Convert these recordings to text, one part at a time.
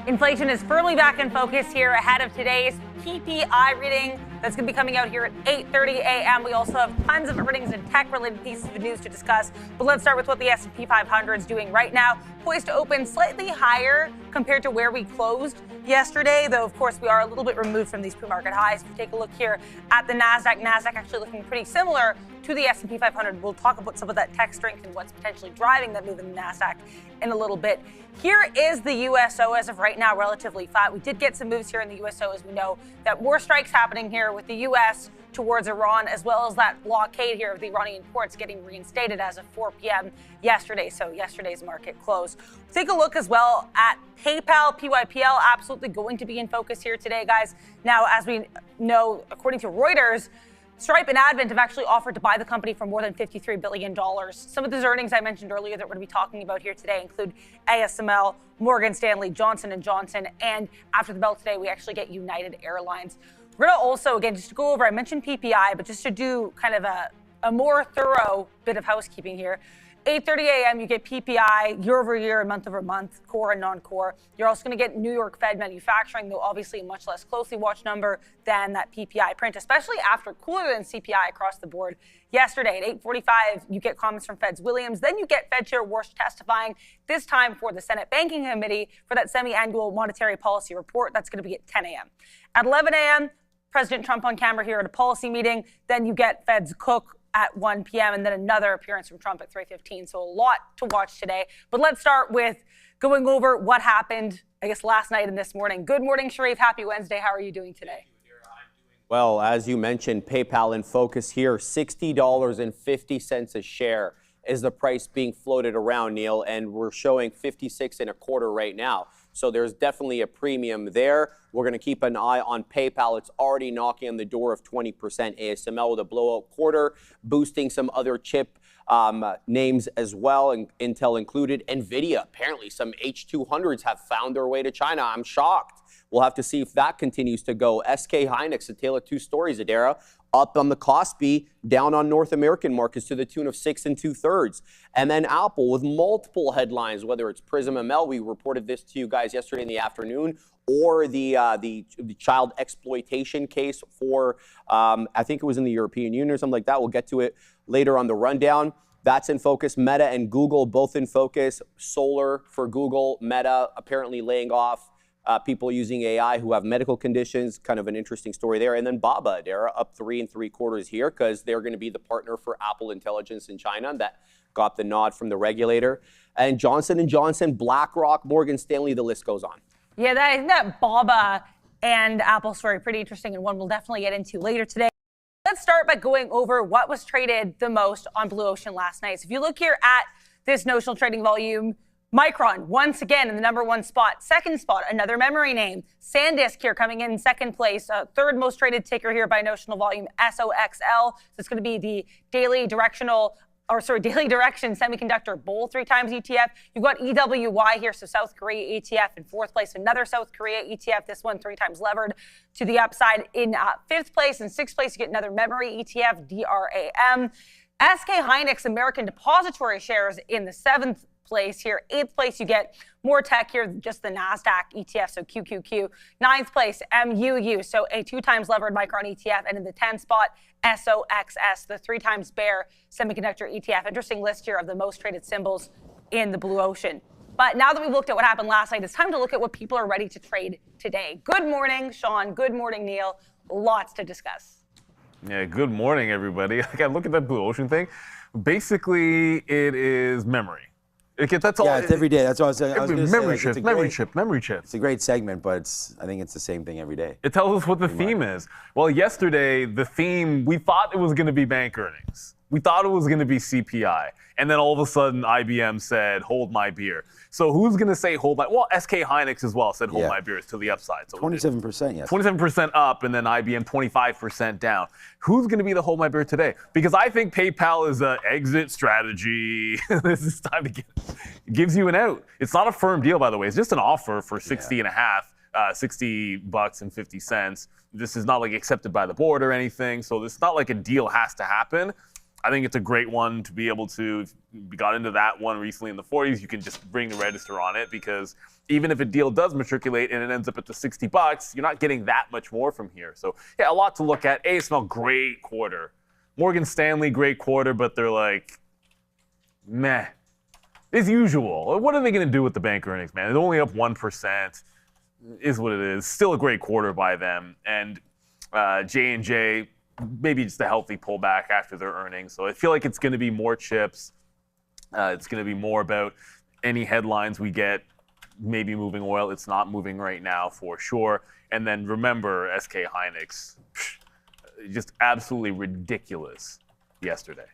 Inflation is firmly back in focus here ahead of today's PPI reading that's going to be coming out here at 8:30 a.m. We also have tons of earnings and tech-related pieces of news to discuss. But let's start with what the S&P 500 is doing right now. Poised to open slightly higher compared to where we closed yesterday, though, of course, we are a little bit removed from these pre-market highs. If you take a look here at the NASDAQ actually looking pretty similar to the S&P 500. We'll talk about some of that tech strength and what's potentially driving that move in the NASDAQ in a little bit. Here is the USO as of right now, relatively flat. We did get some moves here in the USO, as we know that more strikes happening here with the U.S. towards Iran, as well as that blockade here of the Iranian ports getting reinstated as of 4 p.m. yesterday. So yesterday's market close. Take a look as well at PayPal, PYPL, absolutely going to be in focus here today, guys. Now, as we know, according to Reuters, Stripe and Advent have actually offered to buy the company for more than $53 billion. Some of those earnings I mentioned earlier that we're going to be talking about here today include ASML, Morgan Stanley, Johnson & Johnson, and after the bell today, we actually get United Airlines. We're going to also, again, just to go over, I mentioned PPI, but just to do kind of a more thorough bit of housekeeping here. 8:30 a.m., you get PPI year over year and month over month, core and non-core. You're also going to get New York Fed manufacturing, though obviously a much less closely watched number than that PPI print, especially after cooler than CPI across the board yesterday. At 8:45, you get comments from Fed's Williams. Then you get Fed Chair Warsh testifying, this time for the Senate Banking Committee for that semi-annual monetary policy report. That's going to be at 10 a.m. At 11 a.m., President Trump on camera here at a policy meeting. Then you get Fed's Cook at 1 p.m. and then another appearance from Trump at 3:15. So a lot to watch today. But let's start with going over what happened, I guess, last night and this morning. Good morning, Sharif. Happy Wednesday. How are you doing today? Well, as you mentioned, PayPal in focus here, $60.50 a share is the price being floated around, Neil, and we're showing 56.25 right now. So there's definitely a premium there. We're going to keep an eye on PayPal. It's already knocking on the door of 20%. ASML with a blowout quarter, boosting some other chip names as well, and Intel included. NVIDIA, apparently some H200s have found their way to China. I'm shocked. We'll have to see if that continues to go. SK Hynix, a tale of two stories, Adara, up on the Kospi, down on North American markets to the tune of 6 2/3. And then Apple with multiple headlines, whether it's Prism ML, we reported this to you guys yesterday in the afternoon, or the child exploitation case for, I think it was in the European Union or something like that. We'll get to it later on the rundown. That's in focus. Meta and Google both in focus. Solar for Google, Meta apparently laying off people using AI who have medical conditions, kind of an interesting story there. And then Baba, Adara, up 3 3/4 here because they're going to be the partner for Apple Intelligence in China. That got the nod from the regulator. And Johnson & Johnson, BlackRock, Morgan Stanley, the list goes on. Yeah, that Baba and Apple story, pretty interesting, and one we'll definitely get into later today. Let's start by going over what was traded the most on Blue Ocean last night. So if you look here at this notional trading volume, Micron, once again, in the number one spot. Second spot, another memory name. SanDisk here coming in second place. Third most traded ticker here by notional volume, SOXL. So it's going to be the daily direction semiconductor bull 3 times ETF. You've got EWY here, so South Korea ETF in fourth place. Another South Korea ETF, this one 3 times levered to the upside in fifth place. In sixth place, you get another memory ETF, DRAM. SK Hynix American Depository shares in the seventh place here. Eighth place, you get more tech here, just the NASDAQ ETF, so QQQ. Ninth place, MUU, so a 2 times levered Micron ETF. And in the 10th spot, SOXS, the 3 times bear semiconductor ETF. Interesting list here of the most traded symbols in the Blue Ocean. But now that we've looked at what happened last night, it's time to look at what people are ready to trade today. Good morning, Sean. Good morning, Neil. Lots to discuss. Yeah, good morning, everybody. I look at that Blue Ocean thing. Basically, it is memory. That's all. Yeah, it's every day. That's what I was saying. Memory chip. It's a great segment, but I think it's the same thing every day. It tells us what the theme is. Well, yesterday, the theme, we thought it was going to be bank earnings. We thought it was going to be CPI. And then all of a sudden, IBM said, hold my beer. So who's going to say hold my... Well, SK Hynix as well said hold my beer to the upside. So 27%, yes. 27% up, and then IBM 25% down. Who's going to be the hold my beer today? Because I think PayPal is an exit strategy. This is time to get... It gives you an out. It's not a firm deal, by the way. It's just an offer for 60 and a half. $60.50. This is not like accepted by the board or anything, so it's not like a deal has to happen. I think it's a great one to be able to, if you got into that one recently in the 40s, you can just bring the register on it, because even if a deal does matriculate and it ends up at the $60, you're not getting that much more from here. So yeah, a lot to look at. ASML, great quarter. Morgan Stanley, great quarter, but they're like, meh. As usual. What are they going to do with the bank earnings, man? They're only up 1%. Is what it is. Still a great quarter by them. And J&J, maybe just a healthy pullback after their earnings. So I feel like it's going to be more chips. It's going to be more about any headlines we get, maybe moving oil. It's not moving right now for sure. And then remember, SK Hynix, just absolutely ridiculous yesterday.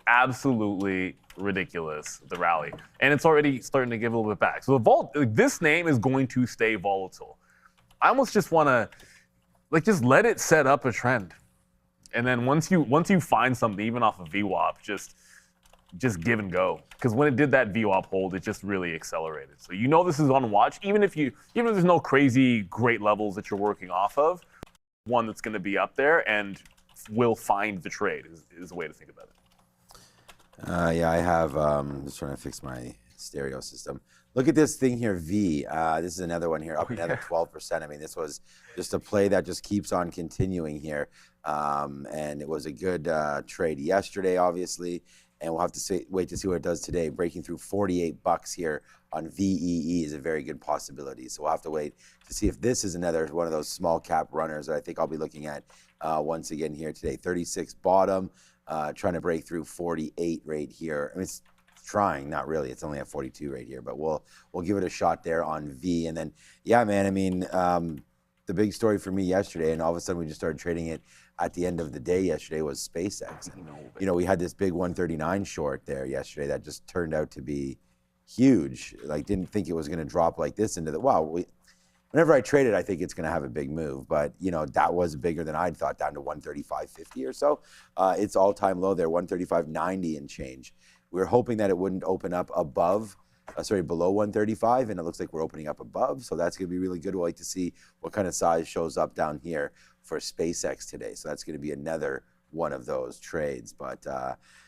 Absolutely ridiculous, the rally. And it's already starting to give a little bit back. So this name is going to stay volatile. I almost just want to just let it set up a trend. And then once you find something, even off of VWAP, just give and go. Because when it did that VWAP hold, it just really accelerated. So you know this is on watch, even if there's no crazy great levels that you're working off of, one that's going to be up there and will find the trade is the way to think about it. Yeah, I have, just trying to fix my stereo system. Look at this thing here, V. This is another one here, up another 12%. I mean, this was just a play that just keeps on continuing here. And it was a good trade yesterday, obviously. And we'll have to wait to see what it does today. Breaking through $48 here on VEE is a very good possibility. So we'll have to wait to see if this is another one of those small cap runners that I think I'll be looking at once again here today. 36 bottom, trying to break through 48 right here. I mean, it's trying, not really. It's only at 42 right here, but we'll give it a shot there on V. And then, yeah, man, I mean, the big story for me yesterday, and all of a sudden we just started trading it at the end of the day yesterday, was SpaceX. And, you know, we had this big 139 short there yesterday that just turned out to be huge. Like, didn't think it was going to drop like this into the, whenever I trade it, I think it's going to have a big move. But, you know, that was bigger than I'd thought, down to 135.50 or so. It's all-time low there, 135.90 and change. We were hoping that it wouldn't open up below 135, and it looks like we're opening up above. So that's going to be really good. We'll like to see what kind of size shows up down here for SpaceX today. So that's going to be another one of those trades. But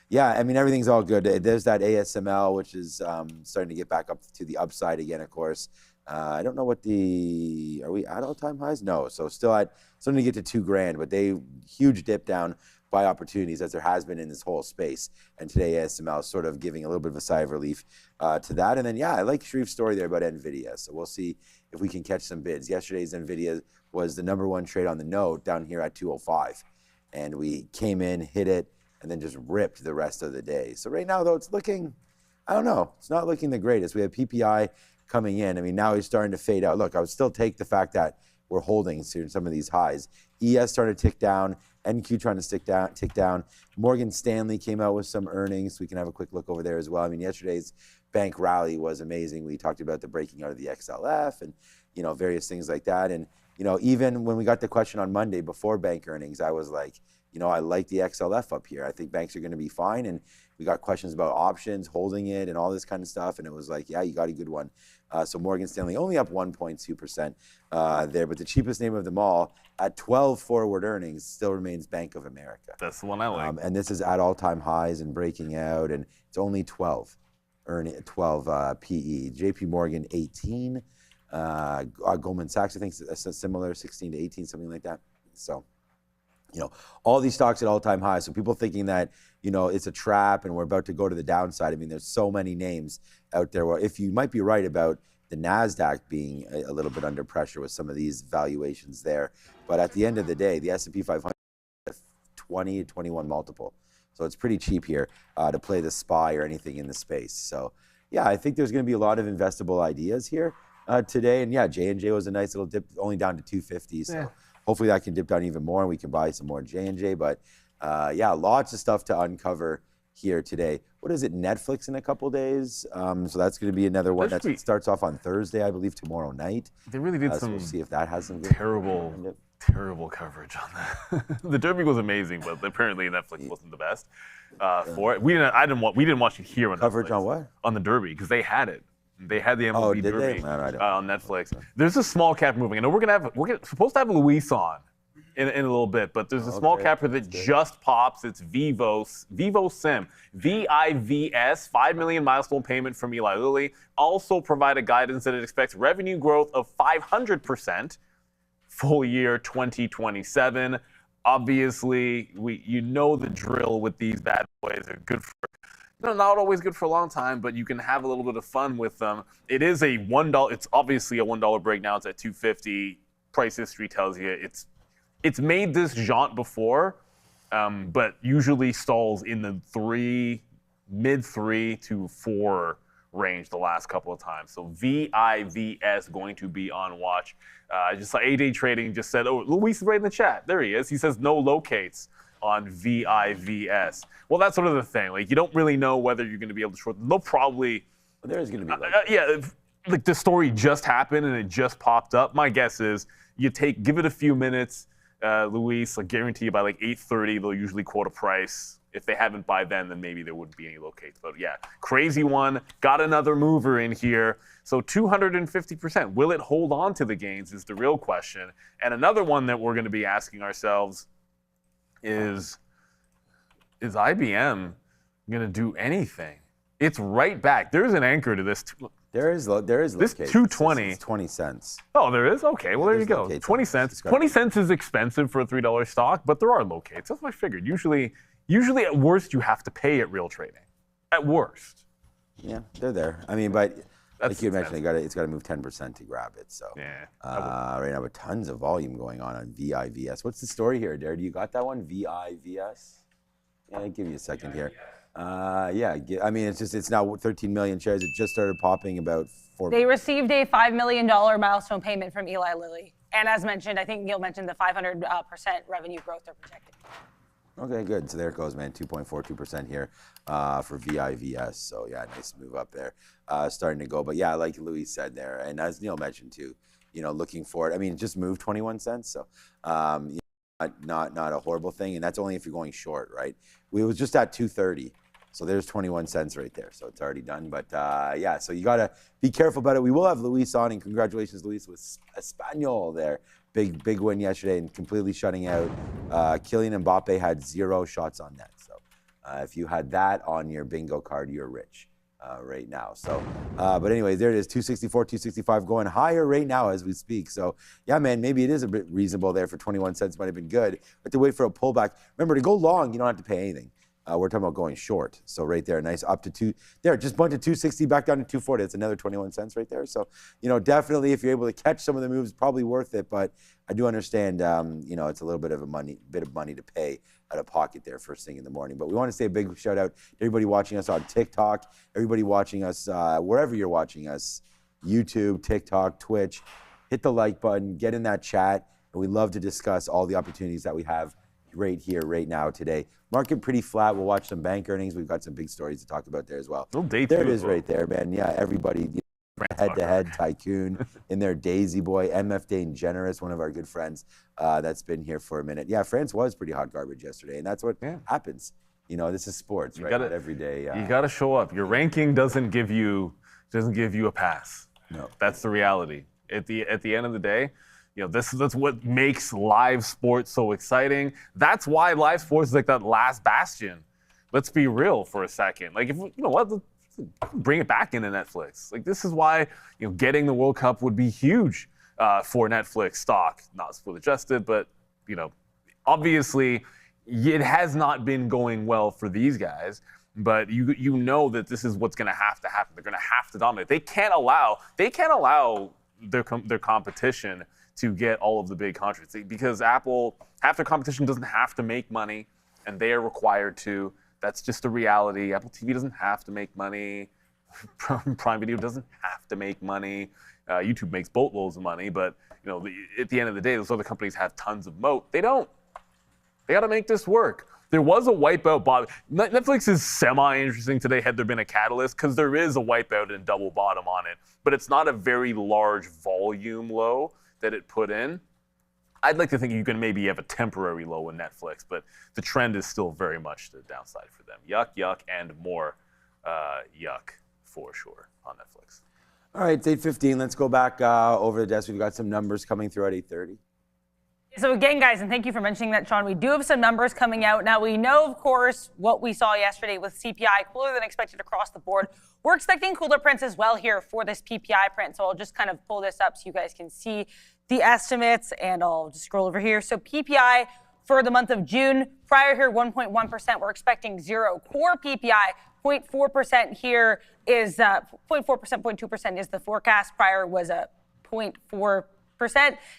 yeah, I mean, everything's all good. There's that ASML, which is starting to get back up to the upside again, of course. I don't know what are we at all-time highs? No, so still starting to get to 2 grand, but huge dip down by opportunities, as there has been in this whole space. And today ASML is sort of giving a little bit of a sigh of relief to that. And then, yeah, I like Sharif's story there about NVIDIA. So we'll see if we can catch some bids. Yesterday's NVIDIA was the #1 trade on the note down here at 205. And we came in, hit it, and then just ripped the rest of the day. So right now, though, it's looking, I don't know, it's not looking the greatest. We have PPI coming in. I mean, now he's starting to fade out. Look, I would still take the fact that we're holding some of these highs. ES started to tick down. NQ trying to tick down. Morgan Stanley came out with some earnings. We can have a quick look over there as well. I mean, yesterday's bank rally was amazing. We talked about the breaking out of the XLF and, you know, various things like that. And, you know, even when we got the question on Monday before bank earnings, I was like, you know, I like the XLF up here. I think banks are going to be fine. And we got questions about options, holding it, and all this kind of stuff. And it was like, yeah, you got a good one. So Morgan Stanley only up 1.2% there. But the cheapest name of them all at 12 forward earnings still remains Bank of America. That's the one I like. And this is at all-time highs and breaking out. And it's only 12 PE. JP Morgan, 18. Goldman Sachs, I think, is similar, 16 to 18, something like that. So, you know, all these stocks at all-time highs. So people thinking that, you know, it's a trap and we're about to go to the downside. I mean, there's so many names out there. Well, if you might be right about the NASDAQ being a little bit under pressure with some of these valuations there. But at the end of the day, the S&P 500 is 20 to 21 multiple. So it's pretty cheap here to play the SPY or anything in the space. So, yeah, I think there's going to be a lot of investable ideas here today. And, yeah, J&J was a nice little dip, only down to 250. So. Yeah. Hopefully that can dip down even more and we can buy some more J&J. But yeah, lots of stuff to uncover here today. What is it, Netflix in a couple days? So that's going to be another one that starts off on Thursday, I believe, tomorrow night. They really did so we'll see if that has some good terrible coverage on that. The Derby was amazing, but apparently Netflix wasn't the best for it. We didn't watch it here on coverage Netflix, on what? On the Derby, because they had it. They had the MLB Derby no, on Netflix. There's a small cap moving. I know we're supposed to have Luis on in a little bit. But there's a small capper that just pops. It's Vivo Sim. VIVS, 5 million milestone payment from Eli Lilly. Also provided guidance that it expects revenue growth of 500% full year 2027. Obviously, you know the drill with these bad boys. They're good for, not always good for a long time, but you can have a little bit of fun with them. It is a $1. It's obviously a $1 break now. It's at $2.50. Price history tells you it's made this jaunt before, but usually stalls in the mid 3 to 4 range the last couple of times. So VIVS going to be on watch. Just like AJ Trading just said, oh, Luis is right in the chat. There he is. He says no locates on VIVS. Well, that's sort of the thing. Like, you don't really know whether you're going to be able to short them. They'll probably. Well, there is going to be. Yeah, like the story just happened and it just popped up. My guess is give it a few minutes, Luis. I guarantee you by like 8:30 they'll usually quote a price. If they haven't by then maybe there wouldn't be any locates. But yeah, crazy one. Got another mover in here. So 250%. Will it hold on to the gains is the real question. And another one that we're going to be asking ourselves is IBM going to do anything? It's right back. There's an anchor to this. There is this locates. 220. It's 20 cents. Oh, there is? Okay, well, there you go. Locates. 20 cents. 20 cents is expensive for a $3 stock, but there are locates. That's what I figured. Usually at worst, you have to pay at real trading. At worst. Yeah, they're there. I mean, but That's like you mentioned, it's got to move 10% to grab it. So yeah, right now, with tons of volume going on VIVS. What's the story here, Darren? You got that one? VIVS? Yeah, I'll give you a second here. Yeah, I mean, it's now 13 million shares. It just started popping about 4. They received a $5 million milestone payment from Eli Lilly. And as mentioned, I think Neil mentioned the 500% revenue growth they're projecting. Okay, good. So there it goes, man. 2.42% here for VIVS. So yeah, nice move up there. Starting to go. But yeah, like Luis said there, and as Neil mentioned too, looking for it. I mean, it just moved 21 cents. So not a horrible thing. And that's only if you're going short, right? We was just at 230. So there's 21 cents right there. So it's already done. But yeah, so you got to be careful about it. We will have Luis on, and congratulations, Luis, with Espanyol there. Big win yesterday and completely shutting out. Kylian Mbappe had 0 shots on net. So if you had that on your bingo card, you're rich right now. So, but anyway, there it is, 264, 265, going higher right now as we speak. So yeah, man, maybe it is a bit reasonable there for 21 cents. Might have been good, but to wait for a pullback. Remember, to go long, you don't have to pay anything. We're talking about going short. So right there, nice up to 2. There, just bumped to 260, back down to 240. That's another 21 cents right there. So, definitely if you're able to catch some of the moves, probably worth it. But I do understand, it's a little bit of money to pay out of pocket there first thing in the morning. But we want to say a big shout out to everybody watching us on TikTok, everybody watching us wherever you're watching us, YouTube, TikTok, Twitch. Hit the like button, get in that chat, and we love to discuss all the opportunities that we have right here, right now, today. Market pretty flat. We'll watch some bank earnings. We've got some big stories to talk about there as well. There it is right there, man. Yeah, everybody, head-to-head tycoon in there. Daisy Boy, MF Dane Generous, one of our good friends that's been here for a minute. Yeah, France was pretty hot garbage yesterday, and that's what happens. This is sports, right? Not every day. You got to show up. Your ranking doesn't give you a pass. No, that's the reality. At the end of the day, that's what makes live sports so exciting. That's why live sports is like that last bastion. Let's be real for a second. Like, if let's bring it back into Netflix. Like, this is why getting the World Cup would be huge for Netflix stock. Not split adjusted, but obviously it has not been going well for these guys. But you know that this is what's going to happen. They're going to have to dominate. They can't allow their competition to get all of the big contracts, because Apple, half their competition doesn't have to make money, and they are required to. That's just a reality. Apple TV doesn't have to make money. Prime Video doesn't have to make money. YouTube makes boatloads of money, but at the end of the day, those other companies have tons of moat. They don't. They got to make this work. There was a wipeout. Netflix is semi-interesting today had there been a catalyst, because there is a wipeout and double bottom on it, but it's not a very large volume low that it put in. I'd like to think you can maybe have a temporary low in Netflix, but the trend is still very much the downside for them. Yuck, and more yuck for sure on Netflix. All right, it's 8:15. Let's go back over the desk. We've got some numbers coming through at 8:30. So again, guys, and thank you for mentioning that, Sean, we do have some numbers coming out. Now, we know, of course, what we saw yesterday with CPI, cooler than expected across the board. We're expecting cooler prints as well here for this PPI print. So I'll just kind of pull this up so you guys can see the estimates, and I'll just scroll over here. So PPI for the month of June, prior here 1.1%, we're expecting 0. Core PPI, 0.4% here is 0.4%, 0.2% is the forecast. Prior was a 0.4%.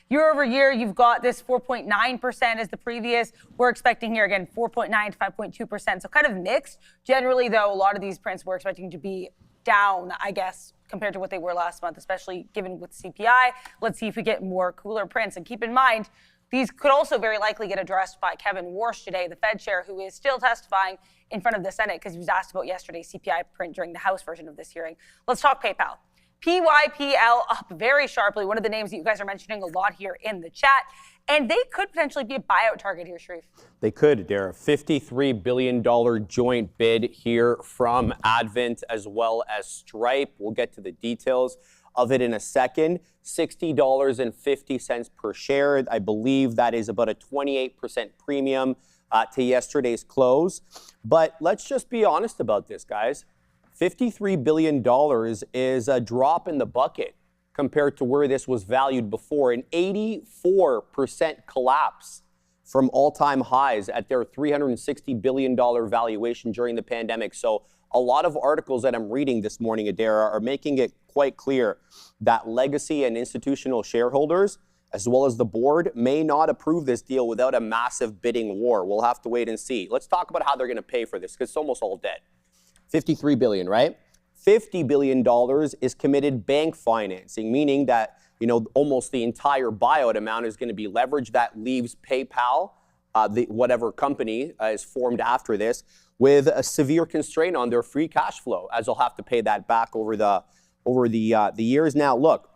Year over year, you've got this 4.9% as the previous. We're expecting here again 4.9 to 5.2%. So kind of mixed. Generally, though, a lot of these prints we're expecting to be down, I guess, compared to what they were last month, especially given with CPI. Let's see if we get more cooler prints. And keep in mind, these could also very likely get addressed by Kevin Warsh today, the Fed chair, who is still testifying in front of the Senate because he was asked about yesterday's CPI print during the House version of this hearing. Let's talk PayPal. PYPL up very sharply, one of the names that you guys are mentioning a lot here in the chat. And they could potentially be a buyout target here, Sharif. They could. They're a $53 billion joint bid here from Advent as well as Stripe. We'll get to the details of it in a second. $60.50 per share. I believe that is about a 28% premium to yesterday's close. But let's just be honest about this, guys. $53 billion is a drop in the bucket compared to where this was valued before. An 84% collapse from all-time highs at their $360 billion valuation during the pandemic. So a lot of articles that I'm reading this morning, Adara, are making it quite clear that legacy and institutional shareholders, as well as the board, may not approve this deal without a massive bidding war. We'll have to wait and see. Let's talk about how they're going to pay for this, because it's almost all dead. $53 billion, right? $50 billion is committed bank financing, meaning that, almost the entire buyout amount is going to be leveraged. That leaves PayPal, whatever company is formed after this, with a severe constraint on their free cash flow, as they'll have to pay that back over the years. Now, look,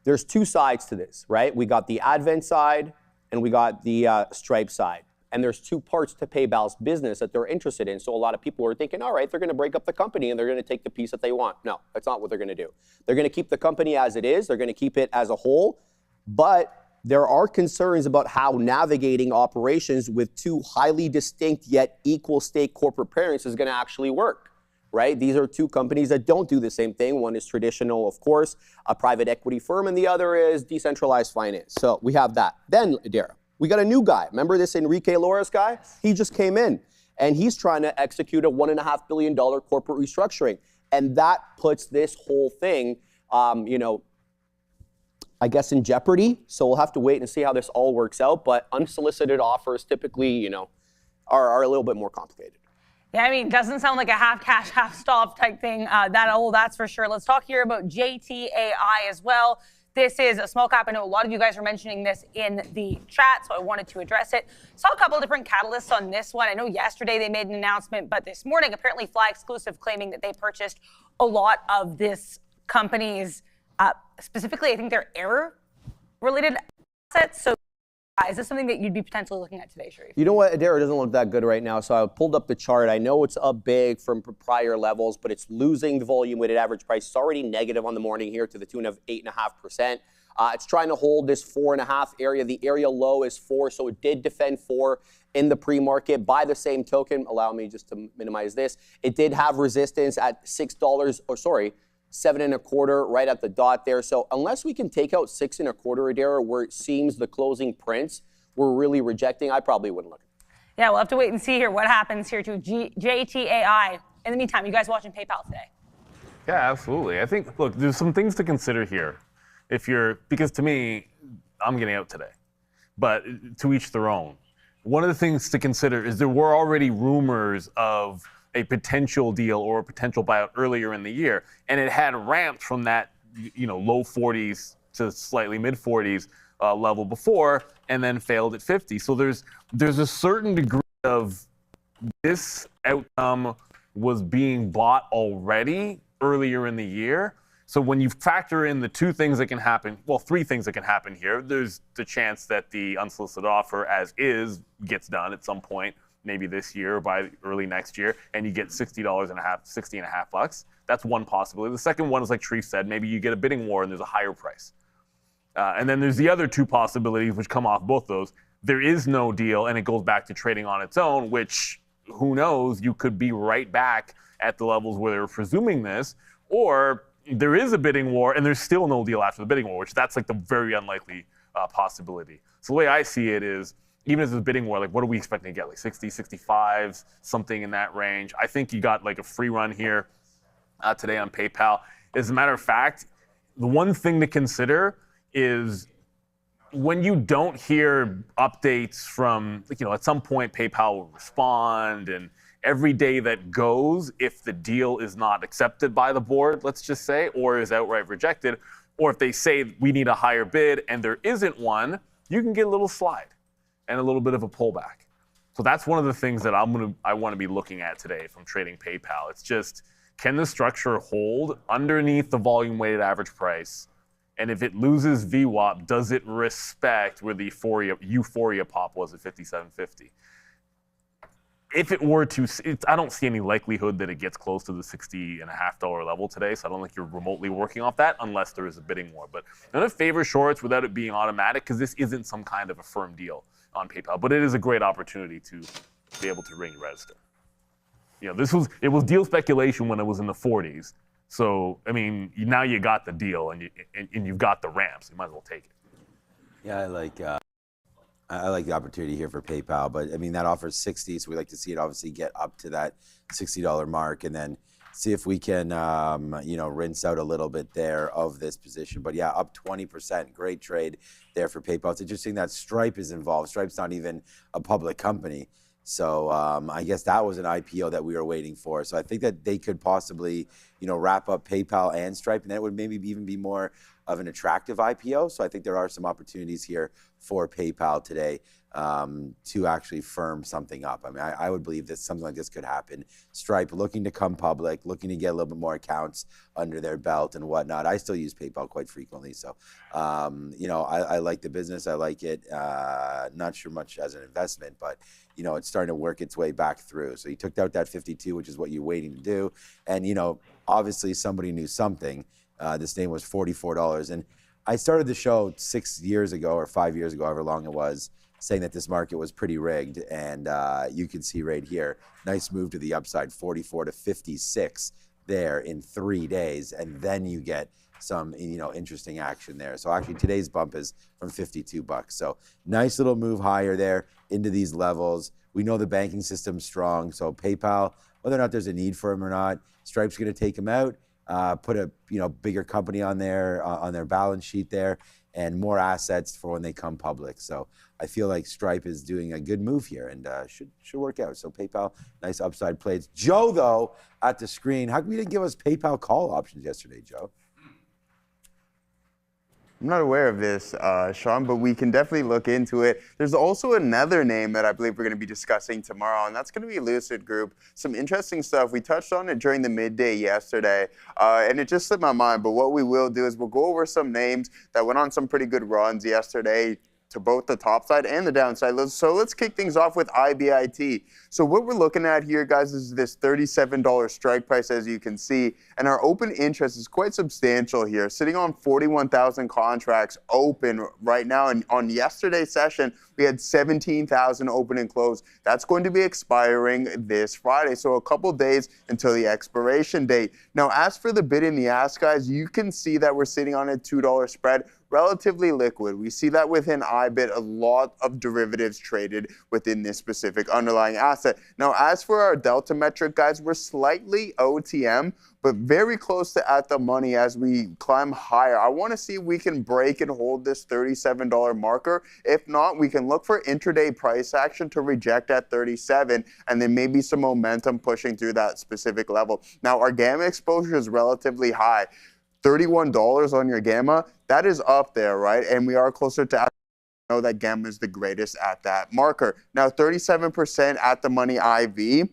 there's two sides to this, right? We got the Advent side and we got the Stripe side. And there's two parts to PayPal's business that they're interested in. So a lot of people are thinking, all right, they're going to break up the company and they're going to take the piece that they want. No, that's not what they're going to do. They're going to keep the company as it is. They're going to keep it as a whole. But there are concerns about how navigating operations with two highly distinct yet equal stake corporate parents is going to actually work, right? These are two companies that don't do the same thing. One is traditional, of course, a private equity firm, and the other is decentralized finance. So we have that. Then, Adara, we got a new guy. Remember this Enrique Lores guy? He just came in, and he's trying to execute a $1.5 billion corporate restructuring. And that puts this whole thing, I guess, in jeopardy. So we'll have to wait and see how this all works out. But unsolicited offers typically, are a little bit more complicated. Yeah, I mean, doesn't sound like a half cash, half stop type thing. That's for sure. Let's talk here about JTAI as well. This is a small cap. I know a lot of you guys are mentioning this in the chat, so I wanted to address it. Saw a couple of different catalysts on this one. I know yesterday they made an announcement, but this morning, apparently Fly Exclusive claiming that they purchased a lot of this company's, specifically, I think their error-related assets. So is this something that you'd be potentially looking at today, Sharif? You know what, Adara doesn't look that good right now, so I pulled up the chart. I know it's up big from prior levels, but it's losing the volume-weighted average price. It's already negative on the morning here to the tune of 8.5%. It's trying to hold this 4.5 area. The area low is 4, so it did defend 4 in the pre-market. By the same token, allow me just to minimize this, it did have resistance at $7.25 right at the dot there. So unless we can take out 6.25, Adara, where it seems the closing prints we're really rejecting, I probably wouldn't look. Yeah, we'll have to wait and see here what happens here to JTAI. In the meantime, you guys watching PayPal today? Yeah, absolutely. I think, look, there's some things to consider here. Because to me, I'm getting out today, but to each their own. One of the things to consider is there were already rumors of a potential deal or a potential buyout earlier in the year, and it had ramped from that, low 40s to slightly mid 40s level before, and then failed at 50. So there's a certain degree of this outcome was being bought already earlier in the year. So when you factor in the two things that can happen, well, three things that can happen here, there's the chance that the unsolicited offer as is gets done at some point, maybe this year or by early next year, and you get $60.50. That's one possibility. The second one is, like Sharif said, maybe you get a bidding war and there's a higher price. And then there's the other two possibilities which come off both those. There is no deal and it goes back to trading on its own, which who knows, you could be right back at the levels where they were presuming this, or there is a bidding war and there's still no deal after the bidding war, which that's like the very unlikely possibility. So the way I see it is, even as a bidding war, like what are we expecting to get? Like 60, 65, something in that range. I think you got like a free run here today on PayPal. As a matter of fact, the one thing to consider is when you don't hear updates from, like, at some point PayPal will respond, and every day that goes, if the deal is not accepted by the board, let's just say, or is outright rejected, or if they say we need a higher bid and there isn't one, you can get a little slide and a little bit of a pullback. So that's one of the things that I want to be looking at today from trading PayPal. It's just, can the structure hold underneath the volume weighted average price? And if it loses VWAP, does it respect where the euphoria pop was at 57.50? If it were to, I don't see any likelihood that it gets close to the $60.50 level today, so I don't think you're remotely working off that unless there is a bidding war. But I'm going to favor shorts without it being automatic, because this isn't some kind of a firm deal on PayPal, but it is a great opportunity to be able to ring register. It was deal speculation when it was in the 40s. So, I mean, now you got the deal and you've got the ramp, so you might as well take it. Yeah, I like the opportunity here for PayPal, but I mean, that offers 60, so we like to see it obviously get up to that $60 mark and then see if we can, rinse out a little bit there of this position. But yeah, up 20%, great trade there for PayPal. It's interesting that Stripe is involved. Stripe's not even a public company. So I guess that was an IPO that we were waiting for. So I think that they could possibly, wrap up PayPal and Stripe, and then it would maybe even be more of an attractive IPO. So I think there are some opportunities here for PayPal today to actually firm something up. I mean, I would believe that something like this could happen. Stripe looking to come public, looking to get a little bit more accounts under their belt and whatnot. I still use PayPal quite frequently. So, I like the business. I like it. Not sure much as an investment, but it's starting to work its way back through. So you took out that 52, which is what you're waiting to do. And, obviously somebody knew something. This name was $44. And I started the show 6 years ago or 5 years ago, however long it was, saying that this market was pretty rigged. And you can see right here, nice move to the upside, 44 to 56 there in 3 days. And then you get some, interesting action there. So actually today's bump is from 52 bucks. So nice little move higher there into these levels. We know the banking system's strong. So PayPal, whether or not there's a need for them or not, Stripe's going to take them out, put a bigger company on their balance sheet there, and more assets for when they come public. So I feel like Stripe is doing a good move here and should work out. So PayPal, nice upside plays. Joe, though, at the screen, how come you didn't give us PayPal call options yesterday, Joe? I'm not aware of this, Sean, but we can definitely look into it. There's also another name that I believe we're going to be discussing tomorrow, and that's going to be Lucid Group. Some interesting stuff. We touched on it during the midday yesterday, and it just slipped my mind. But what we will do is we'll go over some names that went on some pretty good runs yesterday to both the top side and the downside. So let's kick things off with IBIT. So what we're looking at here, guys, is this $37 strike price, as you can see, and our open interest is quite substantial here, sitting on 41,000 contracts open right now. And on yesterday's session, we had 17,000 open and close. That's going to be expiring this Friday, so a couple days until the expiration date. Now, as for the bid and the ask, guys, you can see that we're sitting on a $2 spread, relatively liquid. We see that within IBIT, a lot of derivatives traded within this specific underlying asset. Now, as for our delta metric, guys, we're slightly OTM, but very close to at the money as we climb higher. I want to see if we can break and hold this $37 marker. If not, we can look for intraday price action to reject at 37, and then maybe some momentum pushing through that specific level. Now, our gamma exposure is relatively high. $31 on your gamma, that is up there, right? And we are closer to know that gamma is the greatest at that marker. Now, 37% at the money IV.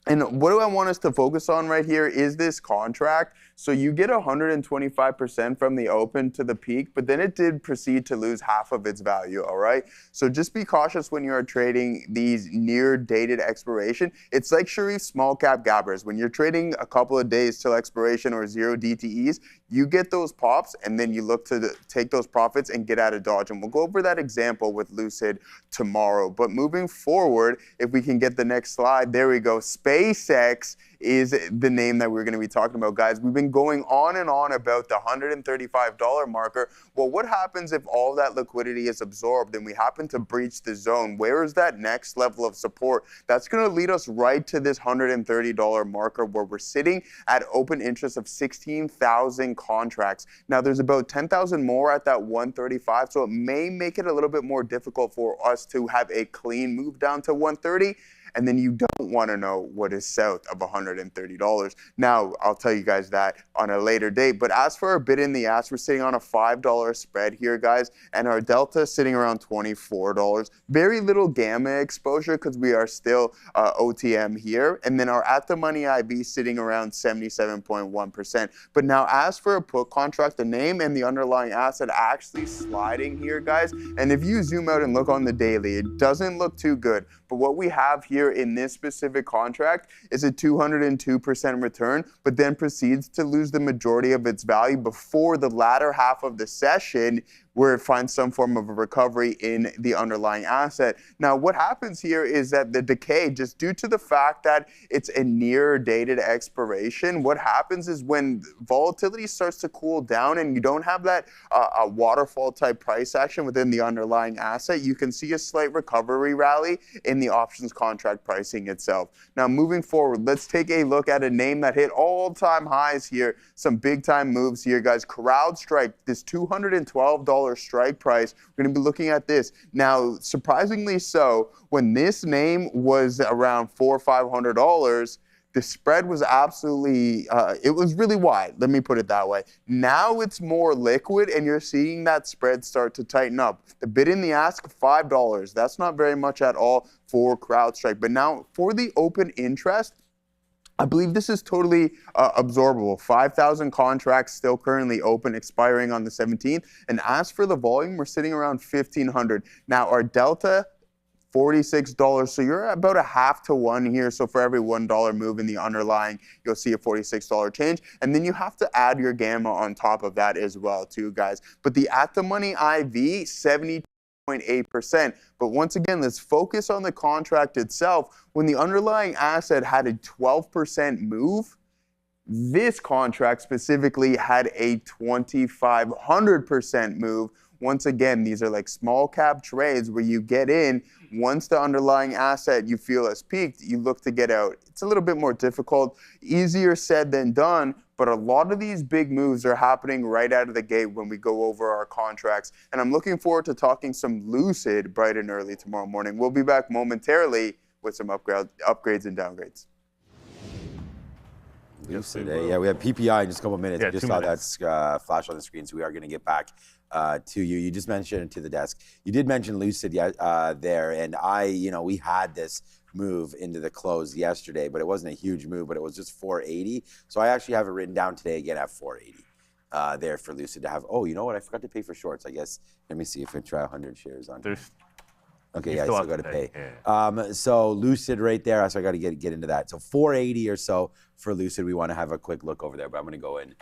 And what do I want us to focus on right here is this contract So you get 125% from the open to the peak, but then it did proceed to lose half of its value, all right? So just be cautious when you are trading these near dated expiration. It's like Sharif's small cap gabbers. When you're trading a couple of days till expiration or 0 DTEs, you get those pops and then you look to take those profits and get out of Dodge. And we'll go over that example with Lucid tomorrow. But moving forward, if we can get the next slide, there we go. SpaceX is the name that we're going to be talking about, guys. We've been going on and on about the $135 marker. Well, what happens if all that liquidity is absorbed and we happen to breach the zone? Where is that next level of support? That's going to lead us right to this $130 marker where we're sitting at open interest of 16,000 contracts. Now, there's about 10,000 more at that 135, so it may make it a little bit more difficult for us to have a clean move down to 130. And then you don't want to know what is south of $130. Now, I'll tell you guys that on a later date. But as for our bid in the ask, we're sitting on a $5 spread here, guys. And our delta is sitting around $24. Very little gamma exposure because we are still OTM here. And then our at the money IB sitting around 77.1%. But now as for a put contract, the name and the underlying asset actually sliding here, guys. And if you zoom out and look on the daily, it doesn't look too good. But what we have here in this specific contract is a 202% return, but then proceeds to lose the majority of its value before the latter half of the session, where it finds some form of a recovery in the underlying asset. Now, what happens here is that the decay, just due to the fact that it's a near dated expiration, what happens is when volatility starts to cool down and you don't have that a waterfall type price action within the underlying asset, you can see a slight recovery rally in the options contract pricing itself. Now, moving forward, let's take a look at a name that hit all-time highs here, some big-time moves here, guys. CrowdStrike, this $212 strike price. We're going to be looking at this. Now, surprisingly so, when this name was around $400 or $500, the spread was absolutely, it was really wide. Let me put it that way. Now it's more liquid and you're seeing that spread start to tighten up. The bid in the ask, $5. That's not very much at all for CrowdStrike. But now for the open interest, I believe this is totally absorbable. 5,000 contracts still currently open, expiring on the 17th. And as for the volume, we're sitting around 1,500. Now, our delta, $46. So you're about a half to one here. So for every $1 move in the underlying, you'll see a $46 change. And then you have to add your gamma on top of that as well, too, guys. But the at the money IV, 70.8%. But once again, let's focus on the contract itself. When the underlying asset had a 12% move, this contract specifically had a 2,500% move. Once again, these are like small cap trades where you get in. Once the underlying asset you feel has peaked, you look to get out. It's a little bit more difficult, easier said than done, but a lot of these big moves are happening right out of the gate when we go over our contracts. And I'm looking forward to talking some Lucid bright and early tomorrow morning. We'll be back momentarily with some upgrades and downgrades. Lucid, yeah, we have PPI in just a couple of minutes. Yeah, we just saw that flash on the screen, so we are going to get back to you. You just mentioned it to the desk. You did mention Lucid there, and we had this move into the close yesterday, but it wasn't a huge move, but it was just 480. So I actually have it written down today again at 480 there for Lucid to have. Oh, you know what? I forgot to pay for shorts, I guess. Let me see if I try 100 shares on here. Okay, yeah, I still got to pay. Yeah. So Lucid right there, so I got to get into that. So 480 or so for Lucid. We want to have a quick look over there, but I'm going to go in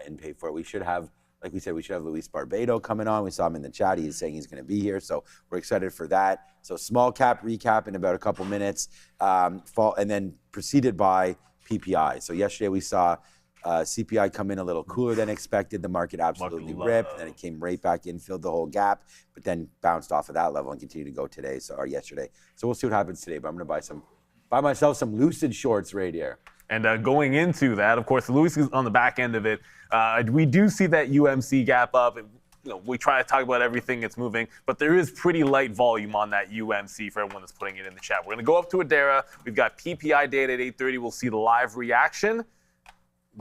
and pay for it. We should have, like we said, we should have Luis Barbado coming on. We saw him in the chat. He's saying he's going to be here, so we're excited for that. So small cap recap in about a couple minutes, and then preceded by PPI. So yesterday we saw CPI come in a little cooler than expected. The market absolutely ripped, and then it came right back in, filled the whole gap, but then bounced off of that level and continued to go today, or yesterday. So we'll see what happens today. But I'm going to buy myself some Lucid shorts right here. And going into that, of course, Luis is on the back end of it. We do see that UMC gap up. We try to talk about everything that's moving, but there is pretty light volume on that UMC for everyone that's putting it in the chat. We're going to go up to Adara. We've got PPI data at 8:30. We'll see the live reaction.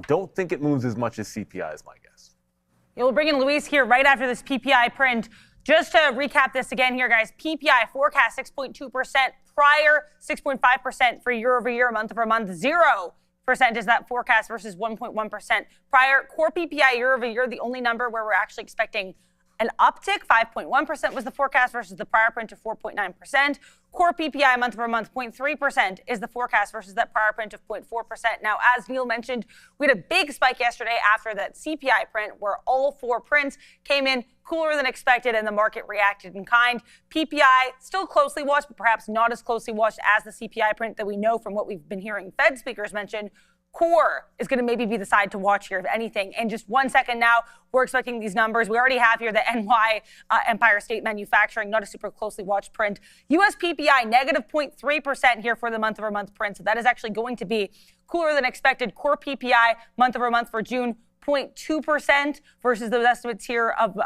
Don't think it moves as much as CPI is my guess. We'll bring in Luis here right after this PPI print. Just to recap this again here, guys, PPI forecast 6.2%, prior 6.5% for year over year, month over month, 0 is that forecast versus 1.1% prior. Core PPI year over year, the only number where we're actually expecting an uptick, 5.1% was the forecast versus the prior print of 4.9%. Core PPI month over month, 0.3% is the forecast versus that prior print of 0.4%. Now, as Neil mentioned, we had a big spike yesterday after that CPI print where all four prints came in cooler than expected and the market reacted in kind. PPI still closely watched, but perhaps not as closely watched as the CPI print that we know from what we've been hearing Fed speakers mention. Core is going to maybe be the side to watch here, if anything. In just 1 second now, we're expecting these numbers. We already have here the NY Empire State Manufacturing, not a super closely watched print. US PPI, negative 0.3% here for the month over month print. So that is actually going to be cooler than expected. Core PPI month over month for June, 0.2% versus those estimates here of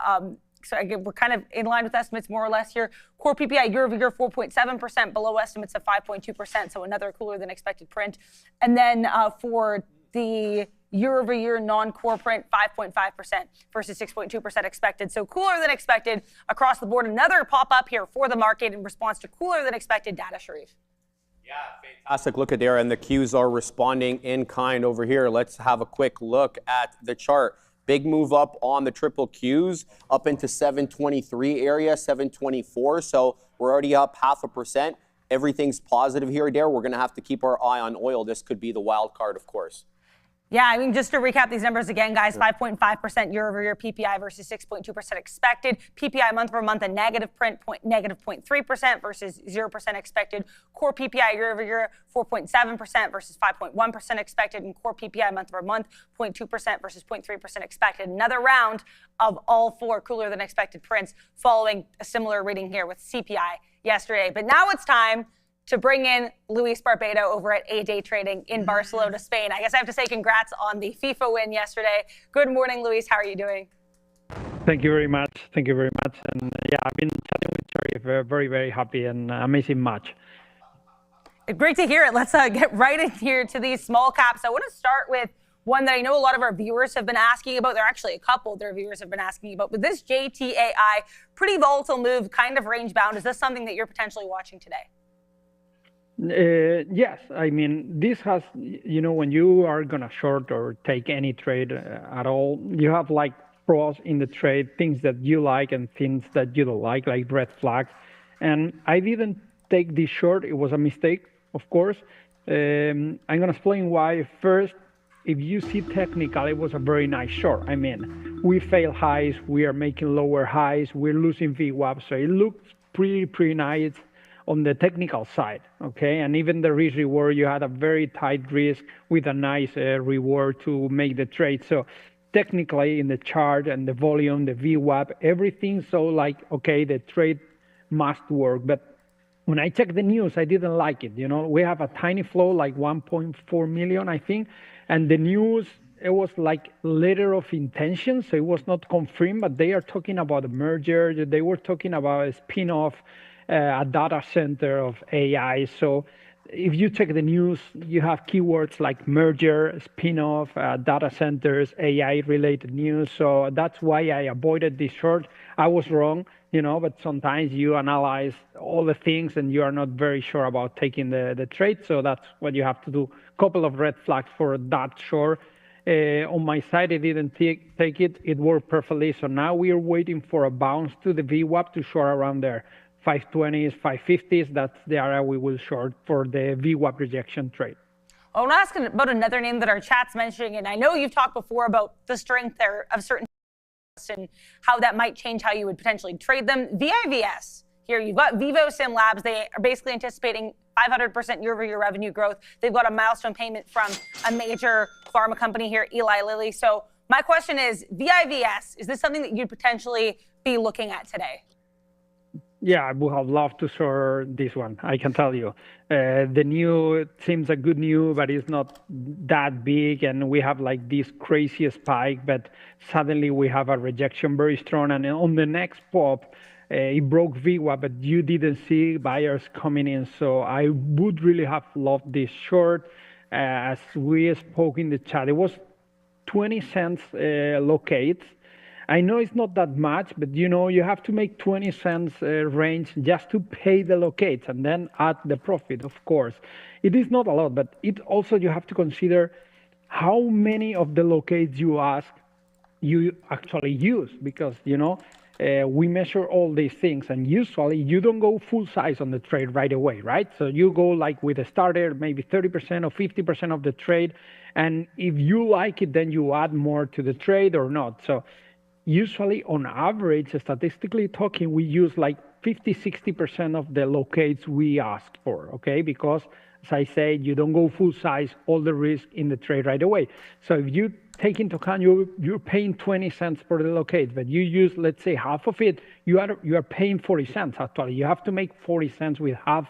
so again, we're kind of in line with estimates more or less here. Core PPI year over year, 4.7%, below estimates of 5.2%, so another cooler than expected print. And then for the year over year non-core print, 5.5% versus 6.2% expected. So cooler than expected across the board. Another pop-up here for the market in response to cooler than expected data, Sharif. Yeah, fantastic look at there, and the Qs are responding in kind over here. Let's have a quick look at the chart. Big move up on the triple Qs, up into 723 area, 724. So we're already up 0.5%. Everything's positive here, Dare. We're going to have to keep our eye on oil. This could be the wild card, of course. Yeah, I mean, just to recap these numbers again, guys, 5.5% year over year PPI versus 6.2% expected. PPI month over month, a negative print, negative 0.3% versus 0% expected. Core PPI year over year, 4.7% versus 5.1% expected. And core PPI month over month, 0.2% versus 0.3% expected. Another round of all four cooler than expected prints following a similar reading here with CPI yesterday. But now it's time to bring in Luis Barbado over at A Day Trading in Barcelona, Spain. I guess I have to say congrats on the FIFA win yesterday. Good morning, Luis. How are you doing? Thank you very much. Thank you very much. And yeah, I've been chatting with Sharif. Very, very happy and amazing match. Great to hear it. Let's get right in here to these small caps. I want to start with one that I know a lot of our viewers have been asking about. There are actually a couple their viewers have been asking about. With this JTAI, pretty volatile move, kind of range bound. Is this something that you're potentially watching today? Yes, I mean, this has, you know, when you are going to short or take any trade at all, you have like pros in the trade, things that you like and things that you don't like red flags. And I didn't take this short. It was a mistake, of course. I'm going to explain why. First, if you see technical, it was a very nice short. I mean, we fail highs, we are making lower highs, we're losing VWAP, so it looks pretty nice on the technical side, okay? And even the risk reward, you had a very tight risk with a nice reward to make the trade. So technically in the chart and the volume, the VWAP, everything, so like, okay, the trade must work. But when I checked the news, I didn't like it. You know, we have a tiny flow, like 1.4 million, I think. And the news, it was like letter of intention, so it was not confirmed, but they are talking about a merger. They were talking about a spin-off, a data center of AI. So if you check the news, you have keywords like merger, spin-off, data centers, AI-related news. So that's why I avoided this short. I was wrong, you know, but sometimes you analyze all the things and you are not very sure about taking the trade. So that's what you have to do. Couple of red flags for that short. On my side, I didn't take it. It worked perfectly. So now we are waiting for a bounce to the VWAP to short around there. 520s, 550s, that's the area we will short for the VWAP rejection trade. I want to ask about another name that our chat's mentioning, and I know you've talked before about the strength there of certain and how that might change how you would potentially trade them. VIVS, here you've got Vivo Sim Labs. They are basically anticipating 500% year-over-year revenue growth. They've got a milestone payment from a major pharma company here, Eli Lilly. So my question is, VIVS, is this something that you'd potentially be looking at today? Yeah, I would have loved to short this one, I can tell you. The new seems a good news, but it's not that big, and we have like this crazy spike, but suddenly we have a rejection very strong, and on the next pop, it broke VWAP, but you didn't see buyers coming in, so I would really have loved this short. As we spoke in the chat, it was 20 cents locate. I know it's not that much, but you have to make 20 cents range just to pay the locates and then add the profit, of course. It is not a lot, but it also you have to consider how many of the locates you actually use, because we measure all these things, and usually you don't go full size on the trade right away, right? So you go like with a starter, maybe 30% or 50% of the trade, and if you like it, then you add more to the trade or not. So usually on average, statistically talking, we use like 50-60% of the locates we ask for, okay? Because as I said, you don't go full size, all the risk in the trade right away. So if you take into account you're paying 20 cents for the locate, but you use, let's say, half of it, you are paying 40 cents actually. You have to make 40 cents with half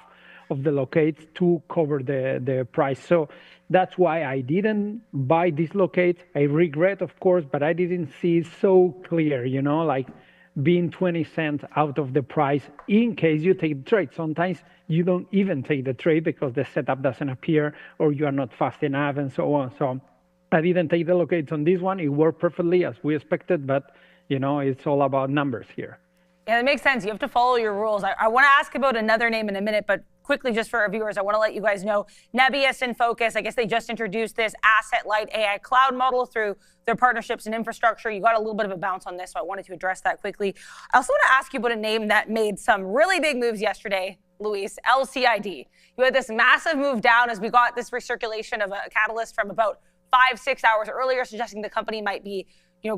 of the locates to cover the price. So that's why I didn't buy these locates. I regret, of course, but I didn't see it so clear, like being 20 cents out of the price in case you take the trade. Sometimes you don't even take the trade because the setup doesn't appear or you are not fast enough and so on. So I didn't take the locates on this one. It worked perfectly as we expected, but it's all about numbers here. Yeah, that makes sense. You have to follow your rules. I want to ask about another name in a minute, but quickly, just for our viewers, I want to let you guys know, Nebius in focus. I guess they just introduced this asset-light AI cloud model through their partnerships and infrastructure. You got a little bit of a bounce on this, so I wanted to address that quickly. I also want to ask you about a name that made some really big moves yesterday, Luis, LCID. You had this massive move down as we got this recirculation of a catalyst from about 5-6 hours earlier, suggesting the company might be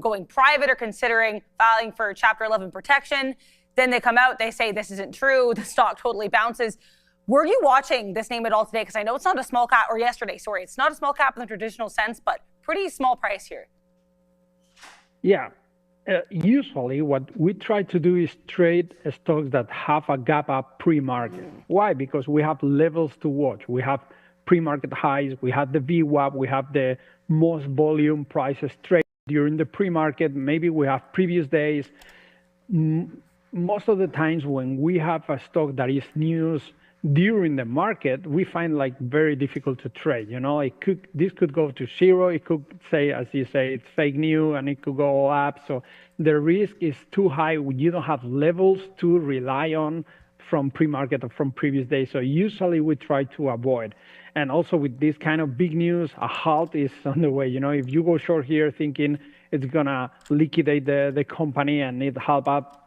going private or considering filing for Chapter 11 protection. Then they come out, they say this isn't true, the stock totally bounces. Were you watching this name at all today? Because I know it's not a small cap, or yesterday, sorry. It's not a small cap in the traditional sense, but pretty small price here. Yeah. Usually what we try to do is trade stocks that have a gap up pre-market. Why? Because we have levels to watch. We have pre-market highs, we have the VWAP, we have the most volume prices trade during the pre-market. Maybe we have previous days. Most of the times when we have a stock that is news during the market, we find like very difficult to trade. This could go to zero. It could say, as you say, it's fake news, and it could go up. So the risk is too high. You don't have levels to rely on from pre-market or from previous days. So usually we try to avoid. And also with this kind of big news, a halt is on the way. If you go short here thinking it's gonna liquidate the company and it help up,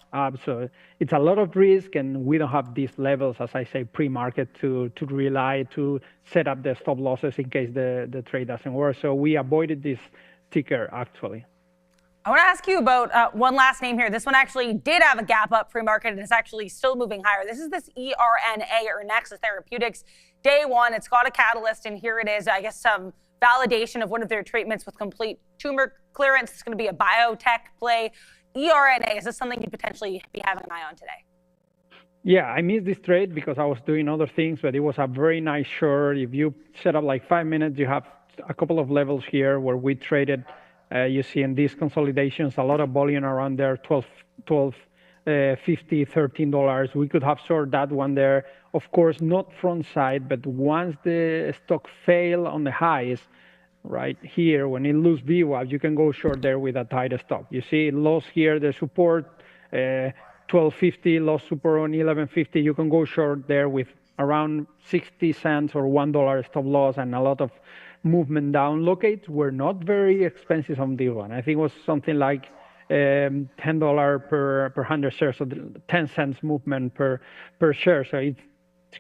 so it's a lot of risk, and we don't have these levels, as I say, pre-market to rely to set up the stop losses in case the trade doesn't work. So we avoided this ticker actually. I want to ask you about one last name here. This one actually did have a gap up pre-market, and it's actually still moving higher. This is this ERNA, or Nexus Therapeutics. Day one, it's got a catalyst, and here it is, I guess, some validation of one of their treatments with complete tumor clearance. It's going to be a biotech play. ERNA, is this something you'd potentially be having an eye on today? Yeah, I missed this trade because I was doing other things, but it was a very nice short. If you set up like 5 minutes, you have a couple of levels here where we traded. You see in these consolidations, a lot of volume around there, $12.50, $13. We could have short that one there. Of course, not front side, but once the stock fail on the highs, right here, when it loses VWAP, you can go short there with a tighter stop. You see it lost here the support, 12.50, lost support on 11.50. You can go short there with around 60 cents or $1 stop loss and a lot of movement down. Locates were not very expensive on this one. I think it was something like $10 per 100 shares, so 10 cents movement per share. So it's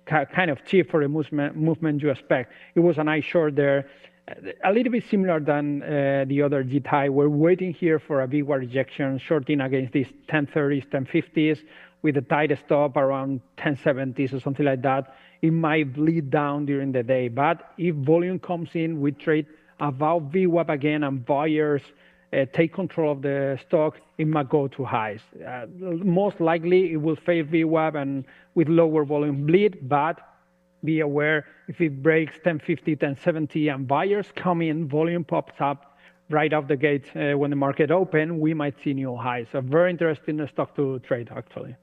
kind of cheap for the movement you expect. It was a nice short there. A little bit similar than the other GTI. We're waiting here for a VWAP rejection, shorting against these 1030s, 1050s with a tight stop around 1070s or something like that. It might bleed down during the day, but if volume comes in, we trade about VWAP again and buyers take control of the stock, it might go to highs. Most likely it will fail VWAP and with lower volume bleed, but be aware if it breaks 1050, 1070 and buyers come in, volume pops up right off the gate when the market open, we might see new highs. A very interesting stock to trade actually.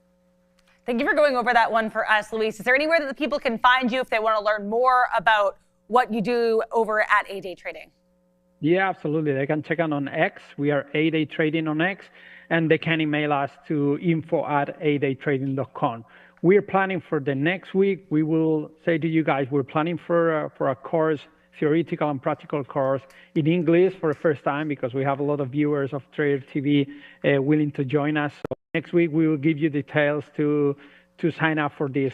Thank you for going over that one for us, Luis. Is there anywhere that the people can find you if they want to learn more about what you do over at A-Day Trading? Yeah, absolutely. They can check out on X. We are A-Day Trading on X. And they can email us to info@adaytrading.com. We're planning for the next week. We will say to you guys, we're planning for a course, theoretical and practical course in English for the first time, because we have a lot of viewers of Trader TV willing to join us. So next week we will give you details to sign up for this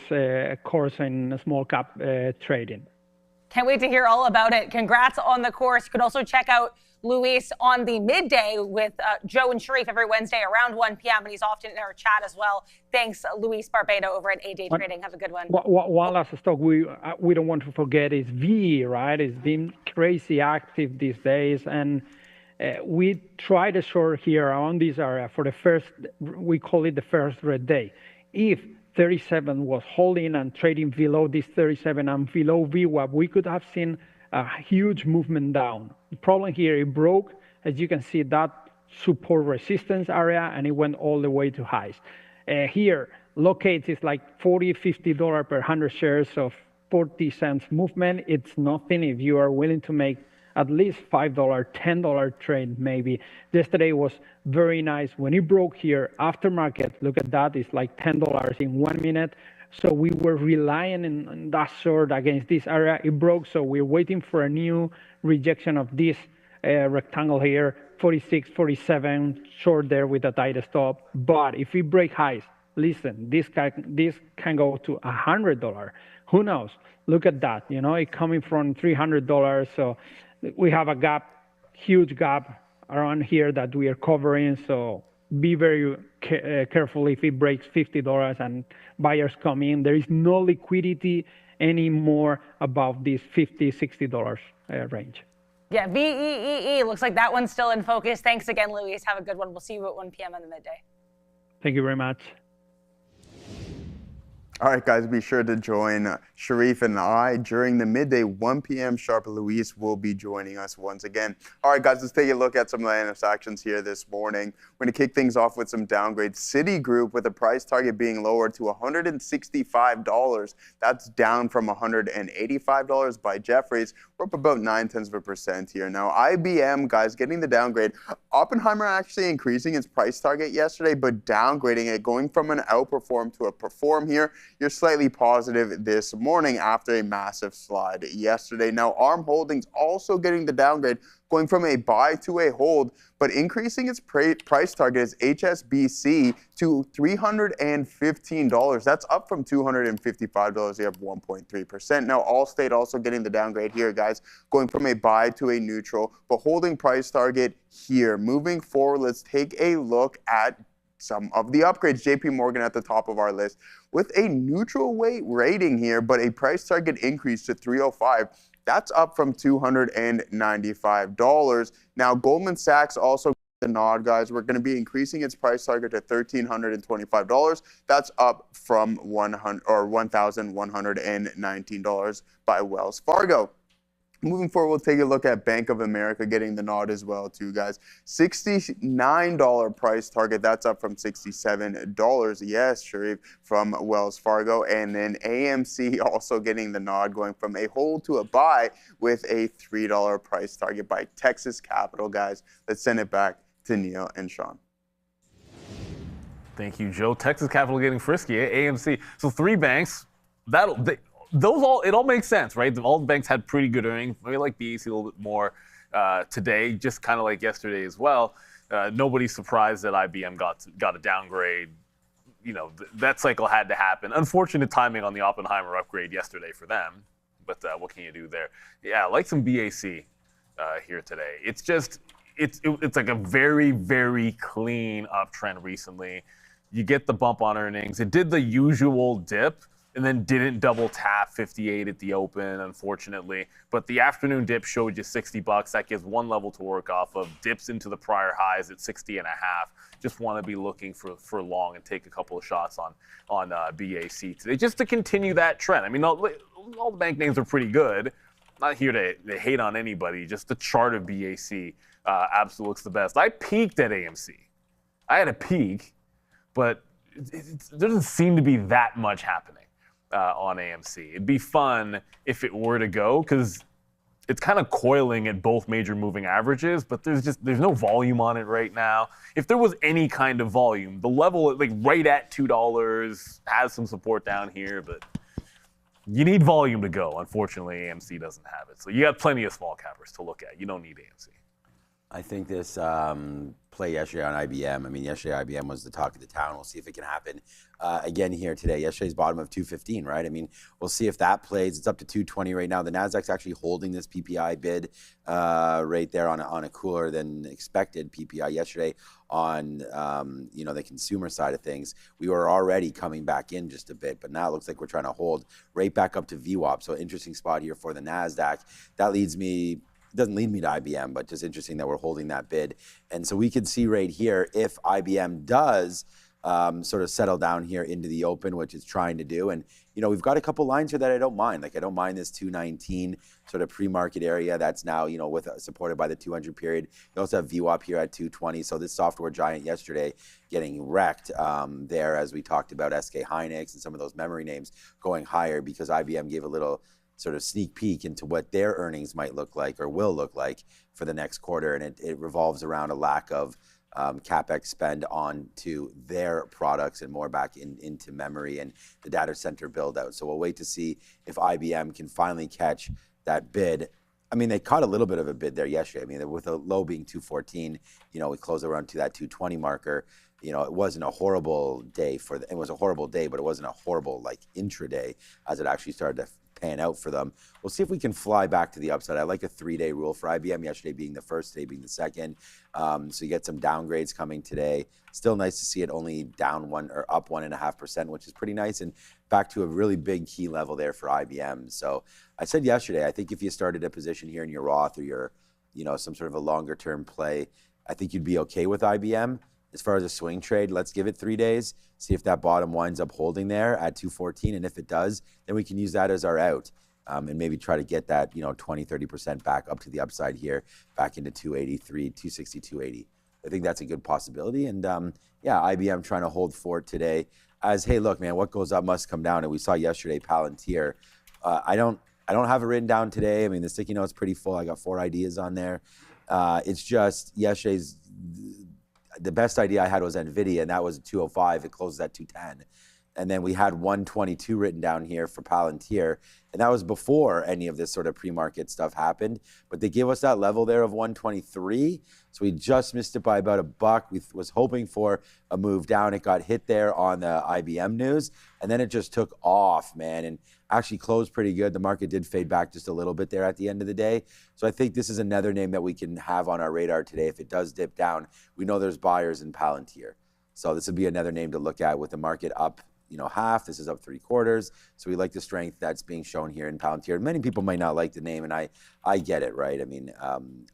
course in small cap trading. Can't wait to hear all about it. Congrats on the course. You can also check out Luis on the midday with Joe and Sharif every Wednesday around 1 p.m. and he's often in our chat as well. Thanks, Luis Barbado over at A-Day Trading. Have a good one. One last stock we don't want to forget is VE, right? It's been crazy active these days, and we try to short here around this area for the first, we call it the first red day. If 37 was holding and trading below this 37 and below VWAP, we could have seen a huge movement down. The problem here, it broke, as you can see, that support resistance area, and it went all the way to highs. Here, locate is like $40, $50 per 100 shares of 40 cents movement. It's nothing if you are willing to make at least $5, $10 trade maybe. Yesterday was very nice. When it broke here, aftermarket, look at that, it's like $10 in 1 minute. So we were relying on that short against this area. It broke, so we're waiting for a new rejection of this rectangle here, 46, 47, short there with a tight stop. But if we break highs, listen, this can go to $100. Who knows? Look at that, you know, it coming from $300. So we have a gap, huge gap around here that we are covering. So be very careful if it breaks $50 and buyers come in. There is no liquidity anymore above this $50, $60 range. Yeah, VEEE. Looks like that one's still in focus. Thanks again, Luis. Have a good one. We'll see you at 1 p.m. on the midday. Thank you very much. All right, guys, be sure to join Sharif and I during the midday, 1 p.m. sharp. Luis will be joining us once again. All right, guys, let's take a look at some of the NS actions here this morning. We're going to kick things off with some downgrades. Citigroup with a price target being lowered to $165. That's down from $185 by Jefferies. We're up about 0.9% here. Now, IBM, guys, getting the downgrade. Oppenheimer actually increasing its price target yesterday, but downgrading it, going from an outperform to a perform here. You're slightly positive this morning after a massive slide yesterday. Now, ARM Holdings also getting the downgrade, going from a buy to a hold, but increasing its price target as HSBC to $315. That's up from $255, up 1.3%. Now, Allstate also getting the downgrade here, guys, going from a buy to a neutral, but holding price target here. Moving forward, let's take a look at some of the upgrades. JP Morgan at the top of our list with a neutral weight rating here, but a price target increase to 305. That's up from $295. Now, Goldman Sachs also the nod, guys. We're going to be increasing its price target to $1,325. That's up from $1,119 by Wells Fargo. Moving forward, we'll take a look at Bank of America getting the nod as well, too, guys. $69 price target. That's up from $67. Yes, Sharif, from Wells Fargo. And then AMC also getting the nod, going from a hold to a buy with a $3 price target by Texas Capital, guys. Let's send it back to Neil and Sean. Thank you, Joe. Texas Capital getting frisky, AMC. So 3 banks. It all makes sense, right? All the banks had pretty good earnings. Maybe like BAC a little bit more today, just kind of like yesterday as well. Nobody's surprised that IBM got a downgrade. You know, that cycle had to happen. Unfortunate timing on the Oppenheimer upgrade yesterday for them, but what can you do there? Yeah, I like some BAC here today. It's just, it's like a very, very clean uptrend recently. You get the bump on earnings. It did the usual dip, and then didn't double tap 58 at the open, unfortunately. But the afternoon dip showed you $60. That gives one level to work off of. Dips into the prior highs at 60.5. Just want to be looking for long and take a couple of shots on BAC today, just to continue that trend. I mean, all the bank names are pretty good. Not here to hate on anybody. Just the chart of BAC absolutely looks the best. I peaked at AMC. I had a peak, but there doesn't seem to be that much happening on AMC. It'd be fun if it were to go, because it's kind of coiling at both major moving averages, but there's no volume on it right now. If there was any kind of volume, the level like right at $2 has some support down here, but you need volume to go. Unfortunately, AMC doesn't have it. So you got plenty of small cappers to look at. You don't need AMC. I think this play yesterday on IBM. I mean, yesterday IBM was the talk of the town. We'll see if it can happen again here today. Yesterday's bottom of 215, right? I mean, we'll see if that plays. It's up to 220 right now. The Nasdaq's actually holding this PPI bid right there on a cooler than expected PPI yesterday on the consumer side of things. We were already coming back in just a bit, but now it looks like we're trying to hold right back up to VWAP. So interesting spot here for the Nasdaq. That leads me. Doesn't lead me to IBM, but just interesting that we're holding that bid. And so we can see right here, if IBM does sort of settle down here into the open, which it's trying to do. And, we've got a couple lines here that I don't mind. Like, I don't mind this 219 sort of pre-market area that's now, supported by the 200 period. You also have VWAP here at 220. So this software giant yesterday getting wrecked there, as we talked about SK Hynix and some of those memory names going higher because IBM gave a little sort of sneak peek into what their earnings might look like or will look like for the next quarter. And it revolves around a lack of CapEx spend onto their products and more back into memory and the data center build out. So we'll wait to see if IBM can finally catch that bid. I mean, they caught a little bit of a bid there yesterday. I mean, with a low being 214, we closed around to that 220 marker. It wasn't a horrible day it was a horrible day, but it wasn't a horrible like intraday as it actually started to pan out for them. We'll see if we can fly back to the upside. I like a 3-day rule for IBM, yesterday being the first, today being the second. So you get some downgrades coming today. Still nice to see it only down up 1.5%, which is pretty nice, and back to a really big key level there for IBM. So I said yesterday, I think if you started a position here in your Roth or your, some sort of a longer term play, I think you'd be okay with IBM. As far as a swing trade, let's give it 3 days, see if that bottom winds up holding there at 214. And if it does, then we can use that as our out and maybe try to get that, 20, 30% back up to the upside here, back into 283, 260, 280. I think that's a good possibility. And IBM trying to hold fort today as, hey, look, man, what goes up must come down. And we saw yesterday Palantir. I don't have it written down today. I mean, the sticky note's pretty full. I got 4 ideas on there. It's just yesterday's. The best idea I had was NVIDIA, and that was 205. It closes at 210. And then we had 122 written down here for Palantir, and that was before any of this sort of pre-market stuff happened. But they gave us that level there of 123, so we just missed it by about $1. We was hoping for a move down. It got hit there on the IBM news, and then it just took off, man, and actually closed pretty good. The market did fade back just a little bit there at the end of the day. So I think this is another name that we can have on our radar today. If it does dip down, we know there's buyers in Palantir. So this would be another name to look at with the market up, half. This is up 3/4. So we like the strength that's being shown here in Palantir. Many people might not like the name, and I get it, right? I mean,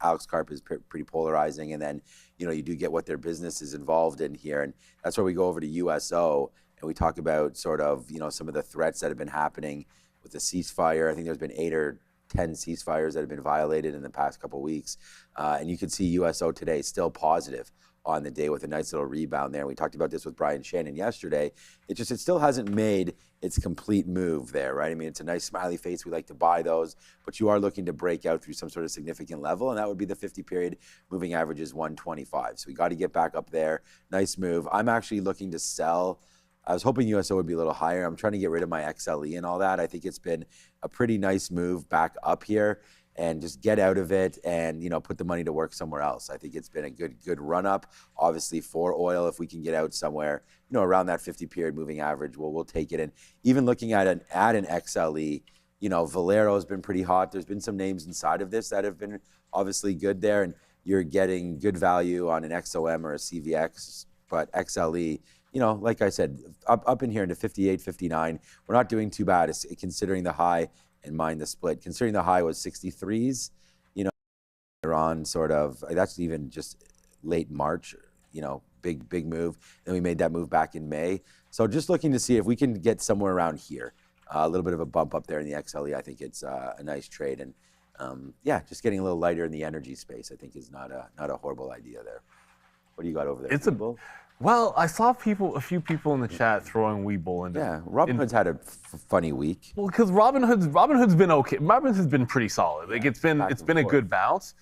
Alex Karp is pretty polarizing, and then, you do get what their business is involved in here. And that's where we go over to USO, and we talk about sort of, some of the threats that have been happening with the ceasefire. I think there's been 8 or 10 ceasefires that have been violated in the past couple of weeks. And you can see USO today still positive on the day with a nice little rebound there. We talked about this with Brian Shannon yesterday. It still hasn't made its complete move there, right? I mean, it's a nice smiley face. We like to buy those, but you are looking to break out through some sort of significant level, and that would be the 50 period moving average is 125. So we got to get back up there. Nice move. I'm actually looking to sell. I was hoping USO would be a little higher. I'm trying to get rid of my XLE and all that. I think it's been a pretty nice move back up here, and just get out of it and, put the money to work somewhere else. I think it's been a good run up, obviously, for oil. If we can get out somewhere, around that 50 period moving average, we'll take it. And even looking at an XLE, Valero has been pretty hot. There's been some names inside of this that have been obviously good there, and you're getting good value on an XOM or a CVX, but XLE, like I said, up in here into 58, 59, we're not doing too bad considering the high. And mind the split. Considering the high was 63s, they're on sort of, that's even just late March, big move. Then we made that move back in May. So just looking to see if we can get somewhere around here. A little bit of a bump up there in the XLE. I think it's a nice trade. And just getting a little lighter in the energy space, I think is not a horrible idea there. What do you got over there? Well, I saw a few people in the chat throwing Webull into. Yeah, Robinhood's had a funny week. Well, because Robinhood's been okay. Robinhood's been pretty solid. Like it's been a good bounce,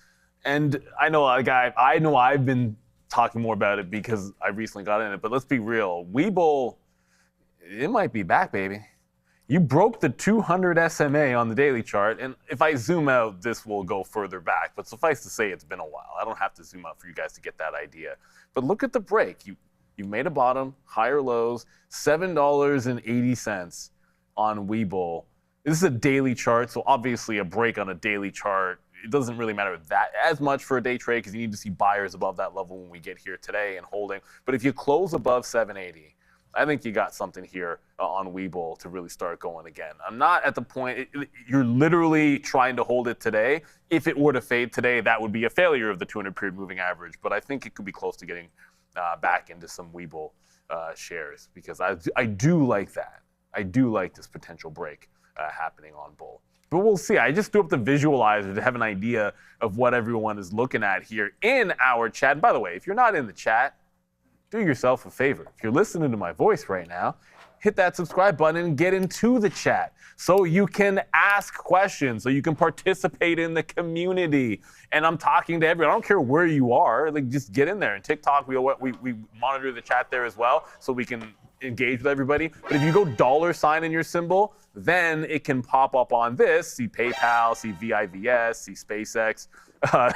and I know I've been talking more about it because I recently got in it. But let's be real, Webull, it might be back, baby. You broke the 200 SMA on the daily chart, and if I zoom out, this will go further back. But suffice to say, it's been a while. I don't have to zoom out for you guys to get that idea. But look at the break. You made a bottom, higher lows, $7.80 on Webull. This is a daily chart, so obviously a break on a daily chart, it doesn't really matter that as much for a day trade because you need to see buyers above that level when we get here today and holding. But if you close above 780, I think you got something here on Webull to really start going again. I'm not at the point, you're literally trying to hold it today. If it were to fade today, that would be a failure of the 200-period moving average, but I think it could be close to getting back into some Webull shares because I do like that. I do like this potential break happening on Bull. But we'll see. I just threw up the visualizer to have an idea of what everyone is looking at here in our chat. And by the way, if you're not in the chat, do yourself a favor. If you're listening to my voice right now, hit that subscribe button and get into the chat so you can ask questions, so you can participate in the community. And I'm talking to everyone. I don't care where you are. Like, just get in there. And TikTok, we monitor the chat there as well so we can engage with everybody. But if you go $ in your symbol, then it can pop up on this. See PayPal, see VIVS, see SpaceX,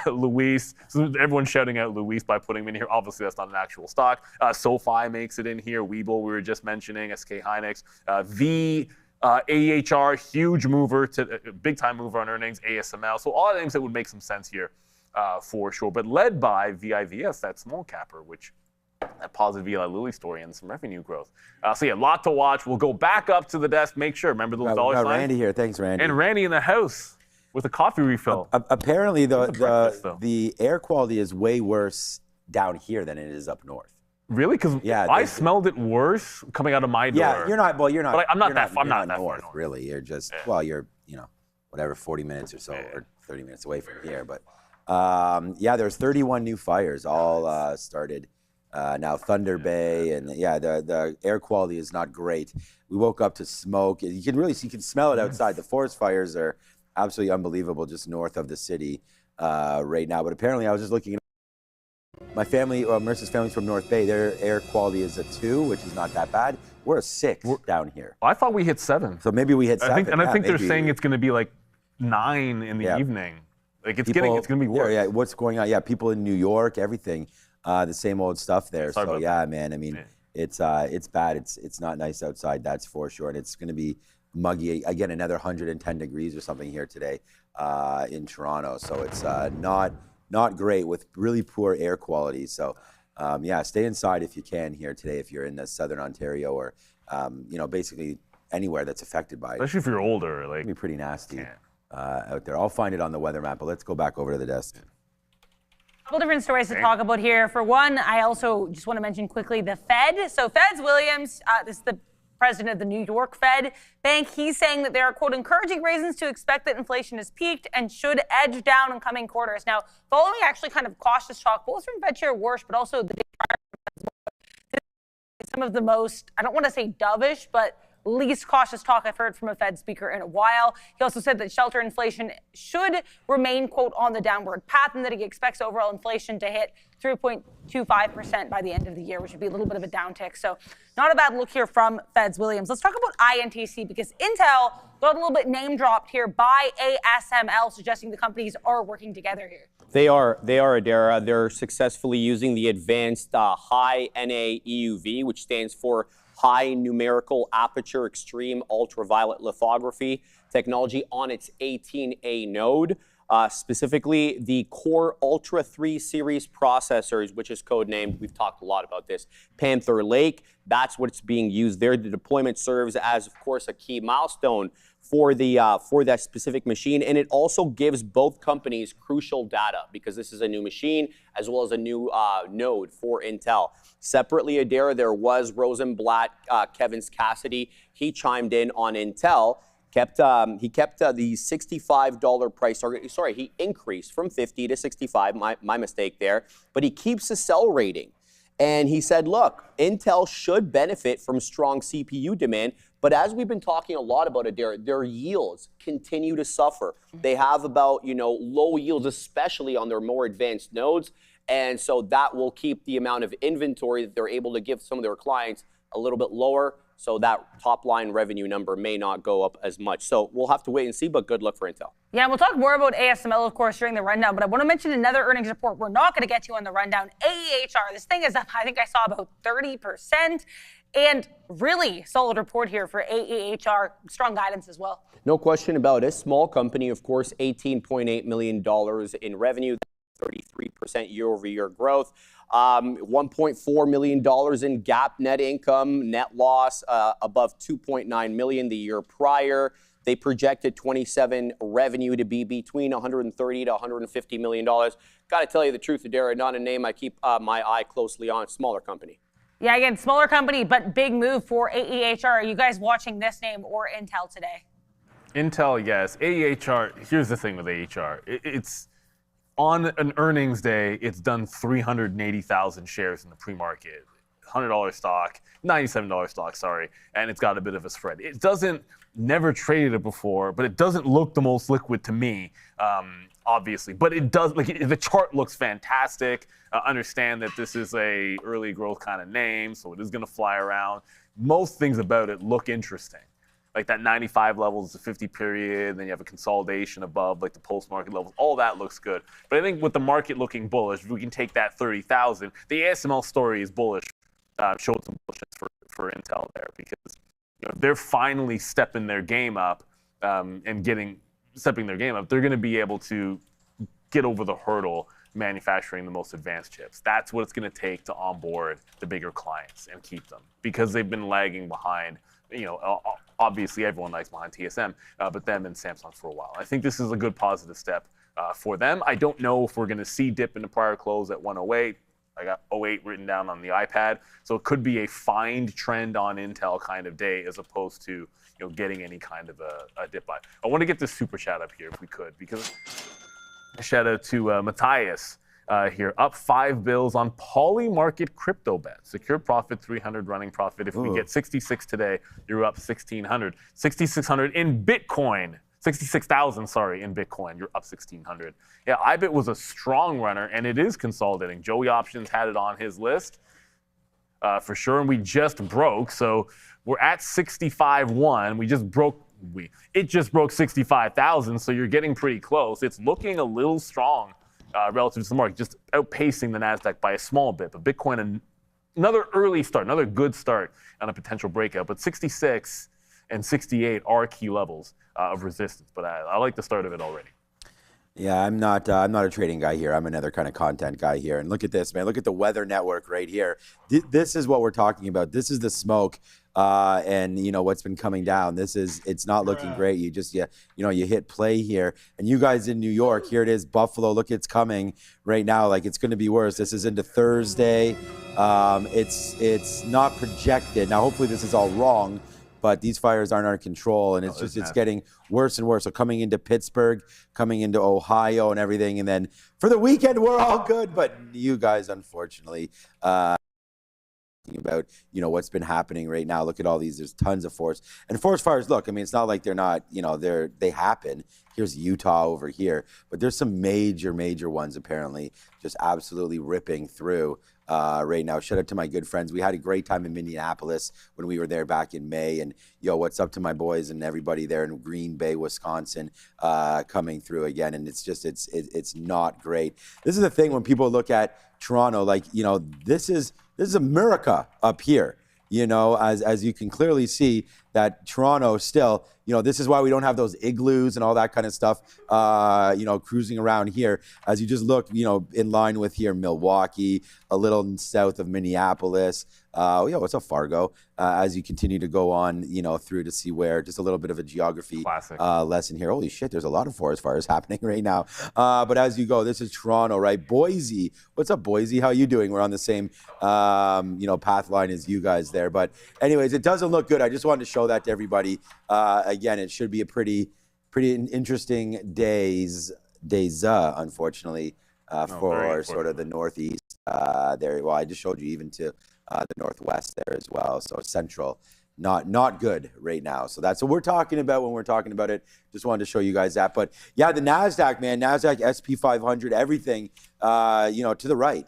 Luis. So everyone's shouting out Luis by putting him in here. Obviously, that's not an actual stock. SoFi makes it in here. Webull, we were just mentioning. SK Hynix. AHR, huge mover, big time mover on earnings. ASML. So all the names that would make some sense here for sure. But led by VIVS, that small capper, which that positive Eli Lilly story and some revenue growth. So yeah, a lot to watch. We'll go back up to the desk. Make sure, remember those dollar signs? Randy here. Thanks, Randy. And Randy in the house with a coffee refill. Apparently, the air quality is way worse down here than it is up north. Really? Because I smelled it worse coming out of my door. Yeah, you're not. Well, you're not. But I'm not that far north, really. You're just you're 40 minutes or so, or 30 minutes away from here. But there's 31 new fires all started. Now Thunder Bay, and the air quality is not great. We woke up to smoke. You can smell it outside. The forest fires are absolutely unbelievable just north of the city right now. But apparently, I was just looking. My family, Mercer's family's from North Bay. Their air quality is a 2, which is not that bad. We're a 6 down here. I thought we hit 7. So maybe we hit 7. I think they're saying it's going to be like 9 in the evening. Like it's going to be worse. Yeah, what's going on? Yeah, people in New York, everything. The same old stuff there. So yeah, man. I mean, it's bad. It's not nice outside. That's for sure. And it's going to be muggy again. Another 110 degrees or something here today in Toronto. So it's not great with really poor air quality. So stay inside if you can here today if you're in the Southern Ontario or basically anywhere that's affected by it. Especially if you're older, like it'd be pretty nasty out there. I'll find it on the weather map. But let's go back over to the desk. Couple different stories to talk about here. For one, I also just want to mention quickly the Fed. So Feds Williams, this is the president of the New York Fed Bank. He's saying that there are, quote, encouraging reasons to expect that inflation has peaked and should edge down in coming quarters. Now, following actually kind of cautious talk, both from Fed Chair Warsh, but also the some of the most, I don't want to say dovish, but least cautious talk I've heard from a Fed speaker in a while. He also said that shelter inflation should remain, quote, on the downward path, and that he expects overall inflation to hit 3.25% by the end of the year, which would be a little bit of a downtick. So not a bad look here from Feds Williams. Let's talk about INTC because Intel got a little bit name dropped here by ASML, suggesting the companies are working together here. They are, Adara. They're successfully using the advanced high NA EUV, which stands for high numerical aperture extreme ultraviolet lithography technology on its 18A node. Specifically, the Core Ultra 3 series processors, which is codenamed, we've talked a lot about this, Panther Lake. That's what's being used there. The deployment serves as, of course, a key milestone for that specific machine, and it also gives both companies crucial data because this is a new machine as well as a new node for Intel. Separately, Adara, there was Rosenblatt, Kevin Cassidy. He chimed in on Intel. He kept the $65 price target. Sorry, he increased from 50 to 65. My mistake there. But he keeps the sell rating And he said, look, Intel should benefit from strong CPU demand, but as we've been talking a lot about it, their yields continue to suffer. They have about, low yields, especially on their more advanced nodes. And so that will keep the amount of inventory that they're able to give some of their clients a little bit lower. So that top line revenue number may not go up as much. So we'll have to wait and see, but good luck for Intel. Yeah, we'll talk more about ASML, of course, during the rundown, but I want to mention another earnings report we're not going to get to on the rundown. AEHR, this thing is up, I think I saw about 30%, and really solid report here for AEHR, strong guidance as well. No question about it. Small company, of course, $18.8 million in revenue, 33% year-over-year growth. $1.4 million in GAAP net income, net loss above $2.9 million the year prior. They projected 27 revenue to be between $130 to $150 million. Got to tell you the truth, Adara, not a name I keep my eye closely on. Smaller company. Yeah, again, smaller company, but big move for AEHR. Are you guys watching this name or Intel today? Intel, yes. AEHR, here's the thing with AEHR. It's on an earnings day, it's done 380,000 shares in the pre-market. $100 stock, $97 stock, sorry, and it's got a bit of a spread. It doesn't, never traded it before, but it doesn't look the most liquid to me, obviously. But it does, the chart looks fantastic. Understand that this is a early growth kind of name, so it is gonna fly around. Most things about it look interesting. Like that 95 level is the 50 period, then you have a consolidation above like the post-market levels. All that looks good. But I think with the market looking bullish, if we can take that 30,000, the ASML story is bullish. Showed some bullishness for Intel there because they're finally stepping their game up and stepping their game up. They're going to be able to get over the hurdle manufacturing the most advanced chips. That's what it's going to take to onboard the bigger clients and keep them because they've been lagging behind. Obviously everyone lags behind TSM, but them and Samsung for a while. I think this is a good positive step for them. I don't know if we're going to see dip in the prior close at 108. I got 08 written down on the iPad, so it could be a find trend on Intel kind of day as opposed to getting any kind of a dip buy. I want to get this super chat up here if we could, because a shout out to Matthias here, up 5 bills on Polymarket crypto bet. Secure profit 300, running profit. If we get 66 today, you're up 1,600. 6,600 in Bitcoin. 66,000, sorry, in Bitcoin. You're up 1,600. Yeah, IBIT was a strong runner, and it is consolidating. Joey Options had it on his list for sure, and we just broke. So we're at 65.1. It just broke 65,000, so you're getting pretty close. It's looking a little strong relative to the market, just outpacing the NASDAQ by a small bit. But Bitcoin, another early start, another good start on a potential breakout. But 66 and 68 are key levels of resistance. But I like the start of it already. Yeah, I'm not a trading guy here. I'm another kind of content guy here. And look at this, man. Look at the weather network right here. This is what we're talking about. This is the smoke. And what's been coming down. It's not looking great. You just you hit play here, and you guys in New York, here it is, Buffalo. Look, it's coming right now. Like it's going to be worse. This is into Thursday. It's not projected. Now, hopefully, this is all wrong. But these fires aren't under control, and it's getting worse and worse. So coming into Pittsburgh, coming into Ohio, and everything, and then for the weekend we're all good. But you guys, unfortunately. About what's been happening right now. Look at all these. There's tons of forest fires. Look, I mean, it's not like they're not. They happen. Here's Utah over here, but there's some major ones apparently just absolutely ripping through right now. Shout out to my good friends. We had a great time in Minneapolis when we were there back in May. And what's up to my boys and everybody there in Green Bay, Wisconsin, coming through again. And it's just it's not great. This is the thing when people look at Toronto, like this is America up here, as you can clearly see that Toronto still, this is why we don't have those igloos and all that kind of stuff, cruising around here. As you just look, in line with here, Milwaukee, a little south of Minneapolis. What's up, Fargo? As you continue to go on, through to see where, just a little bit of a geography lesson here. Holy shit, there's a lot of forest fires happening right now. But as you go, this is Toronto, right? Boise. What's up, Boise? How you doing? We're on the same, path line as you guys there. But anyways, it doesn't look good. I just wanted to show that to everybody. Again, it should be a pretty interesting days, unfortunately, for sort of the Northeast. there. Well, I just showed you even to the northwest there as well. So central, not good right now. So that's what we're talking about when we're talking about it. Just wanted to show you guys that. But yeah, the NASDAQ, man, NASDAQ, SP 500, everything, to the right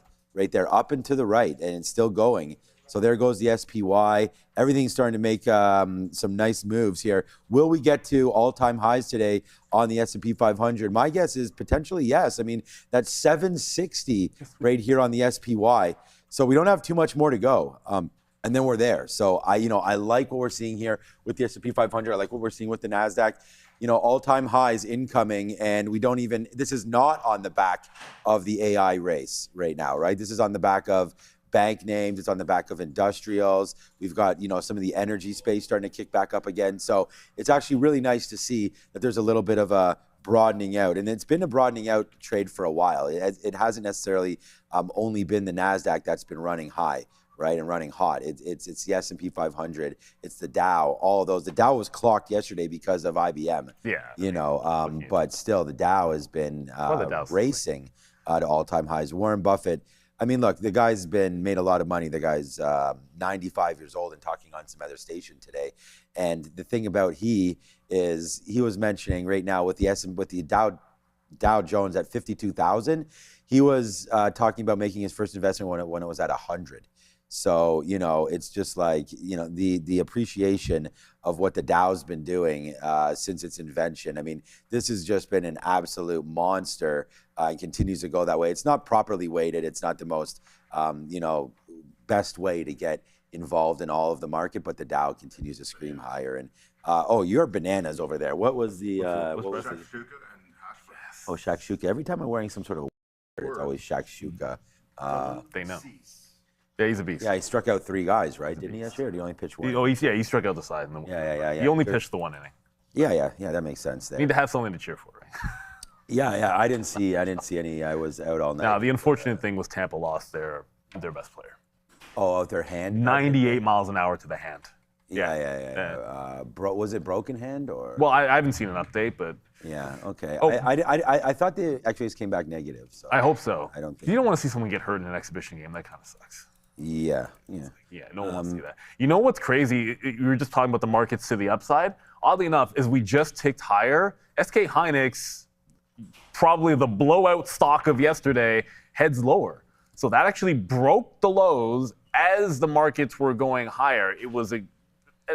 there, up and to the right, and it's still going. So there goes the SPY. Everything's starting to make some nice moves here. Will we get to all-time highs today on the S&P 500? My guess is potentially yes. I mean, that's 760 right here on the SPY. So we don't have too much more to go. And then we're there. So I like what we're seeing here with the S&P 500. I like what we're seeing with the NASDAQ. All-time highs incoming, and this is not on the back of the AI race right now, right? This is on the back of bank names. It's on the back of industrials. We've got, some of the energy space starting to kick back up again. So it's actually really nice to see that there's a little bit of a broadening out. And it's been a broadening out trade for a while. It hasn't necessarily only been the NASDAQ that's been running high, right, and running hot. It's the S&P 500. It's the Dow, all of those. The Dow was clocked yesterday because of IBM. Yeah. But still, the Dow has been racing to all-time highs. Warren Buffett, I mean, look, the guy's made a lot of money. The guy's 95 years old and talking on some other station today. And the thing about he was mentioning right now with the Dow Jones at 52,000, he was talking about making his first investment when it was at 100. So, it's just like, the appreciation of what the Dow's been doing since its invention. I mean, this has just been an absolute monster and continues to go that way. It's not properly weighted. It's not the most, best way to get involved in all of the market, but the Dow continues to scream higher. And, you're bananas over there. What was the, shakshuka. Every time I'm wearing some sort of it's always shakshuka. They know. Yeah, he's a beast. Yeah, he struck out 3 guys, right? Didn't he yesterday, or did he only pitch 1? He struck out the side. Yeah. He only pitched the 1 inning. Yeah, that makes sense there. You need to have something to cheer for, right? Yeah, I didn't see any. I was out all night. Now, the unfortunate thing was Tampa lost their best player. Oh, their hand? 98 miles an hour to the hand. Yeah. Was it broken hand or? Well, I haven't seen an update, but. Yeah. Okay. Oh. I thought the X-rays came back negative. So I hope so. I don't think. You don't want to see someone get hurt in an exhibition game. That kind of sucks. Yeah. Yeah, no one wants to see that. You know what's crazy? We were just talking about the markets to the upside. Oddly enough, as we just ticked higher, SK Hynix, probably the blowout stock of yesterday, heads lower. So that actually broke the lows as the markets were going higher. It was an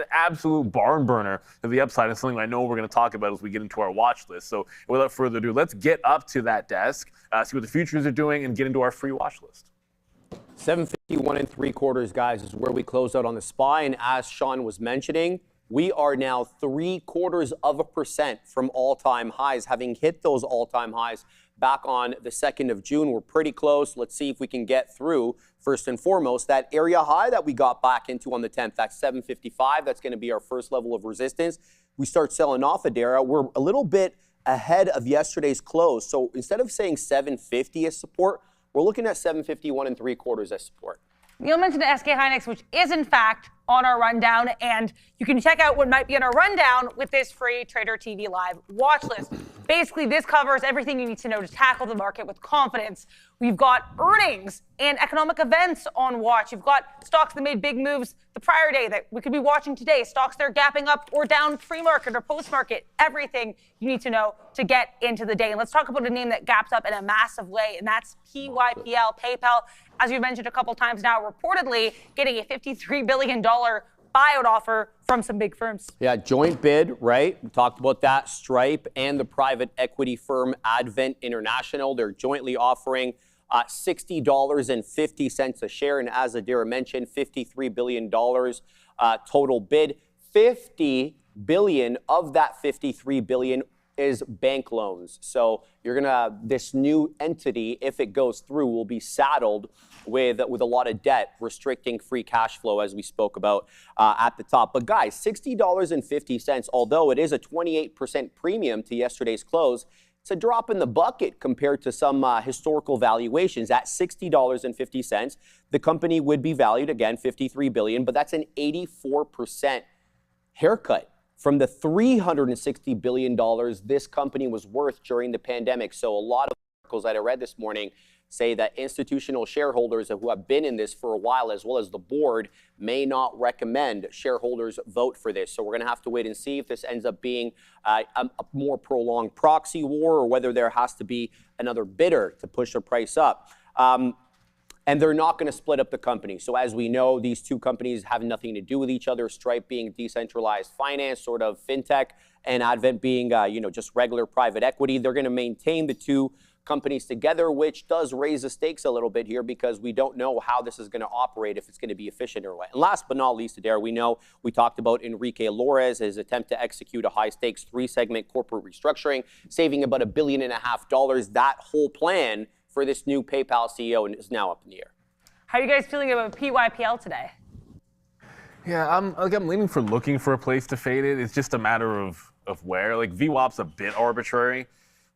absolute barn burner to the upside, and something I know we're going to talk about as we get into our watch list. So without further ado, let's get up to that desk, see what the futures are doing, and get into our free watch list. 751 3/4, guys, is where we closed out on the SPY. And as Sean was mentioning, we are now 0.75% from all-time highs, having hit those all-time highs back on the 2nd of June. We're pretty close. Let's see if we can get through, first and foremost, that area high that we got back into on the 10th. That's 755. That's going to be our first level of resistance. We start selling off, Adara. We're a little bit ahead of yesterday's close. So instead of saying 750 as support, we're looking at 751 3/4 as support. You'll mention the SK Hynix, which is in fact on our rundown, and you can check out what might be on our rundown with this free Trader TV Live watch list. Basically, this covers everything you need to know to tackle the market with confidence. We've got earnings and economic events on watch. You've got stocks that made big moves the prior day that we could be watching today, stocks that are gapping up or down pre-market or post-market, everything you need to know to get into the day. And let's talk about a name that gaps up in a massive way, and that's PYPL, PayPal. As you mentioned a couple times now, reportedly getting a $53 billion buyout offer from some big firms. Yeah, joint bid, right? We talked about that. Stripe and the private equity firm Advent International, they're jointly offering $60.50 a share. And as Adira mentioned, $53 billion total bid. $50 billion of that $53 billion is bank loans. So this new entity, if it goes through, will be saddled with a lot of debt, restricting free cash flow, as we spoke about at the top. But guys, $60.50, although it is a 28% premium to yesterday's close, it's a drop in the bucket compared to some historical valuations. At $60.50, the company would be valued, again, $53 billion, but that's an 84% haircut from the $360 billion this company was worth during the pandemic. So a lot of articles that I read this morning say that institutional shareholders who have been in this for a while, as well as the board, may not recommend shareholders vote for this. So we're going to have to wait and see if this ends up being a more prolonged proxy war, or whether there has to be another bidder to push the price up. And they're not going to split up the company. So as we know, these two companies have nothing to do with each other. Stripe being decentralized finance, sort of fintech, and Advent being, just regular private equity. They're going to maintain the two companies together, which does raise the stakes a little bit here, because we don't know how this is going to operate, if it's going to be efficient or what. And last but not least, Adair, we talked about Enrique Lores, his attempt to execute a high-stakes 3-segment corporate restructuring, saving about $1.5 billion. That whole plan for this new PayPal CEO is now up in the air. How are you guys feeling about PYPL today? Yeah, I'm leaning for looking for a place to fade it. It's just a matter of where. Like, VWAP's a bit arbitrary,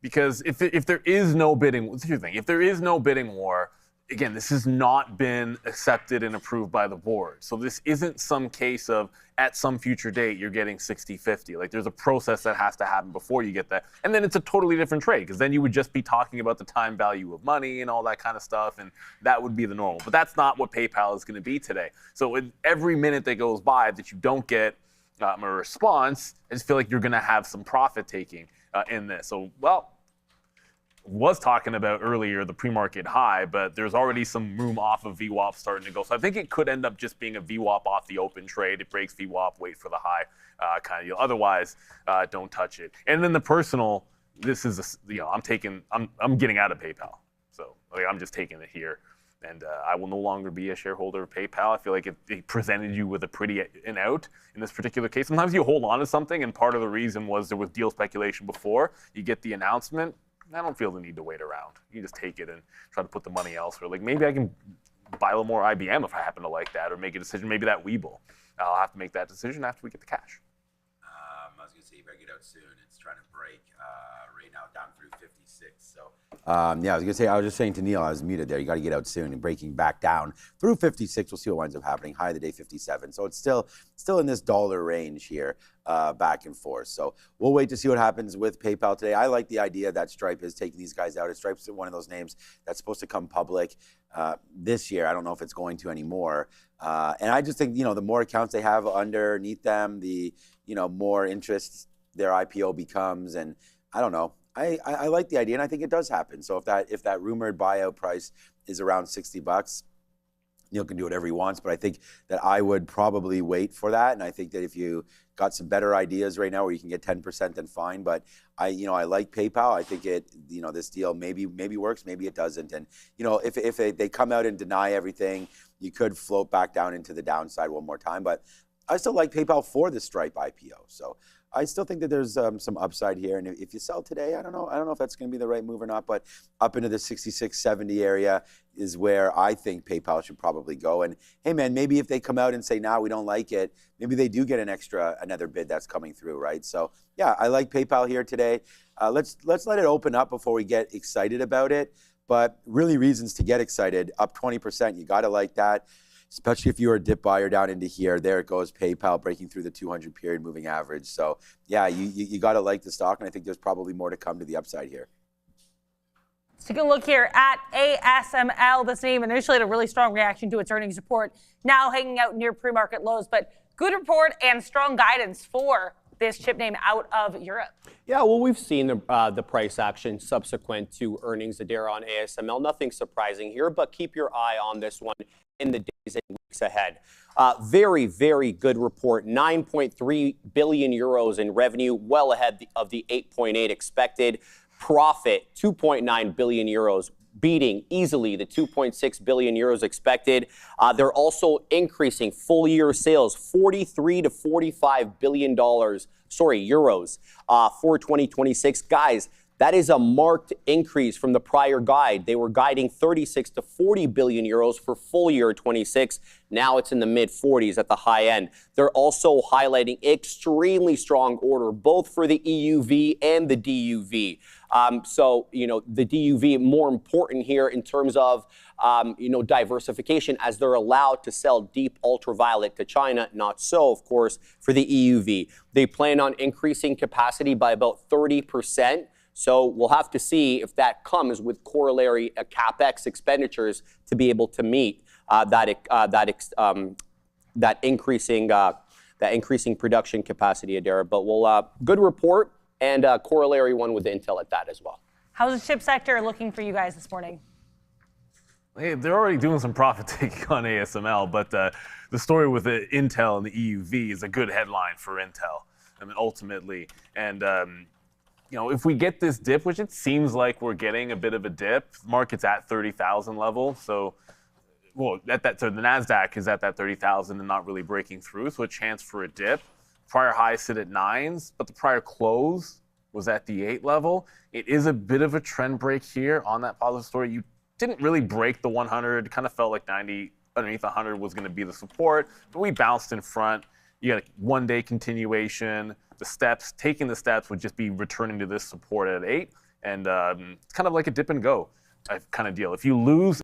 because if there is no bidding, what's your thing? If there is no bidding war, again, this has not been accepted and approved by the board. So this isn't some case of at some future date you're getting 60-50. Like, there's a process that has to happen before you get that. And then it's a totally different trade, because then you would just be talking about the time value of money and all that kind of stuff, and that would be the normal. But that's not what PayPal is going to be today. So every minute that goes by that you don't get a response, I just feel like you're going to have some profit taking in this. So, was talking about earlier the pre-market high, but there's already some room off of VWAP starting to go. So I think it could end up just being a VWAP off the open trade. It breaks VWAP, wait for the high kind of deal. Otherwise, don't touch it. And then the personal, this is I'm getting out of PayPal. So I'm just taking it here, and I will no longer be a shareholder of PayPal. I feel like it presented you with a pretty in out in this particular case. Sometimes you hold on to something, and part of the reason was there was deal speculation before you get the announcement. I don't feel the need to wait around. You can just take it and try to put the money elsewhere. Like, maybe I can buy a little more IBM if I happen to like that, or make a decision. Maybe that Webull. I'll have to make that decision after we get the cash. I was going to say, you better get out soon. It's trying to break right now down through 56. So, I was just saying to Neil, I was muted there. You got to get out soon, and breaking back down through 56. We'll see what winds up happening. High of the day, 57. So it's still in this dollar range here, back and forth. So we'll wait to see what happens with PayPal today. I like the idea that Stripe is taking these guys out. Stripe's one of those names that's supposed to come public this year. I don't know if it's going to anymore. And I just think, the more accounts they have underneath them, the, more interest their IPO becomes. And I don't know. I like the idea, and I think it does happen. So if that rumored buyout price is around $60, Neil can do whatever he wants, but I think that I would probably wait for that. And I think that if you got some better ideas right now where you can get 10%, then fine. But I like PayPal. I think this deal maybe works, maybe it doesn't. And if they come out and deny everything, you could float back down into the downside one more time. But I still like PayPal for the Stripe IPO. So I still think that there's some upside here. And if you sell today, I don't know if that's going to be the right move or not, but up into the 66-70 area is where I think PayPal should probably go. And hey, man, maybe if they come out and say, nah, we don't like it, maybe they do get another bid that's coming through, right? So yeah, I like PayPal here today. Let's let it open up before we get excited about it. But really reasons to get excited, up 20%, you got to like that. Especially if you're a dip buyer down into here. There it goes, PayPal breaking through the 200 period moving average. So yeah, you got to like the stock, and I think there's probably more to come to the upside here. Let's take a look here at ASML. This name initially had a really strong reaction to its earnings report, now hanging out near pre-market lows, but good report and strong guidance for this chip name out of Europe. Yeah, well, we've seen the price action subsequent to earnings, Adair, on ASML. Nothing surprising here, but keep your eye on this one in the days and weeks ahead. Very, very good report. 9.3 billion euros in revenue, well ahead of the 8.8 expected. Profit, 2.9 billion euros, beating easily the 2.6 billion euros expected. They're also increasing full year sales, 43 to 45 billion euros for 2026. Guys, that is a marked increase from the prior guide. They were guiding 36 to 40 billion euros for full year 26. Now it's in the mid 40s at the high end. They're also highlighting extremely strong order, both for the EUV and the DUV. The DUV more important here in terms of, diversification, as they're allowed to sell deep ultraviolet to China. Not so, of course, for the EUV. They plan on increasing capacity by about 30%. So we'll have to see if that comes with corollary CapEx expenditures to be able to meet that increasing production capacity, Adara. But we'll good report and corollary one with Intel at that as well. How's the chip sector looking for you guys this morning? Hey, they're already doing some profit taking on ASML, but the story with the Intel and the EUV is a good headline for Intel. I mean, ultimately, and if we get this dip, which it seems like we're getting a bit of a dip, the market's at 30,000 level, so the Nasdaq is at that 30,000 and not really breaking through, so a chance for a dip. Prior highs sit at 9s, but the prior close was at the 8 level. It is a bit of a trend break here on that positive story. You didn't really break the 100, kind of felt like 90 underneath 100 was going to be the support, but we bounced in front. You got a one-day continuation. Taking the steps would just be returning to this support at 8, and it's kind of like a dip and go kind of deal. If you lose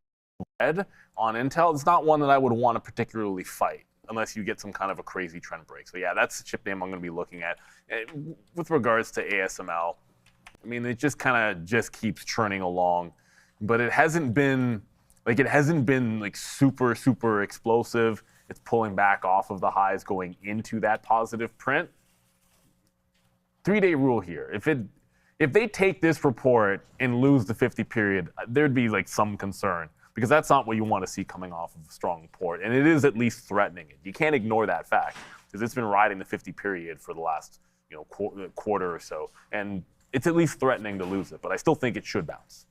red on Intel, it's not one that I would want to particularly fight unless you get some kind of a crazy trend break. So yeah, that's the chip name I'm going to be looking at. With regards to ASML, I mean, it just kind of keeps churning along. But it hasn't been like super explosive. It's pulling back off of the highs going into that positive print. 3-day rule here. If they take this report and lose the 50 period, there'd be like some concern, because that's not what you want to see coming off of a strong report, and it is at least threatening it. You can't ignore that fact, because it's been riding the 50 period for the last quarter or so, and it's at least threatening to lose it. But I still think it should bounce.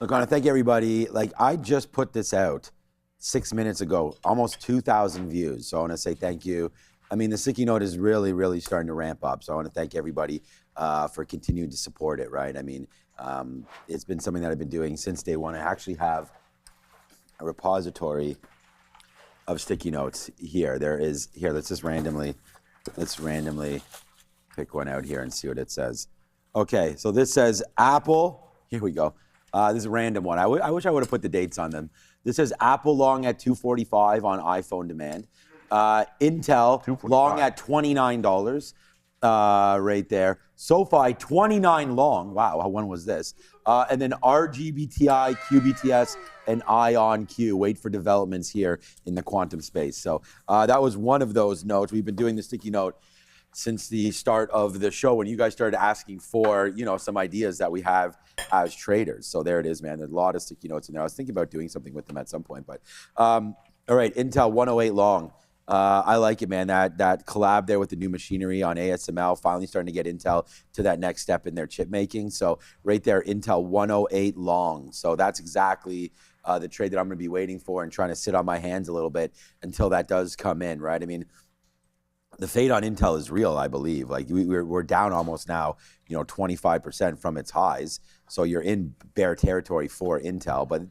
Look, I want to thank everybody. Like, I just put this out 6 minutes ago, almost 2,000 views. So I want to say thank you. I mean, the sticky note is really starting to ramp up. So I want to thank everybody for continuing to support it, right? I mean, it's been something that I've been doing since day one. I actually have a repository of sticky notes here. Let's randomly pick one out here and see what it says. Okay, so this says Apple. Here we go. This is a random one. I wish I would have put the dates on them. This says Apple long at $245 on iPhone demand. Intel long at $29 right there. SoFi 29 long. Wow, when was this? And then RGBTI, QBTS, and IonQ. Wait for developments here in the quantum space. So that was one of those notes. We've been doing the sticky note since the start of the show when you guys started asking for, some ideas that we have as traders. So there it is, man. There's a lot of sticky notes in there. I was thinking about doing something with them at some point, but all right, Intel 108 long. I like it, man. That collab there with the new machinery on ASML, finally starting to get Intel to that next step in their chip making. So right there, Intel 108 long. So that's exactly the trade that I'm going to be waiting for and trying to sit on my hands a little bit until that does come in, right? I mean, the fade on Intel is real, I believe. Like we're down almost now, 25% from its highs. So you're in bear territory for Intel, but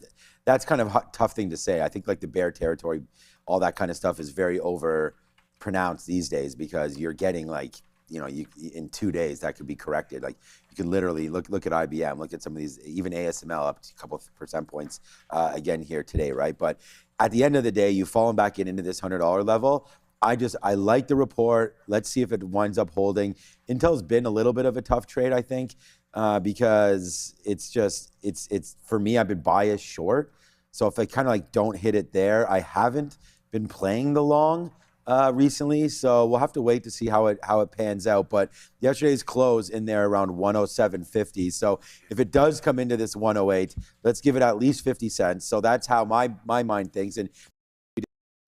that's kind of a tough thing to say. I think like the bear territory, all that kind of stuff is very over pronounced these days, because you're getting like, in 2 days that could be corrected. Like you can literally look at IBM, look at some of these, even ASML up to a couple of percent points again here today, right? But at the end of the day, you've fallen back into this $100 level. I like the report. Let's see if it winds up holding. Intel's been a little bit of a tough trade, I think, because it's for me, I've been biased short. So if I kind of like don't hit it there, I haven't been playing the long recently. So we'll have to wait to see how it pans out. But yesterday's close in there around 107.50. So if it does come into this 108, let's give it at least 50 cents. So that's how my mind thinks. And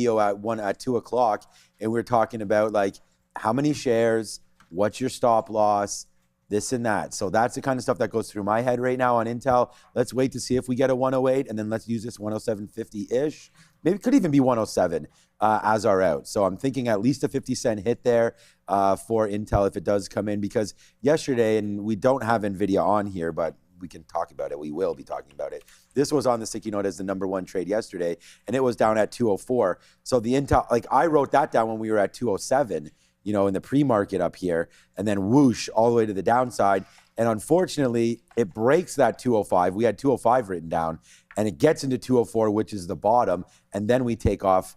at 2 o'clock, and we're talking about like how many shares, what's your stop loss, this and that. So that's the kind of stuff that goes through my head right now on Intel. Let's wait to see if we get a 108, and then let's use this 107.50-ish. Maybe it could even be 107 as our out. So I'm thinking at least a 50-cent hit there for Intel if it does come in, because yesterday, and we don't have NVIDIA on here, but we can talk about it. We will be talking about it. This was on the sticky note as the #1 trade yesterday, and it was down at 204. So the Intel, like I wrote that down when we were at 207, in the pre-market up here, and then whoosh all the way to the downside. And unfortunately, it breaks that 205. We had 205 written down, and it gets into 204, which is the bottom, and then we take off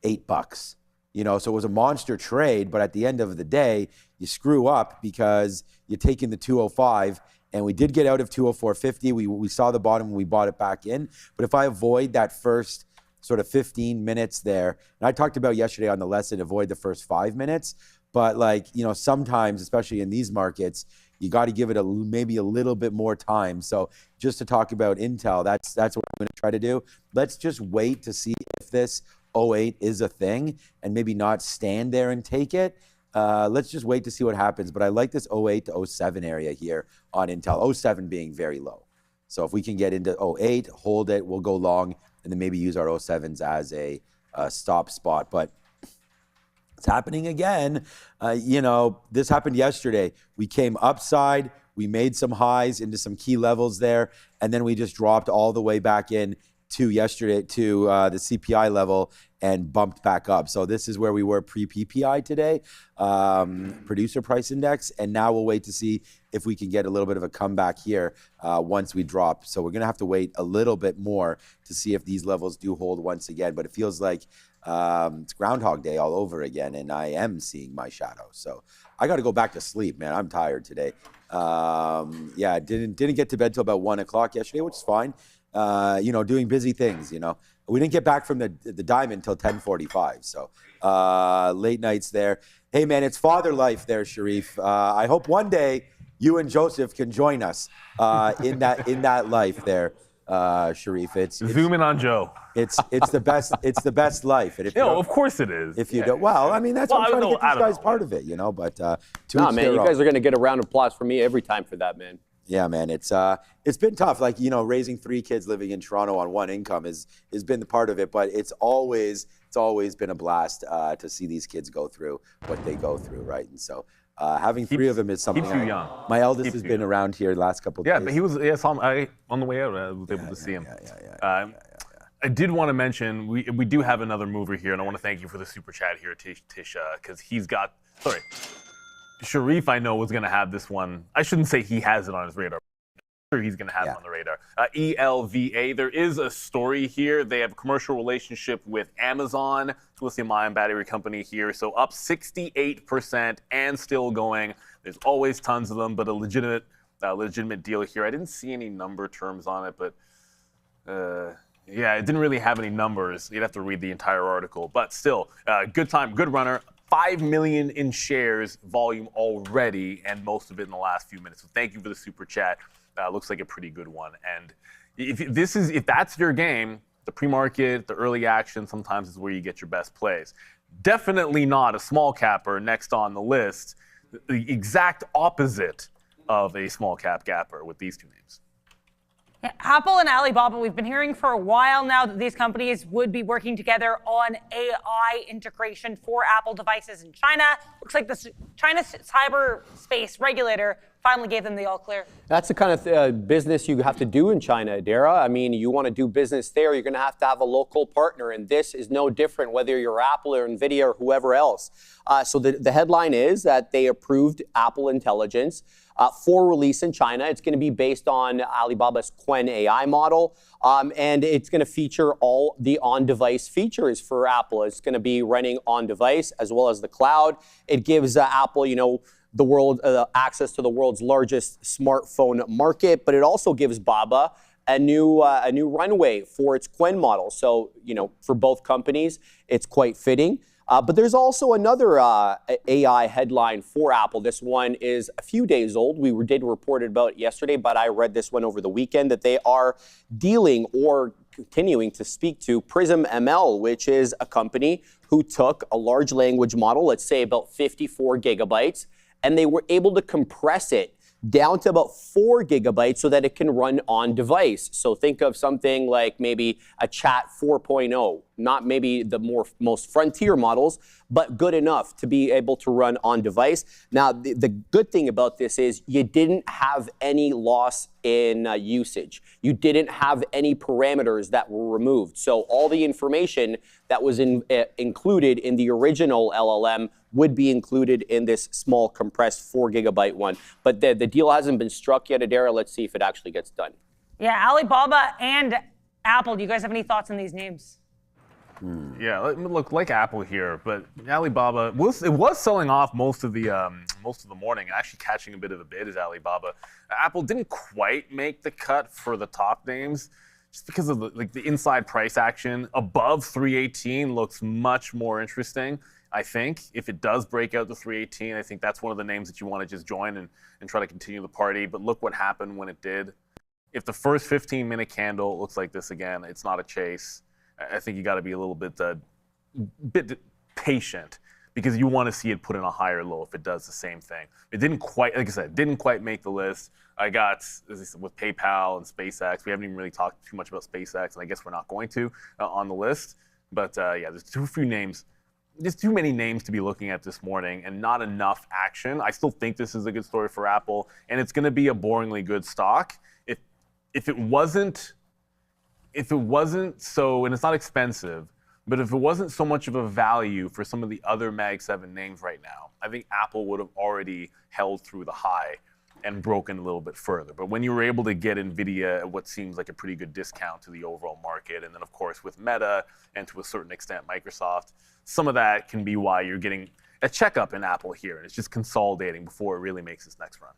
$8. So it was a monster trade, but at the end of the day, you screw up because you're taking the 205 And we did get out of 204.50. We saw the bottom and we bought it back in. But if I avoid that first sort of 15 minutes there, and I talked about yesterday on the lesson, avoid the first 5 minutes. But like, you know, sometimes, especially in these markets, you got to give it maybe a little bit more time. So just to talk about Intel, that's what I'm going to try to do. Let's just wait to see if this 08 is a thing and maybe not stand there and take it. Let's just wait to see what happens. But I like this 08 to 07 area here on Intel, 07 being very low. So if we can get into 08, hold it, we'll go long, and then maybe use our 07s as a stop spot. But it's happening again. You know, this happened yesterday. We came upside, we made some highs into some key levels there, and then we just dropped all the way back in to yesterday to the CPI level and bumped back up. So this is where we were pre-PPI today, producer price index, and now we'll wait to see if we can get a little bit of a comeback here once we drop. So we're gonna have to wait a little bit more to see if these levels do hold once again, but it feels like it's Groundhog Day all over again, and I am seeing my shadow. So I got to go back to sleep, man. I'm tired today. Yeah, didn't get to bed till about 1 o'clock yesterday, which is fine. You know, doing busy things. You know, we didn't get back from the diamond till 10:45. So late nights there. Hey, man, it's father life there, Sharif. I hope one day you and Joseph can join us in that life there. Sharif, it's zoom in on Joe. It's the best. It's the best life. And if No, of course it is. If you don't, well, I mean, that's why I'm trying to get these guys part of it, you know. But no, man, you guys are gonna get a round of applause from me every time for that, man. Yeah, man, it's been tough. Like, you know, raising 3 kids living in Toronto on one income has been the part of it. But it's always been a blast to see these kids go through what they go through, right? And so. Having 3 of them is something. Keeps you young. My eldest has been around here the last couple of days. Yeah, but he was. Yeah, on the way out, I was able to see him. I did want to mention we do have another mover here, and I want to thank you for the super chat here, Tish, because he's got. Sorry, Sharif, I know was going to have this one. I shouldn't say he has it on his radar. Sure, he's going to have it on the radar. ELVA. There is a story here. They have a commercial relationship with Amazon, lithium-ion battery company here. So up 68% and still going. There's always tons of them, but a legitimate deal here. I didn't see any number terms on it, but yeah, it didn't really have any numbers. You'd have to read the entire article, but still, good time, good runner. 5 million in shares volume already, and most of it in the last few minutes. So thank you for the super chat. Looks like a pretty good one. And if that's your game, the pre-market, the early action sometimes is where you get your best plays. Definitely not a small capper next on the list. The exact opposite of a small cap gapper with these 2 names. Apple and Alibaba, we've been hearing for a while now that these companies would be working together on AI integration for Apple devices in China. Looks like the China cyberspace regulator finally gave them the all clear. That's the kind of business you have to do in China, Dara. I mean, you want to do business there, you're going to have a local partner, and this is no different whether you're Apple or NVIDIA or whoever else. So the headline is that they approved Apple Intelligence for release in China. It's going to be based on Alibaba's Qwen AI model, and it's going to feature all the on-device features for Apple. It's going to be running on-device as well as the cloud. It gives Apple, you know, the world access to the world's largest smartphone market, but it also gives Baba a new runway for its Qwen model. So, you know, for both companies, it's quite fitting. But there's also another AI headline for Apple. This one is a few days old. We did report it about yesterday, but I read this one over the weekend that they are dealing or continuing to speak to Prism ML, which is a company who took a large language model, let's say about 54 gigabytes, and they were able to compress it down to about 4 gigabytes so that it can run on device. So think of something like maybe a Chat 4.0, not maybe the most frontier models, but good enough to be able to run on device. Now, the good thing about this is you didn't have any loss in usage. You didn't have any parameters that were removed. So all the information that was included in the original LLM would be included in this small compressed 4 gigabyte one. But the deal hasn't been struck yet, Adara. Let's see if it actually gets done. Yeah, Alibaba and Apple. Do you guys have any thoughts on these names? Yeah, look like Apple here, but Alibaba was selling off most of the morning, actually catching a bit of a bid is Alibaba. Apple didn't quite make the cut for the top names, just because of the inside price action. Above 318 looks much more interesting. I think if it does break out to 318, I think that's one of the names that you want to just join and try to continue the party. But look what happened when it did. If the first 15-minute candle looks like this again, it's not a chase. I think you got to be a little bit patient, because you want to see it put in a higher low if it does the same thing. It didn't quite, like I said, didn't quite make the list. I got, as I said, with PayPal and SpaceX, we haven't even really talked too much about SpaceX, and I guess we're not going to on the list. But yeah, there's too many names to be looking at this morning, and not enough action. I still think this is a good story for Apple, and it's going to be a boringly good stock. If it wasn't so, and it's not expensive, but if it wasn't so much of a value for some of the other Mag 7 names right now, I think Apple would have already held through the high and broken a little bit further. But when you were able to get NVIDIA at what seems like a pretty good discount to the overall market, and then of course with Meta and to a certain extent Microsoft, some of that can be why you're getting a checkup in Apple here, and it's just consolidating before it really makes its next run.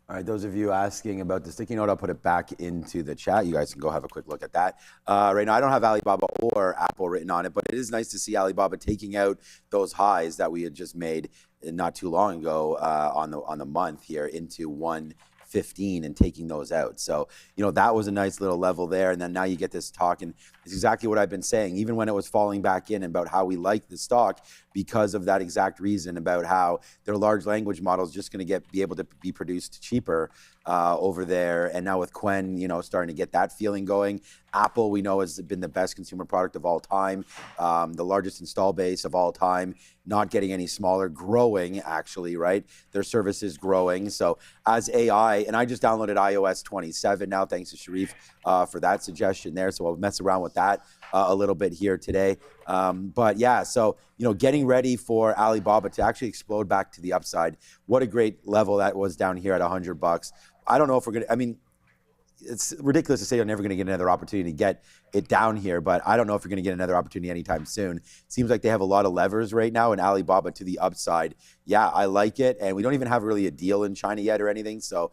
All right, those of you asking about the sticky note, I'll put it back into the chat. You guys can go have a quick look at that. Right now, I don't have Alibaba or Apple written on it, but it is nice to see Alibaba taking out those highs that we had just made not too long ago on the month here into 115 and taking those out. So, that was a nice little level there. And then now you get this talk, and it's exactly what I've been saying, even when it was falling back in, about how we like the stock because of that exact reason, about how their large language model is just going to be able to be produced cheaper over there. And now with Qwen, starting to get that feeling going. Apple, we know, has been the best consumer product of all time, the largest install base of all time, not getting any smaller, growing actually, right? Their service is growing. So as AI, and I just downloaded iOS 27 now, thanks to Sharif for that suggestion there. So I'll mess around with that a little bit here today. But yeah, so, getting ready for Alibaba to actually explode back to the upside. What a great level that was down here at $100. I don't know if we're going to, it's ridiculous to say you're never going to get another opportunity to get it down here, but I don't know if you're going to get another opportunity anytime soon. Seems like they have a lot of levers right now in Alibaba to the upside. Yeah, I like it. And we don't even have really a deal in China yet or anything. So,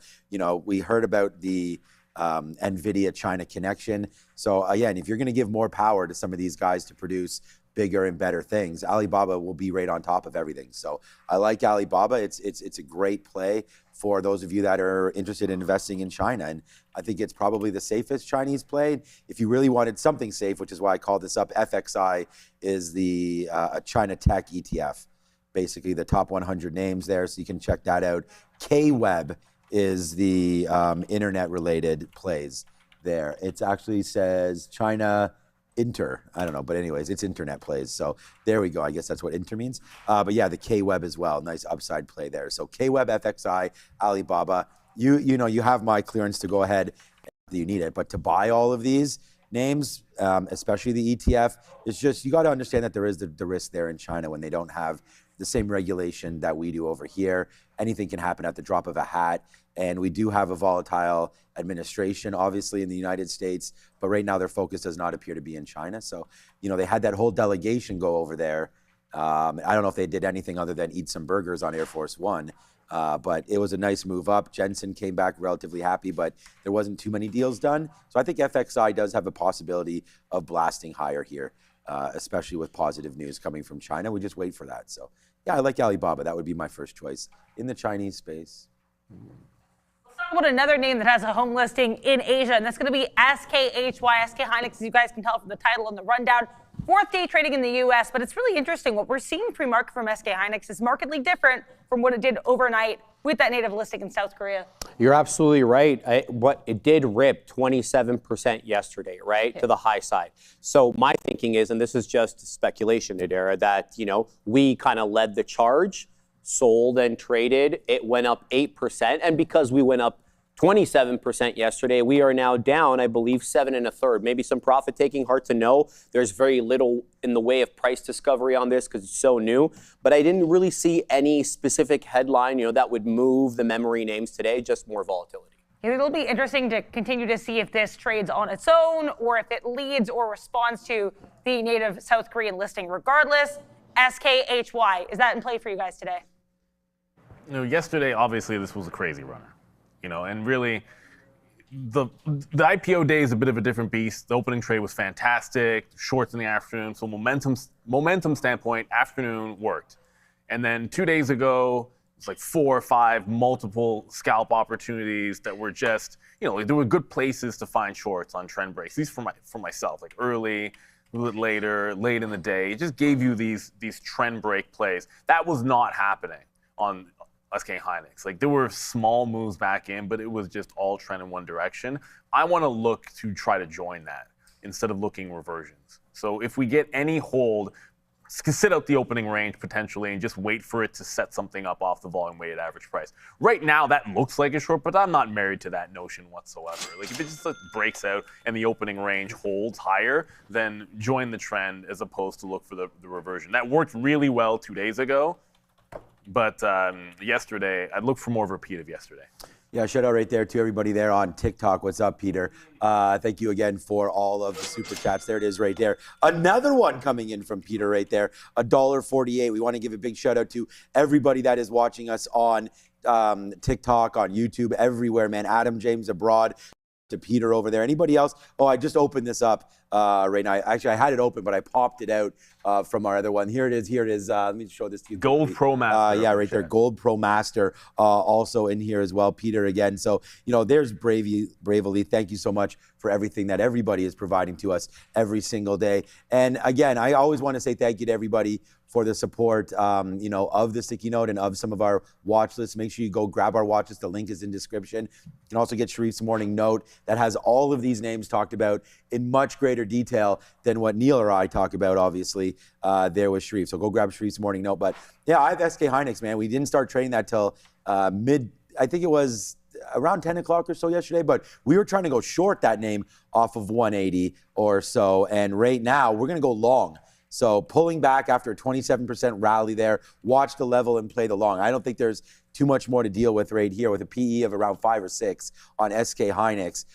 we heard about the NVIDIA China connection. So again, if you're going to give more power to some of these guys to produce bigger and better things, Alibaba will be right on top of everything. So I like Alibaba. It's a great play for those of you that are interested in investing in China. And I think it's probably the safest Chinese play. If you really wanted something safe, which is why I called this up, FXI is the China Tech ETF, basically the top 100 names there. So you can check that out. KWeb is the internet-related plays there. It actually says China Inter. I don't know, but anyways, it's internet plays. So there we go. I guess that's what Inter means. But yeah, the KWeb as well. Nice upside play there. So KWeb, FXI, Alibaba. You have my clearance to go ahead if you need it. But to buy all of these names, especially the ETF, it's just, you got to understand that there is the risk there in China when they don't have the same regulation that we do over here. Anything can happen at the drop of a hat. And we do have a volatile administration, obviously, in the United States. But right now, their focus does not appear to be in China. So, they had that whole delegation go over there. I don't know if they did anything other than eat some burgers on Air Force One. But it was a nice move up. Jensen came back relatively happy, but there wasn't too many deals done. So I think FXI does have a possibility of blasting higher here, especially with positive news coming from China. We just wait for that. So yeah, I like Alibaba. That would be my first choice in the Chinese space. Let's talk about another name that has a home listing in Asia, and that's going to be SKHY, SK Hynix, as you guys can tell from the title and the rundown. Fourth day trading in the U.S., but it's really interesting. What we're seeing pre-market from SK Hynix is markedly different from what it did overnight with that native listing in South Korea. You're absolutely right. What it did rip 27% yesterday, right, to the high side. So my thinking is, and this is just speculation, Nadera, that we kind of led the charge, sold and traded. It went up 8%, and because we went up 27% yesterday, we are now down, I believe, 7 1/3. Maybe some profit taking, hard to know. There's very little in the way of price discovery on this because it's so new. But I didn't really see any specific headline, that would move the memory names today, just more volatility. It'll be interesting to continue to see if this trades on its own or if it leads or responds to the native South Korean listing. Regardless, SKHY, is that in play for you guys today? Yesterday, obviously, this was a crazy runner, and really, the IPO day is a bit of a different beast. The opening trade was fantastic, shorts in the afternoon, so momentum standpoint, afternoon worked. And then 2 days ago, it's like 4 or 5 multiple scalp opportunities that were just, there were good places to find shorts on trend breaks. These for myself, like early, a little bit later, late in the day. It just gave you these trend break plays. That was not happening on SK Hynix. Like there were small moves back in, but it was just all trend in one direction. I want to look to try to join that instead of looking reversions. So if we get any hold, sit out the opening range potentially and just wait for it to set something up off the volume weighted average price. Right now that looks like a short, but I'm not married to that notion whatsoever. Like if it just breaks out and the opening range holds higher, then join the trend as opposed to look for the reversion. That worked really well 2 days ago, but yesterday I'd look for more of a repeat of yesterday. Yeah, shout out right there to everybody there on TikTok. What's up, Peter? Thank you again for all of the super chats. There it is right there. Another one coming in from Peter right there, $1.48. We want to give a big shout out to everybody that is watching us on TikTok, on YouTube, everywhere, man. Adam James abroad, to Peter over there. Anybody else? Oh, I just opened this up right now. Actually, I had it open, but I popped it out from our other one. Here it is. Here it is. Let me show this to you. Gold Pro Master. Yeah, right there. Gold Pro Master also in here as well. Peter again. So, there's Bravely. Thank you so much for everything that everybody is providing to us every single day. And again, I always want to say thank you to everybody for the support, of the Sticky Note and of some of our watch lists. Make sure you go grab our watch list. The link is in description. You can also get Sharif's morning note that has all of these names talked about in much greater detail than what Neil or I talk about, obviously, there with Sharif. So go grab Sharif's morning note. But yeah, I have SK Hynix, man. We didn't start trading that till I think it was around 10 o'clock or so yesterday, but we were trying to go short that name off of 180 or so. And right now we're going to go long. So pulling back after a 27% rally there, watch the level and play the long. I don't think there's too much more to deal with right here with a PE of around 5 or 6 on SK Hynix.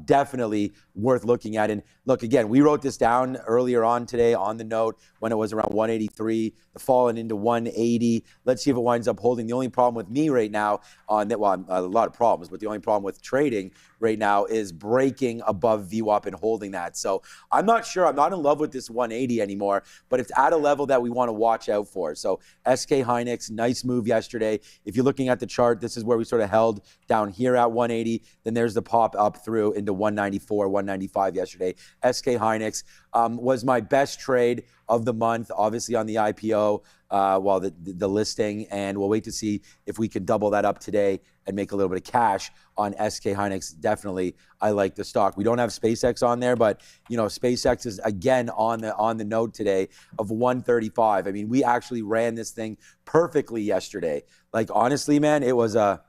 Definitely worth looking at. And look, again, we wrote this down earlier on today on the note when it was around 183, falling into 180. Let's see if it winds up holding. The only problem with me right now on that, well, a lot of problems, but the only problem with trading right now is breaking above VWAP and holding that. So I'm not sure. I'm not in love with this 180 anymore, but it's at a level that we want to watch out for. So SK Hynix, nice move yesterday. If you're looking at the chart, this is where we sort of held down here at 180. Then there's the pop up through into 194, 195 yesterday. SK Hynix was my best trade of the month, obviously on the IPO, the listing, and we'll wait to see if we can double that up today and make a little bit of cash on SK Hynix. Definitely, I like the stock. We don't have SpaceX on there, but SpaceX is again on the note today of 135. I mean, we actually ran this thing perfectly yesterday. Like honestly, man, it was a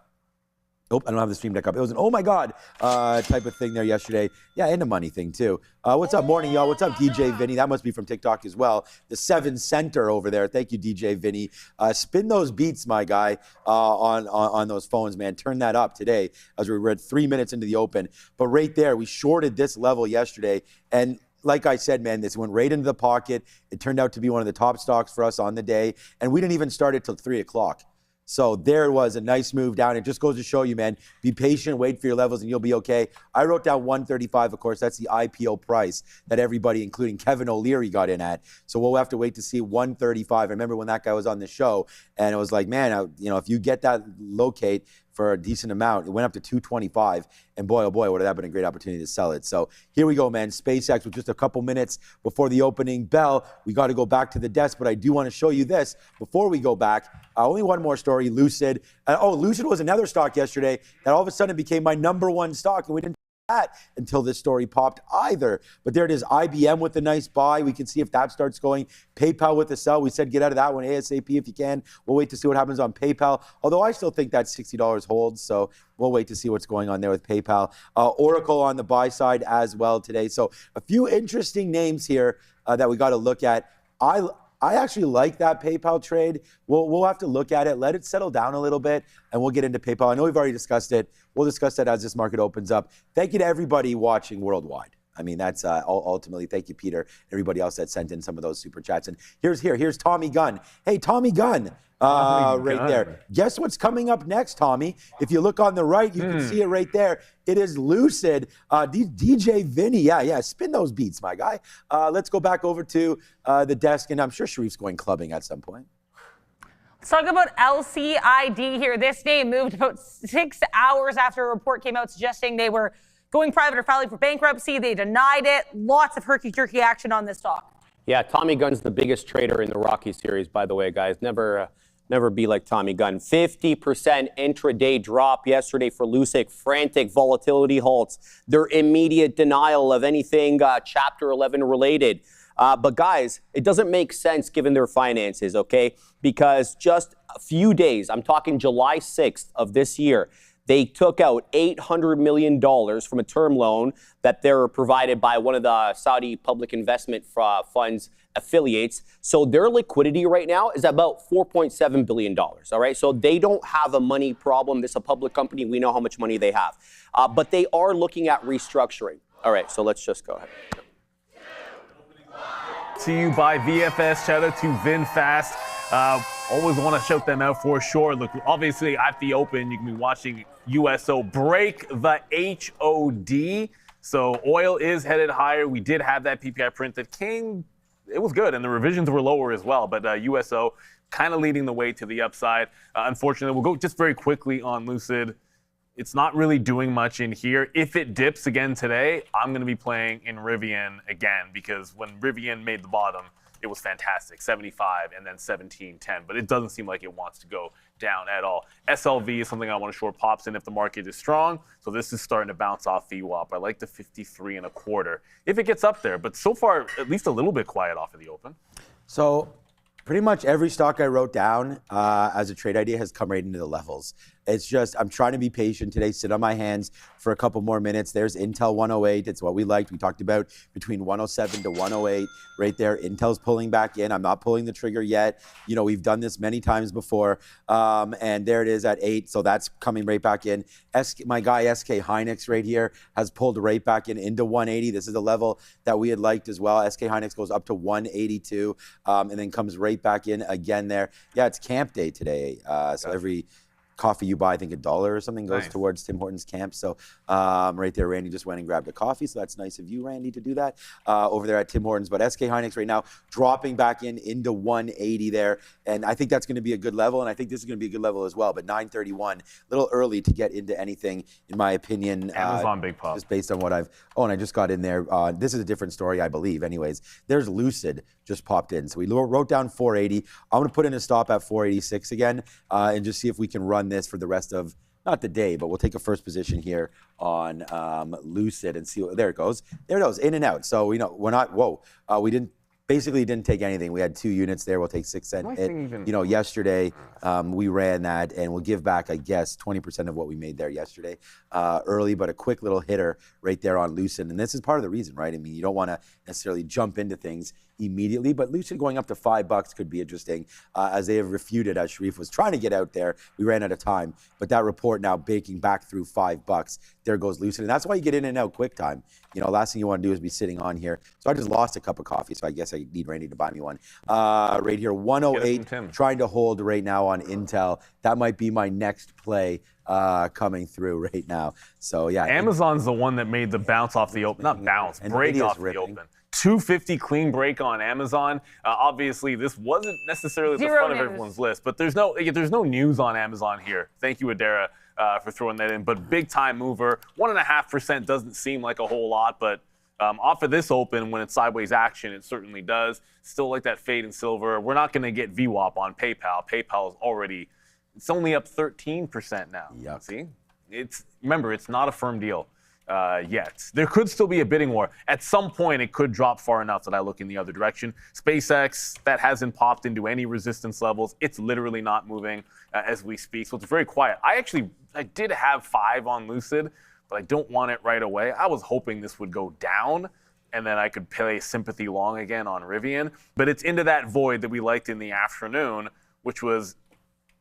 I don't have the stream deck up. It was an oh my god type of thing there yesterday. Yeah, and a money thing too. What's up, morning, y'all? What's up, DJ Vinny? That must be from TikTok as well. The 7 center over there. Thank you, DJ Vinny. Spin those beats, my guy, on those phones, man. Turn that up today as we read 3 minutes into the open. But right there, we shorted this level yesterday, and like I said, man, this went right into the pocket. It turned out to be one of the top stocks for us on the day, and we didn't even start it till 3 o'clock. So there was a nice move down. It just goes to show you, man, be patient, wait for your levels, and you'll be okay. I wrote down 135, of course. That's the IPO price that everybody, including Kevin O'Leary, got in at. So we'll have to wait to see 135. I remember when that guy was on the show, and it was like, man, if you get that locate for a decent amount, it went up to 225, and boy, oh boy, would that been a great opportunity to sell it. So here we go, man. SpaceX with just a couple minutes before the opening bell. We got to go back to the desk, but I do want to show you this before we go back. Only one more story, Lucid. Lucid was another stock yesterday that all of a sudden became my #1 stock, and we didn't that until this story popped either. But there it is, IBM with a nice buy. We can see if that starts going. PayPal with a sell. We said get out of that one ASAP if you can. We'll wait to see what happens on PayPal, although I still think that $60 holds, so we'll wait to see what's going on there with PayPal. Oracle on the buy side as well today. So a few interesting names here that we got to look at. I actually like that PayPal trade. We'll have to look at it, let it settle down a little bit, and we'll get into PayPal. I know we've already discussed it. We'll discuss that as this market opens up. Thank you to everybody watching worldwide. I mean, that's ultimately, thank you, Peter, everybody else that sent in some of those super chats. And here's Tommy Gunn. Hey, Tommy Gunn, right there. Guess what's coming up next, Tommy? If you look on the right, you can see it right there. It is Lucid. DJ Vinny, yeah, spin those beats, my guy. Let's go back over to the desk, and I'm sure Sharif's going clubbing at some point. Let's talk about LCID here. This name moved about 6 hours after a report came out suggesting they were going private or filing for bankruptcy. They denied it. Lots of herky-jerky action on this stock. Yeah, Tommy Gunn's the biggest trader in the Rocky series, by the way, guys. Never be like Tommy Gunn. 50% intraday drop yesterday for Lucid. Frantic volatility halts. Their immediate denial of anything Chapter 11 related. But guys, it doesn't make sense given their finances, okay? Because just a few days, I'm talking July 6th of this year, they took out $800 million from a term loan that they were provided by one of the Saudi public investment funds affiliates. So their liquidity right now is about $4.7 billion, all right? So they don't have a money problem. This is a public company. We know how much money they have. But they are looking at restructuring. All right, so let's just go ahead. To you by VFS. Shout out to VinFast. Always want to shout them out for sure. Look, obviously at the open, you can be watching USO break the HOD. So oil is headed higher. We did have that PPI print that came, it was good, and the revisions were lower as well. But USO kind of leading the way to the upside. Unfortunately, we'll go just very quickly on Lucid. It's not really doing much in here. If it dips again today, I'm going to be playing in Rivian again, because when Rivian made the bottom, it was fantastic, 75 and then 17.10, but it doesn't seem like it wants to go down at all. SLV is something I want to short pops in if the market is strong, so this is starting to bounce off VWAP. I like the 53.25 if it gets up there, but so far, at least a little bit quiet off of the open. So pretty much every stock I wrote down as a trade idea has come right into the levels. It's just, I'm trying to be patient today, sit on my hands for a couple more minutes. There's Intel 108. It's what we liked. We talked about between 107 to 108 right there. Intel's pulling back in. I'm not pulling the trigger yet. You know, we've done this many times before. And there it is at 8. So that's coming right back in. My guy SK Hynix right here has pulled right back in into 180. This is the level that we had liked as well. SK Hynix goes up to 182 and then comes right back in again there. Yeah, it's camp day today. So every coffee you buy, I think $1 or something goes towards Tim Hortons camp. So right there, Randy just went and grabbed a coffee. So that's nice of you, Randy, to do that over there at Tim Hortons. But SK Hynix right now dropping back in into 180 there. And I think that's going to be a good level. And I think this is going to be a good level as well. But 931, a little early to get into anything, in my opinion. Amazon big pop. Just based on what and I just got in there. This is a different story, I believe. Anyways, there's Lucid just popped in. So we wrote down 480. I'm going to put in a stop at 486 again and just see if we can run this for the rest of, not the day, but we'll take a first position here on Lucid and see what, there it goes. There it goes, in and out. So, you know, we're not, we didn't take anything. We had 2 units there. We'll take 6 cents. You know, yesterday we ran that, and we'll give back, I guess, 20% of what we made there yesterday early, but a quick little hitter right there on Lucid. And this is part of the reason, right? I mean, you don't want to necessarily jump into things immediately, but Lucid going up to $5 could be interesting as they have refuted, as Sharif was trying to get out there. We ran out of time, but that report now baking back through $5. There goes Lucid, and that's why you get in and out quick time. You know, last thing you want to do is be sitting on here. So I just lost a cup of coffee, so I guess I need Randy to buy me one. Right here, 108, trying to hold right now on Intel. That might be my next play coming through right now. So yeah. Amazon's the one that made the bounce off the open, not bounce, break off the open. 250 clean break on Amazon. Obviously, this wasn't necessarily at the front of everyone's list, but there's no news on Amazon here. Thank you, Adara, for throwing that in. But big time mover, 1.5% doesn't seem like a whole lot, but off of this open, when it's sideways action, it certainly does. Still like that fade in silver. We're not going to get VWAP on PayPal. PayPal is already, it's only up 13% now. Yep. See, remember, it's not a firm deal. Yet. There could still be a bidding war. At some point, it could drop far enough that I look in the other direction. SpaceX, that hasn't popped into any resistance levels. It's literally not moving as we speak, so it's very quiet. I did have 5 on Lucid, but I don't want it right away. I was hoping this would go down and then I could play sympathy long again on Rivian. But it's into that void that we liked in the afternoon, which was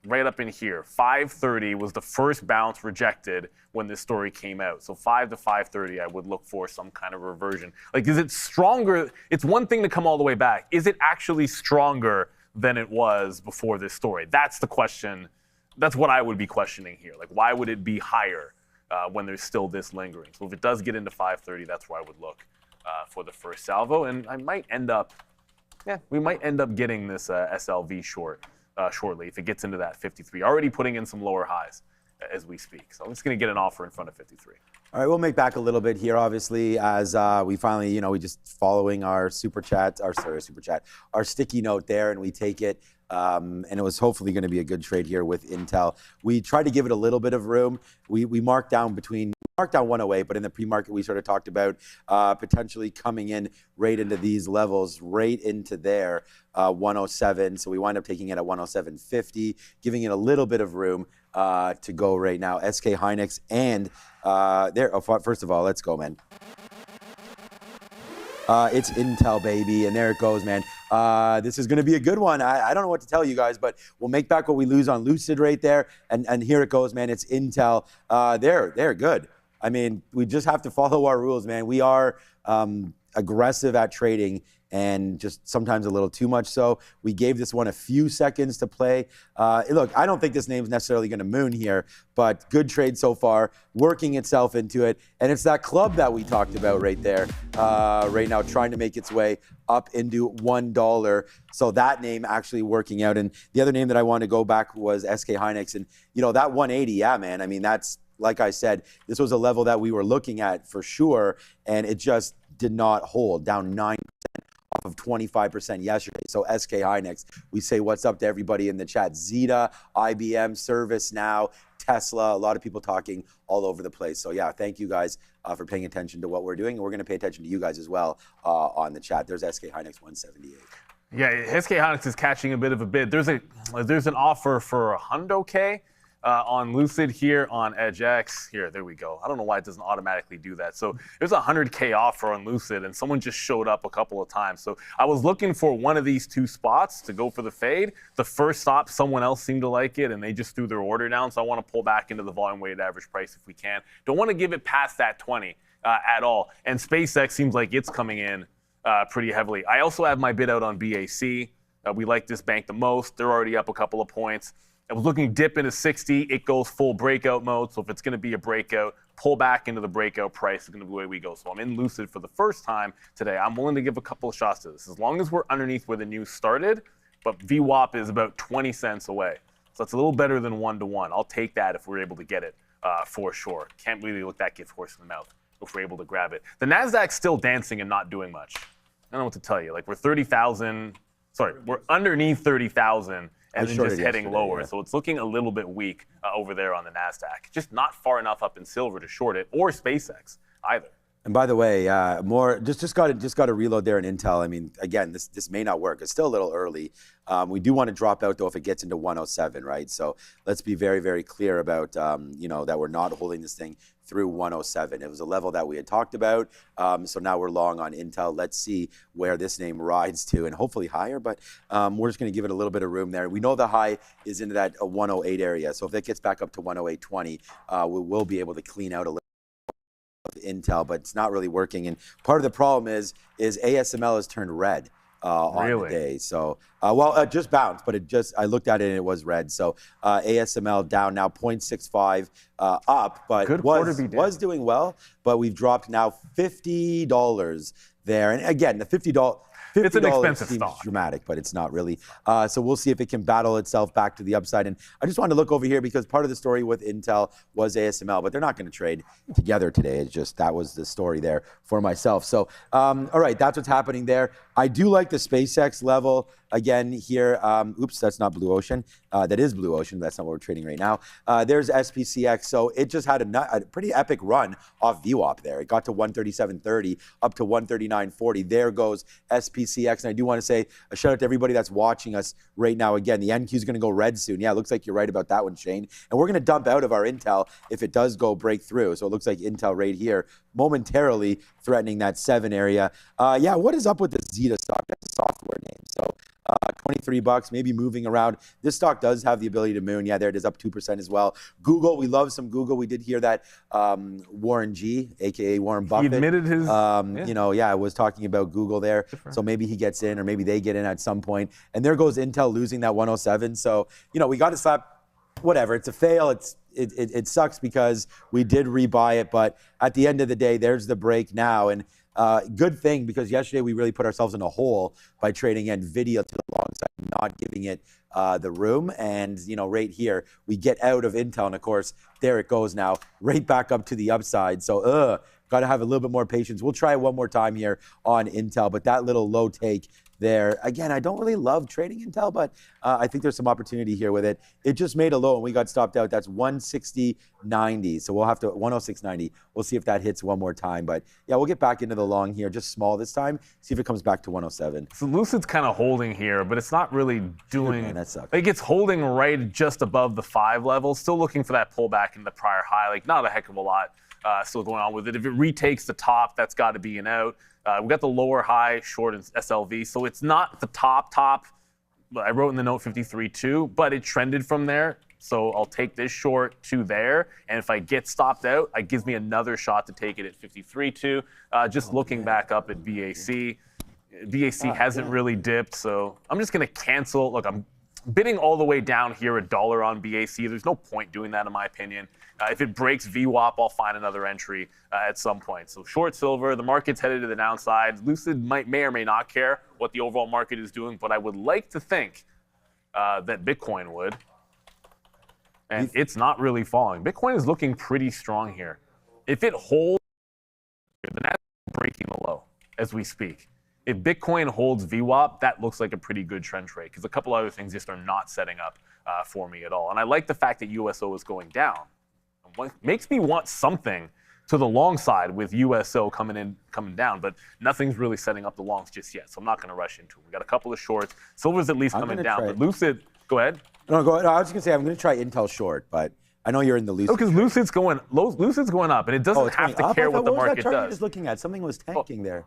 right up in here. 530 was the first bounce rejected when this story came out. So 5 to 530, I would look for some kind of reversion. Like, is it stronger? It's one thing to come all the way back. Is it actually stronger than it was before this story? That's the question. That's what I would be questioning here. Like, why would it be higher when there's still this lingering? So if it does get into 530, that's where I would look for the first salvo. And I might end up, we might end up getting this SLV short shortly if it gets into that 53. Already putting in some lower highs as we speak. So I'm just going to get an offer in front of 53. All right, we'll make back a little bit here, obviously, as we finally, we just following our our sticky note there, and we take it. And it was hopefully going to be a good trade here with Intel. We tried to give it a little bit of room. We marked down 108, but in the pre-market we sort of talked about potentially coming in right into these levels, right into there, 107. So we wind up taking it at 107.50, giving it a little bit of room to go right now. SK Hynix and first of all, let's go, man. It's Intel, baby, and there it goes, man. This is going to be a good one. I don't know what to tell you guys, but we'll make back what we lose on Lucid right there, and here it goes, man. It's Intel. They're good. I mean, we just have to follow our rules, man. We are aggressive at trading, and just sometimes a little too much so. We gave this one a few seconds to play. Look, I don't think this name's necessarily going to moon here, but good trade so far, working itself into it. And it's that club that we talked about right there, right now, trying to make its way up into $1. So that name actually working out. And the other name that I wanted to go back was SK Hynix. And, that 180, yeah, man, I mean, that's, like I said, this was a level that we were looking at for sure, and it just did not hold, down 9%. Off of 25% yesterday. So SK Hynix, we say what's up to everybody in the chat. Zeta, IBM, ServiceNow, Tesla, a lot of people talking all over the place. So yeah, thank you guys for paying attention to what we're doing. And we're going to pay attention to you guys as well on the chat. There's SK Hynix 178. Yeah, SK Hynix is catching a bit of a bid. There's an offer for $100K. On Lucid here on EdgeX. Here, there we go. I don't know why it doesn't automatically do that. So there's a $100K offer on Lucid, and someone just showed up a couple of times. So I was looking for one of these two spots to go for the fade. The first stop, someone else seemed to like it, and they just threw their order down. So I want to pull back into the volume-weighted average price if we can. Don't want to give it past that 20 at all. And SpaceX seems like it's coming in pretty heavily. I also have my bid out on BAC. We like this bank the most. They're already up a couple of points. I was looking dip into 60. It goes full breakout mode. So if it's going to be a breakout, pull back into the breakout price is going to be the way we go. So I'm in Lucid for the first time today. I'm willing to give a couple of shots to this, as long as we're underneath where the news started. But VWAP is about 20 cents away. So it's a little better than 1-to-1. I'll take that if we're able to get it for sure. Can't really look that gift horse in the mouth if we're able to grab it. The NASDAQ's still dancing and not doing much. I don't know what to tell you. Like, we're 30,000. Sorry, we're underneath 30,000. And then just heading lower. Yeah. So it's looking a little bit weak over there on the NASDAQ. Just not far enough up in silver to short it, or SpaceX either. And by the way, just got to reload there in Intel. I mean, again, this may not work. It's still a little early. We do want to drop out though if it gets into 107, right? So let's be very, very clear about that we're not holding this thing through 107. It was a level that we had talked about. So now we're long on Intel. Let's see where this name rides to, and hopefully higher. But we're just going to give it a little bit of room there. We know the high is into that 108 area. So if it gets back up to 108.20, we will be able to clean out a little Intel, but it's not really working. And part of the problem is ASML has turned red on the day. So, it just bounced, but I looked at it and it was red. So ASML down now 0.65 up, but was doing well, but we've dropped now $50 there. And again, the $50 it's an expensive seems stock. Dramatic, but it's not really. So we'll see if it can battle itself back to the upside. And I just wanted to look over here because part of the story with Intel was ASML, but they're not going to trade together today. It's just that was the story there for myself. So, all right, that's what's happening there. I do like the SpaceX level again here. Oops, that's not Blue Ocean. that is Blue Ocean. That's not what we're trading right now. There's SPCX. So it just had a pretty epic run off VWAP there. It got to 137.30 up to 139.40. There goes SPCX. And I do want to say a shout out to everybody that's watching us right now. Again, the NQ is going to go red soon. Yeah, it looks like you're right about that one, Shane. And we're going to dump out of our Intel if it does go break through. So it looks like Intel right here momentarily threatening that 7 area. Yeah, what is up with the Zeta stock? That's a software name. So 23 bucks, maybe moving around. This stock does have the ability to moon. Yeah, there it is, up 2% as well. Google, we love some Google. We did hear that Warren G, aka Warren Buffett, He admitted his, you know, yeah, was talking about Google there. So maybe he gets in, or maybe they get in at some point. And there goes Intel losing that 107. So, you know, we got to slap. Whatever, it's a fail. It sucks because we did rebuy it, but at the end of the day, there's the break now. And good thing, because yesterday we really put ourselves in a hole by trading NVIDIA to the long side, not giving it the room. And, you know, right here, we get out of Intel, and of course, there it goes now, right back up to the upside. So, got to have a little bit more patience. We'll try it one more time here on Intel, but that little low take there. Again, I don't really love trading Intel, but I think there's some opportunity here with it. It just made a low and we got stopped out. That's 160.90. So we'll have to 106.90. We'll see if that hits one more time. But yeah, we'll get back into the long here, just small this time. See if it comes back to 107. So Lucid's kind of holding here, but it's not really doing. Man, that sucks. Like it's holding right just above the 5 level. Still looking for that pullback in the prior high. Like not a heck of a lot still going on with it. If it retakes the top, that's got to be an out. We got the lower high short in SLV, so it's not the top. I wrote in the note 53.2, but it trended from there. So I'll take this short to there, and if I get stopped out, it gives me another shot to take it at 53.2. Just looking back up at BAC. BAC hasn't really dipped, so I'm just going to cancel. Look, I'm bidding all the way down here $1 on BAC. There's no point doing that, in my opinion. If it breaks VWAP, I'll find another entry at some point. So short silver, the market's headed to the downside. Lucid may or may not care what the overall market is doing, but I would like to think that Bitcoin would. And it's not really falling. Bitcoin is looking pretty strong here. If it holds, the Nasdaq is breaking the low as we speak. If Bitcoin holds VWAP, that looks like a pretty good trend trade because a couple other things just are not setting up for me at all. And I like the fact that USO is going down. What makes me want something to the long side with USO coming down, but nothing's really setting up the longs just yet, so I'm not going to rush into it. We got a couple of shorts. Silver's at least coming down, but Lucid, go ahead. No, go ahead. I was just going to say, I'm going to try Intel short, but I know you're in the Lucid. No, because Lucid's going up, and it doesn't have to care what the market does. What was that chart you were just looking at? Something was tanking there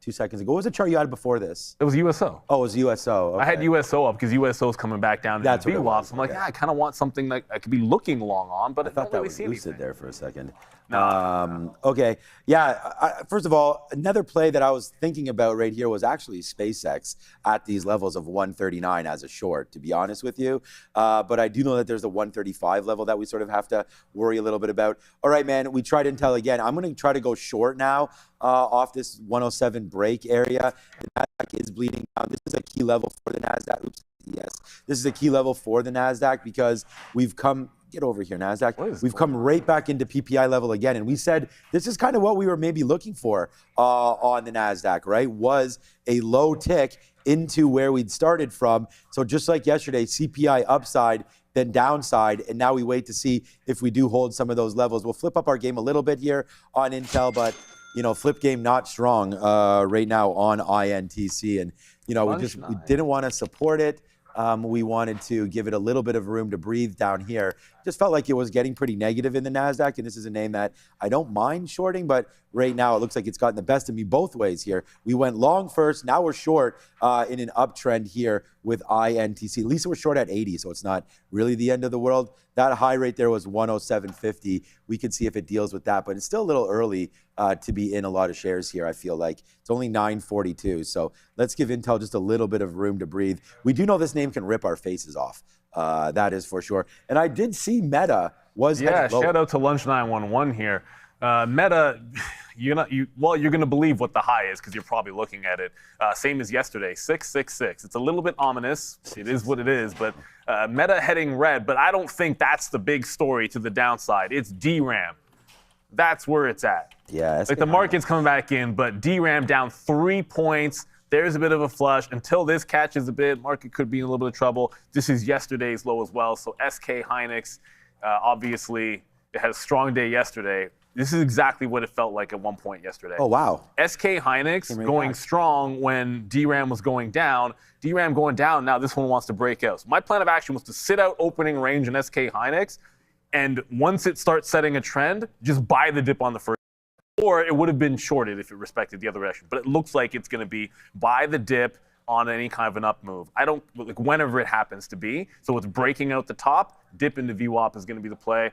2 seconds ago. What was the chart you had before this? It was USO. Oh, it was USO. Okay. I had USO up because USO is coming back down to VWAP. So I'm like, I kind of want something that I could be looking long on, but I thought don't that really was see Lucid anything there for a second. No. Okay. Yeah. First of all, another play that I was thinking about right here was actually SpaceX at these levels of 139 as a short, to be honest with you. But I do know that there's a 135 level that we sort of have to worry a little bit about. All right, man. We tried Intel again. I'm going to try to go short now off this 107 break area. The Nasdaq is bleeding down. This is a key level for the Nasdaq. Oops. Yes. This is a key level for the Nasdaq because we've come. Get over here, NASDAQ. We've come right back into PPI level again. And we said this is kind of what we were maybe looking for on the NASDAQ, right? Was a low tick into where we'd started from. So just like yesterday, CPI upside, then downside. And now we wait to see if we do hold some of those levels. We'll flip up our game a little bit here on Intel, but, you know, flip game not strong right now on INTC. And, you know, we didn't want to support it. We wanted to give it a little bit of room to breathe down here. Just felt like it was getting pretty negative in the NASDAQ, and this is a name that I don't mind shorting, but right now it looks like it's gotten the best of me both ways here. We went long first, now we're short in an uptrend here with INTC. At least we're short at 80, so it's not really the end of the world. That high rate there was 107.50. We could see if it deals with that, but it's still a little early to be in a lot of shares here, I feel like. It's only 9:42, so let's give Intel just a little bit of room to breathe. We do know this name can rip our faces off. That is for sure. And I did see Meta was shout out to Lunch 911 here. Meta, you're gonna believe what the high is because you're probably looking at it. Same as yesterday, 666. It's a little bit ominous. It is what it is, but Meta heading red. But I don't think that's the big story to the downside. It's DRAM. That's where it's at. Yeah, like the market's coming back in, but DRAM down 3 points. There's a bit of a flush. Until this catches a bit, market could be in a little bit of trouble. This is yesterday's low as well. So SK Hynix, obviously, it had a strong day yesterday. This is exactly what it felt like at one point yesterday. Oh, wow. SK Hynix going strong when DRAM was going down. DRAM going down, now this one wants to break out. So my plan of action was to sit out opening range in SK Hynix, and once it starts setting a trend, just buy the dip on the first. Or it would have been shorted if it respected the other direction. But it looks like it's going to be buy the dip on any kind of an up move. I don't, like, whenever it happens to be. So it's breaking out the top, dip into VWAP is going to be the play.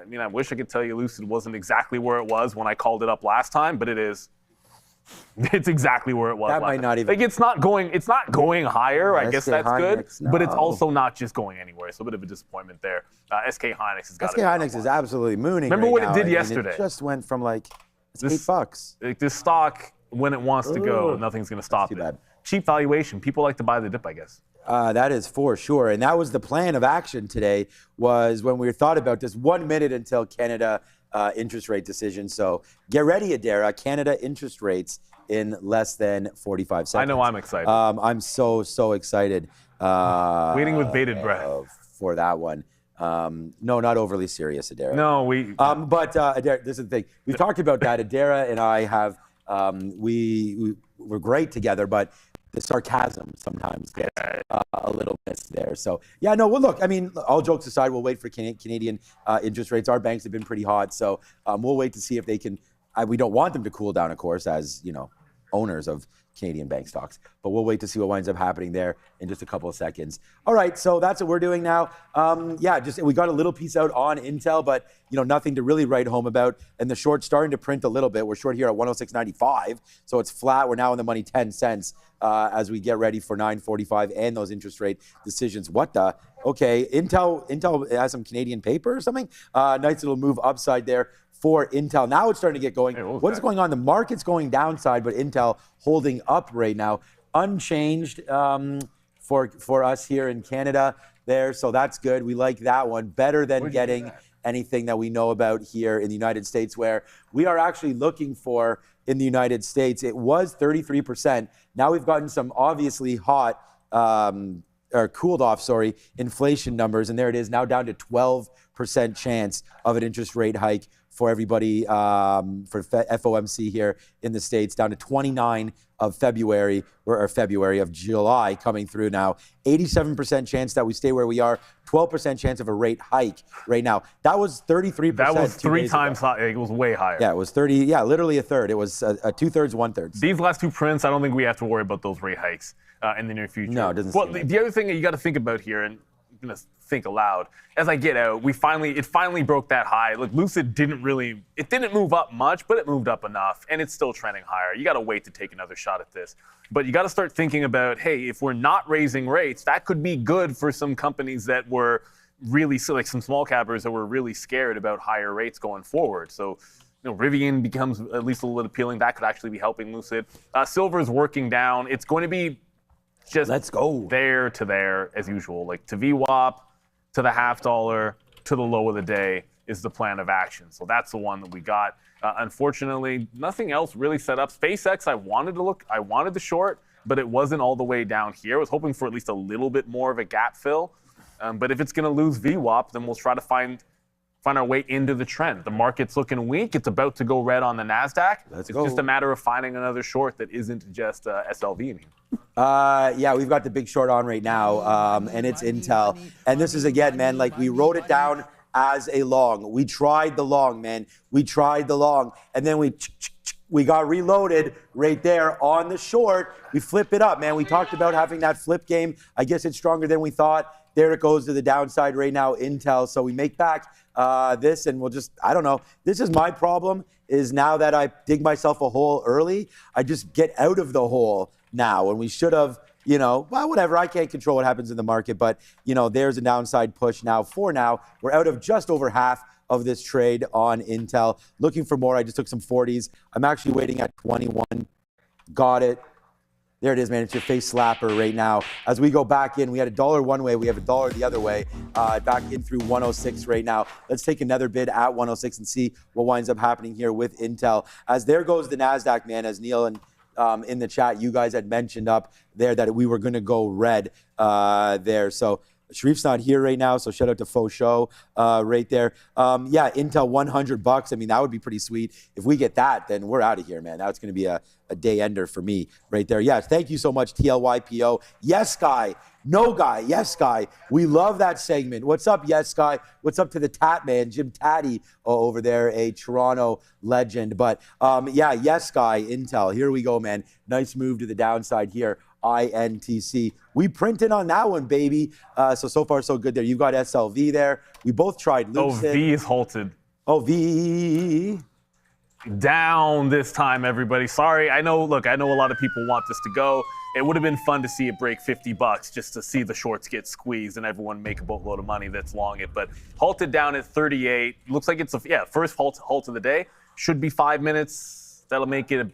I mean, I wish I could tell you Lucid wasn't exactly where it was when I called it up last time, but it is. It's exactly where it was. That might not even. Like, it's not going higher. I guess that's good. Hynix, But it's no. also not just going anywhere. So a bit of a disappointment there. SK Hynix has got SK Hynix is absolutely mooning. Remember right what now. it did I mean, yesterday? It just went from like This- $8. Like, this stock, when it wants to go, nothing's going to stop too it. bad. Cheap valuation. People like to buy the dip, I guess. That is for sure. And that was the plan of action today, was when we thought about this 1 minute until Canada interest rate decision. So get ready, Adara. Canada interest rates in less than 45 seconds. I know I'm excited. I'm so excited. Waiting with bated breath. For that one. No, not overly serious, Adara. No, But Adara, this is the thing. We've talked about that. Adara and I have, we're great together, but the sarcasm sometimes gets a little missed there. So, yeah, no, well, look, I mean, all jokes aside, we'll wait for Canadian interest rates. Our banks have been pretty hot, so we'll wait to see if they can. We don't want them to cool down, of course, as, you know, owners of Canadian bank stocks. But we'll wait to see what winds up happening there in just a couple of seconds. All right, so that's what we're doing now. Yeah, just we got a little piece out on Intel, but you know, nothing to really write home about. And the short's starting to print a little bit. We're short here at 106.95, so it's flat. We're now in the money 10 cents as we get ready for 9:45 and those interest rate decisions. What the? Okay, Intel has some Canadian paper or something. Nice little move upside there for Intel. Now it's starting to get going. What is going on? The market's going downside, but Intel holding up right now, unchanged for us here in Canada there. So that's good. We like that one better than getting anything that we know about here in the United States, where we are actually looking for in the United States. It was 33%. Now we've gotten some obviously hot or cooled off, inflation numbers, and there it is now down to 12% chance of an interest rate hike for everybody for FOMC here in the States, down to 29 of February, or February of July coming through now. 87% chance that we stay where we are, 12% chance of a rate hike right now. That was 33%. That was 3 times high. It was way higher. Yeah, it was 30, yeah, literally a third. It was a 2/3, 1/3. These last two prints, I don't think we have to worry about those rate hikes in the near future. No, it doesn't Well, seem like the other thing that you got to think about here, and I'm going to think aloud, as I get out, it finally broke that high. Look, Lucid didn't move up much, but it moved up enough, and it's still trending higher. You got to wait to take another shot at this. But you got to start thinking about, hey, if we're not raising rates, that could be good for some companies that were really, like some small cappers that were really scared about higher rates going forward. So, you know, Rivian becomes at least a little appealing. That could actually be helping Lucid. Silver is working down. It's going to be just Let's go. there to there as usual, like to VWAP, to the $0.50, to the low of the day is the plan of action. So that's the one that we got. Unfortunately, nothing else really set up. SpaceX, I wanted the short, but it wasn't all the way down here. I was hoping for at least a little bit more of a gap fill. But if it's going to lose VWAP, then we'll try to find our way into the trend. The market's looking weak. It's about to go red on the NASDAQ. It's just a matter of finding another short that isn't just SLV in here. Yeah, we've got the big short on right now, and it's Intel. And this is, again, man, like we wrote it down as a long. We tried the long, man. We tried the long. And then we got reloaded right there on the short. We flip it up, man. We talked about having that flip game. I guess it's stronger than we thought. There it goes to the downside right now, Intel. So we make back this, and we'll just, I don't know. This is my problem, is now that I dig myself a hole early, I just get out of the hole now. And we should have, you know, well, whatever. I can't control what happens in the market, but, you know, there's a downside push now. For now, we're out of just over half of this trade on Intel. Looking for more. I just took some 40s. I'm actually waiting at 21. Got it. There it is, man. It's your face slapper right now. As we go back in, we had $1 one way. We have $1 the other way. Back in through 106 right now. Let's take another bid at 106 and see what winds up happening here with Intel. As there goes the NASDAQ, man, as Neil and in the chat. You guys had mentioned up there that we were going to go red there. So Sharif's not here right now, so shout out to Faux Show right there. Yeah, Intel $100. I mean, that would be pretty sweet. If we get that, then we're out of here, man. That's going to be a day ender for me right there. Yeah, thank you so much, TLYPO. Yes, guy. No guy. Yes, guy. We love that segment. What's up, yes, guy? What's up to the Tat Man, Jim Tatty over there, a Toronto legend. But yeah, yes, guy, Intel. Here we go, man. Nice move to the downside here. INTC. We printed on that one, baby. So far, so good there. You've got SLV there. We both tried Lucid. Oh, V is halted. Oh, V. Down this time, everybody. Sorry, I know a lot of people want this to go. It would have been fun to see it break $50 just to see the shorts get squeezed and everyone make a boatload of money that's long it. But halted down at 38. Looks like it's first halt of the day. Should be 5 minutes. That'll make it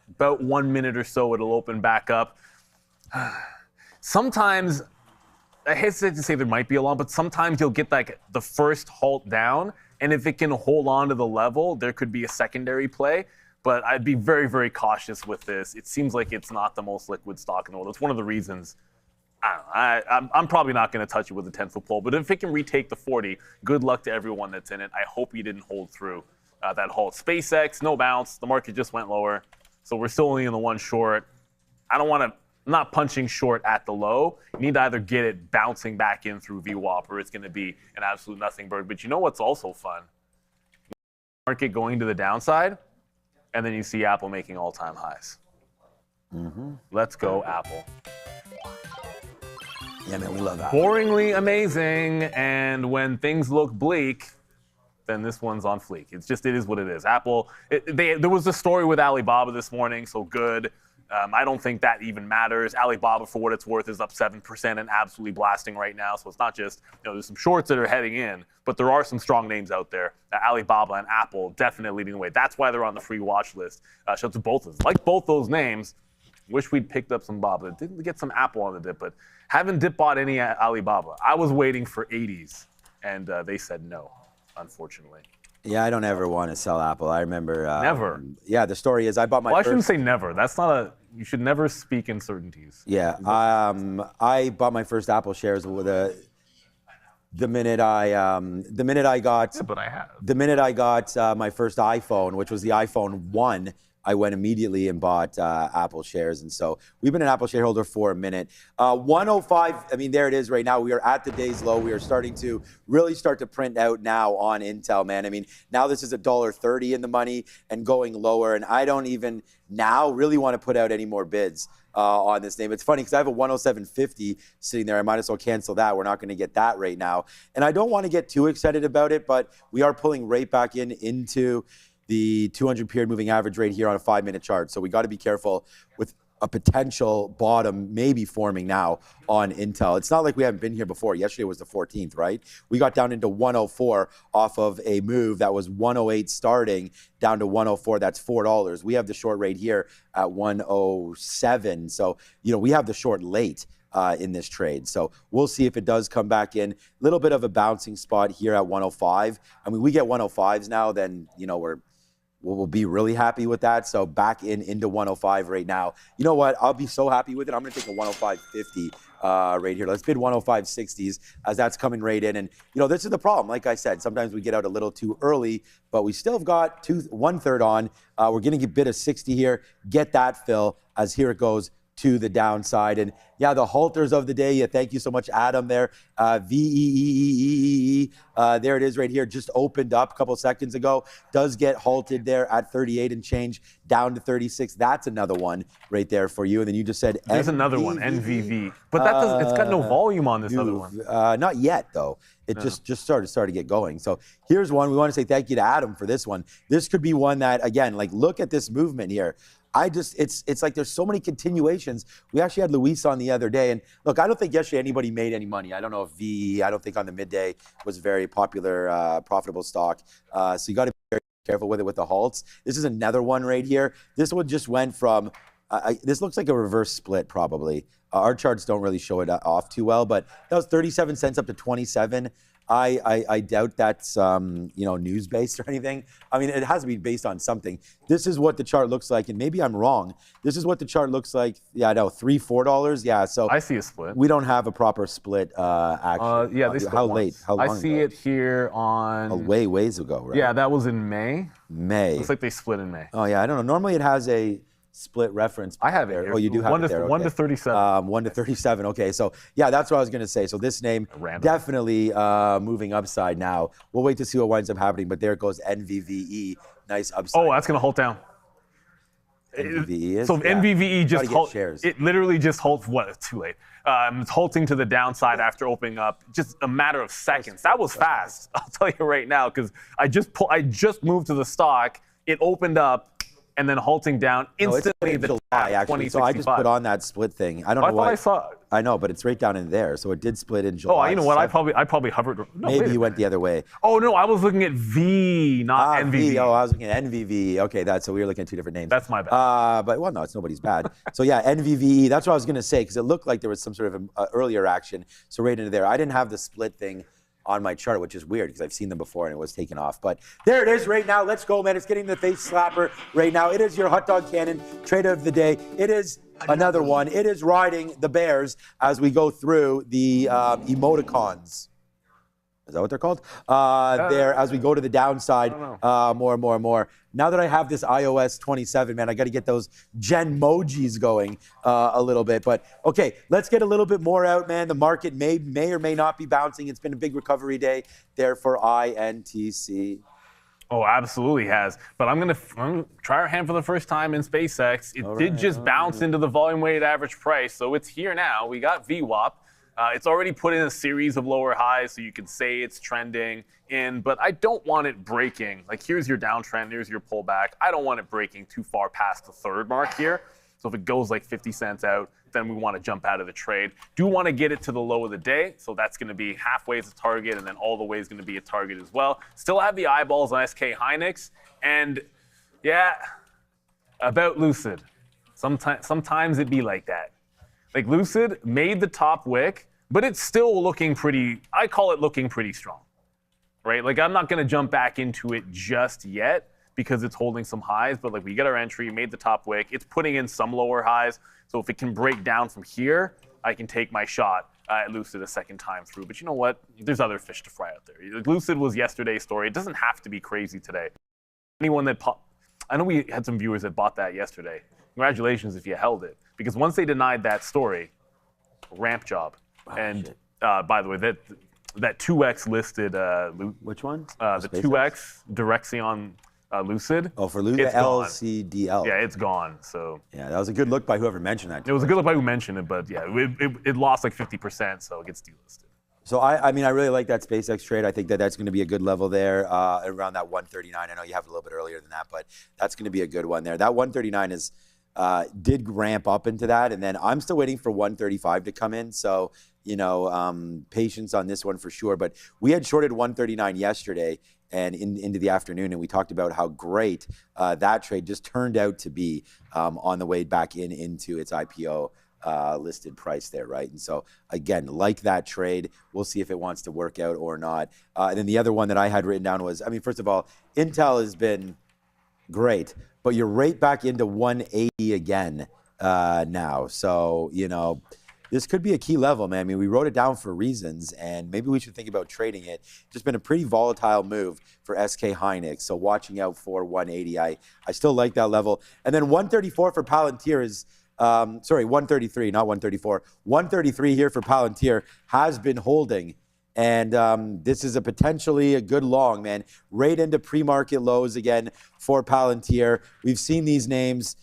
about 1 minute or so. It'll open back up. Sometimes, I hesitate to say there might be a long, but sometimes you'll get like the first halt down, and if it can hold on to the level, there could be a secondary play. But I'd be very, very cautious with this. It seems like it's not the most liquid stock in the world. It's one of the reasons. I'm probably not going to touch it with a 10-foot pole, but if it can retake the 40, good luck to everyone that's in it. I hope you didn't hold through that halt. SpaceX, no bounce. The market just went lower, so we're still only in the one short. I'm not punching short at the low. You need to either get it bouncing back in through VWAP or it's going to be an absolute nothing bird. But you know what's also fun? Market going to the downside, and then you see Apple making all-time highs. Let's go, Apple. Yeah, man, we love that. Boringly amazing, and when things look bleak, then this one's on fleek. It is what it is. Apple, there was a story with Alibaba this morning, so good. I don't think that even matters. Alibaba, for what it's worth, is up 7% and absolutely blasting right now. So it's not just, there's some shorts that are heading in, but there are some strong names out there. Alibaba and Apple definitely leading the way. That's why they're on the free watch list. Shout out to both of them. Like both those names, wish we'd picked up some Baba. Didn't get some Apple on the dip, but haven't dip bought any Alibaba. I was waiting for 80s, and they said no, unfortunately. Yeah, I don't ever want to sell Apple. I remember. Never. Yeah, the story is I bought my Well, I first. shouldn't say never. That's not a. You should never speak in certainties. Yeah, I bought my first Apple shares with the minute I got. Yeah, but I have. The minute I got my first iPhone, which was the iPhone 1, I went immediately and bought Apple shares. And so we've been an Apple shareholder for a minute. 105, I mean, there it is right now. We are at the day's low. We are starting to really start to print out now on Intel, man. I mean, now this is $1.30 in the money and going lower. And I don't even now really want to put out any more bids on this name. It's funny because I have a 107.50 sitting there. I might as well cancel that. We're not going to get that right now. And I don't want to get too excited about it, but we are pulling right back into the 200 period moving average right here on a 5-minute chart. So we got to be careful with a potential bottom maybe forming now on Intel. It's not like we haven't been here before. Yesterday was the 14th, right? We got down into 104 off of a move that was 108 starting down to 104. That's $4. We have the short rate here at 107. So, we have the short late in this trade. So we'll see if it does come back in. A little bit of a bouncing spot here at 105. I mean, we get 105s now, then, we'll be really happy with that. So back into 105 right now. You know what? I'll be so happy with it. I'm going to take a 105.50 right here. Let's bid 105.60s as that's coming right in. And, this is the problem. Like I said, sometimes we get out a little too early, but we still have got 1/3 on. We're going to get bid a 60 here. Get that fill as here it goes to the downside. And yeah, the halters of the day. Yeah, thank you so much, Adam there. VEEEEE. There it is right here. Just opened up a couple seconds ago. Does get halted there at 38 and change down to 36. That's another one right there for you. And then you just said there's another one, NVV. But that doesn't, it's got no volume on this other one. Not yet though. It just started to get going. So here's one. We want to say thank you to Adam for this one. This could be one that, again, like look at this movement here. It's like there's so many continuations. We actually had Luis on the other day, and look, I don't think yesterday anybody made any money. I don't know if I don't think on the midday was a very popular, profitable stock. So you got to be very careful with it with the halts. This is another one right here. This one just went from, this looks like a reverse split probably. Our charts don't really show it off too well, but that was 37 cents up to 27. I doubt that's news based or anything. I mean, it has to be based on something. This is what the chart looks like, and maybe I'm wrong. This is what the chart looks like. Yeah, no, $3-4. Yeah, so I see a split. we don't have a proper split action. Yeah, they split how once. late? How long I see ago? it here on. A ways ago, right? Yeah, that was in May. May. Looks like they split in May. Oh yeah, I don't know. Normally it has a split reference. I have it there. here. Oh, you do have it there. 1 to 37. 1 to 37. Okay, so yeah, that's what I was going to say. So this name Random. definitely moving upside now. We'll wait to see what winds up happening, but there it goes, NVVE. Nice upside. Oh, that's going to halt down. NVVE is? So Yeah. NVVE just Gotta get halt. shares. It literally just halts. What? It's too late. It's halting to the downside after opening up. Just a matter of seconds. That was fast. I'll tell you right now, because I just moved to the stock. It opened up. And then halting down instantly. No, it's July, actually. So I just put on that split thing. I don't know why. I saw it. I know, but it's right down in there. So it did split in July. Oh, you know what? I 7th. probably hovered. No, Maybe wait. you went the other way. Oh no, I was looking at V, not NVV. V. Oh, I was looking at NVV. Okay, so we were looking at two different names. That's my bad. But well, no, it's nobody's bad. So yeah, NVVE. That's what I was going to say because it looked like there was some sort of earlier action. So right into there, I didn't have the split thing on my chart, which is weird because I've seen them before and it was taken off. But there it is right now. Let's go, man. It's getting the face slapper right now. It is your hot dog cannon trade of the day. It is another one. It is riding the bears as we go through the emoticons. Is that what they're called? There, as we go to the downside, more and more and more. Now that I have this iOS 27, man, I got to get those Genmojis going a little bit. But okay, let's get a little bit more out, man. The market may or may not be bouncing. It's been a big recovery day there for INTC. Oh, absolutely has. But I'm gonna try our hand for the first time in SpaceX. It did just bounce into the volume weighted average price, so it's here now. We got VWAP. It's already put in a series of lower highs, so you could say it's trending in, but I don't want it breaking. Like, here's your downtrend, here's your pullback. I don't want it breaking too far past the third mark here. So if it goes like 50 cents out, then we want to jump out of the trade. Do want to get it to the low of the day, so that's going to be halfway as a target, and then all the way is going to be a target as well. Still have the eyeballs on SK Hynix, and yeah, about Lucid. Sometimes it be like that. Like, Lucid made the top wick, but it's still looking pretty, I call it looking pretty strong, right? Like, I'm not going to jump back into it just yet because it's holding some highs, but like, we get our entry, made the top wick, it's putting in some lower highs, so if it can break down from here, I can take my shot at Lucid a second time through. But you know what? There's other fish to fry out there. Lucid was yesterday's story. It doesn't have to be crazy today. Anyone that I know we had some viewers that bought that yesterday. Congratulations if you held it, because once they denied that story, ramp job. And by the way, that 2x listed. Which one? The 2x Direxion Lucid. Oh, for Lucid, LCDL. Yeah, it's gone. So yeah, that was a good look by whoever mentioned that. It was a good look by who mentioned it, but yeah, it lost like 50%, so it gets delisted. So I mean, I really like that SpaceX trade. I think that's going to be a good level there around that 139. I know you have it a little bit earlier than that, but that's going to be a good one there. That 139 did ramp up into that, and then I'm still waiting for 135 to come in. So patience on this one for sure. But we had shorted 139 yesterday and into the afternoon, and we talked about how great that trade just turned out to be on the way back into its IPO listed price there, right? And so again, like that trade, we'll see if it wants to work out or not. And then the other one that I had written down was, I mean, first of all, Intel has been great, but you're right back into 180 again now. So, this could be a key level, man. I mean, we wrote it down for reasons, and maybe we should think about trading it. Just been a pretty volatile move for SK Hynix, so watching out for 180. I still like that level. And then 134 for Palantir is, 133, not 134. 133 here for Palantir has been holding. And this is potentially a good long, man. Right into pre-market lows again for Palantir. We've seen these names,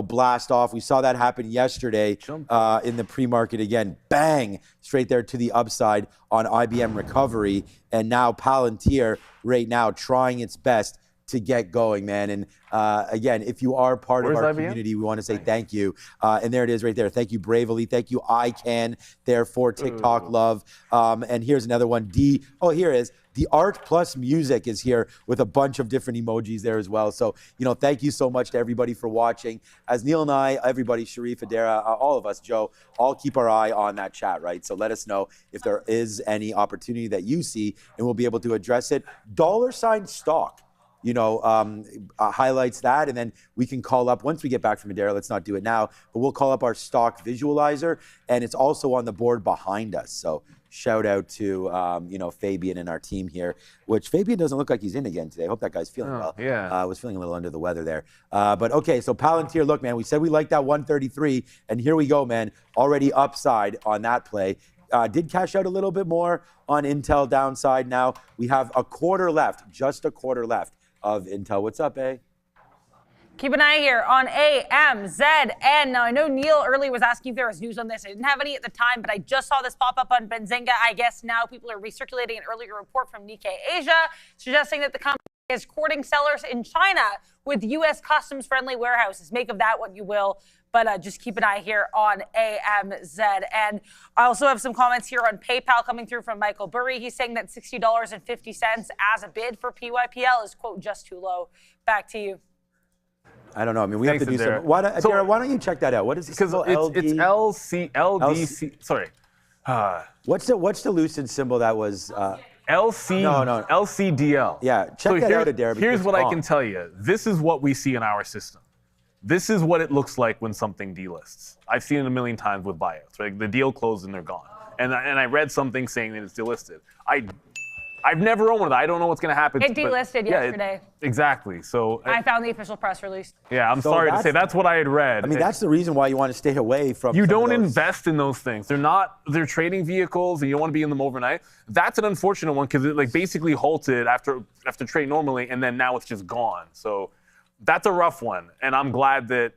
blast off. We saw that happen yesterday in the pre-market again. Bang! Straight there to the upside on IBM recovery. And now Palantir right now trying its best to get going, man. And again, if you are part of our community, we want to say thank you. And there it is right there. Thank you, Bravely. Thank you, ICANN, there for TikTok love. And here's another one. Here is The art plus music is here with a bunch of different emojis there as well. So, thank you so much to everybody for watching. As Neil and I, everybody, Sharif, Adara, all of us, Joe, all keep our eye on that chat, right? So let us know if there is any opportunity that you see, and we'll be able to address it. $ stock. Highlights that, and then we can call up, once we get back from Adara, let's not do it now, but we'll call up our stock visualizer, and it's also on the board behind us. So shout out to, Fabian and our team here, which Fabian doesn't look like he's in again today. I hope that guy's feeling well. Yeah. Was feeling a little under the weather there. But okay, so Palantir, look, man, we said we liked that 133, and here we go, man, already upside on that play. Did cash out a little bit more on Intel downside now. We have a quarter left, just a quarter left of Intel. What's up, A? Keep an eye here on AMZN. Now, I know Neil earlier was asking if there was news on this. I didn't have any at the time, but I just saw this pop up on Benzinga. I guess now people are recirculating an earlier report from Nikkei Asia suggesting that the company is courting sellers in China with U.S. customs-friendly warehouses. Make of that what you will, but just keep an eye here on AMZ. And I also have some comments here on PayPal coming through from Michael Burry. He's saying that $60.50 as a bid for PYPL is, quote, just too low. Back to you. I don't know. I mean, we have to do Adara. some. Adara, why don't you check that out? What is this? Because it's LDC. Sorry. What's the Lucid symbol that was? LC. No. LCDL. Yeah, check that out, Adara. Here's what I can tell you. This is what we see in our system. This is what it looks like when something delists. I've seen it a million times with buyouts. Right? The deal closed and they're gone. And I read something saying that it's delisted. I've never owned it. I don't know what's going to happen. It delisted yesterday. Exactly. So I found the official press release. Yeah, I'm sorry to say that's what I had read. I mean, that's the reason why you want to stay away from. You don't invest in those things. They're trading vehicles, and you don't want to be in them overnight. That's an unfortunate one because it basically halted after trading normally, and then now it's just gone. So that's a rough one, and I'm glad that.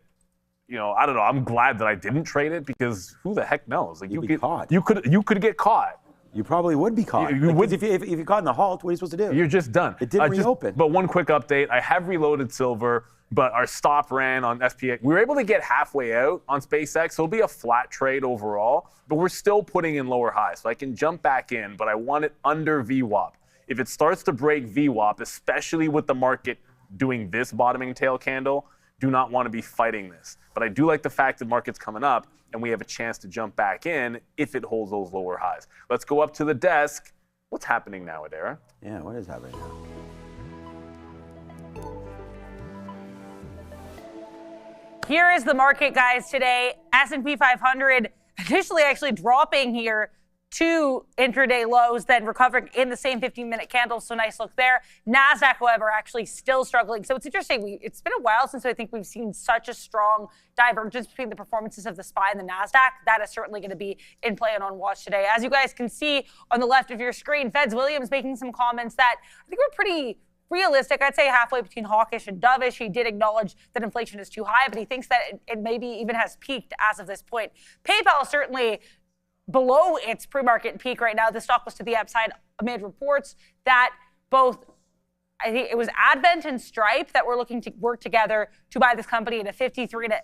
I don't know. I'm glad that I didn't trade it because who the heck knows? Like You'd be caught. You could get caught. You probably would be caught. If you caught in the halt, what are you supposed to do? You're just done. It didn't reopen. But one quick update. I have reloaded silver, but our stop ran on SPA. We were able to get halfway out on SpaceX, so it'll be a flat trade overall, but we're still putting in lower highs. So I can jump back in, but I want it under VWAP. If it starts to break VWAP, especially with the market doing this bottoming tail candle, do not want to be fighting this. But I do like the fact that market's coming up, and we have a chance to jump back in if it holds those lower highs. Let's go up to the desk. What's happening now, Adara? Yeah, what is happening now? Here is the market, guys, today. S&P 500 initially actually dropping here to intraday lows, then recovering in the same 15-minute candle. So nice look there. NASDAQ, however, actually still struggling. So it's interesting. It's been a while since I think we've seen such a strong divergence between the performances of the SPY and the NASDAQ. That is certainly going to be in play and on watch today. As you guys can see on the left of your screen, Feds Williams making some comments that I think were pretty realistic. I'd say halfway between hawkish and dovish. He did acknowledge that inflation is too high, but he thinks that it maybe even has peaked as of this point. PayPal certainly below its pre-market peak right now. The stock was to the upside amid reports that both, I think it was Advent and Stripe that were looking to work together to buy this company at a $53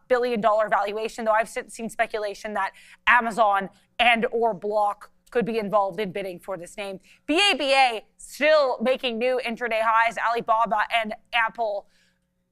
billion valuation, though I've seen speculation that Amazon and or Block could be involved in bidding for this name. BABA still making new intraday highs. Alibaba and Apple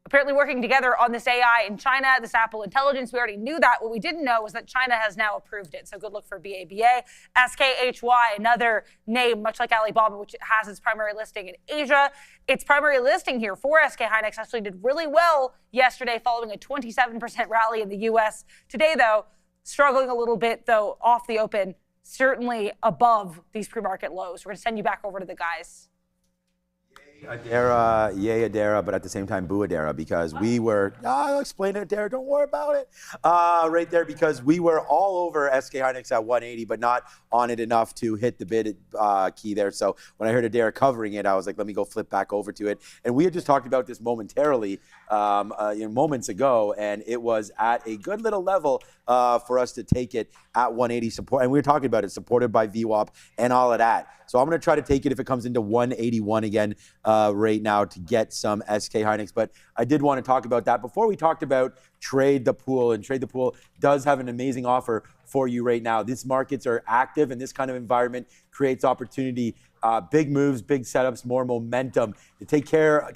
apparently working together on this AI in China, this Apple Intelligence. We already knew that. What we didn't know was that China has now approved it. So good look for BABA. SKHY, another name, much like Alibaba, which has its primary listing in Asia. Its primary listing here for SK Hynix actually did really well yesterday following a 27% rally in the U.S. Today, though, struggling a little bit, though, off the open, certainly above these pre-market lows. We're going to send you back over to the guys. Adara, yay Adara, but at the same time boo Adara, because we were, I'll explain it, Adara, don't worry about it. Right there, because we were all over SK Hynix at 180, but not on it enough to hit the bid key there. So when I heard Adara covering it, I was like, let me go flip back over to it. And we had just talked about this momentarily, moments ago, and it was at a good little level for us to take it at 180 support. And we were talking about it, supported by VWAP and all of that. So I'm going to try to take it if it comes into 181 again right now to get some SK Hynix. But I did want to talk about that before we talked about Trade the Pool. And Trade the Pool does have an amazing offer for you right now. These markets are active, and this kind of environment creates opportunity big moves, big setups, more momentum. To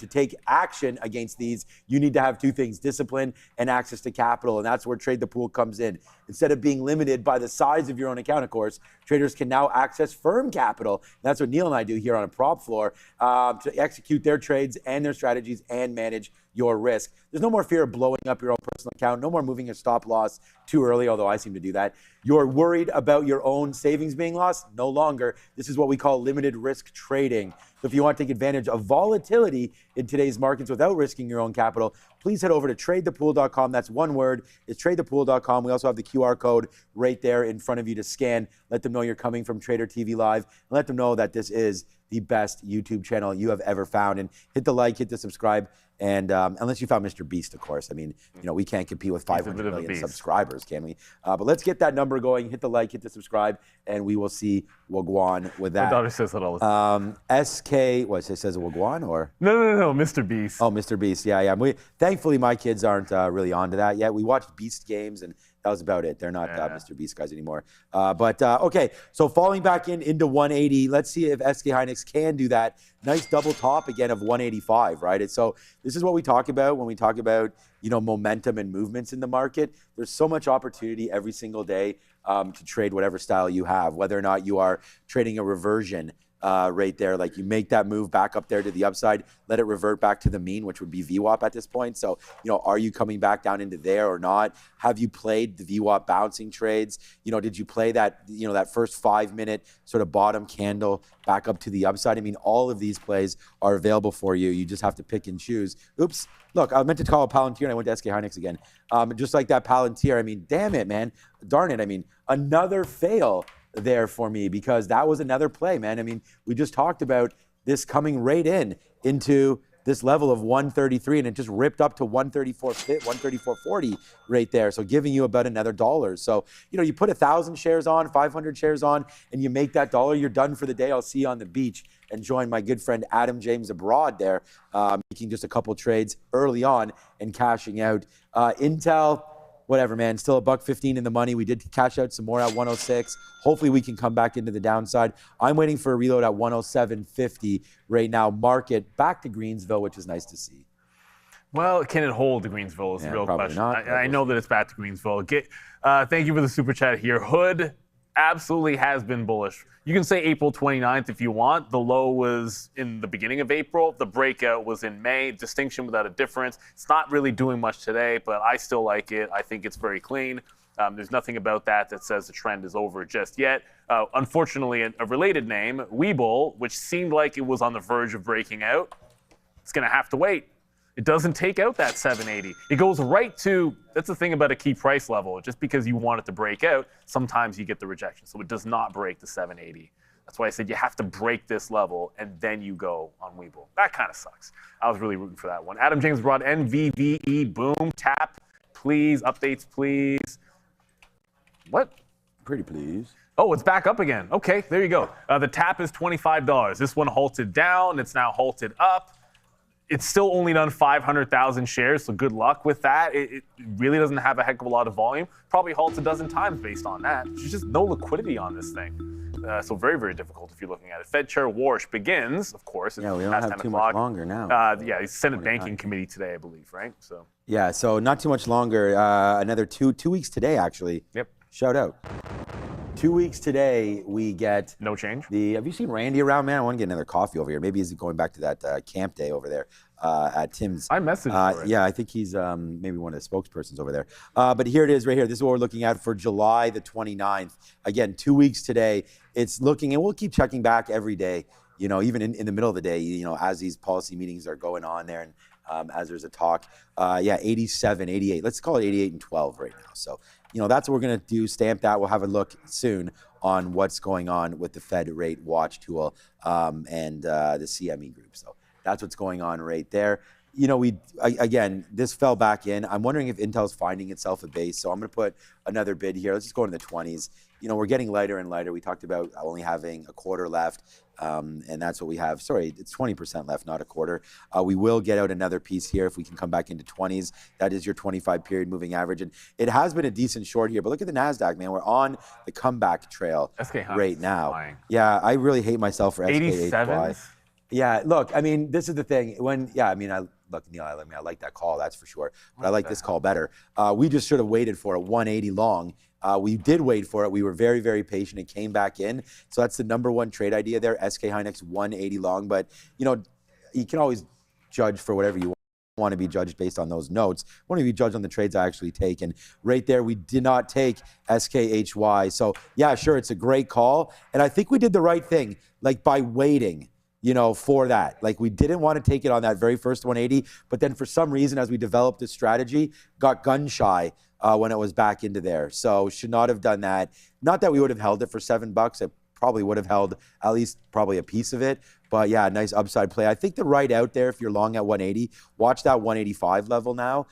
take action against these, you need to have two things: discipline and access to capital. And that's where Trade the Pool comes in. Instead of being limited by the size of your own account, of course, traders can now access firm capital. That's what Neil and I do here on a prop floor to execute their trades and their strategies and manage your risk. There's no more fear of blowing up your own personal account, no more moving your stop loss too early, although I seem to do that. You're worried about your own savings being lost? No longer. This is what we call limited risk trading. So if you want to take advantage of volatility in today's markets without risking your own capital, please head over to tradethepool.com. That's one word. It's tradethepool.com. We also have the QR code right there in front of you to scan. Let them know you're coming from Trader TV Live. And let them know that this is the best YouTube channel you have ever found. And hit the like, hit the subscribe. And unless you found Mr. Beast, of course. I mean, we can't compete with 500 million subscribers, can we? But let's get that number going. Hit the like, hit the subscribe, and we will see Wagwan with that. My daughter says that all the time. SK, what, it says Wagwan or? No, Mr. Beast. Oh, Mr. Beast, yeah. Thankfully, my kids aren't really onto that yet. We watched Beast games, and that was about it. They're not Mr. Beast guys anymore. Okay, so falling back into 180. Let's see if SK Hynix can do that. Nice double top again of 185, right? So this is what we talk about when we talk about momentum and movements in the market. There's so much opportunity every single day to trade whatever style you have, whether or not you are trading a reversion right there. Like you make that move back up there to the upside, let it revert back to the mean, which would be VWAP at this point. So, are you coming back down into there or not? Have you played the VWAP bouncing trades? Did you play that, that first 5-minute sort of bottom candle back up to the upside? I mean, all of these plays are available for you. You just have to pick and choose. Oops. Look, I meant to call a Palantir and I went to SK Hynix again. Just like that Palantir, I mean, damn it, man. Darn it. I mean, another fail there for me because that was another play, man. I mean, we just talked about this coming right into this level of 133 and it just ripped up to 134.40 right there. So giving you about another $1. So, you put 1,000 shares on, 500 shares on, and you make that $1, you're done for the day. I'll see you on the beach and join my good friend Adam James abroad there, making just a couple trades early on and cashing out. Intel, whatever, man, still $1.15 in the money. We did cash out some more at 106. Hopefully we can come back into the downside. I'm waiting for a reload at 107.50 right now. Market back to Greensville, which is nice to see. Well, can it hold to Greensville is the real question. Not. I know that it's back to Greensville. Thank you for the super chat here. Hood absolutely has been bullish. You can say April 29th if you want. The low was in the beginning of April. The breakout was in May. Distinction without a difference. It's not really doing much today, but I still like it. I think it's very clean. There's nothing about that says the trend is over just yet. Unfortunately, a related name, Webull, which seemed like it was on the verge of breaking out, it's going to have to wait. It doesn't take out that 780. It goes right to, that's the thing about a key price level. Just because you want it to break out, sometimes you get the rejection. So it does not break the 780. That's why I said you have to break this level and then you go on Webull. That kind of sucks. I was really rooting for that one. Adam James brought NVVE, boom, tap, please, updates, please. What? Pretty please. Oh, it's back up again. Okay, there you go. The tap is $25. This one halted down. It's now halted up. It's still only done 500,000 shares, so good luck with that. It really doesn't have a heck of a lot of volume. Probably halts a dozen times based on that. There's just no liquidity on this thing. So very, very difficult if you're looking at it. Fed Chair Warsh begins, of course. Yeah, we don't have too much longer now. Yeah, he's Senate Banking Committee today, I believe, right? So. Yeah, so not too much longer. Another two weeks today, actually. Yep. Shout out. 2 weeks today, we get no change. Have you seen Randy around, man? I want to get another coffee over here. Maybe he's going back to that camp day over there at Tim's. I messaged him. Yeah, I think he's maybe one of the spokespersons over there. But here it is right here. This is what we're looking at for July the 29th. Again, 2 weeks today. It's looking, and we'll keep checking back every day, even in the middle of the day, as these policy meetings are going on there and as there's a talk. 87, 88. Let's call it 88 and 12 right now. So, that's what we're going to do. Stamp that. We'll have a look soon on what's going on with the Fed Rate Watch tool and the CME group. So that's what's going on right there. Again, this fell back in. I'm wondering if Intel's finding itself a base. So I'm going to put another bid here. Let's just go into the 20s. We're getting lighter and lighter. We talked about only having a quarter left. And that's what we have. Sorry, it's 20% left, not a quarter. We will get out another piece here if we can come back into 20s. That is your 25 period moving average. And it has been a decent short here, but look at the NASDAQ, man. We're on the comeback trail right now. Flying. Yeah, I really hate myself for SKHY. 87s? Yeah, look, I mean, this is the thing. Look, Neil, I like that call, that's for sure. But I like this call better. We just should have waited for a 180 long. We did wait for it. We were very, very patient. It came back in. So that's the number one trade idea there, SK Hynix 180 long. But, you can always judge for whatever you want to be judged based on those notes. I want to be judged on the trades I actually take. And right there, we did not take SKHY. So, yeah, sure, it's a great call. And I think we did the right thing, by waiting. For that. We didn't want to take it on that very first 180, but then for some reason, as we developed this strategy, got gun shy when it was back into there. So should not have done that. Not that we would have held it for $7. It probably would have held at least probably a piece of it. But yeah, nice upside play. I think the right out there, if you're long at 180, watch that 185 level now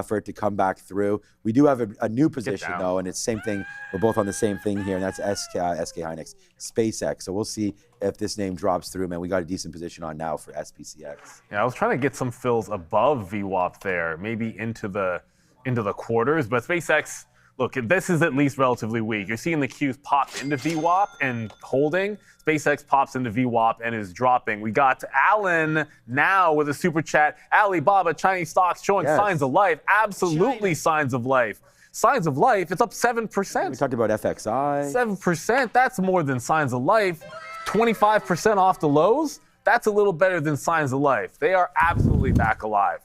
for it to come back through. We do have a new position though, and it's same thing. We're both on the same thing here, and that's SK Hynix, SpaceX. So we'll see if this name drops through, man. We got a decent position on now for SPCX. Yeah, I was trying to get some fills above VWAP there, maybe into the quarters, but SpaceX, look, this is at least relatively weak. You're seeing the Qs pop into VWAP and holding. SpaceX pops into VWAP and is dropping. We got Alan now with a super chat. Alibaba, Chinese stocks showing signs of life. Absolutely signs of life. Signs of life, it's up 7%. We talked about FXI. 7%, that's more than signs of life. 25% off the lows, that's a little better than signs of life. They are absolutely back alive,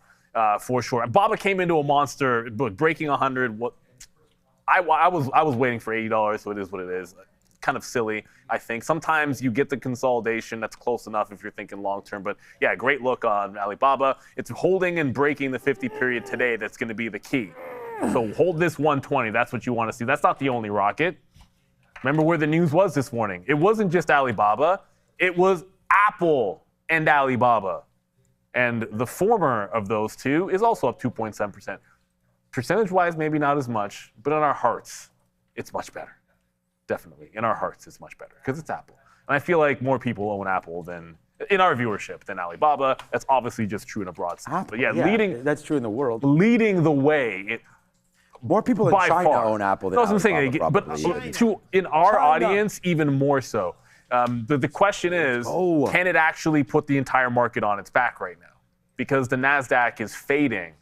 for sure. Baba came into a monster, breaking 100. I was waiting for $80, so it is what it is. Kind of silly, I think. Sometimes you get the consolidation that's close enough if you're thinking long term. But yeah, great look on Alibaba. It's holding and breaking the 50 period today that's going to be the key. So hold this 120. That's what you want to see. That's not the only rocket. Remember where the news was this morning. It wasn't just Alibaba. It was Apple and Alibaba. And the former of those two is also up 2.7%. Percentage-wise, maybe not as much, but in our hearts, it's much better. Definitely. In our hearts, it's much better because it's Apple. And I feel like more people own Apple in our viewership than Alibaba. That's obviously just true in a broad sense. But yeah, that's true in the world. Leading the way. More people in China own Apple than Alibaba, but in our audience, even more so. The question is, can it actually put the entire market on its back right now? Because the NASDAQ is fading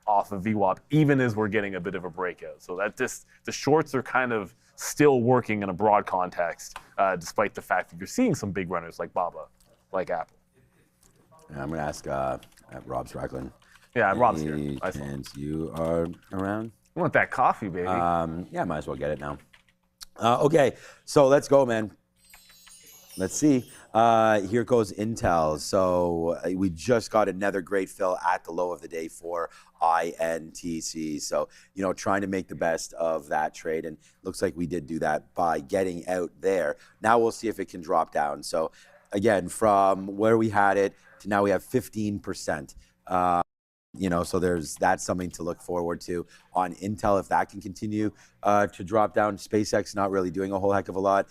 off of VWAP, even as we're getting a bit of a breakout. So the shorts are kind of still working in a broad context, despite the fact that you're seeing some big runners like Baba, like Apple. Yeah, I'm going to ask Rob Stracklin. Yeah, Rob's here. And you are around? I want that coffee, baby. Yeah, might as well get it now. Okay, so let's go, man. Let's see. Here goes Intel. So we just got another great fill at the low of the day for INTC. So, trying to make the best of that trade. And looks like we did do that by getting out there. Now we'll see if it can drop down. So again, from where we had it to now we have 15%. So that's something to look forward to on Intel if that can continue to drop down. SpaceX not really doing a whole heck of a lot.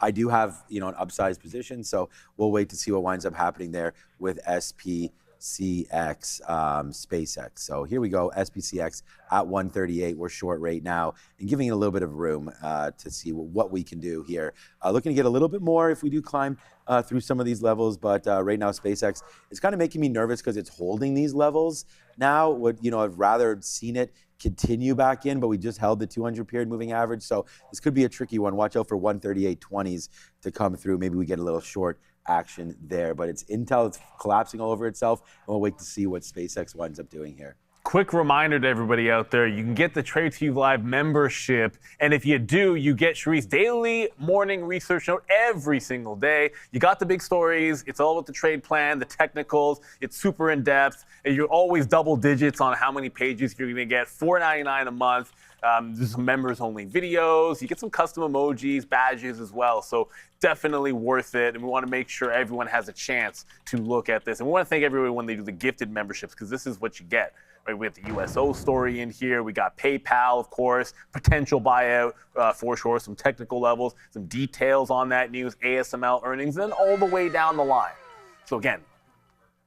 I do have an upsized position, so we'll wait to see what winds up happening there with SPCX, SpaceX. So here we go, SPCX at 138. We're short right now and giving it a little bit of room to see what we can do here. Looking to get a little bit more if we do climb through some of these levels, but right now SpaceX is kind of making me nervous because it's holding these levels now. I've rather seen it continue back in, but we just held the 200 period moving average, so this could be a tricky one. Watch out for 138.20s to come through. Maybe we get a little short action there, but it's Intel, it's collapsing all over itself, and we'll wait to see what SpaceX winds up doing here. Quick reminder to everybody out there, you can get the TradeTube Live membership, and if you do, you get Sharice's daily morning research note every single day. You got the big stories, it's all about the trade plan, the technicals, it's super in-depth, and you're always double digits on how many pages you're gonna get, $4.99 a month. There's some members-only videos. You get some custom emojis, badges as well. So definitely worth it. And we want to make sure everyone has a chance to look at this. And we want to thank everyone when they do the gifted memberships, because this is what you get. Right? We have the USO story in here. We got PayPal, of course, potential buyout for sure, some technical levels, some details on that news, ASML earnings, and then all the way down the line. So again,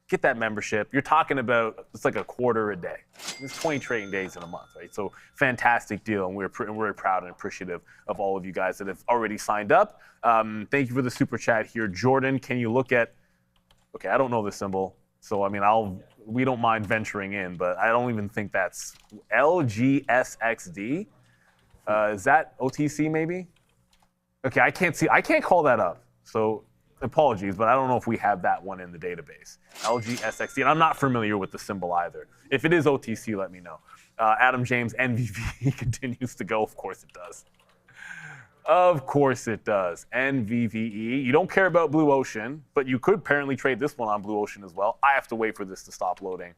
get that membership. You're talking about, it's like a quarter a day. It's 20 trading days in a month, right? So fantastic deal, and we're very proud and appreciative of all of you guys that have already signed up. Thank you for the super chat here. Jordan, can you look at, okay, I don't know the symbol, so I mean, we don't mind venturing in, but I don't even think that's LGSXD. Is that OTC maybe? Okay, I can't call that up. So apologies, but I don't know if we have that one in the database. LGSXD, and I'm not familiar with the symbol either. If it is OTC, let me know. Adam James, NVVE continues to go. Of course it does. Of course it does. NVVE. You don't care about Blue Ocean, but you could apparently trade this one on Blue Ocean as well. I have to wait for this to stop loading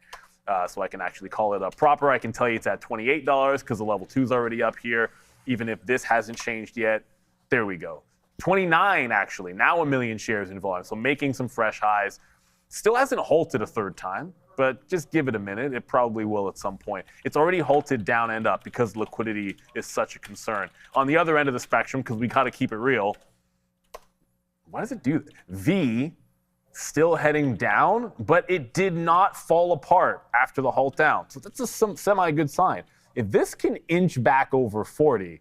so I can actually call it up proper. I can tell you it's at $28 because the level 2 is already up here. Even if this hasn't changed yet, there we go. 29 actually, now 1 million shares in volume. So making some fresh highs. Still hasn't halted a third time, but just give it a minute. It probably will at some point. It's already halted down and up because liquidity is such a concern. On the other end of the spectrum, because we got to keep it real, why does it do that? V still heading down, but it did not fall apart after the halt down. So that's a semi-good sign. If this can inch back over 40,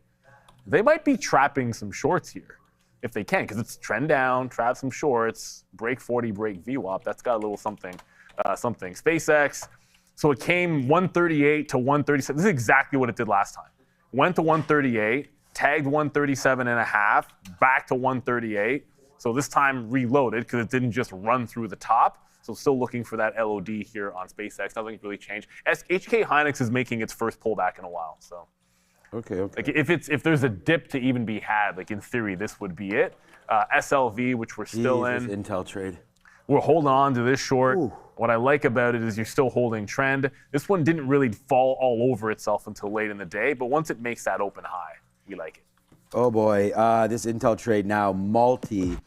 they might be trapping some shorts here. If they can, because it's trend down, trap some shorts, break 40, break VWAP. That's got a little something. SpaceX, so it came 138 to 137. This is exactly what it did last time. Went to 138, tagged 137.5, back to 138. So this time reloaded because it didn't just run through the top. So still looking for that LOD here on SpaceX. Nothing's really changed. HK Hynix is making its first pullback in a while. So. Okay. Like if there's a dip to even be had, like in theory, this would be it. SLV, which we're still in. Intel trade. We're holding on to this short. Ooh. What I like about it is you're still holding trend. This one didn't really fall all over itself until late in the day, but once it makes that open high, we like it. Oh boy, this Intel trade now multi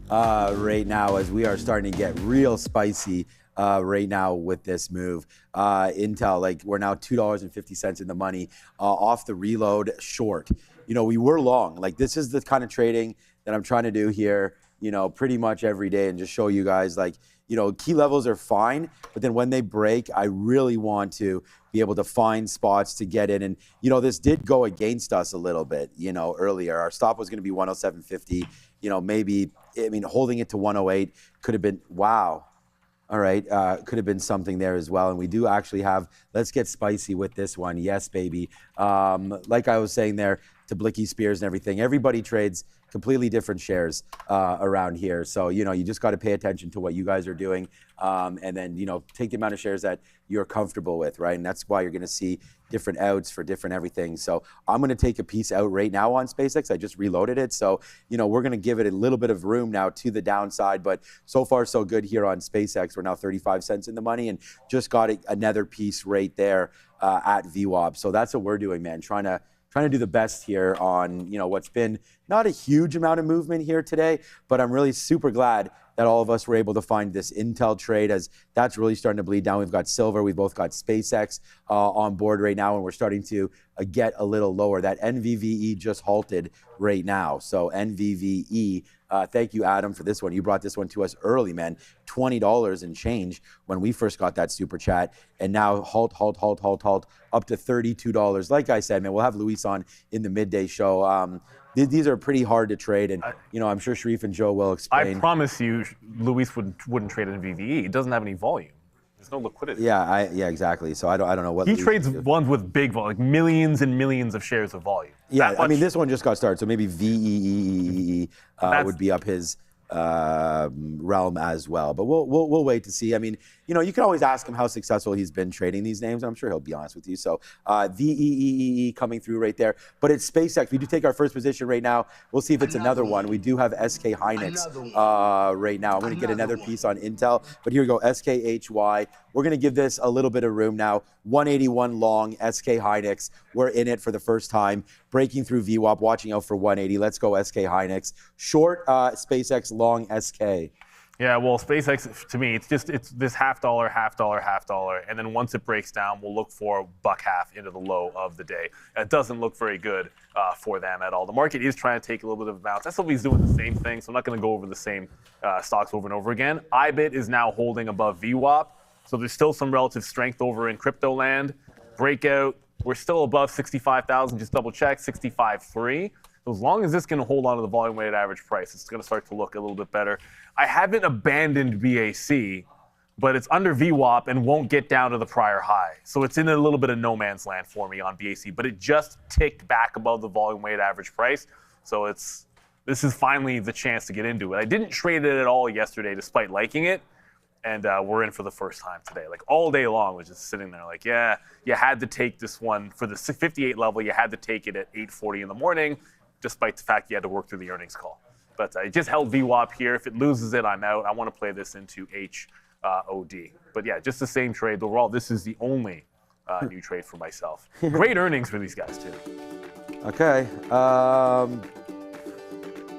right now as we are starting to get real spicy. Right now with this move. Intel, like we're now $2.50 in the money off the reload short. You know, we were long. Like this is the kind of trading that I'm trying to do here, you know, pretty much every day and just show you guys like, you know, key levels are fine, but then when they break, I really want to be able to find spots to get in. And, you know, this did go against us a little bit, you know, earlier. Our stop was going to be 107.50, you know, maybe, I mean, holding it to 108 could have been, wow. All right, could have been something there as well. And we do actually have, let's get spicy with this one. Yes, baby. Like I was saying there to Blicky Spears and everything, everybody trades completely different shares around here. So, you know, you just got to pay attention to what you guys are doing and then, you know, take the amount of shares that you're comfortable with, right? And that's why you're going to see different outs for different everything. So I'm going to take a piece out right now on SpaceX. I just reloaded it. So, you know, we're going to give it a little bit of room now to the downside, but so far so good here on SpaceX. We're now 35 cents in the money and just got another piece right there at VWAP. So that's what we're doing, man. Trying to do the best here on, you know, what's been not a huge amount of movement here today, but I'm really super glad that all of us were able to find this Intel trade as that's really starting to bleed down. We've got silver, we've both got SpaceX on board right now, and we're starting to get a little lower. That NVVE just halted right now. So NVVE, thank you, Adam, for this one. You brought this one to us early, man. $20 and change when we first got that super chat, and now halt up to $32. Like I said, man, we'll have Luis on in the midday show. These are pretty hard to trade, and you know I'm sure Sharif and Joe will explain. I promise you, Luis wouldn't trade in VVE. It doesn't have any volume. There's no liquidity. Yeah, exactly. So I don't know what he trades ones with big volume, like millions and millions of shares of volume. Yeah, I mean this one just got started, so maybe VEEE would be up his realm as well. But we'll wait to see. I mean, you know, you can always ask him how successful he's been trading these names. I'm sure he'll be honest with you. So VEEE coming through right there. But it's SpaceX. We do take our first position right now. We'll see if it's another one. We do have SK Hynix right now. I'm going to get another piece on Intel. But here we go, SKHY. We're going to give this a little bit of room now. 181 long, SK Hynix. We're in it for the first time. Breaking through VWAP, watching out for 180. Let's go SK Hynix. Short SpaceX, long SK. Yeah, well, SpaceX, to me, it's this half dollar, and then once it breaks down, we'll look for $1.50 into the low of the day. It doesn't look very good for them at all. The market is trying to take a little bit of a bounce. SLV is doing the same thing, so I'm not going to go over the same stocks over and over again. IBIT is now holding above VWAP, so there's still some relative strength over in crypto land. Breakout, we're still above 65,000, just double check, 65.3. So as long as this can hold on to the volume weighted average price, it's going to start to look a little bit better. I haven't abandoned BAC, but it's under VWAP and won't get down to the prior high. So it's in a little bit of no man's land for me on BAC, but it just ticked back above the volume weighted average price. So this is finally the chance to get into it. I didn't trade it at all yesterday despite liking it. And we're in for the first time today. Like all day long, was just sitting there like, yeah, you had to take this one for the 58 level. You had to take it at 8:40 in the morning, despite the fact you had to work through the earnings call. But I just held VWAP here. If it loses it, I'm out. I want to play this into HOD. But yeah, just the same trade. Overall, this is the only new trade for myself. Great earnings for these guys, too. Okay.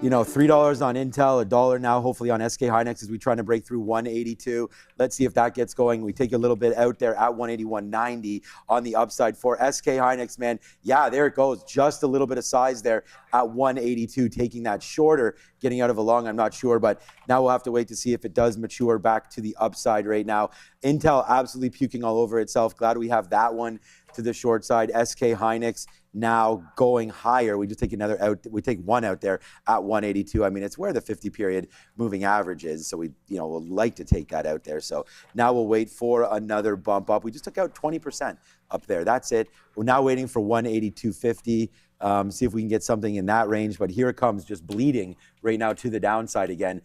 You know, $3 on Intel, $1 now, hopefully on SK Hynix as we trying to break through 182. Let's see if that gets going. We take a little bit out there at 181.90 on the upside for SK Hynix, man. Yeah, there it goes. Just a little bit of size there at 182, taking that shorter, getting out of a long, I'm not sure, but now we'll have to wait to see if it does mature back to the upside right now. Intel absolutely puking all over itself. Glad we have that one to the short side. SK Hynix now going higher. We just take another out. We take one out there at 182. I mean, it's where the 50-period moving average is. So we, would like to take that out there. So now we'll wait for another bump up. We just took out 20% up there. That's it. We're now waiting for 182.50. See if we can get something in that range. But here it comes, just bleeding right now to the downside again.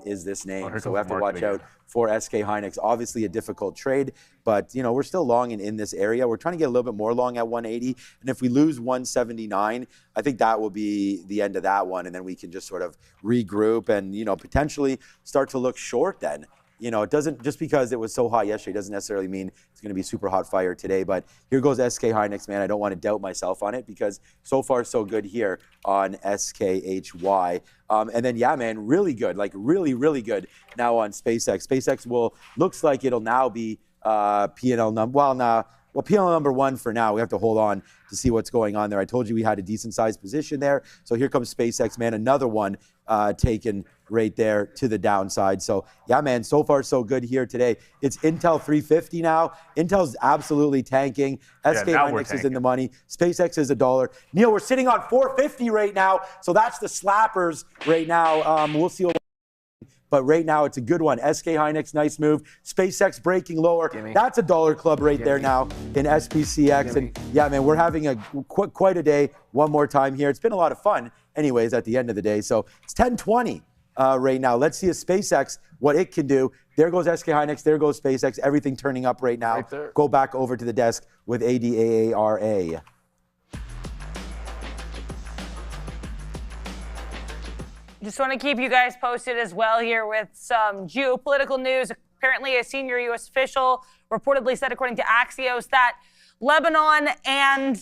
Is this name. So we have to watch out for SK Hynix. Obviously a difficult trade, but we're still long in this area. We're trying to get a little bit more long at 180. And if we lose 179, I think that will be the end of that one. And then we can just sort of regroup and, potentially start to look short then. It doesn't, just because it was so hot yesterday doesn't necessarily mean it's going to be super hot fire today. But here goes SK Hynix, man. I don't want to doubt myself on it because so far so good here on SKHY. And then, yeah, man, really good, like really, really good now on SpaceX. SpaceX looks like it'll now be P&L number, P&L number one for now. We have to hold on to see what's going on there. I told you we had a decent sized position there. So here comes SpaceX, man, another one taken right there to the downside. So yeah, man, so far so good here today. It's Intel 350 now. Intel's absolutely tanking. SK Hynix is in the money. SpaceX is $1. Neil, we're sitting on 450 right now. So that's the slappers right now. We'll see what. But right now, it's a good one. SK Hynix, nice move. SpaceX breaking lower. That's a dollar club right there now in SPCX. And yeah, man, we're having quite a day one more time here. It's been a lot of fun anyways at the end of the day. So it's 10:20 right now. Let's see a SpaceX, what it can do. There goes SK Hynix. There goes SpaceX. Everything turning up right now. Go back over to the desk with ADAARA. Just want to keep you guys posted as well here with some geopolitical news. Apparently, a senior U.S. official reportedly said, according to Axios, that Lebanon and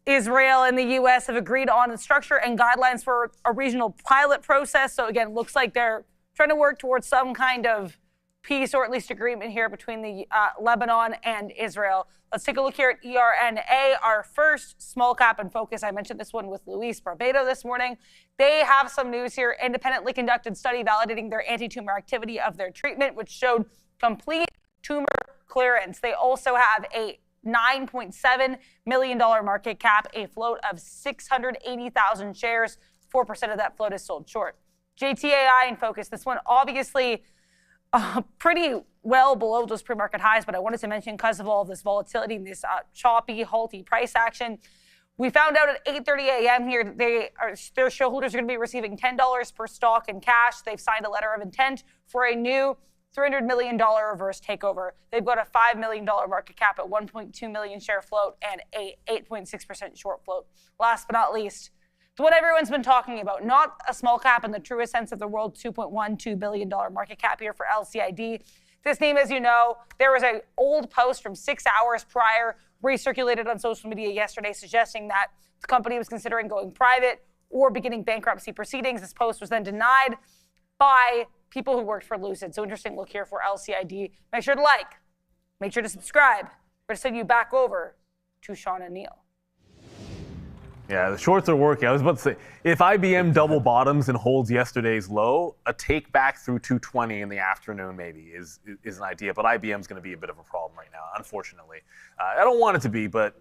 Israel and the U.S. have agreed on the structure and guidelines for a regional pilot process. So again, looks like they're trying to work towards some kind of peace or at least agreement here between the Lebanon and Israel. Let's take a look here at ERNA, our first small cap in focus. I mentioned this one with Luis Barbato this morning. They have some news here. Independently conducted study validating their anti-tumor activity of their treatment, which showed complete tumor clearance. They also have a $9.7 million market cap, a float of 680,000 shares. 4% of that float is sold short. JTAI in focus. This one obviously pretty well below those pre-market highs, but I wanted to mention because of all this volatility and this choppy, halty price action. We found out at 8:30 a.m. here that their shareholders are going to be receiving $10 per stock in cash. They've signed a letter of intent for a new $300 million reverse takeover. They've got a $5 million market cap at 1.2 million share float and a 8.6% short float. Last but not least, it's what everyone's been talking about. Not a small cap in the truest sense of the word, $2.12 billion market cap here for LCID. This name, as you know, there was an old post from 6 hours prior recirculated on social media yesterday suggesting that the company was considering going private or beginning bankruptcy proceedings. This post was then denied by people who worked for Lucid. So interesting look here for LCID. Make sure to like, make sure to subscribe. We're going to send you back over to Sean and Neil. Yeah, the shorts are working. I was about to say, if IBM double bottoms and holds yesterday's low, a take back through 220 in the afternoon maybe is an idea. But IBM's going to be a bit of a problem right now, unfortunately. I don't want it to be, but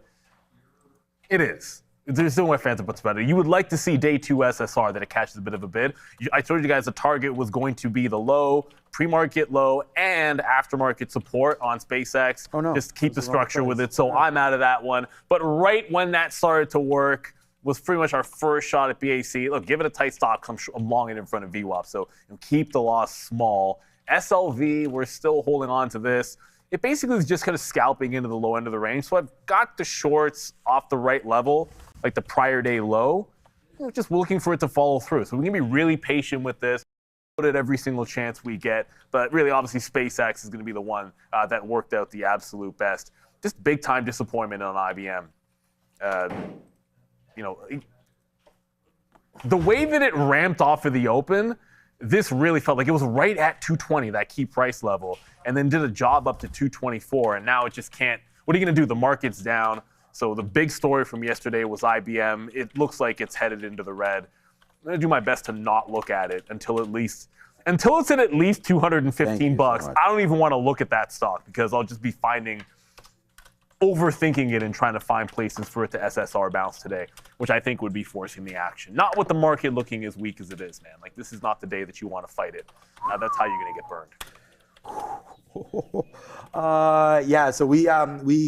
it is. There's still more fans that puts better. You would like to see day 2 SSR that it catches a bit of a bid. I told you guys the target was going to be the low, pre-market low, and aftermarket support on SpaceX. Oh, no. Just keep the structure with it. So I'm out of that one. But right when that started to work was pretty much our first shot at BAC. Look, give it a tight stop. I'm long it in front of VWAP. So keep the loss small. SLV, we're still holding on to this. It basically is just kind of scalping into the low end of the range. So I've got the shorts off the right level, like the prior day low. We're just looking for it to follow through. So we're going to be really patient with this. Put it every single chance we get. But really, obviously, SpaceX is going to be the one that worked out the absolute best. Just big time disappointment on IBM. The way that it ramped off of the open, this really felt like it was right at 220, that key price level, and then did a job up to 224, and now it just can't. What are you going to do? The market's down. So the big story from yesterday was IBM. It looks like it's headed into the red. I'm going to do my best to not look at it until it's at at least 215 bucks. So I don't even want to look at that stock because I'll just be overthinking it and trying to find places for it to SSR bounce today, which I think would be forcing the action. Not with the market looking as weak as it is, man. Like, this is not the day that you want to fight it. That's how you're going to get burned. Yeah, so we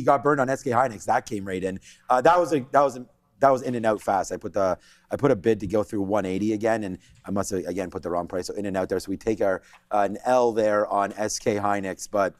got burned on SK Hynix. That came right in. That was in and out fast. I put a bid to go through 180 again, and I must have again put the wrong price. So in and out there. So we take an L there on SK Hynix, but.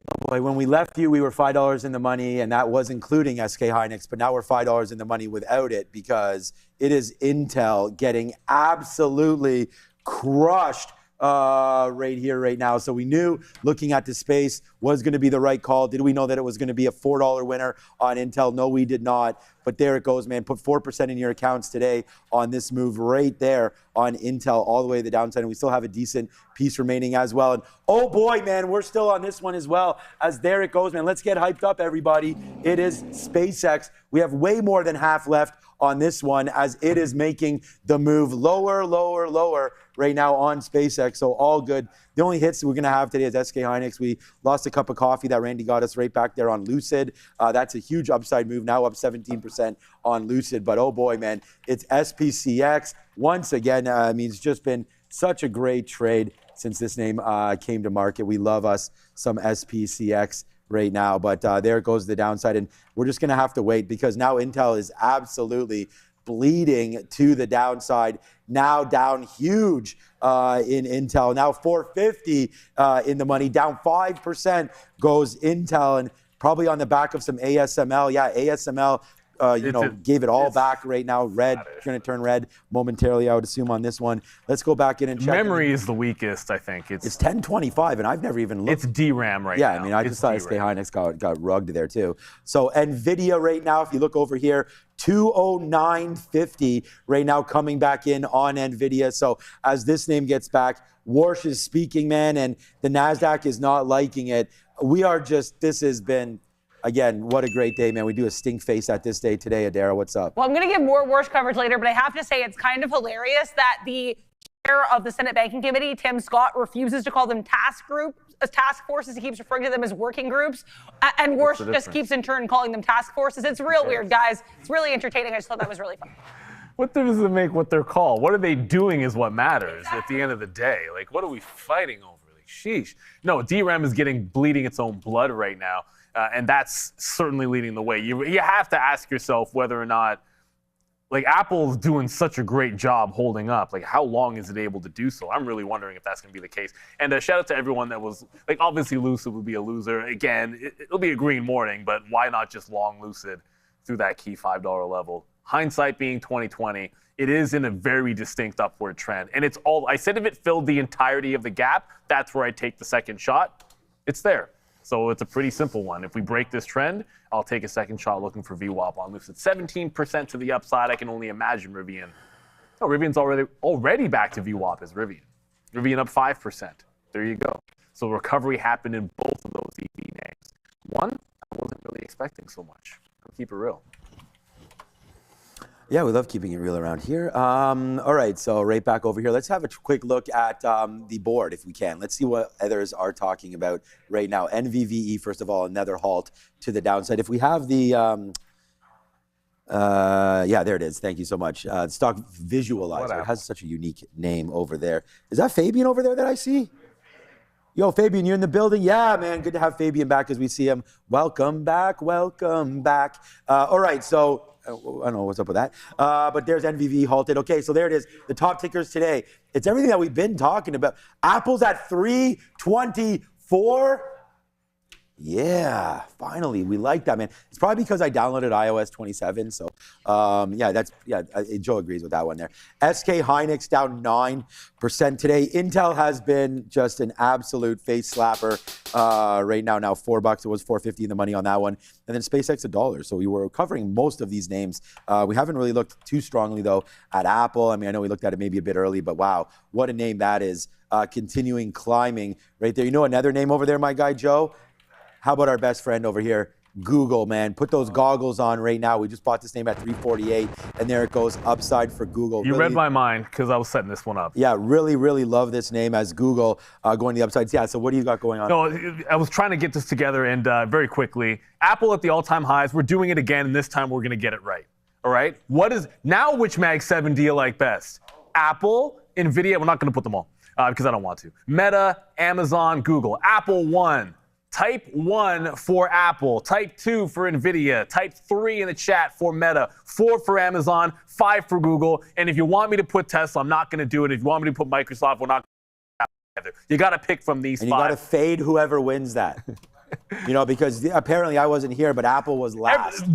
Oh boy, when we left you, we were $5 in the money, and that was including SK Hynix, but now we're $5 in the money without it because it is Intel getting absolutely crushed right here, right now. So we knew looking at the space was going to be the right call. Did we know that it was going to be a $4 winner on Intel? No, we did not. But there it goes, man. Put 4% in your accounts today on this move right there on Intel all the way to the downside. And we still have a decent piece remaining as well. And oh boy, man, we're still on this one as well. As there it goes, man. Let's get hyped up, everybody. It is SpaceX. We have way more than half left on this one as it is making the move lower, lower, lower right now on SpaceX. So all good. The only hits we're going to have today is SK Hynix. We lost a cup of coffee that Randy got us right back there on Lucid. That's a huge upside move, now up 17% on Lucid. But oh boy, man, it's SPCX. Once again, it's just been such a great trade since this name came to market. We love us some SPCX right now, but there goes the downside. And we're just going to have to wait because now Intel is absolutely bleeding to the downside. Now down huge in Intel. Now 450 in the money. Down 5% goes Intel, and probably on the back of some ASML. Yeah, ASML gave it all back right now. Red, going to turn red momentarily, I would assume, on this one. Let's go back in and check. Memory is the weakest, I think. It's 1025, and I've never even looked. It's DRAM right now. Yeah, I mean, I just saw SK Hynix got rugged there too. So NVIDIA right now, if you look over here, 209.50 right now coming back in on NVIDIA. So as this name gets back, Warsh is speaking, man, and the NASDAQ is not liking it. This has been, again, what a great day, man. We do a stink face at this day today. Adara, what's up? Well, I'm going to give more Warsh coverage later, but I have to say it's kind of hilarious that the chair of the Senate Banking Committee, Tim Scott, refuses to call them task forces. He keeps referring to them as working groups. And Warsh just keeps in turn calling them task forces. It's real weird, guys. It's really entertaining. I just thought that was really fun. What difference does it make what they're called? What are they doing is what matters at the end of the day. Like, what are we fighting over? Like, sheesh. No, DRAM is bleeding its own blood right now. And that's certainly leading the way. You have to ask yourself whether or not, like, Apple's doing such a great job holding up. Like, how long is it able to do so? I'm really wondering if that's going to be the case. And shout out to everyone that was, like, obviously Lucid would be a loser. Again, it'll be a green morning, but why not just long Lucid through that key $5 level? Hindsight being 2020, it is in a very distinct upward trend. And it's all, I said if it filled the entirety of the gap, that's where I take the second shot. It's there. So it's a pretty simple one. If we break this trend, I'll take a second shot looking for VWAP on Lucid. 17% to the upside. I can only imagine Rivian. No, Rivian's already back to VWAP as Rivian. Rivian up 5%. There you go. So recovery happened in both of those EV names. One, I wasn't really expecting so much. I'll keep it real. Yeah, we love keeping it real around here. All right, so right back over here. Let's have a quick look at the board if we can. Let's see what others are talking about right now. NVVE, first of all, another halt to the downside. If we have the, yeah, there it is. Thank you so much. Stock visualizer. It has such a unique name over there. Is that Fabian over there that I see? Yo, Fabian, you're in the building? Yeah, man, good to have Fabian back as we see him. Welcome back, welcome back. All right, so I don't know what's up with that. But there's NVV halted. Okay, so there it is. The top tickers today. It's everything that we've been talking about. Apple's at 324. Yeah, finally, we like that, man. It's probably because I downloaded iOS 27, so Joe agrees with that one there. SK Hynix down 9% today. Intel has been just an absolute face slapper right now. Now $4, it was $4.50 in the money on that one, and then SpaceX $1. So we were covering most of these names. We haven't really looked too strongly though at Apple. I mean, I know we looked at it maybe a bit early, but wow, what a name that is! Continuing climbing right there. You know another name over there, my guy Joe? How about our best friend over here, Google, man? Put those goggles on right now. We just bought this name at 348, and there it goes, upside for Google. You read my mind because I was setting this one up. Yeah, really, really love this name as Google going to the upsides. Yeah, so what do you got going on? No, I was trying to get this together, and very quickly, Apple at the all-time highs. We're doing it again, and this time we're going to get it right. All right? Which Mag 7 do you like best? Apple, NVIDIA, we're not going to put them all because I don't want to. Meta, Amazon, Google. Apple 1. Type 1 for Apple, type 2 for NVIDIA, type 3 in the chat for Meta, 4 for Amazon, 5 for Google. And if you want me to put Tesla, I'm not going to do it. If you want me to put Microsoft, we're not going to do it. You got to pick from these 5. And you got to fade whoever wins that. You know, because apparently I wasn't here, but Apple was last.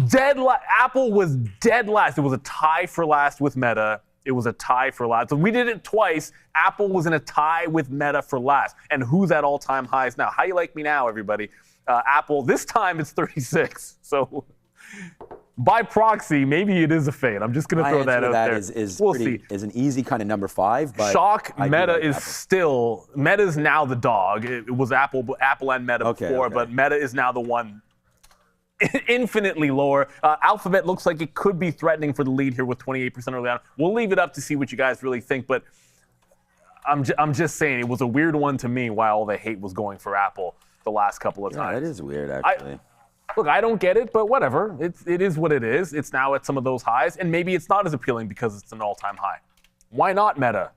Apple was dead last. It was a tie for last with Meta. It was a tie for last. So we did it twice. Apple was in a tie with Meta for last. And who's at all-time highs now? How you like me now, everybody? Apple, this time it's 36. So by proxy, maybe it is a fade. I'm just going to throw that out there. We'll see. Is an easy kind of number 5. But Shock, Meta is still, Meta's now the dog. It was Apple and Meta before, but Meta is now the one infinitely lower. Alphabet looks like it could be threatening for the lead here with 28% early on. We'll leave it up to see what you guys really think, but I'm just saying it was a weird one to me why all the hate was going for Apple the last couple of times. Yeah, that is weird, actually. Look, I don't get it, but whatever. It is what it is. It's now at some of those highs, and maybe it's not as appealing because it's an all-time high. Why not Meta?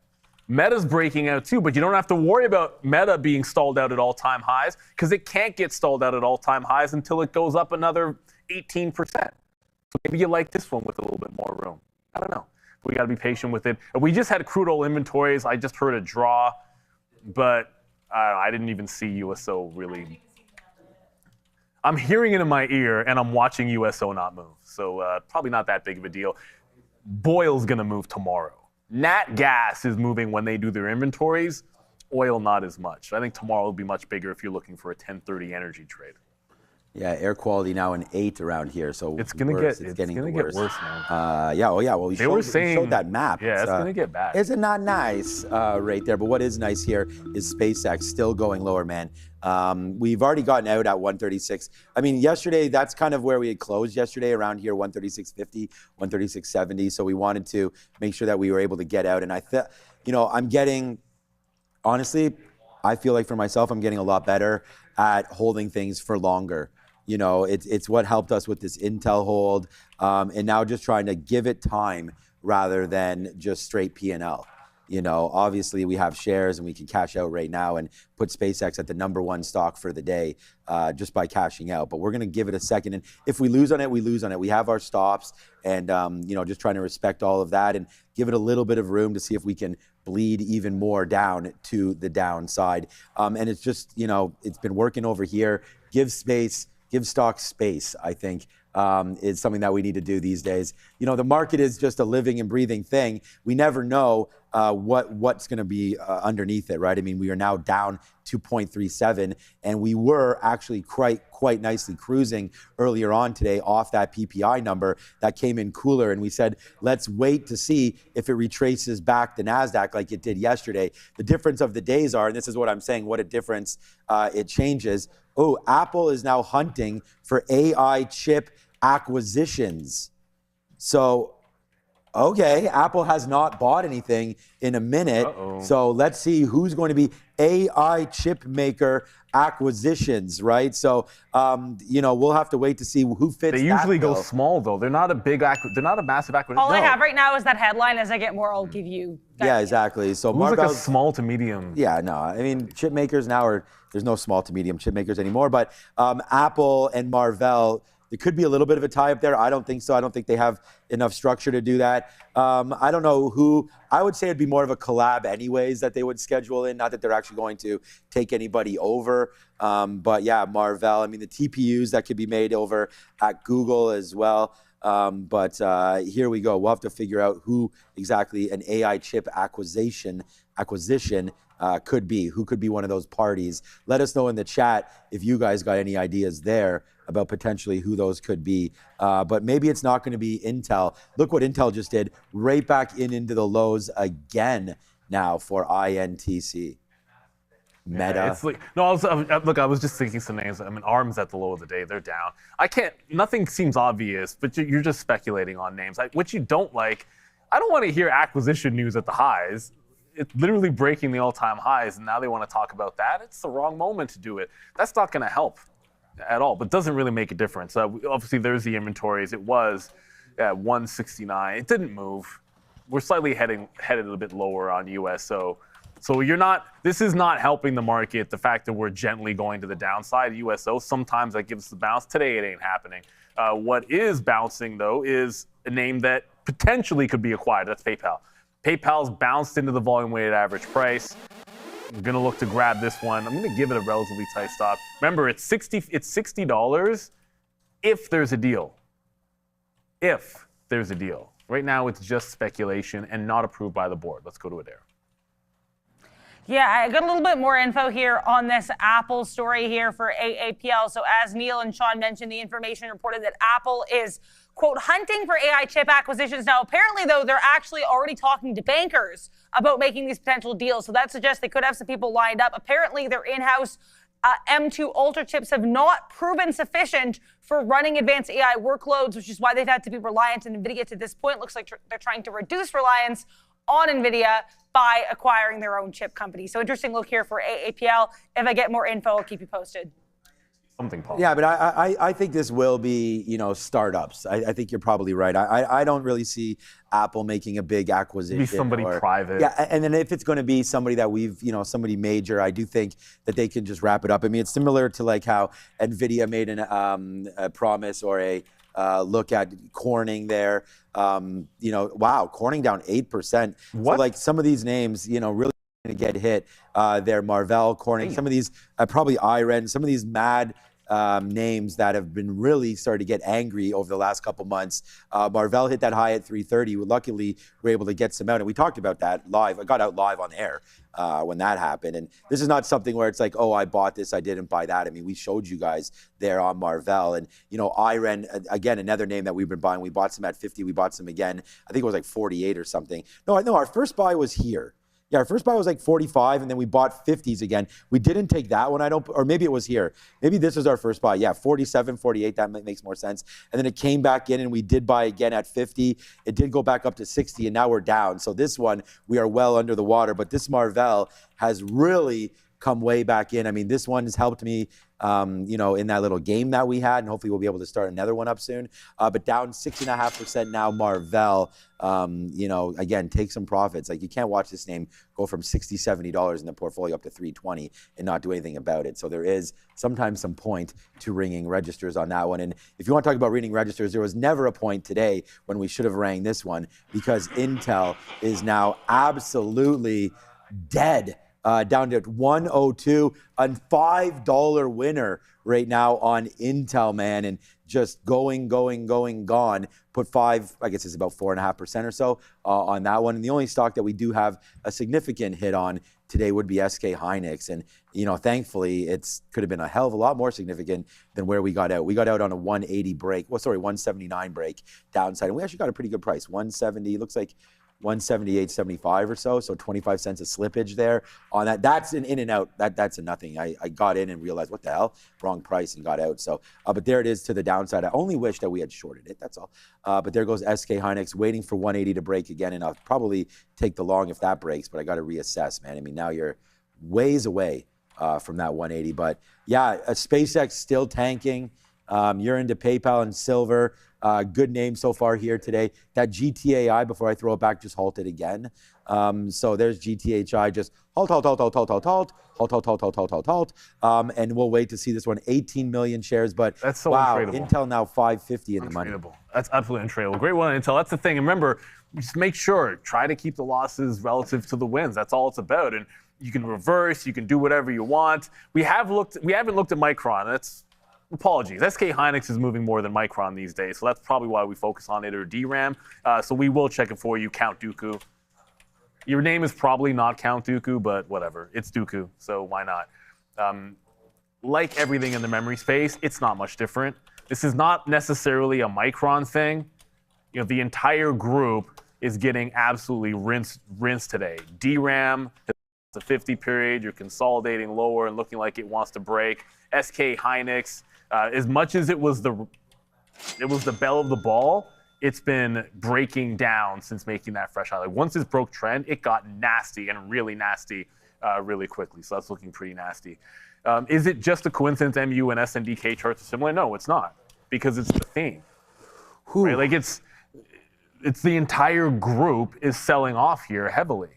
Meta's breaking out too, but you don't have to worry about Meta being stalled out at all-time highs because it can't get stalled out at all-time highs until it goes up another 18%. So maybe you like this one with a little bit more room. I don't know. We got to be patient with it. We just had crude oil inventories. I just heard a draw, but I didn't even see USO really. I'm hearing it in my ear, and I'm watching USO not move. So probably not that big of a deal. Boyle's going to move tomorrow. Nat gas is moving when they do their inventories. Oil, not as much. I think tomorrow will be much bigger if you're looking for a 10:30 energy trade. Yeah, air quality now an 8 around here, so it's getting worse, man. Well, we showed that map. Yeah, it's gonna get bad. Is it not nice right there? But what is nice here is SpaceX still going lower, man. We've already gotten out at 136. I mean, yesterday, that's kind of where we had closed yesterday, around here, 136.50, 136.70. So we wanted to make sure that we were able to get out. And I'm getting, honestly, I feel like for myself, I'm getting a lot better at holding things for longer. You know, it's what helped us with this Intel hold, and now just trying to give it time rather than just straight P&L. You know, obviously we have shares and we can cash out right now and put SpaceX at the #1 stock for the day just by cashing out. But we're going to give it a second. And if we lose on it, we lose on it. We have our stops and, just trying to respect all of that and give it a little bit of room to see if we can bleed even more down to the downside. And it's just, it's been working over here. Give stock space, I think, is something that we need to do these days. You know, the market is just a living and breathing thing. We never know what's going to be underneath it, right? I mean, we are now down 2.37, and we were actually quite nicely cruising earlier on today off that PPI number that came in cooler, and we said, let's wait to see if it retraces back the NASDAQ like it did yesterday. The difference of the days are, and this is what I'm saying, what a difference it changes. Oh, Apple is now hunting for AI chip acquisitions. So, okay, Apple has not bought anything in a minute. So let's see who's going to be AI chip maker acquisitions, right? So, you know, we'll have to wait to see who fits. They usually that go bill. small though. They're not a big they're not a massive acquisition. All I have right now is that headline. As I get more, I'll give you. Yeah, exactly. So Who's like a Marvell's- small to medium? Yeah, no, I mean, chip makers now are, there's no small to medium chip makers anymore, but Apple and Marvell, there could be a little bit of a tie up there. I don't think so. I don't think they have enough structure to do that. I don't know who, I would say it'd be more of a collab anyways that they would schedule in, not that they're actually going to take anybody over. But yeah, Marvell, I mean, the TPUs that could be made over at Google as well. But here we go. We'll have to figure out who exactly an AI chip acquisition could be. Who could be one of those parties? Let us know in the chat if you guys got any ideas there about potentially who those could be. But maybe it's not going to be Intel. Look what Intel just did, right back into the lows again now for INTC. Meta. Yeah, it's like, no, I was just thinking some names. I mean, ARM's at the low of the day. They're down. Nothing seems obvious, but you're just speculating on names. What you don't like, I don't want to hear acquisition news at the highs. It's literally breaking the all-time highs, and now they want to talk about that. It's the wrong moment to do it. That's not going to help at all, but doesn't really make a difference. Obviously, there's the inventories. It was at 169. It didn't move. We're slightly headed a bit lower on USO. So this is not helping the market, the fact that we're gently going to the downside. USO, sometimes that gives us the bounce. Today, it ain't happening. What is bouncing, though, is a name that potentially could be acquired. That's PayPal. PayPal's bounced into the volume-weighted average price. I'm going to look to grab this one. I'm going to give it a relatively tight stop. Remember, it's $60 if there's a deal. If there's a deal. Right now, it's just speculation and not approved by the board. Let's go to Adair. Yeah, I got a little bit more info here on this Apple story here for AAPL. So as Neil and Sean mentioned, the information reported that Apple is, quote, hunting for AI chip acquisitions. Now, apparently, though, they're actually already talking to bankers about making these potential deals. So that suggests they could have some people lined up. Apparently, their in-house M2 Ultra chips have not proven sufficient for running advanced AI workloads, which is why they've had to be reliant on NVIDIA to this point. Looks like they're trying to reduce reliance on NVIDIA by acquiring their own chip company. So interesting look here for AAPL. If I get more info, I'll keep you posted. Something possible. Yeah, but I think this will be, you know, startups. I think you're probably right. I don't really see Apple making a big acquisition. Be somebody private. Yeah, and then if it's going to be somebody that somebody major, I do think that they can just wrap it up. I mean, it's similar to like how NVIDIA made a promise or a look at Corning there. Wow, Corning down 8%. What? So like some of these names, really going to get hit. They're Marvell, Corning, some of these, probably IREN, some of these mad names that have been really starting to get angry over the last couple months. Marvell hit that high at 330. Luckily, we were able to get some out, and we talked about that live. I got out live on air when that happened. And this is not something where it's like, oh, I bought this, I didn't buy that. I mean, we showed you guys there on Marvell. And, IREN, again, another name that we've been buying. We bought some at 50. We bought some again. I think it was like 48 or something. No, our first buy was here. Yeah, our first buy was like 45, and then we bought 50s again. We didn't take that one. Or maybe it was here. Maybe this was our first buy. Yeah, 47, 48, that makes more sense. And then it came back in, and we did buy again at 50. It did go back up to 60, and now we're down. So this one, we are well under the water. But this Marvell has really come way back in. I mean, this one has helped me, in that little game that we had, and hopefully we'll be able to start another one up soon. But down 6.5% now, Marvell. Again, take some profits. Like, you can't watch this name go from $60, $70 in the portfolio up to $320 and not do anything about it. So there is sometimes some point to ringing registers on that one. And if you want to talk about ringing registers, there was never a point today when we should have rang this one, because Intel is now absolutely dead. Down to 102, a $5 winner right now on Intel, man. And just going, gone. Put 5, I guess it's about 4.5% or so on that one. And the only stock that we do have a significant hit on today would be SK Hynix. And, you know, thankfully, it's could have been a hell of a lot more significant than where we got out. We got out on a 180 break, 179 break downside. And we actually got a pretty good price, 170, looks like 178.75 or so, so 25 cents of slippage there on that. That's an in and out. That's a nothing. I got in and realized, what the hell, wrong price, and got out. So, but there it is to the downside. I only wish that we had shorted it. That's all. But there goes SK Hynix waiting for 180 to break again, and I'll probably take the long if that breaks. But I got to reassess, man. I mean, now you're ways away from that 180. But yeah, SpaceX still tanking. You're into PayPal and silver. Good name so far here today. That GTAI, before I throw it back, just halted again. So there's GTHI, just halt. And we'll wait to see this one. 18 million shares, but that's so wow, untradeable. Intel now 550 in the money. That's absolutely untradeable. Great one on Intel. That's the thing. And remember, just make sure, try to keep the losses relative to the wins. That's all it's about. And you can reverse, you can do whatever you want. We haven't looked at Micron. That's apologies. SK Hynix is moving more than Micron these days, so that's probably why we focus on it, or DRAM. So we will check it for you, Count Dooku. Your name is probably not Count Dooku, but whatever. It's Dooku, so why not? Like everything in the memory space, it's not much different. This is not necessarily a Micron thing. You know, the entire group is getting absolutely rinsed today. DRAM has a 50 period. You're consolidating lower and looking like it wants to break. SK Hynix, as much as it was the bell of the ball, it's been breaking down since making that fresh high. Like once it broke trend, it got nasty and really nasty really quickly. So that's looking pretty nasty. Is it just a coincidence MU and SNDK charts are similar? No, it's not, because it's the theme. Right? Like it's the entire group is selling off here heavily.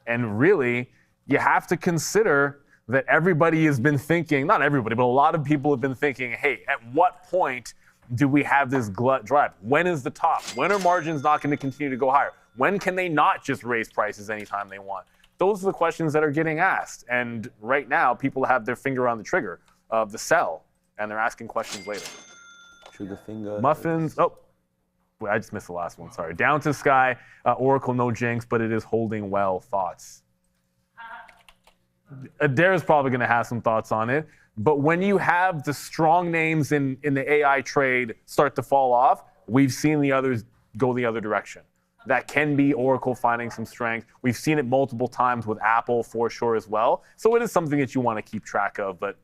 And really, you have to consider that everybody has been thinking, not everybody, but a lot of people have been thinking, hey, at what point do we have this glut drive? When is the top? When are margins not going to continue to go higher? When can they not just raise prices anytime they want? Those are the questions that are getting asked. And right now, people have their finger on the trigger of the sell, and they're asking questions later. Trigger finger. Muffins. Oh, wait, I just missed the last one. Sorry. Down to Sky. Oracle, no jinx, but it is holding well. Thoughts? Adair's probably going to have some thoughts on it. But when you have the strong names in the AI trade start to fall off, we've seen the others go the other direction. That can be Oracle finding some strength. We've seen it multiple times with Apple for sure as well. So it is something that you want to keep track of. But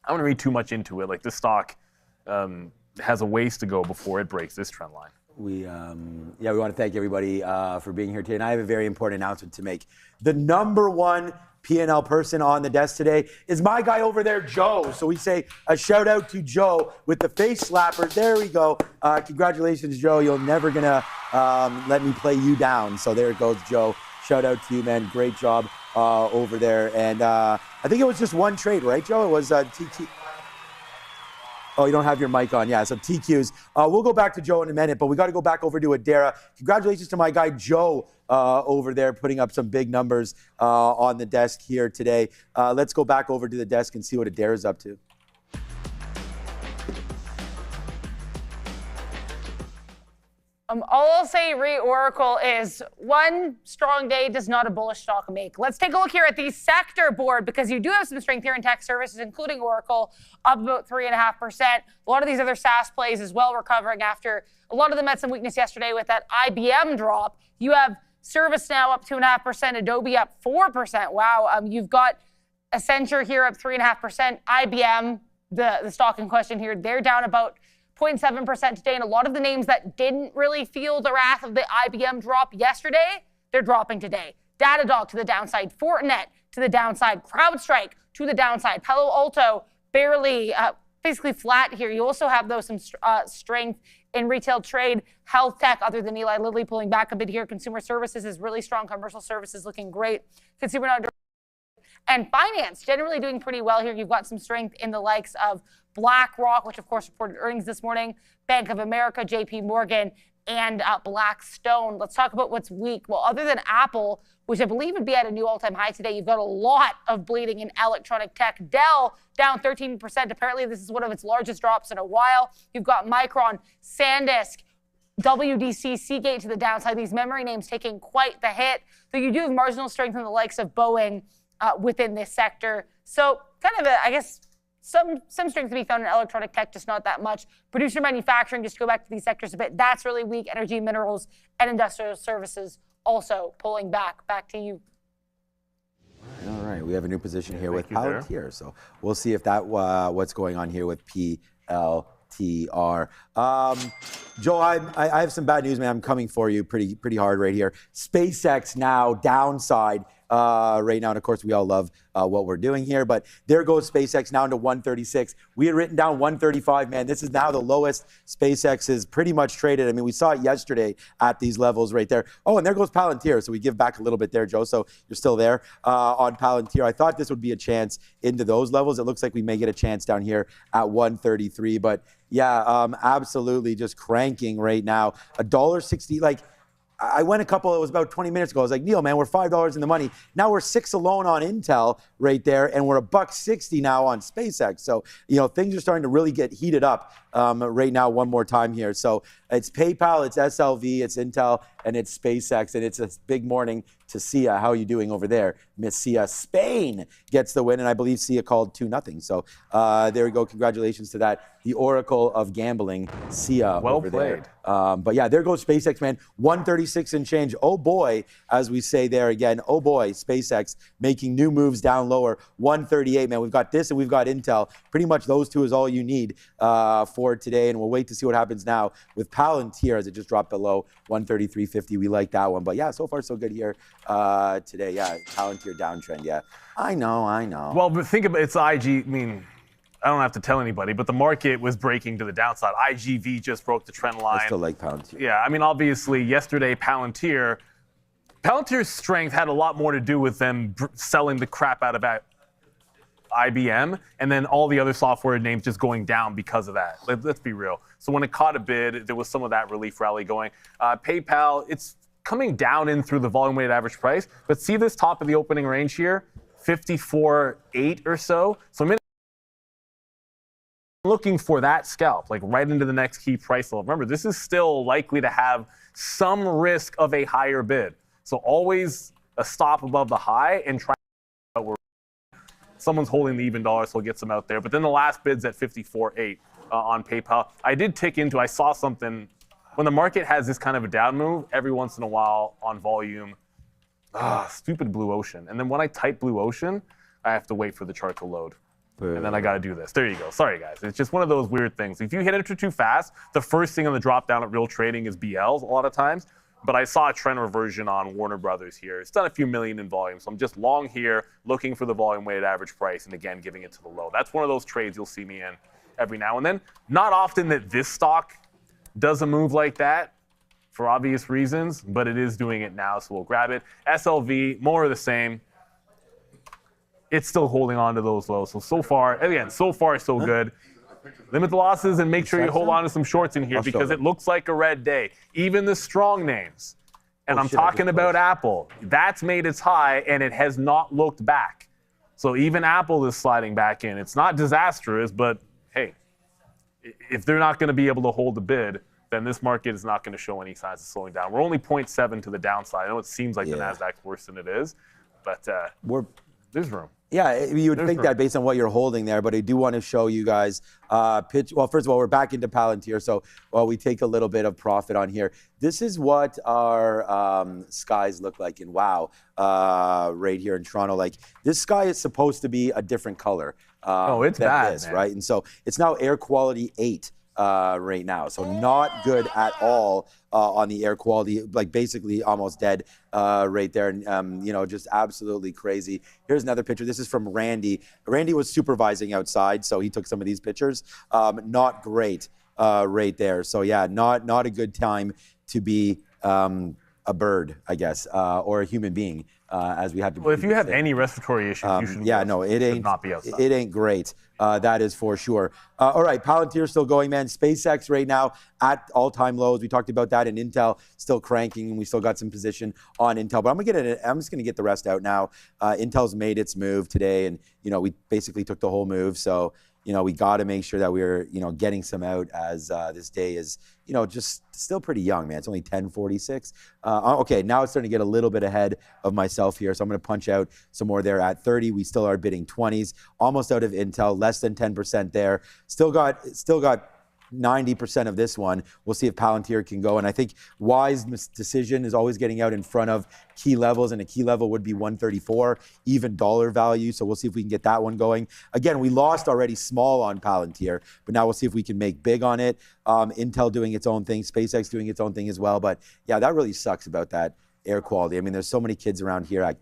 I don't want to read too much into it. Like this stock has a ways to go before it breaks this trend line. We want to thank everybody for being here today. And I have a very important announcement to make. The #1 P&L person on the desk today is my guy over there, Joe. So we say a shout out to Joe with the face slapper. There we go. Congratulations, Joe. You're never gonna let me play you down. So there it goes, Joe. Shout out to you, man. Great job over there. And I think it was just one trade, right, Joe? It was TQ. Oh, you don't have your mic on. Yeah, so TQs. We'll go back to Joe in a minute, but we got to go back over to Adara. Congratulations to my guy, Joe, over there, putting up some big numbers on the desk here today. Let's go back over to the desk and see what Adara's up to. All I'll say Oracle is one strong day does not a bullish stock make. Let's take a look here at the sector board, because you do have some strength here in tech services, including Oracle, up about 3.5%. A lot of these other SaaS plays as well recovering after a lot of them had some weakness yesterday with that IBM drop. You have ServiceNow up 2.5%, Adobe up 4%. Wow, you've got Accenture here up 3.5%. IBM, the stock in question here, they're down about 0.7% today, and a lot of the names that didn't really feel the wrath of the IBM drop yesterday, they're dropping today. Datadog to the downside, Fortinet to the downside, CrowdStrike to the downside, Palo Alto barely, basically flat here. You also have, though, some strength in retail trade, health tech, other than Eli Lilly pulling back a bit here. Consumer services is really strong, commercial services looking great. Consumer non and finance generally doing pretty well here. You've got some strength in the likes of BlackRock, which of course reported earnings this morning, Bank of America, JP Morgan, and Blackstone. Let's talk about what's weak. Well, other than Apple, which I believe would be at a new all-time high today, you've got a lot of bleeding in electronic tech. Dell down 13%. Apparently, this is one of its largest drops in a while. You've got Micron, SanDisk, WDC, Seagate to the downside. These memory names taking quite the hit. Though you do have marginal strength in the likes of Boeing within this sector. So kind of, I guess, some strength to be found in electronic tech, just not that much. Producer manufacturing, just to go back to these sectors a bit, that's really weak. Energy, minerals, and industrial services also pulling back. Back to you. All right, we have a new position here with you there. Palantir, so we'll see if that what's going on here with PLTR. Joel, I have some bad news, man. I'm coming for you pretty hard right here. SpaceX now downside right now, and of course we all love what we're doing here, but there goes SpaceX down to 136. We had written down 135, man. This is now the lowest SpaceX is pretty much traded. I mean, we saw it yesterday at these levels right there. Oh, and there goes Palantir. So we give back a little bit there, Joe. So you're still there on Palantir. I thought this would be a chance into those levels. It looks like we may get a chance down here at 133, but yeah, absolutely just cranking right now. $1.60, like, I went it was about 20 minutes ago. I was like, Neil, man, we're $5 in the money. Now we're $6 alone on Intel right there, and we're $1.60 now on SpaceX. So, things are starting to really get heated up right now one more time here. So it's PayPal, it's SLV, it's Intel, and it's SpaceX, and it's a big morning to Sia. How are you doing over there? Miss Sia. Spain gets the win, and I believe Sia called 2-0. So there we go. Congratulations to that. The Oracle of Gambling, Sia Well over played. there. But yeah, there goes SpaceX, man. 136 and change. Oh boy, as we say there again. Oh boy, SpaceX making new moves down lower. 138, man. We've got this and we've got Intel. Pretty much those two is all you need for today. And we'll wait to see what happens now with Palantir as it just dropped below 133.50. We like that one. But yeah, so far so good here today. Yeah, Palantir downtrend. Yeah, I know. Well, but think about it's IG. I mean, I don't have to tell anybody, but the market was breaking to the downside. IGV just broke the trend line. I still like Palantir. Yeah, I mean, obviously, yesterday, Palantir's strength had a lot more to do with them selling the crap out of IBM, and then all the other software names just going down because of that. Let's be real. So when it caught a bid, there was some of that relief rally going. PayPal, it's coming down in through the volume-weighted average price, but see this top of the opening range here, 54.8 or so. So I'm looking for that scalp, like right into the next key price level. Remember, this is still likely to have some risk of a higher bid. So always a stop above the high and try where someone's holding the even dollar, so we'll get some out there. But then the last bid's at 54.8 on PayPal. I saw something, when the market has this kind of a down move, every once in a while on volume, stupid Blue Ocean. And then when I type Blue Ocean, I have to wait for the chart to load. And then I got to do this. There you go. Sorry, guys. It's just one of those weird things. If you hit enter too fast, the first thing on the drop down at real trading is BLs a lot of times. But I saw a trend reversion on Warner Brothers here. It's done a few million in volume. So I'm just long here, looking for the volume weighted average price, and again, giving it to the low. That's one of those trades you'll see me in every now and then. Not often that this stock does a move like that for obvious reasons, but it is doing it now, so we'll grab it. SLV, more of the same. It's still holding on to those lows. So far, again, so far so good. Limit the losses and make sure you hold on to some shorts in here because it looks like a red day. Even the strong names. And I'm talking about Apple. That's made its high and it has not looked back. So even Apple is sliding back in. It's not disastrous, but hey, if they're not going to be able to hold the bid, then this market is not going to show any signs of slowing down. We're only 0.7 to the downside. I know it seems like the Nasdaq's worse than it is, but there's room. Yeah, you would think that based on what you're holding there, but I do want to show you guys pitch. Well, first of all, we're back into Palantir, so while we take a little bit of profit on here, this is what our skies look like in WOW right here in Toronto. Like this sky is supposed to be a different color. It's bad, man. Right? And so it's now air quality 8. Right now. So not good at all on the air quality, like basically almost dead right there. And, just absolutely crazy. Here's another picture. This is from Randy. Randy was supervising outside, so he took some of these pictures. Not great right there. So yeah, not a good time to be a bird, I guess, or a human being as we had to. Well, if you have any respiratory issues, you should. Yeah, no, it ain't. Not be outside. It ain't great. That is for sure. All right, Palantir still going, man. SpaceX right now at all-time lows. We talked about that, and Intel still cranking, and we still got some position on Intel. But I'm just gonna get the rest out now. Intel's made its move today, and we basically took the whole move. So we got to make sure that we're getting some out as this day is just still pretty young, man. It's only 10:46. Okay, now it's starting to get a little bit ahead of myself here, so I'm going to punch out some more there at 30. We still are bidding 20s, almost out of Intel, less than 10% there. Still got 90% of this one. We'll see if Palantir can go. And I think wise decision is always getting out in front of key levels, and a key level would be 134, even dollar value. So we'll see if we can get that one going. Again, we lost already small on Palantir, but now we'll see if we can make big on it. Intel doing its own thing, SpaceX doing its own thing as well. But yeah, that really sucks about that air quality. I mean, there's so many kids around here at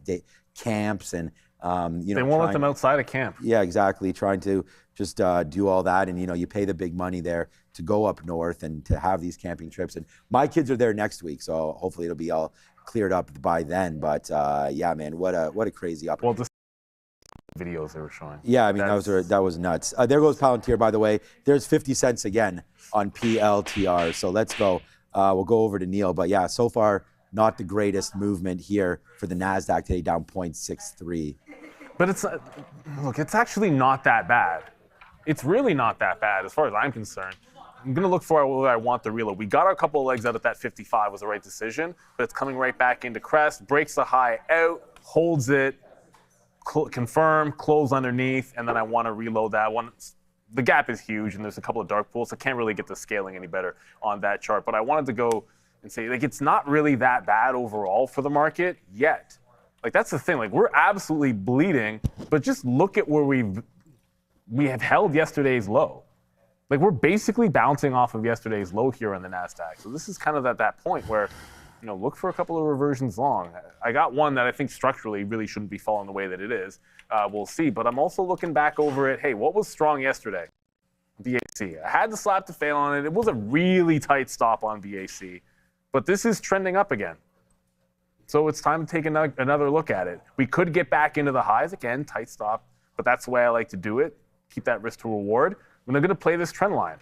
camps and they won't let them outside of camp. Yeah, exactly. Trying to just do all that, and you pay the big money there to go up north and to have these camping trips. And my kids are there next week, so hopefully it'll be all cleared up by then. But yeah, man, what a crazy opportunity. Well, the videos they were showing. Yeah, I mean that was nuts. There goes Palantir, by the way. There's 50 cents again on PLTR. So let's go. We'll go over to Neil. But yeah, so far not the greatest movement here for the Nasdaq today, down 0.63. But it's actually not that bad. It's really not that bad as far as I'm concerned. I'm going to look for where I want the reload. We got our couple of legs out at that 55 was the right decision, but it's coming right back into crest, breaks the high out, holds it, confirm, close underneath, and then I want to reload that one. The gap is huge, and there's a couple of dark pools, so I can't really get the scaling any better on that chart. But I wanted to go and say, it's not really that bad overall for the market yet. That's the thing. We're absolutely bleeding, but just look at where we have held yesterday's low. We're basically bouncing off of yesterday's low here on the Nasdaq. So this is kind of at that point where, look for a couple of reversions long. I got one that I think structurally really shouldn't be falling the way that it is. We'll see. But I'm also looking back over it. Hey, what was strong yesterday? BAC. I had to slap to fail on it. It was a really tight stop on BAC, but this is trending up again. So it's time to take another look at it. We could get back into the highs again, tight stop, but that's the way I like to do it. Keep that risk to reward. I'm going to play this trend line.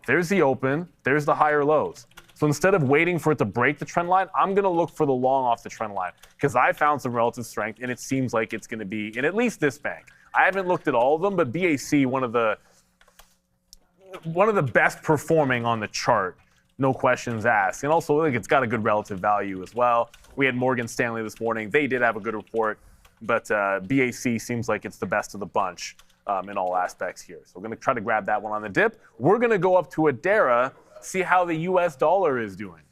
There's the open, there's the higher lows. So instead of waiting for it to break the trend line, I'm going to look for the long off the trend line because I found some relative strength, and it seems like it's going to be in at least this bank. I haven't looked at all of them, but BAC, one of the best performing on the chart. No questions asked. And also, it's got a good relative value as well. We had Morgan Stanley this morning. They did have a good report, but BAC seems like it's the best of the bunch in all aspects here. So we're going to try to grab that one on the dip. We're going to go up to Adara, see how the US dollar is doing.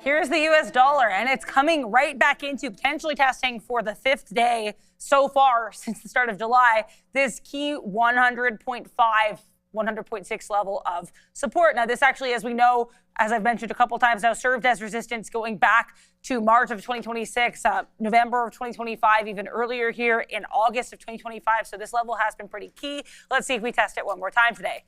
Here's the US dollar, and it's coming right back into potentially testing for the 5th day so far since the start of July, this key 100.5, 100.6 level of support. Now, this actually, as we know, as I've mentioned a couple times now, served as resistance going back to March of 2026, November of 2025, even earlier here in August of 2025. So this level has been pretty key. Let's see if we test it one more time today.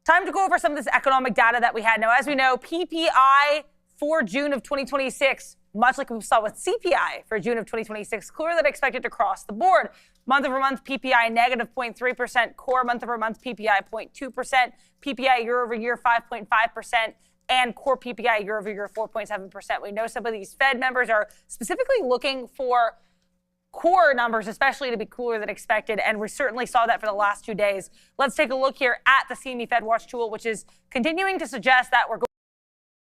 Time to go over some of this economic data that we had. Now, as we know, PPI for June of 2026, much like we saw with CPI for June of 2026, clearer than expected across the board. Month-over-month PPI negative 0.3%, core month-over-month PPI 0.2%, PPI year-over-year 5.5%, and core PPI year-over-year 4.7%. We know some of these Fed members are specifically looking for core numbers, especially to be cooler than expected, and we certainly saw that for the last 2 days. Let's take a look here at the CME Fed Watch tool, which is continuing to suggest that we're going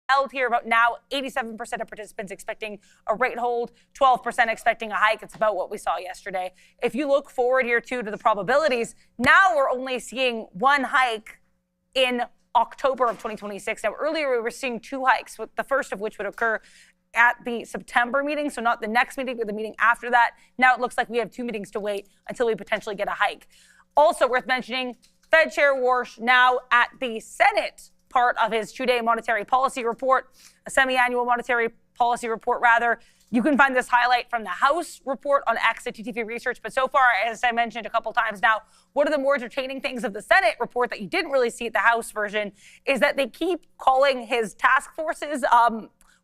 held here. About now 87% of participants expecting a rate hold, 12% expecting a hike. It's about what we saw yesterday. If you look forward here too to the probabilities, now we're only seeing one hike in October of 2026. Now earlier we were seeing 2 hikes, with the first of which would occur at the September meeting, so not the next meeting, but the meeting after that. Now it looks like we have 2 meetings to wait until we potentially get a hike. Also worth mentioning, Fed Chair Warsh now at the Senate part of his 2-day monetary policy report, a semi-annual monetary policy report rather. You can find this highlight from the House report on X at TTV Research. But so far, as I mentioned a couple times now, one of the more entertaining things of the Senate report that you didn't really see at the House version is that they keep calling his task forces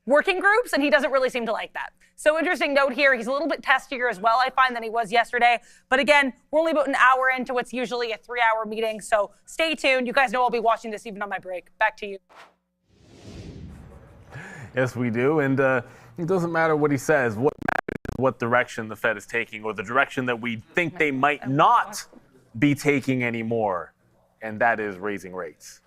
working groups, and he doesn't really seem to like that. So interesting note here, he's a little bit testier as well, I find, than he was yesterday. But again, we're only about an hour into what's usually a 3-hour meeting, so stay tuned. You guys know I'll be watching this even on my break. Back to you. Yes, we do, and it doesn't matter what he says. What matters is what direction the Fed is taking, or the direction that we think they might not be taking anymore, and that is raising rates.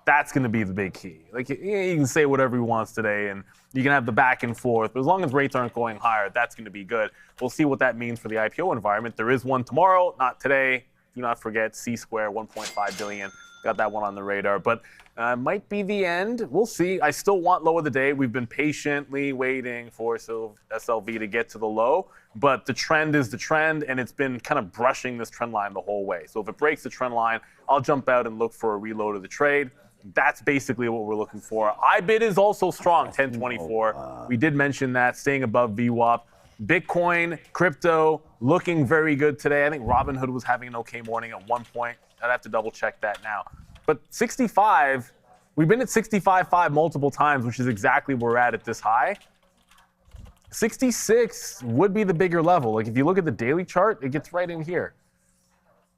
That's going to be the big key. Like, he can say whatever he wants today, and you can have the back and forth, but as long as rates aren't going higher, that's going to be good. We'll see what that means for the IPO environment. There is one tomorrow, not today. Do not forget C-Square, 1.5 billion. Got that one on the radar, but might be the end. We'll see. I still want low of the day. We've been patiently waiting for SLV to get to the low, but the trend is the trend, and it's been kind of brushing this trend line the whole way. So if it breaks the trend line, I'll jump out and look for a reload of the trade. That's basically what we're looking for. IBIT is also strong, 1024. We did mention that, staying above VWAP. Bitcoin, crypto, looking very good today. I think Robinhood was having an okay morning at one point. I'd have to double check that now. But 65, we've been at 65.5 multiple times, which is exactly where we're at this high. 66 would be the bigger level. Like, if you look at the daily chart, it gets right in here.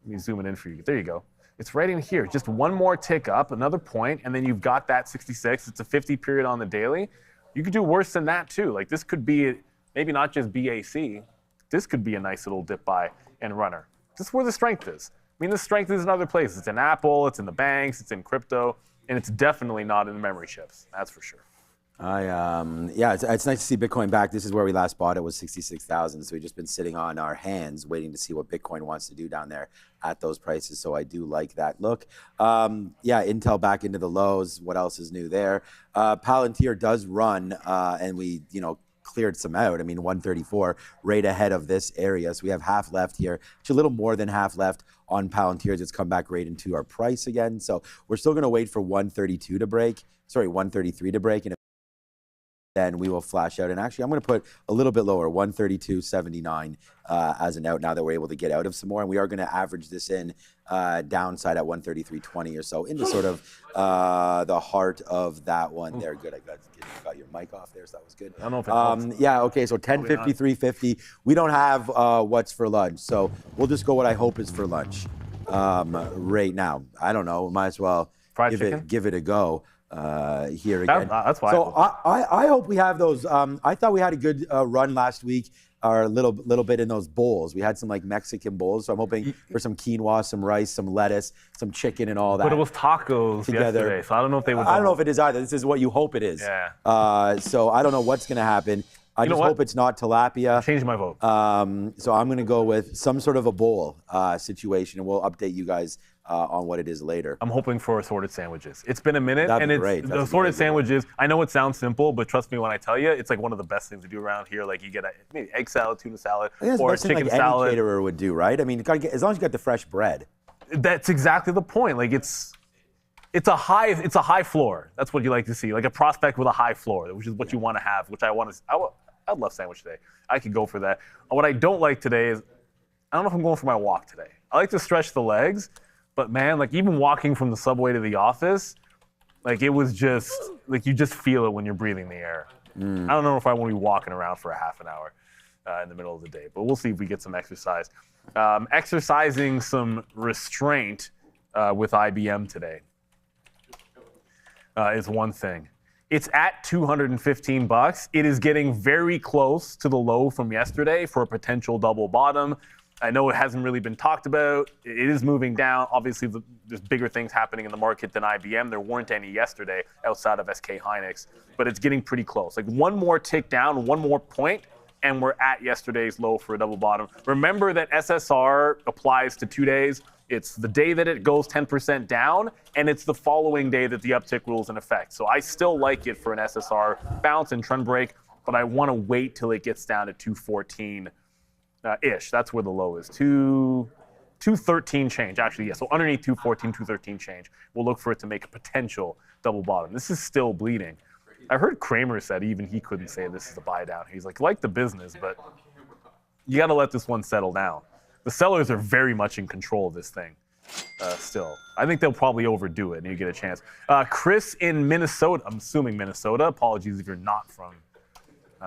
Let me zoom it in for you. There you go. It's right in here. Just one more tick up, another point, and then you've got that 66. It's a 50 period on the daily. You could do worse than that too. Like, this could be maybe not just BAC. This could be a nice little dip buy and runner. This is where the strength is. I mean, the strength is in other places. It's in Apple, it's in the banks, it's in crypto, and it's definitely not in the memory chips. That's for sure. Yeah, it's nice to see Bitcoin back. This is where we last bought it, was 66,000. So we've just been sitting on our hands waiting to see what Bitcoin wants to do down there at those prices. So I do like that look. Yeah, Intel back into the lows. What else is new there? Palantir does run, and we, cleared some out. I mean, 134 right ahead of this area. So we have half left here, a little more than half left on Palantir. It's come back right into our price again. So we're still going to wait for 132 to break. Sorry, 133 to break. And then we will flash out. And actually, I'm going to put a little bit lower, 132.79 as an out now that we're able to get out of some more. And we are going to average this in downside at 133.20 or so into sort of the heart of that one there. Good. I got your mic off there, so that was good. I don't know if it helps. Yeah, okay, so 10.50, 3.50. We don't have what's for lunch, so we'll just go what I hope is for lunch right now. I don't know. Might as well give it a go. Here again. That's fine. So I hope we have those. I thought we had a good run last week, or a little bit in those bowls. We had some like Mexican bowls, so I'm hoping for some quinoa, some rice, some lettuce, some chicken, and all that. But it was tacos yesterday, so I don't know if they would. I don't know if it is either. This is what you hope it is. Yeah. So I don't know what's going to happen. I just hope it's not tilapia. Change my vote. So I'm going to go with some sort of a bowl situation, and we'll update you guys on what it is later. I'm hoping for assorted sandwiches. It's been a minute, That'd and be great. the assorted sandwiches, I know it sounds simple, but trust me when I tell you, it's like one of the best things to do around here. Like, you get maybe egg salad, tuna salad, or chicken salad. Any caterer would do, right? I mean, you gotta get, as long as you got the fresh bread. That's exactly the point. Like, it's a high floor. That's what you like to see, like a prospect with a high floor, which is what you want to have. Which I'd love sandwich today. I could go for that. What I don't like today is, I don't know if I'm going for my walk today. I like to stretch the legs, but man, like, even walking from the subway to the office, like, it was just, like, you just feel it when you're breathing the air. I don't know if I want to be walking around for a half an hour in the middle of the day, but we'll see if we get some exercise. Exercising some restraint with IBM today is one thing. It's at $215. It is getting very close to the low from yesterday for a potential double bottom. I know it hasn't really been talked about. It is moving down. Obviously, there's bigger things happening in the market than IBM. There weren't any yesterday outside of SK Hynix, but it's getting pretty close. Like, one more tick down, one more point, and we're at yesterday's low for a double bottom. Remember that SSR applies to 2 days. It's the day that it goes 10% down, and it's the following day that the uptick rule is in effect. So I still like it for an SSR bounce and trend break, but I want to wait till it gets down to 214 ish. That's where the low is. 213 change, actually, yeah. So underneath 214, 213 change. We'll look for it to make a potential double bottom. This is still bleeding. I heard Kramer said even he couldn't say this is a buy down. He's like the business, but you got to let this one settle down. The sellers are very much in control of this thing still. I think they'll probably overdo it and you get a chance. Chris in Minnesota, I'm assuming Minnesota. Apologies if you're not from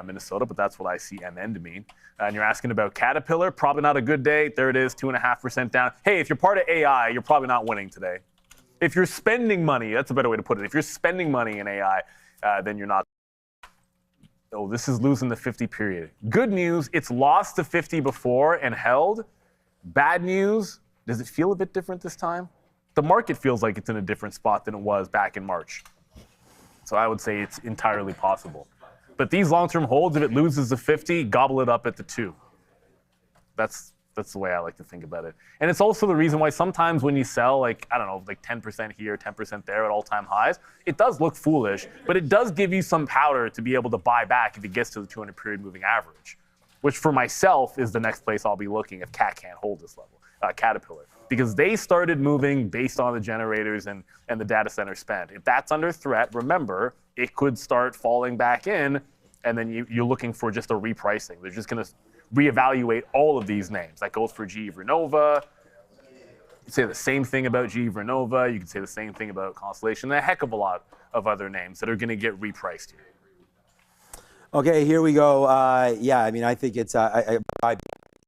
Minnesota, but that's what I see MN to mean. And you're asking about Caterpillar, probably not a good day. There it is, 2.5% down. Hey, if you're part of AI, you're probably not winning today. If you're spending money, that's a better way to put it. If you're spending money in AI, then you're not. Oh, this is losing the 50 period. Good news, it's lost the 50 before and held. Bad news, does it feel a bit different this time? The market feels like it's in a different spot than it was back in March. So I would say it's entirely possible. But these long-term holds, if it loses the 50, gobble it up at the 2. That's the way I like to think about it. And it's also the reason why sometimes when you sell, like, I don't know, like 10% here, 10% there at all-time highs, it does look foolish, but it does give you some powder to be able to buy back if it gets to the 200-period moving average, which for myself is the next place I'll be looking if CAT can't hold this level, Caterpillar. Because they started moving based on the generators and the data center spend. If that's under threat, remember, it could start falling back in, and then you're looking for just a repricing. They're just going to reevaluate all of these names. That goes for GE Vernova. You can say the same thing about GE Vernova. You can say the same thing about Constellation, and a heck of a lot of other names that are going to get repriced here. Okay, here we go. Yeah, I mean, I think it's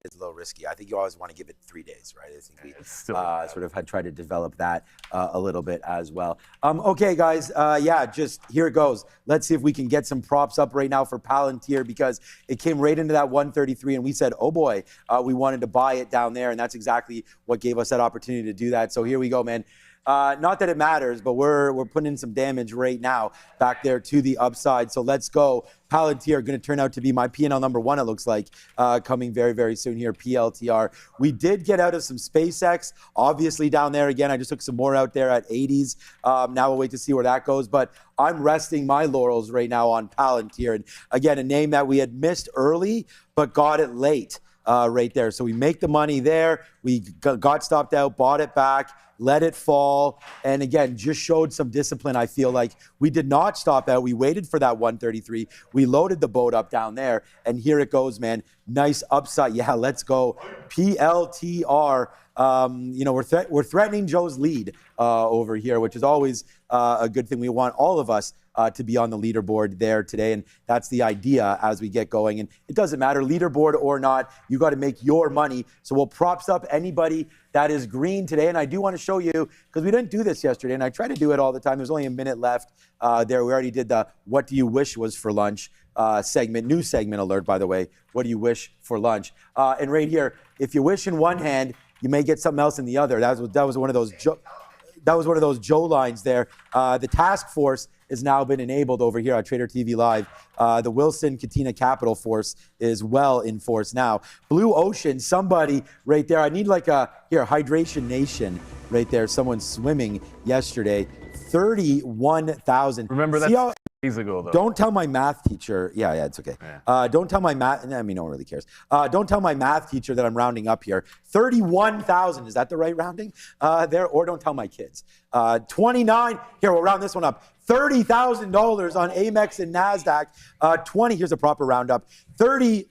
it's a little risky. I think you always want to give it 3 days, right? I think we sort of had tried to develop that a little bit as well. Okay, guys, yeah, just here it goes. Let's see if we can get some props up right now for Palantir because it came right into that 133 and we said, oh boy, we wanted to buy it down there, and that's exactly what gave us that opportunity to do that. So here we go, man. Not that it matters, but we're putting in some damage right now back there to the upside. So let's go. Palantir going to turn out to be my P&L number 1, it looks like, coming very, very soon here, PLTR. We did get out of some SpaceX, obviously down there again. I just took some more out there at 80s. Now we'll wait to see where that goes. But I'm resting my laurels right now on Palantir. And again, a name that we had missed early, but got it late right there. So we make the money there. We got stopped out, bought it back, let it fall, and again, just showed some discipline. I feel like we did not stop out. We waited for that 133. We loaded the boat up down there, and here it goes, man. Nice upside. Yeah, let's go. PLTR. You know, we're threatening Joe's lead over here, which is always a good thing. We want all of us to be on the leaderboard there today, and that's the idea as we get going. And it doesn't matter, leaderboard or not, you got to make your money. So we'll props up anybody that is green today. And I do want to show you, because we didn't do this yesterday, and I try to do it all the time. There's only a minute left there. We already did the what do you wish was for lunch segment, new segment alert, by the way. What do you wish for lunch? And right here, if you wish in one hand, you may get something else in the other. That was one of those Joe lines there. The task force has now been enabled over here on Trader TV Live. The Wilson Katina Capital Force is well in force now. Blue Ocean, somebody right there. I need like Hydration Nation right there. Someone swimming yesterday. 31,000. Remember that days ago, though. Don't tell my math teacher. Yeah, it's okay. Yeah. Don't tell my math. I mean, no one really cares. Don't tell my math teacher that I'm rounding up here. 31,000. Is that the right rounding there? Or don't tell my kids. 29. Here, we'll round this one up. $30,000 on Amex and NASDAQ. Here's a proper roundup. $27,000.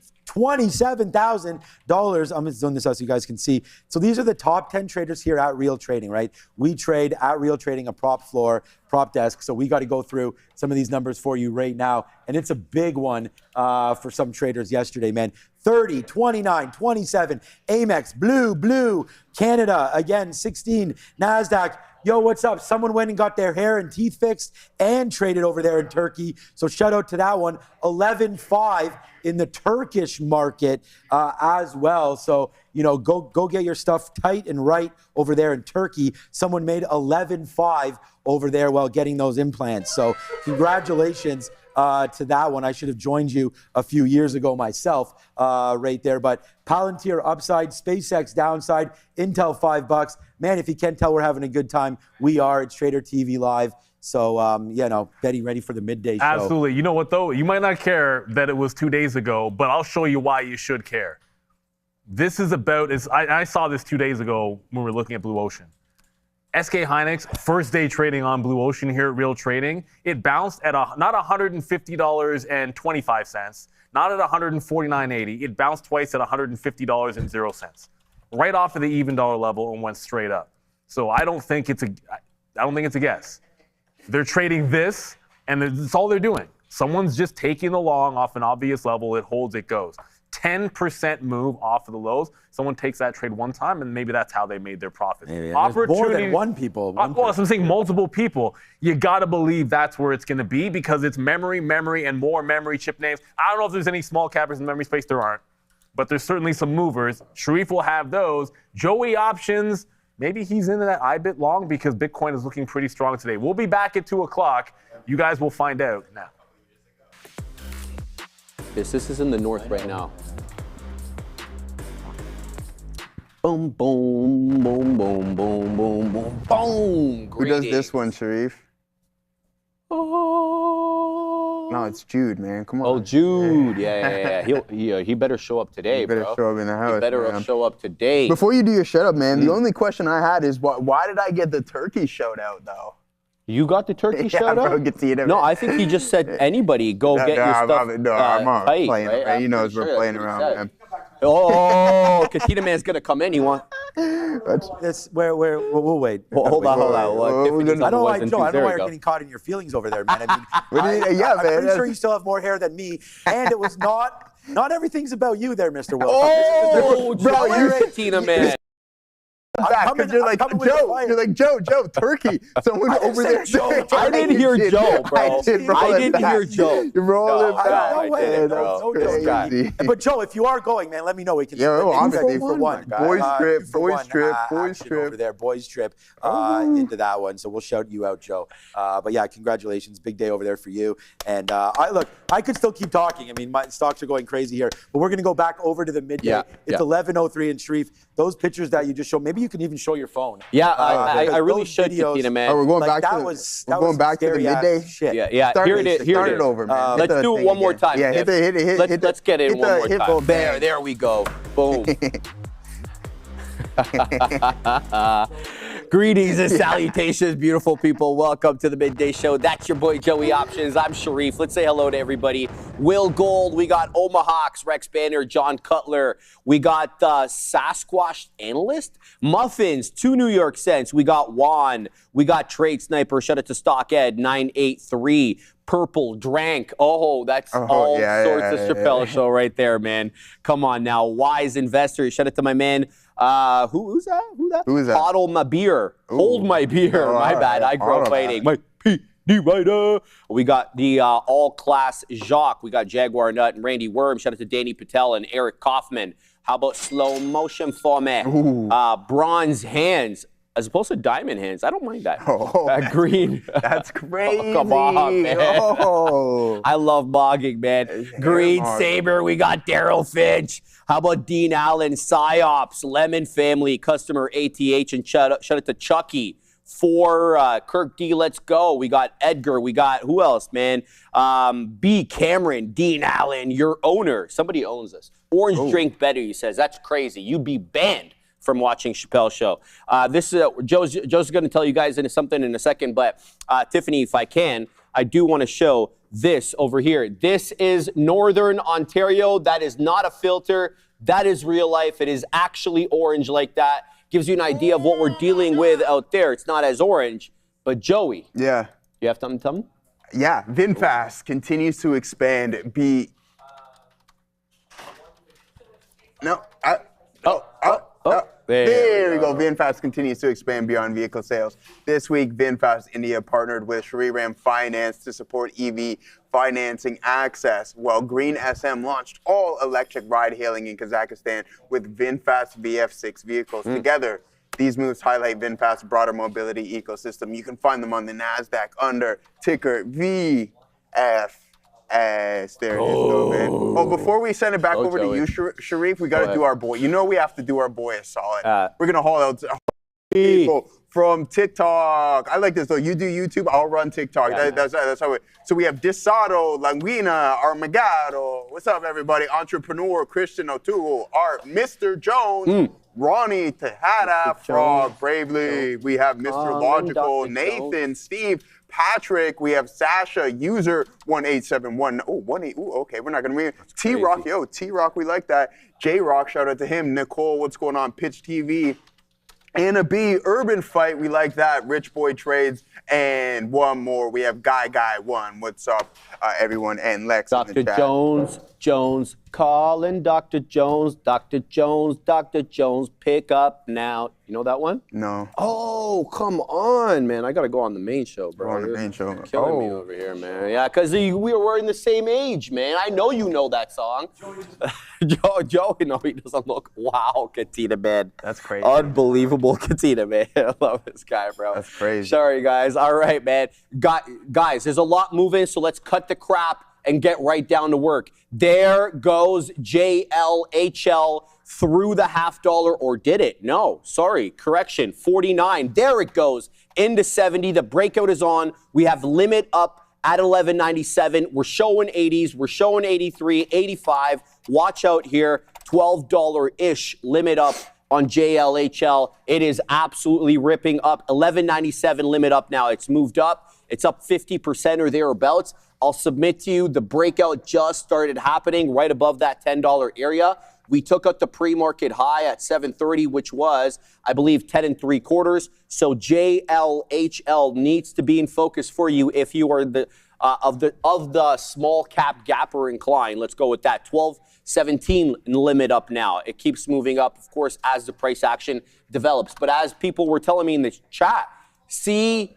I'm going to zone this out so you guys can see. So these are the top 10 traders here at Real Trading, right? We trade at Real Trading, a prop floor, prop desk. So we got to go through some of these numbers for you right now. And it's a big one for some traders yesterday, man. 30, 29, 27, Amex, blue, Canada, again, 16, NASDAQ. Yo, what's up? Someone went and got their hair and teeth fixed and traded over there in Turkey. So shout out to that one. 11.5 in the Turkish market as well. So, you know, go get your stuff tight and right over there in Turkey. Someone made 11.5 over there while getting those implants. So congratulations to that one. I should have joined you a few years ago myself right there. But Palantir upside, SpaceX downside, Intel $5. Man, if you can't tell we're having a good time, we are. It's Trader TV Live. So, Betty, ready for the midday show. Absolutely. You know what, though? You might not care that it was 2 days ago, but I'll show you why you should care. This is about, I saw this 2 days ago when we were looking at Blue Ocean. SK Hynix, first day trading on Blue Ocean here at Real Trading. It bounced at not $150.25, not at $149.80. It bounced twice at $150.00, right off of the even dollar level and went straight up. So I don't think it's a guess. They're trading this, and that's all they're doing. Someone's just taking the long off an obvious level. It holds, it goes. 10% move off of the lows. Someone takes that trade one time, and maybe that's how they made their profit. Maybe. More than one people. Well, so I'm saying multiple people. You got to believe that's where it's going to be because it's memory, and more memory chip names. I don't know if there's any small cappers in the memory space. There aren't. But there's certainly some movers. Sharif will have those. Joey options, maybe he's into that IBIT long because Bitcoin is looking pretty strong today. We'll be back at 2 o'clock. You guys will find out now. This is in the north right now. Boom, boom, boom, boom, boom, boom, boom, boom. Who does this one, Sharif? No, it's Jude, man. Come on. Oh, Jude. Yeah. He better show up today, bro. He better show up in the house. He better show up today. Before you do your shut up, man, the only question I had is why did I get the turkey shout out, though? You got the turkey shout out? Bro, get to eat it. No, I think he just said anybody get your stuff I'm tight, playing right? around. He knows we're playing around, man. Oh, Katina Man's gonna come in. We'll wait. Hold on. I don't know why you're getting caught in your feelings over there, man. I mean, I'm pretty sure you still have more hair than me, and it was not everything's about you there, Mr. Wilson. Oh, bro, you're Katina Man. Because you're like, Joe, turkey. Someone over there. Joe. I didn't hear Joe, bro. I didn't hear Joe. You're rolling back. No way, bro. But Joe, if you are going, man, let me know. We can. Obviously for one. Boys trip. Over there, boys trip into that one. So we'll shout you out, Joe. But yeah, congratulations, big day over there for you. And I could still keep talking. I mean, my stocks are going crazy here, but we're gonna go back over to the midday. Yeah, it's 11:03 in Sharif. Those pictures that you just showed, maybe you can even show your phone. Yeah, I really should, Katina Man. We're going back to the midday shit. Yeah. Here it is. Start it over, man. Let's do it one more time. Yeah, hit it. Let's get it one more time. There we go. Boom. Greetings and salutations, beautiful people. Welcome to the Midday Show. That's your boy, Joey Options. I'm Sharif. Let's say hello to everybody. Will Gold. We got Omahawks, Rex Banner, John Cutler. We got Sasquatch Analyst. Muffins, 2 New York cents. We got Juan. We got Trade Sniper. Shout out to StockEd, 983. Purple Drank. Oh, that's all sorts of Chappelle Show right there, man. Come on now. Wise Investor. Shout out to my man. Who's that? Bottle my beer. Hold my beer. My bad. I grew up fighting. My PD Rider. We got the All Class Jacques. We got Jaguar Nut and Randy Worm. Shout out to Danny Patel and Eric Kaufman. How about Slow Motion for me? Bronze Hands. As opposed to diamond hands. I don't mind that. Green. That's crazy. Oh, come on, man. I love bogging, man. Green Saber. We got Daryl Finch. How about Dean Allen, Psyops, Lemon Family, Customer ATH, and shout out to Chucky. For Kirk D, let's go. We got Edgar. We got, who else, man? B. Cameron, Dean Allen, your owner. Somebody owns us. Orange Drink Better, he says. That's crazy. You'd be banned from watching Chappelle Show. This is Joe's going to tell you guys something in a second, but Tiffany, if I can, I do want to show this over here. This is Northern Ontario. That is not a filter. That is real life. It is actually orange like that. Gives you an idea of what we're dealing with out there. It's not as orange, but Joey. Yeah. You have something? Yeah. VinFast continues to expand. There we go. VinFast continues to expand beyond vehicle sales. This week, VinFast India partnered with Shriram Finance to support EV financing access, while Green SM launched all-electric ride-hailing in Kazakhstan with VinFast VF6 vehicles. Together, these moves highlight VinFast's broader mobility ecosystem. You can find them on the NASDAQ under ticker VF. There it is, though, man. Oh, before we send it back over Joey. To you, Sharif, we got to do our boy. You know we have to do our boy a solid. We're going to haul out people from TikTok. I like this though. You do YouTube, I'll run TikTok. Yeah, That's how it. So we have Disado, Languina, Armagado. What's up, everybody? Entrepreneur, Christian O'Toole, Art, Mr. Jones, Ronnie, Tejada, Frog, Bravely. We have Mr. Logical, Dr. Nathan, Jones. Steve, Patrick. We have Sasha, user 1871. Oh, 18. Ooh, okay, we're not gonna read. T-Rock, yo, T-Rock, we like that. J-Rock, shout out to him. Nicole, what's going on? Pitch TV. Anna B, Urban Fight, we like that. Rich Boy Trades, and one more. We have Guy 1. What's up, everyone? And Lex in the Dr. chat. Jones, calling Dr. Jones, Dr. Jones, pick up now. You know that one? No. Oh, come on, man. I got to go on the main show, bro. Go on the You're main show. Killing me over here, man. Yeah, because we were in the same age, man. I know you know that song. Joey, no, he doesn't look. Wow, Katina, man. That's crazy. Unbelievable Katina, man. I love this guy, bro. That's crazy. Sorry, guys. All right, man. Guys, there's a lot moving, so let's cut the crap and get right down to work. There goes JLHL through the $0.50, or did it? No, sorry, correction, 49. There it goes into 70. The breakout is on. We have limit up at 11.97. We're showing 80s. We're showing 83, 85. Watch out here, $12-ish limit up on JLHL. It is absolutely ripping up. 11.97 limit up now. It's moved up. It's up 50% or thereabouts. I'll submit to you, the breakout just started happening right above that $10 area. We took out the pre-market high at 7:30, which was, I believe, 10 3/4. So JLHL needs to be in focus for you if you are of the small cap gapper incline. Let's go with that. 12.17 limit up now. It keeps moving up, of course, as the price action develops. But as people were telling me in the chat, CPH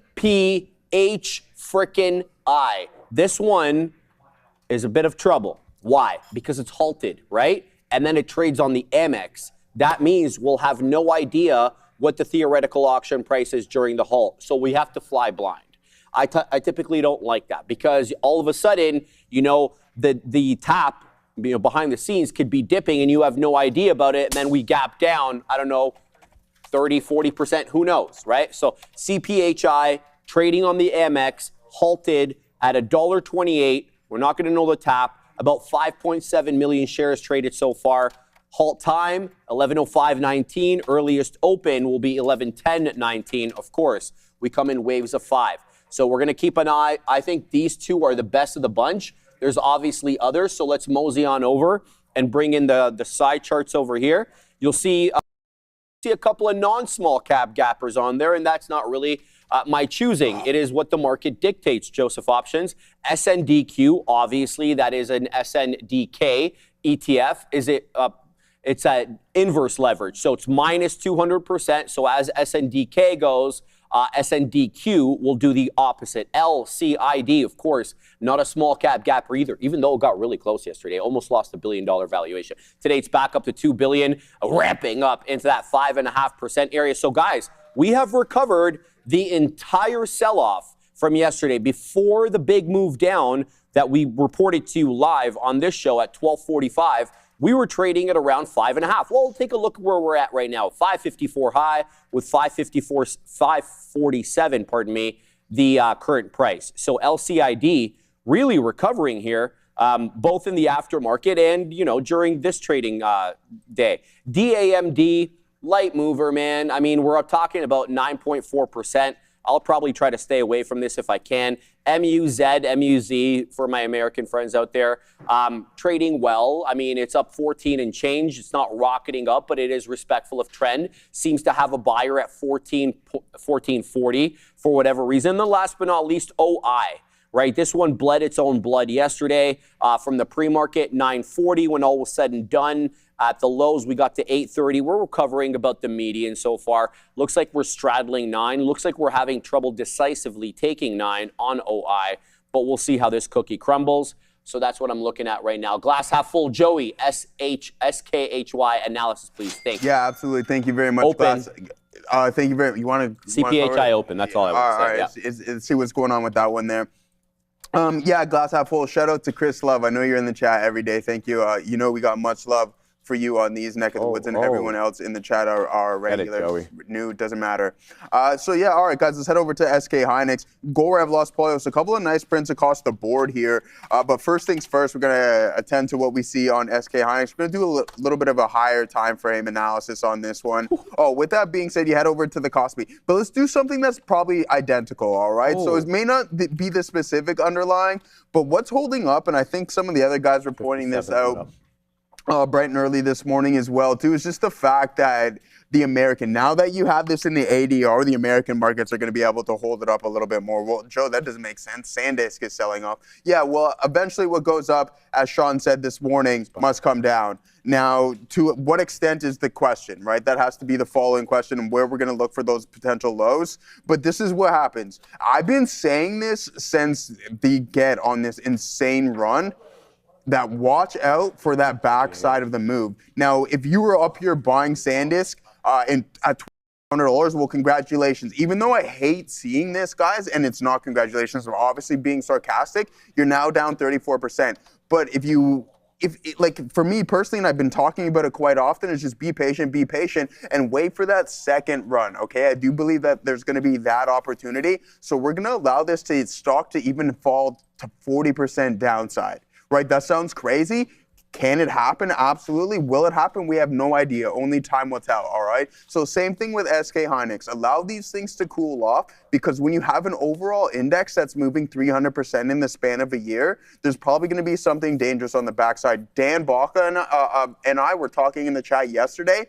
frickin' I. This one is a bit of trouble. Why? Because it's halted, right? And then it trades on the Amex. That means we'll have no idea what the theoretical auction price is during the halt. So we have to fly blind. I typically don't like that because all of a sudden, you know, the tap, you know, behind the scenes could be dipping and you have no idea about it. And then we gap down, I don't know, 30, 40%, who knows, right? So CPHI trading on the Amex halted at $1.28. We're not going to know the tap. About 5.7 million shares traded so far. Halt time, 11:05:19. Earliest open will be 11:10:19. Of course, we come in waves of 5. So we're going to keep an eye. I think these two are the best of the bunch. There's obviously others, so let's mosey on over and bring in the side charts over here. You'll see a couple of non-small cap gappers on there, and that's not really my choosing. It is what the market dictates, Joseph Options. SNDQ, obviously, that is an SNDK ETF. It's an inverse leverage, so it's minus 200%. So as SNDK goes, SNDQ will do the opposite. LCID, of course, not a small cap gapper either, even though it got really close yesterday. Almost lost $1 billion valuation. Today it's back up to $2 billion, ramping up into that 5.5% area. So guys, we have recovered the entire sell-off from yesterday before the big move down that we reported to you live on this show at 12:45. We were trading at around 5.5. Well, take a look where we're at right now. 554 high with 547, pardon me, the current price. So LCID really recovering here, both in the aftermarket and, you know, during this trading day. DAMD, light mover, man. I mean, we're up talking about 9.4%. I'll probably try to stay away from this if I can. MUZ for my American friends out there, trading well. I mean, it's up 14 and change. It's not rocketing up, but it is respectful of trend. Seems to have a buyer at 14.40 for whatever reason. And last but not least, OI. Right, this one bled its own blood yesterday from the pre-market 940 when all was said and done. At the lows, we got to 830. We're recovering about the median so far. Looks like we're straddling 9. Looks like we're having trouble decisively taking 9 on OI, but we'll see how this cookie crumbles. So that's what I'm looking at right now. Glass half full, Joey, SKHY analysis, please. Thank you. Yeah, absolutely. Thank you very much, Open. Glass. Thank you very much. You want to CPHI open. That's all I want to say. All right. Yeah. Let's see what's going on with that one there. Yeah, glass half full. Shout out to Chris Love. I know you're in the chat every day. Thank you. You know we got much love for you on these neck of the woods, and everyone else in the chat are regulars, new, doesn't matter. So yeah, all right, guys, let's head over to SK Hynix. Gorev, Los Pollos, a couple of nice prints across the board here. But first things first, we're gonna attend to what we see on SK Hynix. We're gonna do a little bit of a higher time frame analysis on this one. Oh, with that being said, you head over to the Kospi. But let's do something that's probably identical, all right? So it may not be the specific underlying, but what's holding up, and I think some of the other guys were pointing this out bright and early this morning as well, too, is just the fact that the American, now that you have this in the ADR, the American markets are going to be able to hold it up a little bit more. Well, Joe, that doesn't make sense. SanDisk is selling off. Yeah, well, eventually what goes up, as Sean said this morning, must come down. Now, to what extent is the question, right? That has to be the following question, and where we're going to look for those potential lows. But this is what happens. I've been saying this since the get on this insane run, that watch out for that backside of the move. Now, if you were up here buying SanDisk at $200, well, congratulations. Even though I hate seeing this, guys, and it's not congratulations, I'm obviously being sarcastic, you're now down 34%. But like for me personally, and I've been talking about it quite often, is just be patient, and wait for that second run, okay? I do believe that there's gonna be that opportunity. So we're gonna allow this stock to even fall to 40% downside. Right, that sounds crazy. Can it happen? Absolutely. Will it happen? We have no idea. Only time will tell, all right? So same thing with SK Hynix. Allow these things to cool off, because when you have an overall index that's moving 300% in the span of a year, there's probably going to be something dangerous on the backside. Dan Baca and I were talking in the chat yesterday.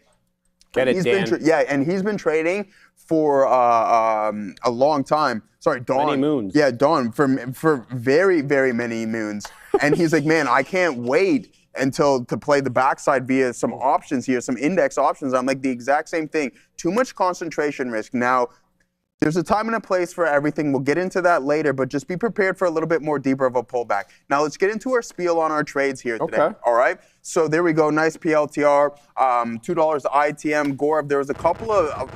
Get it, Dan. And he's been trading for a long time. Sorry, Dawn. Many moons. Yeah, Dawn, for very, very many moons. And he's like, man, I can't wait to play the backside via some options here, some index options. I'm like, the exact same thing. Too much concentration risk. Now, there's a time and a place for everything. We'll get into that later, but just be prepared for a little bit more deeper of a pullback. Now, let's get into our spiel on our trades here today. All right? So there we go. Nice PLTR, $2 ITM. Gorev, there was a couple of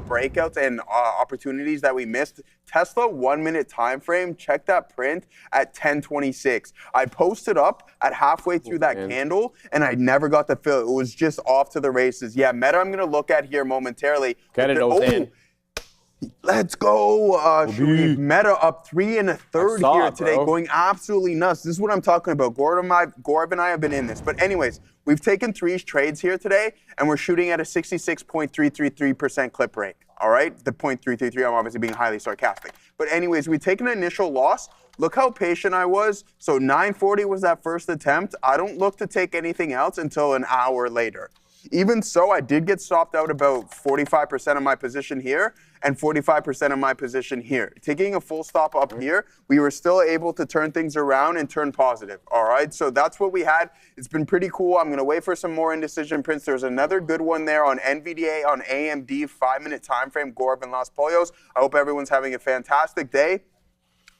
breakouts and opportunities that we missed. Tesla 1 minute time frame. Check that print at 10:26. I posted up at halfway through that candle, and I never got the fill. It was just off to the races. Yeah, Meta I'm going to look at here momentarily. Get it, Ozan. Let's go, Sharif. Meta up 3 1/3 here today, going absolutely nuts. This is what I'm talking about. Gorev and I have been in this. But anyways, we've taken 3 trades here today, and we're shooting at a 66.333% clip rate. All right? The 0.333, I'm obviously being highly sarcastic. But anyways, we take an initial loss. Look how patient I was. So 940 was that first attempt. I don't look to take anything else until an hour later. Even so, I did get stopped out about 45% of my position here and 45% of my position here. Taking a full stop up here, we were still able to turn things around and turn positive, all right? So that's what we had. It's been pretty cool. I'm going to wait for some more indecision prints. There's another good one there on NVDA, on AMD, 5 minute time frame, Gorev and Los Pollos. I hope everyone's having a fantastic day.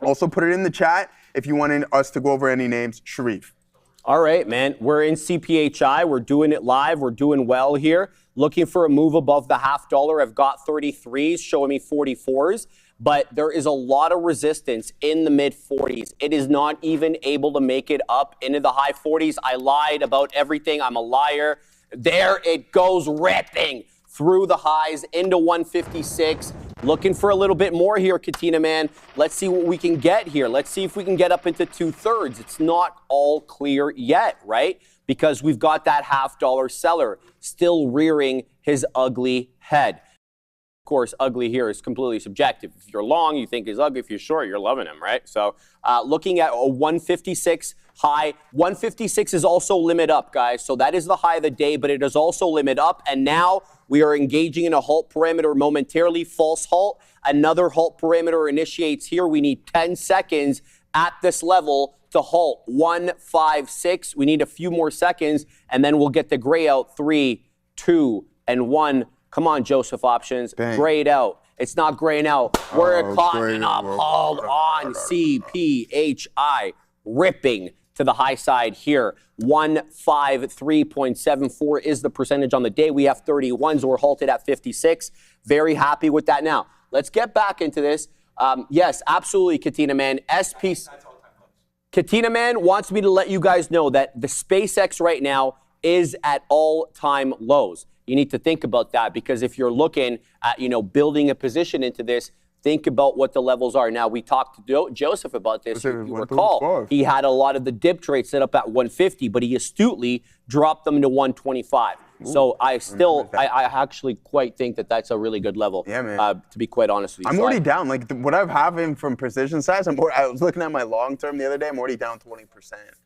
Also put it in the chat if you want us to go over any names. Sharif. All right, man. We're in CPHI. We're doing it live. We're doing well here. Looking for a move above the $0.50. I've got 33s showing me 44s, but there is a lot of resistance in the mid 40s. It is not even able to make it up into the high 40s. I lied about everything. I'm a liar. There it goes, ripping through the highs into 156. Looking for a little bit more here, Katina, man. Let's see what we can get here. Let's see if we can get up into 2/3. It's not all clear yet, right? Because we've got that $0.50 seller still rearing his ugly head. Of course, ugly here is completely subjective. If you're long, you think he's ugly. If you're short, you're loving him, right? So looking at a 156 high. 156 is also limit up, guys. So that is the high of the day, but it is also limit up. And now we are engaging in a halt parameter momentarily. False halt. Another halt parameter initiates here. We need 10 seconds at this level to halt. 156. We need a few more seconds, and then we'll get the gray out. 3, 2, and 1. Come on, Joseph Options. Bang. Grayed out. It's not graying out. We're climbing up. Hold on. CPHI ripping to the high side here. 153.74 is the percentage on the day. We have 31s. We're halted at 56. Very happy with that. Now, let's get back into this. Yes, absolutely, Katina Man. Katina Man wants me to let you guys know that the SpaceX right now is at all-time lows. You need to think about that, because if you're looking at, building a position into this, think about what the levels are. Now, we talked to Joseph about this. You recall, he had a lot of the dip trades set up at 150, but he astutely dropped them to 125. So I actually quite think that that's a really good level. Yeah, man. To be quite honest with you. I'm already down. Like what I've having from precision size, I was looking at my long term the other day. I'm already down 20%.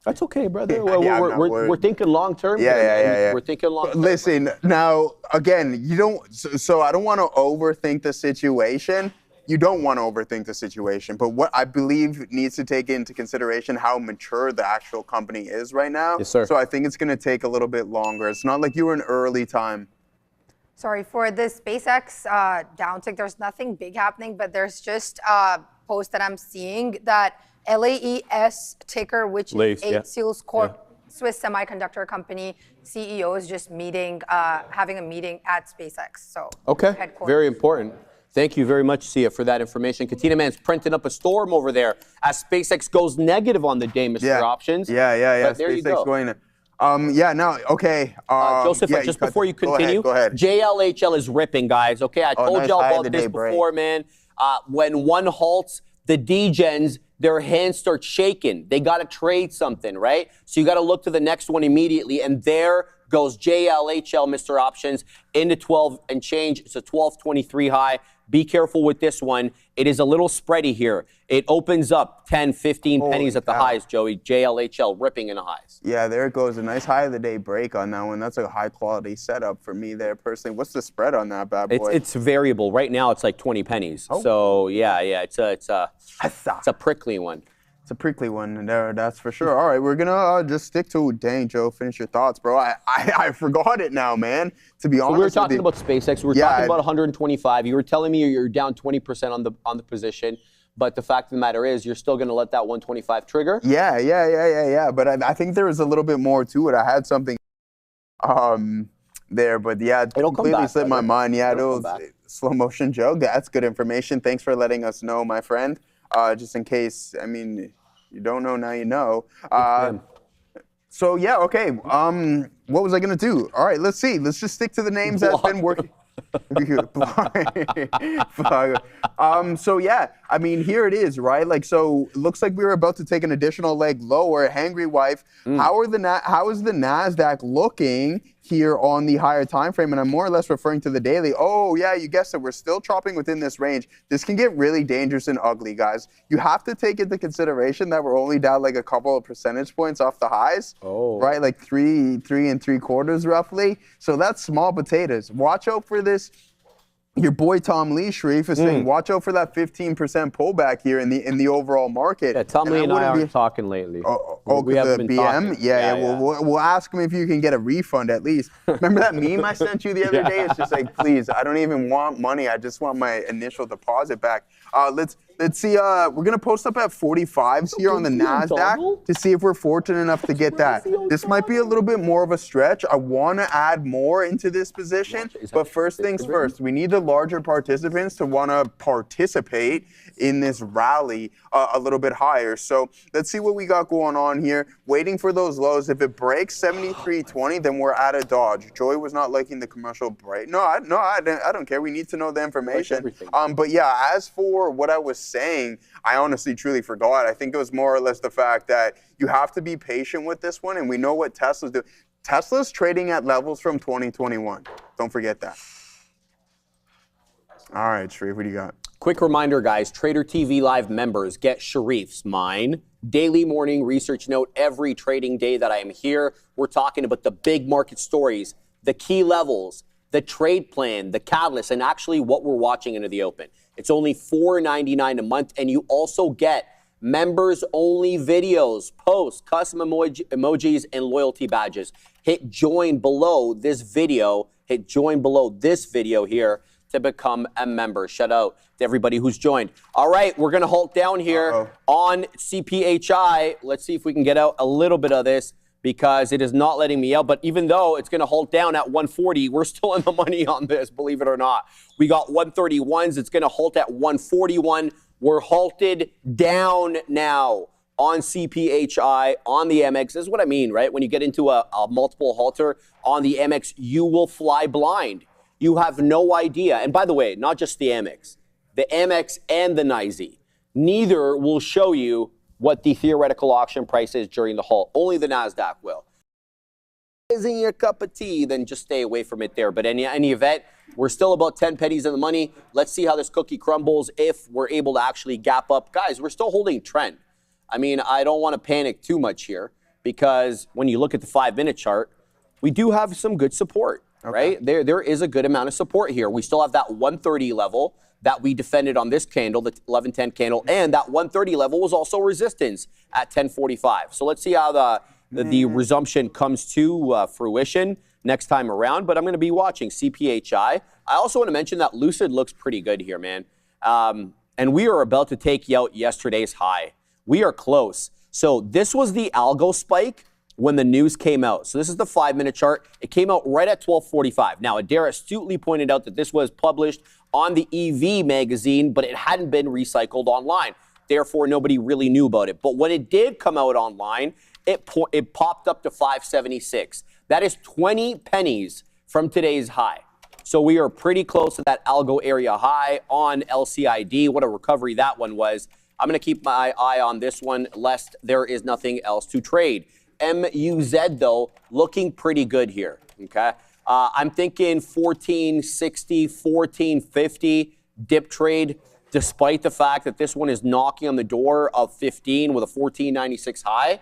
That's okay, brother. We're thinking long term. Yeah. We're thinking long term. Listen, now again, you don't. So I don't want to overthink the situation. You don't want to overthink the situation, but what I believe needs to take into consideration how mature the actual company is right now. Yes, sir. So I think it's going to take a little bit longer. It's not like you were in early time. Sorry, for the SpaceX downtick, there's nothing big happening, but there's just a post that I'm seeing that LAES ticker, which is Seals Corp, Swiss semiconductor company CEO, is just having a meeting at SpaceX. So okay, very important. Thank you very much, Sia, for that information. Katina Man's printing up a storm over there as SpaceX goes negative on the day, Mr. Options. Yeah. But there SpaceX you go. going. Okay. Joseph, just before you continue, go ahead. JLHL is ripping, guys. Okay, I told nice y'all high of about the this day before, man. When one halts, the degens, their hands start shaking. They got to trade something, right? So you got to look to the next one immediately, and there goes JLHL, Mr. Options, into 12 and change. It's a 12.23 high. Be careful with this one. It is a little spready here. It opens up 10, 15 pennies at the highs, Joey. JLHL ripping in the highs. Yeah, there it goes. A nice high of the day break on that one. That's a high quality setup for me there personally. What's the spread on that bad boy? It's variable. Right now it's like 20 pennies. Oh. So yeah, it's a prickly one. It's a prickly one there, that's for sure. All right, we're gonna just stick to, dang, Joe, finish your thoughts, bro. I forgot it now, man, to be honest. We were talking about SpaceX. We were talking about 125. You were telling me you're down 20% on the position, but the fact of the matter is you're still gonna let that 125 trigger? Yeah. But I think there was a little bit more to it. I had something there, but yeah, it completely slipped my mind. Yeah, slow motion Joe. That's good information. Thanks for letting us know, my friend. Just in case, I mean, you don't know, now you know. So yeah, okay. What was I gonna do? All right, let's see. Let's just stick to the names that's been working. So yeah, I mean, here it is, right? Like, so it looks like we were about to take an additional leg lower. Hangry Wife, how is the NASDAQ looking here on the higher time frame? And I'm more or less referring to the daily. Oh yeah, you guessed it. We're still chopping within this range. This can get really dangerous and ugly, guys. You have to take into consideration that we're only down like a couple of percentage points off the highs, right? Like three and three quarters roughly. So that's small potatoes. Watch out for this. Your boy Tom Lee, Sharif, is saying, watch out for that 15% pullback here in the overall market. Yeah, Tom Lee and I aren't talking lately. We haven't been talking. Yeah. We'll ask him if you can get a refund at least. Remember that meme I sent you the other day? It's just like, please, I don't even want money. I just want my initial deposit back. Let's see. We're gonna post up at 45s here on the NASDAQ to see if we're fortunate enough to get that. This might be a little bit more of a stretch. I want to add more into this position, but first things first, we need the larger participants to want to participate in this rally a little bit higher. So let's see what we got going on here. Waiting for those lows. If it breaks 73.20, then we're at a dodge. Joy was not liking the commercial break. No, I don't care. We need to know the information. But yeah, as for what I was saying, I honestly truly forgot. I think it was more or less the fact that you have to be patient with this one, and we know what Tesla's doing. Tesla's trading at levels from 2021. Don't forget that. All right, Sharif, what do you got? Quick reminder, guys, Trader TV Live members get Sharif's mine daily morning research note every trading day that I am here. We're talking about the big market stories, the key levels, the trade plan, the catalyst, and actually what we're watching into the open. It's only $4.99 a month, and you also get members-only videos, posts, custom emojis, and loyalty badges. Hit join below this video. Hit join below this video here to become a member. Shout out to everybody who's joined. All right, we're going to halt down here on CPHI. Let's see if we can get out a little bit of this because it is not letting me out. But even though it's going to halt down at 140, we're still in the money on this, believe it or not. We got 131s. It's going to halt at 141. We're halted down now. on CPHI, on the MX. This is what I mean, right? When you get into a multiple halter on the MX, you will fly blind. You have no idea. And by the way, not just the MX and the NYSE. Neither will show you what the theoretical auction price is during the halt. Only the NASDAQ will. Isn't your cup of tea, then just stay away from it there. But in any event, we're still about 10 pennies in the money. Let's see how this cookie crumbles if we're able to actually gap up. Guys, we're still holding trend. I mean, I don't want to panic too much here because when you look at the 5-minute chart, we do have some good support, right? There is a good amount of support here. We still have that 130 level that we defended on this candle, the 1110 candle, and that 130 level was also resistance at 1045. So let's see how the resumption comes to fruition next time around, but I'm going to be watching CPHI. I also want to mention that Lucid looks pretty good here, man. And we are about to take out yesterday's high. We are close. So this was the algo spike when the news came out. So this is the 5-minute chart. It came out right at 12:45. Now, Adair astutely pointed out that this was published on the EV magazine, but it hadn't been recycled online. Therefore, nobody really knew about it. But when it did come out online, it popped up to 576. That is 20 pennies from today's high. So we are pretty close to that algo area high on LCID. What a recovery that one was. I'm going to keep my eye on this one, lest there is nothing else to trade. MUZ, though, looking pretty good here, okay? I'm thinking 1460, 1450 dip trade, despite the fact that this one is knocking on the door of 15 with a 1496 high.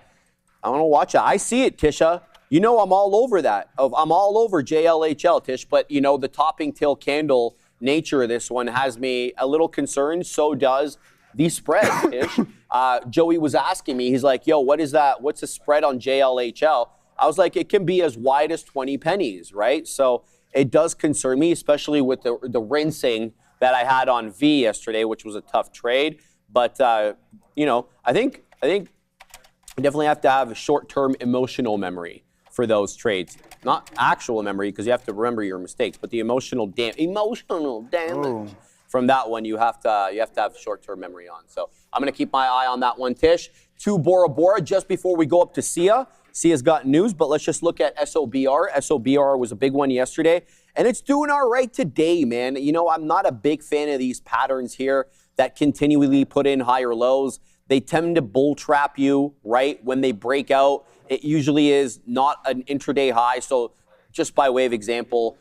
I want to watch it. I see it, Tisha. You know I'm all over that. I'm all over JLHL, Tish, but, you know, the topping tail candle nature of this one has me a little concerned. So does the spread, Tish. Joey was asking me, he's like, yo, what is that? What's the spread on JLHL? I was like, it can be as wide as 20 pennies, right? So it does concern me, especially with the rinsing that I had on V yesterday, which was a tough trade. But, you know, I think you definitely have to have a short-term emotional memory for those trades. Not actual memory, because you have to remember your mistakes, but the emotional damage from that one, you have to have short-term memory on. So I'm going to keep my eye on that one, Tish. To Bora Bora, just before we go up to SIA. SIA's got news, but let's just look at SOBR. SOBR was a big one yesterday, and it's doing all right today, man. You know, I'm not a big fan of these patterns here that continually put in higher lows. They tend to bull trap you, right? When they break out, it usually is not an intraday high. So just by way of example,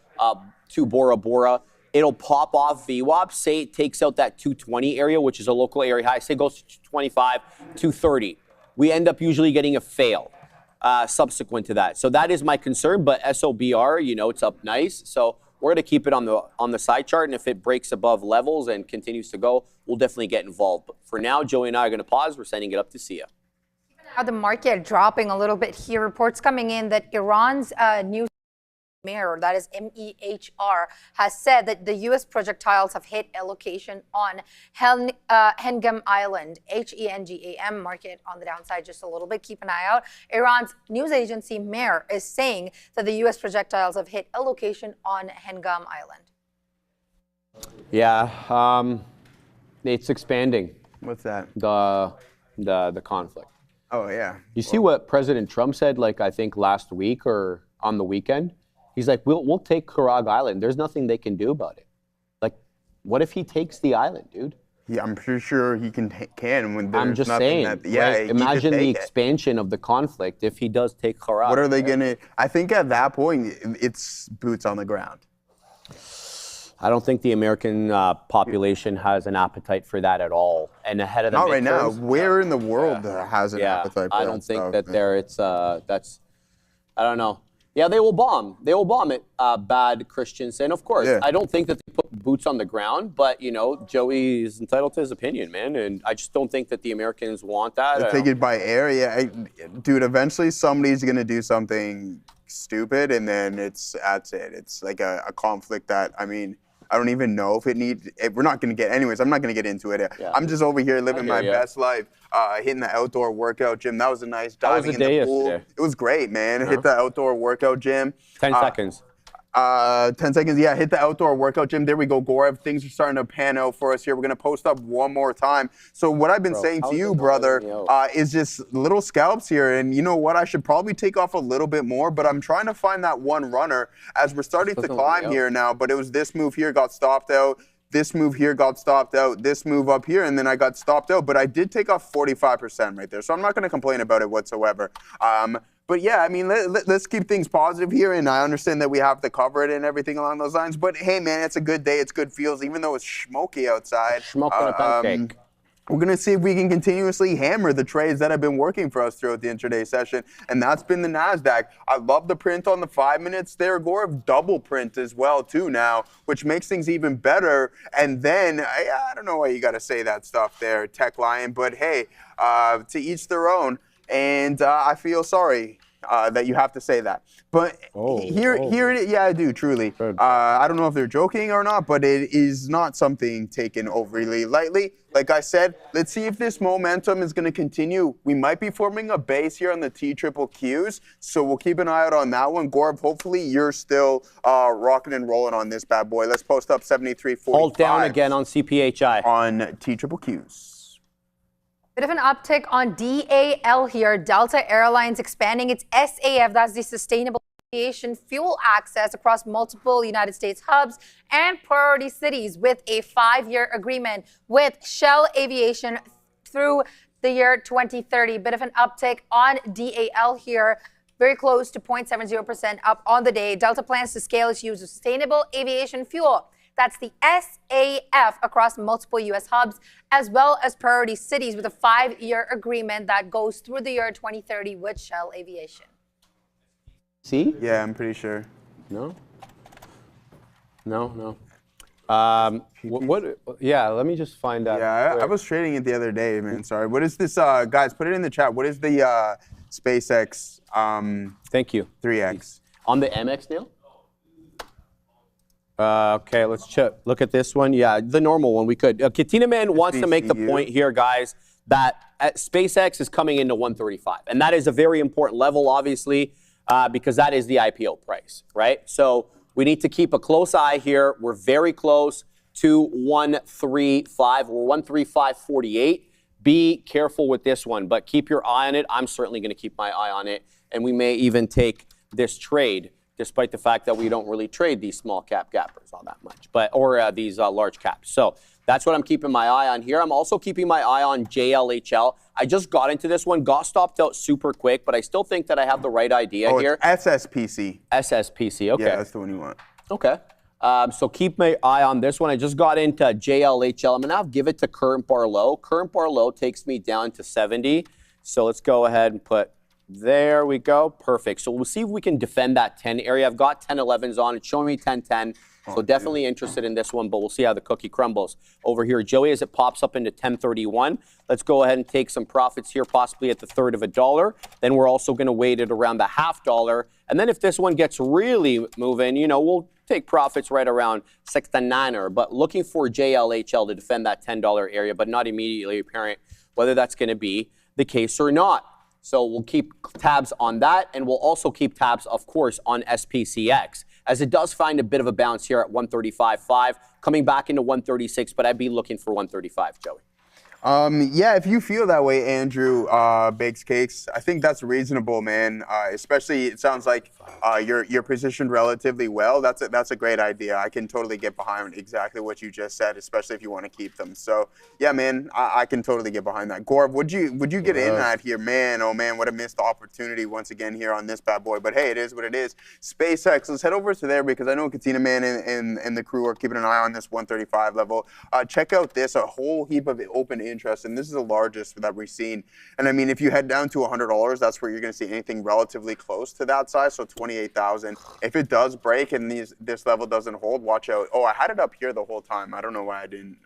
to Bora Bora, it'll pop off VWAP, say it takes out that 220 area, which is a local area high, say it goes to 225, 230. We end up usually getting a fail subsequent to that. So that is my concern, but SOBR, you know, it's up nice. So we're gonna keep it on the side chart, and if it breaks above levels and continues to go, we'll definitely get involved. But for now, Joey and I are gonna pause. We're sending it up to SIA. Now the market dropping a little bit here. Reports coming in that Iran's news MEHR, that is MEHR, has said that the U.S. projectiles have hit a location on Hengam Island, Hengam, market on the downside just a little bit. Keep an eye out. Iran's news agency MEHR is saying that the U.S. projectiles have hit a location on Hengam Island. Yeah, it's expanding. What's that? The conflict. Oh, yeah. You see what President Trump said, like, I think last week or on the weekend? He's like, we'll take Karag Island. There's nothing they can do about it. Like, what if he takes the island, dude? Yeah, I'm pretty sure he can when there's I'm just nothing saying. that, yeah, right? Imagine the expansion of the conflict if he does take Karag. What are they gonna? I think at that point, it's boots on the ground. I don't think the American population has an appetite for that at all. And ahead of the Not right now. midterms, Where in the world has an appetite for I that don't think stuff, that man? there. It's that's. I don't know. Yeah, they will bomb. They will bomb it, bad Christians. And of course, I don't think that they put boots on the ground, but, you know, Joey is entitled to his opinion, man. And I just don't think that the Americans want that. Take it by air, yeah. Dude, eventually somebody's going to do something stupid, and then that's it. It's like a conflict that, I mean, I don't even know if we're not going to get, anyways, I'm not going to get into it. Yeah. I'm just over here living my best life, hitting the outdoor workout gym. That was a nice diving in the pool. Yesterday. It was great, man. Hit the outdoor workout gym. 10 seconds. 10 seconds. Yeah, hit the outdoor workout gym. There we go, Gorev. Things are starting to pan out for us here. We're going to post up one more time. So what I've been saying to you, brother, is just little scalps here. And you know what? I should probably take off a little bit more, but I'm trying to find that one runner as we're starting to climb here now. But it was this move here got stopped out. This move here got stopped out. This move up here, and then I got stopped out. But I did take off 45% right there. So I'm not going to complain about it whatsoever. But yeah, I mean, let's keep things positive here, and I understand that we have to cover it and everything along those lines. But hey, man, it's a good day. It's good feels, even though it's smoky outside. Smoke on a pancake. We're going to see if we can continuously hammer the trades that have been working for us throughout the intraday session, and that's been the NASDAQ. I love the print on the 5 minutes there, Gorev. Double print as well, too, now, which makes things even better. And then, I don't know why you got to say that stuff there, Tech Lion, but hey, to each their own. And I feel sorry that you have to say that. But here it is. Yeah, I do, truly. I don't know if they're joking or not, but it is not something taken overly lightly. Like I said, let's see if this momentum is going to continue. We might be forming a base here on the TQQs, so we'll keep an eye out on that one. Gorev, hopefully you're still rocking and rolling on this bad boy. Let's post up 73.45. Hold down again on CPHI. On TQQs. Bit of an uptick on DAL here. Delta Airlines expanding its SAF, that's the Sustainable Aviation Fuel access across multiple United States hubs and priority cities with a 5-year agreement with Shell Aviation through the year 2030. Bit of an uptick on DAL here. Very close to 0.70% up on the day. Delta plans to scale its use of sustainable aviation fuel. That's the SAF across multiple U.S. hubs, as well as priority cities with a 5-year agreement that goes through the year 2030 with Shell Aviation. See? Yeah, I'm pretty sure. No? No. What? Yeah, let me just find out. Yeah, I was trading it the other day, man. Sorry. What is this, guys? Put it in the chat. What is the SpaceX Thank you. 3X? On the MX, Neil? Okay, let's look at this one. Yeah, the normal one we could. Katina Man wants to make the point here, guys, that SpaceX is coming into 135. And that is a very important level, obviously, because that is the IPO price, right? So we need to keep a close eye here. We're very close to 135. We're 135.48. Be careful with this one, but keep your eye on it. I'm certainly going to keep my eye on it. And we may even take this trade, despite the fact that we don't really trade these small cap gappers all that much, or these large caps. So that's what I'm keeping my eye on here. I'm also keeping my eye on JLHL. I just got into this one, got stopped out super quick, but I still think that I have the right idea here. It's SSPC. SSPC, okay. Yeah, that's the one you want. Okay. So keep my eye on this one. I just got into JLHL. I'm going to give it to current bar low. Current bar low takes me down to 70. So let's go ahead and put, there we go. Perfect. So we'll see if we can defend that 10 area. I've got 10-11s on. It's showing me 10-10. So definitely interested in this one, but we'll see how the cookie crumbles. Over here, Joey, as it pops up into 1031. Let's go ahead and take some profits here, possibly at the third of a dollar. Then we're also going to weight it around the $0.50. And then if this one gets really moving, you know, we'll take profits right around 69er. But looking for JLHL to defend that $10 area, but not immediately apparent whether that's going to be the case or not. So we'll keep tabs on that, and we'll also keep tabs, of course, on SPCX, as it does find a bit of a bounce here at 135.5, coming back into 136, but I'd be looking for 135, Joey. Yeah, if you feel that way, Andrew Bakes Cakes, I think that's reasonable, man. Especially, it sounds like you're positioned relatively well. That's a great idea. I can totally get behind exactly what you just said, especially if you want to keep them. So, yeah, man, I can totally get behind that. Gorev, would you get in that here, man? Oh man, what a missed opportunity once again here on this bad boy. But hey, it is what it is. SpaceX, let's head over to there because I know Katina Man and the crew are keeping an eye on this 135 level. Check out this, a whole heap of open interest, and this is the largest that we've seen. And I mean, if you head down to $100, that's where you're going to see anything relatively close to that size, so 28,000. If it does break and this level doesn't hold, watch out. Oh, I had it up here the whole time. I don't know why I didn't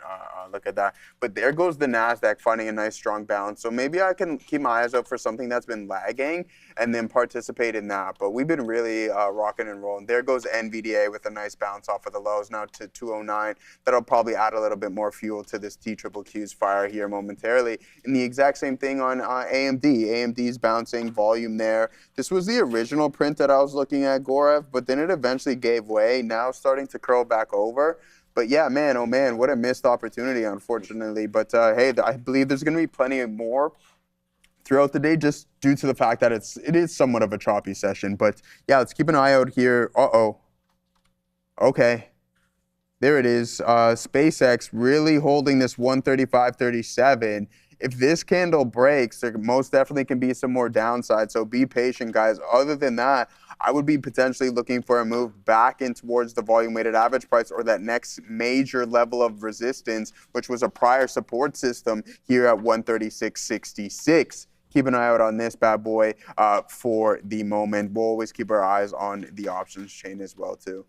look at that. But there goes the NASDAQ finding a nice strong bounce. So maybe I can keep my eyes out for something that's been lagging and then participate in that. But we've been really rocking and rolling. There goes NVDA with a nice bounce off of the lows now to 209. That'll probably add a little bit more fuel to this TQQ's fire here. here momentarily. And the exact same thing on AMD. AMD's bouncing volume there. This was the original print that I was looking at, Gorev, but then it eventually gave way. Now starting to curl back over. But yeah, man, oh man, what a missed opportunity, unfortunately. But hey, I believe there's going to be plenty more throughout the day, just due to the fact that it is somewhat of a choppy session. But yeah, let's keep an eye out here. Okay. There it is. SpaceX really holding this 135.37. If this candle breaks, there most definitely can be some more downside. So be patient, guys. Other than that, I would be potentially looking for a move back in towards the volume-weighted average price or that next major level of resistance, which was a prior support system here at 136.66. Keep an eye out on this bad boy for the moment. We'll always keep our eyes on the options chain as well, too.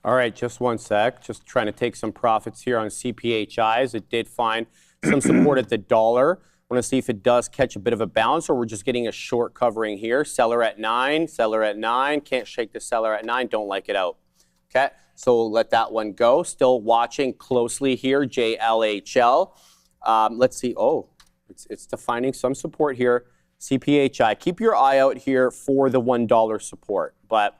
All right, just one sec. Just trying to take some profits here on CPHIs. It did find some support at the dollar. Want to see if it does catch a bit of a bounce, or we're just getting a short covering here. Seller at 9, seller at 9. Can't shake the seller at 9. Don't like it out. Okay, so we'll let that one go. Still watching closely here, JLHL. Let's see. Oh, it's defining some support here. CPHI. Keep your eye out here for the $1 support, but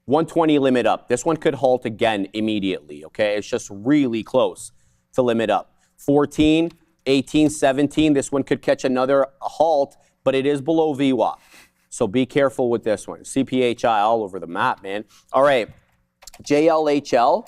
120 limit up. This one could halt again immediately, okay? It's just really close to limit up. 14, 18, 17, this one could catch another halt, but it is below VWAP. So be careful with this one. CPHI all over the map, man. All right, JLHL.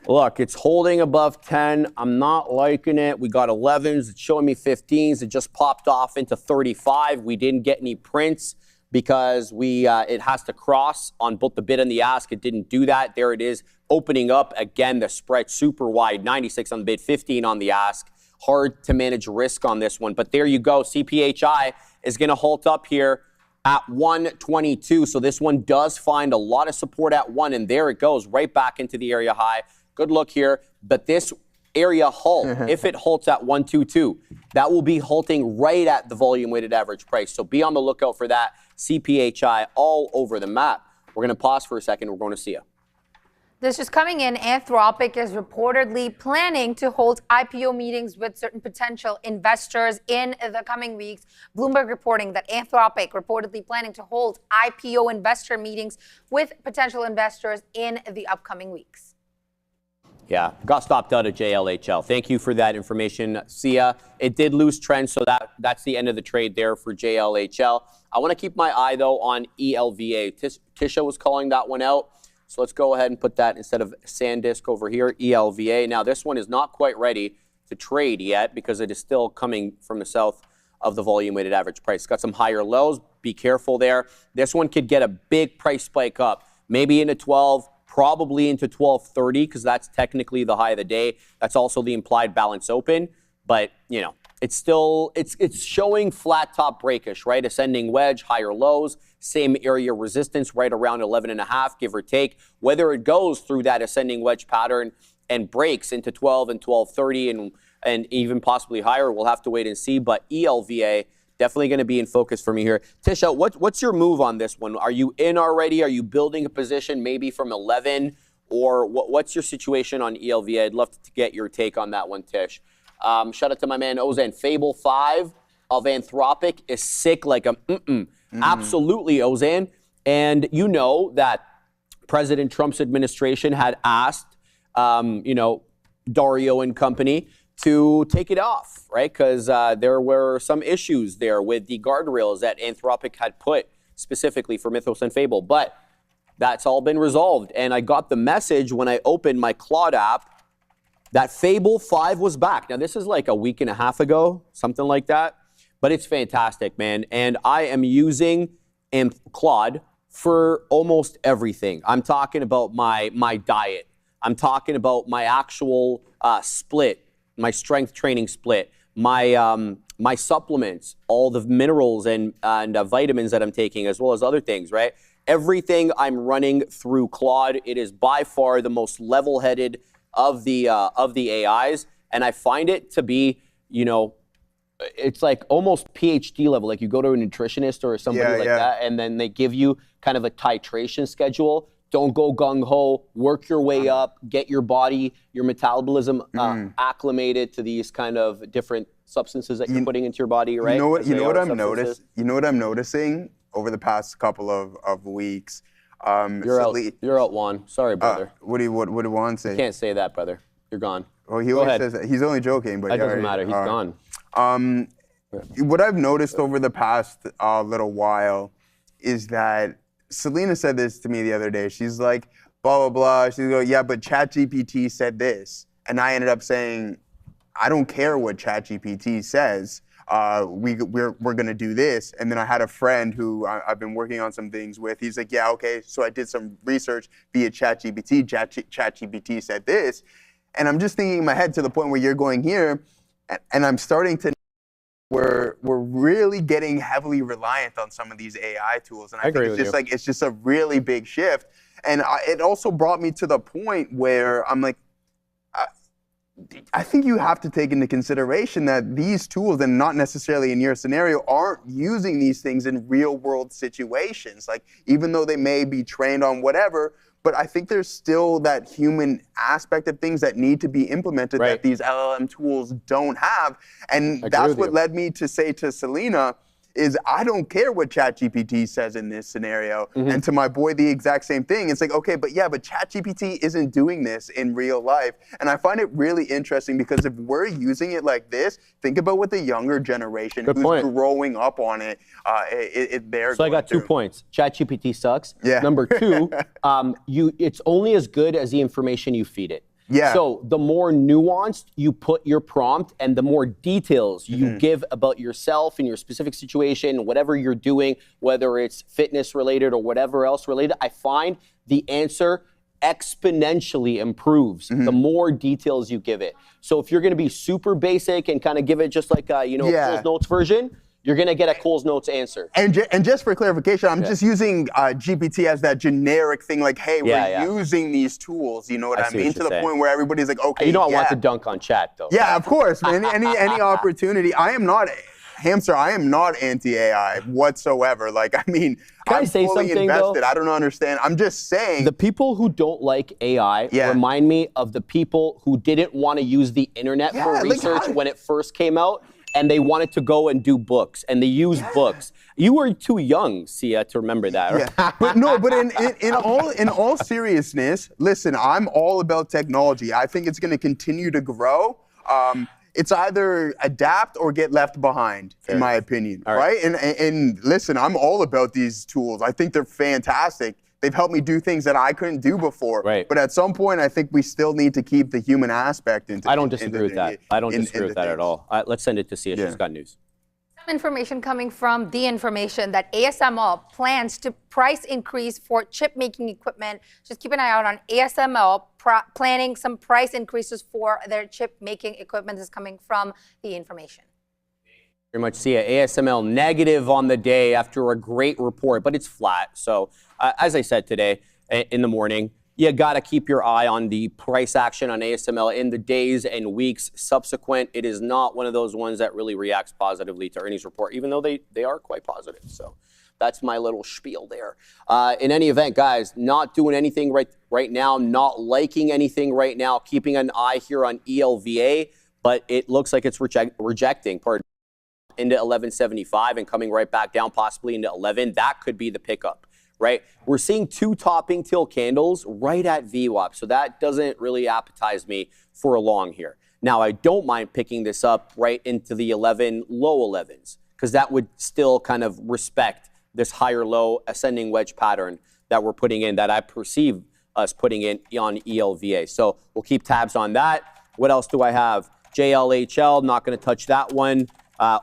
Look, it's holding above 10. I'm not liking it. We got 11s. It's showing me 15s. It just popped off into 35. We didn't get any prints because it has to cross on both the bid and the ask. It didn't do that. There it is, opening up again. The spread super wide, 96 on the bid, 15 on the ask. Hard to manage risk on this one, but there you go. CPHI is going to halt up here at 122. So this one does find a lot of support at 1, and there it goes right back into the area high. Good look here, but this area halt, if it halts at 122, that will be halting right at the volume weighted average price. So be on the lookout for that. CPHI all over the map. We're going to pause for a second. We're going to see you. This is coming in. Anthropic is reportedly planning to hold IPO meetings with certain potential investors in the coming weeks. Bloomberg reporting that Anthropic reportedly planning to hold IPO investor meetings with potential investors in the upcoming weeks. Yeah, got stopped out of JLHL. Thank you for that information, Sia. It did lose trend, so that's the end of the trade there for JLHL. I want to keep my eye, though, on ELVA. Tisha was calling that one out, so let's go ahead and put that instead of SanDisk over here, ELVA. Now, this one is not quite ready to trade yet because it is still coming from the south of the volume-weighted average price. It's got some higher lows. Be careful there. This one could get a big price spike up, maybe into 12, probably into 12.30 because that's technically the high of the day. That's also the implied balance open. But, you know, it's still, it's showing flat top breakish, right? Ascending wedge, higher lows, same area resistance right around 11.5, give or take. Whether it goes through that ascending wedge pattern and breaks into 12 and 12.30 and even possibly higher, we'll have to wait and see. But ELVA, definitely going to be in focus for me here. Tisha, what's your move on this one? Are you in already? Are you building a position maybe from 11? Or what's your situation on ELVA? I'd love to get your take on that one, Tish. Shout out to my man Ozan. Fable 5 of Anthropic is sick like a Absolutely, Ozan. And you know that President Trump's administration had asked, Dario and company to take it off, right? Because there were some issues there with the guardrails that Anthropic had put specifically for Mythos and Fable. But that's all been resolved. And I got the message when I opened my Claude app that Fable 5 was back. Now, this is like a week and a half ago, something like that. But it's fantastic, man. And I am using Claude for almost everything. I'm talking about my diet. I'm talking about my actual split, my strength training split, my supplements, all the minerals and vitamins that I'm taking, as well as other things, right? Everything I'm running through Claude. It is by far the most level-headed of the AIs, and I find it to be, it's like almost PhD level. Like you go to a nutritionist or somebody that, and then they give you kind of a titration schedule Don't go gung-ho, work your way up, get your body, your metabolism acclimated to these kind of different substances that you're putting into your body, right? You know what I'm noticing over the past couple of weeks? You're out, Juan. Sorry, brother. What did Juan say? You can't say that, brother. You're gone. Well, he always says that. He's only joking, but that doesn't matter. He's gone. What I've noticed over the past little while is that Selena said this to me the other day. She's like, blah, blah, blah. She's like, yeah, but ChatGPT said this. And I ended up saying, I don't care what ChatGPT says. We're going to do this. And then I had a friend who I've been working on some things with. He's like, yeah, okay. So I did some research via ChatGPT. ChatGPT said this. And I'm just thinking in my head to the point where you're going here. And I'm starting to we're really getting heavily reliant on some of these AI tools, and I think it's just a really big shift. And it also brought me to the point where I'm like, I think you have to take into consideration that these tools, and not necessarily in your scenario, aren't using these things in real world situations. Like, even though they may be trained on whatever, but I think there's still that human aspect of things that need to be implemented that these LLM tools don't have. And that's what led me to say to Selena is I don't care what ChatGPT says in this scenario. And to my boy, the exact same thing. It's like, okay, but ChatGPT isn't doing this in real life. And I find it really interesting because if we're using it like this, think about what the younger generation who's growing up on it, they're So I got 2 points. ChatGPT sucks. Yeah. Number 2, it's only as good as the information you feed it. Yeah. So the more nuanced you put your prompt and the more details you give about yourself and your specific situation, whatever you're doing, whether it's fitness related or whatever else related, I find the answer exponentially improves the more details you give it. So if you're going to be super basic and kind of give it just like a, Cole's Notes version, you're going to get a Cole's Notes answer. And just for clarification, I'm just using GPT as that generic thing, like, hey, we're using these tools, you know what I mean? To the point where everybody's like, okay, you don't want to dunk on chat, though. Yeah, of course, man. Any opportunity. I am not anti-AI whatsoever. Like, I mean, I'm fully invested. I don't understand. I'm just saying. The people who don't like AI remind me of the people who didn't want to use the internet for research when it first came out. And they wanted to go and do books, and they used books. You were too young, Sia, to remember that. Right? Yeah. But in all seriousness, listen, I'm all about technology. I think it's going to continue to grow. It's either adapt or get left behind, in my opinion, right? And listen, I'm all about these tools. I think they're fantastic. They've helped me do things that I couldn't do before. Right. But at some point, I think we still need to keep the human aspect into I don't disagree with that. I don't disagree with that at all. Let's send it to Sia. She's got news. Some information coming from the information that ASML plans to price increase for chip making equipment. Just keep an eye out on ASML planning some price increases for their chip making equipment. This is coming from the information. Very much, Sia. ASML negative on the day after a great report, but it's flat. So as I said today in the morning, you got to keep your eye on the price action on ASML in the days and weeks subsequent. It is not one of those ones that really reacts positively to earnings report, even though they are quite positive. So that's my little spiel there. In any event, guys, not doing anything right now, not liking anything right now, keeping an eye here on ELVA, but it looks like it's rejecting, into 1175 and coming right back down, possibly into 11. That could be the pickup, right? We're seeing 2 topping till candles right at VWAP, so that doesn't really appetize me for a long here. Now, I don't mind picking this up right into the 11, low 11s, because that would still kind of respect this higher low ascending wedge pattern that we're putting in, that I perceive us putting in on ELVA. So we'll keep tabs on that. What else do I have? JLHL, not going to touch that one.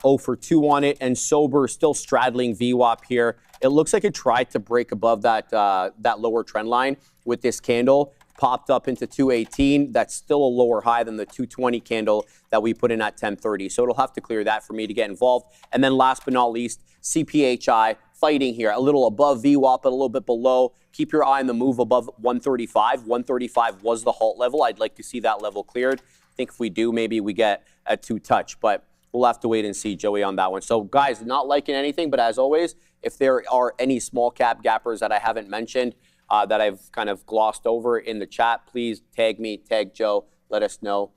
0 for 2 on it, and Sober still straddling VWAP here. It looks like it tried to break above that lower trend line with this candle, popped up into 218. That's still a lower high than the 220 candle that we put in at 1030. So it'll have to clear that for me to get involved. And then last but not least, CPHI fighting here, a little above VWAP, but a little bit below. Keep your eye on the move above 135. 135 was the halt level. I'd like to see that level cleared. I think if we do, maybe we get a 2 touch, but we'll have to wait and see, Joey, on that one. So, guys, not liking anything, but as always, if there are any small cap gappers that I haven't mentioned, that I've kind of glossed over in the chat, please tag me, tag Joe, let us know.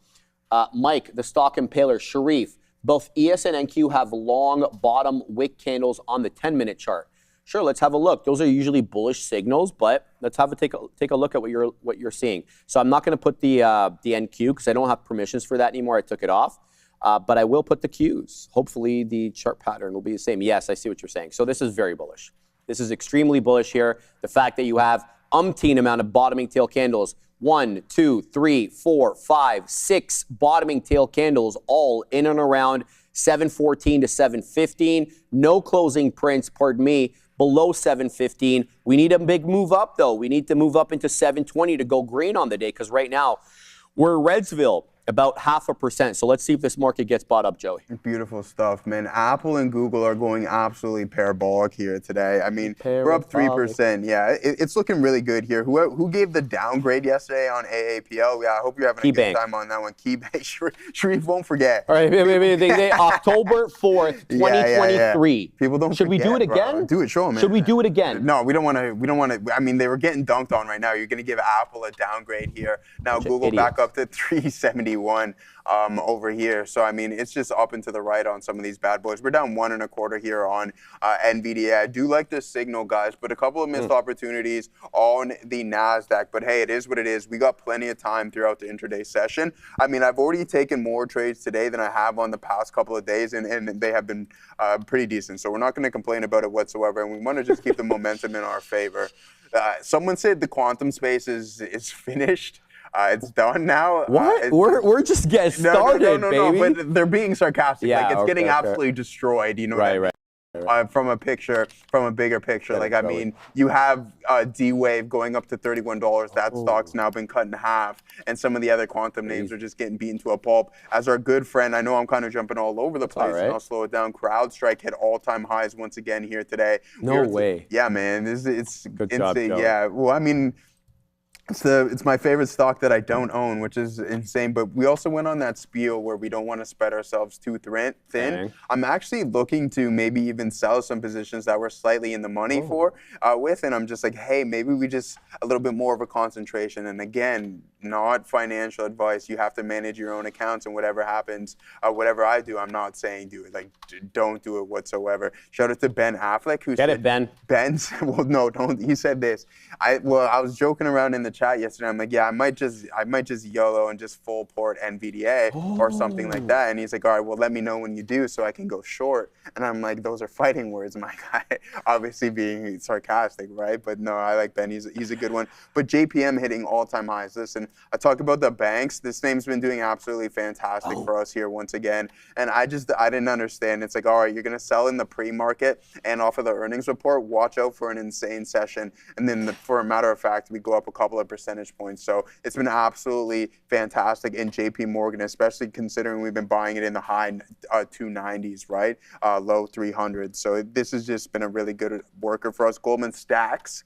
Mike, the stock impaler, Sharif, both ES and NQ have long bottom wick candles on the 10-minute chart. Sure, let's have a look. Those are usually bullish signals, but let's take a look at what you're seeing. So I'm not going to put the NQ because I don't have permissions for that anymore. I took it off, but I will put the Qs. Hopefully the chart pattern will be the same. Yes, I see what you're saying. So this is very bullish. This is extremely bullish here. The fact that you have umpteen amount of bottoming tail candles, 1, 2, 3, 4, 5, 6 bottoming tail candles, all in and around 714 to 715. No closing prints, pardon me, below 715. We need a big move up, though. We need to move up into 720 to go green on the day, because right now we're Redsville, about 0.5%. So let's see if this market gets bought up, Joey. Beautiful stuff, man. Apple and Google are going absolutely parabolic here today. I mean, we're up 3%. Yeah, it's looking really good here. Who gave the downgrade yesterday on AAPL? Yeah, I hope you're having a good time on that one. KeyBank. Sharif won't forget. All right, October 4th, 2023. Yeah. People don't Should forget, we do it again? Bro. Do it, show them, man. Should we do it again? No, we don't want to. I mean, they were getting dunked on right now. You're going to give Apple a downgrade here. Now Google back up to 371 over here. So, I mean, it's just up and to the right on some of these bad boys. We're down 1 1/4 here on NVDA. I do like this signal, guys, but a couple of missed opportunities on the NASDAQ. But hey, it is what it is. We got plenty of time throughout the intraday session. I mean, I've already taken more trades today than I have on the past couple of days, and they have been pretty decent. So we're not going to complain about it whatsoever, and we want to just keep the momentum in our favor. Someone said the quantum space is finished. It's done now. What? We're just getting started, baby. No, but they're being sarcastic. Yeah, like, it's getting absolutely destroyed. You know what I mean? From a bigger picture. Like, I mean, you have D-Wave going up to $31. That stock's now been cut in half. And some of the other quantum names are just getting beaten to a pulp. As our good friend, I know I'm kind of jumping all over the place, and I'll slow it down. CrowdStrike hit all-time highs once again here today. No way. Yeah, man. It's good job, Joe. Yeah. Well, I mean, it's my favorite stock that I don't own, which is insane. But we also went on that spiel where we don't want to spread ourselves too thin. Dang. I'm actually looking to maybe even sell some positions that we're slightly in the money with. And I'm just like, hey, maybe we just a little bit more of a concentration. And again, not financial advice. You have to manage your own accounts, and whatever happens, whatever I do, I'm not saying do it. Like, don't do it whatsoever. Shout out to Ben Affleck, who said, Ben. Ben's, well, no, don't. He said this. I was joking around in the chat yesterday. I'm like, yeah, I might just YOLO and just full port NVDA or something like that. And he's like, all right, well, let me know when you do so I can go short. And I'm like, those are fighting words, my guy. Obviously being sarcastic, right? But no, I like Ben. He's a good one. But JPM hitting all-time highs. Listen, I talk about the banks. This name's been doing absolutely fantastic for us here once again. And I didn't understand. It's like, all right, you're going to sell in the pre-market and off of the earnings report. Watch out for an insane session. And then for a matter of fact, we go up a couple of percentage points. So it's been absolutely fantastic in JP Morgan, especially considering we've been buying it in the high 290s, right? Low 300s. So this has just been a really good worker for us. Goldman Sachs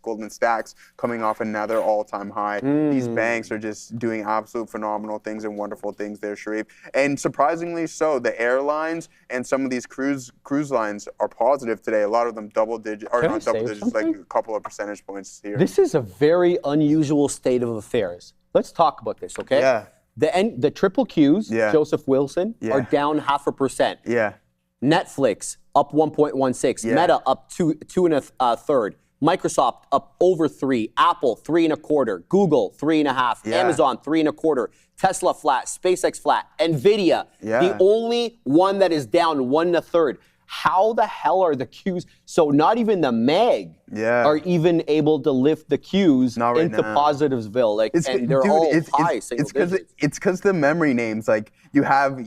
coming off another all-time high. These banks are just doing absolute phenomenal things and wonderful things there, Sharif. And surprisingly so, the airlines and some of these cruise lines are positive today. A lot of them double digit, or not double digits, like a couple of percentage points here. This is a very unusual state of affairs. Let's talk about this, okay? Yeah. The triple Qs, Joseph Wilson, are down 0.5%. Yeah. Netflix up 1.16. Meta up 2 1/3. Microsoft up over 3. Apple 3 1/4. Google 3.5. Amazon 3 1/4. Tesla flat. SpaceX flat. Nvidia, the only one that is down 1 1/3. How the hell are the Qs? So not even the Meg are even able to lift the Qs into positivesville. Like, and they're all high single digits. It's because the memory names, like you have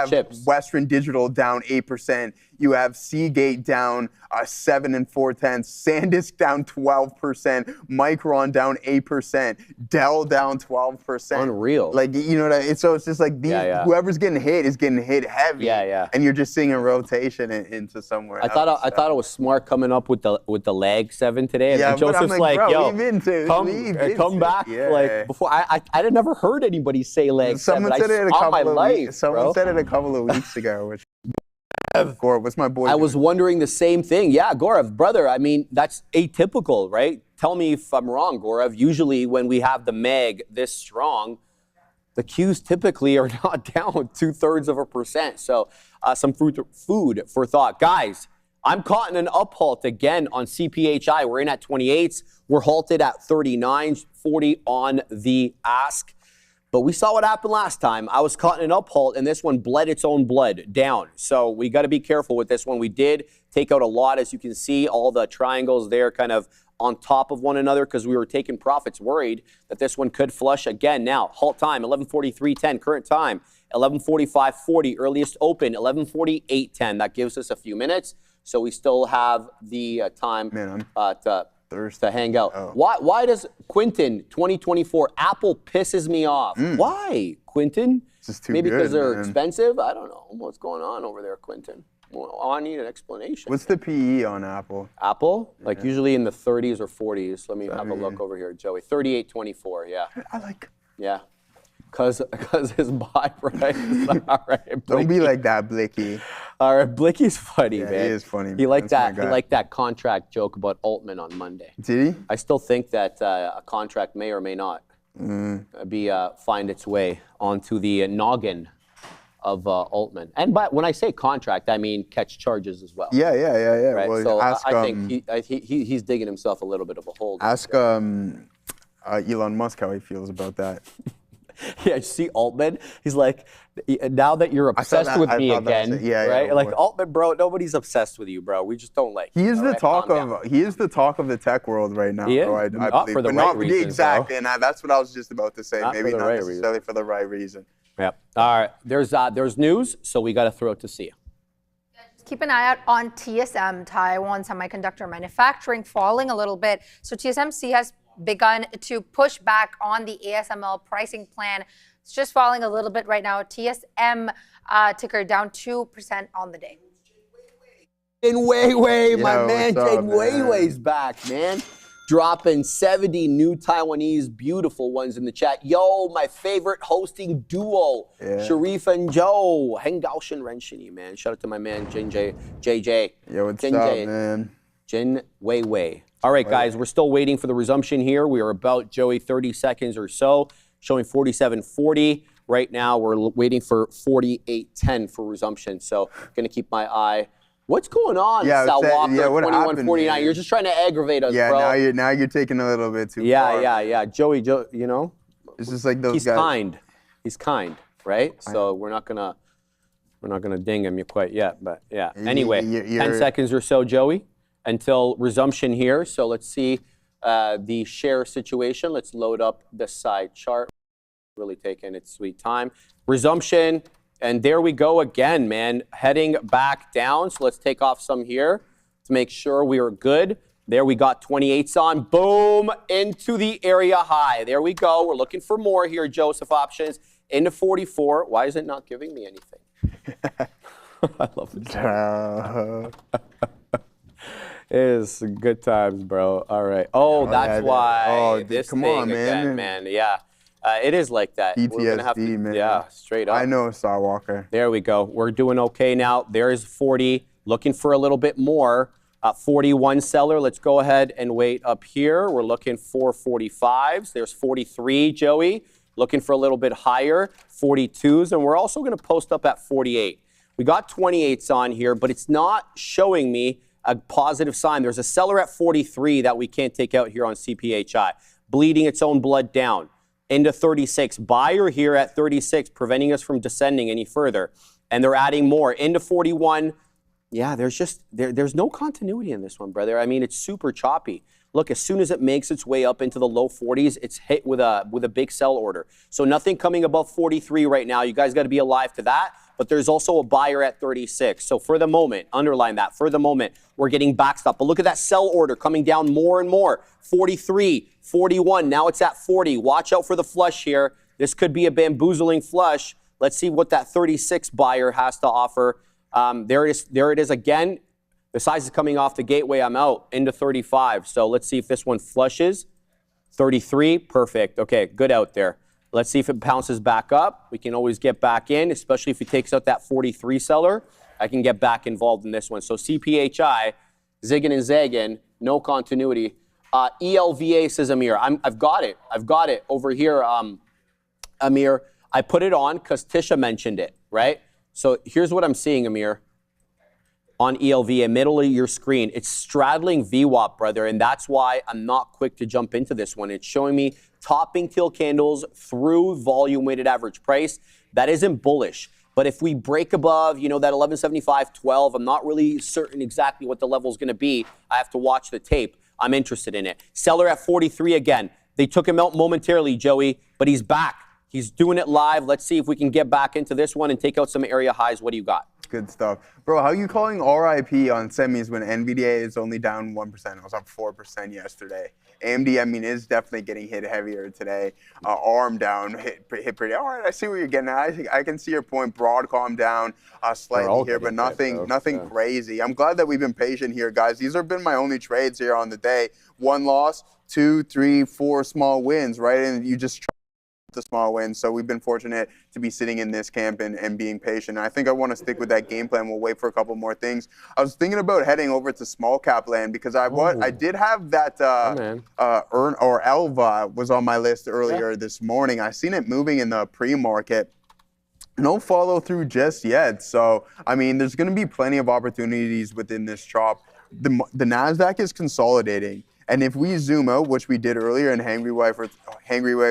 Chips. Western Digital down 8%. You have Seagate down 7 4/10. SanDisk down 12%. Micron down 8%. Dell down 12%. Unreal. Like, you know what I mean? So it's just like whoever's getting hit is getting hit heavy. And you're just seeing a rotation into somewhere else. I thought it was smart coming up with the lag 7 today. And Joseph's like, bro, yo, come back. Like, before I had never heard anybody say lag 7. Someone said it a couple of weeks ago, which Gaurav, what's my boy I doing? was wondering the same thing. Yeah, Gaurav, brother, I mean, that's atypical, right? Tell me if I'm wrong, Gaurav. Usually when we have the MEG this strong, the Qs typically are not down 0.2%. So some food for thought. Guys, I'm caught in an up halt again on CPHI. We're in at 28s. We're halted at 39s, 40 on the ask. But we saw what happened last time. I was caught in an up halt, and this one bled its own blood down. So we got to be careful with this one. We did take out a lot, as you can see, all the triangles there kind of on top of one another because we were taking profits, worried that this one could flush again. Now, halt time, 11:43:10, current time, 11:45:40, earliest open, 11:48:10. That gives us a few minutes, so we still have the time to hang out. Oh. Why does Quinton 2024 Apple pisses me off? Why, Quinton? It's just too Maybe because good, they're man. expensive? I don't know. What's going on over there, Quinton? Well, I need an explanation. What's the PE on Apple? Apple? Like usually in the 30s or 40s. Let me have a look over here, Joey. 38.24, yeah. I like. Yeah. Because his buy price. All right, Don't Blicky. be like that, Blicky. All right, Blicky's funny, Yeah, man. he is funny. He liked That's my that. He guy. liked that contract joke about Altman on Monday. Did he? I still think that a contract may or may not find its way onto the noggin of Altman. And but when I say contract, I mean catch charges as well. Yeah. Right? Well, So ask, I think he's digging himself a little bit of a hole. ask Elon Musk how he feels about that. Yeah, you see Altman? He's like, now that you're obsessed with me again, right? Like Altman, bro, nobody's obsessed with you, bro. We just don't like you. He is all the right? talk Calm of down. he is the talk of the tech world right now. He is? Bro, I Not believe. for the But right not reasons, exactly, and that's what I was just about to say. Not Maybe for the not right necessarily for the right reason. Yep. All right. There's news, so we got to throw it to see you. Keep an eye out on TSM, Taiwan Semiconductor Manufacturing, falling a little bit. So TSMC has begun to push back on the ASML pricing plan. It's just falling a little bit right now. TSM ticker down 2% on the day. In Weiwei, my Yo, man, what's up, Jing man? Weiwei's back, man. Dropping 70 new Taiwanese beautiful ones in the chat. Yo, my favorite hosting duo, Sharif and Joe. Heng Gao Shen Ren Shini, man. Shout out to my man, JJ. Yo, what's Jin up, J. man? Jin Weiwei. All right, guys, we're still waiting for the resumption here. We are about, Joey, 30 seconds or so, showing 47.40. Right now, we're waiting for 48.10 for resumption. So, going to keep my eye. What's going on, Sal Walker, what happened, 21.49? man? You're just trying to aggravate us, Yeah, bro. now you're taking a little bit too far. Yeah. Joey, you know, It's just like those he's guys. kind. He's kind, right? So we're not gonna ding him quite yet, but yeah. Anyway, 10 seconds or so, Joey, until resumption here. So let's see the share situation. Let's load up the side chart. Really taking its sweet time. Resumption. And there we go again, man, heading back down. So let's take off some here to make sure we are good. There we got 28s on. Boom, into the area high. There we go. We're looking for more here, Joseph options. Into 44. Why is it not giving me anything? I love this. It is good times, bro. All right. Oh, that's why. Oh, this come thing on, again, man. Yeah. It is like that. We're gonna have to, PTSD, man. Yeah, straight up. I know, Star Walker. There we go. We're doing okay now. There's 40. Looking for a little bit more. 41 seller. Let's go ahead and wait up here. We're looking for 45s. There's 43, Joey. Looking for a little bit higher. 42s. And we're also going to post up at 48. We got 28s on here, but it's not showing me a positive sign. There's a seller at 43 that we can't take out here on CPHI. Bleeding its own blood down. Into 36. Buyer here at 36, preventing us from descending any further. And they're adding more. Into 41. Yeah, there's no continuity in this one, brother. I mean, it's super choppy. Look, as soon as it makes its way up into the low 40s, it's hit with a big sell order. So nothing coming above 43 right now. You guys got to be alive to that. But there's also a buyer at 36. So for the moment, underline that, for the moment, we're getting backstop. But look at that sell order coming down more and more. 43, 41, now it's at 40. Watch out for the flush here. This could be a bamboozling flush. Let's see what that 36 buyer has to offer. There it is again. The size is coming off the gateway. I'm out into 35. So let's see if this one flushes. 33, perfect. Okay, good out there. Let's see if it bounces back up. We can always get back in, especially if it takes out that 43 seller. I can get back involved in this one. So CPHI, zigging and zagging, no continuity. ELVA, says Amir. I've got it over here, Amir. I put it on because Tisha mentioned it, right? So here's what I'm seeing, Amir. On ELVA, middle of your screen, it's straddling VWAP, brother, and that's why I'm not quick to jump into this one. It's showing me topping tail candles through volume weighted average price. That isn't bullish. But if we break above, that 1175.12, I'm not really certain exactly what the level is going to be. I have to watch the tape. I'm interested in it. Seller at 43 again. They took him out momentarily, Joey, but he's back. He's doing it live. Let's see if we can get back into this one and take out some area highs. What do you got? Good stuff. Bro, how are you calling RIP on semis when NVDA is only down 1%? It was up 4% yesterday. AMD, is definitely getting hit heavier today. ARM down, hit pretty. All right, I see where you're getting at. I can see your point. Broadcom down slightly here, but nothing crazy. I'm glad that we've been patient here, guys. These have been my only trades here on the day. 1 loss, 2, 3, 4 small wins, right? And you just the small wins. So we've been fortunate to be sitting in this camp and being patient. And I think I want to stick with that game plan. We'll wait for a couple more things. I was thinking about heading over to small cap land because I did have that Elva was on my list earlier this morning. I seen it moving in the pre-market. No follow through just yet. So, there's going to be plenty of opportunities within this chop. The NASDAQ is consolidating. And if we zoom out, which we did earlier, and Hangry Wife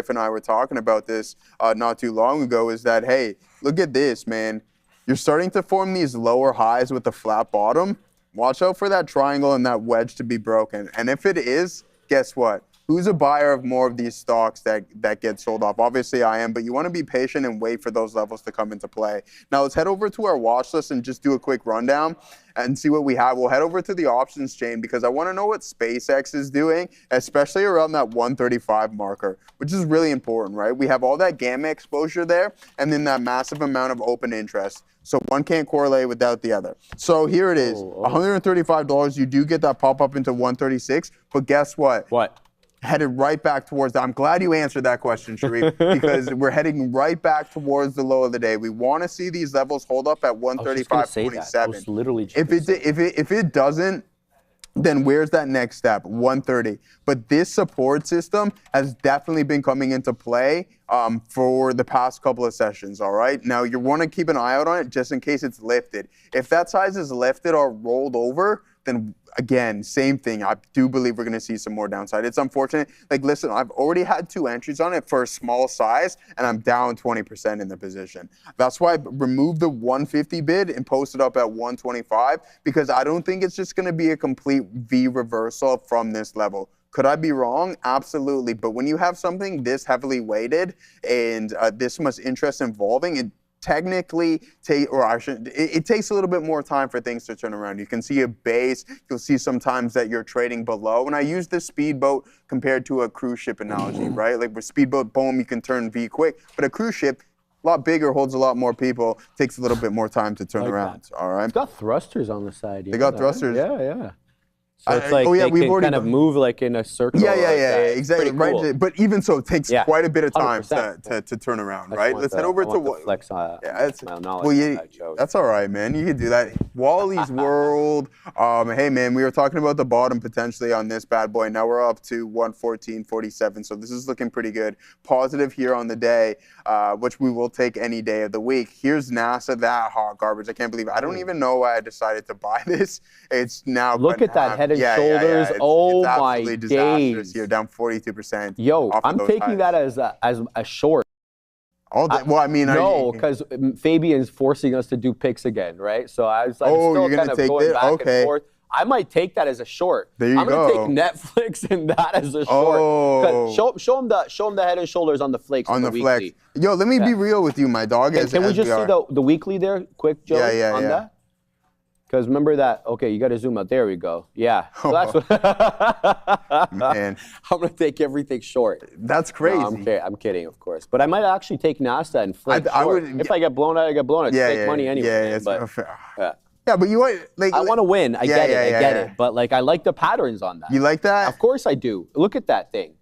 and I were talking about this not too long ago, is that, hey, look at this, man. You're starting to form these lower highs with a flat bottom. Watch out for that triangle and that wedge to be broken. And if it is, guess what? Who's a buyer of more of these stocks that get sold off? Obviously, I am, but you want to be patient and wait for those levels to come into play. Now, let's head over to our watch list and just do a quick rundown and see what we have. We'll head over to the options chain because I want to know what SpaceX is doing, especially around that 135 marker, which is really important, right? We have all that gamma exposure there and then that massive amount of open interest. So one can't correlate without the other. So here it is, $135. You do get that pop up into 136, but guess what? What? Headed right back towards that. I'm glad you answered that question, Sharif, because we're heading right back towards the low of the day. We want to see these levels hold up at 135.27. If it doesn't, then where's that next step? 130. But this support system has definitely been coming into play for the past couple of sessions, all right? Now, you want to keep an eye out on it just in case it's lifted. If that size is lifted or rolled over, then again, same thing. I do believe we're going to see some more downside. It's unfortunate. Listen, I've already had 2 entries on it for a small size, and I'm down 20% in the position. That's why I removed the 150 bid and posted up at 125 because I don't think it's just going to be a complete V reversal from this level. Could I be wrong? Absolutely. But when you have something this heavily weighted and this much interest involving it, technically it takes a little bit more time for things to turn around. You can see a base. You'll see sometimes that you're trading below. And I use the speedboat compared to a cruise ship analogy, right? Like with speedboat, boom, you can turn V quick. But a cruise ship, a lot bigger, holds a lot more people, takes a little bit more time to turn around. All right. It's got thrusters on the side. They got thrusters. Yeah. So it's like they can kind of move like in a circle. Yeah, exactly. Cool. Right, but even so, it takes quite a bit of time to turn around, right? Let's head over to what? Flex my knowledge. That's all right, man. You can do that. Wally's World. Hey, man, we were talking about the bottom potentially on this bad boy. Now we're up to 114.47, so this is looking pretty good. Positive here on the day, which we will take any day of the week. Here's NASA, that hot garbage. I can't believe it. I don't even know why I decided to buy this. It's now. Look at that head and shoulders. It's my absolutely disastrous days. here, down 42%. Yo, I'm taking that as a short. No, because Fabian's forcing us to do picks again, right? So I was like, you're gonna take going back and forth. I might take that as a short. I'm gonna take Netflix and that as a short. Show him the head and shoulders on the flakes. On the flex. Yo, let me be real with you, my dog. Can we just see the weekly there, quick, Joe? Yeah. That? Because remember that, okay, you got to zoom out. There we go. Yeah. So that's what man. I'm going to take everything short. That's crazy. No, I'm kidding, of course. But I might actually take NASA and flip short. If I get blown out, I get blown out. It's fake money anyway. Yeah, but you want I want to win. I get it. But I like the patterns on that. You like that? Of course I do. Look at that thing.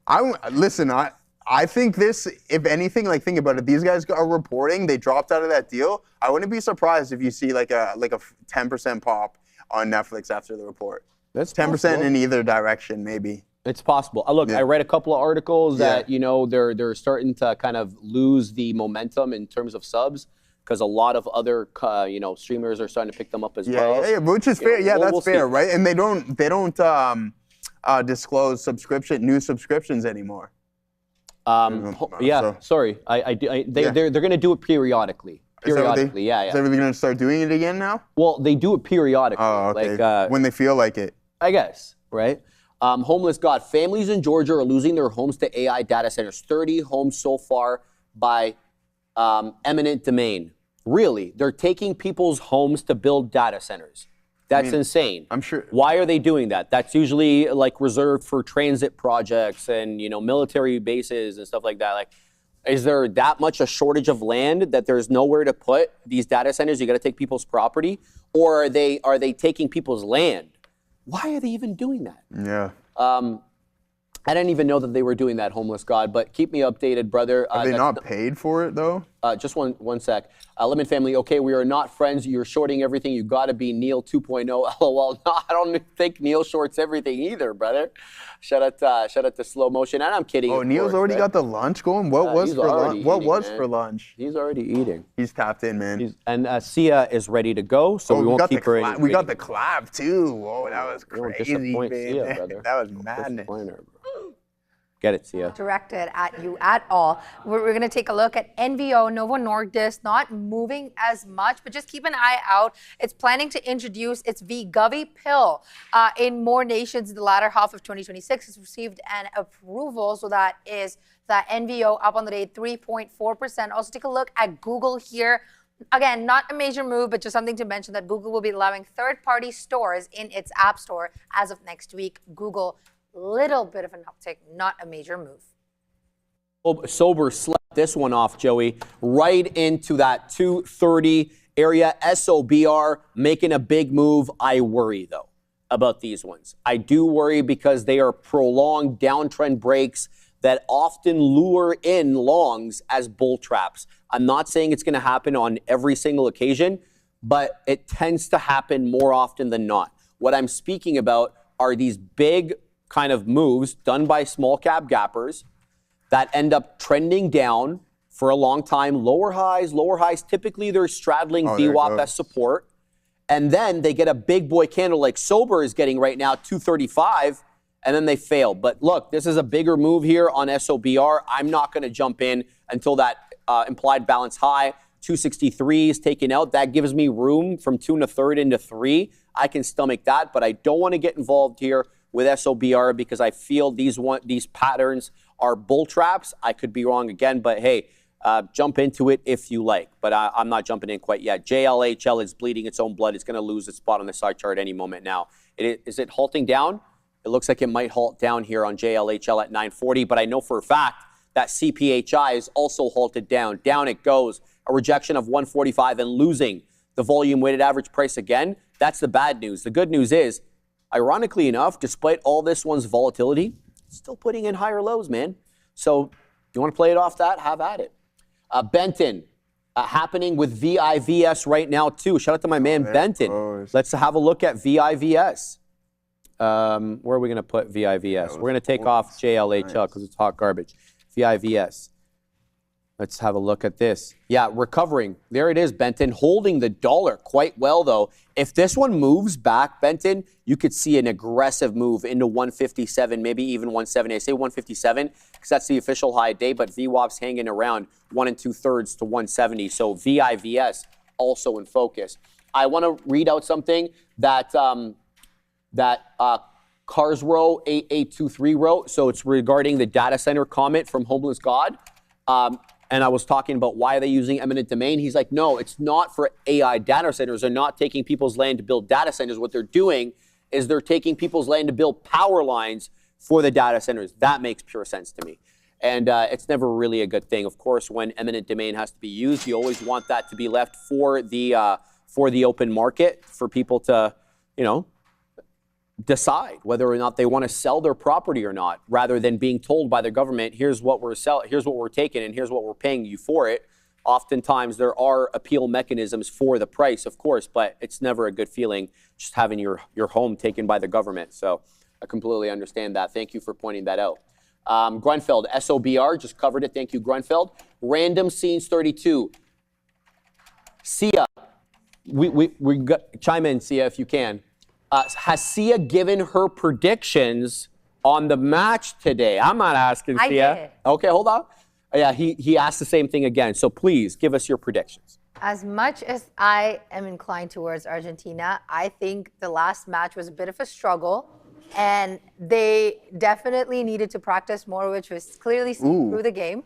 I think this, if anything, like think about it. These guys are reporting they dropped out of that deal. I wouldn't be surprised if you see like a 10% pop on Netflix after the report. That's 10% possible. in either direction, maybe. It's possible. Look, I read a couple of articles that they're starting to kind of lose the momentum in terms of subs because a lot of other streamers are starting to pick them up as well. Yeah, which is fair. Yeah, that's fair, see. right? And they don't disclose new subscriptions anymore. Sorry. They're going to do it periodically. Is that really going to start doing it again now? Well, they do it periodically. Oh, okay. Like, when they feel like it. I guess, right? Homeless God. Families in Georgia are losing their homes to AI data centers. 30 homes so far by eminent domain. Really? They're taking people's homes to build data centers. That's insane. I'm sure. Why are they doing that? That's usually like reserved for transit projects and military bases and stuff like that. Like, is there that much a shortage of land that there's nowhere to put these data centers? You got to take people's property, or are they taking people's land? Why are they even doing that? Yeah. I didn't even know that they were doing that, Homeless God, but keep me updated, brother. Are they not paid for it, though? Just one sec. Lemon Family, okay, we are not friends. You're shorting everything. You got to be Neil 2.0. LOL. No, I don't think Neil shorts everything either, brother. Shout out to Slow Motion. And I'm kidding. Oh, Neil's already got the lunch going? What was for lunch? What was for lunch? He's already eating. He's tapped in, man. And Sia is ready to go, so we won't keep her in. We got the collab, too. Whoa, that was crazy, man. Sia, brother. That was madness. Get it, Sia. Directed at you at all. We're going to take a look at NVO, Novo Nordisk, not moving as much, but just keep an eye out. It's planning to introduce its Wegovy pill in more nations in the latter half of 2026. It's received an approval, so that is the NVO up on the day 3.4%. Also take a look at Google here. Again, not a major move, but just something to mention that Google will be allowing third-party stores in its app store as of next week. Google, little bit of an uptick, not a major move. Sober slept this one off, Joey, right into that 230 area. SOBR making a big move. I worry, though, about these ones. I do worry because they are prolonged downtrend breaks that often lure in longs as bull traps. I'm not saying it's going to happen on every single occasion, but it tends to happen more often than not. What I'm speaking about are these big kind of moves done by small cap gappers that end up trending down for a long time. Lower highs, typically they're straddling VWAP as support. And then they get a big boy candle like Sober is getting right now, 235, and then they fail. But look, this is a bigger move here on SOBR. I'm not going to jump in until that implied balance high, 263 is taken out. That gives me room from 2 1/3 into 3. I can stomach that, but I don't want to get involved here with SOBR because I feel these patterns are bull traps. I could be wrong again, but hey, jump into it if you like. But I'm not jumping in quite yet. JLHL is bleeding its own blood. It's going to lose its spot on the side chart any moment now. Is it halting down? It looks like it might halt down here on JLHL at 940, but I know for a fact that CPHI is also halted down. Down it goes. A rejection of 145 and losing the volume weighted average price again. That's the bad news. The good news is, ironically enough, despite all this one's volatility, it's still putting in higher lows, man. So you want to play it off that? Have at it. Benton, happening with VIVS right now too. Shout out to my man Benton. Let's have a look at VIVS. Where are we going to put VIVS? We're going to take off JLHL because it's hot garbage. VIVS. Let's have a look at this. Yeah, recovering. There it is, Benton, holding the dollar quite well, though. If this one moves back, Benton, you could see an aggressive move into 157, maybe even 170. I say 157 because that's the official high day, but VWAP's hanging around 1 2/3 to 170. So VIVS also in focus. I want to read out something that Cars Row 8823 wrote. So it's regarding the data center comment from Homeless God. And I was talking about why are they using eminent domain. He's like, no, it's not for AI data centers. They're not taking people's land to build data centers. What they're doing is they're taking people's land to build power lines for the data centers. That makes pure sense to me. And it's never really a good thing. Of course, when eminent domain has to be used, you always want that to be left for the open market, for people to, decide whether or not they want to sell their property or not, rather than being told by the government, here's what we're taking, and here's what we're paying you for it. Oftentimes there are appeal mechanisms for the price, of course, but it's never a good feeling just having your home taken by the government. So I completely understand that. Thank you for pointing that out. Grunfeld, SOBR, just covered it. Thank you, Grunfeld. Random Scenes 32. Sia, we got, chime in, Sia, if you can. Has Sia given her predictions on the match today? I'm not asking Sia. I did. Okay, hold on. Yeah, he asked the same thing again. So please give us your predictions. As much as I am inclined towards Argentina, I think the last match was a bit of a struggle, and they definitely needed to practice more, which was clearly seen through the game.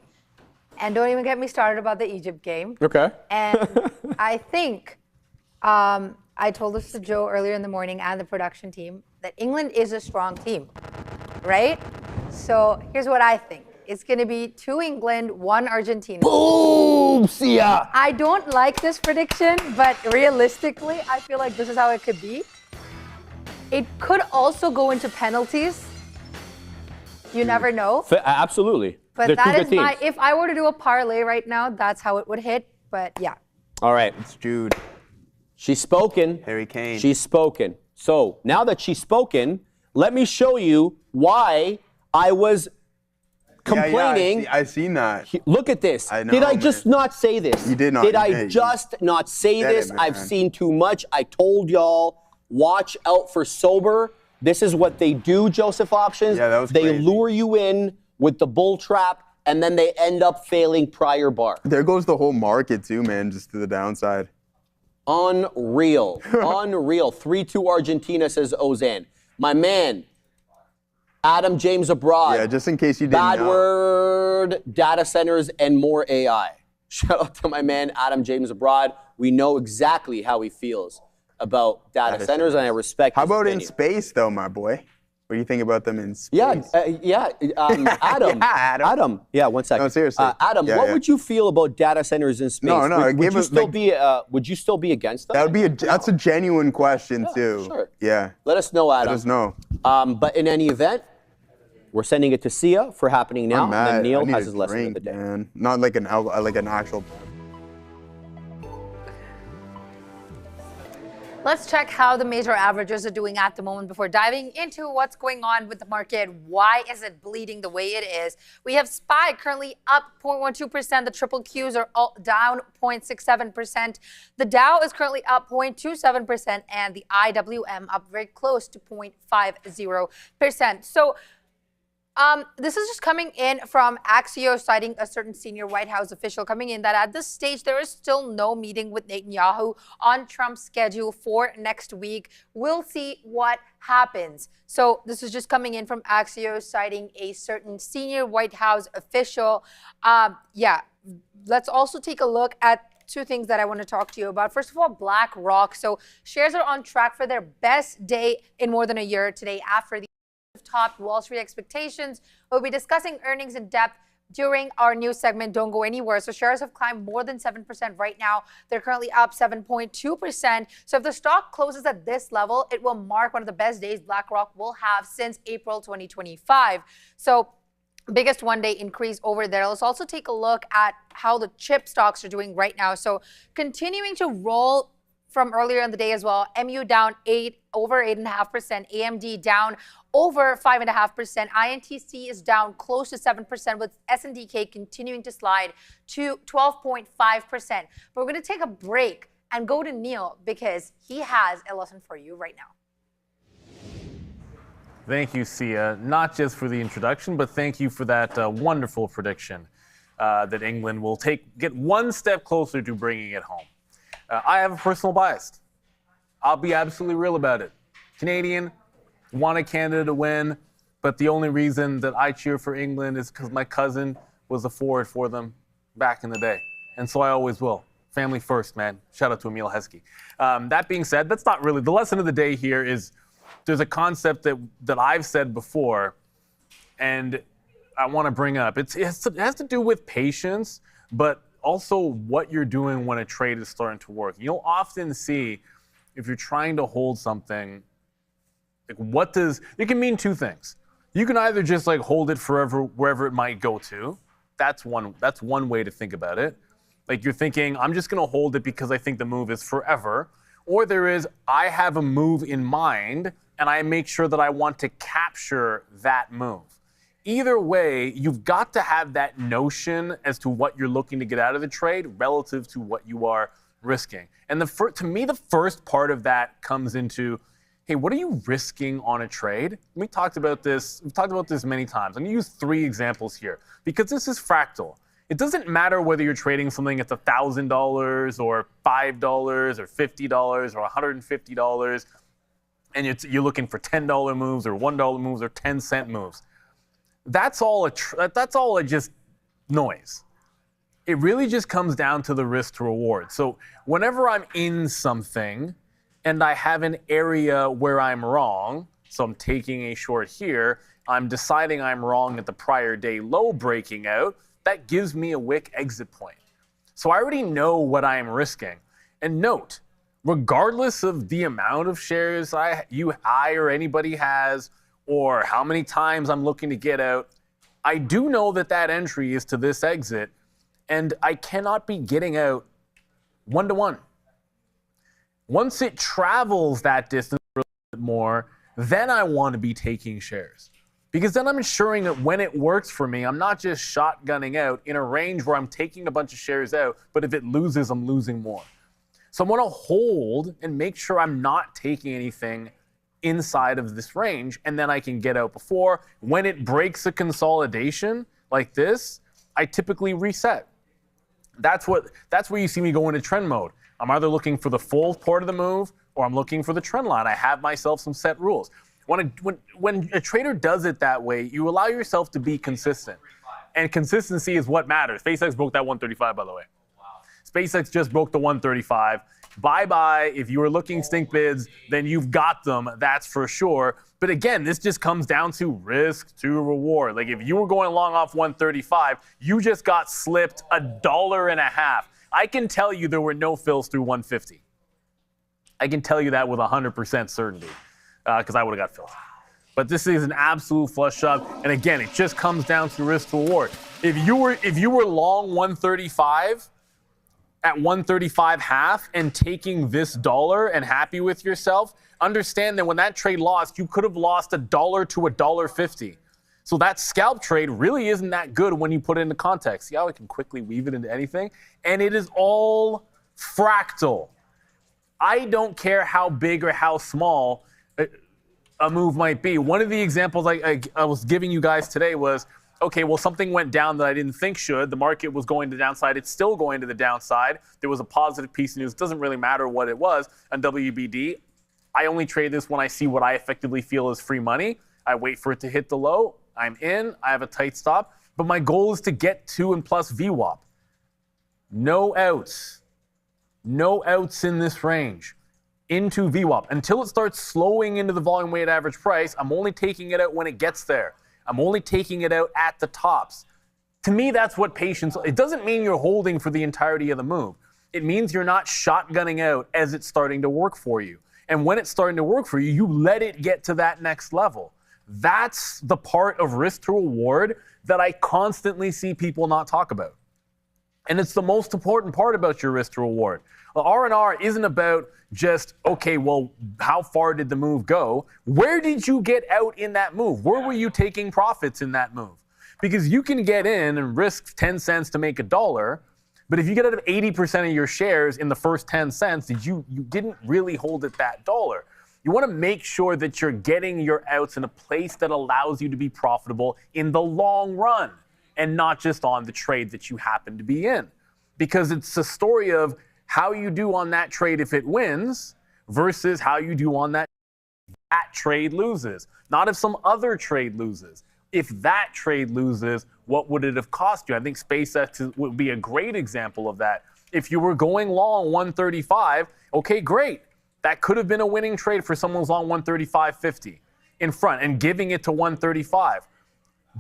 And don't even get me started about the Egypt game. Okay. And I think, I told this to Joe earlier in the morning and the production team, that England is a strong team, right? So here's what I think. It's going to be 2 England, 1 Argentina. Boom, Sia. I don't like this prediction, but realistically, I feel like this is how it could be. It could also go into penalties. You never know. Absolutely. But They're that two is good my, teams. if I were to do a parlay right now, that's how it would hit. But yeah. All right. It's Jude. She's spoken. Harry Kane. She's spoken. So now that she's spoken, let me show you why I was complaining. Yeah, I've seen that. Look at this. I know, did I man. just not say this? You did not. Did You I did. just not say said this? it, man. I've seen too much. I told y'all, watch out for sober. This is what they do, Joseph Options. Yeah, that was They crazy. lure you in with the bull trap, and then they end up failing prior bar. There goes the whole market too, man, just to the downside. Unreal. Unreal. 3-2 Argentina, says Ozan. My man, Adam James abroad. Yeah, just in case you didn't Bad know. word, data centers, and more AI. Shout out to my man, Adam James abroad. We know exactly how he feels about data centers, and I respect How his about in opinion. space, though, my boy? What do you think about them in space? Adam. Yeah, Adam. Adam. Yeah, one second. No, seriously. Adam, Yeah, what yeah. would you feel about data centers in space? No, would give you us, still like- be? Would you still be against them? That would be that's a genuine question too. Sure. Yeah. Let us know, Adam. Let us know. But in any event, we're sending it to Sia for happening now, I'm mad. and then I Neil need has a his lesson of drink, the day. man. Not like an actual. Let's check how the major averages are doing at the moment before diving into what's going on with the market. Why is it bleeding the way it is? We have SPY currently up 0.12%. The triple Qs are all down 0.67%. The Dow is currently up 0.27%, and the IWM up very close to 0.50%. So this is just coming in from Axios, citing a certain senior White House official coming in that at this stage, there is still no meeting with Netanyahu on Trump's schedule for next week. We'll see what happens. So this is just coming in from Axios, citing a certain senior White House official. Let's also take a look at 2 things that I want to talk to you about. First of all, BlackRock. So shares are on track for their best day in more than a year today after the top Wall Street expectations. We'll be discussing earnings in depth during our news segment. Don't go anywhere. So shares have climbed more than 7% right now. They're currently up 7.2%. So if the stock closes at this level, it will mark one of the best days BlackRock will have since April 2025. So biggest one-day increase over there. Let's also take a look at how the chip stocks are doing right now. So continuing to roll from earlier in the day as well. MU down over 8.5%. AMD down over 5.5%. INTC is down close to 7%, with SNDK continuing to slide to 12.5%. But we're going to take a break and go to Neil because he has a lesson for you right now. Thank you, Sia, not just for the introduction, but thank you for that wonderful prediction that England will get one step closer to bringing it home. I have a personal bias. I'll be absolutely real about it. Canadian, wanted Canada to win, but the only reason that I cheer for England is because my cousin was a forward for them back in the day. And so I always will. Family first, man. Shout out to Emil Heskey. That being said, that's not really, the lesson of the day here is there's a concept that I've said before, and I want to bring up. It has to do with patience, but also what you're doing when a trade is starting to work. You'll often see if you're trying to hold something Like what does, it can mean two things. You can either just like hold it forever, wherever it might go to. That's one way to think about it. Like you're thinking, I'm just gonna hold it because I think the move is forever. Or there is, I have a move in mind and I make sure that I want to capture that move. Either way, you've got to have that notion as to what you're looking to get out of the trade relative to what you are risking. And to me, the first part of that comes into, hey, what are you risking on a trade? We've talked about this many times. I'm gonna use 3 examples here because this is fractal. It doesn't matter whether you're trading something at $1,000 or $5 or $50 or $150 and you're looking for $10 moves or $1 moves or 10-cent moves. That's all just noise. It really just comes down to the risk to reward. So whenever I'm in something and I have an area where I'm wrong, so I'm taking a short here, I'm deciding I'm wrong at the prior day low breaking out, that gives me a wick exit point. So I already know what I am risking. And note, regardless of the amount of shares I or anybody has, or how many times I'm looking to get out, I do know that that entry is to this exit, and I cannot be getting out 1-to-1. Once it travels that distance a little bit more, then I want to be taking shares. Because then I'm ensuring that when it works for me, I'm not just shotgunning out in a range where I'm taking a bunch of shares out, but if it loses, I'm losing more. So I want to hold and make sure I'm not taking anything inside of this range, and then I can get out before. When it breaks a consolidation like this, I typically reset. That's where you see me go into trend mode. I'm either looking for the full part of the move or I'm looking for the trend line. I have myself some set rules. When a trader does it that way, you allow yourself to be consistent. And consistency is what matters. SpaceX broke that 135, by the way. SpaceX just broke the 135. Bye-bye. If you were looking stink bids, then you've got them, that's for sure. But again, this just comes down to risk to reward. Like if you were going long off 135, you just got slipped $1.50. I can tell you there were no fills through 150. I can tell you that with 100% certainty because I would have got filled. But this is an absolute flush shot. And again, it just comes down to risk to reward. If you were long 135, at 135.5 and taking this dollar and happy with yourself, understand that when that trade lost, you could have lost $1 to $1.50. So that scalp trade really isn't that good when you put it into context. See how I can quickly weave it into anything? And it is all fractal. I don't care how big or how small a move might be. One of the examples I was giving you guys today was, okay, well, something went down that I didn't think should. The market was going to the downside. It's still going to the downside. There was a positive piece of news. It doesn't really matter what it was on WBD. I only trade this when I see what I effectively feel is free money. I wait for it to hit the low. I'm in. I have a tight stop. But my goal is to get to and plus VWAP. No outs. No outs in this range. Into VWAP. Until it starts slowing into the volume weighted average price, I'm only taking it out when it gets there. I'm only taking it out at the tops. To me, that's what patience, it doesn't mean you're holding for the entirety of the move. It means you're not shotgunning out as it's starting to work for you. And when it's starting to work for you, you let it get to that next level. That's the part of risk to reward that I constantly see people not talk about. And it's the most important part about your risk to reward. The R&R isn't about just, okay, well, how far did the move go? Where did you get out in that move? Where were you taking profits in that move? Because you can get in and risk 10 cents to make $1, but if you get out of 80% of your shares in the first 10 cents, you didn't really hold it that dollar. You want to make sure that you're getting your outs in a place that allows you to be profitable in the long run and not just on the trade that you happen to be in. Because it's a story of how you do on that trade if it wins versus how you do on that trade loses. Not if some other trade loses. If that trade loses, what would it have cost you? I think SpaceX would be a great example of that. If you were going long 135, okay, great. That could have been a winning trade for someone who's long 135.50 in front and giving it to 135.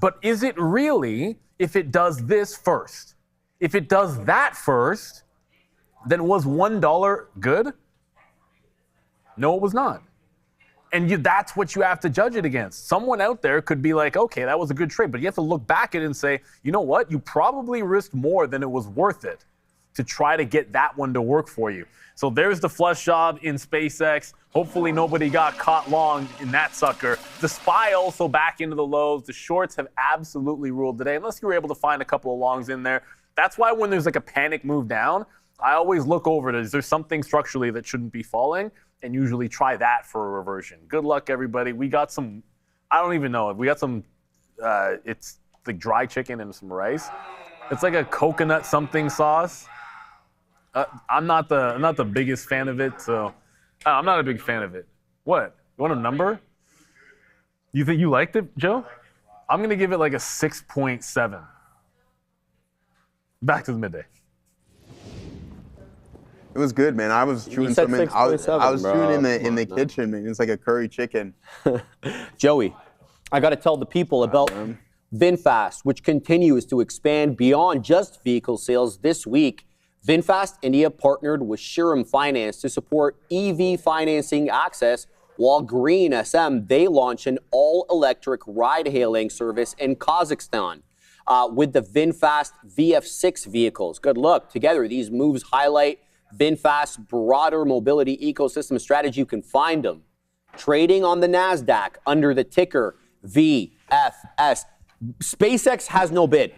But is it really if it does this first? If it does that first, then was $1 good? No, it was not. And that's what you have to judge it against. Someone out there could be like, okay, that was a good trade, but you have to look back at it and say, you know what? You probably risked more than it was worth it to try to get that one to work for you. So there's the flush job in SpaceX. Hopefully nobody got caught long in that sucker. The SPY also back into the lows. The shorts have absolutely ruled today, unless you were able to find a couple of longs in there. That's why when there's like a panic move down, I always look over it. Is there something structurally that shouldn't be falling? And usually try that for a reversion. Good luck, everybody. We got some, I don't even know. We got some, it's like dry chicken and some rice. It's like a coconut something sauce. I'm not the biggest fan of it, so I'm not a big fan of it. What? You want a number? You think you liked it, Joe? I'm gonna give it like a 6.7. Back to the midday. It was good, man. I was chewing something. I was chewing in the kitchen, man. It's like a curry chicken. Joey, I got to tell the people about VinFast, which continues to expand beyond just vehicle sales. This week, VinFast India partnered with Shriram Finance to support EV financing access, while Green SM, they launch an all-electric ride-hailing service in Kazakhstan with the VinFast VF6 vehicles. Good luck. Together, these moves highlight VinFast's broader mobility ecosystem strategy. You can find them trading on the NASDAQ under the ticker VFS. SpaceX has no bid.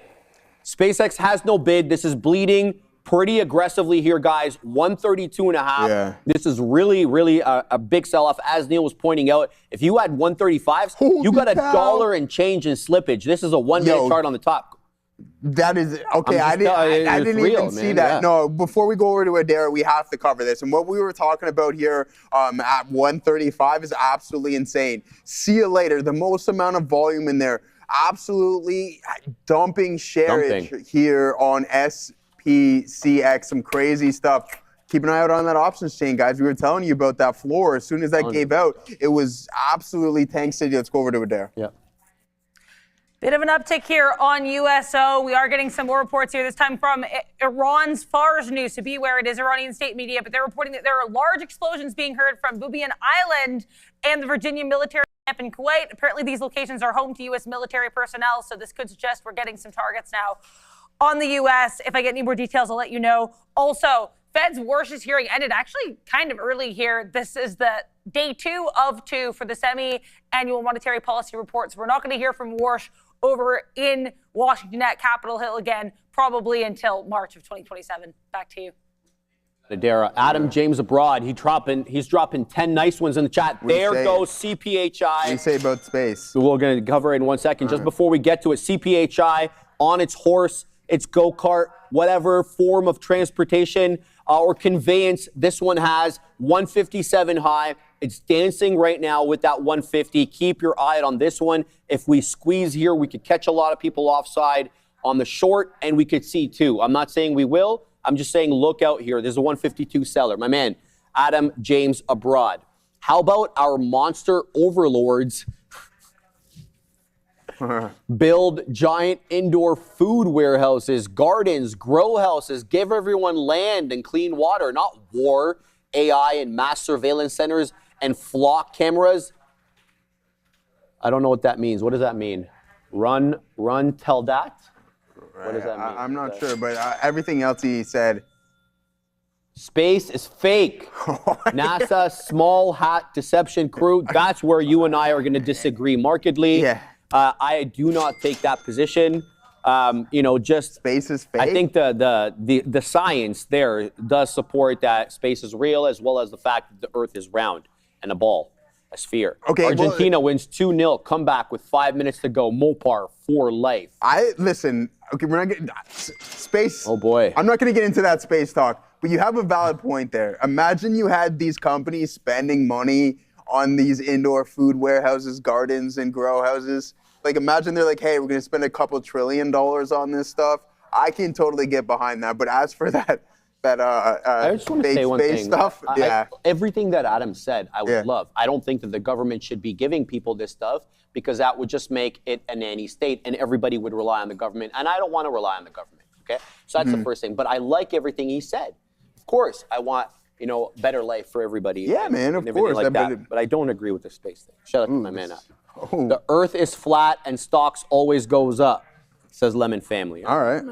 SpaceX has no bid. This is bleeding pretty aggressively here, guys. 132.5. Yeah. This is really a big sell-off. As Neil was pointing out, if you had 135s, you got $1 and change in slippage. This is a 1 minute chart on the top. That is okay. I didn't even see that. Yeah. No, before we go over to Adair, we have to cover this. And what we were talking about here at 135 is absolutely insane. See you later. The most amount of volume in there. Absolutely dumping sharage here on SPCX. Some crazy stuff. Keep an eye out on that options chain, guys. We were telling you about that floor. As soon as that gave out, it was absolutely tank city. Let's go over to Adair. Yeah. Bit of an uptick here on USO. We are getting some more reports here, this time from Iran's Fars News. So beware, it is Iranian state media, but they're reporting that there are large explosions being heard from Bubian Island and the Virginia military camp in Kuwait. Apparently, these locations are home to U.S. military personnel, so this could suggest we're getting some targets now on the U.S. If I get any more details, I'll let you know. Also, Fed's Warsh's hearing ended actually kind of early here. This is the day 2 of 2 for the semi-annual monetary policy reports. We're not going to hear from Warsh over in Washington at Capitol Hill again, probably until March of 2027. Back to you. Nadera, Adam James abroad. He's dropping 10 nice ones in the chat. There goes CPHI. What do you say about space? We're going to cover it in 1 second. Just before we get to it, CPHI on its horse, its go-kart, whatever form of transportation or conveyance this one has, 157 high. It's dancing right now with that 150. Keep your eye on this one. If we squeeze here, we could catch a lot of people offside on the short, and we could see two. I'm not saying we will. I'm just saying look out here. There's a 152 seller. My man, Adam James abroad. How about our monster overlords build giant indoor food warehouses, gardens, grow houses, give everyone land and clean water, not war, AI, and mass surveillance centers and flock cameras? I don't know what that means. What does that mean? Run, tell that? What does that mean? I'm not sure, but everything else he said. Space is fake. NASA, small hat deception crew. That's where you and I are going to disagree markedly. Yeah. I do not take that position. Just space is fake. I think the science there does support that space is real, as well as the fact that the Earth is round and a ball, a sphere. Okay, Argentina wins 2-0. Comeback with 5 minutes to go. Mopar for life. Listen. Okay, we're not getting space. Oh boy. I'm not going to get into that space talk, but you have a valid point there. Imagine you had these companies spending money on these indoor food warehouses, gardens, and grow houses. Like, imagine they're like, hey, we're going to spend a couple $1 trillion on this stuff. I can totally get behind that. But as for that I just want to say one thing. Stuff, everything that Adam said, I would love. I don't think that the government should be giving people this stuff, because that would just make it a nanny state and everybody would rely on the government. And I don't want to rely on the government, okay? So that's the first thing. But I like everything he said. Of course, I want better life for everybody. Yeah, man, of and everything course. like that. But I don't agree with the space thing. Shout out to my man. The Earth is flat and stocks always goes up, says Lemon Family. All right.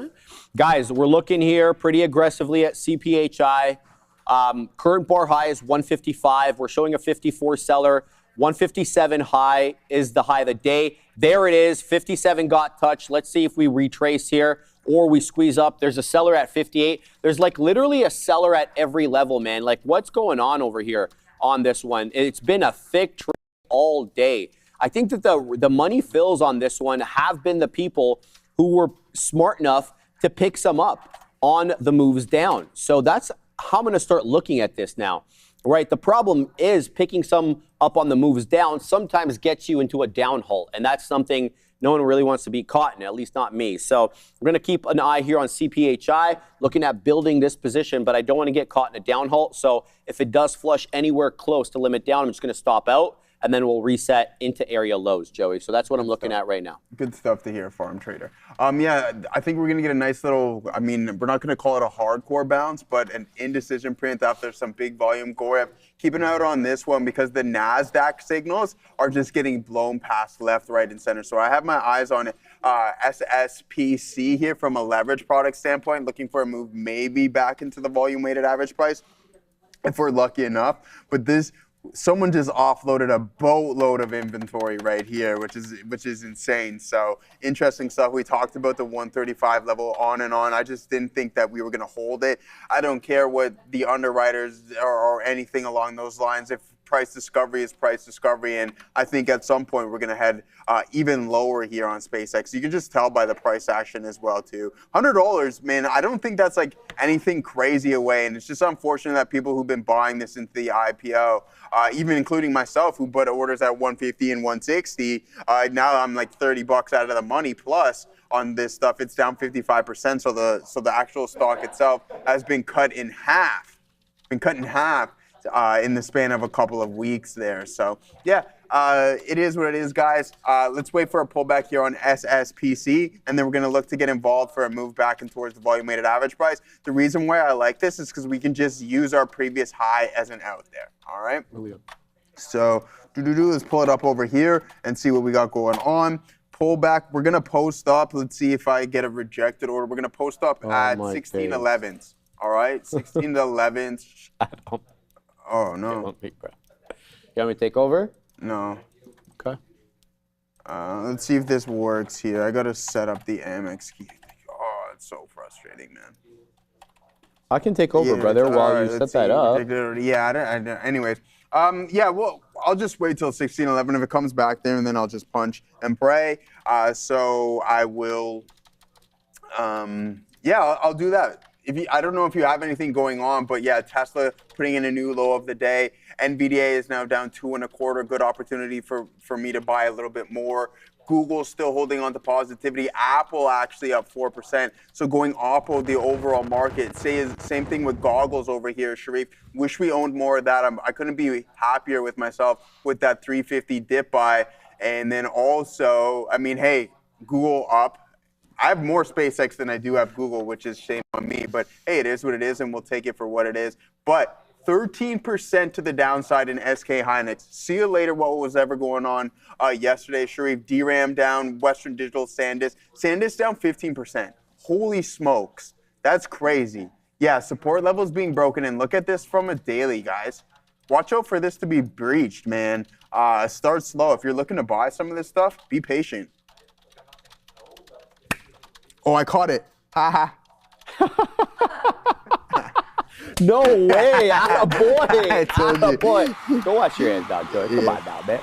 Guys, we're looking here pretty aggressively at CPHI. Current bar high is 155. We're showing a 54 seller. 157 high is the high of the day. There it is. 57 got touched. Let's see if we retrace here or we squeeze up. There's a seller at 58. There's like literally a seller at every level, man. Like what's going on over here on this one? It's been a thick trade all day. I think that the money fills on this one have been the people who were smart enough to pick some up on the moves down. So that's how I'm going to start looking at this now. Right, the problem is picking some up on the moves down sometimes gets you into a down halt, and that's something no one really wants to be caught in, at least not me. So we're going to keep an eye here on CPHI, looking at building this position, but I don't want to get caught in a down halt. So if it does flush anywhere close to limit down, I'm just going to stop out, and then we'll reset into area lows, Joey. So that's what I'm looking at right now. Good stuff to hear, Farm Trader. Yeah, I think we're going to get a nice little, we're not going to call it a hardcore bounce, but an indecision print after some big volume go. Keep an eye on this one because the NASDAQ signals are just getting blown past left, right, and center. So I have my eyes on SSPC here from a leverage product standpoint, looking for a move maybe back into the volume weighted average price if we're lucky enough. But someone just offloaded a boatload of inventory right here, which is insane. So interesting stuff. We talked about the 135 level on and on. I just didn't think that we were going to hold it. I don't care what the underwriters or anything along those lines. If price discovery is price discovery, and I think at some point we're going to head even lower here on SpaceX. You can just tell by the price action as well too. $100, man, I don't think that's like anything crazy away, and it's just unfortunate that people who've been buying this into the IPO, even including myself who put orders at 150 and 160, now I'm like $30 out of the money plus on this stuff. It's down 55%, so the actual stock itself has been cut in half. In the span of a couple of weeks there. So yeah, it is what it is, guys. Let's wait for a pullback here on SSPC, and then we're going to look to get involved for a move back and towards the volume weighted average price. The reason why I like this is because we can just use our previous high as an out there. All right. Brilliant. So let's pull it up over here and see what we got going on. Pullback. We're going to post up. Let's see if I get a rejected order. We're going to post up at 1611s. All right, 1611s. Oh, no. You want me to take over? No. Okay. Let's see if this works here. I got to set up the Amex key. Oh, it's so frustrating, man. I can take over, brother, while you set that up. Yeah, anyways. Yeah, well, I'll just wait till 1611. If it comes back there, and then I'll just punch and pray. So I will, I'll do that. I don't know if you have anything going on, but yeah, Tesla putting in a new low of the day. NVDA is now down 2.25. Good opportunity for me to buy a little bit more. Google's still holding on to positivity. Apple actually up 4%. So going off of the overall market. Same thing with goggles over here, Sharif. Wish we owned more of that. I couldn't be happier with myself with that 350 dip buy. And then also, hey, Google up. I have more SpaceX than I do have Google, which is shame on me. But hey, it is what it is, and we'll take it for what it is. But 13% to the downside in SK Hynix. See you later. What was ever going on yesterday, Sharif? DRAM down, Western Digital, SanDisk. SanDisk down 15%. Holy smokes. That's crazy. Yeah, support levels being broken. And look at this from a daily, guys. Watch out for this to be breached, man. Start slow. If you're looking to buy some of this stuff, be patient. Oh, I caught it. Ha No way. Attaboy. Go wash your hands down, Joey. Come on now, man.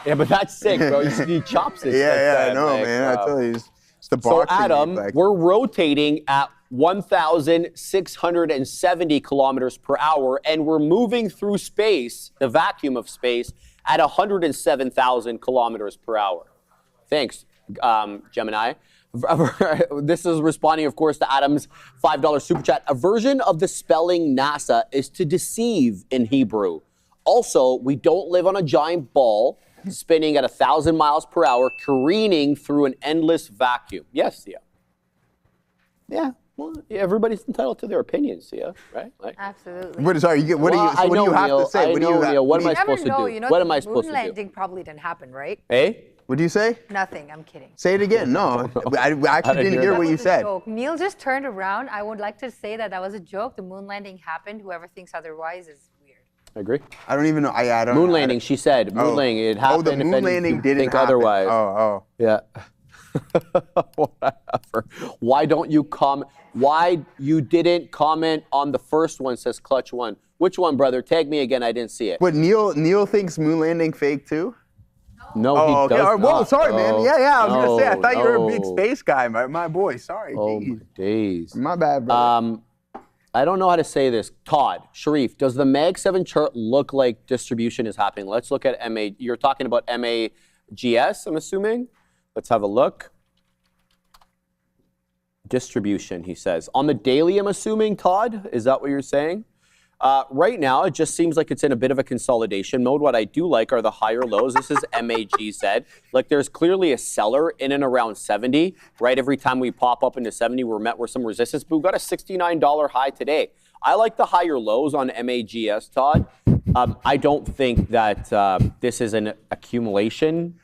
Yeah, but that's sick, bro. You need chopsticks. I know, man. I tell you. It's the boxing. So, Adam, we're rotating at 1,670 kilometers per hour, and we're moving through space, the vacuum of space, at 107,000 kilometers per hour. Thanks, Gemini. This is responding, of course, to Adam's $5 super chat. A version of the spelling NASA is to deceive in Hebrew. Also, we don't live on a giant ball spinning at 1,000 miles per hour, careening through an endless vacuum. Yes, Thea. Yeah, Well, everybody's entitled to their opinions, yeah, right? Like, Absolutely. What do you have to say? I know, Neil. What am I You never supposed to know. do? You know, What the am I moon supposed to do? landing probably didn't happen, right? Hey? What do you say? Nothing. I'm kidding. Say it again. No, I actually didn't hear That what you was a said. joke. Neil just turned around. I would like to say that was a joke. The moon landing happened. Whoever thinks otherwise is weird. I agree. I don't even know. I don't. Moon landing, she said. Moon landing, it happened. Oh, the moon landing didn't think happen. otherwise. Oh. Yeah. Whatever. Why don't you comment? Why you didn't comment on the first one, says Clutch One. Which one, brother? Tag me again. I didn't see it. But Neil thinks moon landing fake too? No, Oh, he okay. does All right. Whoa, not. sorry, man. Yeah. I was gonna say. I thought you were a big no. space guy, my boy. Sorry. Oh, Geez. my days. My bad, brother. I don't know how to say this. Todd, Sharif, does the Mag 7 chart look like distribution is happening? Let's look at MA. You're talking about MAGS, I'm assuming. Let's have a look. Distribution, he says. On the daily, I'm assuming, Todd? Is that what you're saying? Right now, it just seems like it's in a bit of a consolidation mode. What I do like are the higher lows. This is MAGZ. Like, there's clearly a seller in and around 70, right? Every time we pop up into 70, we're met with some resistance. But we've got a $69 high today. I like the higher lows on MAGS, Todd. I don't think that this is an accumulation.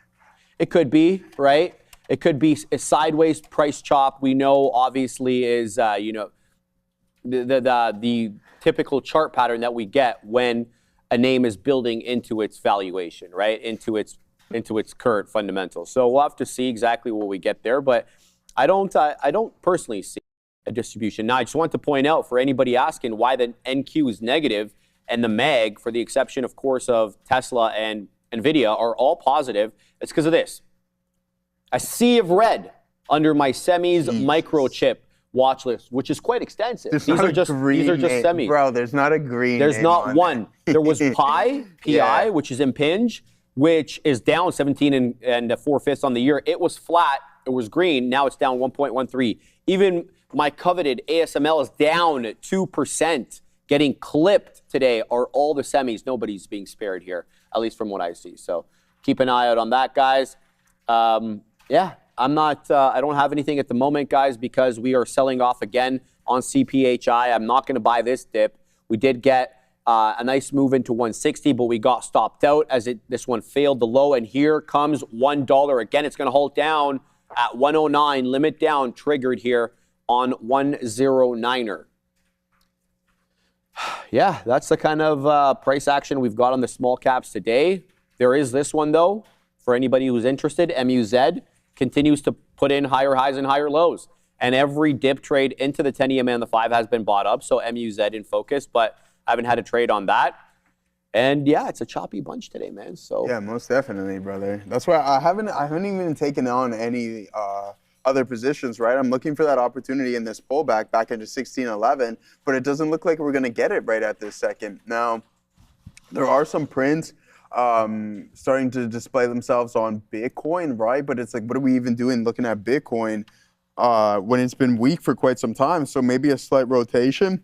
It could be, right? It could be a sideways price chop. We know, obviously, is, the typical chart pattern that we get when a name is building into its valuation, right? Into its current fundamentals. So we'll have to see exactly what we get there, but I don't personally see a distribution. Now, I just want to point out for anybody asking why the NQ is negative and the MAG, for the exception, of course, of Tesla and NVIDIA, are all positive. It's because of this. A sea of red under my semis microchip watch list, which is quite extensive. These are just semis. Bro, there's not a green. There's name not on one. There was PI, Yeah. which is Impinj, which is down 17 and 4/5 on the year. It was flat. It was green. Now it's down 1.13. Even my coveted ASML is down 2%. Getting clipped today are all the semis. Nobody's being spared here, at least from what I see. So keep an eye out on that, guys. Yeah, I'm not, I don't have anything at the moment, guys, because we are selling off again on CPHI. I'm not going to buy this dip. We did get a nice move into 160, but we got stopped out as this one failed the low. And here comes $1. Again, it's going to hold down at 109. Limit down triggered here on 109er. Yeah, that's the kind of price action we've got on the small caps today. There is this one, though, for anybody who's interested. MUZ continues to put in higher highs and higher lows. And every dip trade into the 10 EMA and the 5 has been bought up. So MUZ in focus, but I haven't had a trade on that. And yeah, it's a choppy bunch today, man. So yeah, most definitely, brother. That's why I haven't even taken on any other positions, right? I'm looking for that opportunity in this pullback back into 1611, but it doesn't look like we're going to get it right at this second. Now, there are some prints starting to display themselves on Bitcoin, right? But it's like, what are we even doing looking at Bitcoin when it's been weak for quite some time? So maybe a slight rotation.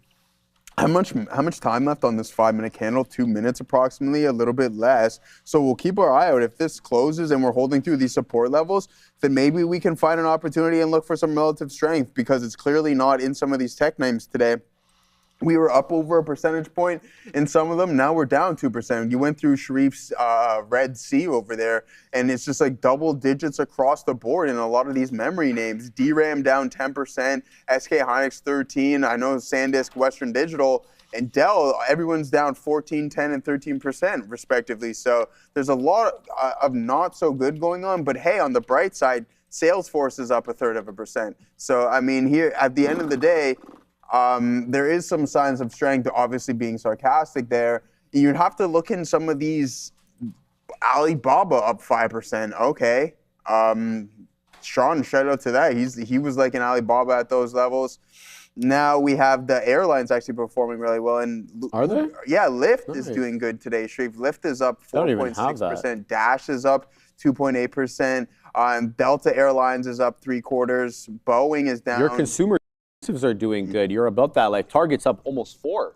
How much time left on this 5-minute candle? 2 minutes approximately, a little bit less. So we'll keep our eye out. If this closes and we're holding through these support levels, then maybe we can find an opportunity and look for some relative strength, because it's clearly not in some of these tech names today. We were up over a percentage point in some of them. Now we're down 2%. You went through Sharif's Red Sea over there, and it's just like double digits across the board in a lot of these memory names. DRAM down 10%, SK Hynix 13. I know SanDisk, Western Digital, and Dell, everyone's down 14, 10, and 13% respectively. So there's a lot of not so good going on. But hey, on the bright side, Salesforce is up 1/3%. So I mean, here at the end of the day, there is some signs of strength, obviously being sarcastic there. You'd have to look in some of these. Alibaba up 5%. Okay. Sean, shout out to that. He was like an Alibaba at those levels. Now we have the airlines actually performing really well. And are they? Yeah, Lyft is doing good today. Sharif, Lyft is up 4.6%. Dash is up 2.8%. Delta Airlines is up 3/4. Boeing is down. Your consumer are doing good. You're about that. Like Target's up almost 4.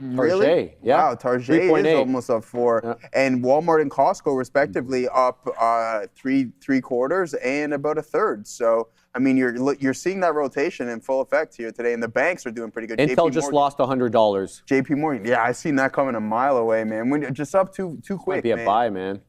Really? Target, yeah. Wow, Target is almost up 4. Yeah. And Walmart and Costco, respectively, up 3/4 and about 1/3. So, I mean, you're seeing that rotation in full effect here today, and the banks are doing pretty good. Intel just lost $100. JP Morgan, yeah, I seen that coming a mile away, man. When just up too quick, Might be a buy, man.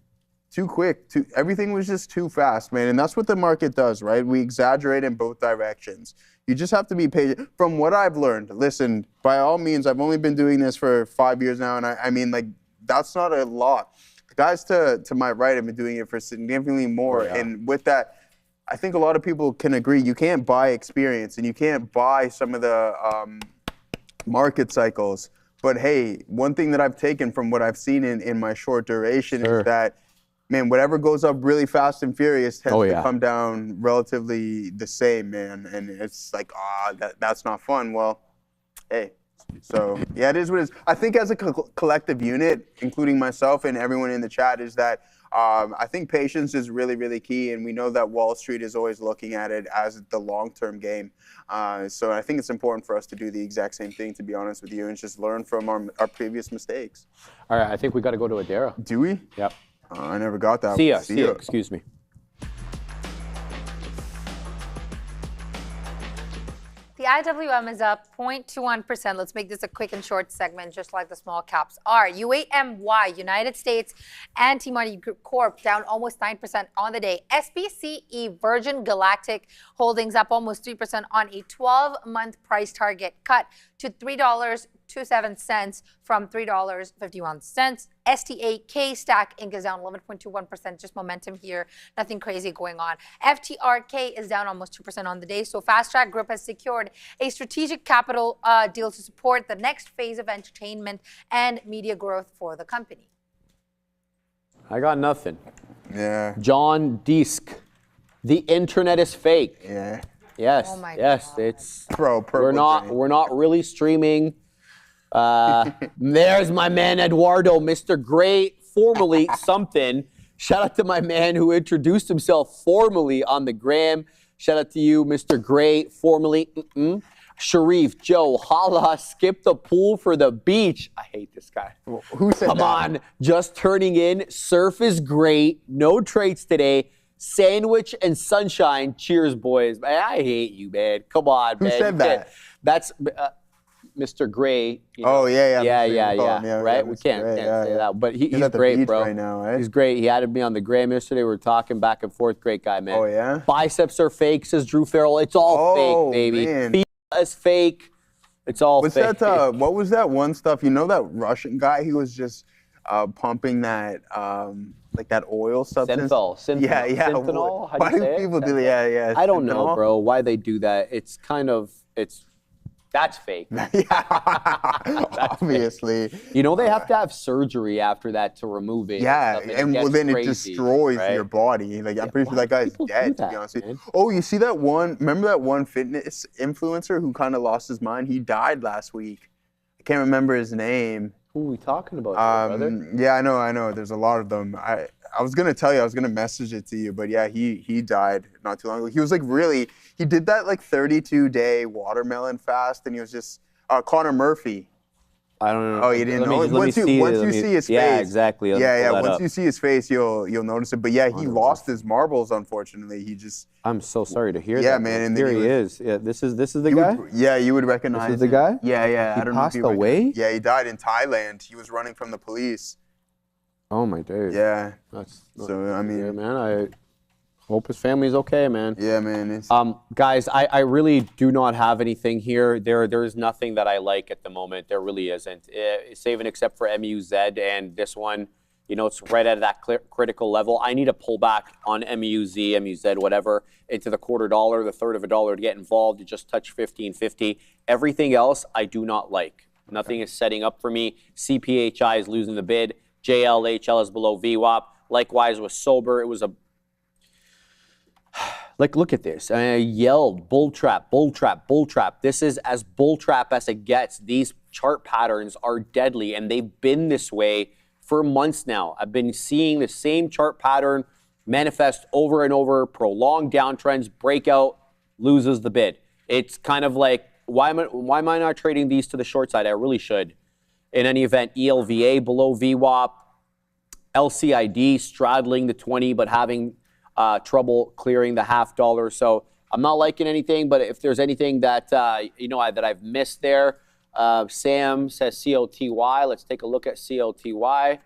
Too quick. Everything was just too fast, man. And that's what the market does, right? We exaggerate in both directions. You just have to be patient. From what I've learned, listen, by all means, I've only been doing this for 5 years now, and I mean, like, that's not a lot. The guys to my right have been doing it for significantly more, and with that, I think a lot of people can agree you can't buy experience and you can't buy some of the market cycles. But hey, one thing that I've taken from what I've seen in my short duration is that, man, whatever goes up really fast and furious tends to come down relatively the same, man. And it's like, that's not fun. Well, hey. So, yeah, it is what it is. I think as a collective unit, including myself and everyone in the chat, is that I think patience is really, really key. And we know that Wall Street is always looking at it as the long-term game. So I think it's important for us to do the exact same thing, to be honest with you, and just learn from our previous mistakes. All right, I think we got to go to Adara. Do we? Yep. I never got that. See ya. Excuse me. The IWM is up 0.21%. Let's make this a quick and short segment, just like the small caps are. UAMY, United States Anti-Money Group Corp, down almost 9% on the day. SPCE, Virgin Galactic Holdings, up almost 3% on a 12-month price target, cut to $3.27 from $3.51. STAK Stack Inc. is down 11.21%, just momentum here, nothing crazy going on. FTRK is down almost 2% on the day. So Fast Track Group has secured a strategic capital deal to support the next phase of entertainment and media growth for the company. I got nothing. Yeah. John Deesk, the internet is fake. Yeah. Yes. Oh my yes. God. It's we're not really streaming. There's my man Eduardo, Mr. Gray, formerly something. Shout out to my man who introduced himself formally on the gram. Shout out to you, Mr. Gray, formerly. Sharif, Joe, holla, skip the pool for the beach. I hate this guy. Who said Come that? on, just turning in. Surf is great. No trades today. Sandwich and sunshine. Cheers, boys. Man, I hate you, man. Come on, man. Who said that? That's Mr. Gray. Oh, yeah. Right? We can't say that. But he's at the great, beach bro. right now, right? He's great. He added me on the gram yesterday. We were talking back and forth. Great guy, man. Oh, yeah? Biceps are fake, says Drew Farrell. It's all fake, baby. Man. FIFA is fake. It's all fake. What was that one stuff? You know that Russian guy? He was just pumping that, like that oil substance. Synthol. Yeah. Synthanol? Why do people do that? Yeah. I don't know, Synthanol? bro, why they do that. It's kind of, that's fake. Obviously. You know, they have to have surgery after that to remove it. Yeah, and well, then crazy, it destroys right? your body. Like, I'm pretty sure that guy's people do dead, to that, be honest with you. man? Oh, you see that one? Remember that one fitness influencer who kind of lost his mind? He died last week. I can't remember his name. Who are we talking about here, brother? Yeah, I know. There's a lot of them. I was gonna tell you, I was gonna message it to you, but yeah, he died not too long ago. He was like he did that like 32-day watermelon fast, and he was just Connor Murphy. I don't know. Oh, you didn't know? Once you see his face. Yeah, exactly. Once you see his face, you'll notice it. But yeah, he lost his marbles, unfortunately. He just. I'm so sorry to hear that. Yeah, man. And here he is. Yeah, this is the guy. You would recognize. This is the guy. Yeah. He I don't know if passed you away. Yeah, he died in Thailand. He was running from the police. Oh my days. Yeah. That's So I mean, man, I hope his family's okay, man. Yeah, man. Guys, I really do not have anything here. There is nothing that I like at the moment. There really isn't. Save and except for MUZ and this one, it's right at that critical level. I need a pullback on MUZ, MUZ, whatever, into the $0.25, the third of a dollar to get involved. To just touch 15.50. Everything else I do not like. Nothing is setting up for me. CPHI is losing the bid. JLHL is below VWAP. Likewise with Sober, it was a look at this. I yelled bull trap, bull trap, bull trap. This is as bull trap as it gets. These chart patterns are deadly, and they've been this way for months now. I've been seeing the same chart pattern manifest over and over. Prolonged downtrends, breakout, loses the bid. It's kind of like, why am I not trading these to the short side? I really should. In any event, ELVA below VWAP, LCID straddling the 20, but having trouble clearing the $0.50. So I'm not liking anything, but if there's anything that, that I've missed there, Sam says COTY. Let's take a look at COTY.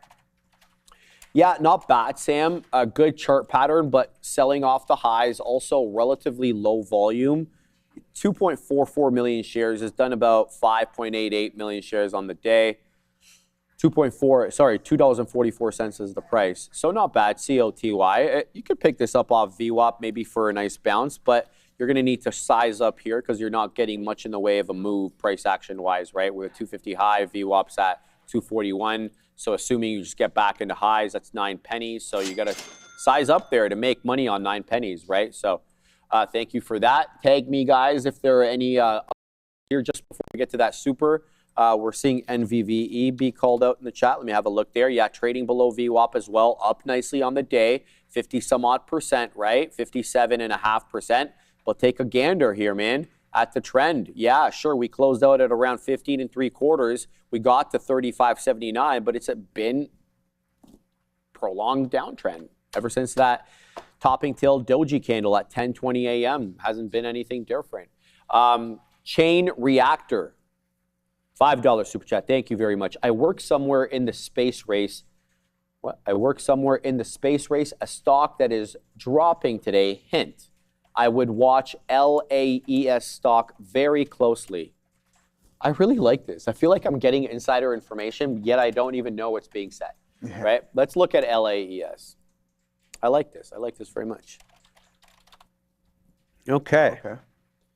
Yeah, not bad, Sam. A good chart pattern, but selling off the highs, also relatively low volume. 2.44 million shares has done about 5.88 million shares on the day. $2.44 is the price. So not bad, COTY. You could pick this up off VWAP maybe for a nice bounce, but you're going to need to size up here because you're not getting much in the way of a move price action wise, right? We're at 250 high, VWAP's at 241. So assuming you just get back into highs, that's 9 pennies. So you got to size up there to make money on 9 pennies, right? So thank you for that. Tag me, guys, if there are any here just before we get to that super. We're seeing NVVE be called out in the chat. Let me have a look there. Yeah, trading below VWAP as well, up nicely on the day, 50 some odd percent, right? 57.5%. But take a gander here, man, at the trend. Yeah, sure, we closed out at around 15 3/4. We got to 35.79, but it's been prolonged downtrend ever since that topping tail doji candle at 10:20 a.m. Hasn't been anything different. Chain reactor. $5 super chat. Thank you very much. I work somewhere in the space race. I work somewhere in the space race, a stock that is dropping today. Hint, I would watch LAES stock very closely. I really like this. I feel like I'm getting insider information, yet I don't even know what's being said, right? Let's look at LAES. I like this. I like this very much. Okay.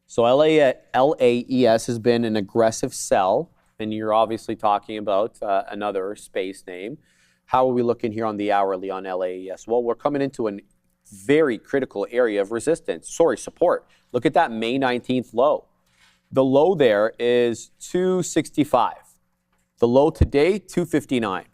So LAES has been an aggressive sell, and you're obviously talking about another space name. How are we looking here on the hourly on LAES? Well, we're coming into a very critical area of resistance. Support. Look at that May 19th low. The low there is 265. The low today, 259.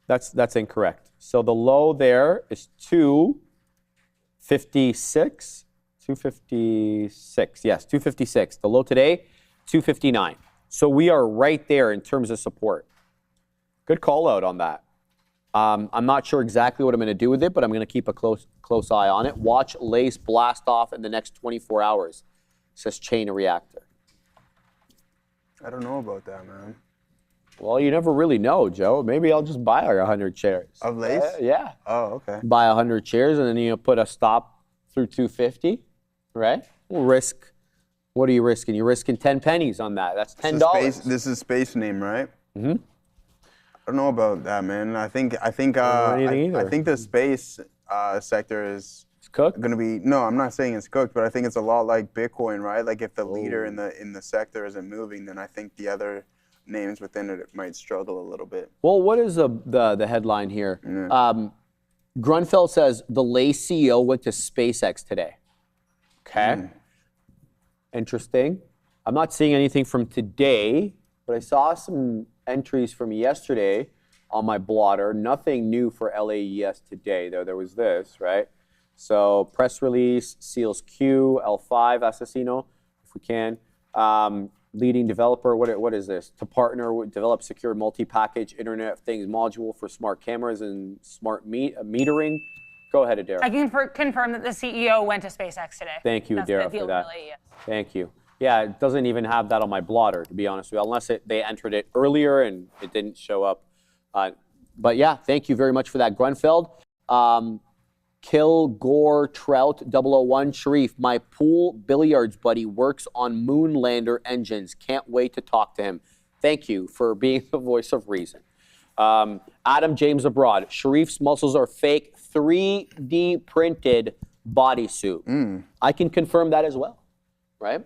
That's incorrect. So the low there is 256. 256, yes, 256. The low today, 259. So we are right there in terms of support. Good call out on that. I'm not sure exactly what I'm going to do with it, but I'm going to keep a close eye on it. Watch Lace blast off in the next 24 hours, says Chain Reactor. I don't know about that, man. Well, you never really know, Joe. Maybe I'll just buy 100 shares. Of Lace? Yeah. Oh, okay. Buy 100 shares and then put a stop through 250, right? We'll risk. What are you risking? You're risking 10 pennies on that. That's $10. This is space name, right? Mm-hmm. I don't know about that, man. I think the space sector is cooked. Going to be I'm not saying it's cooked, but I think it's a lot like Bitcoin, right? Like if the leader in the sector isn't moving, then I think the other names within it might struggle a little bit. Well, what is the headline here? Grunfeld says the Lace CEO went to SpaceX today. Okay. Interesting. I'm not seeing anything from today, but I saw some entries from yesterday on my blotter. Nothing new for LAES today, though. There was this, right? So press release, Seals Q, L5, Assassino, if we can. Leading developer, what is this? To partner with develop secure multi-package Internet of Things module for smart cameras and smart metering. Go ahead, Adara. I can confirm that the CEO went to SpaceX today. Thank you, Adara, for that. Thank you. Yeah, it doesn't even have that on my blotter, to be honest with you, unless they entered it earlier and it didn't show up. But yeah, thank you very much for that, Grunfeld. Kill Gore Trout 001 Sharif, my pool billiards buddy works on Moonlander engines. Can't wait to talk to him. Thank you for being the voice of reason. Adam James Abroad, Sharif's muscles are fake 3D printed bodysuit. I can confirm that as well, right?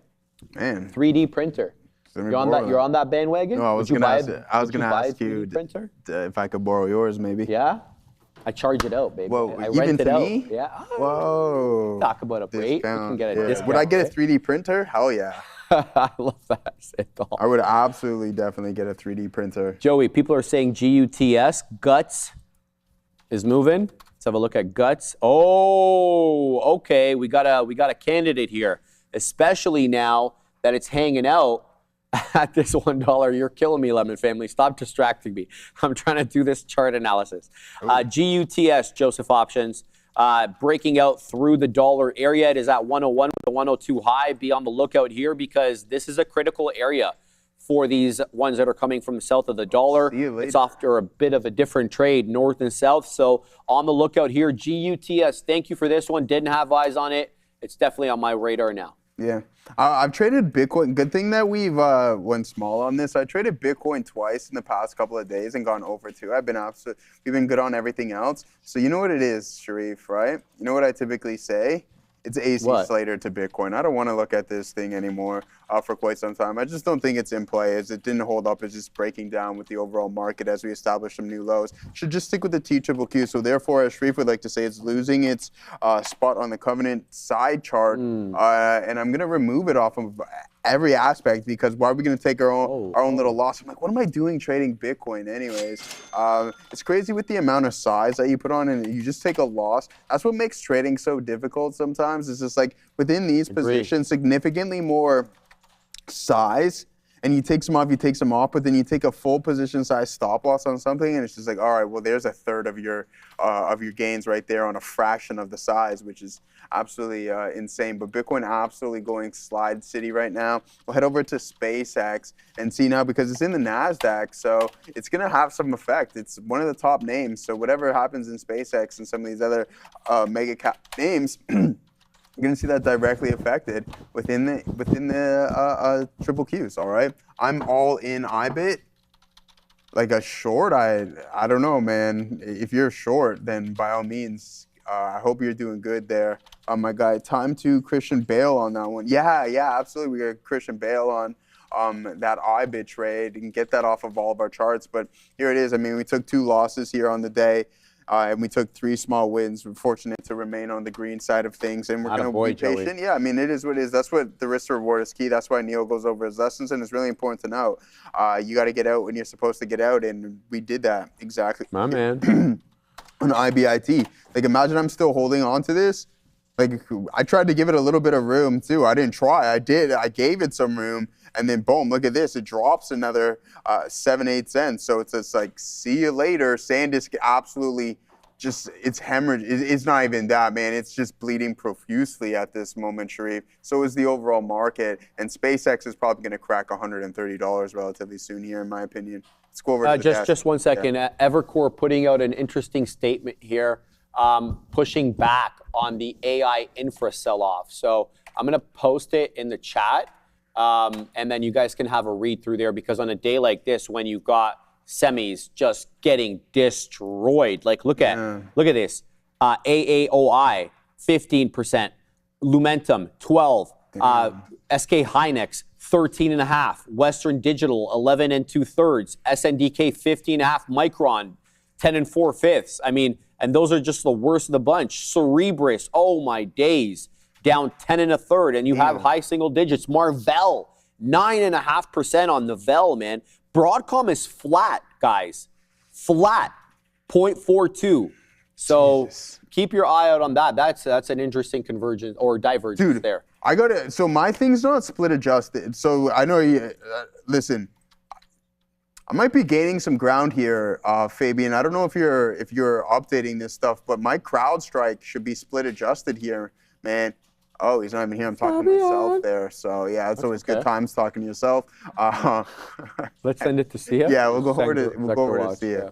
Man, 3D printer. You're on that bandwagon? No, I was going to ask you printer? If I could borrow yours, maybe. Yeah. I charge it out, baby. Whoa, I even rent it to out. me? Yeah. Whoa. Talk about a rate. You can get a discount. Would I get a 3D printer? Hell yeah. I love that. I would absolutely definitely get a 3D printer. Joey, people are saying GUTS, guts is moving. Let's have a look at guts. Oh, okay. We got a candidate here, especially now that it's hanging out at this $1. You're killing me, Lemon Family. Stop distracting me. I'm trying to do this chart analysis. GUTS, Joseph Options. breaking out through the dollar area. It is at 101 with the 102 high. Be on the lookout here because this is a critical area for these ones that are coming from the south of the dollar. It's after a bit of a different trade, north and south. So on the lookout here, GUTS, thank you for this one. Didn't have eyes on it. It's definitely on my radar now. Yeah, I've traded Bitcoin. Good thing that we've went small on this. I traded Bitcoin twice in the past couple of days and gone over 2. We've been good on everything else. So you know what it is, Sharif, right? You know what I typically say? It's AC Slater to Bitcoin. I don't want to look at this thing anymore for quite some time. I just don't think it's in play. As it didn't hold up, it's just breaking down with the overall market as we establish some new lows. Should just stick with the TQQQ. So therefore, as Sharif would like to say, it's losing its spot on the Covenant side chart, and I'm going to remove it off of every aspect because why are we going to take our own little loss? I'm like, what am I doing trading Bitcoin anyways? It's crazy with the amount of size that you put on and you just take a loss. That's what makes trading so difficult sometimes. It's just like within these positions, significantly more size, and you take some off, but then you take a full position size stop loss on something, and it's just like, all right, well, there's a third of your gains right there on a fraction of the size, which is absolutely insane. But Bitcoin absolutely going slide city right now. We'll head over to SpaceX and see now because it's in the NASDAQ, so it's going to have some effect. It's one of the top names, so whatever happens in SpaceX and some of these other mega cap names, you're going to see that directly affected within the triple Qs, all right? I'm all in IBIT. Like a short, I don't know, man. If you're short, then by all means, I hope you're doing good there. My guy, time to Christian Bale on that one. Yeah, absolutely. We got Christian Bale on that IBIT trade. You can get that off of all of our charts, but here it is. I mean, we took 2 losses here on the day. And we took 3 small wins. We're fortunate to remain on the green side of things, and we're going to be patient. Yeah, I mean, it is what it is. That's what the risk to reward is key. That's why Neil goes over his lessons, and it's really important to know. You got to get out when you're supposed to get out, and we did that exactly. My man. On IBIT. Like, imagine I'm still holding on to this. Like, I tried to give it a little bit of room, too. I didn't try. I did. I gave it some room. And then, boom, look at this. It drops another 7-8 cents. So it's just like, see you later. SanDisk absolutely just, it's hemorrhage. It's not even that, man. It's just bleeding profusely at this moment, Sharif. So is the overall market. And SpaceX is probably going to crack $130 relatively soon here, in my opinion. Let's go over to the just 1 second. Yeah. Evercore putting out an interesting statement here, pushing back on the AI infra sell-off. So I'm going to post it in the chat. And then you guys can have a read through there because on a day like this, when you've got semis just getting destroyed, like look at this, AAOI 15%, Lumentum 12, SK Hynix 13.5, Western Digital 11 2/3, SNDK 15.5, Micron 10 4/5. I mean, and those are just the worst of the bunch. Cerebras, oh my days, down 10 1/3, and you have high single digits. Marvell, 9.5% on Novell, man. Broadcom is flat, guys. Flat, 0.42. So keep your eye out on that. That's an interesting convergence or divergence there. I got it. So my thing's not split adjusted. So I know you. Listen, I might be gaining some ground here, Fabian. I don't know if you're updating this stuff, but my CrowdStrike should be split adjusted here, man. Oh, he's not even here. I'm talking to myself there. So yeah, it's always good times talking to yourself. Let's send it to Sia. Yeah, we'll go over to Sia. Yeah.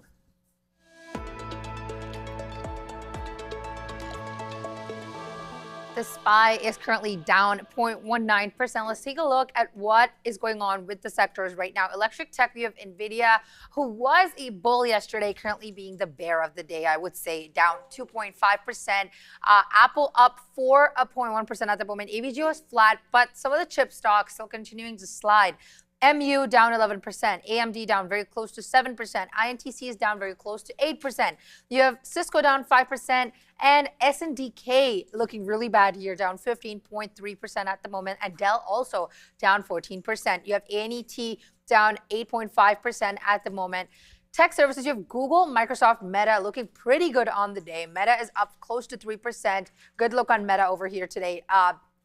The SPY is currently down 0.19%. Let's take a look at what is going on with the sectors right now. Electric tech, we have NVIDIA, who was a bull yesterday, currently being the bear of the day, I would say, down 2.5%. Apple up 4.1% at the moment. AVG was flat, but some of the chip stocks still continuing to slide. MU down 11%, AMD down very close to 7%, INTC is down very close to 8%. You have Cisco down 5%, and SNDK looking really bad here, down 15.3% at the moment, and Dell also down 14%. You have ANET down 8.5% at the moment. Tech services, you have Google, Microsoft, Meta looking pretty good on the day. Meta is up close to 3%. Good look on Meta over here today.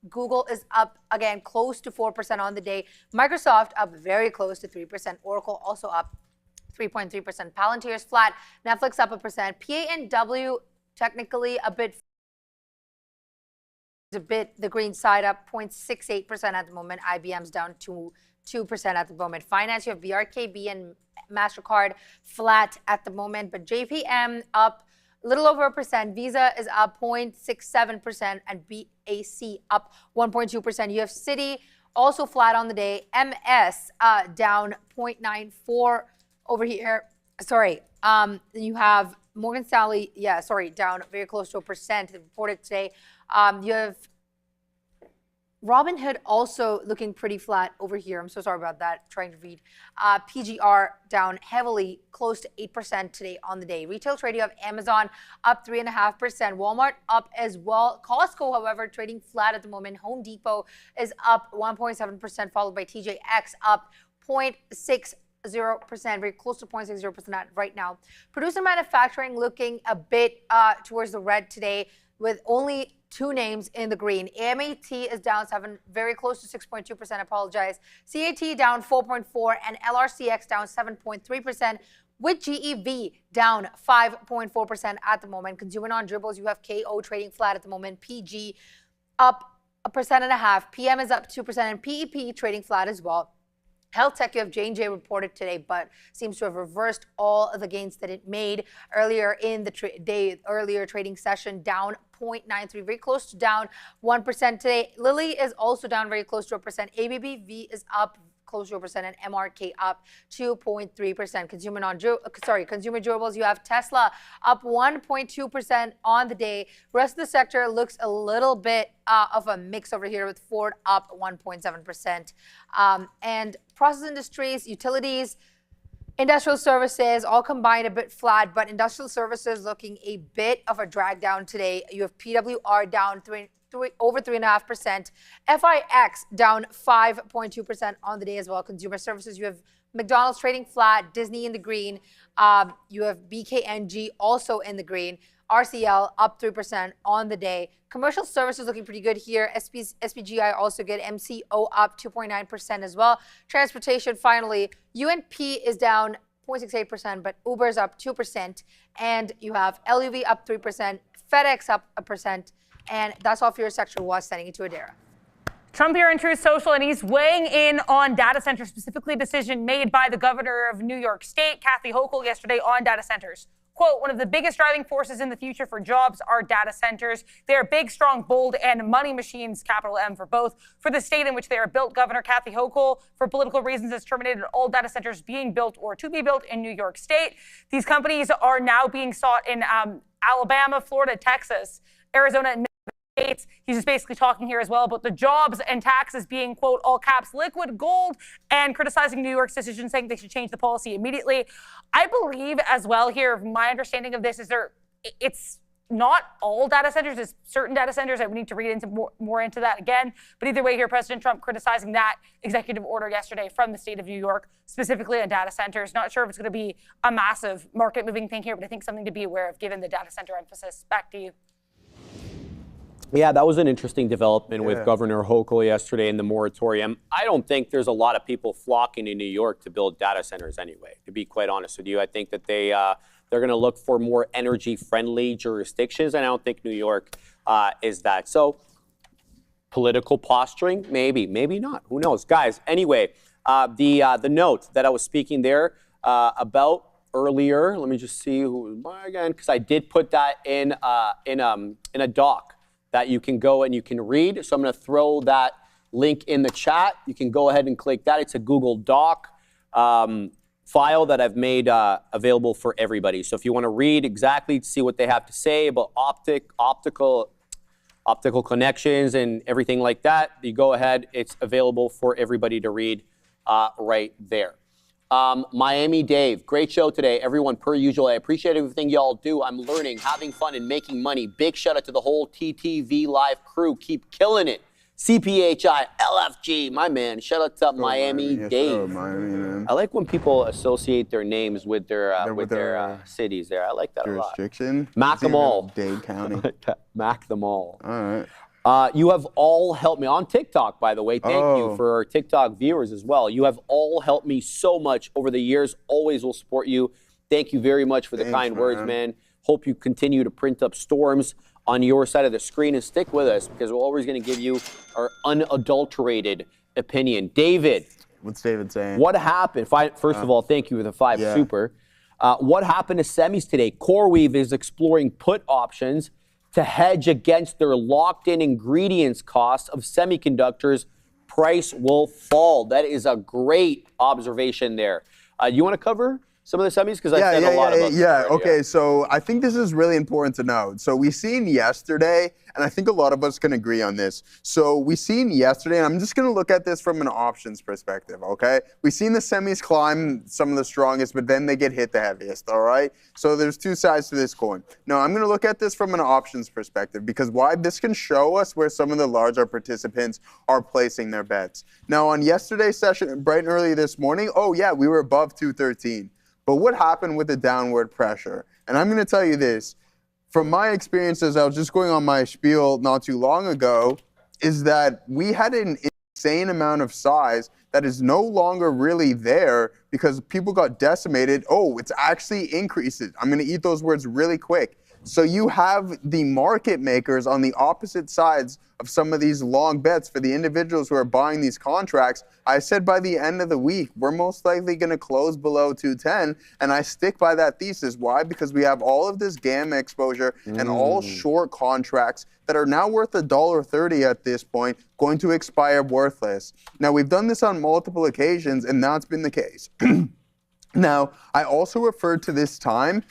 Google is up, again, close to 4% on the day. Microsoft up very close to 3%. Oracle also up 3.3%. Palantir is flat. Netflix up 1%. PANW technically a bit a bit. The green side up 0.68% at the moment. IBM's down to 2% at the moment. Finance, you have BRKB and MasterCard flat at the moment, but JPM up a little over 1%. Visa is up 0.67% and BAC up 1.2%. You have Citi also flat on the day. MS down 0.94 over here. Sorry. You have Morgan Stanley, down very close to 1% reported today. You have Robinhood also looking pretty flat over here. I'm so sorry about that, trying to read. PGR down heavily, close to 8% today on the day. Retail trade, you have Amazon up 3.5%. Walmart up as well. Costco, however, trading flat at the moment. Home Depot is up 1.7%, followed by TJX up 0.60%, very close to 0.60% right now. Producer manufacturing looking a bit towards the red today, with only 2 names in the green. AMAT is down 7, very close to 6.2%, apologize. CAT down 4.4 and LRCX down 7.3%, with GEV down 5.4% at the moment. Consumer non-dribbles, you have KO trading flat at the moment. PG up 1.5%. PM is up 2% and PEP trading flat as well. Health tech, you have J&J reported today, but seems to have reversed all of the gains that it made earlier in the earlier trading session, down 0.93, very close to down 1% today. Lilly is also down very close to 1%. ABBV is up close to 1%, and MRK up 2.3%. Consumer durables, you have Tesla up 1.2% on the day. Rest of the sector looks a little bit of a mix over here, with Ford up 1.7%. And process industries, utilities, industrial services, all combined a bit flat, but industrial services looking a bit of a drag down today. You have PWR down over 3.5%. FIX down 5.2% on the day as well. Consumer services, you have McDonald's trading flat, Disney in the green. You have BKNG also in the green. RCL up 3% on the day. Commercial services looking pretty good here. SPGI also good. MCO up 2.9% as well. Transportation, finally, UNP is down 0.68%, but Uber's up 2%. And you have LUV up 3%, FedEx up 1%. And that's all for your sector watch. Sending it to Adara. Trump here in Truth Social, and he's weighing in on data centers, specifically a decision made by the governor of New York State, Kathy Hochul, yesterday on data centers. Quote, one of the biggest driving forces in the future for jobs are data centers. They are big, strong, bold, and money machines, capital M for both, for the state in which they are built. Governor Kathy Hochul, for political reasons, has terminated all data centers being built or to be built in New York State. These companies are now being sought in Alabama, Florida, Texas, Arizona, and States. He's just basically talking here as well about the jobs and taxes being, quote, all caps, liquid gold, and criticizing New York's decision, saying they should change the policy immediately. I believe as well here, my understanding of this is it's not all data centers, it's certain data centers. I would need to read into more into that again. But either way here, President Trump criticizing that executive order yesterday from the state of New York, specifically on data centers. Not sure if it's going to be a massive market moving thing here, but I think something to be aware of given the data center emphasis. Back to you. Yeah, that was an interesting development with Governor Hochul yesterday in the moratorium. I don't think there's a lot of people flocking to New York to build data centers anyway, to be quite honest with you. I think that they're going to look for more energy-friendly jurisdictions, and I don't think New York is that. So political posturing, maybe not. Who knows? Guys, anyway, the note that I was speaking there about earlier, let me just see who was by again, because I did put that in a doc that you can go and you can read. So I'm going to throw that link in the chat. You can go ahead and click that. It's a Google Doc file that I've made available for everybody. So if you want to read exactly, see what they have to say about optical connections and everything like that, you go ahead. It's available for everybody to read right there. Miami Dave, great show today. Everyone, per usual, I appreciate everything y'all do. I'm learning, having fun, and making money. Big shout out to the whole TTV Live crew. Keep killing it. CPHI, LFG, my man. Shout out to Miami Dave. Miami, man. I like when people associate their names with their cities there. I like that a lot. Jurisdiction. Mac them all. Dade County. Mac them all. All right. You have all helped me on TikTok, by the way. Thank you for our TikTok viewers as well. You have all helped me so much over the years. Always will support you. Thank you very much for the kind words, man. Hope you continue to print up storms on your side of the screen, and stick with us because we're always going to give you our unadulterated opinion. David. What's David saying? What happened? First of all, thank you for the 5 super. What happened to semis today? CoreWeave is exploring put options to hedge against their locked-in ingredients costs of semiconductors. Price will fall. That is a great observation there. You want to cover some of the semis? Because I said a lot about them. Okay, so I think this is really important to note. So we seen yesterday, and I think a lot of us can agree on this. So we seen yesterday, and I'm just going to look at this from an options perspective, okay? We seen the semis climb some of the strongest, but then they get hit the heaviest, all right? So there's two sides to this coin. Now, I'm going to look at this from an options perspective because why this can show us where some of the larger participants are placing their bets. Now, on yesterday's session, bright and early this morning, oh yeah, we were above 213. But what happened with the downward pressure? And I'm going to tell you this. From my experiences, I was just going on my spiel not too long ago, is that we had an insane amount of size that is no longer really there because people got decimated. Oh, it's actually increases. I'm going to eat those words really quick. So you have the market makers on the opposite sides of some of these long bets for the individuals who are buying these contracts. I said by the end of the week, we're most likely going to close below 210, and I stick by that thesis. Why? Because we have all of this gamma exposure and all short contracts that are now worth $1.30 at this point, going to expire worthless. Now, we've done this on multiple occasions, and that's been the case. Now, I also referred to this time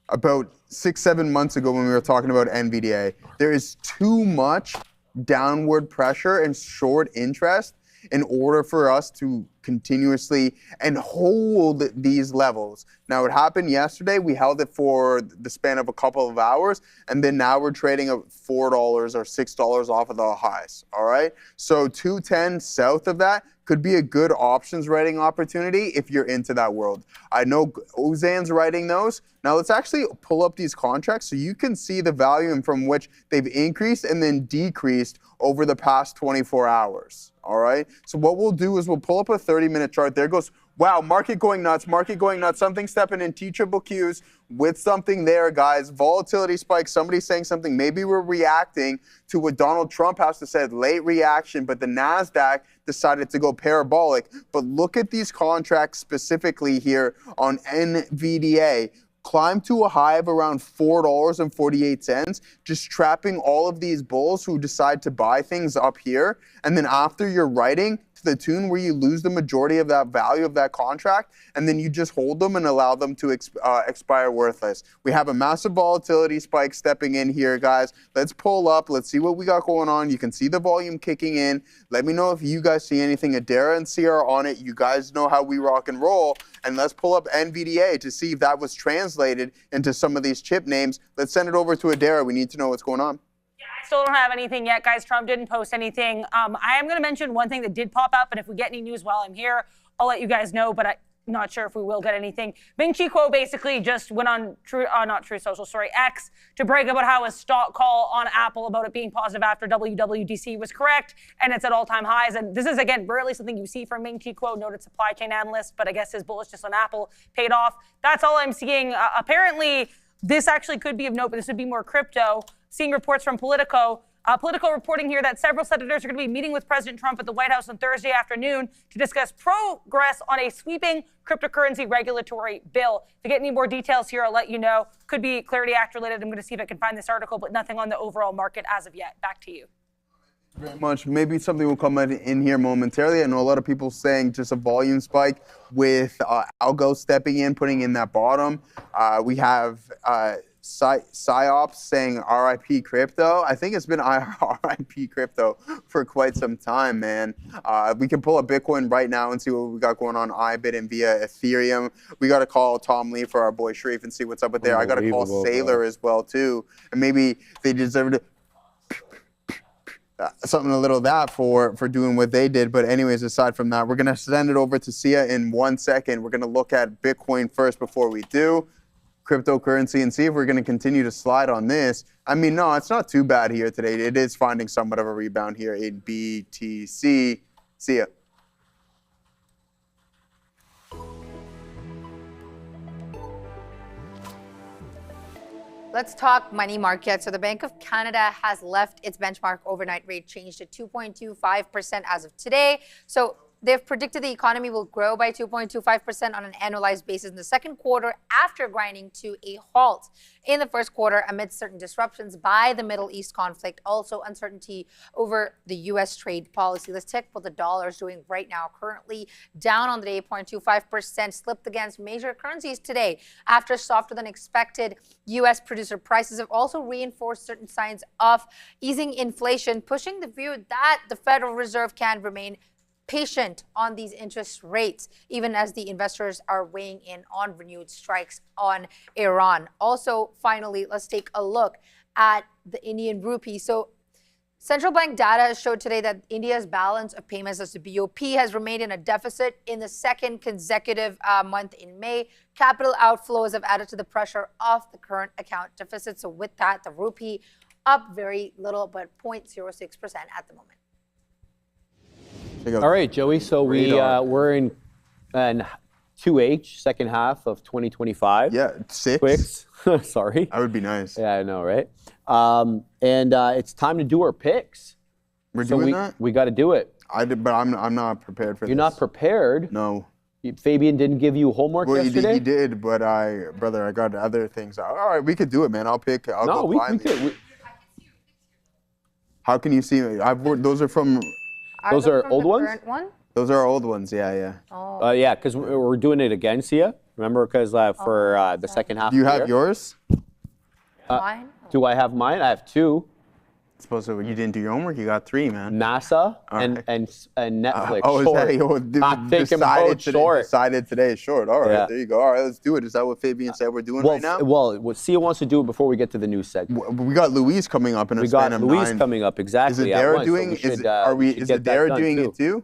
about 6-7 months ago when we were talking about NVDA. There is too much downward pressure and short interest in order for us to continuously and hold these levels. Now, it happened yesterday. We held it for the span of a couple of hours, and then now we're trading at $4 or $6 off of the highs, all right? So 210 south of that could be a good options writing opportunity if you're into that world. I know Ozan's writing those. Now let's actually pull up these contracts so you can see the volume from which they've increased and then decreased over the past 24 hours, all right? So what we'll do is we'll pull up a 30-minute chart. There goes, wow, market going nuts, something stepping in teachable cues with something there, guys. Volatility spike, somebody saying something. Maybe we're reacting to what Donald Trump has to say, late reaction, but the NASDAQ decided to go parabolic. But look at these contracts specifically here on NVDA. Climbed to a high of around $4.48, just trapping all of these bulls who decide to buy things up here. And then after you're writing to the tune where you lose the majority of that value of that contract, and then you just hold them and allow them to expire worthless. We have a massive volatility spike stepping in here, guys. Let's pull up. Let's see what we got going on. You can see the volume kicking in. Let me know if you guys see anything. Adara and Sierra on it. You guys know how we rock and roll. And let's pull up NVDA to see if that was translated into some of these chip names. Let's send it over to Adara. We need to know what's going on. Yeah, I still don't have anything yet, guys. Trump didn't post anything. I am going to mention one thing that did pop up, and if we get any news while I'm here, I'll let you guys know, but I'm not sure if we will get anything. Ming-Chi Kuo basically just went on X to brag about how his stock call on Apple about it being positive after WWDC was correct, and it's at all-time highs. And this is, again, rarely something you see from Ming-Chi Kuo, noted supply chain analyst, but I guess his bullishness on Apple paid off. That's all I'm seeing. Apparently, this actually could be of note, but this would be more crypto. Seeing reports from Politico. Politico reporting here that several senators are going to be meeting with President Trump at the White House on Thursday afternoon to discuss progress on a sweeping cryptocurrency regulatory bill. If you get any more details here, I'll let you know. Could be Clarity Act related. I'm going to see if I can find this article, but nothing on the overall market as of yet. Back to you. Very much. Maybe something will come in here momentarily. I know a lot of people saying just a volume spike with algo stepping in, putting in that bottom. We have PSYOPs saying RIP crypto. I think it's been RIP crypto for quite some time, man. We can pull up Bitcoin right now and see what we got going on IBIT and via Ethereum. We got to call Tom Lee for our boy Sharif and see what's up with there. I got to call Sailor as well too, and maybe they deserve to something a little that for doing what they did. But anyways, aside from that, we're gonna send it over to Sia in 1 second. We're gonna look at Bitcoin first before we do cryptocurrency and see if we're going to continue to slide on this. I mean, no, it's not too bad here today. It is finding somewhat of a rebound here in BTC. See ya. Let's talk money market. So the Bank of Canada has left its benchmark overnight rate change to 2.25% as of today. So they've predicted the economy will grow by 2.25% on an annualized basis in the second quarter after grinding to a halt in the first quarter amidst certain disruptions by the Middle East conflict, also uncertainty over the U.S. trade policy. Let's check what the dollar is doing right now. Currently down on the day, 0.25%, slipped against major currencies today after softer than expected U.S. producer prices have also reinforced certain signs of easing inflation, pushing the view that the Federal Reserve can remain patient on these interest rates, even as the investors are weighing in on renewed strikes on Iran. Also, finally, let's take a look at the Indian rupee. So central bank data showed today that India's balance of payments as the BOP has remained in a deficit in the second consecutive month in May. Capital outflows have added to the pressure of the current account deficit. So with that, the rupee up very little, but 0.06% at the moment. All right, Joey. So we're in 2H, second half of 2025. Yeah, 6. Quicks. Sorry. That would be nice. Yeah, I know, right? And it's time to do our picks. We're doing that? We got to do it. But I'm not prepared for this. You're not prepared? No. Fabian didn't give you homework yesterday? He did, but I got other things. All right, we could do it, man. I'll go blindly. We could. How can you see me? Those are from... Those are old ones? Those are old ones, yeah. Oh. Yeah, because we're doing it again, Sia. Remember, because for the second half Do you of the have year. yours? Mine? Do I have mine? I have 2. Suppose you didn't do your homework. You got 3, man. NASA and Netflix. Short. Decided today short. All right, Yeah. there you go. All right, let's do it. Is that what Fabian said we're doing right now? Well, what Sia wants to do it before we get to the news segment. We got Louise coming up in a span of 9. We got Louise coming up, exactly. Is Adara doing? Is Adara doing it too?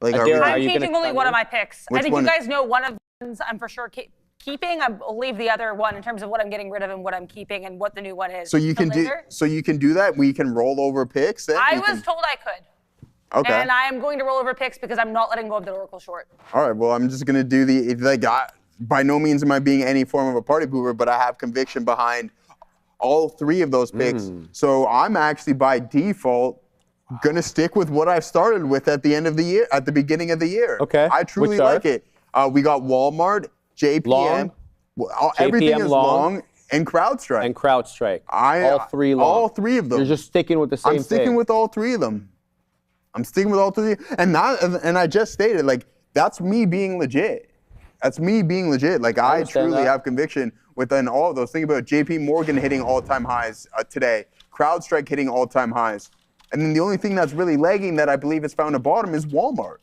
Like, Adara, I'm changing only one of my picks. I think one? you guys know one of the ones I'm for sure keeping. I'll leave the other one in terms of what I'm getting rid of and what I'm keeping and what the new one is. So you can do. So you can do that. We can roll over picks. Then I was told I could. Okay. And I am going to roll over picks because I'm not letting go of the Oracle short. All right. Well, I'm just gonna do by no means am I being any form of a party pooper, but I have conviction behind all 3 of those picks. So I'm actually by default gonna stick with what I've started with at the end of the year, at the beginning of the year. Okay. I truly like it. We got Walmart, JPM, everything is long, and CrowdStrike. All 3 long. All 3 of them. You're just sticking with the same thing. I'm sticking with all 3 of them. And I just stated, like, that's me being legit. Like, I truly have conviction within all of those. Think about JP Morgan hitting all-time highs today. CrowdStrike hitting all-time highs. And then the only thing that's really lagging that I believe has found a bottom is Walmart.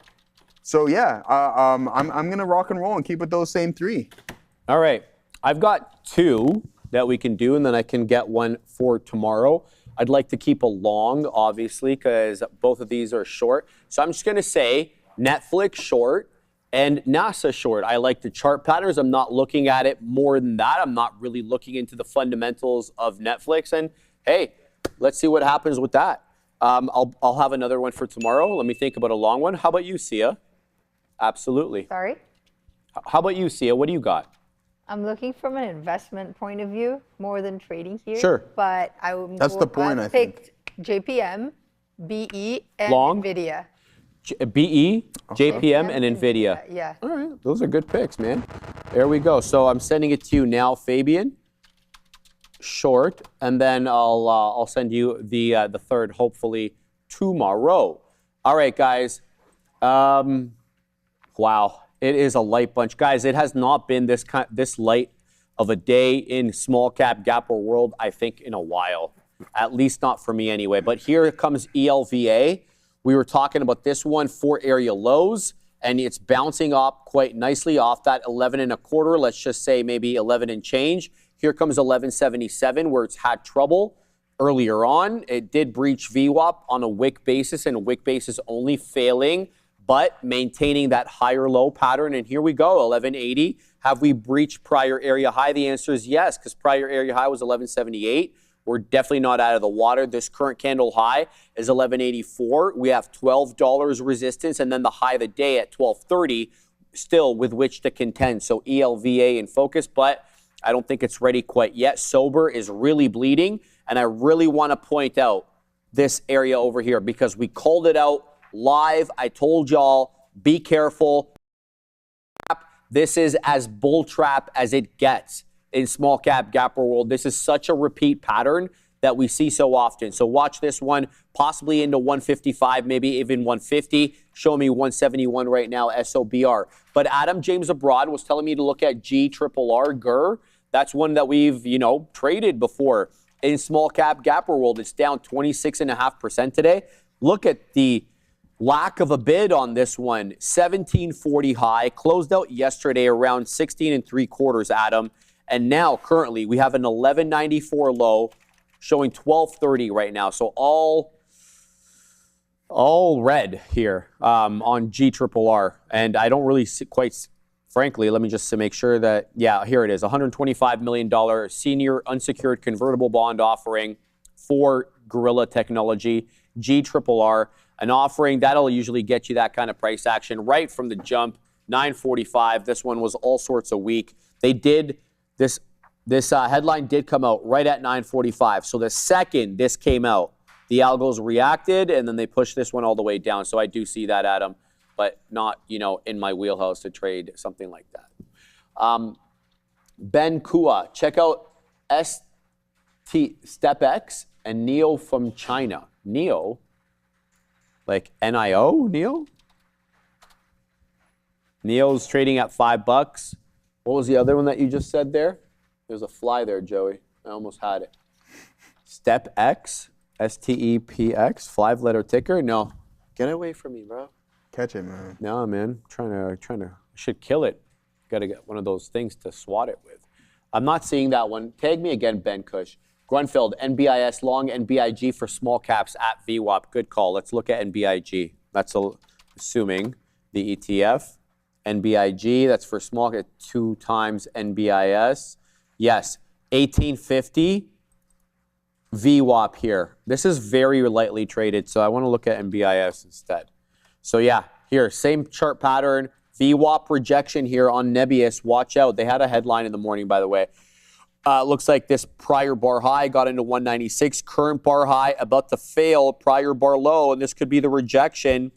So yeah, I'm gonna rock and roll and keep with those same 3. All right, I've got 2 that we can do, and then I can get one for tomorrow. I'd like to keep a long, obviously, because both of these are short. So I'm just gonna say Netflix short and NASA short. I like the chart patterns. I'm not looking at it more than that. I'm not really looking into the fundamentals of Netflix. And hey, let's see what happens with that. I'll have another one for tomorrow. Let me think about a long one. How about you, Sia? Absolutely. Sorry? How about you, Sia? What do you got? I'm looking from an investment point of view more than trading here. Sure. But That's the point, I think. picked JPM, BE, and Long? NVIDIA. BE, JPM, and NVIDIA. Yeah. All right, those are good picks, man. There we go. So I'm sending it to you now, Fabian. Short, and then I'll send you the third, hopefully tomorrow. All right, guys. Wow, it is a light bunch, guys. It has not been this light of a day in small cap gapper world, I think, in a while. At least not for me, anyway. But here comes ELVA. We were talking about this one, 4 area lows, and it's bouncing up quite nicely off that 11.25. Let's just say maybe 11 and change. Here comes 1177, where it's had trouble earlier on. It did breach VWAP on a wick basis, and a wick basis only, failing, but maintaining that higher low pattern. And here we go, 1180. Have we breached prior area high? The answer is yes, because prior area high was 1178. We're definitely not out of the water. This current candle high is 1184. We have $12 resistance, and then the high of the day at 1230, still with which to contend. So ELVA in focus, but I don't think it's ready quite yet. Sober is really bleeding, and I really want to point out this area over here because we called it out live. I told y'all, be careful. This is as bull trap as it gets in small cap gapper world. This is such a repeat pattern that we see so often. So watch this one, possibly into 155, maybe even 150. Show me 171 right now, SOBR. But Adam James Abroad was telling me to look at GRRR, GRR. That's one that we've, traded before in small cap gapper world. It's down 26.5% today. Look at the lack of a bid on this one. 1740 high, closed out yesterday around 16 3/4, Adam. And now currently we have an 1194 low showing 1230 right now. So all red here on GRRR. And I don't really see quite, frankly, let me just make sure that, yeah, here it is. $125 million senior unsecured convertible bond offering for Gorilla Technology, GRRR. An offering that'll usually get you that kind of price action right from the jump. 945. This one was all sorts of weak. They did this headline did come out right at 945. So the second this came out, the algos reacted and then they pushed this one all the way down. So I do see that, Adam, but not in my wheelhouse to trade something like that. Ben Kua, check out StepX and Neo from China. Neo. Like NIO, Neo? Neo's trading at $5. What was the other one that you just said there? There's a fly there, Joey. I almost had it. StepX, STEPX, 5-letter ticker. No, get away from me, bro. Catch it, man. No, man. Trying to. Should kill it. Got to get one of those things to swat it with. I'm not seeing that one. Tag me again, Ben Cush. Grunfeld, NBIS long, NBIG for small caps at VWAP. Good call. Let's look at NBIG. That's assuming the ETF. NBIG, that's for small cap, 2 times NBIS. Yes, 1850 VWAP here. This is very lightly traded, so I want to look at NBIS instead. So yeah, here, same chart pattern. VWAP rejection here on Nebius. Watch out. They had a headline in the morning, by the way. Looks like this prior bar high got into 196. Current bar high about to fail prior bar low, and this could be the rejection.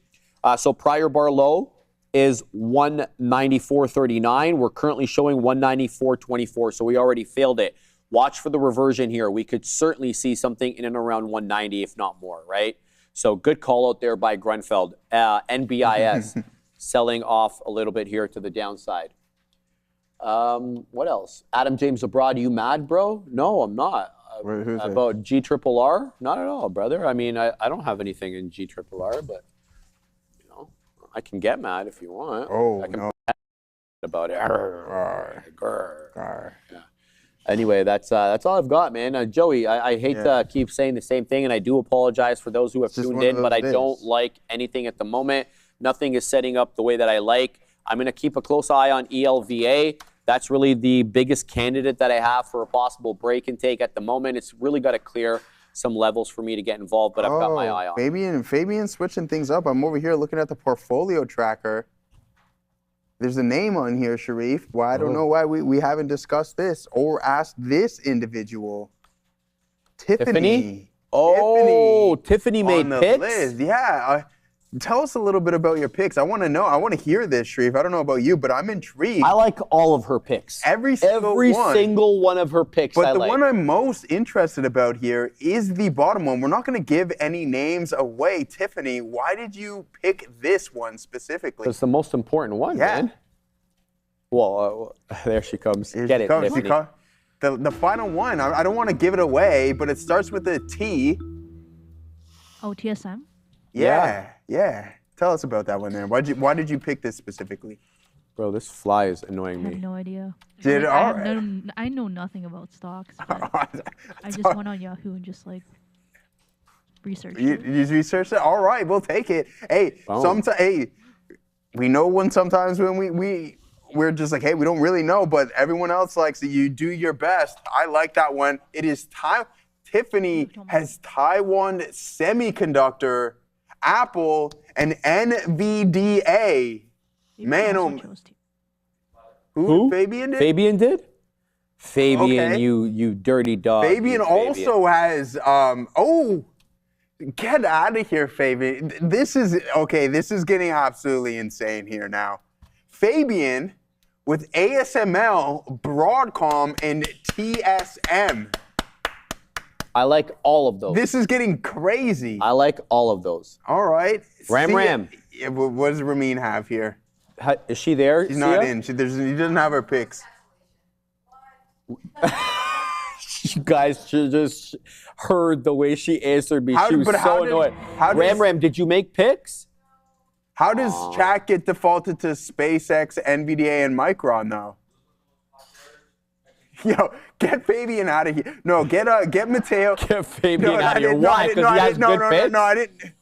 So prior bar low is 194.39. We're currently showing 194.24, so we already failed it. Watch for the reversion here. We could certainly see something in and around 190, if not more, right? So good call out there by Grunfeld. NBIS selling off a little bit here to the downside. What else? Adam James Abroad, you mad, bro? No, I'm not. About GRRR? Not at all, brother. I mean, I don't have anything in GRRR, but I can get mad if you want. Oh, I can no. About it. Yeah. Anyway, that's all I've got, man. Joey, I hate to keep saying the same thing, and I do apologize for those who have tuned in, but I don't like anything at the moment. Nothing is setting up the way that I like. I'm going to keep a close eye on ELVA. That's really the biggest candidate that I have for a possible break and take at the moment. It's really got to clear some levels for me to get involved, but I've got my eye on it. Fabian switching things up. I'm over here looking at the portfolio tracker. There's a name on here, Sharif. Well, I don't know why we haven't discussed this or asked this individual. Tiffany. Oh, Tiffany made picks? List. Yeah. Tell us a little bit about your picks. I want to know. I want to hear this, Sharif. I don't know about you, but I'm intrigued. I like all of her picks. Every single one of her picks But the one I'm most interested about here is the bottom one. We're not going to give any names away. Tiffany, why did you pick this one specifically? It's the most important one, man. Well, there she comes. Get it, Tiffany. The final one. I don't want to give it away, but it starts with a T. Oh, TSM? Yeah. Tell us about that one there. Why did you pick this specifically? Bro, this fly is annoying me. I have no idea. I know nothing about stocks, but I just went on Yahoo and just researched it. You just researched it? All right, we'll take it. Hey, we know sometimes when we're just like, hey, we don't really know, but everyone else likes it. You do your best. I like that one. It is time. Tiffany has Taiwan Semiconductor, Apple, and NVDA. Man, who? Fabian did? Fabian did? Fabian, Okay. you dirty dog. Fabian you also has, get out of here, Fabian. This is getting absolutely insane here now. Fabian with ASML, Broadcom, and TSM. I like all of those. This is getting crazy. I like all of those. All right. Ram. Yeah, what does Ramin have here? Is she there? She's not in. He doesn't have her picks. You guys should just heard the way she answered me. She was so annoyed. Ram, did you make picks? How does chat get defaulted to SpaceX, NVDA, and Micron though? Yo, get Fabian out of here. No, get Mateo. Get Fabian out of here. Why? Because he has good picks? No, I didn't.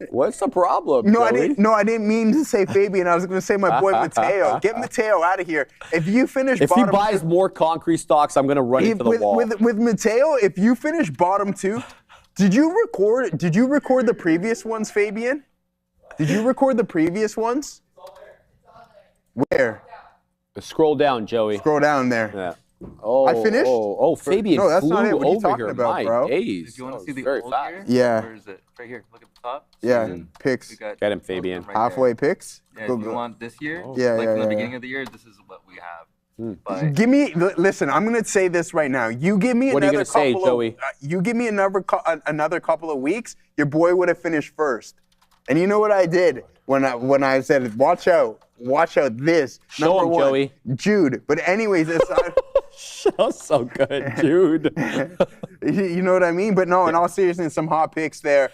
What's the problem? No, Joey? I didn't mean to say Fabian. I was going to say my boy Mateo. Get Mateo out of here. If you finish if bottom he buys more concrete stocks, I'm going to run into the wall. With Mateo, if you finish bottom 2, did you record the previous ones, Fabian? Did you record the previous ones? Where? Scroll down, Joey. Scroll down there. Yeah. Oh, I finished? Fabian No, that's flew not it. What are you over talking here. about, My bro? days. Do you want to see the very old fast. year? Yeah. Where is it? Right here. Look at the top. Yeah, picks. We got Get him, Fabian. right Halfway there. picks. Yeah, Go, if you go. want this year, Yeah, like yeah, from the yeah, beginning yeah. of the year, this is what we have. But Give me. Listen, I'm gonna say this right now. You give me What are you another gonna say, couple Joey? of. You give me another couple of weeks. Your boy would have finished first. And you know what I did when I said, watch out, this. Show number him, one, Joey. Jude. But anyways, aside. That's so good, dude. You know what I mean? But no, in all seriousness, some hot picks there.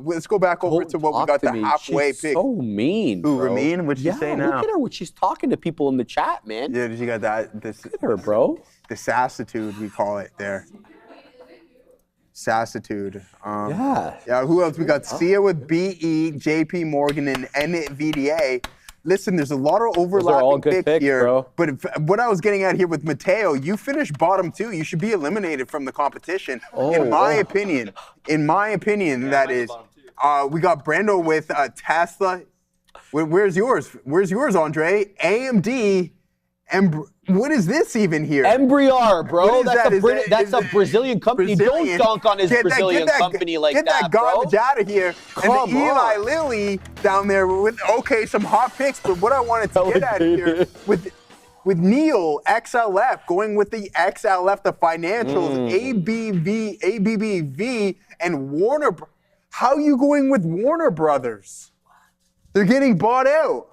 Let's go back over to what we got, the halfway She's pick. so mean, Who, bro. Ramin? What'd she say now? Look at her when she's talking to people in the chat, man. Yeah, you got this. Look at her, bro. The sassitude, we call it there. Sassitude. Yeah. Yeah, who else? We got Sia with BE, JP Morgan, and NVDA. Listen, there's a lot of overlapping all good picks, here. bro. But what I was getting at here with Mateo, you finished bottom 2. You should be eliminated from the competition. In my opinion. In my opinion, that is. We got Brando with Tesla. Where's yours? Where's yours, Andre? AMD. And what is this even here? Embriar, bro. What is That's a Brazilian company. Brazilian. Don't dunk on his Brazilian company like that, Get that garbage out of here. Come and the Eli on. Lilly down there with, some hot picks, but what I wanted to get at here with Neil, XLF, going with the XLF, the financials, ABBV, and Warner. How are you going with Warner Brothers? They're getting bought out.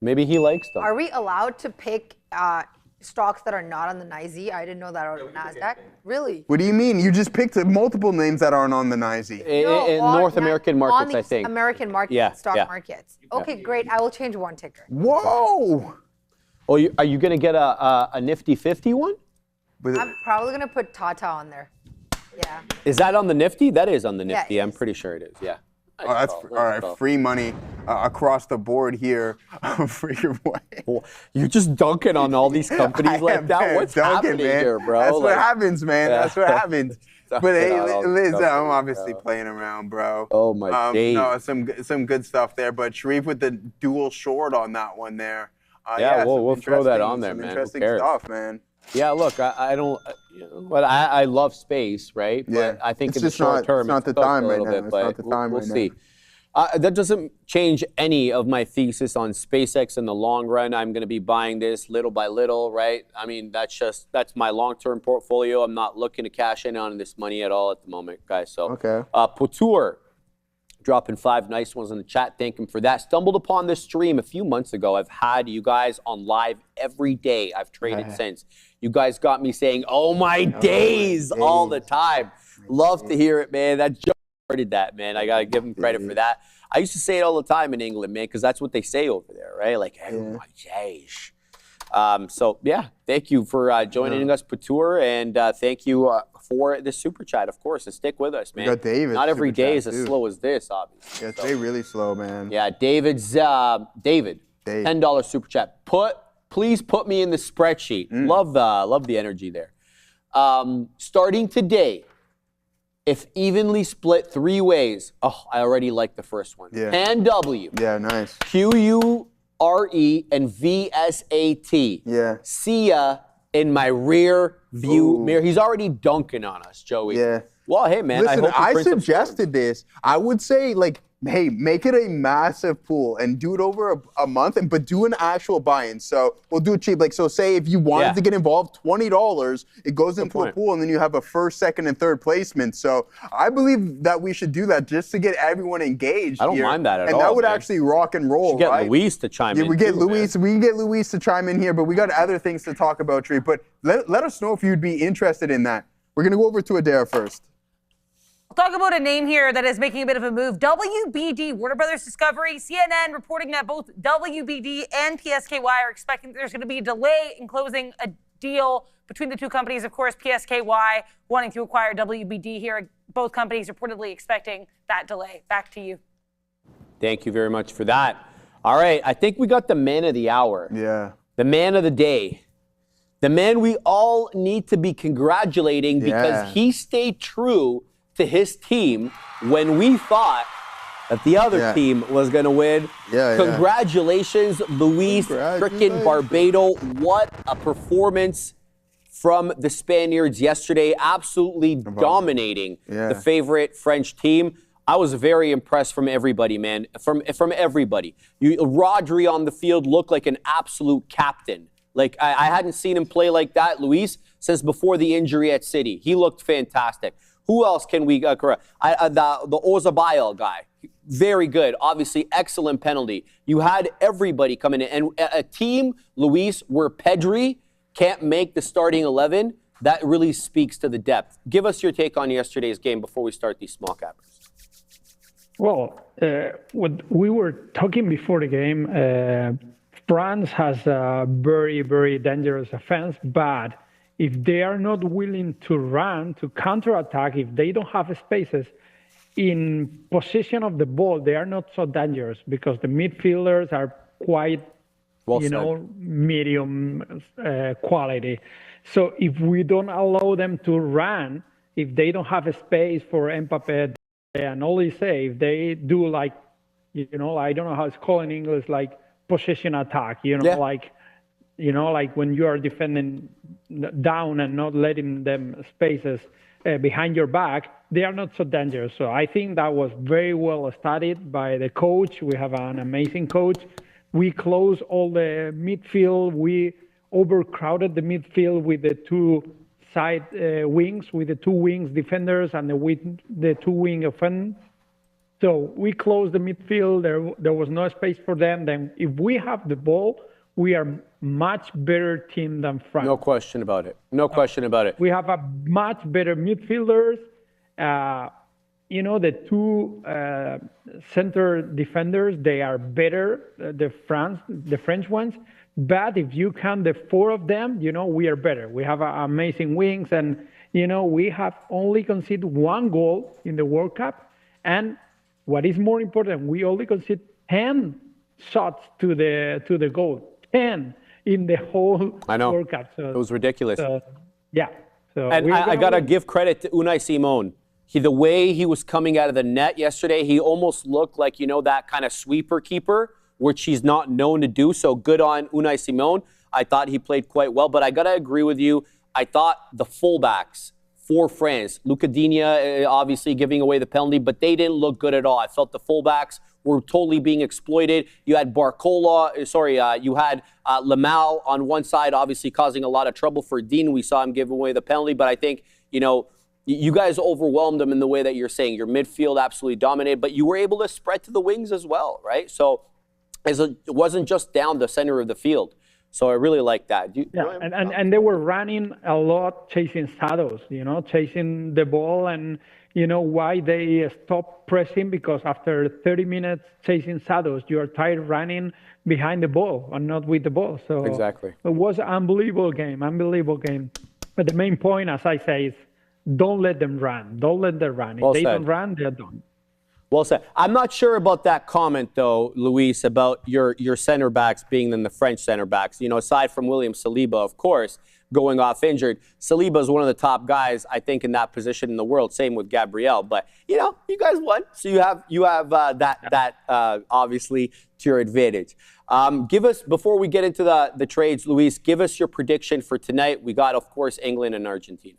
Maybe he likes them. Are we allowed to pick stocks that are not on the NYSE? I didn't know that on NASDAQ. Really? What do you mean? You just picked multiple names that aren't on the NYSE. In North American markets, I think. American markets, stock markets. Okay, great. I will change one ticker. Whoa! Oh, are you going to get a Nifty 50 one? I'm probably going to put Tata on there. Yeah. Is that on the Nifty? That is on the Yeah, Nifty. it I'm is. pretty sure it is, yeah. Oh, that's all right. Free money across the board here for your boy. You're just dunking on all these companies like that. Man, What's dunking, happening man. here, bro? That's what happens, man. Yeah. That's what happens. But hey, on all these Liz, I'm companies, obviously bro. playing around, bro. Oh, my days. No, some good stuff there. But Sharif with the dual short on that one there. Yeah, we'll some throw that interesting- on there, some man. Who Interesting cares? stuff, man. Yeah, look, I don't, but I love space, right? Yeah. But I think It's in the just short not- term, it's not the took time a right little now. bit, It's but not the time we'll right see. That doesn't change any of my thesis on SpaceX in the long run. I'm going to be buying this little by little, right? I mean, that's my long-term portfolio. I'm not looking to cash in on this money at all at the moment, guys. So, Okay. Couture dropping 5 nice ones in the chat. Thank him for that. Stumbled upon this stream a few months ago. I've had you guys on live every day. I've traded since. You guys got me saying, "Oh my days," all the time. Love to hear it, man. That Joe started that, man. I gotta give him credit for that. I used to say it all the time in England, man, because that's what they say over there, right? Like, "Oh my days." So yeah, thank you for joining us, Couture, and thank you for the super chat, of course, and stick with us, man. got David Not every super day chat, is as too. slow as this, obviously. Yeah, they really slow, man. Yeah, David, $10 super chat. Please put me in the spreadsheet. Love the energy there. Starting today, if evenly split 3 ways. Oh, I already like the first one. Yeah. Pan W, Yeah, nice. QURE, and VSAT. Yeah. SIA, in my rear view mirror. He's already dunking on us, Joey. Yeah. Well, hey, man. Listen, I hope suggested this. I would say, like, hey, make it a massive pool and do it over a month, but do an actual buy-in. So we'll do it cheap. Like, so say if you wanted to get involved, $20, it goes into a pool, and then you have a first, second, and third placement. So I believe that we should do that just to get everyone engaged. I don't mind that at all. And that would actually rock and roll, get right? Luis to chime in. We get Luis. We can get Luis to chime in here, but we got other things to talk about, Tree. But let us know if you'd be interested in that. We're gonna go over to Adair first. Talk about a name here that is making a bit of a move. WBD, Warner Brothers Discovery, CNN reporting that both WBD and PSKY are expecting that there's going to be a delay in closing a deal between the two companies. Of course, PSKY wanting to acquire WBD here. Both companies reportedly expecting that delay. Back to you. Thank you very much for that. All right, I think we got the man of the hour. Yeah. The man of the day. The man we all need to be congratulating because he stayed true to his team when we thought that the other team was going to win. Congratulations, Luis frickin' Barbado. What a performance from the Spaniards yesterday. Absolutely dominating the favorite French team. I was very impressed from everybody, man. From everybody. Rodri on the field looked like an absolute captain. Like, I hadn't seen him play like that, Luis, since before the injury at City. He looked fantastic. Who else can we correct? The Ozabayel guy, very good. Obviously, excellent penalty. You had everybody coming in. And a team, Luis, where Pedri can't make the starting 11, that really speaks to the depth. Give us your take on yesterday's game before we start these small cappers. Well, what we were talking before the game, France has a very, very dangerous offense, but if they are not willing to run, to counterattack, if they don't have spaces in position of the ball, they are not so dangerous because the midfielders are quite, medium quality. So if we don't allow them to run, if they don't have a space for Mbappé and Olise, if they do like, I don't know how it's called in English, like possession attack, like when you are defending down and not letting them spaces behind your back, they are not so dangerous. So I think that was very well studied by the coach. We have an amazing coach. We closed all the midfield. We overcrowded the midfield with the two side wings, with the two wings defenders and the two wing offenders. So we closed the midfield. There was no space for them. Then if we have the ball, we are much better team than France. No question about it. No question about it. We have a much better midfielders. The two center defenders, they are better, the French ones. But if you count the four of them, we are better. We have amazing wings, and we have only conceded one goal in the World Cup. And what is more important, we only conceded 10 shots to the goal. 10 in the whole World Cup. So, it was ridiculous. So and I got to give credit to Unai Simon. The way he was coming out of the net yesterday, he almost looked like, that kind of sweeper keeper, which he's not known to do. So good on Unai Simon. I thought he played quite well, but I got to agree with you. I thought the fullbacks for France, Luca Digne obviously giving away the penalty, but they didn't look good at all. I felt the fullbacks were totally being exploited. You had you had Lamau on one side, obviously causing a lot of trouble for Dean. We saw him give away the penalty, but I think, you guys overwhelmed them in the way that you're saying. Your midfield absolutely dominated, but you were able to spread to the wings as well, right? So it wasn't just down the center of the field. So I really like that. And they were running a lot, chasing shadows, chasing the ball. And why they stopped pressing? Because after 30 minutes chasing shadows, you are tired running behind the ball and not with the ball. So exactly. It was an unbelievable game. But the main point, as I say, is don't let them run. Don't let them run. If they don't run, they're done. Well said. I'm not sure about that comment, though, Luis, about your center backs being than the French center backs, aside from William Saliba, of course. going off injured. Saliba is one of the top guys, I think, in that position in the world. Same with Gabriel. But, you know, you guys won. So you have that obviously to your advantage. Give us, before we get into the trades, Luis, give us your prediction for tonight. We got, of course, England and Argentina.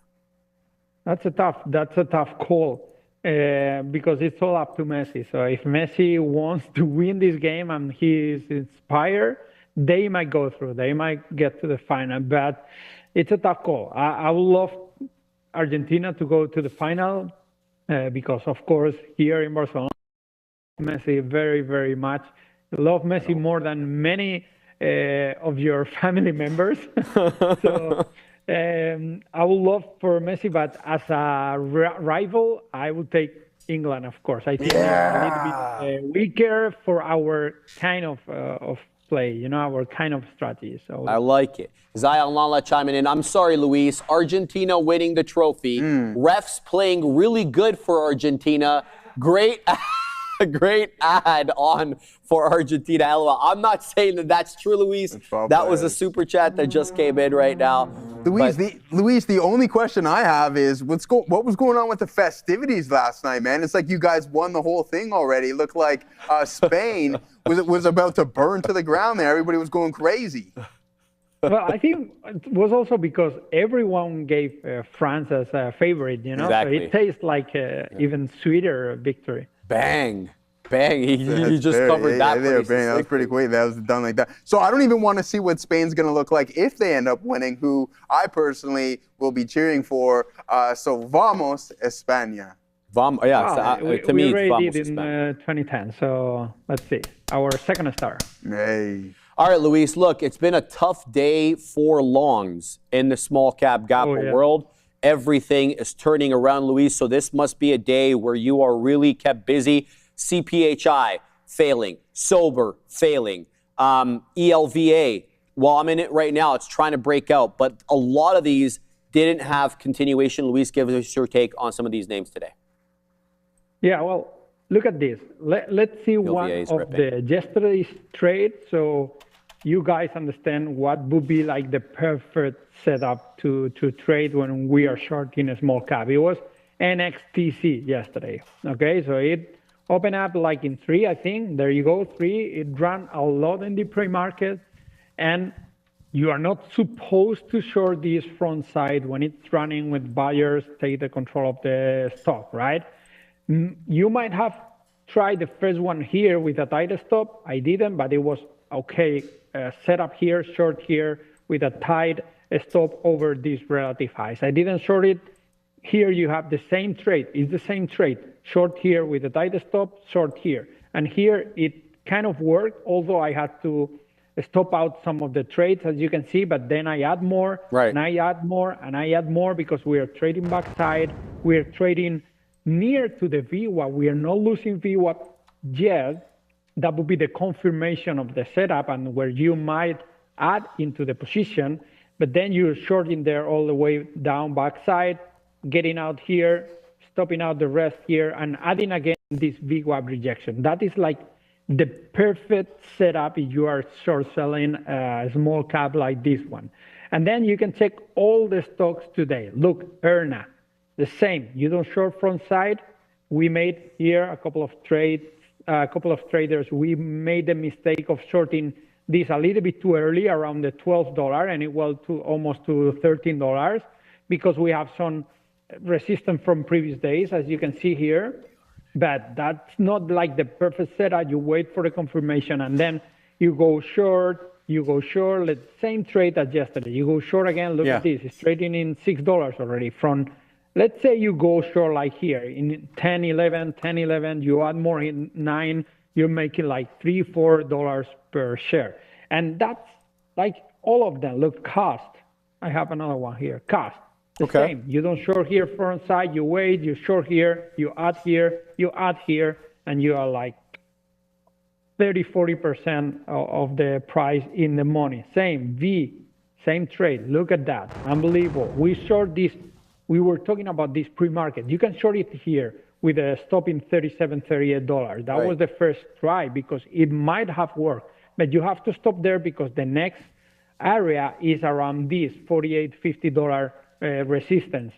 That's a tough call because it's all up to Messi. So if Messi wants to win this game and he is inspired, they might go through. They might get to the final. But it's a tough call. I would love Argentina to go to the final because, of course, here in Barcelona, Messi very, very much. I love Messi more than many of your family members. So. I would love for Messi, but as a rival, I would take England, of course. I think they're a little bit weaker for our kind of play, you know, our kind of strategy. So I like it. Zion Lala chiming in. I'm sorry, Luis. Argentina winning the trophy. Refs playing really good for Argentina. Great. Great ad on for Argentina. LOL. I'm not saying that that's true, Luis. That was a super chat that just came in right now. Luis, the only question I have is what was going on with the festivities last night, man? It's like you guys won the whole thing already. It looked like Spain was about to burn to the ground there. Everybody was going crazy. Well, I think it was also because everyone gave France as a favorite, you know? Exactly. So it tastes like even sweeter victory. Bang. Bang. He just covered that. That was pretty quick. That was done like that. So I don't even want to see what Spain's going to look like if they end up winning, who I personally will be cheering for. So vamos, España. To me, we already did in 2010. So let's see. Our second star. Hey. All right, Luis, look, it's been a tough day for longs in the small cap GAPA world. Everything is turning around, Luis, so this must be a day where you are really kept busy. CPHI, failing. Sober, failing. ELVA, well, I'm in it right now. It's trying to break out, but a lot of these didn't have continuation. Luis, give us your take on some of these names today. Yeah, well, look at this. Let's see one of the yesterday's trade, so you guys understand what would be like the perfect setup to trade when we are short in a small cap. It was NXTC yesterday. Okay, so it opened up like in 3, I think. There you go, 3. It ran a lot in the pre-market, and you are not supposed to short this front side when it's running with buyers take the control of the stock, right? You might have tried the first one here with a tight stop. I didn't, but it was okay. Set up here, short here with a tight stop over these relative highs. I didn't short it. Here you have the same trade. It's the same trade. Short here with a tight stop, short here. And here it kind of worked, although I had to stop out some of the trades, as you can see, but then I add more, and I add more, and I add more because we are trading backside. We are trading near to the VWAP. We are not losing VWAP yet. That would be the confirmation of the setup and where you might add into the position, but then you're shorting there all the way down backside, getting out here, stopping out the rest here, and adding again this VWAP rejection. That is like the perfect setup if you are short selling a small cap like this one. And then you can check all the stocks today. Look, ERNA, the same. You don't short front side. We made here a couple of traders, we made the mistake of shorting this a little bit too early, around the $12, and it was almost to $13 because we have some resistance from previous days, as you can see here. But that's not like the perfect setup. You wait for the confirmation, and then you go short, the same trade as yesterday. You go short again, look at this. It's trading in $6 already from. Let's say you go short like here in 10, 11, you add more in 9, you're making like $3, $4 per share. And that's like all of them. Look, cost. I have another one here. Cost. The same. You don't short here front side, you wait, you short here, you add here, and you are like 30, 40% of the price in the money. Same same trade. Look at that. Unbelievable. We short this. We were talking about this pre-market. You can short it here with a stop in $37, $38. That was the first try because it might have worked, but you have to stop there because the next area is around this $48, $50 resistance.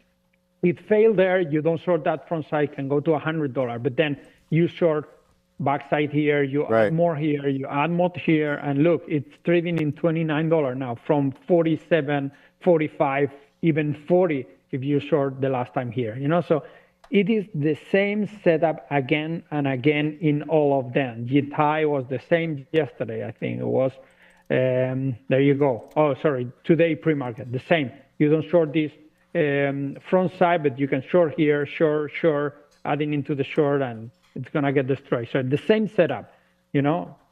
It failed there, you don't short that front side, can go to $100, but then you short backside here, you add more here, you add more here, and look, it's trading in $29 now from 47, 45, even 40 if you short the last time here, so it is the same setup again and again in all of them. GTI was the same yesterday, I think it was. There you go. Oh, sorry, today pre-market, the same. You don't short this front side, but you can short here, short, adding into the short, and it's gonna get destroyed. So the same setup,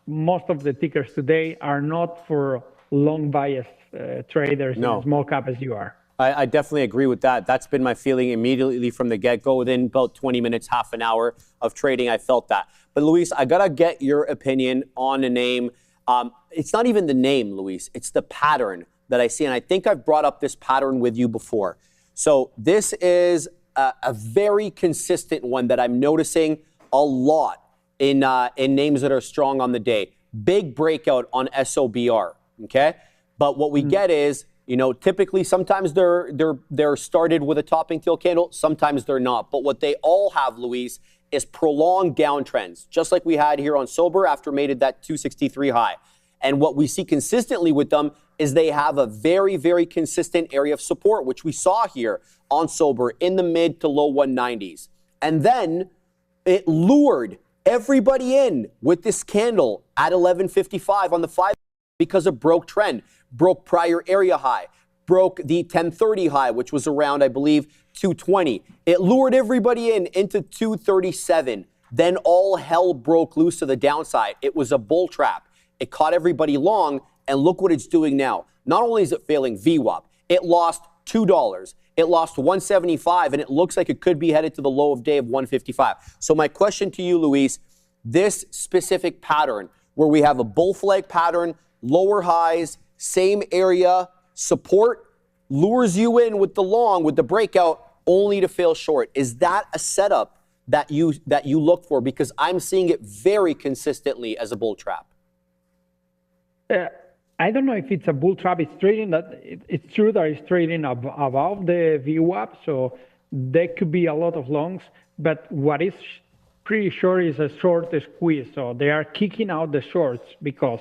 most of the tickers today are not for long bias traders in small cap as you are. I definitely agree with that. That's been my feeling immediately from the get-go. Within about 20 minutes, half an hour of trading, I felt that. But Luis, I gotta get your opinion on a name. It's not even the name, Luis. It's the pattern that I see. And I think I've brought up this pattern with you before. So this is a very consistent one that I'm noticing a lot in names that are strong on the day. Big breakout on SOBR, okay? But what we get is, typically sometimes they're started with a topping tail candle, sometimes they're not. But what they all have, Luis, is prolonged downtrends, just like we had here on Sober after made that 263 high. And what we see consistently with them is they have a very, very consistent area of support, which we saw here on Sober in the mid to low 190s. And then it lured everybody in with this candle at 1155 on the 5 because of broke trend, broke prior area high, broke the 1030 high, which was around, I believe, 220. It lured everybody into 237. Then all hell broke loose to the downside. It was a bull trap. It caught everybody long, and look what it's doing now. Not only is it failing VWAP, it lost $2. It lost 175, and it looks like it could be headed to the low of day of 155. So my question to you, Luis, this specific pattern where we have a bull flag pattern, lower highs, same area, support, lures you in with the long, with the breakout, only to fail short. Is that a setup that you look for? Because I'm seeing it very consistently as a bull trap. I don't know if it's a bull trap. It's trading that it's true that it's trading above the VWAP, so there could be a lot of longs. But what is pretty sure is a short squeeze. So they are kicking out the shorts because,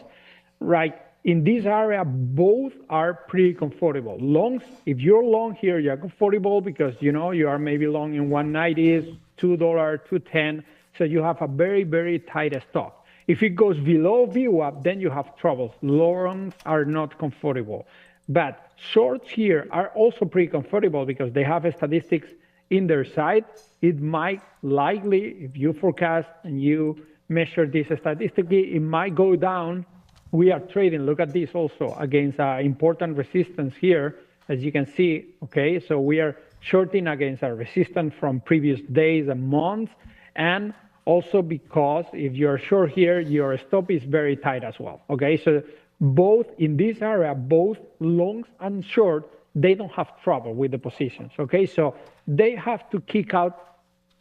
in this area, both are pretty comfortable. Longs, if you're long here, you're comfortable because you are maybe long in 190s, $2, $2.10. So you have a very, very tight stock. If it goes below VWAP, then you have troubles. Longs are not comfortable. But shorts here are also pretty comfortable because they have statistics in their side. It might likely, if you forecast and you measure this statistically, it might go down. We are trading, look at this also, against important resistance here, as you can see, okay? So we are shorting against a resistance from previous days and months, and also because if you're short here, your stop is very tight as well, okay? So both in this area, both longs and short, they don't have trouble with the positions, okay? So they have to kick out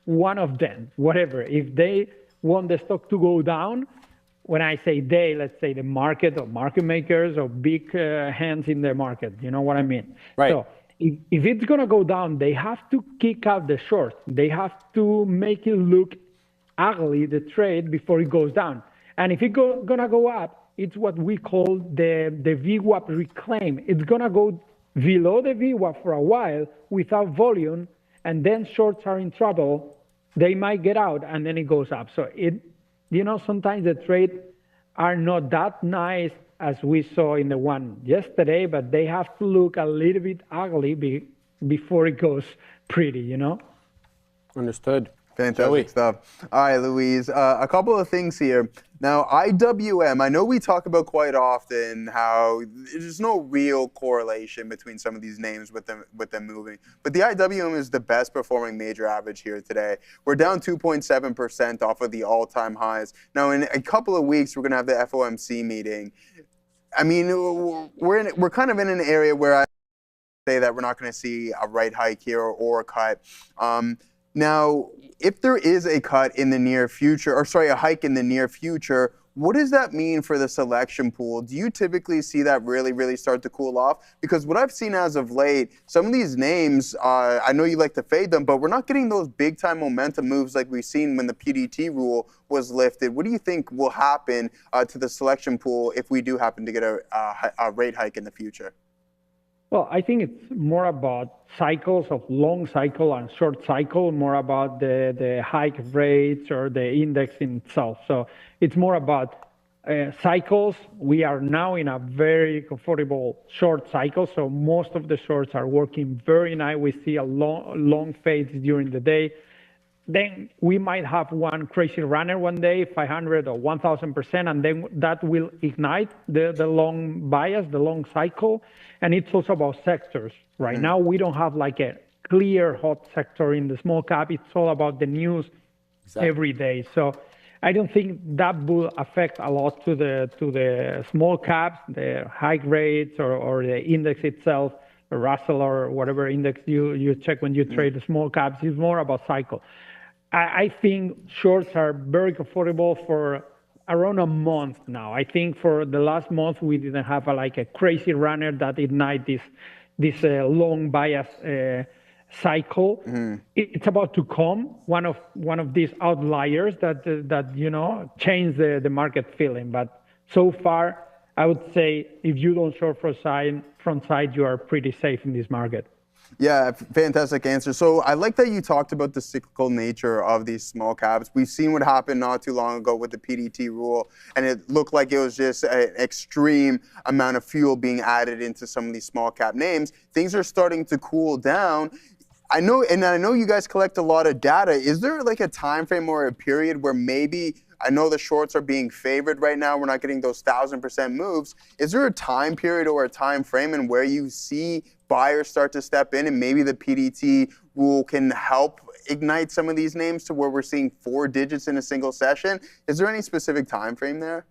one of them, whatever. If they want the stock to go down, when I say they, let's say the market or market makers or big hands in the market, you know what I mean? Right. So if it's gonna go down, they have to kick out the short. They have to make it look ugly, the trade, before it goes down. And if it's gonna go up, it's what we call the VWAP reclaim. It's gonna go below the VWAP for a while without volume, and then shorts are in trouble. They might get out, and then it goes up. So sometimes the trades are not that nice as we saw in the one yesterday, but they have to look a little bit ugly before it goes pretty, Understood. Fantastic stuff. All right, Luis, a couple of things here. Now, IWM, I know we talk about quite often how there's no real correlation between some of these names with them moving, but the IWM is the best performing major average here today. We're down 2.7% off of the all-time highs. Now, in a couple of weeks, we're going to have the FOMC meeting. I mean, we're kind of in an area where I say that we're not going to see a rate hike here or a cut. Now, if there is a cut in the near future, or sorry, a hike in the near future, What does that mean for the selection pool? Do you typically see that really start to cool off? Because what I've seen as of late, some of these names, I know you like to fade them, but we're not getting those big time momentum moves like we've seen when the PDT rule was lifted. What do you think will happen to the selection pool if we do happen to get a rate hike in the future? Well, I think it's more about cycles of long cycle and short cycle, more about the hike rates or the index in itself. So it's more about cycles. We are now in a very comfortable short cycle. So most of the shorts are working very nice. We see a long fades during the day. Then we might have one crazy runner one day, 500 or 1,000%, and then that will ignite the long bias, the long cycle. And it's also about sectors. Right now, we don't have like a clear hot sector in the small cap. It's all about the news every day. So I don't think that will affect a lot to the small caps, the high rates or the index itself, the Russell or whatever index you check when you trade the small caps. It's more about cycle. I think shorts are very comfortable for around a month now. I think for the last month, we didn't have like a crazy runner that ignite this long bias cycle. It's about to come, one of these outliers that you know change the market feeling. But so far, I would say if you don't short front side, you are pretty safe in this market. Yeah, fantastic answer. So I like that you talked about the cyclical nature of these small caps. We've seen what happened not too long ago with the PDT rule, and it looked like it was just an extreme amount of fuel being added into some of these small cap names. Things are starting to cool down. I know you guys collect a lot of data. Is there like a time frame or a period where maybe, I know the shorts are being favored right now, we're not getting those 1,000% moves. Is there a time period or a time frame in where you see buyers start to step in and maybe the PDT rule can help ignite some of these names to where we're seeing 4 digits in a single session? Is there any specific time frame there?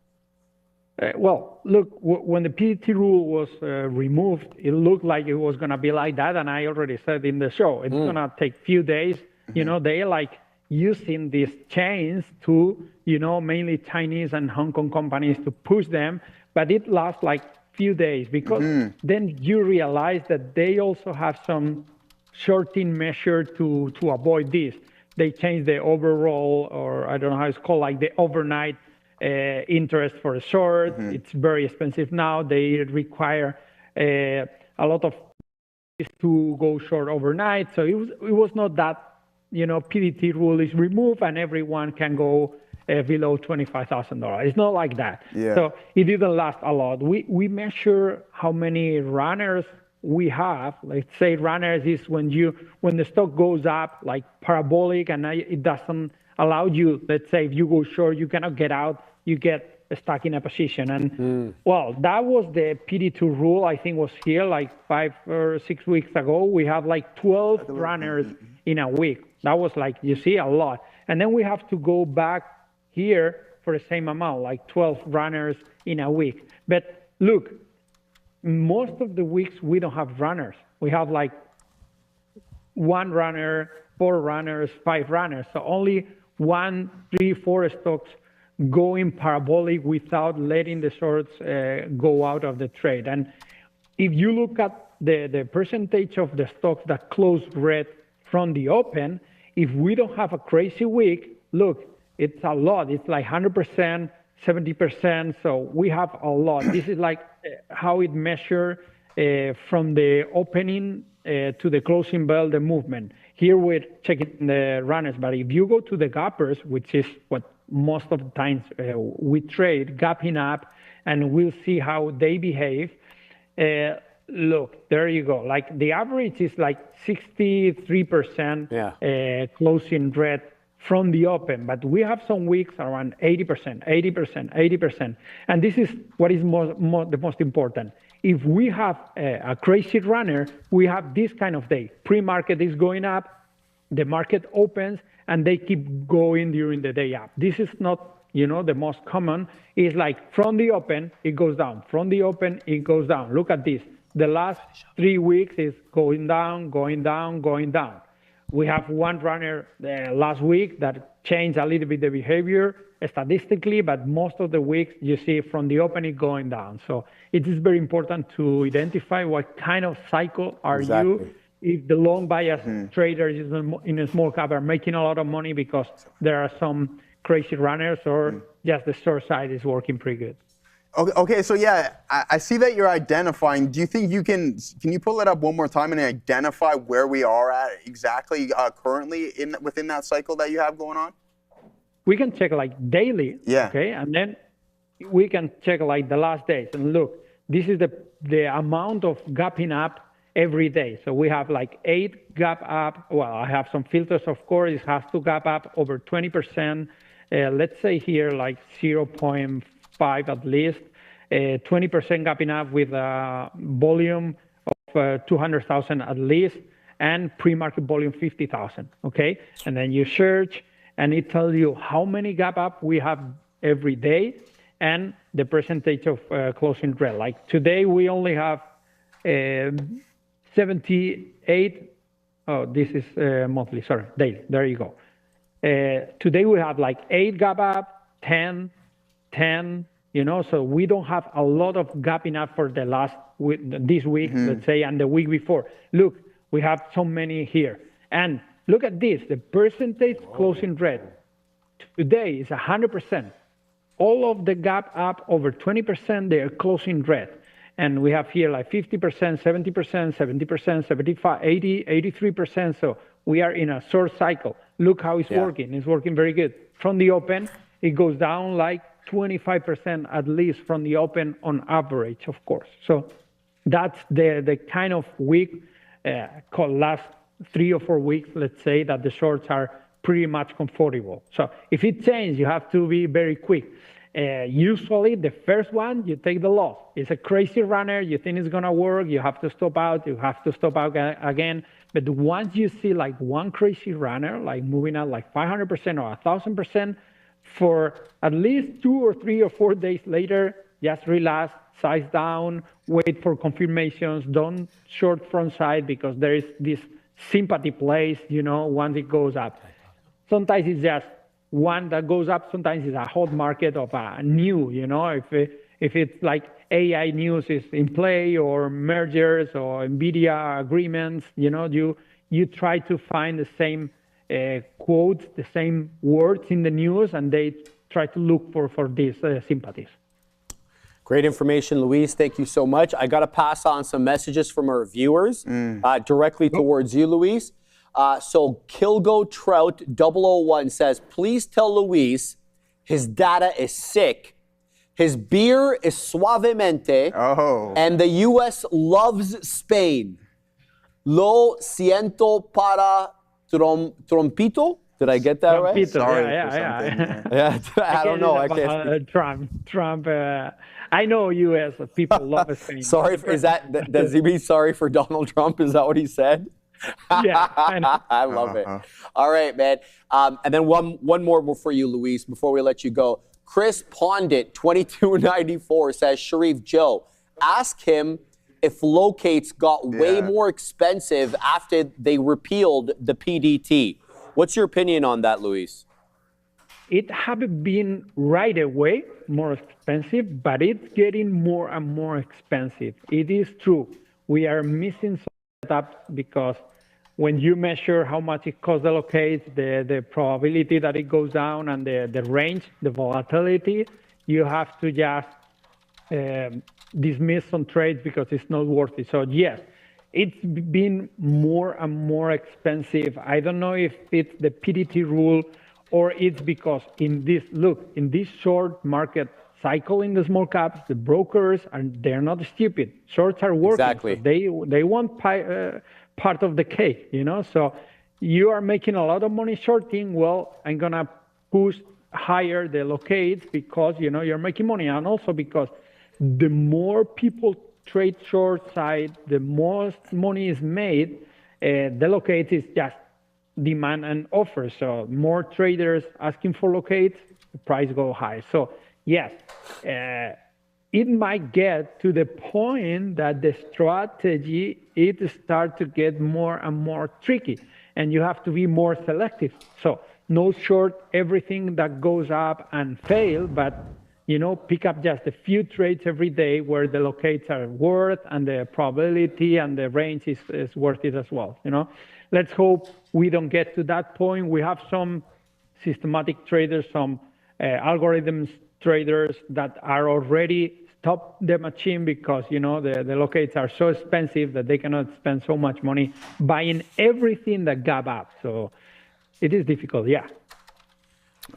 Well, look, when the PDT rule was removed, it looked like it was going to be like that. And I already said in the show, it's going to take few days. You know, they like using these chains to, you know, mainly Chinese and Hong Kong companies to push them. But it lasts like few days because then you realize that they also have some shorting measure to avoid this. They change the overall, or I don't know how it's called, like the overnight interest for a short. It's very expensive now. They require a lot of to go short overnight. So it was not that, you know, PDT rule is removed and everyone can go below $25,000. It's not like that. Yeah. So it didn't last a lot. We measure how many runners we have. Let's say runners is when the stock goes up like parabolic and it doesn't allow you, let's say if you go short, you cannot get out, you get stuck in a position. And well, that was the PD2 rule, I think was here like 5 or 6 weeks ago. We have like 12 runners in a week. That was like, you see, a lot. And then we have to go back here for the same amount, like 12 runners in a week. But look, most of the weeks we don't have runners. We have like 1 runner, 4 runners, 5 runners. So only 1, 3, 4 stocks going parabolic without letting the shorts go out of the trade. And if you look at the percentage of the stocks that close red from the open, if we don't have a crazy week, look, it's a lot. It's like 100%, 70%. So we have a lot. This is like how it measures from the opening to the closing bell, the movement. Here we're checking the runners, but if you go to the gappers, which is what most of the times we trade, gapping up, and we'll see how they behave. Look, there you go. Like the average is like 63% closing red from the open, but we have some weeks around 80%, 80%, 80%. And this is what is the most important. If we have a crazy runner, we have this kind of day. Pre-market is going up, the market opens, and they keep going during the day up. This is not, you know, the most common. Is like from the open, it goes down. From the open, it goes down. Look at this. The last 3 weeks is going down, going down, going down. We have one runner last week that changed a little bit the behavior statistically, but most of the weeks you see from the opening going down. So it is very important to identify what kind of cycle are you. If the long bias traders in a small cap are making a lot of money because there are some crazy runners, or just the short side is working pretty good. Okay, so yeah, I see that you're identifying. Do you think you can you pull it up one more time and identify where we are at exactly currently within that cycle that you have going on? We can check like daily, okay, and then we can check like the last days. And look, this is the amount of gapping up every day. So we have like 8 gap up. Well, I have some filters, of course. It has to gap up over 20%. Let's say here like 0.5 at least, 20% gapping up with a volume of 200,000 at least, and pre-market volume 50,000, okay? And then you search, and it tells you how many gap up we have every day, and the percentage of closing red. Like today, we only have 78. Oh, this is monthly, sorry, daily. There you go. Today we have like 8 gap up, 10, you know, so we don't have a lot of gapping up for the last this week, let's say, and the week before. Look, we have so many here. And look at this, the percentage closing red. Today is 100%. All of the gap up over 20%, they are closing red. And we have here like 50%, 70%, 70%, 75, 80, 83%. So we are in a short cycle. Look how it's working. It's working very good. From the open, it goes down like 25% at least from the open on average, of course. So that's the kind of week, called last 3 or 4 weeks, let's say, that the shorts are pretty much comfortable. So if it changes, you have to be very quick. Usually the first one, you take the loss. It's a crazy runner, you think it's gonna work, you have to stop out, you have to stop out again. But once you see like one crazy runner, like moving out like 500% or 1,000%, for at least 2 or 3 or 4 days later, just relax, size down, wait for confirmations, don't short front side because there is this sympathy place, you know, once it goes up. Sometimes it's just one that goes up, sometimes it's a hot market of a new, you know, if it's like AI news is in play or mergers or NVIDIA agreements, you know, you try to find the same quotes, the same words in the news, and they try to look for these sympathies. Great information, Luis. Thank you so much. I got to pass on some messages from our viewers directly towards you, Luis. So Kilgo Trout 001 says, please tell Luis his data is sick. His beer is suavemente. And the U.S. loves Spain. Lo siento para trompito. Did I get that right? Sorry Yeah. I don't know. I can't speak. Trump. I know U.S. people love Spain. Sorry, does he mean sorry for Donald Trump? Is that what he said? Yeah, I know. I love it. All right, man. And then one more for you, Luis, before we let you go. Chris Pondit, 2294, says, Sharif Joe, ask him if locates got way more expensive after they repealed the PDT. What's your opinion on that, Luis? It haven't been right away more expensive, but it's getting more and more expensive. It is true. We are missing some setups because when you measure how much it costs the locates, the probability that it goes down, and the range, the volatility, you have to just dismiss some trades because it's not worth it. So yes, it's been more and more expensive. I don't know if it's the PDT rule or it's because in this short market cycle in the small caps, the brokers they're not stupid. Shorts are working. Exactly. So they want part of the cake, you know. So you are making a lot of money shorting. Well, I'm gonna push higher the locates because you know you're making money, and also because the more people trade short side, the most money is made. The locates is just demand and offer. So more traders asking for locates, the price go high. So yes, it might get to the point that the strategy it start to get more and more tricky. and you have to be more selective. So no short everything that goes up and fail, but pick up just a few trades every day where the locates are worth and the probability and the range is worth it as well. Let's hope we don't get to that point. We have some systematic traders, some algorithms traders that are already stop the machine because the locates are so expensive that they cannot spend so much money buying everything that gap up. So it is difficult, yeah.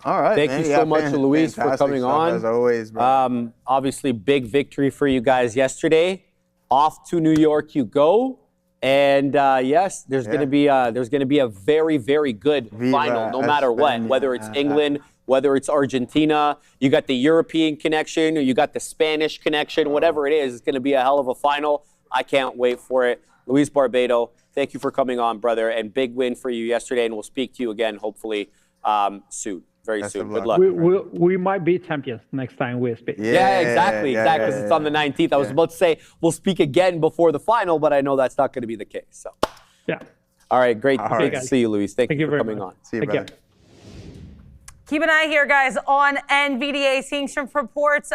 All right. Thank you so much, Luis, for coming on. As always, bro. Obviously, big victory for you guys yesterday. Off to New York you go. And yes, there's going to be a very, very good final, no matter what, whether it's England, whether it's Argentina. You got the European connection, or you got the Spanish connection, whatever it is, it's going to be a hell of a final. I can't wait for it. Luis Barbado, thank you for coming on, brother, and big win for you yesterday, and we'll speak to you again, hopefully, soon. Very soon. Good luck. We might be champions next time we speak. Yeah, exactly. Because it's on the 19th. I was about to say we'll speak again before the final, but I know that's not going to be the case. So. Yeah. All right. Great to see you, Luis. Thank you for coming on. See you, brother. Keep an eye here, guys, on NVIDIA, seeing some reports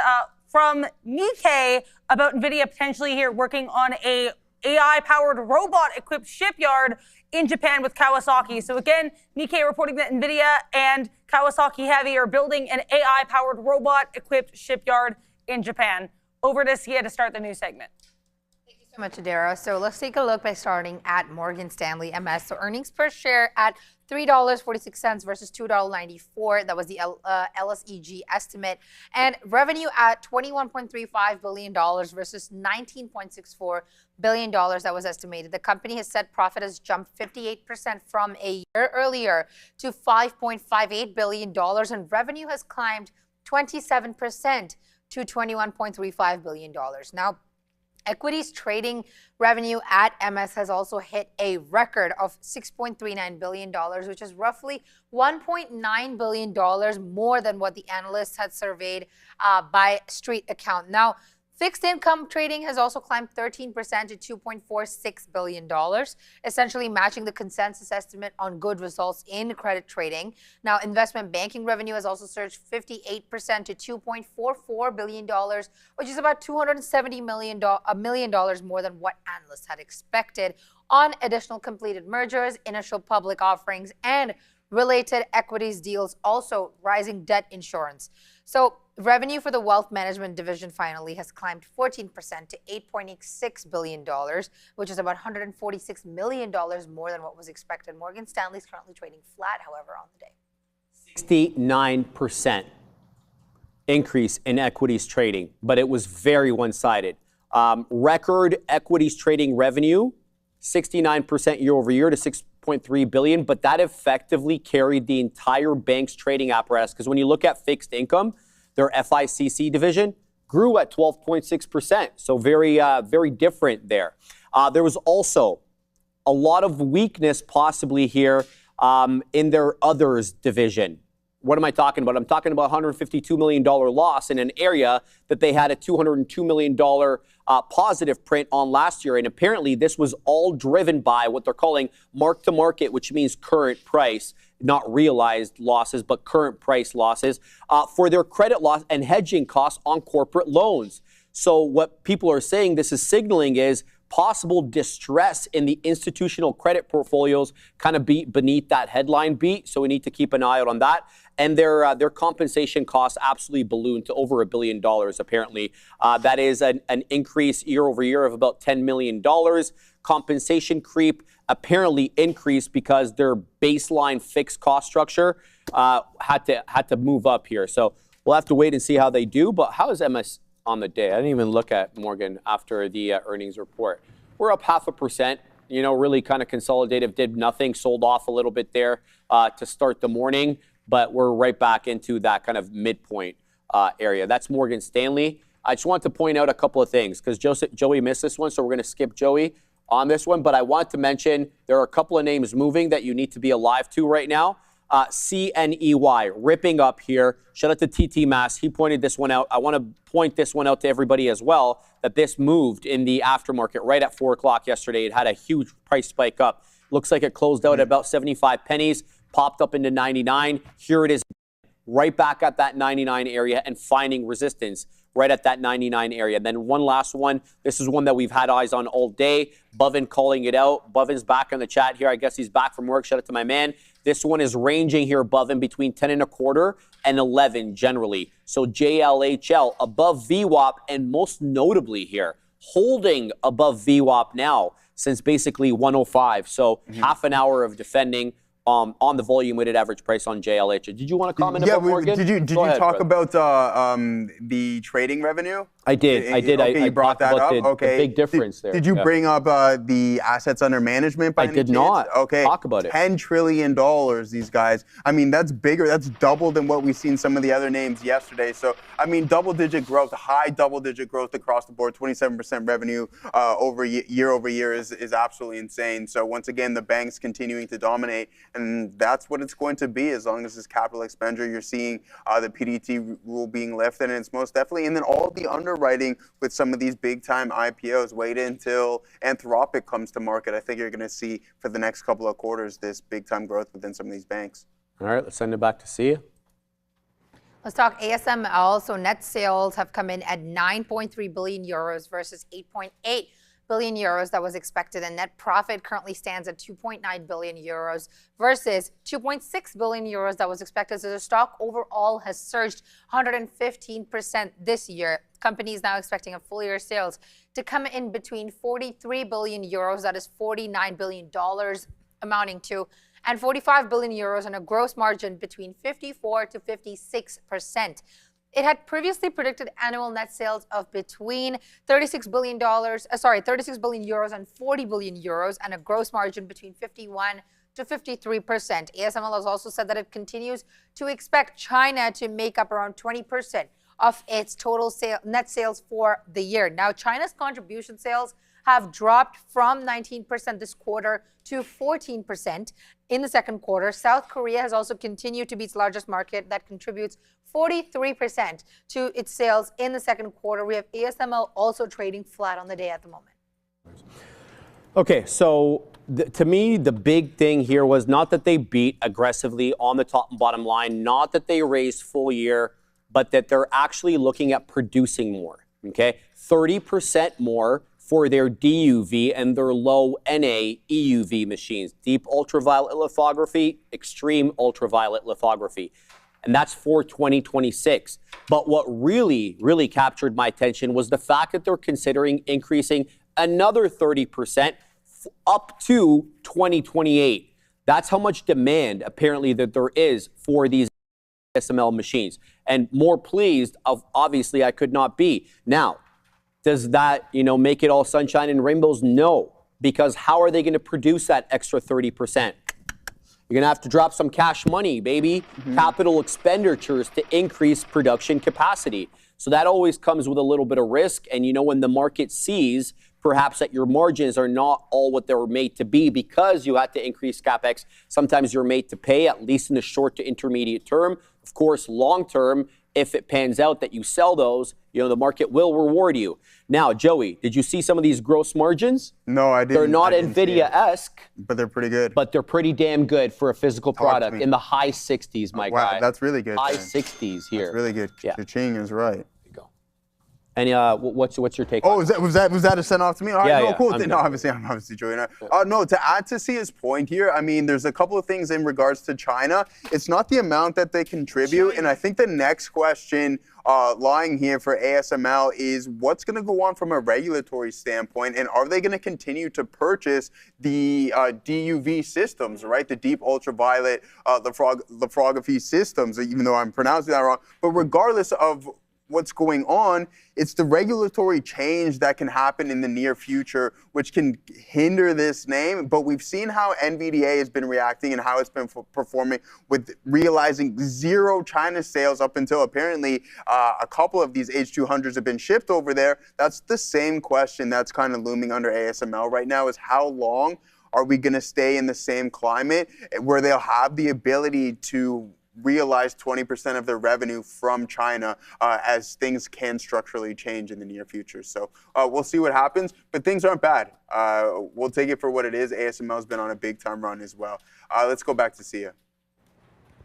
from Nikkei about NVIDIA potentially here working on a AI-powered robot-equipped shipyard in Japan with Kawasaki. So again, Nikkei reporting that NVIDIA and Kawasaki Heavy are building an AI-powered robot-equipped shipyard in Japan. Over to Sia to start the news segment. Thank you so much, Adara. So let's take a look by starting at Morgan Stanley MS. So earnings per share at $3.46 versus $2.94. That was the LSEG estimate. And revenue at $21.35 billion versus $19.64 billion that was estimated. The company has said profit has jumped 58% from a year earlier to $5.58 billion, and revenue has climbed 27% to $21.35 billion. Now, equities trading revenue at MS has also hit a record of $6.39 billion, which is roughly $1.9 billion more than what the analysts had surveyed by street account. Now, fixed income trading has also climbed 13% to $2.46 billion, essentially matching the consensus estimate on good results in credit trading. Now, investment banking revenue has also surged 58% to $2.44 billion, which is about $270 million more than what analysts had expected on additional completed mergers, initial public offerings, and related equities deals, also rising debt insurance. So revenue for the wealth management division finally has climbed 14% to $8.86 billion, which is about $146 million more than what was expected. Morgan Stanley is currently trading flat, however, on the day. 69% increase in equities trading, but it was very one-sided. Record equities trading revenue, 69% year over year to $6.3 billion, but that effectively carried the entire bank's trading apparatus. Because when you look at fixed income, their FICC division grew at 12.6%. So very different there. There was also a lot of weakness possibly here in their others division. What am I talking about? I'm talking about $152 million loss in an area that they had a $202 million positive print on last year. And apparently this was all driven by what they're calling mark to market, which means current price, not realized losses, but current price losses for their credit loss and hedging costs on corporate loans. So what people are saying this is signaling is possible distress in the institutional credit portfolios kind of beneath that headline beat. So we need to keep an eye out on that. And their compensation costs absolutely ballooned to over $1 billion, apparently. That is an increase year over year of about $10 million. Compensation creep apparently increased because their baseline fixed cost structure had to move up here. So we'll have to wait and see how they do. But how is MS on the day? I didn't even look at Morgan after the earnings report. We're up 0.5%. You know, really kind of consolidative, did nothing, sold off a little bit there to start the morning, but we're right back into that kind of midpoint area. That's Morgan Stanley. I just want to point out a couple of things because Joey missed this one, so we're going to skip Joey on this one. But I want to mention there are a couple of names moving that you need to be alive to right now. CNEY, ripping up here. Shout out to TT Mass. He pointed this one out. I want to point this one out to everybody as well, that this moved in the aftermarket right at 4 o'clock yesterday. It had a huge price spike up. Looks like it closed out at about 75 pennies, popped up into 99. Here it is, right back at that 99 area and finding resistance right at that 99 area. Then one last one. This is one that we've had eyes on all day. Bovin calling it out. Bovin's back in the chat here. I guess he's back from work. Shout out to my man. This one is ranging here, Bovin, between 10.25 and 11 generally. So JLHL above VWAP, and most notably here, holding above VWAP now since basically 105. So half an hour of defending on the volume weighted average price on JLH. Did you want to comment about Morgan? Did you talk about the trading revenue? I did. Okay, you brought that up. Okay. The big difference there. Did you bring up the assets under management by any did chance? not. Okay. Talk about it. $10 trillion, these guys. I mean, that's bigger. That's double than what we've seen some of the other names yesterday. So, I mean, double-digit growth, high double-digit growth across the board, 27% revenue year over year is absolutely insane. So, once again, the banks continuing to dominate, and that's what it's going to be as long as this capital expenditure. You're seeing the PDT rule being lifted, and it's most definitely, and then all the underwriting with some of these big-time IPOs. Wait until Anthropic comes to market. I think you're going to see for the next couple of quarters this big-time growth within some of these banks. All right, let's send it back to Sia. Let's talk ASML. So net sales have come in at 9.3 billion euros versus 8.8 billion euros that was expected, and net profit currently stands at 2.9 billion euros versus 2.6 billion euros that was expected. So the stock overall has surged 115% this year. Company is now expecting a full year sales to come in between 43 billion euros, that is $49 billion amounting to, and 45 billion euros, and a gross margin between 54 to 56%. It had previously predicted annual net sales of between $36 billion and 40 billion euros, and a gross margin between 51 to 53%. ASML has also said that it continues to expect China to make up around 20% of its total net sales for the year. Now, China's contribution sales have dropped from 19% this quarter to 14% in the second quarter. South Korea has also continued to be its largest market that contributes 43% to its sales in the second quarter. We have ASML also trading flat on the day at the moment. Okay, so to me, the big thing here was not that they beat aggressively on the top and bottom line, not that they raised full year, but that they're actually looking at producing more, okay? 30% more for their DUV and their low NA EUV machines, deep ultraviolet lithography, extreme ultraviolet lithography. And that's for 2026. But what really, really captured my attention was the fact that they're considering increasing another 30% up to 2028. That's how much demand, apparently, that there is for these ASML machines. And more pleased, obviously, I could not be. Now, does that, make it all sunshine and rainbows? No, because how are they going to produce that extra 30%? You're going to have to drop some cash money, baby. Capital expenditures to increase production capacity. So that always comes with a little bit of risk. And when the market sees perhaps that your margins are not all what they were made to be because you had to increase CapEx, sometimes you're made to pay, at least in the short to intermediate term. Of course, long term, if it pans out that you sell those, the market will reward you. Now, Joey, did you see some of these gross margins? No, I didn't. They're not NVIDIA-esque. But they're pretty good. But they're pretty damn good for a physical product in the high 60s, my guy. Wow, that's really good. High 60s here. That's really good. Yeah. Cha-ching is right. There you go. And what's your take on that? was that a send off to me? All right, yeah, no, cool. I'm No, obviously, I'm obviously joining. No, to add to Sia's point here, I mean, there's a couple of things in regards to China. It's not the amount that they contribute, and I think the next question lying here for ASML is what's going to go on from a regulatory standpoint, and are they going to continue to purchase the DUV systems, right? The deep ultraviolet lithography systems, even though I'm pronouncing that wrong. But regardless of what's going on, it's the regulatory change that can happen in the near future, which can hinder this name. But we've seen how NVDA has been reacting and how it's been performing with realizing zero China sales up until apparently a couple of these H200s have been shipped over there. That's the same question that's kind of looming under ASML right now, is how long are we going to stay in the same climate where they'll have the ability to realize 20% of their revenue from China as things can structurally change in the near future. So we'll see what happens, but things aren't bad. We'll take it for what it is. ASML has been on a big time run as well. Let's go back to Sia.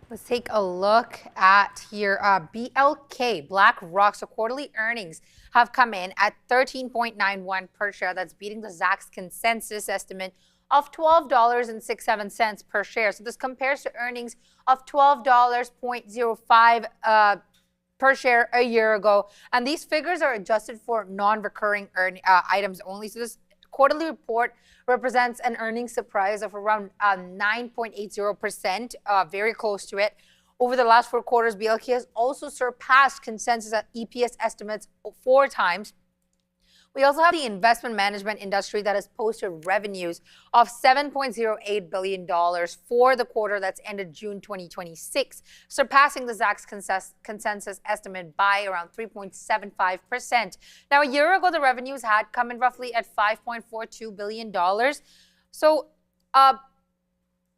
Let's take a look at here. BLK, BlackRock's quarterly earnings have come in at 13.91 per share. That's beating the Zacks consensus estimate of $12.67 per share. So this compares to earnings of $12.05 per share a year ago. And these figures are adjusted for non-recurring items only. So this quarterly report represents an earnings surprise of around 9.80%, very close to it. Over the last 4 quarters, BLK has also surpassed consensus EPS estimates 4 times. We also have the investment management industry that has posted revenues of $7.08 billion for the quarter that's ended June 2026, surpassing the Zacks consensus estimate by around 3.75%. Now, a year ago, the revenues had come in roughly at $5.42 billion. So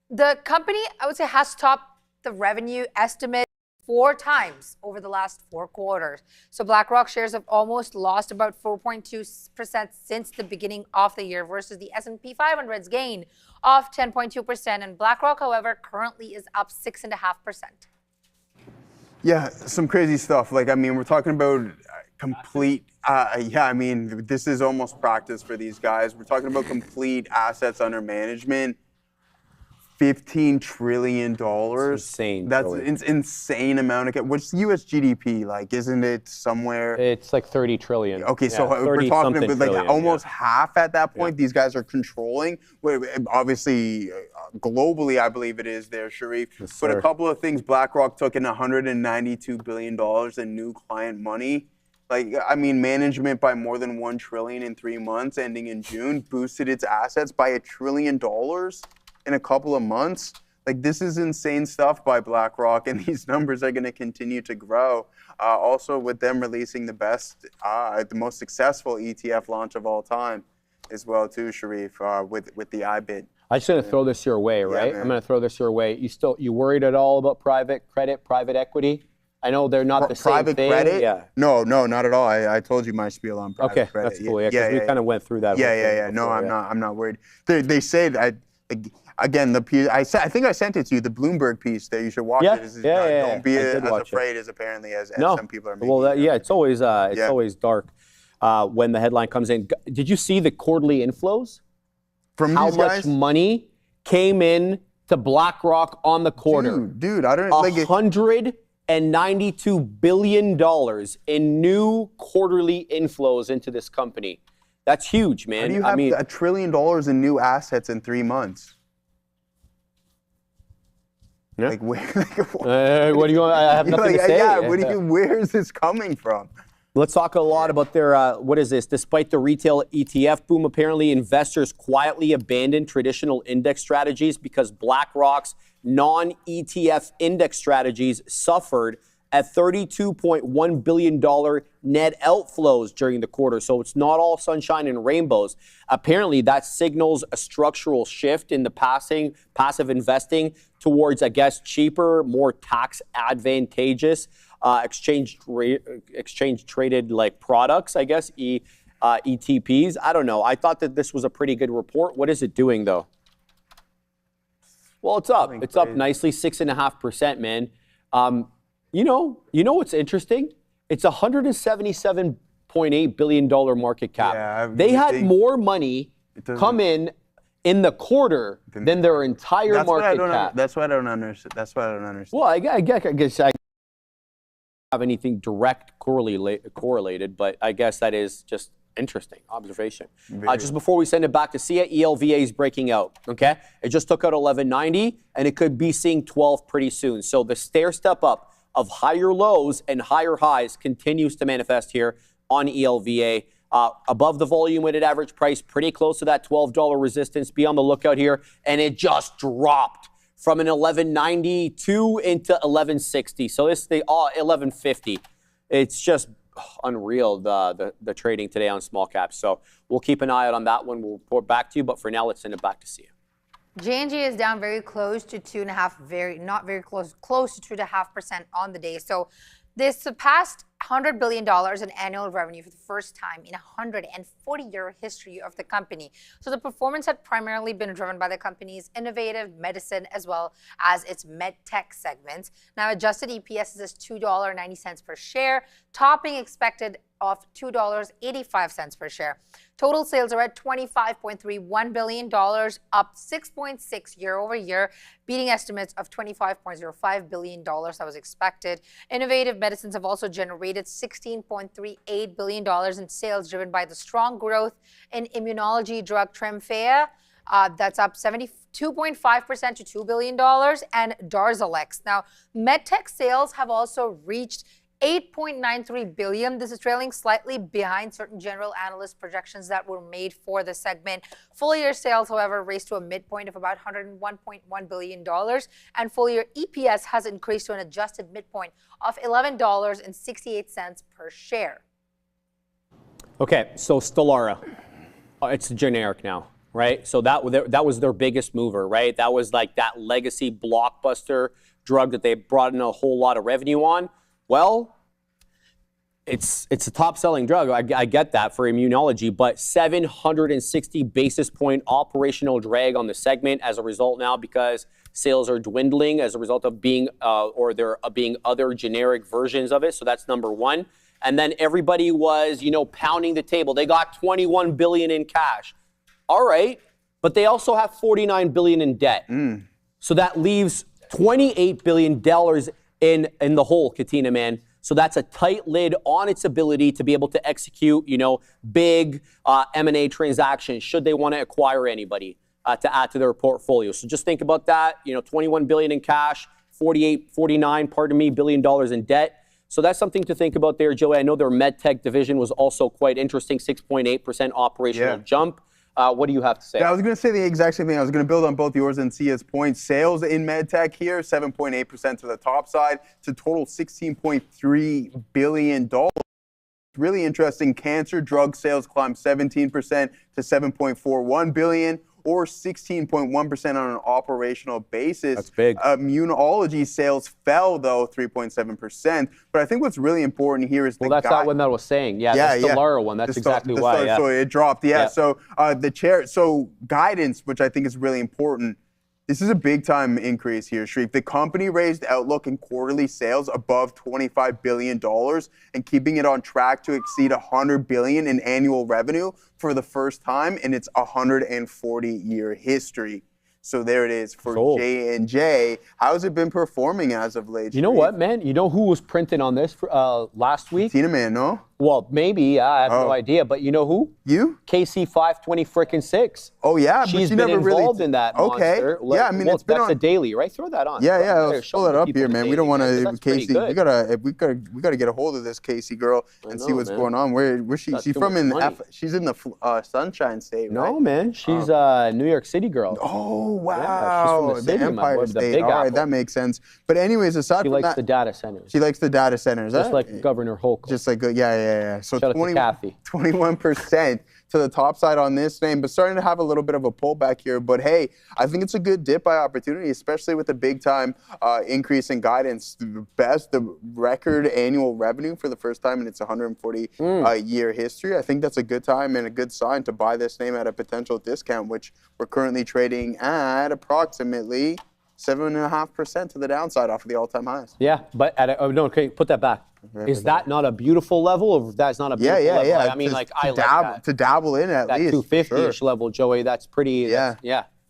the company, I would say, has topped the revenue estimate 4 times over the last 4 quarters. So BlackRock shares have almost lost about 4.2% since the beginning of the year versus the S&P 500's gain of 10.2%. And BlackRock, however, currently is up 6.5%. Yeah, some crazy stuff. Like, I mean, we're talking about complete, I mean, this is almost practice for these guys. We're talking about complete assets under management. $15 trillion. That's insane. That's an insane amount of. What's US GDP like? Isn't it somewhere? It's like 30 trillion. Okay, so we're talking about like almost half at that point. These guys are controlling. Obviously, globally, I believe it is there, Sharif. Yes, but sir. a couple of things. BlackRock took in $192 billion in new client money. Like, I mean, management by more than $1 trillion in 3 months, ending in June, boosted its assets by $1 trillion. In a couple of months. Like, this is insane stuff by BlackRock, and these numbers are going to continue to grow. Also, with them releasing the most successful ETF launch of all time, as well too, Sharif, with the IBIT. I'm just going to throw this your way, right? man. I'm going to throw this your way. You worried at all about private credit, private equity? I know they're not the same Private thing. credit? Yeah. No, not at all. I told you my spiel on private credit. That's cool. Yeah, because we kind of went through that. Yeah. No, I'm not worried. They say again, the piece, I think I sent it to you, the Bloomberg piece that you should watch it. Don't be as afraid as apparently as some people are making. Well, it's always dark when the headline comes in. Did you see the quarterly inflows? From how these much guys? money came in to BlackRock on the quarter? Dude, I don't like it. $192 billion in new quarterly inflows into this company. That's huge, man. How do you have $1 trillion in new assets in 3 months? Yeah. Like, where? What do you want? I have nothing to say. Yeah, where is this coming from? Let's talk a lot about their, what is this? Despite the retail ETF boom, apparently investors quietly abandoned traditional index strategies because BlackRock's non-ETF index strategies suffered at $32.1 billion net outflows during the quarter. So it's not all sunshine and rainbows. Apparently, that signals a structural shift in the passive investing towards, I guess, cheaper, more tax advantageous exchange traded like products, I guess, ETPs. I don't know. I thought that this was a pretty good report. What is it doing, though? Well, it's up. It's up nicely, 6.5%, man. You know what's interesting? It's a $177.8 billion market cap. Yeah, they had more money come in the quarter than their entire market cap. That's why I don't understand. Well, I guess I don't have anything direct correlated, but I guess that is just interesting observation. Just before we send it back to Sia, ELVA is breaking out, okay? It just took out 1190, and it could be seeing 12 pretty soon. So the stair step up of higher lows and higher highs continues to manifest here on ELVA. Above the volume weighted average price, pretty close to that $12 resistance. Be on the lookout here. And it just dropped from an 1192 into 1160. So this thing, 1150. It's just unreal, the trading today on small caps. So we'll keep an eye out on that one. We'll report back to you. But for now, let's send it back to Sia. J&J is down very close to 2.5%, not very close, close to 2.5% on the day. So this surpassed $100 billion in annual revenue for the first time in a 140-year history of the company. So the performance had primarily been driven by the company's innovative medicine as well as its medtech segments. Now, adjusted EPS is $2.90 per share, topping expected of $2.85 per share. Total sales are at $25.31 billion, up 6.6% year over year, beating estimates of $25.05 billion that was expected. Innovative medicines have also generated $16.38 billion in sales, driven by the strong growth in immunology drug Tremfya. That's up 72.5% to $2 billion, and Darzalex. Now, medtech sales have also reached $8.93 billion. This is trailing slightly behind certain general analyst projections that were made for the segment. Full year sales, however, raised to a midpoint of about $101.1 billion, and full year EPS has increased to an adjusted midpoint of $11.68 per share. Okay, so Stelara, it's generic now, right? So that was their biggest mover, right? That was like that legacy blockbuster drug that they brought in a whole lot of revenue on. Well, it's a top-selling drug. I get that for immunology, but 760 basis point operational drag on the segment as a result now because sales are dwindling as a result of being there being other generic versions of it. So that's number one. And then everybody was, pounding the table. They got $21 billion in cash. All right, but they also have $49 billion in debt. So that leaves $28 billion in the hole, Katina, man. So that's a tight lid on its ability to be able to execute, big M&A transactions should they want to acquire anybody to add to their portfolio. So just think about that. $21 billion in cash, $49 billion in debt. So that's something to think about there, Joey. I know their medtech division was also quite interesting, 6.8% operational jump. What do you have to say? Yeah, I was going to say the exact same thing. I was going to build on both yours and Sia's points. Sales in medtech here, 7.8% to the top side, to total $16.3 billion. Really interesting. Cancer drug sales climbed 17% to $7.41 billion, or 16.1% on an operational basis. That's big. Immunology sales fell, though, 3.7%. But I think what's really important here is that's that one that I was saying. Yeah, the Stelara one. That's exactly why. So it dropped. So So guidance, which I think is really important. This is a big-time increase here, Shreve. The company raised outlook in quarterly sales above $25 billion and keeping it on track to exceed $100 billion in annual revenue for the first time in its 140-year history. So there it is for J&J. How's it been performing as of late? You know what, man? You know who was printing on this last week? Tina Man, no? Well, maybe. I have no idea. But you know who? You? KC 520-6. Oh, yeah. She's been involved in that monster. Yeah, I mean, it's been that's a daily, right? Throw that on. Yeah, let's pull it up here, man. We don't want to, Casey. We gotta get a hold of this Casey girl and see what's going on. Where's she? She's from she's in the Sunshine State, right? No, man. She's a New York City girl. Oh, wow. Yeah, she's from the city, Empire State. All right, that makes sense. But anyways, aside from that, she likes the data centers. She likes the data centers. Just like Governor Hochul. Just like yeah. So shout out to Kathy. 21% to the top side on this name, but starting to have a little bit of a pullback here. But hey, I think it's a good dip by opportunity, especially with the big time increase in guidance. The record annual revenue for the first time in its 140-year history. I think that's a good time and a good sign to buy this name at a potential discount, which we're currently trading at approximately 7.5% to the downside off of the all-time highs. Yeah, but okay, put that back. Is that not a beautiful level, or that's not a beautiful level? Yeah. I mean, I like that. To dabble in at that least. That 250-ish level, Joey, that's pretty, To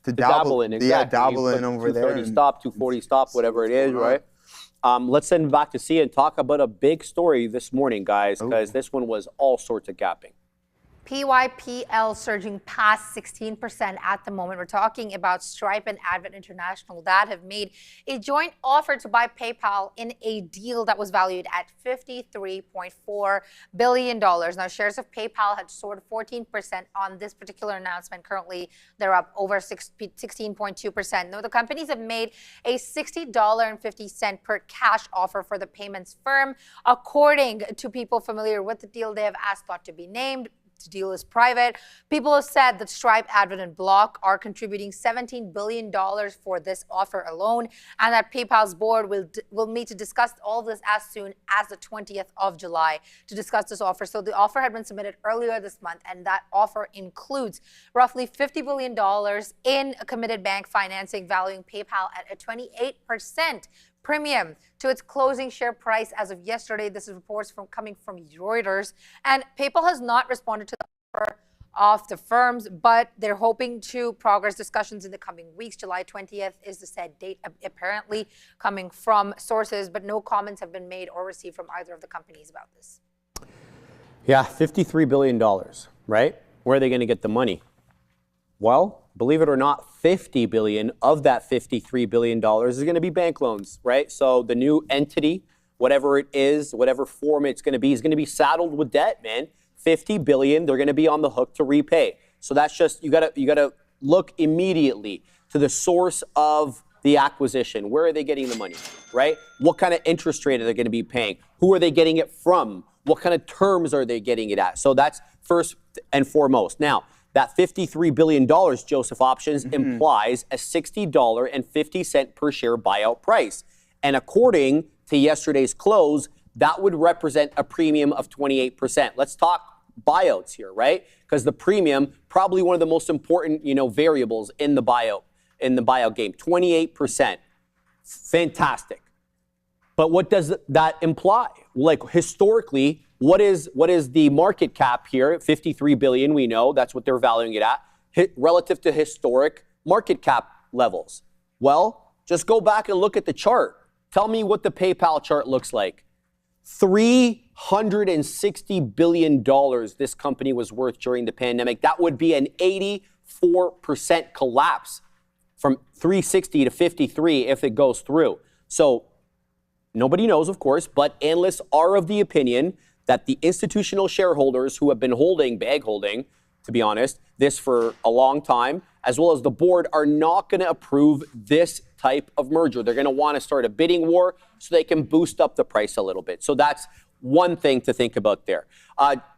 dabble in, exactly. Yeah, dabble in over there. 230 stop, 240 stop, whatever it is, right? Let's send back to Sia and talk about a big story this morning, guys, because this one was all sorts of gapping. PYPL surging past 16% at the moment. We're talking about Stripe and Advent International that have made a joint offer to buy PayPal in a deal that was valued at $53.4 billion. Now, shares of PayPal had soared 14% on this particular announcement. Currently, they're up over 16.2%. Now, the companies have made a $60.50 per cash offer for the payments firm. According to people familiar with the deal, they have asked not to be named. The deal is private. People have said that Stripe, Advent, and Block are contributing $17 billion for this offer alone, and that PayPal's board will meet to discuss all of this as soon as the 20th of July to discuss this offer. So the offer had been submitted earlier this month, and that offer includes roughly $50 billion in committed bank financing, valuing PayPal at a 28% premium to its closing share price as of yesterday. This is reports coming from Reuters. And PayPal has not responded to the offer of the firms, but they're hoping to progress discussions in the coming weeks. July 20th is the said date, apparently coming from sources, but no comments have been made or received from either of the companies about this. Yeah, $53 billion, right? Where are they going to get the money? Well, believe it or not, $50 billion of that $53 billion is going to be bank loans, right? So the new entity, whatever it is, whatever form it's going to be, is going to be saddled with debt, man. $50 billion, they're going to be on the hook to repay. So that's just, you gotta look immediately to the source of the acquisition. Where are they getting the money, right? What kind of interest rate are they going to be paying? Who are they getting it from? What kind of terms are they getting it at? So that's first and foremost. Now, that $53 billion, Joseph Options, implies a $60.50 per share buyout price. And according to yesterday's close, that would represent a premium of 28%. Let's talk buyouts here, right? Because the premium, probably one of the most important, variables in the buyout game. 28%. Fantastic. But what does that imply? Like historically, what is the market cap here? 53 billion, we know that's what they're valuing it at, relative to historic market cap levels. Well, just go back and look at the chart. Tell me what the PayPal chart looks like. $360 billion this company was worth during the pandemic. That would be an 84% collapse from 360 to 53 if it goes through. So nobody knows, of course, but analysts are of the opinion that the institutional shareholders who have been bag holding, to be honest, this for a long time, as well as the board, are not going to approve this type of merger. They're going to want to start a bidding war so they can boost up the price a little bit. So that's one thing to think about there.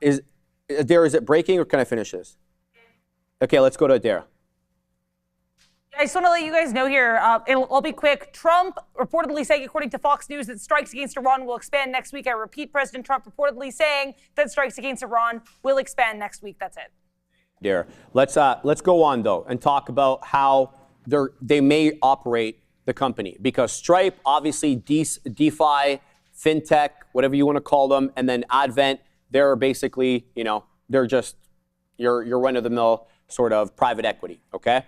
Is it breaking, or can I finish this? Okay, let's go to Adara. I just want to let you guys know here, I'll be quick. Trump reportedly saying, according to Fox News, that strikes against Iran will expand next week. I repeat, President Trump reportedly saying that strikes against Iran will expand next week. That's it. There. Let's go on, though, and talk about how they may operate the company. Because Stripe, obviously, DeFi, FinTech, whatever you want to call them, and then Advent, they're basically, they're just your run-of-the-mill sort of private equity, okay?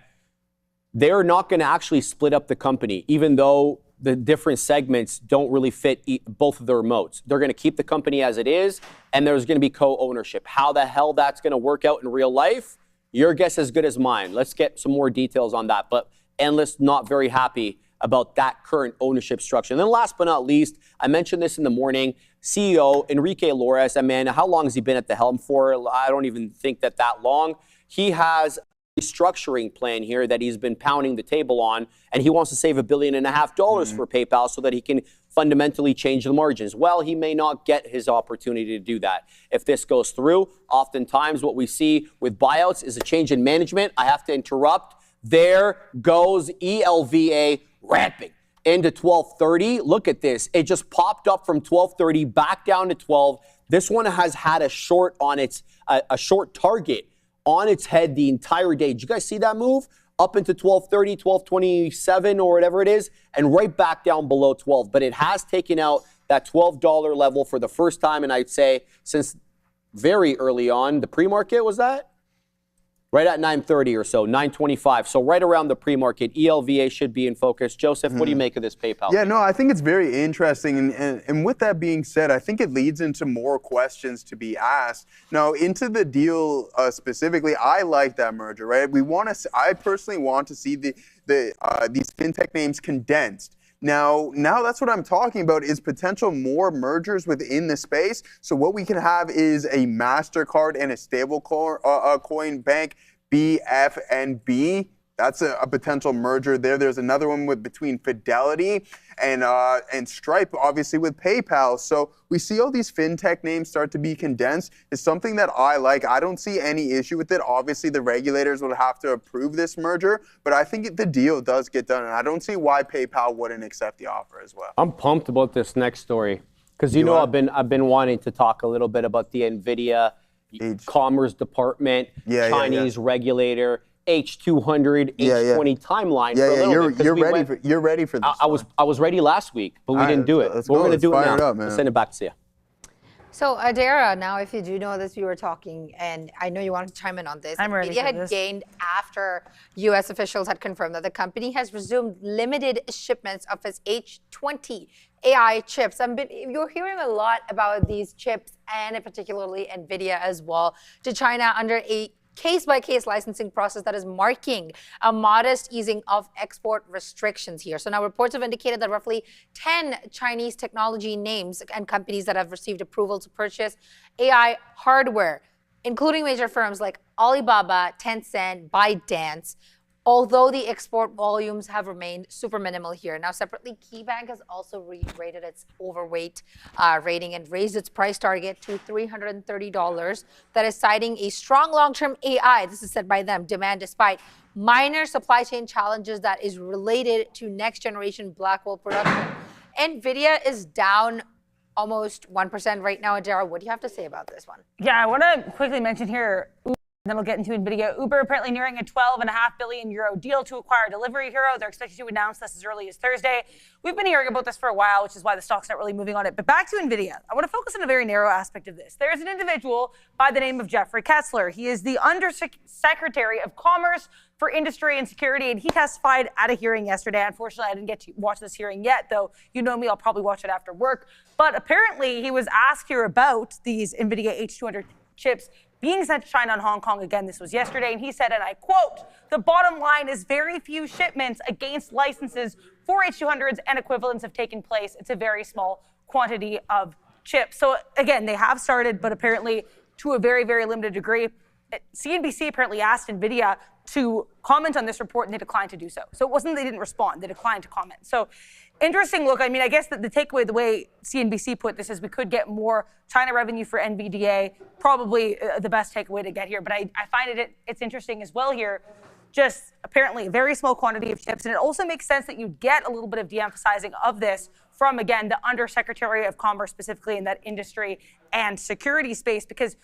They're not going to actually split up the company, even though the different segments don't really fit both of their modes. They're going to keep the company as it is, and there's going to be co-ownership. How the hell that's going to work out in real life, your guess is as good as mine. Let's get some more details on that. But analysts not very happy about that current ownership structure. And then last but not least, I mentioned this in the morning, CEO Enrique Lores, man, how long has he been at the helm for? I don't even think that long. He has restructuring plan here that he's been pounding the table on, and he wants to save $1.5 billion for PayPal so that he can fundamentally change the margins. Well, he may not get his opportunity to do that. If this goes through, oftentimes what we see with buyouts is a change in management. I have to interrupt. There goes ELVA ramping into 1230. Look at this. It just popped up from 1230 back down to 12. This one has had a short on its a short target on its head the entire day. Did you guys see that move? Up into 1230, 1227 or whatever it is, and right back down below 12. But it has taken out that $12 level for the first time, and I'd say since very early on, the pre-market was that? Right at 9:30 or so, 9:25. So right around the pre-market, ELVA should be in focus. Joseph, what do you make of this PayPal? Yeah, no, I think it's very interesting. And with that being said, I think it leads into more questions to be asked. Now, into the deal specifically, I like that merger, right? I personally want to see these fintech names condensed. Now that's what I'm talking about, is potential more mergers within the space. So what we can have is a MasterCard and a stable coin bank, BFNB. That's a potential merger there. There's another one between Fidelity and Stripe, obviously with PayPal. So we see all these fintech names start to be condensed. It's something that I like. I don't see any issue with it. Obviously, the regulators would have to approve this merger, but I think the deal does get done, and I don't see why PayPal wouldn't accept the offer as well. I'm pumped about this next story because you know I've been wanting to talk a little bit about the NVIDIA Commerce Department, Chinese regulator. H200, H20 timeline for a little bit. You're ready for this. I was ready last week, but we didn't do it. But we're going to do it now. I'll send it back to you. So Adara, now if you do know this, we were talking, and I know you wanted to chime in on this. I'm ready NVIDIA for this. had gained after U.S. officials had confirmed that the company has resumed limited shipments of its H20 AI chips. You're hearing a lot about these chips, and particularly NVIDIA as well, to China under a case-by-case licensing process that is marking a modest easing of export restrictions here. So now reports have indicated that roughly 10 Chinese technology names and companies that have received approval to purchase AI hardware, including major firms like Alibaba, Tencent, ByteDance, although the export volumes have remained super minimal here. Now, separately, KeyBank has also rated its overweight rating and raised its price target to $330. That is citing a strong long-term AI, this is said by them, demand despite minor supply chain challenges that is related to next-generation Blackwell production. NVIDIA is down almost 1% right now. Adara, what do you have to say about this one? Yeah, I want to quickly mention here, then we'll get into NVIDIA. Uber apparently nearing a 12.5 billion euro deal to acquire Delivery Hero. They're expected to announce this as early as Thursday. We've been hearing about this for a while, which is why the stock's not really moving on it. But back to NVIDIA. I want to focus on a very narrow aspect of this. There's an individual by the name of Jeffrey Kessler. He is the Undersecretary of Commerce for Industry and Security, and he testified at a hearing yesterday. Unfortunately, I didn't get to watch this hearing yet, though you know me, I'll probably watch it after work. But apparently, he was asked here about these NVIDIA H200 chips being sent to China and Hong Kong. Again, this was yesterday, and he said, and I quote, "The bottom line is very few shipments against licenses for H200s and equivalents have taken place. It's a very small quantity of chips." So again, they have started, but apparently to a very, very limited degree. CNBC apparently asked NVIDIA to comment on this report, and they declined to do so. So it wasn't they didn't respond, they declined to comment. So interesting look. I mean, I guess that the takeaway, the way CNBC put this, is we could get more China revenue for NVDA, probably the best takeaway to get here. But I find it's interesting as well here, just apparently a very small quantity of chips. And it also makes sense that you get a little bit of de-emphasizing of this from, again, the Undersecretary of Commerce, specifically in that industry and security space, because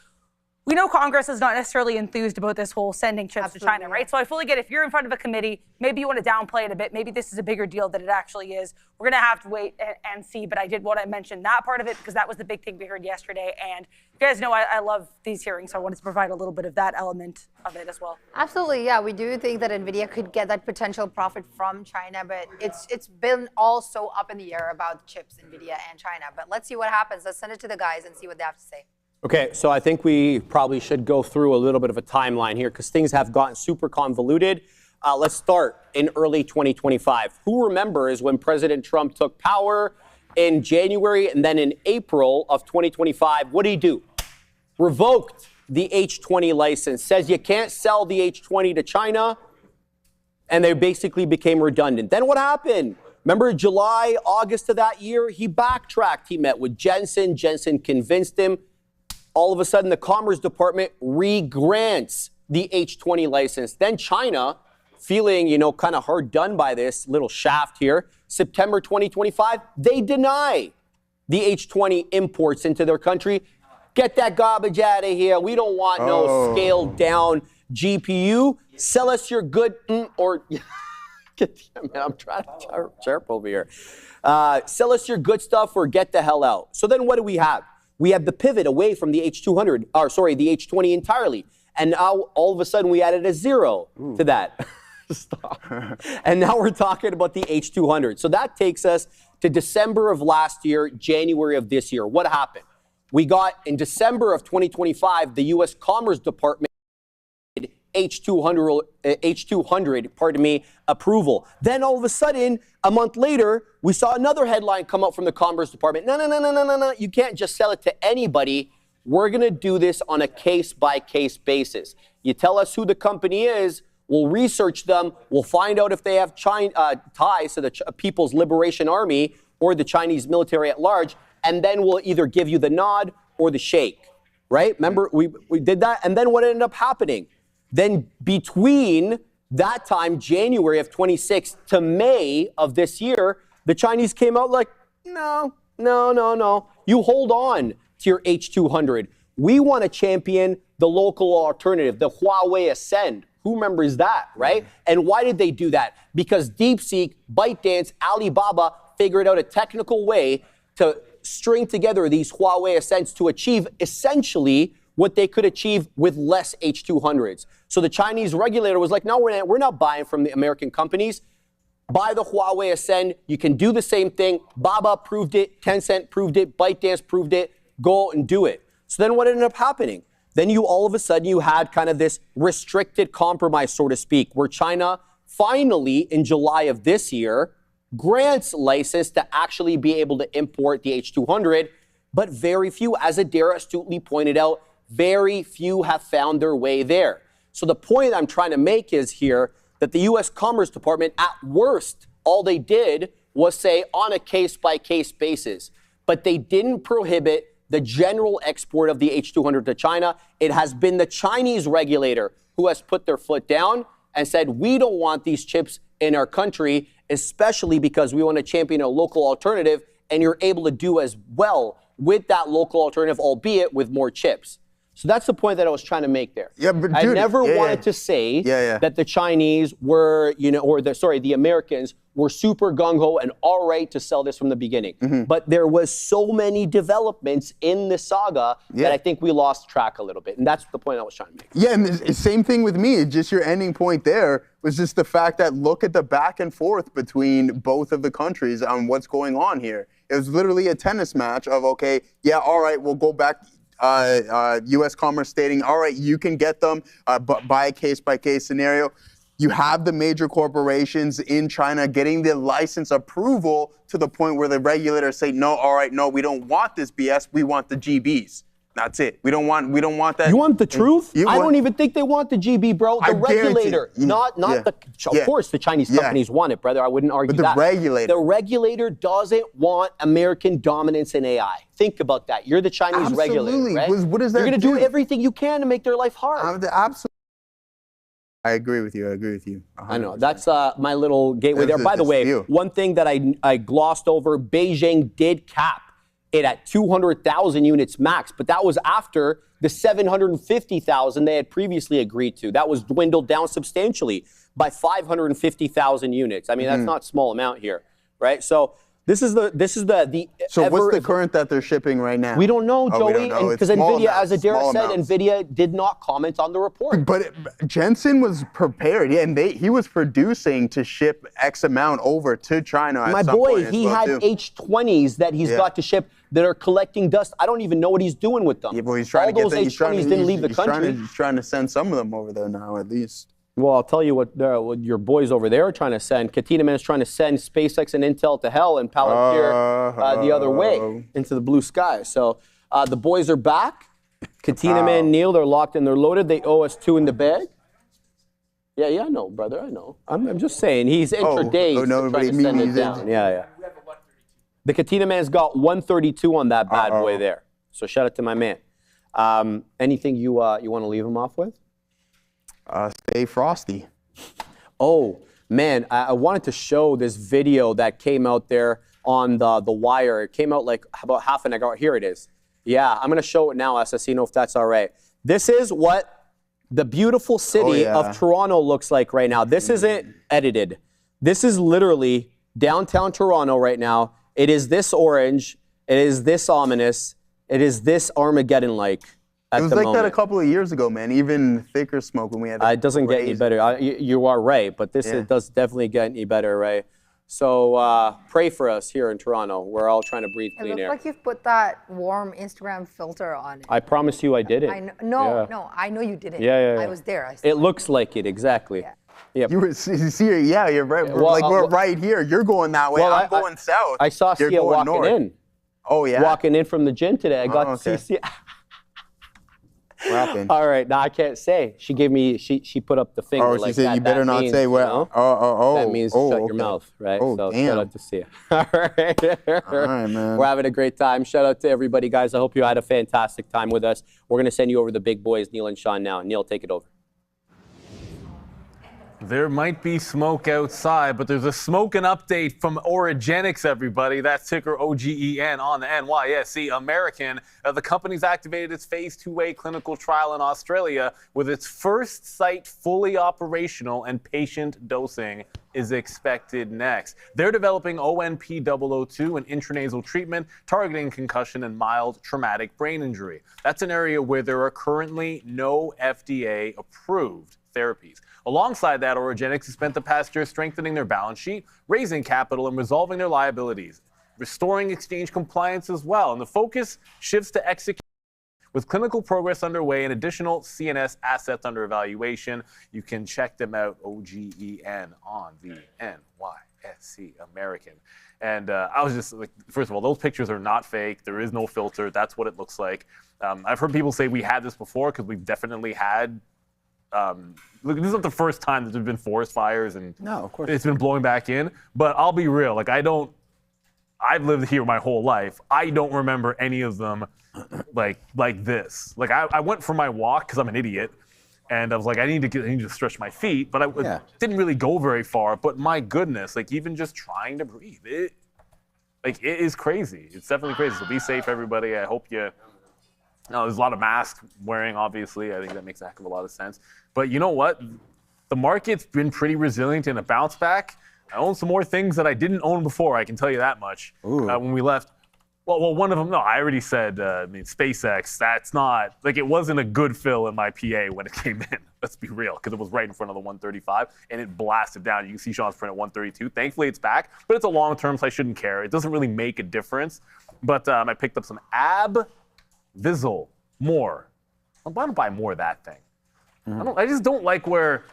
we know Congress is not necessarily enthused about this whole sending chips to China, right? So I fully get if you're in front of a committee, maybe you want to downplay it a bit. Maybe this is a bigger deal than it actually is. We're going to have to wait and see. But I did want to mention that part of it because that was the big thing we heard yesterday. And you guys know I love these hearings, so I wanted to provide a little bit of that element of it as well. Absolutely, yeah. We do think that NVIDIA could get that potential profit from China, but it's been all so up in the air about chips, NVIDIA and China. But let's see what happens. Let's send it to the guys and see what they have to say. Okay, so I think we probably should go through a little bit of a timeline here because things have gotten super convoluted. Let's start in early 2025. Who remembers when President Trump took power in January and then in April of 2025? What did he do? Revoked the H20 license, says you can't sell the H20 to China, and they basically became redundant. Then what happened? Remember July, August of that year? He backtracked. He met with Jensen. Jensen convinced him. All of a sudden, the Commerce Department re-grants the H20 license. Then China, feeling, kind of hard done by this little shaft here, September 2025, they deny the H20 imports into their country. Get that garbage out of here. We don't want no scaled down GPU. Sell us your good, or I'm trying to chirp over here. Sell us your good stuff or get the hell out. So then what do we have? We have the pivot away from the the H20 entirely. And now all of a sudden we added a zero to that. Stop. And now we're talking about the H200. So that takes us to December of last year, January of this year. What happened? We got in December of 2025, the U.S. Commerce Department H200 approval. Then all of a sudden, a month later, we saw another headline come out from the Commerce Department. No. You can't just sell it to anybody. We're going to do this on a case-by-case basis. You tell us who the company is, We'll research them. We'll find out if they have ties to the People's Liberation Army or the Chinese military at large, and then we'll either give you the nod or the shake, right? Remember, we did that, and then what ended up happening? Then between that time, January of 26 to May of this year, the Chinese came out like, no. You hold on to your H200. We want to champion the local alternative, the Huawei Ascend. Who remembers that, right? And why did they do that? Because DeepSeek, ByteDance, Alibaba figured out a technical way to string together these Huawei Ascents to achieve essentially what they could achieve with less H200s. So the Chinese regulator was like, no, we're not buying from the American companies. Buy the Huawei Ascend. You can do the same thing. Baba proved it. Tencent proved it. ByteDance proved it. Go and do it. So then what ended up happening? Then all of a sudden you had kind of this restricted compromise, so to speak, where China finally in July of this year grants license to actually be able to import the H200, but very few, as Adair astutely pointed out, very few have found their way there. So the point I'm trying to make is here that the U.S. Commerce Department, at worst, all they did was say on a case-by-case basis, but they didn't prohibit the general export of the H200 to China. It has been the Chinese regulator who has put their foot down and said, we don't want these chips in our country, especially because we want to champion a local alternative, and you're able to do as well with that local alternative, albeit with more chips. So that's the point that I was trying to make there. Yeah, but I never wanted to say that the Chinese were, the Americans were super gung-ho and all right to sell this from the beginning. But there was so many developments in the saga that I think we lost track a little bit. And that's the point I was trying to make. Yeah, and the same thing with me. Just your ending point there was just the fact that look at the back and forth between both of the countries on what's going on here. It was literally a tennis match of, okay, yeah, all right, we'll go back. U.S. Commerce stating, all right, you can get them by a case-by-case scenario. You have the major corporations in China getting the license approval to the point where the regulators say, no, all right, no, we don't want this BS. We want the GBs. That's it. We don't want that. You want the truth? I don't even think they want the GB, bro. The regulator, not the. Of course, the Chinese companies want it, brother. I wouldn't argue that. The regulator doesn't want American dominance in AI. Think about that. You're the Chinese regulator, right? What does that You're going to do everything you can to make their life hard. Absolutely. I agree with you. 100%. I know. That's my little gateway there. By the way, one thing that I glossed over, Beijing did cap it at 200,000 units max, but that was after the 750,000 they had previously agreed to. That was dwindled down substantially by 550,000 units. I mean, that's not a small amount here, right? So this is the So what's the current that they're shipping right now? We don't know, Joey, because NVIDIA, as Adair said, amounts. NVIDIA did not comment on the report. But Jensen was prepared, and he was producing to ship X amount over to China at some point. My boy, he had H20s that he's got to ship that are collecting dust. I don't even know what he's doing with them. Yeah, but he's trying All those H20s didn't leave the country. He's trying to send some of them over there now, at least. Well, I'll tell you what your boys over there are trying to send. Katina Man is trying to send SpaceX and Intel to hell and Palantir the other way into the blue sky. So the boys are back. Katina Man and Neil, they're locked and they're loaded. They owe us 2 in the bag. Yeah, I know, brother. I know. I'm just saying. He's intra-days trying to send it down. Yeah. The Katina Man's got 132 on that bad boy there. So shout out to my man. Anything you want to leave him off with? Stay frosty. Oh, man, I wanted to show this video that came out there on the wire. It came out like about half an hour. Here it is. Yeah, I'm going to show it now, Assassino, if that's all right. This is what the beautiful city of Toronto looks like right now. This isn't edited. This is literally downtown Toronto right now. It is this orange. It is this ominous. It is this Armageddon-like. It was like that a couple of years ago, man. Even thicker smoke when we had. It doesn't get any better. You are right, but this does definitely get any better, right? So pray for us here in Toronto. We're all trying to breathe clean air. It looks like you've put that warm Instagram filter on it. I promise you I did it. No, I know you didn't. Yeah. I was there. It looks like it, exactly. Yeah. You were, you're right. We're right here. You're going that way. I'm going south. I saw Sia walking in. Oh, yeah? Walking in from the gym today. I got to see Sia. happened? All right, now I can't say. She gave me, she put up the finger Oh, like she said that. you better That not means, say you what. know, that means shut your okay. mouth, right? Oh, so damn. shout out to Sia. All right. All right, man. We're having a great time. Shout out to everybody, guys. I hope you had a fantastic time with us. We're going to send you over the big boys, Neil and Sean, now. Neil, take it over. There might be smoke outside, but there's a smoking update from Origenics, everybody. That's ticker OGEN on the NYSE American. The company's activated its phase 2A clinical trial in Australia with its first site fully operational, and patient dosing is expected next. They're developing ONP-002, an intranasal treatment targeting concussion and mild traumatic brain injury. That's an area where there are currently no FDA-approved therapies. Alongside that, Origenics has spent the past year strengthening their balance sheet, raising capital, and resolving their liabilities, restoring exchange compliance as well. And the focus shifts to execution. With clinical progress underway and additional CNS assets under evaluation, you can check them out, OGEN, on the NYSE American. And I was just like, first of all, those pictures are not fake. There is no filter. That's what it looks like. I've heard people say we had this before because we've definitely had. Look, this isn't the first time that there's been forest fires and No, of course. it's been blowing back in. But I'll be real, like I've lived here my whole life. I don't remember any of them like this. Like I went for my walk because I'm an idiot, and I was like, I need to stretch my feet, but I didn't really go very far. But my goodness, like even just trying to breathe, it is crazy. It's definitely crazy. So be safe, everybody. I hope you. No, there's a lot of mask wearing, obviously. I think that makes a heck of a lot of sense. But you know what? The market's been pretty resilient in a bounce back. I own some more things that I didn't own before, I can tell you that much. When we left, well, one of them, no, I already said, SpaceX, that's not, like it wasn't a good fill in my PA when it came in. Let's be real, because it was right in front of the 135, and it blasted down. You can see Sean's print at 132. Thankfully, it's back, but it's a long term, so I shouldn't care. It doesn't really make a difference. But I picked up some Visil, more. I want to buy more of that thing. I just don't like where,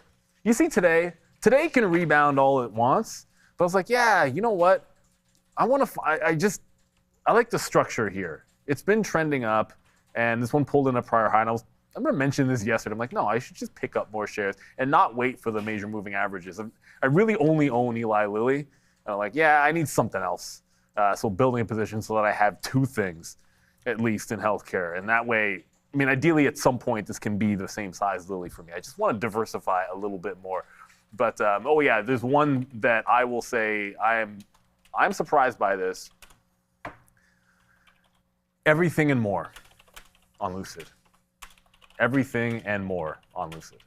you see today can rebound all it wants, but I was like, yeah, you know what? I like the structure here. It's been trending up, and this one pulled in a prior high, and I'm going to mention this yesterday. I'm like, no, I should just pick up more shares and not wait for the major moving averages. I really only own Eli Lilly, and I'm like, yeah, I need something else. So building a position so that I have two things at least in healthcare. And that way, I mean, ideally at some point this can be the same size Lilly for me. I just want to diversify a little bit more. But there's one that I will say I'm surprised by this. Everything and more on Lucid. Everything and more on Lucid.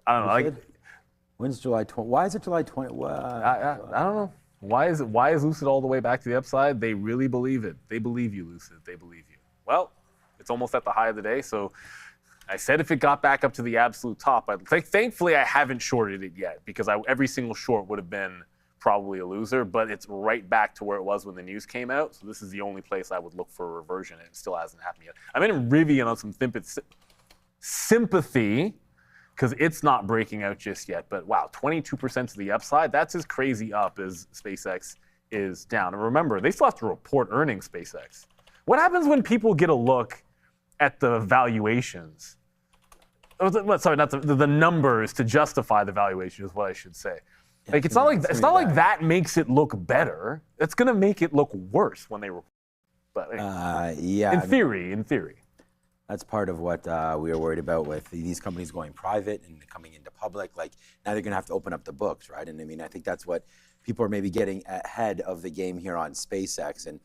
I don't know. Like, when's July 20? Why is it July 20? I don't know. Why is Lucid all the way back to the upside? They really believe it. They believe you, Lucid. They believe you. Well, it's almost at the high of the day, so I said if it got back up to the absolute top, thankfully I haven't shorted it yet because every single short would have been probably a loser, but it's right back to where it was when the news came out, so this is the only place I would look for a reversion, and it still hasn't happened yet. I'm in Rivian on some sympathy, because it's not breaking out just yet. But wow, 22% to the upside, that's as crazy up as SpaceX is down. And remember, they still have to report earnings, SpaceX. What happens when people get a look at the valuations? Sorry, not the numbers to justify the valuation is what I should say. Yeah, like it's not like that makes it look better. It's gonna make it look worse when they report. But in theory. That's part of what we are worried about with these companies going private and coming into public. Like now they're going to have to open up the books, right? And I mean, I think that's what people are maybe getting ahead of the game here on SpaceX and,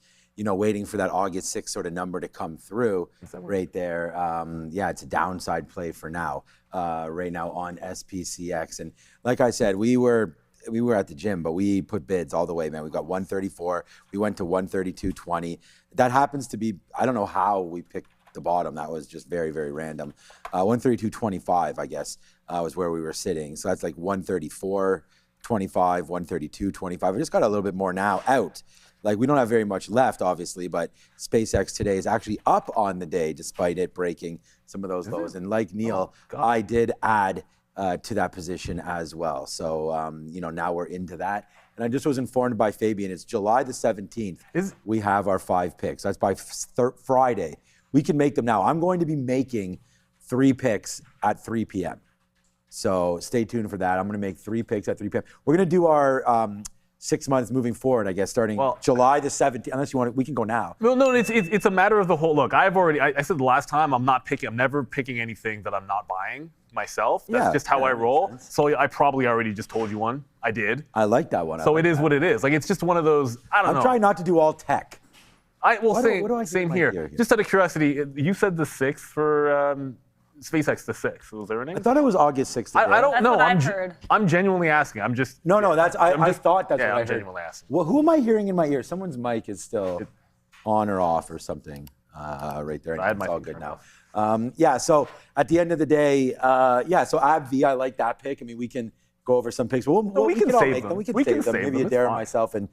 waiting for that August 6th sort of number to come through right there. It's a downside play for now, right now on SPCX. And like I said, we were at the gym, but we put bids all the way, man. We got 134. We went to 132.20. That happens to be, I don't know how we picked the bottom. That was just very, very random. 132.25, I guess, was where we were sitting. So that's like 134.25, 132.25. I just got a little bit more now out. Like we don't have very much left, obviously, but SpaceX today is actually up on the day despite it breaking some of those lows. And like Neil, I did add to that position as well. So, now we're into that. and I just was informed by Fabian, it's July the 17th. We have our 5 picks. That's by Friday. We can make them now. I'm going to be making 3 picks at 3 p.m. So stay tuned for that. I'm going to make 3 picks at 3 p.m. We're going to do our 6 months moving forward, I guess, starting July the 17th. Unless you want to, we can go now. Well, no, it's a matter of the whole look. I said the last time, I'm never picking anything that I'm not buying myself. That's just how I roll. So I probably already just told you one. I did. I like that one. So it is what it is. Like, it's just one of those, I don't know. I'm trying not to do all tech. Same here. Just out of curiosity, you said the 6th for SpaceX the 6th. Was there a name? I thought it was August 6th. I don't know. Heard. I'm genuinely asking. I'm just. No, that's. I thought that's what I heard. I'm genuinely asking. Well, who am I hearing in my ear? Someone's mic is still on or off or something right there. It's all good now. So at the end of the day, so AbbVie, I like that pick. I mean, we can go over some picks. We can save them. We can save them. Maybe Adair and myself, and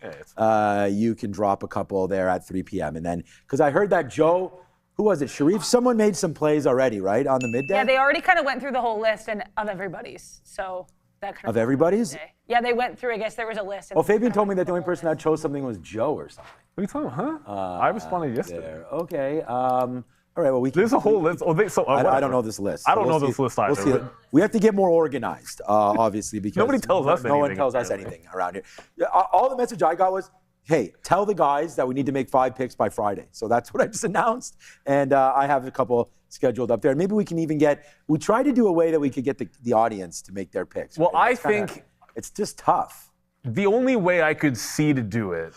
you can drop a couple there at 3 p.m. And then, because I heard that Joe, who was it, Sharif? Someone made some plays already, right, on the midday? Yeah, they already kind of went through the whole list of everybody's. So that kind of everybody's? Yeah, they went through. I guess there was a list. Well, Fabian told me that the only person that chose something was Joe or something. What are you talking about, huh? I responded yesterday. There. Okay. All right, well, there's a whole list. I don't know this list. I don't know this list either. We'll see. We have to get more organized, obviously, because nobody tells us anything. No one tells us anything around here. All the message I got was, hey, tell the guys that we need to make 5 picks by Friday. So that's what I just announced. And I have a couple scheduled up there. Maybe we can even we try to do a way that we could get the audience to make their picks. Well, right? I think it's just tough. The only way I could see to do it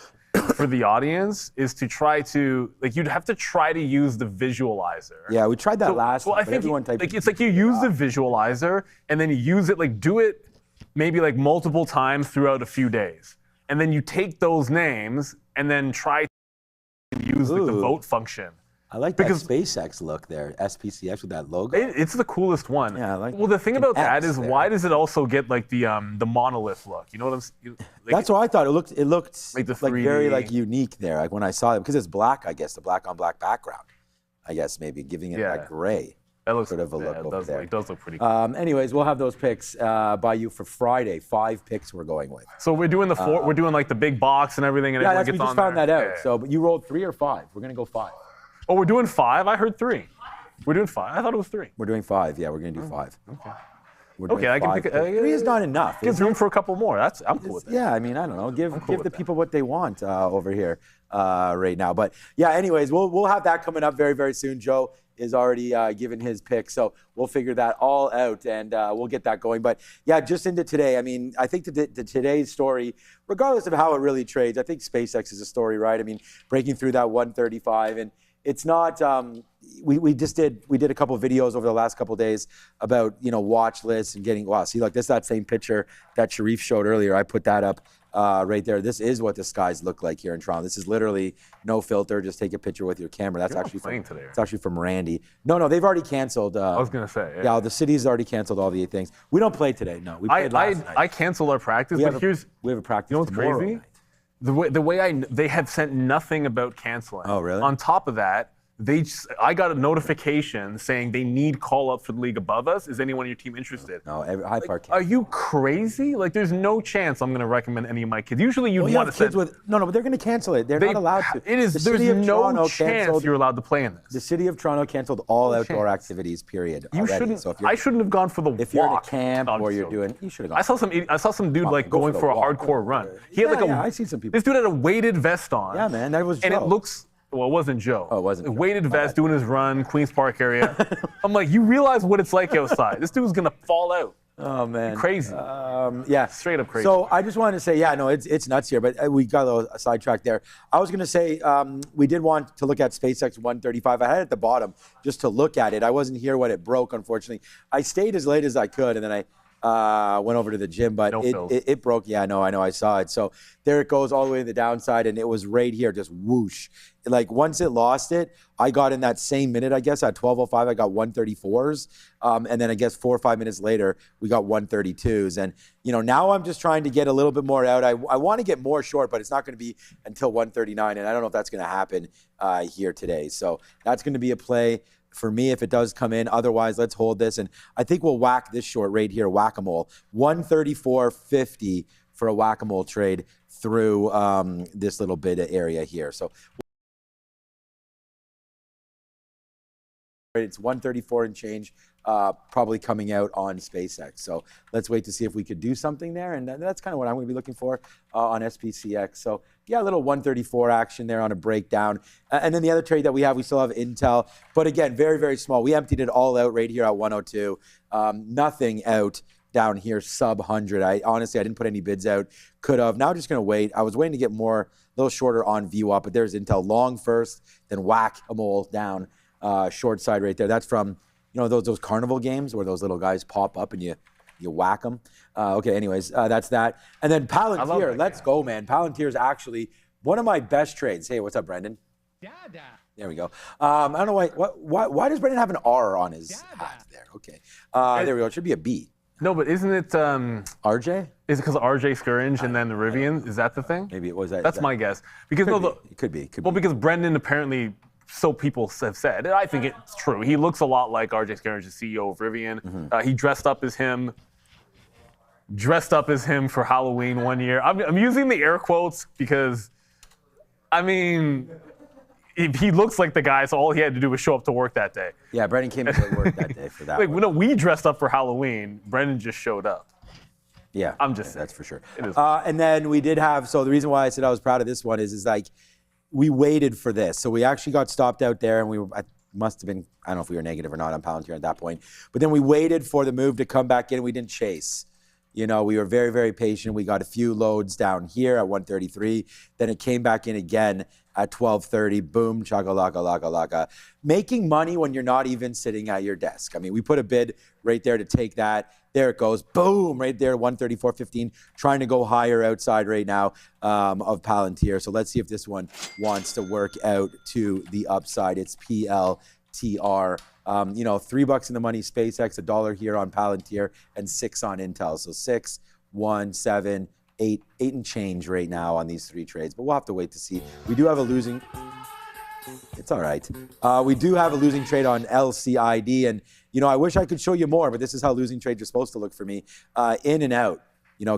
for the audience is to try to, you'd have to try to use the visualizer. Yeah, we tried that last time. I think it's like you use the visualizer and then you use it, do it maybe multiple times throughout a few days. And then you take those names and then try to use the vote function. I like that SpaceX look there, SPCX with that logo. It's the coolest one. Yeah, I like. Well, the thing about that is, why does it also get the monolith look? You know what I'm saying? That's what I thought. It looked very unique there. Like when I saw it, because it's black, I guess, the black on black background. I guess maybe giving it that gray. That looks sort of a look over there. It does look pretty cool. Anyways, we'll have those picks by you for Friday. 5 picks we're going with. So we're doing we're doing the big box and everything, and everyone gets on there. We just found that out. Yeah. So you rolled 3 or 5. We're gonna go 5. Oh, we're doing 5? I heard 3. We're doing 5. I thought it was 3. We're doing 5. Yeah, we're gonna do 5. Okay. I can pick. 3 is not enough. Gives room for a couple more. I'm cool with that. Yeah, I mean, I don't know. Give the people what they want over here right now. But yeah, anyways, we'll have that coming up very, very soon. Joe is already given his pick, so we'll figure that all out and we'll get that going. But yeah, just into today, I mean, I think the today's story, regardless of how it really trades, I think SpaceX is a story, right? I mean, breaking through that 135, and it's not. We did a couple of videos over the last couple of days about watch lists and getting. Wow, see, this is that same picture that Sharif showed earlier. I put that up right there. This is what the skies look like here in Toronto. This is literally no filter. Just take a picture with your camera. That's actually from Randy. No, they've already canceled. I was gonna say. Yeah, the city's already canceled all the 8 things. We don't play today. No, we played last night. I canceled our practice. We have a practice. You know what's crazy? Night. The way they have sent nothing about canceling. Oh, really? On top of that, I got a notification saying they need call up for the league above us. Is anyone on your team interested? No, High Park. Are you crazy? There's no chance I'm going to recommend any of my kids. Usually you'd want to send. No, but they're going to cancel it. They're not allowed to. There's no chance you're allowed to play in this. The city of Toronto canceled all outdoor activities, period. I shouldn't have gone for the walk. If you're in a camp or you're doing, you should have gone. I saw some dude going for a hardcore run. He had I see some people. This dude had a weighted vest on. Yeah, man, that was Joe. And it looks. Well, it wasn't Joe. Oh, it wasn't Joe. Weighted vest, doing his run, Queens Park area. I'm like, you realize what it's like outside. This dude's going to fall out. Oh, man. You're crazy. Yeah. Straight up crazy. So I just wanted to say, it's nuts here, but we got a little sidetracked there. I was going to say, we did want to look at SpaceX 135. I had it at the bottom just to look at it. I wasn't here when it broke, unfortunately. I stayed as late as I could, and then I went over to the gym, but it broke. Yeah, I know, I saw it. So there it goes all the way to the downside, and it was right here, just whoosh. Once it lost it, I got in that same minute, I guess, at 12:05, I got 134s. And then I guess 4 or 5 minutes later, we got 132s. And, now I'm just trying to get a little bit more out. I want to get more short, but it's not going to be until 139. And I don't know if that's going to happen here today. So that's going to be a play for me if it does come in. Otherwise, let's hold this. And I think we'll whack this short right here, whack-a-mole. 134.50 for a whack-a-mole trade through this little bit of area here. So it's 134 and change, probably coming out on SpaceX. So let's wait to see if we could do something there. And that's kind of what I'm going to be looking for on SPCX. So yeah, a little 134 action there on a breakdown. And then the other trade that we still have Intel. But again, very, very small. We emptied it all out right here at 102. Nothing out down here, sub 100. Honestly, I didn't put any bids out. Could have. Now just going to wait. I was waiting to get more, a little shorter on VWAP, but there's Intel long first, then whack-a-mole down. Short side right there. That's from, those carnival games where those little guys pop up and you whack them. Okay, anyways, that's that. And then Palantir, let's go, man. Palantir is actually one of my best trades. Hey, what's up, Brendan? Dada. There we go. I don't know why does Brendan have an R on his hat there? Okay, there we go. It should be a B. No, but isn't it RJ? Is it because of RJ Scourge and then the Rivian? Is that the thing? Maybe it was that. That's my guess. Because it could be. Well, because Brendan apparently, so people have said, and I think it's true. He looks a lot like RJ Scourge, the CEO of Rivian. Mm-hmm. He dressed up as him for Halloween one year. I'm using the air quotes because, I mean, he looks like the guy, so all he had to do was show up to work that day. Yeah, Brendan came to work that day for that. Wait, no, we dressed up for Halloween. Brendan just showed up. Yeah, I'm just saying. That's for sure. It is. And then we did have, so the reason why I said I was proud of this one is like, we waited for this. So we actually got stopped out there and I must have been, I don't know if we were negative or not on Palantir at that point, but then we waited for the move to come back in. We didn't chase. We were very, very patient. We got a few loads down here at 133. Then it came back in again at 1230. Boom, chaka-laka, laka. Making money when you're not even sitting at your desk. I mean, we put a bid right there to take that. There it goes. Boom, right there, 134.15. Trying to go higher outside right now of Palantir. So let's see if this one wants to work out to the upside. It's PLTR. $3 in the money SpaceX, $1 here on Palantir, and 6 on Intel. So 6, 1, 7, 8 and change right now on these 3 trades. But we'll have to wait to see. We do have a losing. It's all right. We do have a losing trade on LCID, and I wish I could show you more, but this is how losing trades are supposed to look for me. In and out.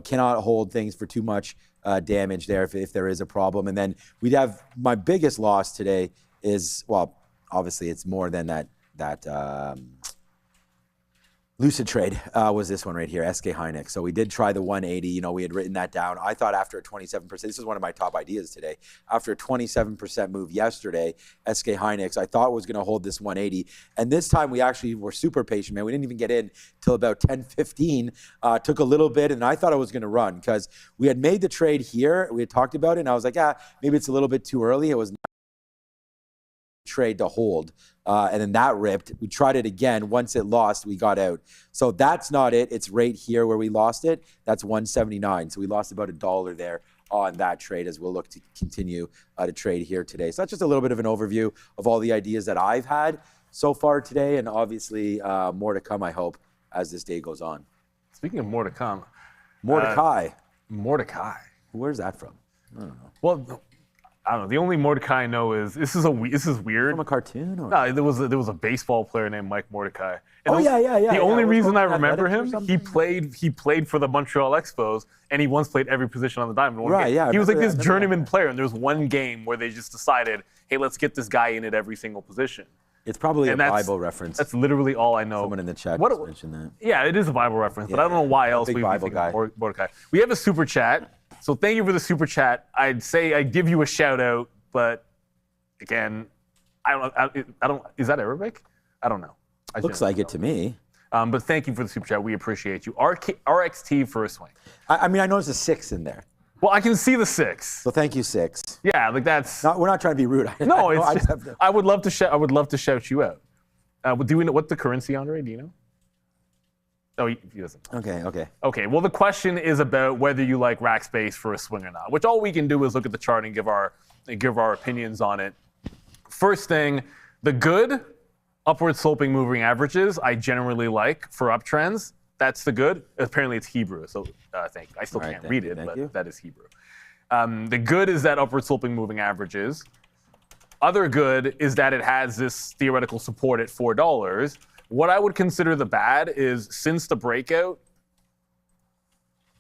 Cannot hold things for too much damage there if there is a problem. And then we'd have my biggest loss today is, well, obviously it's more than that Lucid trade was this one right here, SK Hynix. So we did try the 180. We had written that down. I thought after a 27%, this is one of my top ideas today. After a 27% move yesterday, SK Hynix, I thought was going to hold this 180. And this time we actually were super patient, man. We didn't even get in till about 10:15. Took a little bit, and I thought I was going to run because we had made the trade here. We had talked about it, and I was like, maybe it's a little bit too early. It was trade to hold, and then that ripped. We tried it again. Once it lost, we got out. So that's not it. It's right here where we lost it. That's 179. So we lost about $1 there on that trade as we'll look to continue to trade here today. So that's just a little bit of an overview of all the ideas that I've had so far today, and obviously more to come, I hope, as this day goes on. Speaking of more to come. Mordecai. Where's that from? I don't know. Well, I don't know. The only Mordecai I know is this is weird. From a cartoon? Or? No, there was a baseball player named Mike Mordecai. And yeah. The only reason I Athletic remember or him, something? he played for the Montreal Expos, and he once played every position on the diamond. Right, yeah, I He was like remember this that, journeyman player, and there's one game where they just decided, hey, let's get this guy in at every single position. It's probably And a that's- Bible reference. That's literally all I know. Someone in the chat What- just mentioned that. Yeah, it is a Bible reference, but I don't know why else big we Bible think guy. of Mordecai. We have a super chat, so thank you for the super chat. I'd say I'd give you a shout out, but again, I don't. Is that Arabic? I don't know. Looks like it to me. But thank you for the super chat. We appreciate you. RXT for a swing. I mean, I noticed a 6 in there. Well, I can see the 6. So thank you, 6. Yeah, like that's. We're not trying to be rude. No, I it's. just have to- I would love to shout. I would love to shout you out. Do we know what the currency, Andre? Do you know? Oh, he doesn't. Okay. Okay, well, the question is about whether you like rack space for a swing or not, which all we can do is look at the chart and give our opinions on it. First thing, the good upward sloping moving averages I generally like for uptrends. That's the good. Apparently it's Hebrew, so thank you. I still can't read it, but that is Hebrew. The good is that upward sloping moving averages. Other good is that it has this theoretical support at $4. What I would consider the bad is since the breakout.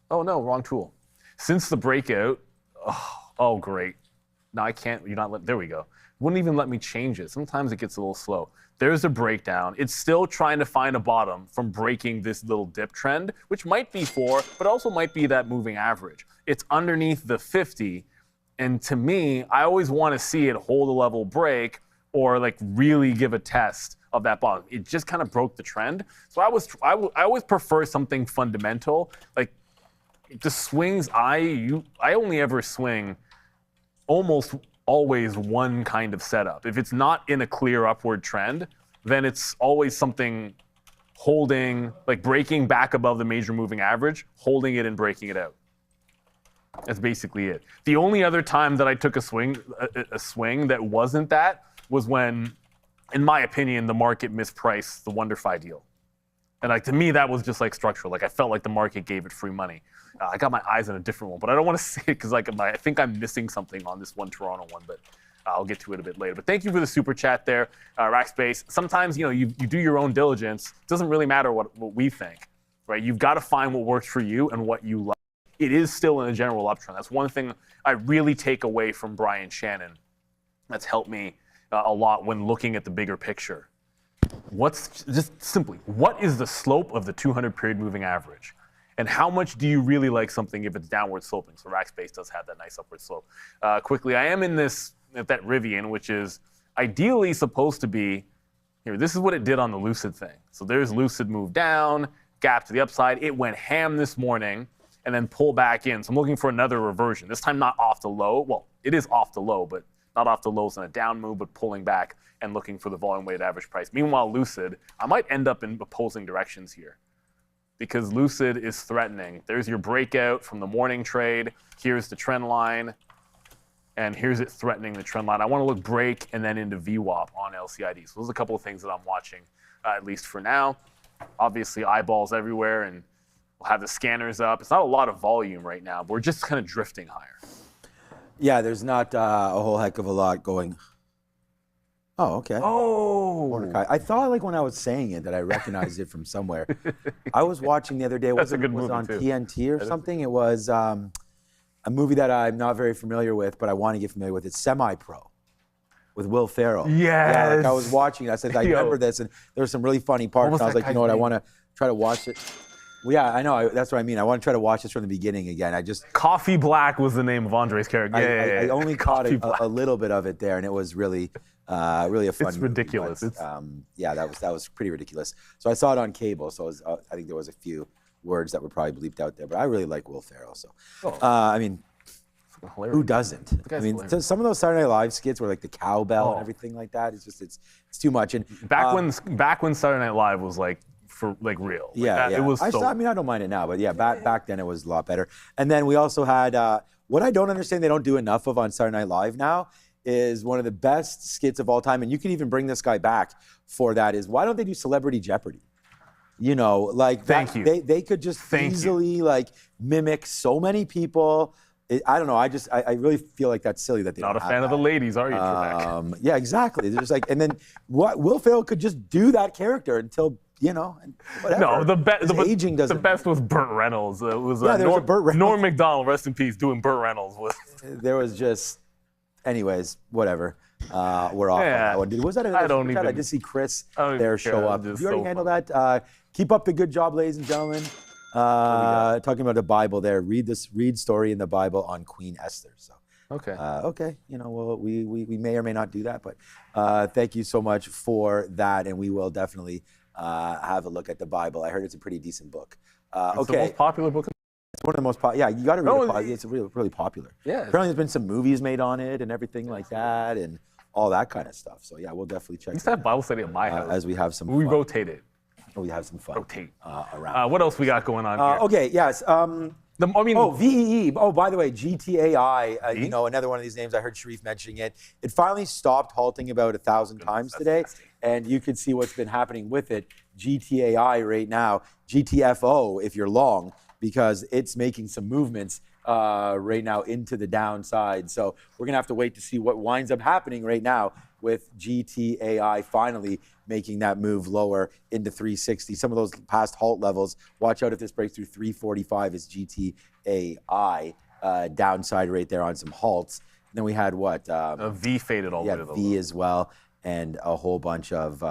Oh no, wrong tool. Since the breakout, oh great. No, I can't, there we go. Wouldn't even let me change it. Sometimes it gets a little slow. There's a breakdown. It's still trying to find a bottom from breaking this little dip trend, which might be 4, but also might be that moving average. It's underneath the 50. And to me, I always want to see it hold a level break or like really give a test of that bottom. It just kind of broke the trend. So I always prefer something fundamental. Like the swings, I only ever swing almost always one kind of setup. If it's not in a clear upward trend, then it's always something holding, like breaking back above the major moving average, holding it and breaking it out. That's basically it. The only other time that I took a swing that wasn't that was when, in my opinion, the market mispriced the WonderFi deal. And like to me, that was just like structural. Like I felt like the market gave it free money. I got my eyes on a different one, but I don't want to say it because like I think I'm missing something on this one Toronto one, but I'll get to it a bit later. But thank you for the super chat there, Rackspace. Sometimes you do your own diligence. It doesn't really matter what we think, right? You've got to find what works for you and what you like. It is still in a general uptrend. That's one thing I really take away from Brian Shannon. That's helped me a lot when looking at the bigger picture. Just simply, what is the slope of the 200 period moving average? And how much do you really like something if it's downward sloping? So Rackspace does have that nice upward slope. Quickly, I am in that Rivian, which is ideally supposed to be, here, this is what it did on the Lucid thing. So there's Lucid move down, gap to the upside. It went ham this morning and then pull back in. So I'm looking for another reversion. This time not off the low. Well, it is off the low, but not off the lows in a down move, but pulling back and looking for the volume weighted average price. Meanwhile, Lucid, I might end up in opposing directions here because Lucid is threatening. There's your breakout from the morning trade. Here's the trend line. And here's it threatening the trend line. I want to look break and then into VWAP on LCID. So those are a couple of things that I'm watching, at least for now. Obviously, eyeballs everywhere, and we'll have the scanners up. It's not a lot of volume right now, but we're just kind of drifting higher. Yeah, there's not a whole heck of a lot going. Oh, okay. Oh. Mordecai. I thought like when I was saying it that I recognized it from somewhere. I was watching the other day. That's a good was movie on too. TNT or something. It was a movie that I'm not very familiar with, but I want to get familiar with. It's Semi-Pro with Will Ferrell. Yes. Yeah, like I was watching it. I said, I remember this, and there were some really funny parts. And I was like, you know what, I want to try to watch it. Well, yeah, I know. That's what I mean. I want to try to watch this from the beginning again. Coffee Black was the name of Andre's character. I only caught a little bit of it there, and it was really a fun movie. It's ridiculous. Yeah, that was pretty ridiculous. So I saw it on cable, so I think there was a few words that were probably bleeped out there, but I really like Will Ferrell. So, I mean, who doesn't? I mean, some of those Saturday Night Live skits were like the cowbell and everything like that. It's just it's too much. And back when Saturday Night Live was like for like real. Yeah. It was. I mean, I don't mind it now, but yeah, back then it was a lot better. And then we also had what I don't understand they don't do enough of on Saturday Night Live now is one of the best skits of all time, and you can even bring this guy back for that. Is why don't they do Celebrity Jeopardy? You know, like they could just easily like mimic so many people. I don't know. I really feel like that's silly that they not don't a fan of the ladies, are you, Trebek? Yeah, exactly. There's like, and then what? Will Ferrell could just do that character until whatever. No, aging doesn't. The best was Burt Reynolds. It was there was a Burt Reynolds. Norm Macdonald, rest in peace, doing Burt Reynolds. There was just, anyways, whatever. We're off on that one. Was that I did see Chris there show up. Did you already handle that? Keep up the good job, ladies and gentlemen. Talking about the Bible there. Read story in the Bible on Queen Esther. So okay. Well, we may or may not do that, but thank you so much for that, and we will definitely have a look at the Bible. I heard it's a pretty decent book. It's the most popular book. It's one of the most popular. Yeah, you got to read it. It's really popular. Yeah. Apparently, there's been some movies made on it and everything like that, and all that kind of stuff. So yeah, we'll definitely check. We used to have Bible study at my house as we have some. We rotated. We have some fun. Rotate around. What else we got going on here? Okay. Yes. VEE. Oh, by the way, GTAI. Another one of these names. I heard Sharif mentioning it. It finally stopped halting about 1,000 times today, and you can see what's been happening with it. GTAI right now. GTFO if you're long, because it's making some movements right now into the downside. So we're gonna have to wait to see what winds up happening right now with GTAI finally making that move lower into 360. Some of those past halt levels. Watch out if this breaks through 345 as GTAI downside right there on some halts. And then we had what? A V faded all the way to the V low. as well, and a whole bunch of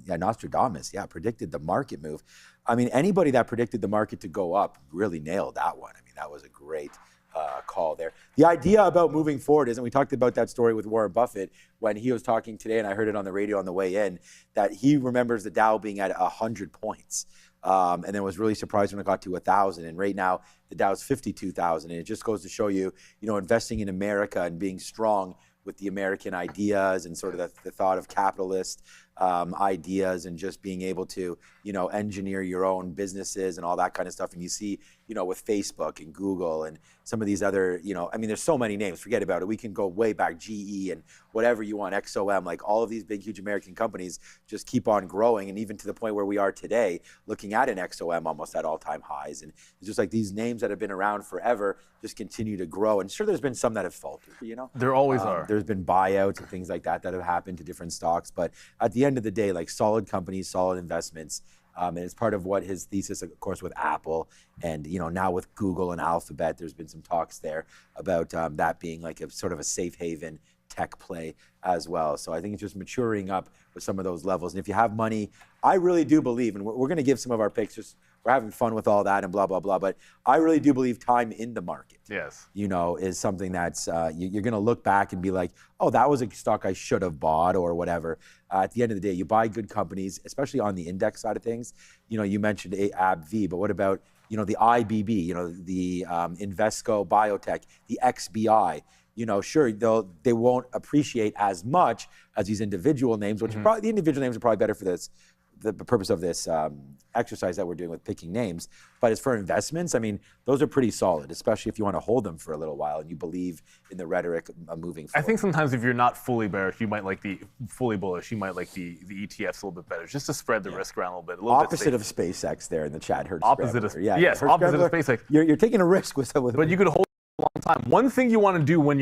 Nostradamus. Yeah, predicted the market move. I mean, anybody that predicted the market to go up really nailed that one. I mean, that was a great call there. The idea about moving forward is, and we talked about that story with Warren Buffett when he was talking today, and I heard it on the radio on the way in, that he remembers the Dow being at 100 points. And then was really surprised when it got to 1,000. And right now, the Dow's 52,000. And it just goes to show you, investing in America and being strong with the American ideas and sort of the thought of capitalist ideas, and just being able to, engineer your own businesses and all that kind of stuff. And you see, with Facebook and Google and some of these other, I mean, there's so many names, forget about it. We can go way back, GE and whatever you want, XOM, like all of these big, huge American companies just keep on growing. And even to the point where we are today, looking at an XOM almost at all-time highs. And it's just like these names that have been around forever just continue to grow. And sure, there's been some that have faltered, There always are. There's been buyouts and things like that have happened to different stocks. But at the end of the day, like solid companies, solid investments. And it's part of what his thesis, of course, with Apple and, now with Google and Alphabet, there's been some talks there about that being like a sort of a safe haven tech play as well. So I think it's just maturing up with some of those levels. And if you have money, I really do believe, and we're going to give some of our picks, just we're having fun with all that and blah, blah, blah. But I really do believe time in the market, yes, is something that's, you're going to look back and be like, oh, that was a stock I should have bought or whatever. At the end of the day, you buy good companies, especially on the index side of things. You mentioned AAPL, but what about, the IBB, the Invesco Biotech, the XBI? Sure, they won't appreciate as much as these individual names, which probably, the individual names are probably better for the purpose of this exercise that we're doing with picking names. But as for investments, I mean, those are pretty solid, especially if you want to hold them for a little while and you believe in the rhetoric of moving forward. I think sometimes if you're not fully bearish, you might like the fully bullish, you might like the ETFs a little bit better, just to spread the risk around a little bit. Opposite of SpaceX there in the chat. Opposite of SpaceX. You're taking a risk with but you could hold a long time. One thing you want to do when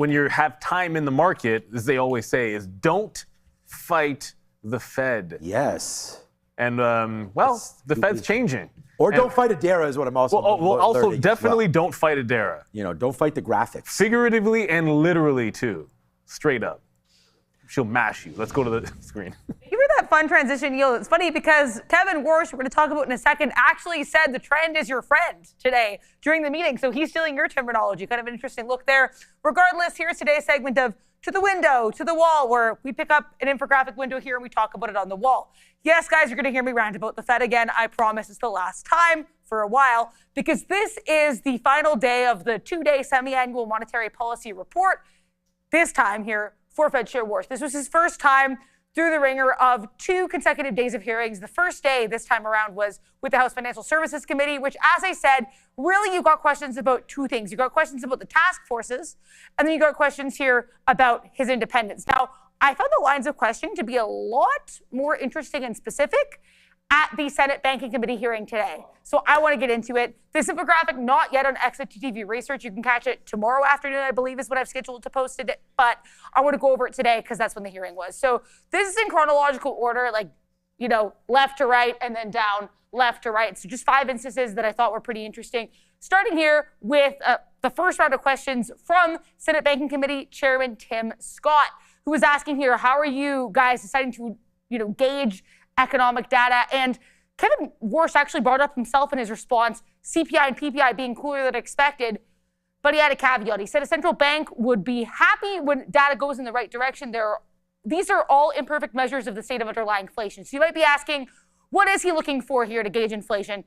you have time in the market, as they always say, is don't fight the Fed. Yes. And the Fed's changing. Or don't fight Adara is what I'm also also definitely don't fight Adara. Don't fight the graphics. Figuratively and literally too. Straight up. She'll mash you. Let's go to the screen. You hear that fun transition, Neil? It's funny because Kevin Warsh, we're going to talk about in a second, actually said the trend is your friend today during the meeting. So he's stealing your terminology. Kind of an interesting look there. Regardless, here's today's segment of To the Window, to the Wall, where we pick up an infographic window here and we talk about it on the wall. Yes, guys, you're going to hear me rant about the Fed again. I promise it's the last time for a while, because this is the final day of the 2-day semi-annual monetary policy report, this time here for Fed Chair Warsh. This was his first time through the ringer of 2 consecutive days of hearings. The first day this time around was with the House Financial Services Committee, which, as I said, really you got questions about 2 things. You got questions about the task forces, and then you got questions here about his independence. Now, I found the lines of questioning to be a lot more interesting and specific at the Senate Banking Committee hearing today. So I want to get into it. This infographic, not yet on Exit TV Research. You can catch it tomorrow afternoon, I believe, is what I've scheduled to post it. But I want to go over it today because that's when the hearing was. So this is in chronological order, like, left to right and then down, left to right. So just 5 instances that I thought were pretty interesting. Starting here with the first round of questions from Senate Banking Committee Chairman Tim Scott, who was asking here, how are you guys deciding to, gauge economic data? And Kevin Warsh actually brought up himself in his response, CPI and PPI being cooler than expected, but he had a caveat. He said a central bank would be happy when data goes in the right direction. These are all imperfect measures of the state of underlying inflation. So you might be asking, what is he looking for here to gauge inflation?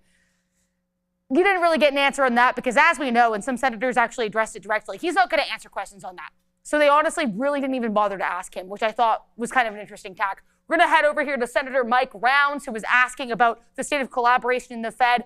You didn't really get an answer on that because, as we know, and some senators actually addressed it directly, he's not going to answer questions on that. So they honestly really didn't even bother to ask him, which I thought was kind of an interesting tack. We're going to head over here to Senator Mike Rounds, who was asking about the state of collaboration in the Fed.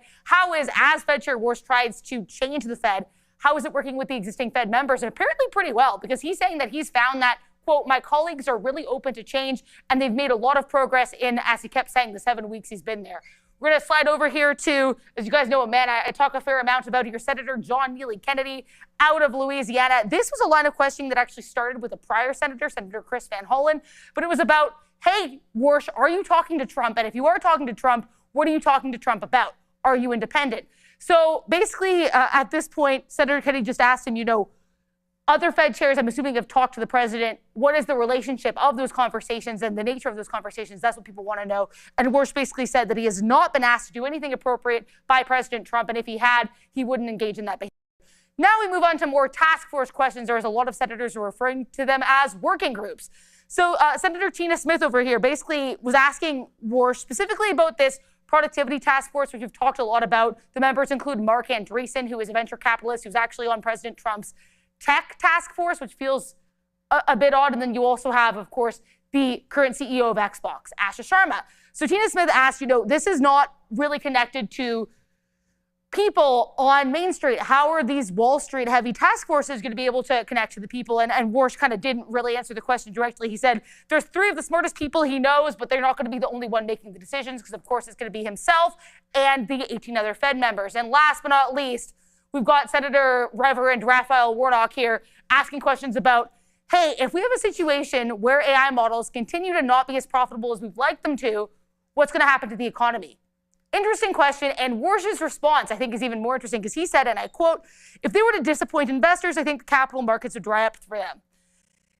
As Fed Chair Warsh tries to change the Fed, how is it working with the existing Fed members? And apparently pretty well, because he's saying that he's found that, quote, my colleagues are really open to change, and they've made a lot of progress in, as he kept saying, the 7 weeks he's been there. We're going to slide over here to, as you guys know, a man I talk a fair amount about here, Senator John Neely Kennedy out of Louisiana. This was a line of questioning that actually started with a prior senator, Senator Chris Van Hollen, but it was about, hey, Warsh, are you talking to Trump? And if you are talking to Trump, what are you talking to Trump about? Are you independent? So basically, at this point, Senator Kennedy just asked him, other Fed chairs, I'm assuming, have talked to the president. What is the relationship of those conversations and the nature of those conversations? That's what people want to know. And Warsh basically said that he has not been asked to do anything appropriate by President Trump, and if he had, he wouldn't engage in that behavior. Now we move on to more task force questions. There's a lot of senators who are referring to them as working groups. So Senator Tina Smith over here basically was asking Warsh specifically about this productivity task force, which we've talked a lot about. The members include Mark Andreessen, who is a venture capitalist who's actually on President Trump's tech task force, which feels a bit odd. And then you also have, of course, the current CEO of Xbox, Asha Sharma. So Tina Smith asked, this is not really connected to people on Main Street. How are these Wall Street heavy task forces going to be able to connect to the people? And Warsh kind of didn't really answer the question directly. He said there's 3 of the smartest people he knows, but they're not going to be the only one making the decisions, because of course it's going to be himself and the 18 other Fed members. And last but not least, we've got Senator Reverend Raphael Warnock here asking questions about, hey, if we have a situation where AI models continue to not be as profitable as we'd like them to, what's going to happen to the economy? Interesting question, and Warsh's response, I think, is even more interesting, because he said, and I quote, if they were to disappoint investors, I think the capital markets would dry up for them.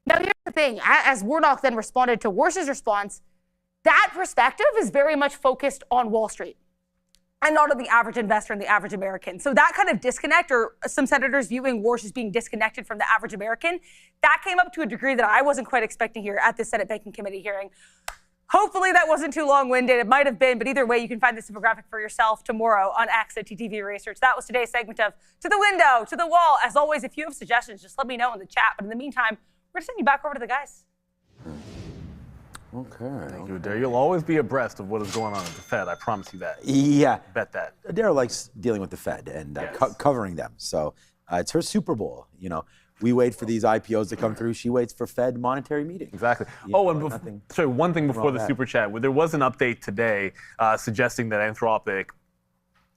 Now, here's the thing. As Warnock then responded to Warsh's response, that perspective is very much focused on Wall Street and not on the average investor and the average American. So that kind of disconnect, or some senators viewing Warsh as being disconnected from the average American, that came up to a degree that I wasn't quite expecting here at the Senate Banking Committee hearing. Hopefully that wasn't too long-winded. It might have been, but either way, you can find this infographic for yourself tomorrow on X at TTV Research. That was today's segment of To the Window, To the Wall. As always, if you have suggestions, just let me know in the chat. But in the meantime, we're going to send you back over to the guys. Okay. Thank you, Dare. You'll always be abreast of what is going on at the Fed. I promise you that. Yeah. Bet that. Dare likes dealing with the Fed and Yes. covering them. So it's her Super Bowl. We wait for these IPOs to come through. She waits for Fed monetary meetings. Exactly. Nothing Sorry, one thing before the that. super chat. There was an update today suggesting that Anthropic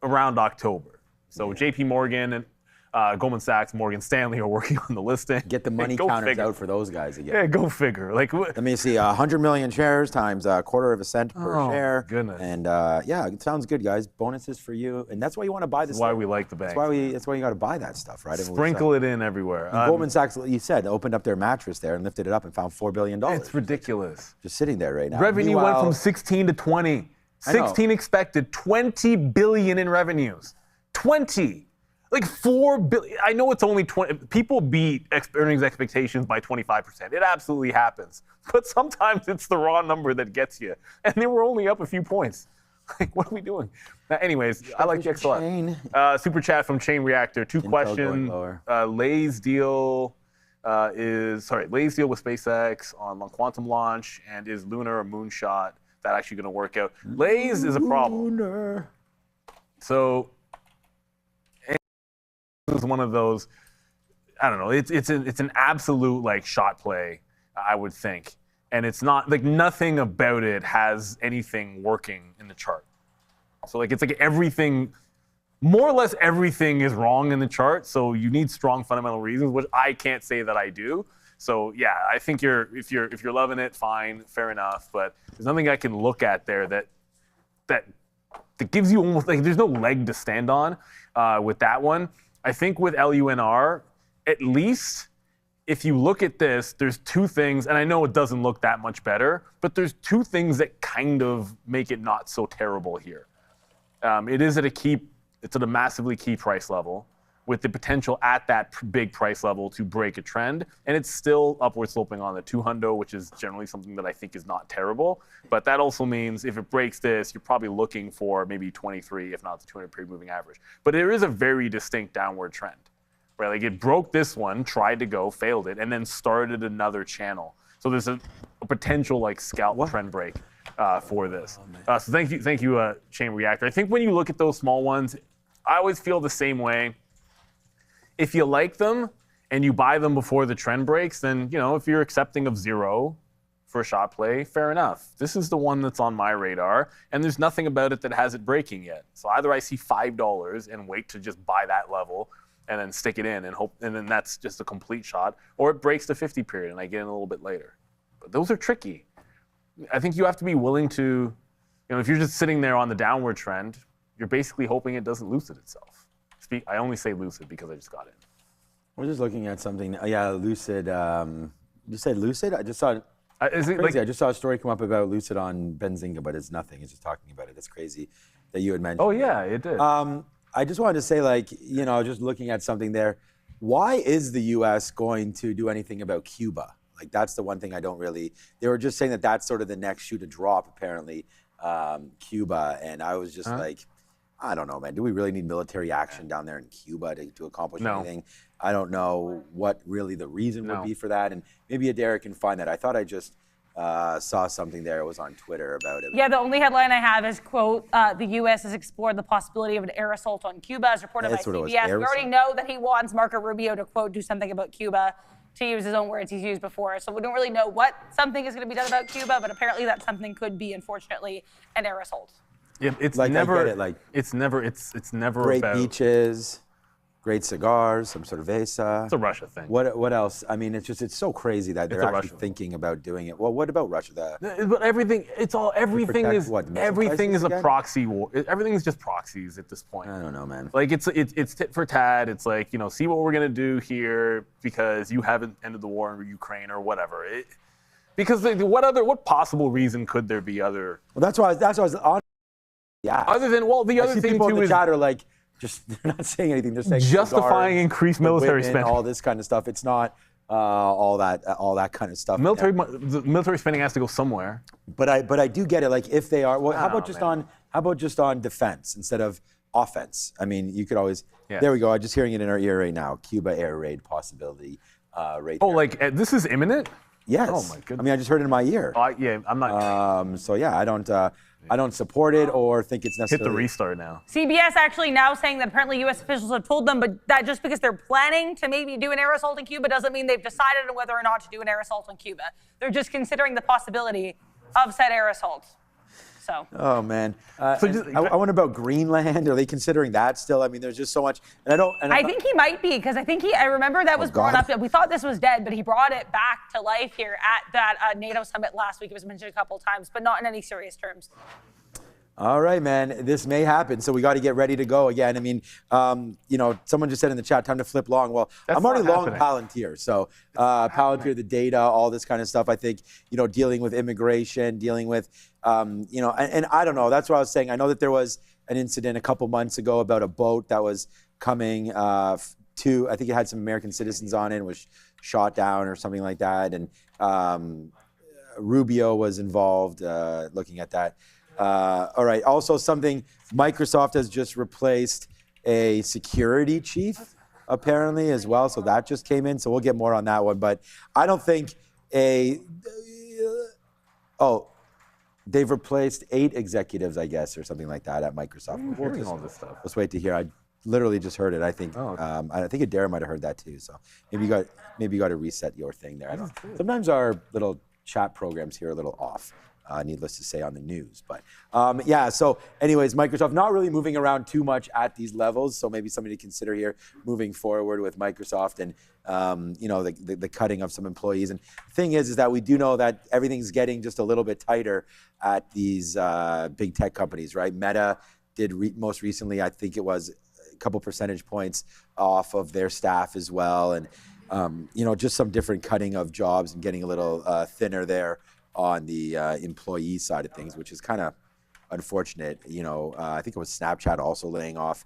around October. So JP Morgan and Goldman Sachs, Morgan Stanley are working on the listing. Get the money Go counters figure. out for those guys again. Yeah, go figure. Let me see, 100 million shares times a quarter of a cent per share. Goodness. And yeah, it sounds good, guys. Bonuses for you, and that's why you want to buy this. That's why we like the bank. That's why you got to buy that stuff, right? Sprinkle it in everywhere. Goldman Sachs, you said, opened up their mattress there and lifted it up and found $4 billion. It's ridiculous. Just sitting there right now. Revenue went Meanwhile, from 16 to 20. I know. 16 expected, 20 billion in revenues. 20. Like 4 billion. I know it's only 20. People beat earnings expectations by 25%. It absolutely happens. But sometimes it's the raw number that gets you. And they were only up a few points. Like, what are we doing? Anyways, I like the XLF. Super chat from Chain Reactor. Two questions. Lay's deal Lay's deal with SpaceX on quantum launch, and is Lunar a moonshot that actually going to work out? Lay's is a problem. So is one of those, I don't know, it's an absolute like shot play, I would think. And it's not like nothing about it has anything working in the chart. So like it's like everything, more or less everything is wrong in the chart. So you need strong fundamental reasons, which I can't say that I do. So yeah, I think if you're loving it, fine, fair enough. But there's nothing I can look at there that gives you almost like there's no leg to stand on with that one. I think with LUNR, at least if you look at this, there's two things, and I know it doesn't look that much better, but there's two things that kind of make it not so terrible here. It is it's at a massively key price level with the potential at that big price level to break a trend, and it's still upward sloping on the 200, which is generally something that I think is not terrible. But that also means if it breaks this, you're probably looking for maybe 23, if not the 200 period moving average. But there is a very distinct downward trend, right? Like it broke this one, tried to go, failed it, and then started another channel. So there's a potential like scalp trend break for this. So thank you, Chain Reactor. I think when you look at those small ones, I always feel the same way. If you like them and you buy them before the trend breaks, then, you know, if you're accepting of 0 for a shot play, fair enough. This is the one that's on my radar, and there's nothing about it that has it breaking yet. So either I see $5 and wait to just buy that level and then stick it in and hope, and then that's just a complete shot, or it breaks the 50 period and I get in a little bit later. But those are tricky. I think you have to be willing to, you know, if you're just sitting there on the downward trend, you're basically hoping it doesn't lucid itself. I only say lucid because I just got in. We're just looking at something. Yeah, Lucid. You said Lucid? I just saw it. Is it Crazy. I just saw a story come up about Lucid on Benzinga, but it's nothing. It's just talking about it. That's crazy that you had mentioned. Oh yeah, it did. I just wanted to say, like, you know, just looking at something there, why is the U.S. going to do anything about Cuba? Like, that's the one thing I don't really. They were just saying that that's sort of the next shoe to drop, apparently, Cuba, and I was just like, I don't know, man. Do we really need military action down there in Cuba to accomplish anything? I don't know what really the reason would be for that, and maybe Adair can find that. I thought I just saw something there. It was on Twitter about it. Yeah, the only headline I have is, quote, the U.S. has explored the possibility of an air assault on Cuba, as reported by CBS. We already know that he wants Marco Rubio to, quote, do something about Cuba, to use his own words he's used before. So we don't really know what something is going to be done about Cuba, but apparently that something could be, unfortunately, an air assault. Yeah, it's Like, never. I get it, like, it's never great about. beaches, great cigars, some cerveza. It's a Russia thing. What else? I mean, it's so crazy that they're actually thinking about doing it. Well, what about Russia? But everything is everything is a proxy war. Everything is just proxies at this point. I don't know, man. Like it's tit for tat. It's like, you know, see what we're gonna do here because you haven't ended the war in Ukraine or whatever. Because what possible reason could there be other? Well, that's why I was on. Yeah. Other than the other thing people too in the is chat are like, they're not saying anything. They're saying justifying cigars, increased military women, spending, all this kind of stuff. It's not all that kind of stuff. The military spending has to go somewhere. But I do get it. Like, if they are, well, how about just on defense instead of offense? I mean, you could always. Yeah. There we go. I'm just hearing it in our ear right now. Cuba air raid possibility. Right. Oh, there. like this is imminent? Yes. Oh my goodness. I mean, I just heard it in my ear. Yeah, I'm not. So yeah, I don't support it or think it's necessary. Hit the restart now. CBS actually now saying that apparently U.S. officials have told them, but that just because they're planning to maybe do an air assault in Cuba doesn't mean they've decided on whether or not to do an air assault on Cuba. They're just considering the possibility of said air assault. So. Oh man. I wonder about Greenland. Are they considering that still? I mean, there's just so much. And I think he might be, because I remember that was brought up. We thought this was dead, but he brought it back to life here at that NATO summit last week. It was mentioned a couple of times, but not in any serious terms. All right, man. This may happen, so we got to get ready to go again. I mean, you know, someone just said in the chat, time to flip long. Well, I'm already long Palantir, so Palantir, the data, all this kind of stuff. I think, you know, dealing with immigration, dealing with, you know, and I don't know. That's what I was saying. I know that there was an incident a couple months ago about a boat that was coming I think it had some American citizens on it and was shot down or something like that. And Rubio was involved looking at that. All right. Also, Microsoft has just replaced a security chief, apparently, as well. So that just came in. So we'll get more on that one. But I don't think they've replaced 8 executives, I guess, or something like that at Microsoft. We're hearing all this stuff. Let's wait to hear. I literally just heard it. I think. I think Adair might have heard that too. So maybe you got to reset your thing there. Sometimes our little chat programs here are a little off. Needless to say, on the news. But yeah, so anyways, Microsoft not really moving around too much at these levels. So maybe somebody to consider here moving forward with Microsoft and you know, the cutting of some employees. And the thing is that we do know that everything's getting just a little bit tighter at these big tech companies, right? Meta did most recently, I think it was a couple percentage points off of their staff as well. And you know, just some different cutting of jobs and getting a little thinner there on the employee side of things, which is kind of unfortunate. You know, I think it was Snapchat also laying off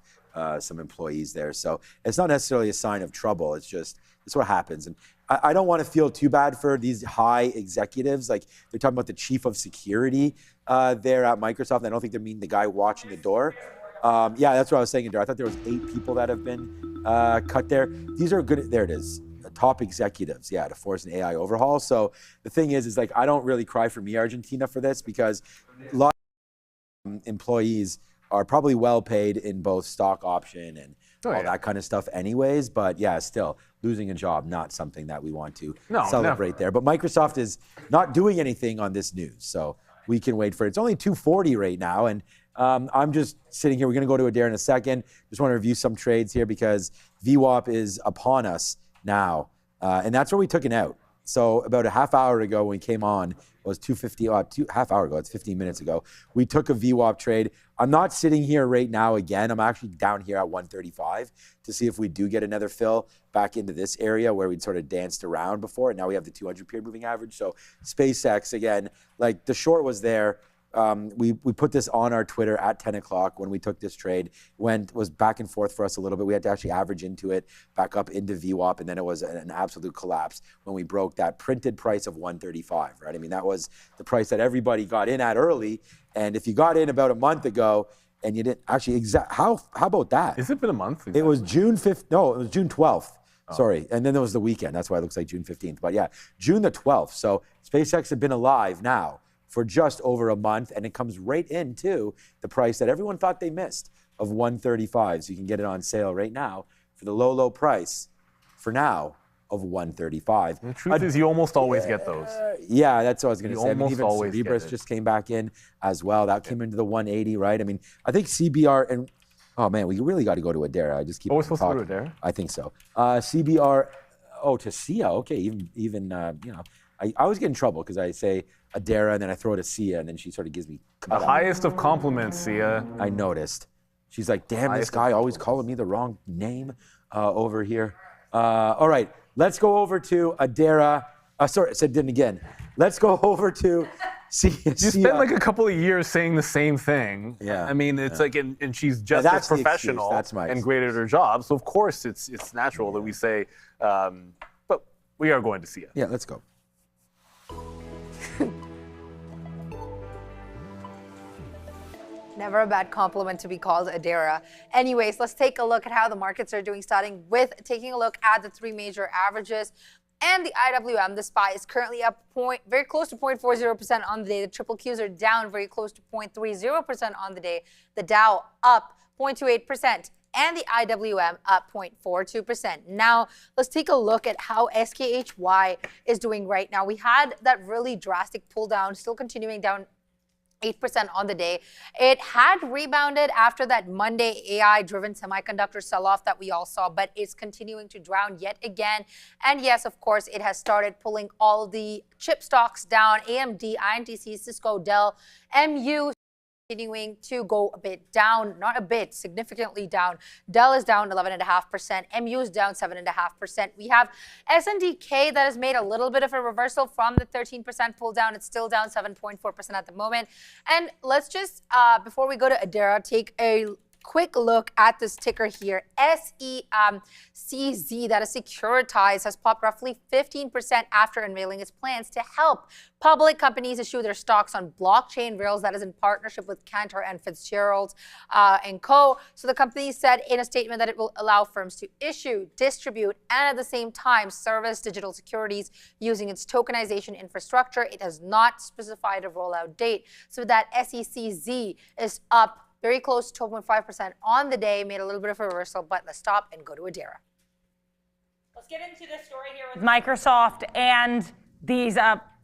some employees there. So it's not necessarily a sign of trouble. It's what happens. And I don't want to feel too bad for these high executives. Like, they're talking about the chief of security there at Microsoft. I don't think they mean the guy watching the door. Yeah, that's what I was saying, Adair. I thought there was 8 people that have been cut there. These are good. There it is. Top executives, yeah, to force an AI overhaul. So the thing is like, I don't really cry for me, Argentina, for this, because a lot of employees are probably well paid in both stock option and all that kind of stuff anyways. But yeah, still, losing a job, not something that we want to celebrate there. But Microsoft is not doing anything on this news, so we can wait for it. It's only 2:40 right now, and I'm just sitting here. We're going to go to Adair in a second. Just want to review some trades here because VWAP is upon us now, and that's where we took it out. So about a half hour ago when we came on, was 250, half hour ago, it's 15 minutes ago. We took a VWAP trade. I'm not sitting here right now again. I'm actually down here at 135 to see if we do get another fill back into this area where we'd sort of danced around before. And now we have the 200 period moving average. So SpaceX, again, like the short was there. We put this on our Twitter at 10 o'clock when we took this trade. Was back and forth for us a little bit. We had to actually average into it, back up into VWAP, and then it was an absolute collapse when we broke that printed price of 135, right? I mean, that was the price that everybody got in at early. And if you got in about a month ago and you didn't actually how about that? Has it been a month? Exactly? It was June 5th. No, it was June 12th. Sorry. And then there was the weekend. That's why it looks like June 15th. But yeah, June the 12th. So SpaceX had been alive now for just over a month, and it comes right into the price that everyone thought they missed of 135. So you can get it on sale right now for the low price for now of 135. The truth is you almost always get those. Yeah, that's what I was going to say. I mean, almost even always Cerebras get it. just came back in as well. That came into the 180, right? I mean, I think CBR and oh man, we really got to go to Adara. I just keep. Oh, we're supposed talking. to go to Adara? I think so. CBR. Oh, to Sia. Okay, even you know, I always get in trouble because I say Adara and then I throw it to Sia and then she sort of gives me The highest of compliments, Sia. I noticed. She's like, damn, this guy always calling me the wrong name over here. All right, let's go over to Adara. Sorry, I said it again. Let's go over to Sia. You spent like a couple of years saying the same thing. Yeah. I mean, it's like, and she's just that's as the excuse. professional That's my and great at her job. So of course it's natural that we say, but we are going to Sia. Yeah, let's go. Never a bad compliment to be called Adara. Anyways, let's take a look at how the markets are doing, starting with taking a look at the three major averages. And the IWM, the SPY, is currently up very close to 0.40% on the day. The triple Qs are down very close to 0.30% on the day. The Dow up 0.28%. And the IWM up 0.42%. Now, let's take a look at how SKHY is doing right now. We had that really drastic pull down, still continuing down 8% on the day. It had rebounded after that Monday AI-driven semiconductor sell-off that we all saw, but it's continuing to drown yet again. And yes, of course, it has started pulling all the chip stocks down, AMD, INTC, Cisco, Dell, MU, continuing to go a bit down, not a bit, significantly down. Dell is down 11.5%, MU is down 7.5%. We have SNDK that has made a little bit of a reversal from the 13% pull down. It's still down 7.4% at the moment. And let's just, before we go to Adara, take a quick look at this ticker here. SECZ, that is securitized, has popped roughly 15% after unveiling its plans to help public companies issue their stocks on blockchain rails. That is in partnership with Cantor and Fitzgerald and Co. So the company said in a statement that it will allow firms to issue, distribute, and at the same time service digital securities using its tokenization infrastructure. It has not specified a rollout date. So that SECZ is up very close to 12.5% on the day, made a little bit of a reversal, but let's stop and go to Adara. Let's get into this story here with Microsoft and these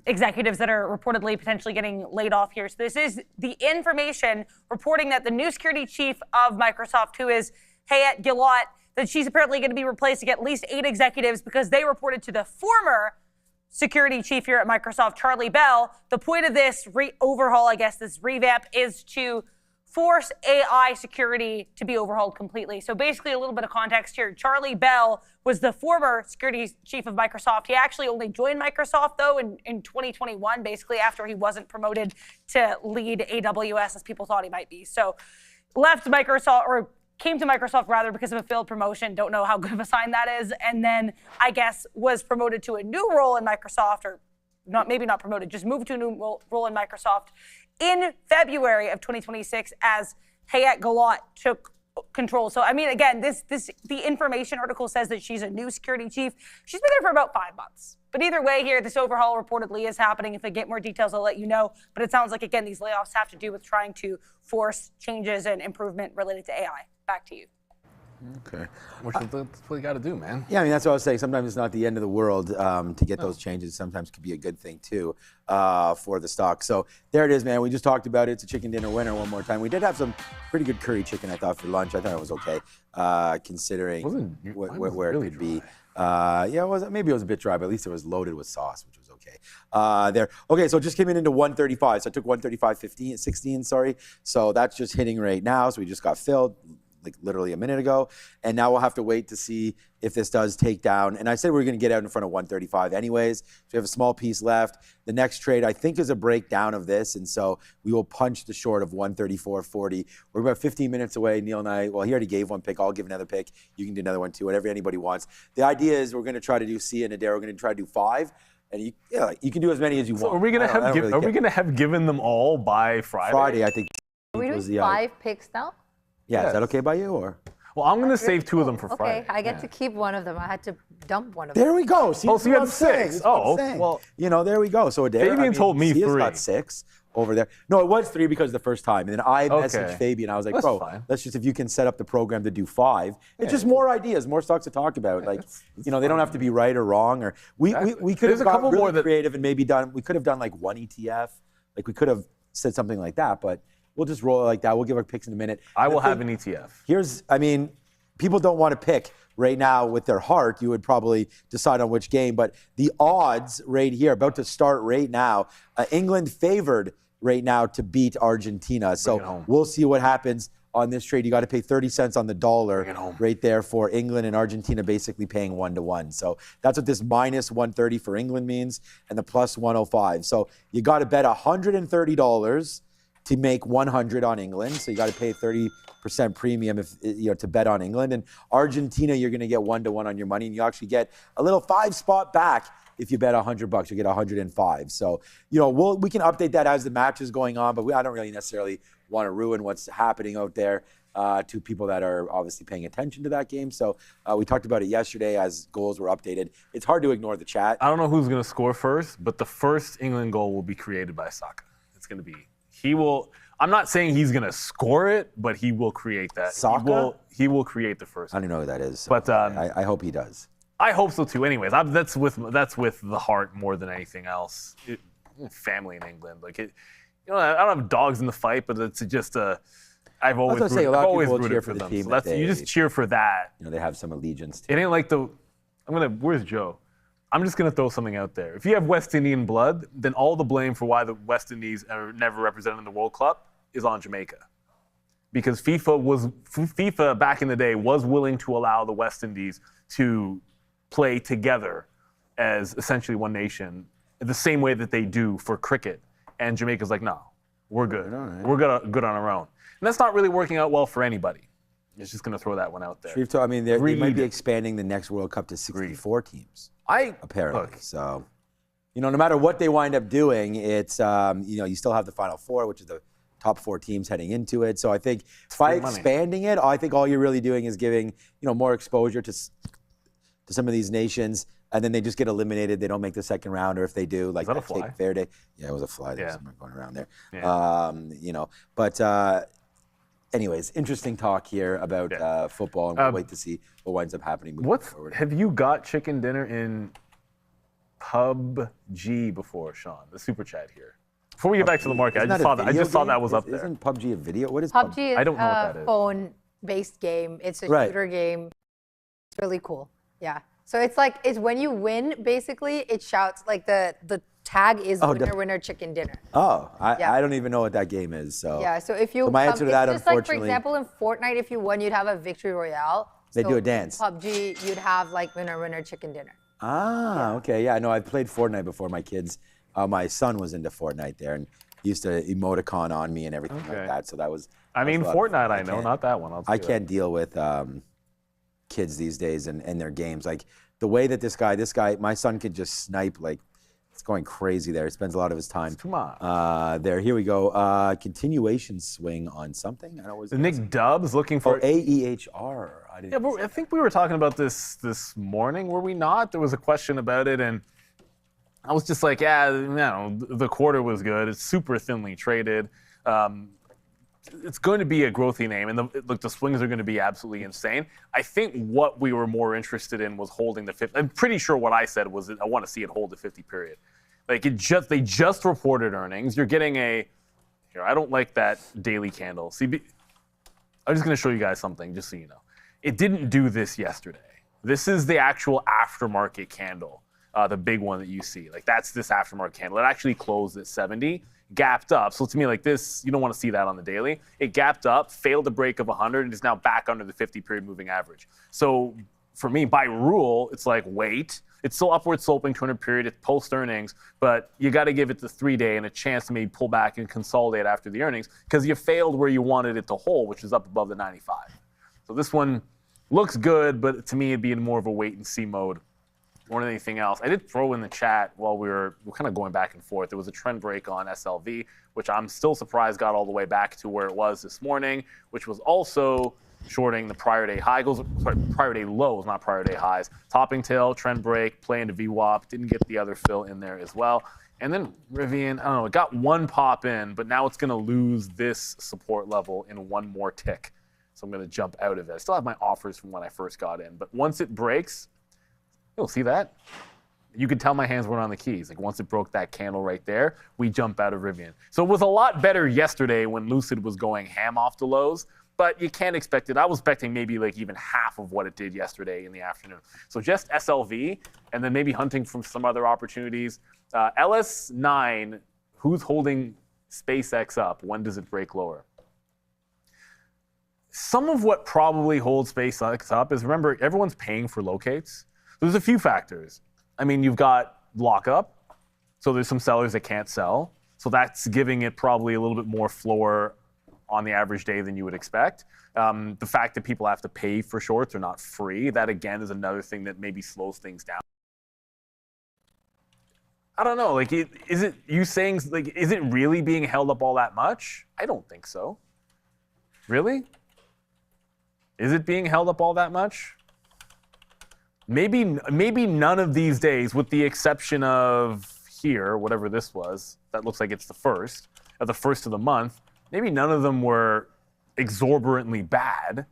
executives that are reportedly potentially getting laid off here. So this is the information reporting that the new security chief of Microsoft, who is Hayat Gilot, that she's apparently going to be replaced to get at least 8 executives because they reported to the former security chief here at Microsoft, Charlie Bell. The point of this overhaul, I guess, this revamp, is to force AI security to be overhauled completely. So basically a little bit of context here. Charlie Bell was the former security chief of Microsoft. He actually only joined Microsoft, though, in 2021, basically after he wasn't promoted to lead AWS as people thought he might be. So left Microsoft, or came to Microsoft rather, because of a failed promotion. Don't know how good of a sign that is. And then I guess was promoted to a new role in Microsoft, or maybe not promoted, just moved to a new role in Microsoft in February of 2026 as Hayat Gilot took control. So, I mean, again, the information article says that she's a new security chief. She's been there for about 5 months. But either way here, this overhaul reportedly is happening. If I get more details, I'll let you know. But it sounds like, again, these layoffs have to do with trying to force changes and improvement related to AI. Back to you. Okay. That's what you got to do, man. Yeah, I mean, that's what I was saying. Sometimes it's not the end of the world to get those changes. Sometimes could be a good thing, too, for the stock. So there it is, man. We just talked about it. It's a chicken dinner winner one more time. We did have some pretty good curry chicken, I thought, for lunch. I thought it was okay, considering where it could be. Yeah, maybe it was a bit dry, but at least it was loaded with sauce, which was okay. Okay. There. Okay, so it just came into 135. So I took 135.16, sorry. So that's just hitting right now. So we just got filled like literally a minute ago. And now we'll have to wait to see if this does take down. And I said we are going to get out in front of 135 anyways. So we have a small piece left. The next trade, I think, is a breakdown of this. And so we will punch the short of 134.40. We're about 15 minutes away. Neil and I, well, he already gave one pick. I'll give another pick. You can do another one too, whatever anybody wants. The idea is we're going to try to do C and Adair. We're going to try to do 5. And you can do as many as you want. Are we going to have given them all by Friday? Friday, I think. Are we doing 5 picks now? Yeah, is that okay by you or? Well, I'm going to save 2 of them for Friday. Okay, I get to keep one of them. I had to dump one of them. There we go. See, so you had 6. Oh, well. You know, there we go. So Adair, Fabian told me 3. Sia's got 6 over there. No, it was 3 because the first time. And then I messaged Fabian. I was like, That's bro, fine. let's just, if you can set up the program to do 5. It's just more ideas, more stocks to talk about. Like, you know, they don't have to be right or wrong. Or we could have got really creative and maybe we could have done like 1 ETF. Like we could have said something like that, but we'll just roll it like that. We'll give our picks in a minute. I will have an ETF. People don't want to pick right now with their heart. You would probably decide on which game, but the odds right here, about to start right now, England favored right now to beat Argentina. So we'll see what happens on this trade. You got to pay 30 cents on the dollar right there for England and Argentina basically paying 1-to-1. So that's what this minus 130 for England means and the plus 105. So you got to bet $130 to make 100 on England. So you got to pay 30% premium to bet on England. And Argentina, you're going to get 1-to-1 on your money, and you actually get a little 5 spot back. If you bet $100, you get 105. So, we can update that as the match is going on, but I don't really necessarily want to ruin what's happening out there to people that are obviously paying attention to that game. So we talked about it yesterday as goals were updated. It's hard to ignore the chat. I don't know who's going to score first, but the first England goal will be created by Saka. It's going to be, I'm not saying he's going to score it, but he will create that. Saka? He will create the first. I don't know who that is. So but I hope he does. I hope so too. Anyways, that's with the heart more than anything else. Family in England, I don't have dogs in the fight, but it's just I've always rooted for them. So you just cheer for that. They have some allegiance to. It ain't like where's Joe? I'm just gonna throw something out there. If you have West Indian blood, then all the blame for why the West Indies are never represented in the World Cup is on Jamaica. Because FIFA back in the day was willing to allow the West Indies to play together as essentially one nation, the same way that they do for cricket. And Jamaica's like, no, we're good. We're good on our own. And that's not really working out well for anybody. It's just going to throw that one out there. They might be expanding the next World Cup to 64 teams. Apparently. Look, so, no matter what they wind up doing, it's, you still have the Final Four, which is the top 4 teams heading into it. So I think by expanding it, I think all you're really doing is giving, more exposure to some of these nations, and then they just get eliminated. They don't make the second round, or if they do, like that Cape Verde. Yeah, it was a fly. There was something going around there. Yeah. But anyways, interesting talk here about football, and we'll wait to see what winds up happening moving forward. Have you got chicken dinner in PUBG before, Sean? The super chat here. Before we get back to the market, I just saw that was up there. Isn't PUBG a video? What is PUBG? Is I don't know what that is. Phone-based game. It's a shooter game. It's really cool. Yeah. So it's when you win, basically, it shouts like the tag is winner chicken dinner. Oh, I don't even know what that game is. So yeah. So if you my answer to that, it's just unfortunately, like, for example, in Fortnite, if you won, you'd have a victory royale. They do a dance. In PUBG, you'd have like winner chicken dinner. Okay. Yeah, no, I played Fortnite before. My kids, my son was into Fortnite there and he used to emoticon on me and everything like that. So that was. Fortnite, I know, not that one. I can't deal with kids these days and their games. Like the way that this guy, my son could just snipe, like it's going crazy there. He spends a lot of his time. Come on. Here we go. Continuation swing on something. I don't know. Nick Dubs looking for AEHR. I think we were talking about this morning, were we not? There was a question about it, and I was just like, the quarter was good. It's super thinly traded. It's going to be a growthy name, and the swings are going to be absolutely insane. I think what we were more interested in was holding the 50. I'm pretty sure what I said was I want to see it hold the 50 period. Like they just reported earnings. You're getting here. I don't like that daily candle. See, I'm just going to show you guys something, just so you know. It didn't do this yesterday. This is the actual aftermarket candle. the big one that you see. Like that's this aftermarket candle. It actually closed at 70, gapped up. So to me, like this, you don't want to see that on the daily. It gapped up, failed the break of 100, and is now back under the 50-period moving average. So for me, by rule, it's like wait. It's still upward sloping 200-period. It's post earnings, but you got to give it the 3-day and a chance to maybe pull back and consolidate after the earnings because you failed where you wanted it to hold, which is up above the 95. So this one looks good, but to me, it'd be in more of a wait and see mode more than anything else. I did throw in the chat while we were kind of going back and forth. There was a trend break on SLV, which I'm still surprised got all the way back to where it was this morning, which was also shorting the prior day high goes, sorry, prior day lows, not prior day highs. Topping tail, trend break, play into VWAP, didn't get the other fill in there as well. And then Rivian, I don't know, it got one pop in, but now it's gonna lose this support level in one more tick. So I'm gonna jump out of it. I still have my offers from when I first got in, but once it breaks, you'll see that. You could tell my hands weren't on the keys. Like once it broke that candle right there, we jump out of Rivian. So it was a lot better yesterday when Lucid was going ham off the lows, but you can't expect it. I was expecting maybe like even half of what it did yesterday in the afternoon. So just SLV, and then maybe hunting from some other opportunities. LS9, who's holding SpaceX up? When does it break lower? Some of what probably holds SpaceX up is, remember, everyone's paying for locates. There's a few factors. I mean, you've got lockup, so there's some sellers that can't sell. So that's giving it probably a little bit more floor on the average day than you would expect. The fact that people have to pay for shorts are not free, that again is another thing that maybe slows things down. I don't know, like, is it you saying, like, is it really being held up all that much? I don't think so. Really? Is it being held up all that much? Maybe none of these days, with the exception of here, whatever this was, that looks like it's the first of the month, maybe none of them were exorbitantly bad,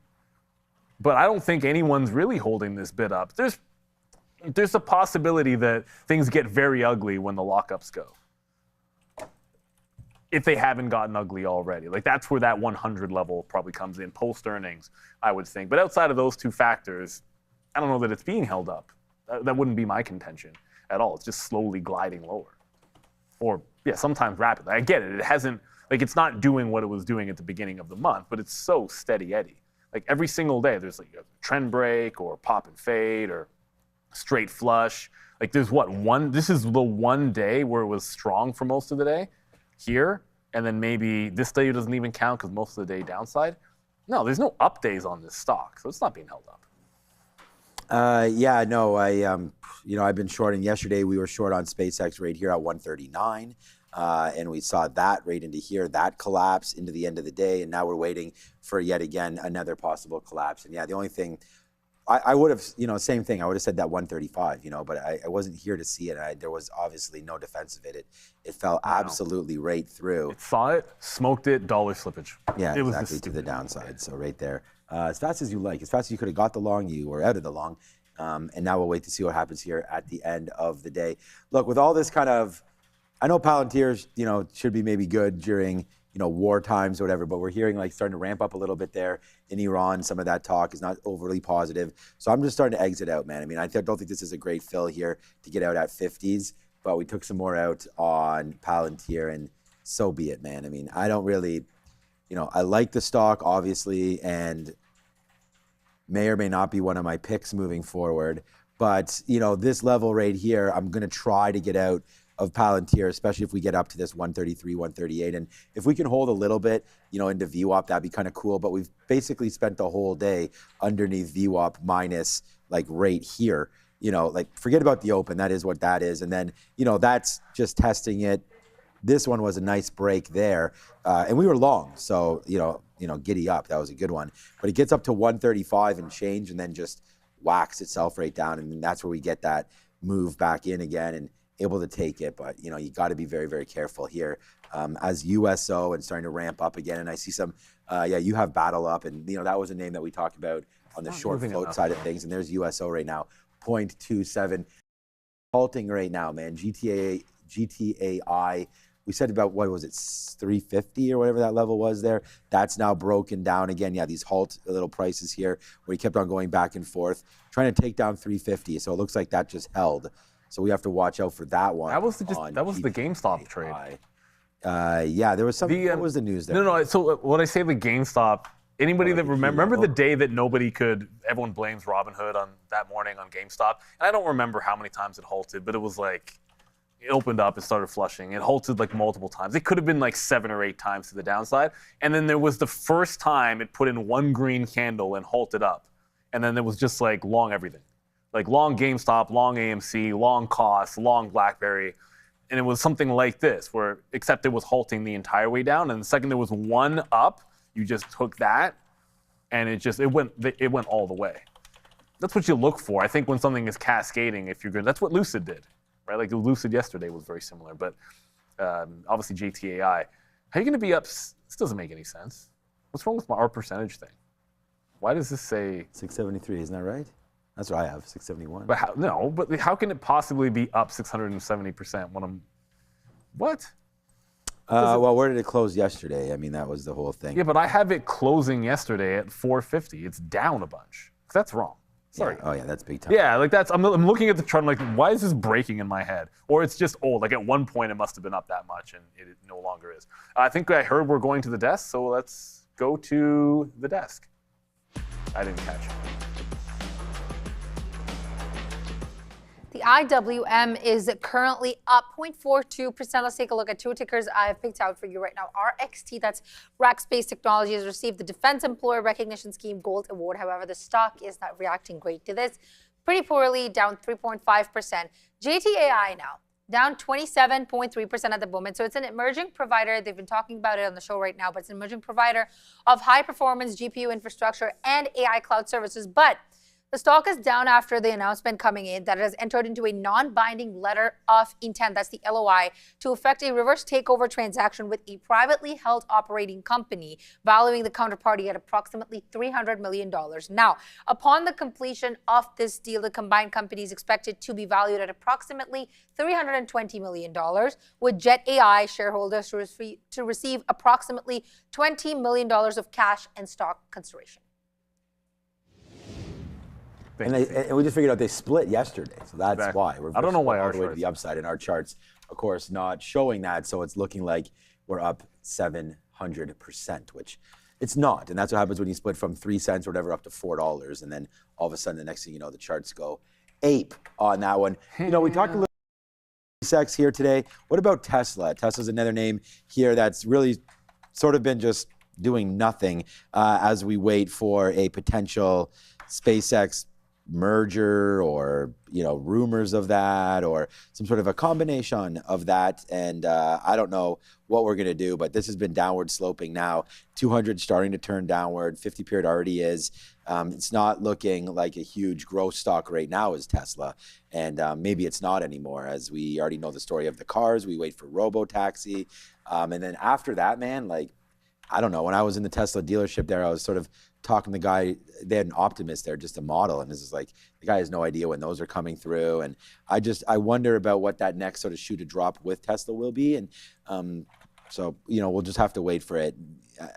but I don't think anyone's really holding this bid up. There's a possibility that things get very ugly when the lockups go, if they haven't gotten ugly already. Like that's where that 100 level probably comes in, post earnings, I would think. But outside of those two factors, I don't know that it's being held up. That wouldn't be my contention at all. It's just slowly gliding lower. Or, yeah, sometimes rapidly. I get it. It hasn't, like, it's not doing what it was doing at the beginning of the month, but it's so steady Eddie. Like, every single day, there's like a trend break or pop and fade or straight flush. Like, there's what, this is the one day where it was strong for most of the day here, and then maybe this day doesn't even count because most of the day downside. No, there's no up days on this stock, so it's not being held up. Yeah, no, I've been shorting. Yesterday we were short on SpaceX right here at 139, and we saw that right into here, that collapse into the end of the day, and now we're waiting for yet again another possible collapse. And yeah, the only thing I would have, same thing. I would have said that 135, but I wasn't here to see it. There was obviously no defense of it. It fell absolutely right through. It saw it, smoked it, dollar slippage. Yeah, it exactly, was to the downside. So right there. As fast as you like, as fast as you could have got the long, you were out of the long. And now we'll wait to see what happens here at the end of the day. Look, with all this kind of, I know Palantir's, should be maybe good during, war times or whatever, but we're hearing like starting to ramp up a little bit there in Iran. Some of that talk is not overly positive. So I'm just starting to exit out, man. I mean, I don't think this is a great fill here to get out at 50s, but we took some more out on Palantir, and so be it, man. I mean, I don't really, I like the stock, obviously, and may or may not be one of my picks moving forward. But, this level right here, I'm going to try to get out of Palantir, especially if we get up to this 133, 138. And if we can hold a little bit, into VWAP, that'd be kind of cool. But we've basically spent the whole day underneath VWAP minus like right here. Like forget about the open. That is what that is. And then, that's just testing it. This one was a nice break there. And we were long. So, giddy up. That was a good one. But it gets up to 135 and change and then just whacks itself right down. And that's where we get that move back in again and able to take it. But, you got to be very, very careful here as USO and starting to ramp up again. And I see some, you have Battle Up. And, that was a name that we talked about on the short float side of things. And there's USO right now, 0.27. Halting right now, man. GTAI. We said about, what was it, 350 or whatever that level was there. That's now broken down again. Yeah, these halt little prices here where he kept on going back and forth, trying to take down 350. So it looks like that just held. So we have to watch out for that one. That was the GameStop trade. Yeah, there was something. What was the news there? No. So when I say the GameStop, anybody that remember the day that everyone blames Robinhood on that morning on GameStop, and I don't remember how many times it halted, but it was like it opened up and started flushing. It halted like multiple times. It could have been like 7 or 8 times to the downside, and then there was the first time it put in one green candle and halted up, and then there was just like long everything, like long GameStop, long AMC, long Cost, long BlackBerry. And it was something like this, where except it was halting the entire way down, and the second there was one up, you just took that, and it went all the way. That's what you look for. I think when something is cascading, if you're good, that's what Lucid did, right? Like Lucid yesterday was very similar, but obviously JTAI. How are you going to be up? This doesn't make any sense. What's wrong with our percentage thing? Why does this say 673? Isn't that right? That's what I have, 671. But how can it possibly be up 670% when I'm, what? Well, where did it close yesterday? I mean, that was the whole thing. Yeah, but I have it closing yesterday at 450. It's down a bunch. That's wrong. Sorry. Yeah. Oh, yeah, that's big time. Yeah, like I'm looking at the chart, I'm like, why is this breaking in my head? Or it's just old. Like at one point it must have been up that much and it no longer is. I think I heard we're going to the desk, so let's go to the desk. I didn't catch it. The IWM is currently up 0.42%. Let's take a look at 2 tickers I have picked out for you right now. RXT, that's Rackspace Technology, has received the Defense Employer Recognition Scheme Gold Award. However, the stock is not reacting great to this. Pretty poorly, down 3.5%. JTAI now, down 27.3% at the moment. So it's an emerging provider. They've been talking about it on the show right now, but it's an emerging provider of high-performance GPU infrastructure and AI cloud services. But the stock is down after the announcement coming in that it has entered into a non-binding letter of intent, that's the LOI, to effect a reverse takeover transaction with a privately held operating company, valuing the counterparty at approximately $300 million. Now, upon the completion of this deal, the combined company is expected to be valued at approximately $320 million, with Jet AI shareholders to receive approximately $20 million of cash and stock consideration. And we just figured out they split yesterday, so that's why. I don't know why our all the way to the upside, and our charts, of course, not showing that, so it's looking like we're up 700%, which it's not. And that's what happens when you split from 3 cents or whatever up to $4, and then all of a sudden, the next thing you know, the charts go ape on that one. You know, we talked a little SpaceX here today. What about Tesla? Tesla's another name here that's really sort of been just doing nothing as we wait for a potential SpaceX merger or rumors of that or some sort of a combination of that, and I don't know what we're going to do, but this has been downward sloping now. 200 starting to turn downward, 50 period already is. It's not looking like a huge growth stock right now as Tesla, and maybe it's not anymore, as we already know the story of the cars. We wait for robo-taxi, and then after that, man, like, I don't know, when I was in the Tesla dealership there, I was sort of talking to the guy. They had an Optimus there, just a model, and this is like, the guy has no idea when those are coming through, and I wonder about what that next sort of shoe to drop with Tesla will be, and so we'll just have to wait for it. I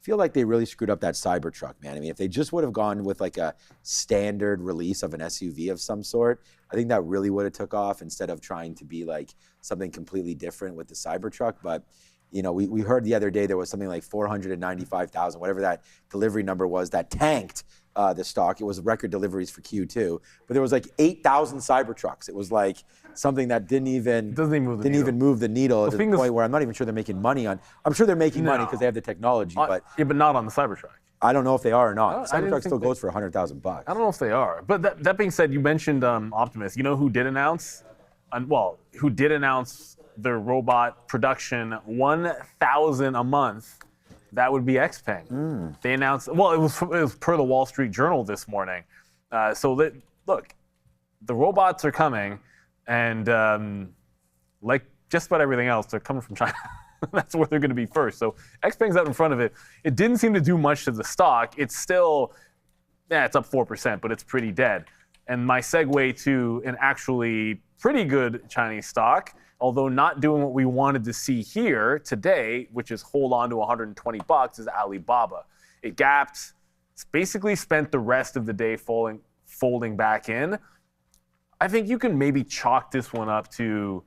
feel like they really screwed up that Cybertruck, man. I mean, if they just would have gone with like a standard release of an SUV of some sort, I think that really would have took off instead of trying to be like something completely different with the Cybertruck. But we heard the other day there was something like 495,000, whatever that delivery number was, that tanked the stock. It was record deliveries for Q2, but there was like 8,000 Cybertrucks. It was like something that didn't even move the needle to the point where I'm not even sure they're making money on. I'm sure they're making money because they have the technology, but but not on the Cybertruck. I don't know if they are or not. Cybertruck still goes for $100,000. I don't know if they are. But that being said, you mentioned Optimus. You know who did announce? Who did announce their robot production 1,000 a month? That would be XPeng. They announced. Well, it was per the Wall Street Journal this morning. Look, the robots are coming, and like just about everything else, they're coming from China. That's where they're going to be first. So XPeng's out in front of it. It didn't seem to do much to the stock. It's still, it's up 4%, but it's pretty dead. And my segue to an actually pretty good Chinese stock, although not doing what we wanted to see here today, which is hold on to $120, is Alibaba. It gapped. It's basically spent the rest of the day folding back in. I think you can maybe chalk this one up to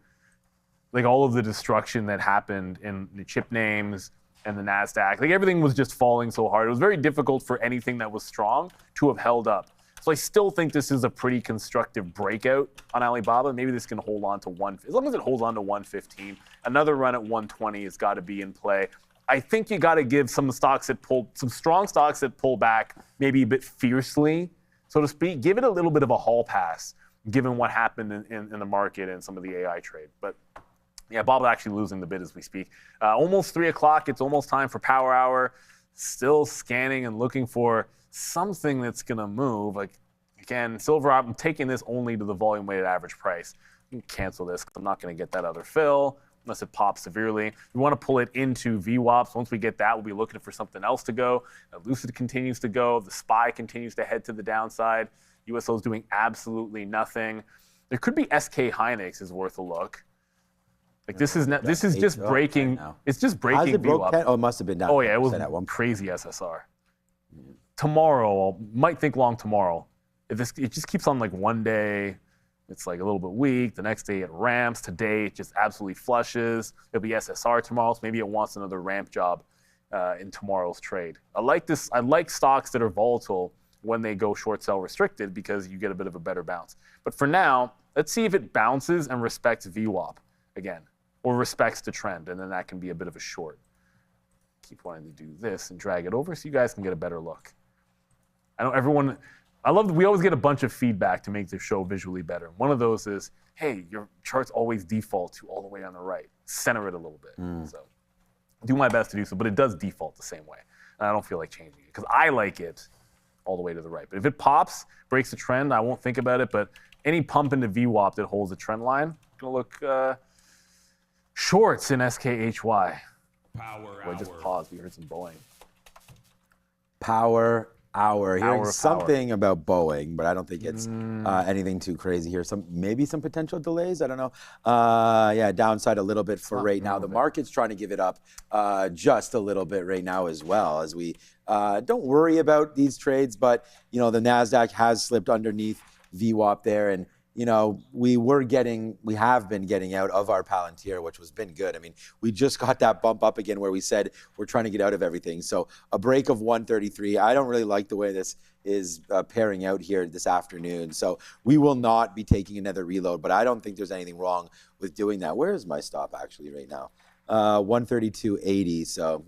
like all of the destruction that happened in the chip names and the NASDAQ. Like everything was just falling so hard. It was very difficult for anything that was strong to have held up. So I still think this is a pretty constructive breakout on Alibaba. Maybe this can hold on to as long as it holds on to 115. Another run at 120 has got to be in play. I think you got to give some strong stocks that pull back maybe a bit fiercely, so to speak. Give it a little bit of a hall pass, given what happened in the market and some of the AI trade. But yeah, Bob actually losing the bid as we speak. Almost 3 o'clock. It's almost time for Power Hour. Still scanning and looking for something that's going to move. Like, again, silver, I'm taking this only to the volume weighted average price. You can cancel this because I'm not going to get that other fill unless it pops severely. We want to pull it into VWAPs. Once we get that, we'll be looking for something else to go. Lucid continues to go. The SPY continues to head to the downside. USO is doing absolutely nothing. There could be SK Hynix is worth a look. Like this is just breaking. It's just breaking VWAP. Oh, it must have been down. Oh yeah, it was at one crazy SSR. Tomorrow, might think long tomorrow. It just keeps on like one day, it's like a little bit weak. The next day it ramps. Today it just absolutely flushes. It'll be SSR tomorrow, so maybe it wants another ramp job in tomorrow's trade. I like this. I like stocks that are volatile when they go short sell restricted because you get a bit of a better bounce. But for now, let's see if it bounces and respects VWAP again, or respects the trend, and then that can be a bit of a short. Keep wanting to do this and drag it over so you guys can get a better look. I know everyone, we always get a bunch of feedback to make the show visually better. One of those is, hey, your charts always default to all the way on the right. Center it a little bit. So do my best to do so, but it does default the same way. And I don't feel like changing it because I like it all the way to the right. But if it pops, breaks the trend, I won't think about it. But any pump into VWAP that holds the trend line, gonna look shorts in SKHY. I just paused. We heard some Boeing. Power Hour. Hearing something power. about Boeing, but I don't think it's anything too crazy here. Maybe some potential delays. I don't know. Yeah, downside a little bit for right now. The market's trying to give it up just a little bit right now as well. As we don't worry about these trades, but the Nasdaq has slipped underneath VWAP there, and we have been getting out of our Palantir, which has been good. I mean, we just got that bump up again where we said we're trying to get out of everything. So a break of 133. I don't really like the way this is pairing out here this afternoon. So we will not be taking another reload, but I don't think there's anything wrong with doing that. Where is my stop actually right now? 132.80. So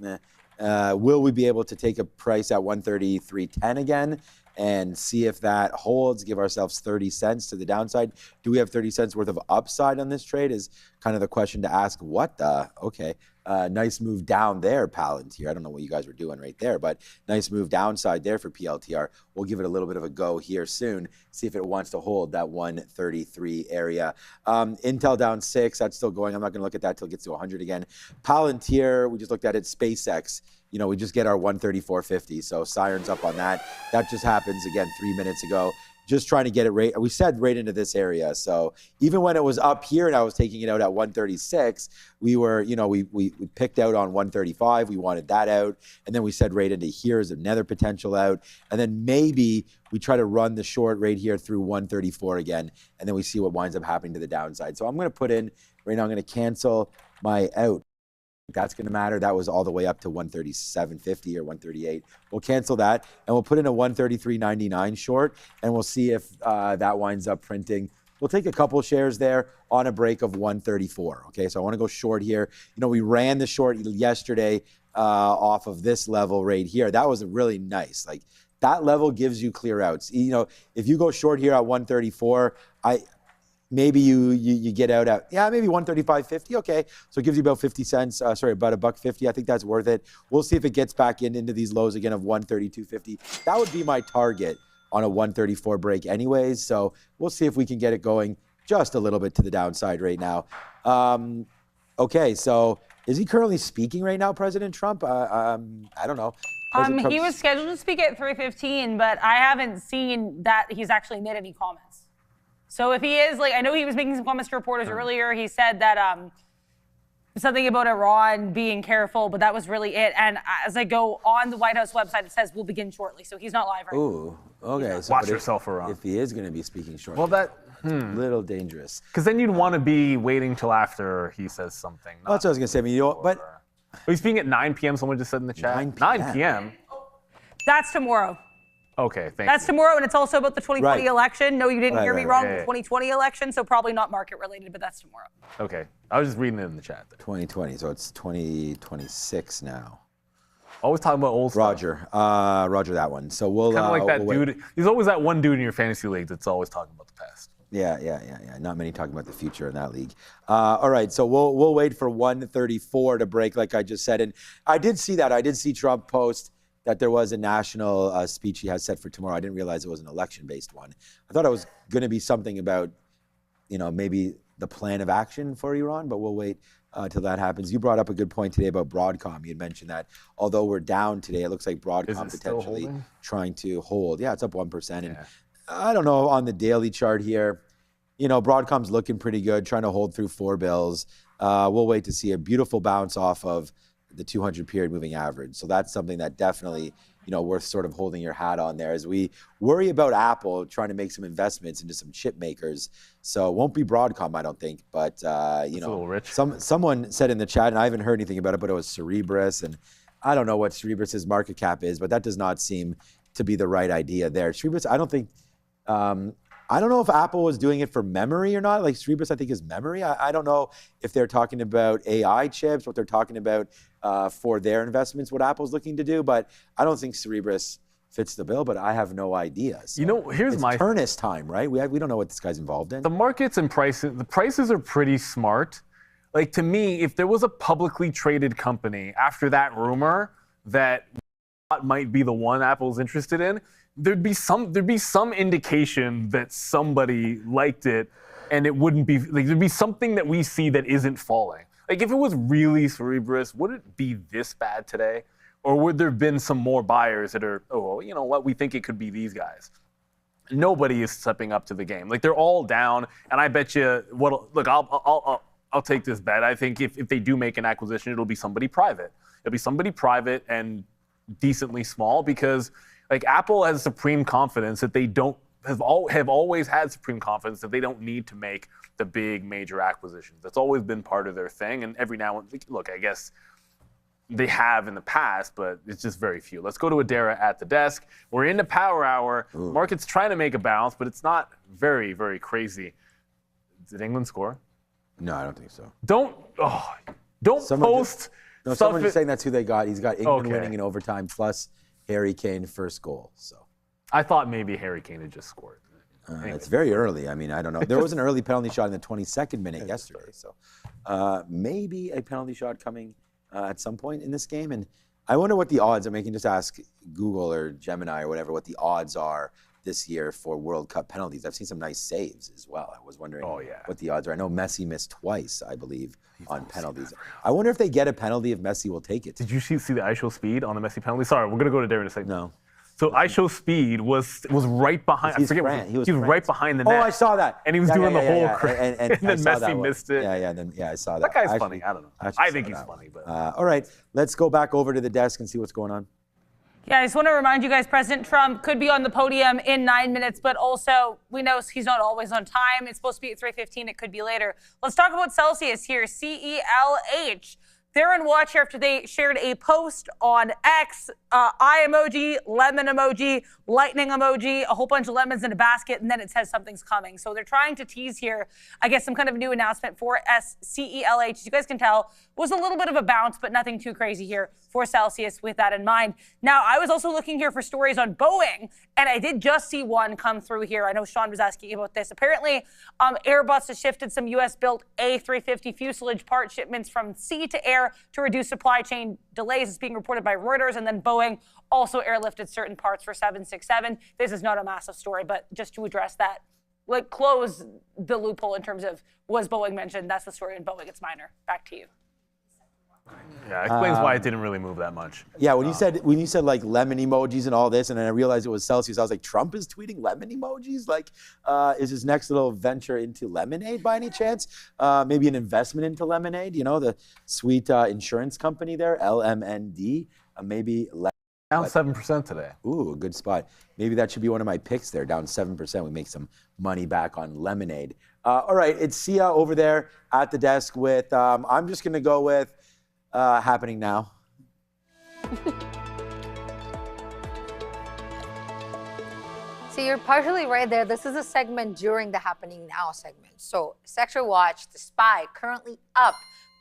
will we be able to take a price at 133.10 again? And see if that holds, give ourselves 30 cents to the downside. Do we have 30 cents worth of upside on this trade is kind of the question to ask. What the? Okay, nice move down there, Palantir. I don't know what you guys were doing right there, but nice move downside there for PLTR. We'll give it a little bit of a go here soon, see if it wants to hold that 133 area. Intel down 6, that's still going. I'm not gonna look at that till it gets to 100 again. Palantir, we just looked at it, SpaceX. We just get our 134.50, so sirens up on that. That just happens again 3 minutes ago. Just trying to get it right. We said right into this area. So even when it was up here and I was taking it out at 136, we were, we picked out on 135. We wanted that out. And then we said right into here is another potential out. And then maybe we try to run the short right here through 134 again. And then we see what winds up happening to the downside. So I'm going to put in, right now I'm going to cancel my out. That's going to matter. That was all the way up to 137.50 or 138. We'll cancel that and we'll put in a 133.99 short and we'll see if that winds up printing. We'll take a couple shares there on a break of 134. Okay, so I want to go short here. We ran the short yesterday off of this level right here. That was really nice. Like that level gives you clear outs. If you go short here at 134, maybe you get out at, maybe 135.50. Okay, so it gives you about 50 cents, about $1.50. I think that's worth it. We'll see if it gets back into these lows again of 132.50. That would be my target on a 134 break anyways. So we'll see if we can get it going just a little bit to the downside right now. Okay, so is he currently speaking right now, President Trump? I don't know. He was scheduled to speak at 3:15, but I haven't seen that he's actually made any comments. So if he is, I know he was making some comments to reporters earlier. He said that something about Iran being careful, but that was really it. And as I go on the White House website, it says we'll begin shortly. So he's not live right now. Ooh, okay. So watch yourself, Iran. If he is going to be speaking shortly. Well, Little dangerous. Because then you'd want to be waiting till after he says something. Well, that's what I was gonna say. I mean, but he's being at 9 p.m. Someone just said in the chat. 9 p.m. That's tomorrow. Okay, thank That's you. tomorrow, and it's also about the 2020 Right. election. No, you didn't hear me right, wrong. right. The 2020 election, so probably not market related, but that's tomorrow. Okay, I was just reading it in the chat. 2020, so it's 2026 now. Always talking about old stuff. Roger that one. So we'll Kind of like that we'll wait. dude. There's always that one dude in your fantasy league that's always talking about the past. Yeah. Not many talking about the future in that league. All right, so we'll wait for 134 to break, like I just said. And I did see that. I did see Trump post that there was a national speech he has set for tomorrow. I didn't realize it was an election-based one. I thought it was going to be something about, maybe the plan of action for Iran, but we'll wait till that happens. You brought up a good point today about Broadcom. You had mentioned that although we're down today, it looks like Broadcom potentially trying to hold. Yeah, it's up 1%. And I don't know, on the daily chart here, Broadcom's looking pretty good, trying to hold through 4 bills. We'll wait to see a beautiful bounce off of the 200 period moving average. So that's something that definitely, worth sort of holding your hat on there as we worry about Apple trying to make some investments into some chip makers. So it won't be Broadcom, I don't think, but a little rich. Someone said in the chat, and I haven't heard anything about it, but it was Cerebras, and I don't know what Cerebras's market cap is, but that does not seem to be the right idea there. Cerebras, I don't think, I don't know if Apple was doing it for memory or not. Like Cerebras, I think, is memory. I don't know if they're talking about AI chips, what they're talking about for their investments, what Apple's looking to do. But I don't think Cerebras fits the bill, but I have no idea. So here's it's my Turnus time, right? We don't know what this guy's involved in. The markets and prices, the prices are pretty smart. Like, to me, if there was a publicly traded company after that rumor that might be the one Apple's interested in, there'd be some indication that somebody liked it, and it wouldn't be like there'd be something that we see that isn't falling. Like, if it was really Cerebras, would it be this bad today? Or would there have been some more buyers that are, oh, you know what, we think it could be these guys? Nobody is stepping up to the game. Like, they're all down, and I bet you, look, I'll take this bet. I think if they do make an acquisition, it'll be somebody private. It'll be somebody private and decently small, because like Apple has supreme confidence that they don't have always had supreme confidence that they don't need to make the big major acquisitions. That's always been part of their thing. And every now and then, look, I guess they have in the past, but it's just very few. Let's go to Adara at the desk. We're into Power Hour. Ooh. Market's trying to make a bounce, but it's not very, very crazy. Did England score? No, I don't think so. Don't post. No, stuff someone just saying that's who they got. He's got England winning in overtime plus Harry Kane first goal. So I thought maybe Harry Kane had just scored. Anyway. It's very early. I mean, I don't know. There was an early penalty shot in the 22nd minute yesterday. So maybe a penalty shot coming at some point in this game. And I wonder what the odds, I mean, you can just ask Google or Gemini or whatever, what the odds are this year for World Cup penalties. I've seen some nice saves as well. I was wondering what the odds are. I know Messi missed twice, I believe, on penalties. I wonder if they get a penalty if Messi will take it. Did you see the ISO speed on the Messi penalty? Sorry, we're going to go to Darren in a second. No. So ISO speed was right behind. I forget. He was right behind the net. Oh, I saw that. And he was doing the whole. And then Messi missed it. I saw that. That guy's funny. I don't know. I think he's funny. But all right, let's go back over to the desk and see what's going on. Yeah, I just want to remind you guys, President Trump could be on the podium in 9 minutes, but also we know he's not always on time. It's supposed to be at 3:15. It could be later. Let's talk about Celsius here, CELH. They're in watch here after they shared a post on X, eye emoji, lemon emoji, lightning emoji, a whole bunch of lemons in a basket, and then it says something's coming. So they're trying to tease here, I guess, some kind of new announcement for CELH. As you guys can tell, was a little bit of a bounce, but nothing too crazy here for Celsius with that in mind. Now, I was also looking here for stories on Boeing, and I did just see one come through here. I know Sean was asking about this. Apparently, Airbus has shifted some U.S.-built A350 fuselage part shipments from sea to air to reduce supply chain delays. It's being reported by Reuters, and then Boeing also airlifted certain parts for 767. This is not a massive story, but just to address that, like close the loophole in terms of was Boeing mentioned. That's the story in Boeing. It's minor. Back to you. Yeah, it explains why it didn't really move that much. Yeah, when you said like lemon emojis and all this, and then I realized it was Celsius, I was like, Trump is tweeting lemon emojis? Like, is his next little venture into lemonade by any chance? Maybe an investment into lemonade? You know, the sweet insurance company there, LMND. Maybe. Down 7% today. Ooh, a good spot. Maybe that should be one of my picks there, down 7%. We make some money back on lemonade. All right, it's Sia over there at the desk with, I'm just going to go with happening now. So you're partially right there. This is a segment during the Happening Now segment. So Sector Watch, the SPY, currently up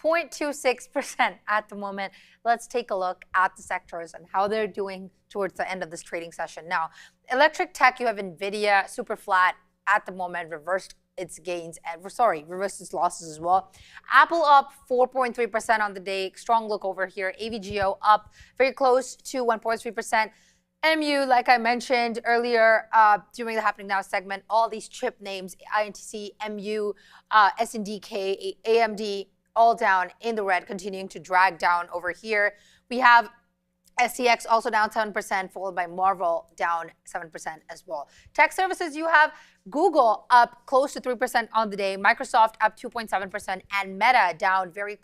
0.26% at the moment. Let's take a look at the sectors and how they're doing towards the end of this trading session. Now, electric tech, you have NVIDIA, super flat at the moment, reversed its gains, and reversed its losses as well. Apple up 4.3% on the day. Strong look over here. AVGO up very close to 1.3%. MU, like I mentioned earlier during the Happening Now segment, all these chip names, INTC, MU, SNDK, AMD, all down in the red, continuing to drag down over here. We have SCX also down 7%, followed by Marvel down 7% as well. Tech services, you have Google up close to 3% on the day, Microsoft up 2.7%, and Meta down very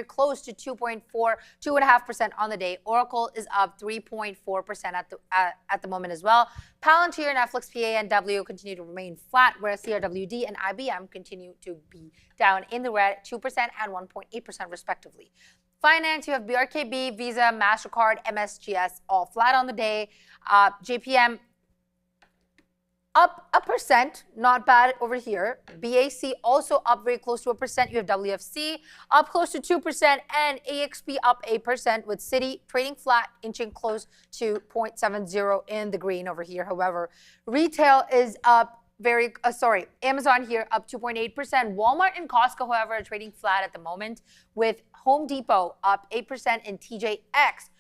close to 2.5% on the day. Oracle is up 3.4% at the moment as well. Palantir, Netflix, PANW continue to remain flat, whereas CRWD and IBM continue to be down in the red, 2% and 1.8% respectively. Finance, you have BRKB, Visa, MasterCard, MSGS, all flat on the day. JPM up 1%, not bad over here. BAC also up very close to 1%. You have WFC up close to 2%, and AXP up 8%, with Citi trading flat, inching close to 0.70 in the green over here. However, retail is up Amazon here up 2.8%. Walmart and Costco, however, are trading flat at the moment, with Home Depot up 8% and TJX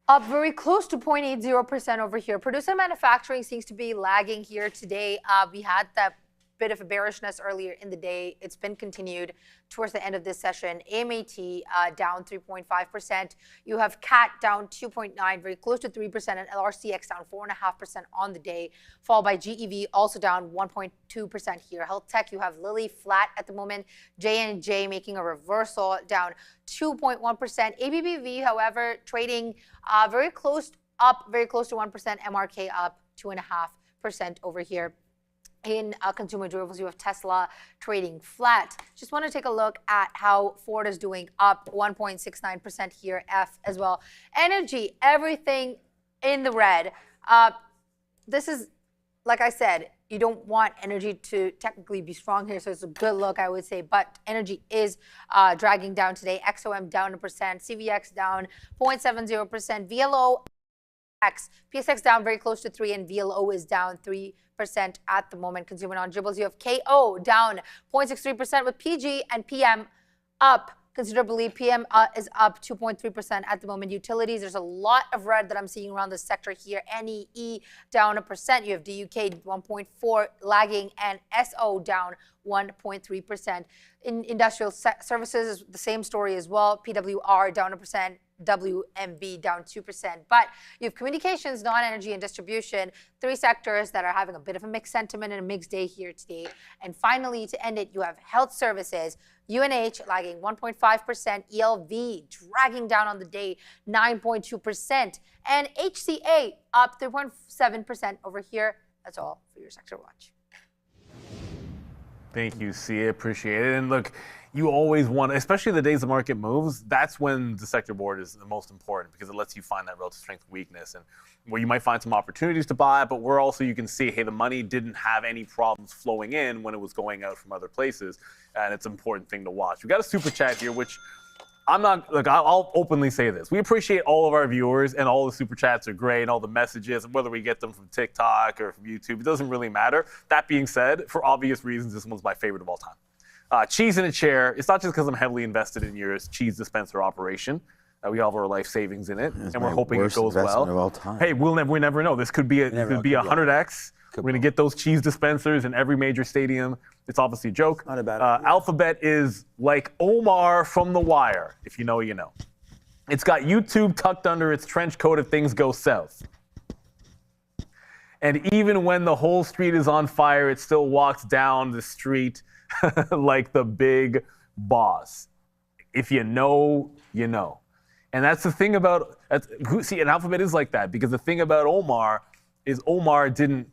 up very close to 0.80% over here. Producer manufacturing seems to be lagging here today. We had that bit of a bearishness earlier in the day. It's been continued towards the end of this session. AMAT down 3.5%. You have CAT down 2.9%, very close to 3%, and LRCX down 4.5% on the day, followed by GEV also down 1.2% here. Health Tech, you have Lilly flat at the moment. J&J making a reversal down 2.1%. ABBV, however, trading very close to 1%. MRK up 2.5% over here. In consumer durables, you have Tesla trading flat. Just want to take a look at how Ford is doing, up 1.69% here, F as well. Energy, everything in the red. This is, like I said, you don't want energy to technically be strong here, so it's a good look, I would say. But energy is dragging down today. XOM down 1%, CVX down 0.70%, VLO, PSX down very close to 3%, and VLO is down 3% at the moment. Consumer non-durables, you have KO down 0.63%, with PG and PM up considerably. PM is up 2.3% at the moment. Utilities, there's a lot of red that I'm seeing around the sector here. NEE down 1%. You have DUK 1.4% lagging, and SO down 1.3%. In industrial services, the same story as well. PWR down 1%. WMB down 2%. But you have communications, non-energy, and distribution, three sectors that are having a bit of a mixed sentiment and a mixed day here today. And finally, to end it, you have health services, UNH lagging 1.5%, ELV dragging down on the day 9.2%, and HCA up 3.7% over here. That's all for your sector watch. Thank you, Sia. Appreciate it. And look, you always want, especially the days the market moves, that's when the sector board is the most important, because it lets you find that relative strength weakness, and where you might find some opportunities to buy, but where also you can see, hey, the money didn't have any problems flowing in when it was going out from other places, and it's an important thing to watch. We've got a super chat here, which I'll openly say this. We appreciate all of our viewers, and all the super chats are great, and all the messages, and whether we get them from TikTok or from YouTube, it doesn't really matter. That being said, for obvious reasons, this one's my favorite of all time. Cheese in a chair. It's not just because I'm heavily invested in your cheese dispenser operation. We have our life savings in it, and we're hoping it goes well. Of all time. Hey, we never know. This could be a 100x. We're going to get those cheese dispensers in every major stadium. It's obviously a joke. Not a bad idea. Alphabet is like Omar from The Wire. If you know, you know. It's got YouTube tucked under its trench coat if things go south. And even when the whole street is on fire, it still walks down the street like the big boss. If you know, you know. And that's the thing about, see, and Alphabet is like that, because the thing about Omar is Omar didn't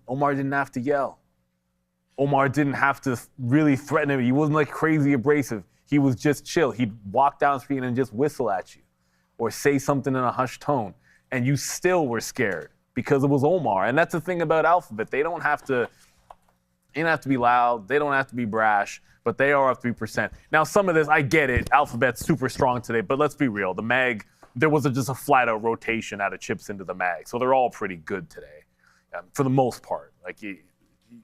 have to yell. Omar didn't have to really threaten him. He wasn't like crazy abrasive. He was just chill. He'd walk down the street and just whistle at you or say something in a hushed tone. And you still were scared because it was Omar. And that's the thing about Alphabet. They don't have to be loud. They don't have to be brash, but they are up 3%. Now, some of this, I get it. Alphabet's super strong today, but let's be real. The MAG, there was just a flat out rotation out of chips into the MAG. So they're all pretty good today for the most part. Like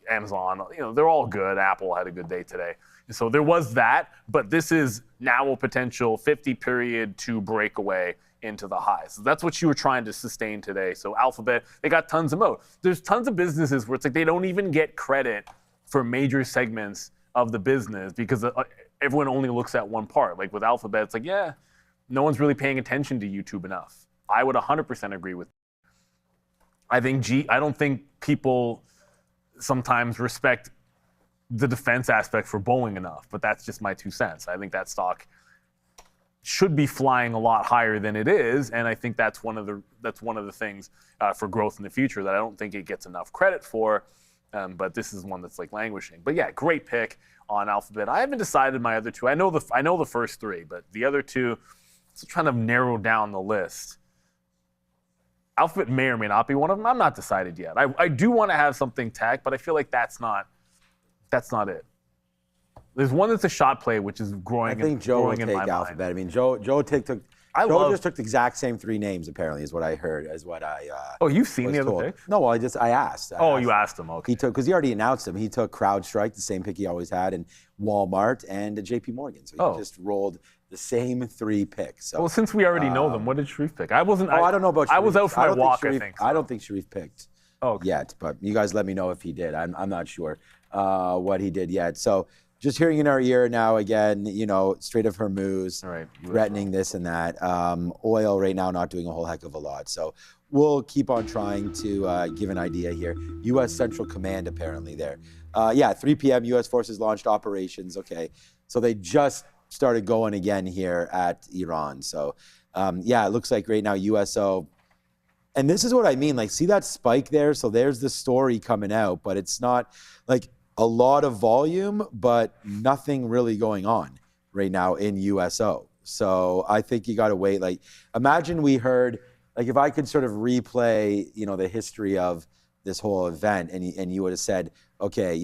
Amazon, they're all good. Apple had a good day today. And so there was that, but this is now a potential 50 period to break away into the highs. So that's what you were trying to sustain today. So Alphabet, they got tons of moat. There's tons of businesses where it's like they don't even get credit for major segments of the business because everyone only looks at one part. Like with Alphabet, it's like, yeah, no one's really paying attention to YouTube enough. I would 100% agree with that. I don't think people sometimes respect the defense aspect for Boeing enough, but that's just my 2 cents. I think that stock should be flying a lot higher than it is, and I think that's one of the things for growth in the future that I don't think it gets enough credit for. But this is one that's like languishing. But yeah, great pick on Alphabet. I haven't decided my other two. I know the first three, but the other two, still trying to narrow down the list. Alphabet may or may not be one of them. I'm not decided yet. I do want to have something tech, but I feel like that's not it. There's one that's a shot play, which is growing. I think Joe will in take my Alphabet. mind. I mean, Joe just took the exact same three names. Apparently, is what I heard. Oh, you've seen the other told. picks? No, I asked. You asked him. Okay. He took because he already announced them. He took CrowdStrike, the same pick he always had, and Walmart and JP Morgan. So he just rolled the same three picks. So, well, since we already know them, what did Sharif pick? I wasn't. I don't know about Sharif. I was out for my walk. I think. So. I don't think Sharif picked yet, but you guys let me know if he did. I'm not sure what he did yet. So. Just hearing in our ear now again, Strait of Hormuz, threatening this and that. Oil right now not doing a whole heck of a lot. So we'll keep on trying to give an idea here. U.S. Central Command apparently there. 3 p.m. U.S. forces launched operations. Okay, so they just started going again here at Iran. So it looks like right now USO. And this is what I mean. Like, see that spike there? So there's the story coming out, but it's not like a lot of volume, but nothing really going on right now in USO. So I think you got to wait. Like, imagine we heard, like, if I could sort of replay, the history of this whole event, and you would have said, okay,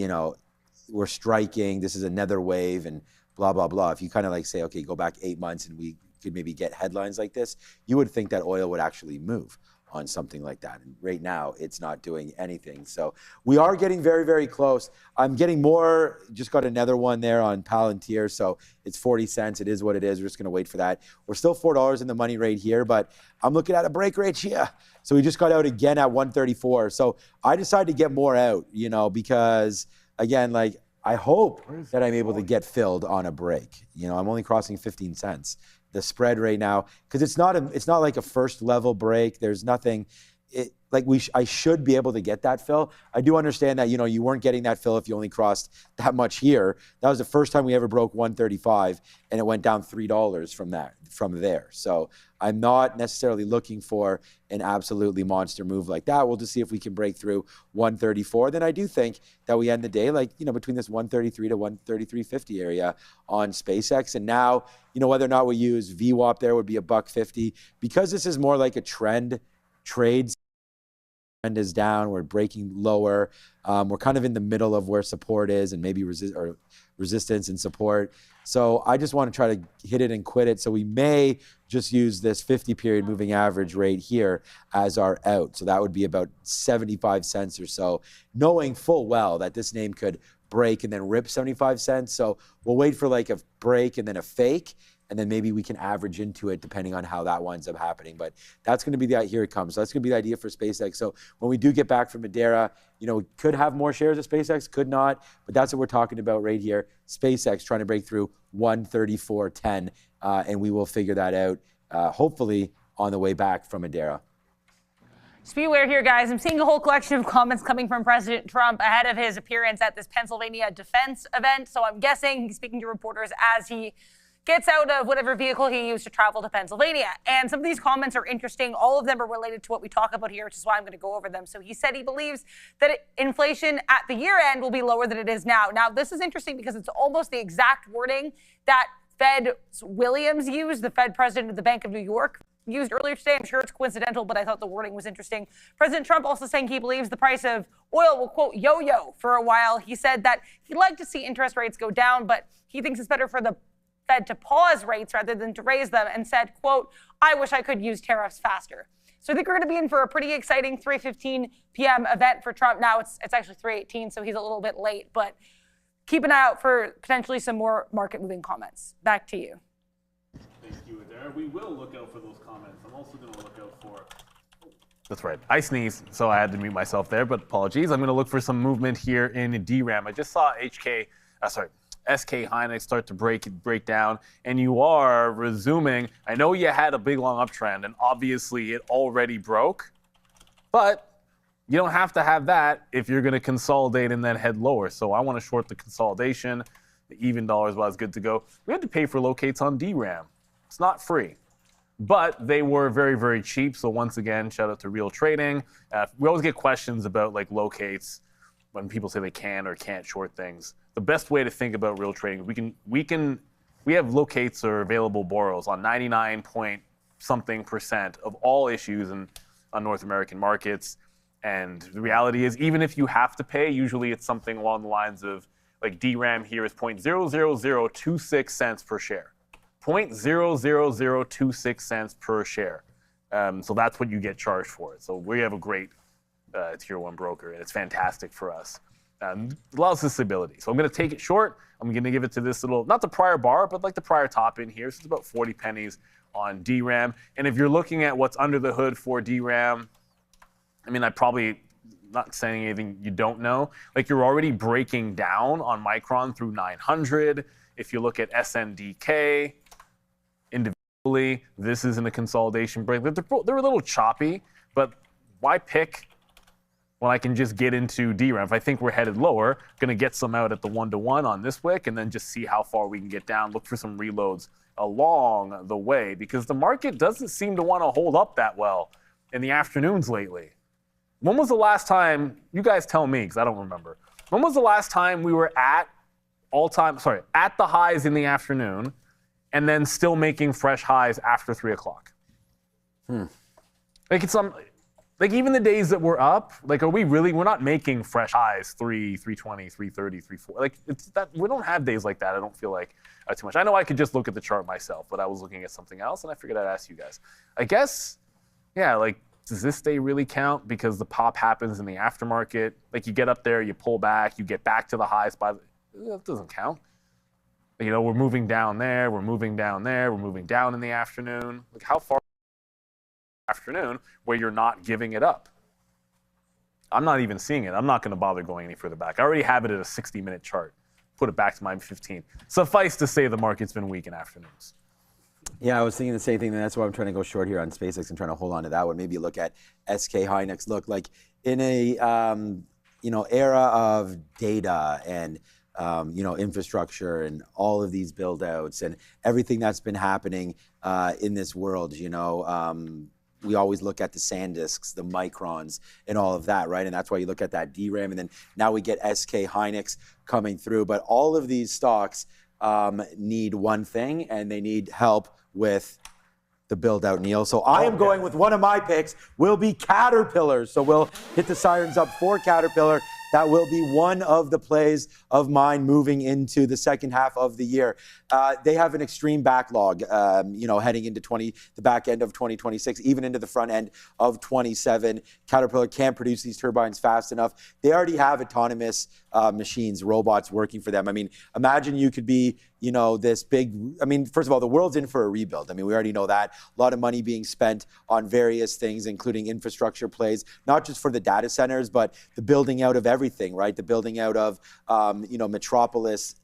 we're striking, this is another wave, and blah, blah, blah. If you kind of like say, okay, go back 8 months and we could maybe get headlines like this, you would think that oil would actually move on something like that. And right now, it's not doing anything. So we are getting very, very close. I'm getting more, just got another one there on Palantir. So it's 40 cents. It is what it is. We're just going to wait for that. We're still $4 in the money right here, but I'm looking at a break right here. So we just got out again at 134. So I decided to get more out, because again, like, I hope that I'm able to get filled on a break. I'm only crossing 15 cents. The spread right now, because it's not like a first level break. There's nothing. I should be able to get that fill. I do understand that you weren't getting that fill if you only crossed that much here. That was the first time we ever broke 135, and it went down $3 from there. So I'm not necessarily looking for an absolutely monster move like that. We'll just see if we can break through 134. Then I do think that we end the day between this 133 to 133.50 area on SpaceX. And now, whether or not we use VWAP there would be $1.50, because this is more like a trend trade. Trend is down. We're breaking lower. We're kind of in the middle of where support is and maybe resistance and support. So I just want to try to hit it and quit it. So we may just use this 50 period moving average right here as our out. So that would be about 75 cents or so, knowing full well that this name could break and then rip 75 cents. So we'll wait for like a break and then a fake, and then maybe we can average into it depending on how that winds up happening. But that's going to be here it comes. So that's going to be the idea for SpaceX. So when we do get back from Madeira, we could have more shares of SpaceX, could not, but that's what we're talking about right here. SpaceX trying to break through 134.10, and we will figure that out, hopefully on the way back from Madeira. Just be aware here, guys. I'm seeing a whole collection of comments coming from President Trump ahead of his appearance at this Pennsylvania defense event. So I'm guessing he's speaking to reporters as he gets out of whatever vehicle he used to travel to Pennsylvania. And some of these comments are interesting. All of them are related to what we talk about here, which is why I'm going to go over them. So he said he believes that inflation at the year end will be lower than it is now. Now, this is interesting because it's almost the exact wording that Fed Williams used, the Fed president of the Bank of New York, used earlier today. I'm sure it's coincidental, but I thought the wording was interesting. President Trump also saying he believes the price of oil will, quote, yo-yo for a while. He said that he'd like to see interest rates go down, but he thinks it's better for the Fed to pause rates rather than to raise them, and said, quote, I wish I could use tariffs faster. So I think we're going to be in for a pretty exciting 3:15 p.m. event for Trump. Now it's actually 3:18, so he's a little bit late, but keep an eye out for potentially some more market-moving comments. Back to you. Thank you, Adair. We will look out for those comments. I'm also going to look out for... That's right. I sneezed, so I had to mute myself there, but apologies. I'm going to look for some movement here in DRAM. I just saw SK Hynix start to break down, and you are resuming. I know you had a big long uptrend, and obviously it already broke, but you don't have to have that if you're going to consolidate and then head lower. So I want to short the consolidation. The even dollar is well as good to go. We had to pay for locates on DRAM. It's not free, but they were very, very cheap. So once again, shout out to Real Trading. We always get questions about like locates when people say they can or can't short things. The best way to think about Real Trading, we have locates or available borrows on 99-point-something% of all issues on North American markets. And the reality is, even if you have to pay, usually it's something along the lines of, like DRAM here is 0.00026 cents per share. 0.00026 cents per share. So that's what you get charged for it. So we have a great tier 1 broker, and it's fantastic for us. Allows us stability. So I'm going to take it short. I'm going to give it to this little, not the prior bar, but like the prior top in here. So it's about 40 pennies on DRAM. And if you're looking at what's under the hood for DRAM, I mean, I probably not saying anything you don't know. Like you're already breaking down on Micron through 900. If you look at SNDK individually, this isn't a consolidation break. They're a little choppy, but why pick when I can just get into DRAM? If I think we're headed lower, going to get some out at the 1-to-1 on this wick and then just see how far we can get down. Look for some reloads along the way because the market doesn't seem to want to hold up that well in the afternoons lately. When was the last time, you guys tell me because I don't remember. When was the last time we were at the highs in the afternoon and then still making fresh highs after 3 o'clock? Like even the days that we're up, like we're not making fresh highs 320, 330, 340. Like it's that we don't have days like that. I don't feel like too much. I know I could just look at the chart myself, but I was looking at something else and I figured I'd ask you guys. I guess, yeah, like does this day really count because the pop happens in the aftermarket? Like you get up there, you pull back, you get back to the highs that doesn't count. You know, we're moving down there, we're moving down there, we're moving down in the afternoon. Like how far afternoon where you're not giving it up? I'm not even seeing it. I'm not going to bother going any further back. I already have it at a 60-minute chart. Put it back to my 15. Suffice to say the market's been weak in afternoons. Yeah, I was thinking the same thing, and that's why I'm trying to go short here on SpaceX and trying to hold on to that one. Maybe look at SK Hynix. Look, like in a era of data and infrastructure and all of these build outs and everything that's been happening in this world, we always look at the SanDisks, the Microns, and all of that, right? And that's why you look at that DRAM, and then now we get SK Hynix coming through. But all of these stocks need one thing, and they need help with the build out, Neil. So I am going with one of my picks will be Caterpillar. So we'll hit the sirens up for Caterpillar. That will be one of the plays of mine moving into the second half of the year. They have an extreme backlog, heading into the back end of 2026, even into the front end of 27. Caterpillar can't produce these turbines fast enough. They already have autonomous machines, robots working for them. I mean, imagine you could be, this big, first of all, the world's in for a rebuild. We already know that. A lot of money being spent on various things, including infrastructure plays, not just for the data centers, but the building out of everything, right? The building out of, metropolis,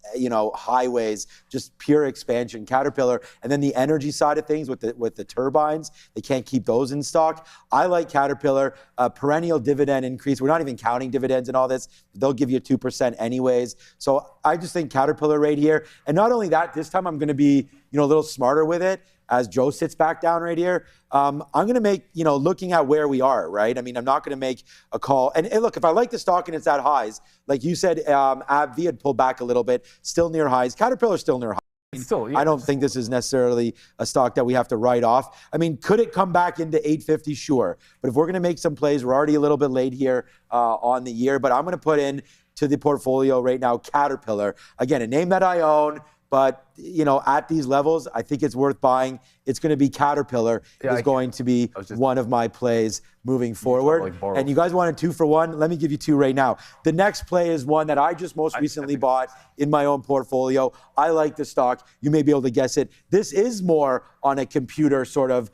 highways, just pure expansion. Caterpillar, and then the energy side of things with the turbines, they can't keep those in stock. I like Caterpillar, perennial dividend increase. We're not even counting dividends and all this. They'll give you a 2% 2% anyways. So I just think Caterpillar right here. And not only that, this time I'm going to be, a little smarter with it. As Joe sits back down right here, I'm going to make, looking at where we are, right? I mean, I'm not going to make a call. And look, if I like the stock and it's at highs, like you said, AbbVie had pulled back a little bit, still near highs. Caterpillar still near highs. Still, yeah. I don't think this is necessarily a stock that we have to write off. I mean, could it come back into 850? Sure. But if we're going to make some plays, we're already a little bit late here on the year. But I'm going to put in to the portfolio right now Caterpillar. Again, a name that I own. But, at these levels, I think it's worth buying. It's going to be Caterpillar is going to be one of my plays moving forward. And you guys wanted 2 for 1. Let me give you 2 right now. The next play is one that I just most recently bought in my own portfolio. I like the stock. You may be able to guess it. This is more on a computer sort of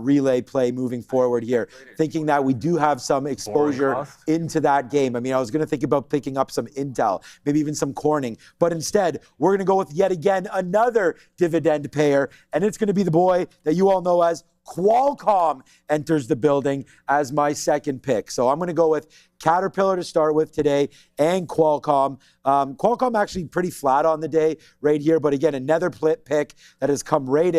relay play moving forward here, thinking that we do have some exposure into that game. I mean, I was going to think about picking up some Intel, maybe even some Corning. But instead, we're going to go with yet again another dividend payer, and it's going to be the boy that you all know as Qualcomm enters the building as my second pick. So I'm going to go with Caterpillar to start with today and Qualcomm. Qualcomm actually pretty flat on the day right here, but again, another pick that has come right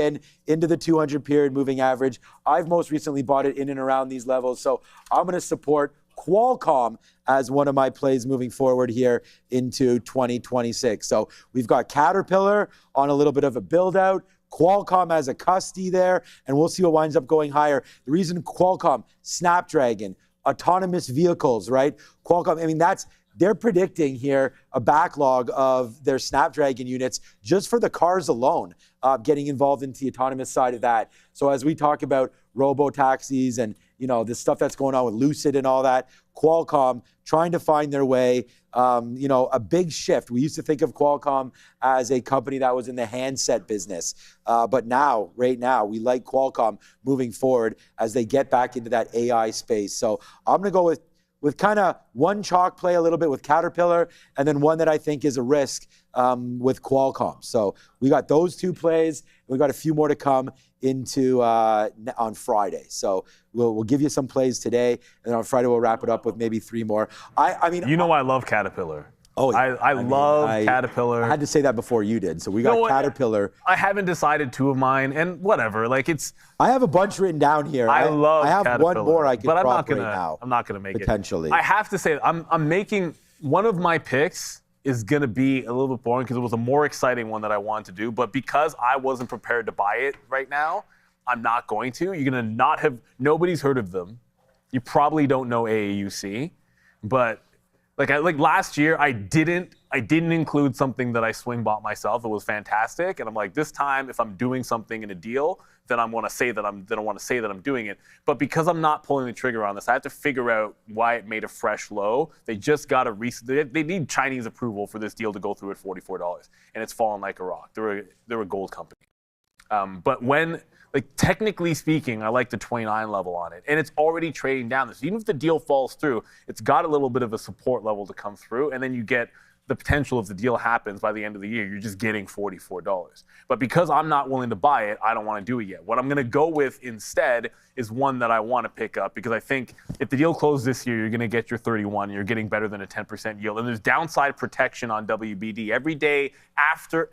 into the 200 period moving average. I've most recently bought it in and around these levels, so I'm going to support Qualcomm as one of my plays moving forward here into 2026. So we've got Caterpillar on a little bit of a build out. Qualcomm has a custody there, and we'll see what winds up going higher. The reason Qualcomm, Snapdragon, autonomous vehicles, right? Qualcomm, I mean, they're predicting here a backlog of their Snapdragon units just for the cars alone, getting involved into the autonomous side of that. So as we talk about robo-taxis and, the stuff that's going on with Lucid and all that, Qualcomm trying to find their way, a big shift. We used to think of Qualcomm as a company that was in the handset business. But now, right now, we like Qualcomm moving forward as they get back into that AI space. So I'm going to go with kind of one chalk play a little bit with Caterpillar, and then one that I think is a risk with Qualcomm. So we got those 2 plays. We got a few more to come into on Friday. So we'll give you some plays today, and then on Friday we'll wrap it up with maybe 3 more. I mean, I love Caterpillar. Oh, I love Caterpillar. I had to say that before you did. So we got Caterpillar. I haven't decided 2 of mine, and whatever. I have a bunch written down here. I have Caterpillar, one more I could prop right now. I'm not gonna make potentially. It. I have to say, I'm making one of my picks is gonna be a little bit boring because it was a more exciting one that I wanted to do. But because I wasn't prepared to buy it right now, I'm not going to. You're gonna not have. Nobody's heard of them. You probably don't know AAUC, but. Like last year, I didn't include something that I swing bought myself. It was fantastic, and I'm like, this time, if I'm doing something in a deal, then I want to say that I'm doing it. But because I'm not pulling the trigger on this, I have to figure out why it made a fresh low. They just got they need Chinese approval for this deal to go through at $44, and it's fallen like a rock. They're a gold company, but when. Technically speaking, I like the 29 level on it, and it's already trading down this. Even if the deal falls through, it's got a little bit of a support level to come through, and then you get the potential if the deal happens by the end of the year, you're just getting $44. But because I'm not willing to buy it, I don't want to do it yet. What I'm going to go with instead is one that I want to pick up because I think if the deal closed this year, you're going to get your 31, you're getting better than a 10% yield, and there's downside protection on WBD every day after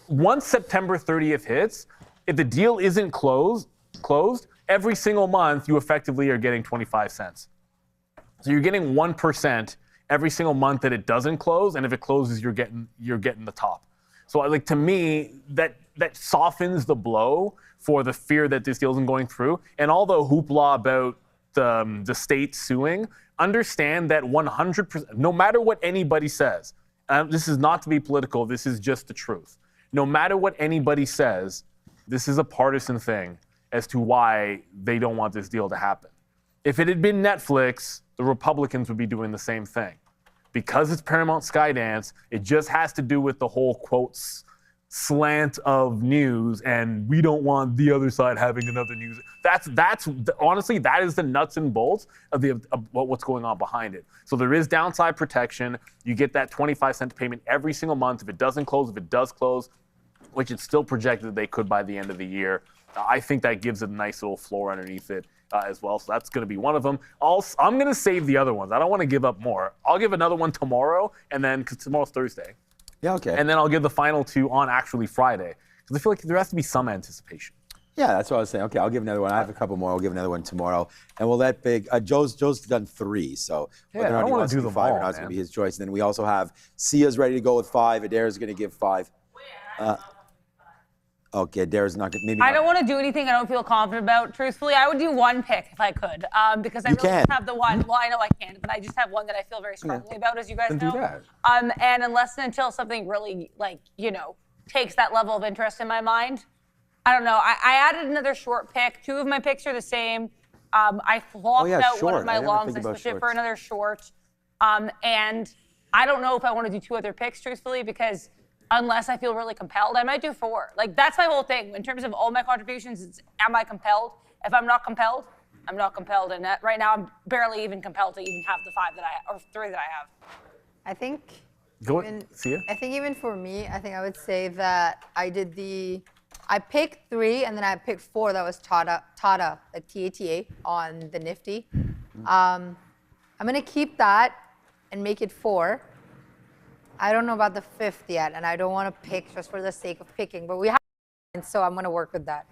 once September 30th hits. If the deal isn't closed, every single month you effectively are getting 25 cents. So you're getting 1% every single month that it doesn't close, and if it closes, you're getting the top. So to me, that softens the blow for the fear that this deal isn't going through. And all the hoopla about the state suing, understand that 100%, no matter what anybody says, this is not to be political, this is just the truth. No matter what anybody says, this is a partisan thing as to why they don't want this deal to happen. If it had been Netflix, the Republicans would be doing the same thing. Because it's Paramount Skydance, it just has to do with the whole quotes slant of news, and we don't want the other side having another news. That's honestly, that is the nuts and bolts of what's going on behind it. So there is downside protection. You get that 25-cent payment every single month. If it doesn't close, if it does close, which it's still projected that they could by the end of the year, I think that gives it a nice little floor underneath it. as well. So that's going to be one of them. I'm going to save the other ones. I don't want to give up more. I'll give another one tomorrow, and then because tomorrow's Thursday. Yeah, okay. And then I'll give the final 2 on actually Friday because I feel like there has to be some anticipation. Yeah, that's what I was saying. Okay, I'll give another one. I have a couple more. I'll give another one tomorrow, and we'll let Joe's done 3. So Yeah, whether or I not don't he wanna wants do to do them 5 or all, not, it's gonna man. be his choice. And then we also have Sia's ready to go with 5. Adair's gonna give 5. Okay, Adair's not gonna. Maybe I not. don't want to do anything I don't feel confident about. Truthfully, I would do 1 pick if I could, because I You really can. just have the one. Well, I know I can, but I just have one that I feel very strongly about, as you guys Then do know. that. And unless and until something really, like, takes that level of interest in my mind, I don't know. I added another short pick. 2 of my picks are the same. I flopped out one short. of my I never longs. think I about switched it for shorts. another short. And I don't know if I want to do 2 other picks, truthfully, because unless I feel really compelled, I might do 4. Like, that's my whole thing. In terms of all my contributions, it's am I compelled? If I'm not compelled, I'm not compelled. And right now, I'm barely even compelled to even have the 5 that I or 3 that I have. I think. Go Even, see ya. I think even for me, I think I would say that I picked 3 and then I picked 4 that was TATA, like TATA on the Nifty. I'm gonna keep that and make it 4. I don't know about the 5th yet, and I don't want to pick just for the sake of picking, but we have, and so I'm gonna work with that.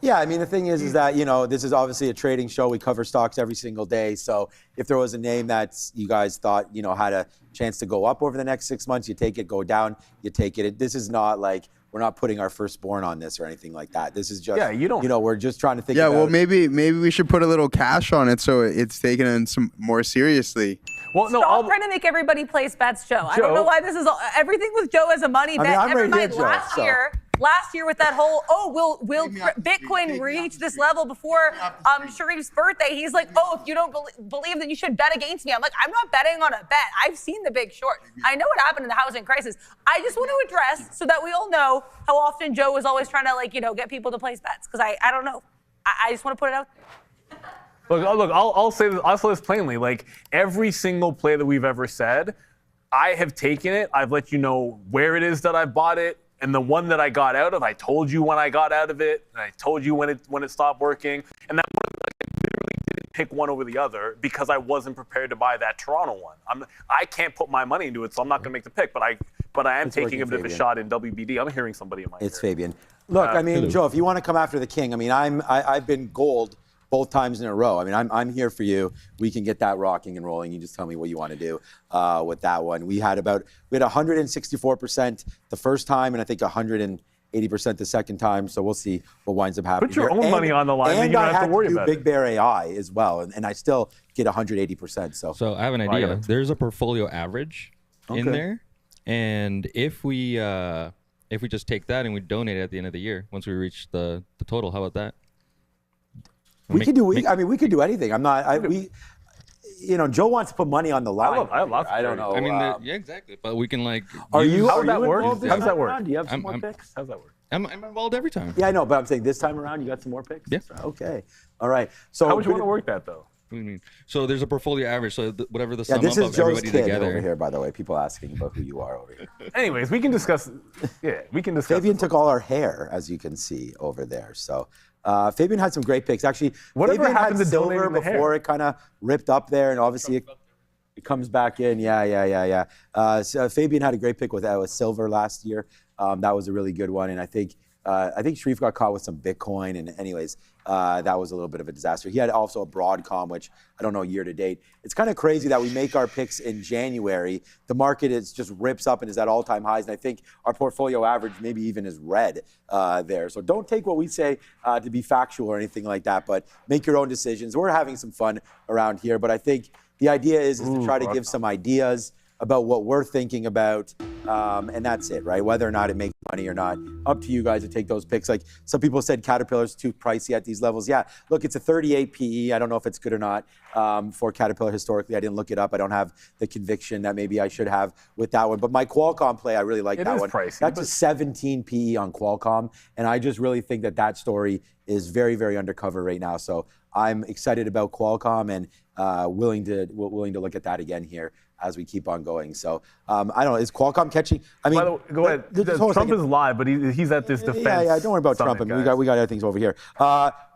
Yeah, I mean, the thing is that, this is obviously a trading show. We cover stocks every single day. So if there was a name that you guys thought, had a chance to go up over the next 6 months, you take it, go down, you take it. This is not like, we're not putting our firstborn on this or anything like that. This is just, we're just trying to think about well, maybe we should put a little cash on it so it's taken in some more seriously. Well, no, Stop trying to make everybody place bets, Joe. I don't know why this is everything with Joe as a money bet. I'm Never right here, mind Joe, last year with that whole, will Bitcoin reach this level before Sharif's birthday? He's like, if you don't believe that you should bet against me. I'm like, I'm not betting on a bet. I've seen The Big Short. I know what happened in the housing crisis. I just want to address so that we all know how often Joe is always trying to get people to place bets, because I don't know. I just want to put it out there. Look, I'll say this plainly. Like, every single play that we've ever said, I have taken it. I've let you know where it is that I bought it. And the one that I got out of, I told you when I got out of it, and I told you when it stopped working. And that one, I literally didn't pick one over the other because I wasn't prepared to buy that Toronto one. I can't put my money into it, so I'm not going to make the pick. But I am taking a bit of a shot in WBD. I'm hearing somebody in my ear. It's Fabian. Look, Joe, if you want to come after the king, I've been gold both times in a row. I'm here for you. We can get that rocking and rolling. You just tell me what you want to do with that one. We had 164% the first time, and I think 180% the second time. So we'll see what winds up happening. Put your own money on the line, and you don't have to worry about it. Big Bear AI as well, and I still get 180%. So I have an idea. There's a portfolio average in there, and if we just take that and we donate it at the end of the year, once we reach the total, how about that? We could do anything. Joe wants to put money on the line. I have lots of I don't know. Yeah, exactly. But we can How does that work? involved this How does that time work? around? Do you have some more picks? How's that work? I'm involved every time. Yeah, I know, but I'm saying this time around, you got some more picks? Yeah. Okay. All right. So How would you want to work that, though? What do you mean? So there's a portfolio average. So whatever the Yeah, sum this up is of Joe's everybody kid together. over here, by the way. People asking about who you are over here. Anyways, we can discuss. Yeah, we can discuss. Fabian took all our hair, as you can see over there. So Fabian had some great picks. Actually, Whatever Fabian happened had to silver donating the hair? before it kind of ripped up there, and obviously it comes back in. Yeah. So Fabian had a great pick with silver last year. That was a really good one, and I think Sharif got caught with some Bitcoin, and anyways, that was a little bit of a disaster. He had also a Broadcom, which I don't know year to date. It's kind of crazy that we make our picks in January. The market just rips up and is at all-time highs, and I think our portfolio average maybe even is red there. So don't take what we say to be factual or anything like that, but make your own decisions. We're having some fun around here, but I think the idea is to try to give some ideas about what we're thinking about, and that's it, right? Whether or not it makes money or not, up to you guys to take those picks. Like some people said, Caterpillar's too pricey at these levels. Yeah, look, it's a 38 PE. I don't know if it's good or not for Caterpillar historically. I didn't look it up. I don't have the conviction that maybe I should have with that one. But my Qualcomm play, I really like that one. Pricey, that's a 17 PE on Qualcomm, and I just really think that story is very, very undercover right now. So I'm excited about Qualcomm and willing to look at that again here as we keep on going. So I don't know. Is Qualcomm catching? I mean, By the way, go ahead. Trump is live, but he's at this defense. Yeah, don't worry about summit, Trump. I mean, guys. we got other things over here.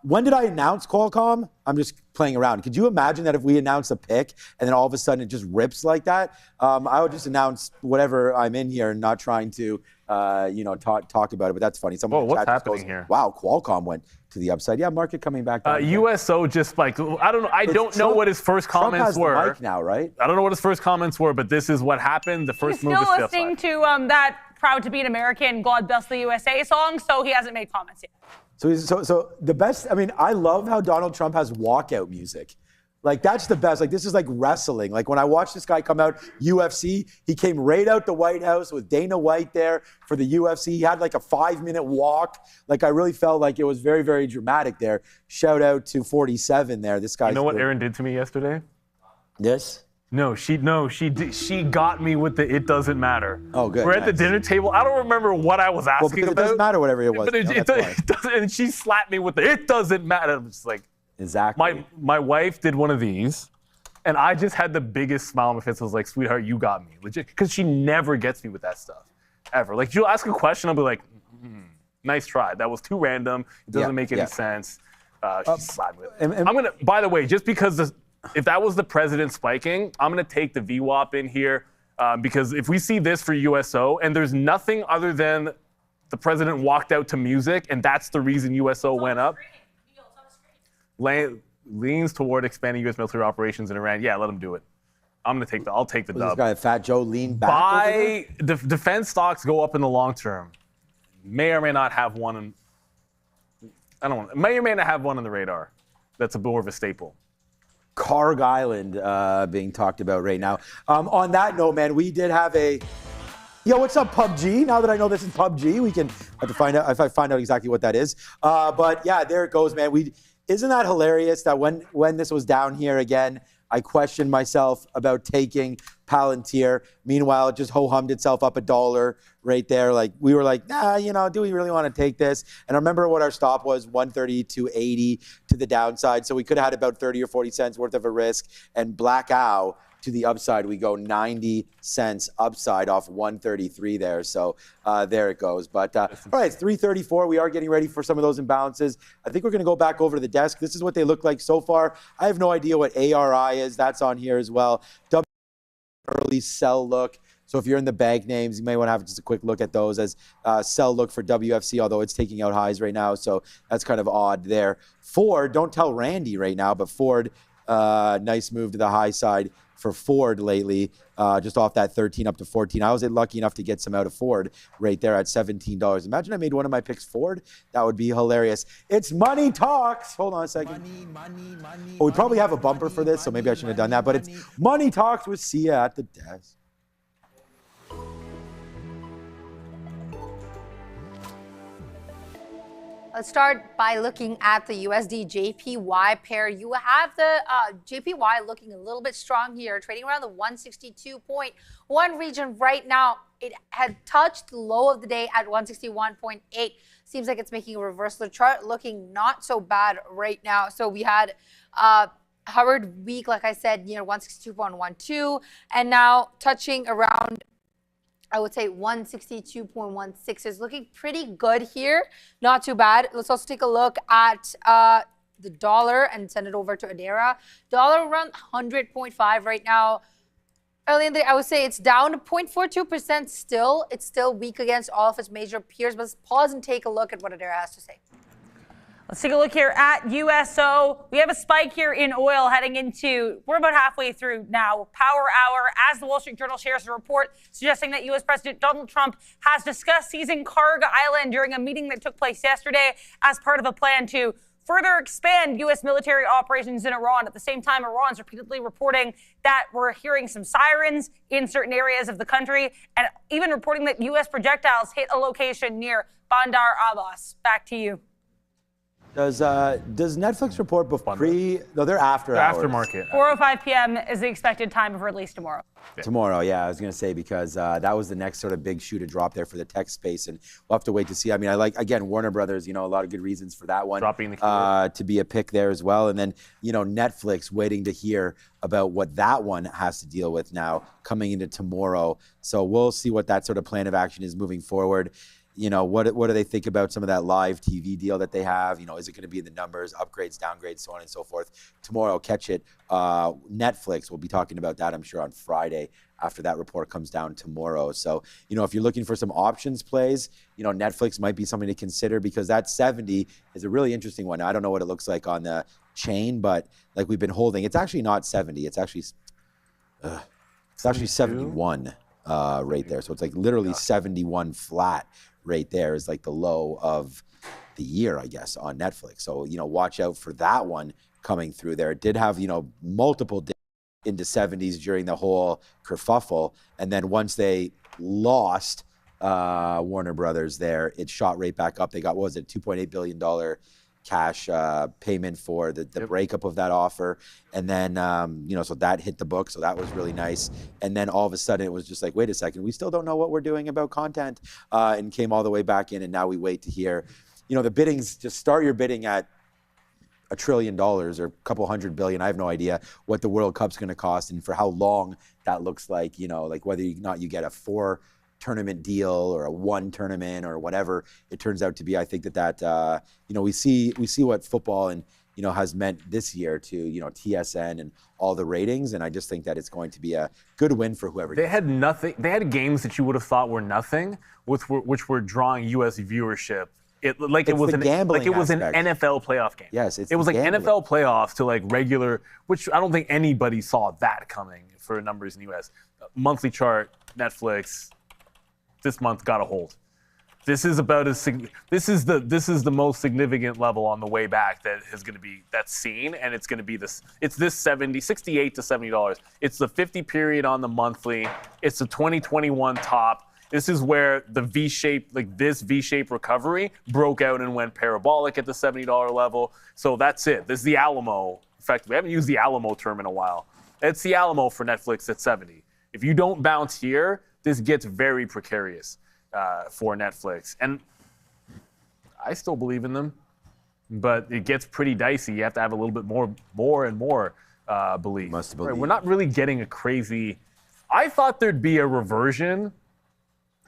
When did I announce Qualcomm? I'm just playing around. Could you imagine that if we announce a pick and then all of a sudden it just rips like that? I would just announce whatever I'm in here and not trying to, talk about it. But that's funny. Someone in the what's chat just happening goes, here? Wow, Qualcomm went to the upside. Yeah, market coming back down. USO just like I don't know. I don't know what his first Trump comments has were. The mic now, right? I don't know what his first comments were, but this is what happened. The first He's move still is listening to that "Proud to be an American, God Bless the USA" song, so he hasn't made comments yet. So the best. I mean, I love how Donald Trump has walkout music. Like, that's the best. Like, this is like wrestling. Like, when I watched this guy come out, UFC, he came right out the White House with Dana White there for the UFC. He had like a 5-minute walk. Like, I really felt like it was very, very dramatic there. Shout out to 47 there. This guy. You know what Aaron did to me yesterday? This? No, she got me with the "it doesn't matter." Oh, good. We're at the dinner table. I don't remember what I was asking because about. It doesn't matter whatever it was. But it doesn't, and she slapped me with the "it doesn't matter." I'm just like, exactly. My wife did one of these, and I just had the biggest smile on my face. I was like, "Sweetheart, you got me." Legit, because she never gets me with that stuff, ever. Like, she'll ask a question, I'll be like, "Nice try. That was too random. It doesn't make any sense." She slapped me with it. I'm gonna. By the way, just because if that was the president spiking, I'm gonna take the VWAP in here because if we see this for USO and there's nothing other than the president walked out to music and that's the reason USO went up. Leans toward expanding U.S. military operations in Iran. Yeah, let him do it. I'll take the dub. This guy, Fat Joe, lean back. Defense stocks go up in the long term. May or may not have one. May or may not have one on the radar. That's more of a staple. Karg Island being talked about right now. On that note, man, we did have a. Yo, what's up, PUBG? Now that I know this is PUBG, we can have to find out if I find out exactly what that is. But yeah, there it goes, man. Isn't that hilarious that when this was down here again, I questioned myself about taking Palantir. Meanwhile, it just ho-hummed itself up $1 right there. Like, we were like, nah, do we really want to take this? And I remember what our stop was, 132.80 to the downside. So we could have had about 30 or 40 cents worth of a risk. And Black Owl to the upside, we go 90 cents upside off 133 there. So there it goes. But all right, it's 3:34. We are getting ready for some of those imbalances. I think we're going to go back over to the desk. This is what they look like so far. I have no idea what ARI is. That's on here as well. Early sell look. So if you're in the bank names, you may want to have just a quick look at those as sell look for WFC, although it's taking out highs right now. So that's kind of odd there. Ford, don't tell Randy right now, but Ford, nice move to the high side for Ford lately, just off that 13 up to 14. I was lucky enough to get some out of Ford right there at $17. Imagine I made one of my picks Ford. That would be hilarious. It's Money Talks. Hold on a second. Money, we probably have a bumper for this, so maybe I shouldn't have done that. But it's Money Talks with Sia at the desk. Let's start by looking at the USD JPY pair. You have the JPY looking a little bit strong here, trading around the 162.1 region right now. It had touched the low of the day at 161.8. Seems like it's making a reversal. The chart looking not so bad right now. So we had hovered weak, like I said, near 162.12, and now touching around, I would say 162.16 is looking pretty good here. Not too bad. Let's also take a look at the dollar and send it over to Adara. Dollar around 100.5 right now. Early in the day, I would say it's down to 0.42% still. It's still weak against all of its major peers, but let's pause and take a look at what Adara has to say. Let's take a look here at USO. We have a spike here in oil heading into, we're about halfway through now, power hour, as the Wall Street Journal shares a report suggesting that U.S. President Donald Trump has discussed seizing Karg Island during a meeting that took place yesterday as part of a plan to further expand U.S. military operations in Iran. At the same time, Iran's repeatedly reporting that we're hearing some sirens in certain areas of the country, and even reporting that U.S. projectiles hit a location near Bandar Abbas. Back to you. Does Netflix report before No, they're after hours. Aftermarket. 4:05 p.m. is the expected time of release tomorrow. Tomorrow, yeah, I was going to say, because that was the next sort of big shoe to drop there for the tech space, and we'll have to wait to see. I mean, I like, again, Warner Brothers, a lot of good reasons for that one Dropping the to be a pick there as well. And then, Netflix waiting to hear about what that one has to deal with now coming into tomorrow. So we'll see what that sort of plan of action is moving forward. What do they think about some of that live TV deal that they have? Is it going to be in the numbers, upgrades, downgrades, so on and so forth? Tomorrow, catch it. Netflix, we'll be talking about that, I'm sure, on Friday after that report comes down tomorrow. So, if you're looking for some options plays, Netflix might be something to consider, because that 70 is a really interesting one. I don't know what it looks like on the chain, but like we've been holding, it's actually not 70. It's actually 71 right there. So it's like literally 71 flat. Right there is like the low of the year, I guess, on Netflix. So, watch out for that one coming through there. It did have, multiple dips into 70s during the whole kerfuffle. And then once they lost Warner Brothers there, it shot right back up. They got, what was it, $2.8 billion cash payment for the breakup of that offer. And then, so that hit the book. So that was really nice. And then all of a sudden it was just like, wait a second, we still don't know what we're doing about content, and came all the way back in. And now we wait to hear, the biddings, just start your bidding at $1 trillion or a couple $100 billion. I have no idea what the World Cup's going to cost and for how long that looks like, like whether or not you get a 4-tournament deal or a 1 tournament or whatever it turns out to be. I think that we see what football and has meant this year to TSN and all the ratings, and I just think that it's going to be a good win for whoever. They had nothing. They had games that you would have thought were nothing, which were drawing U.S. viewership. It was an NFL playoff game. Yes, it was like gambling. NFL playoffs to like regular, which I don't think anybody saw that coming for numbers in the U.S. Monthly chart, Netflix. This month got a hold. This is the most significant level on the way back that's seen, and it's going to be this. It's this $68 to $70. It's the 50 period on the monthly. It's the 2021 top. This is where the V-shape, like this V-shape recovery broke out and went parabolic at the $70 level. So that's it. This is the Alamo effect. We haven't used the Alamo term in a while. It's the Alamo for Netflix at 70. If you don't bounce here, this gets very precarious for Netflix. And I still believe in them, but it gets pretty dicey. You have to have a little bit more and more belief. Must believe. Right, we're not really getting a crazy... I thought there'd be a reversion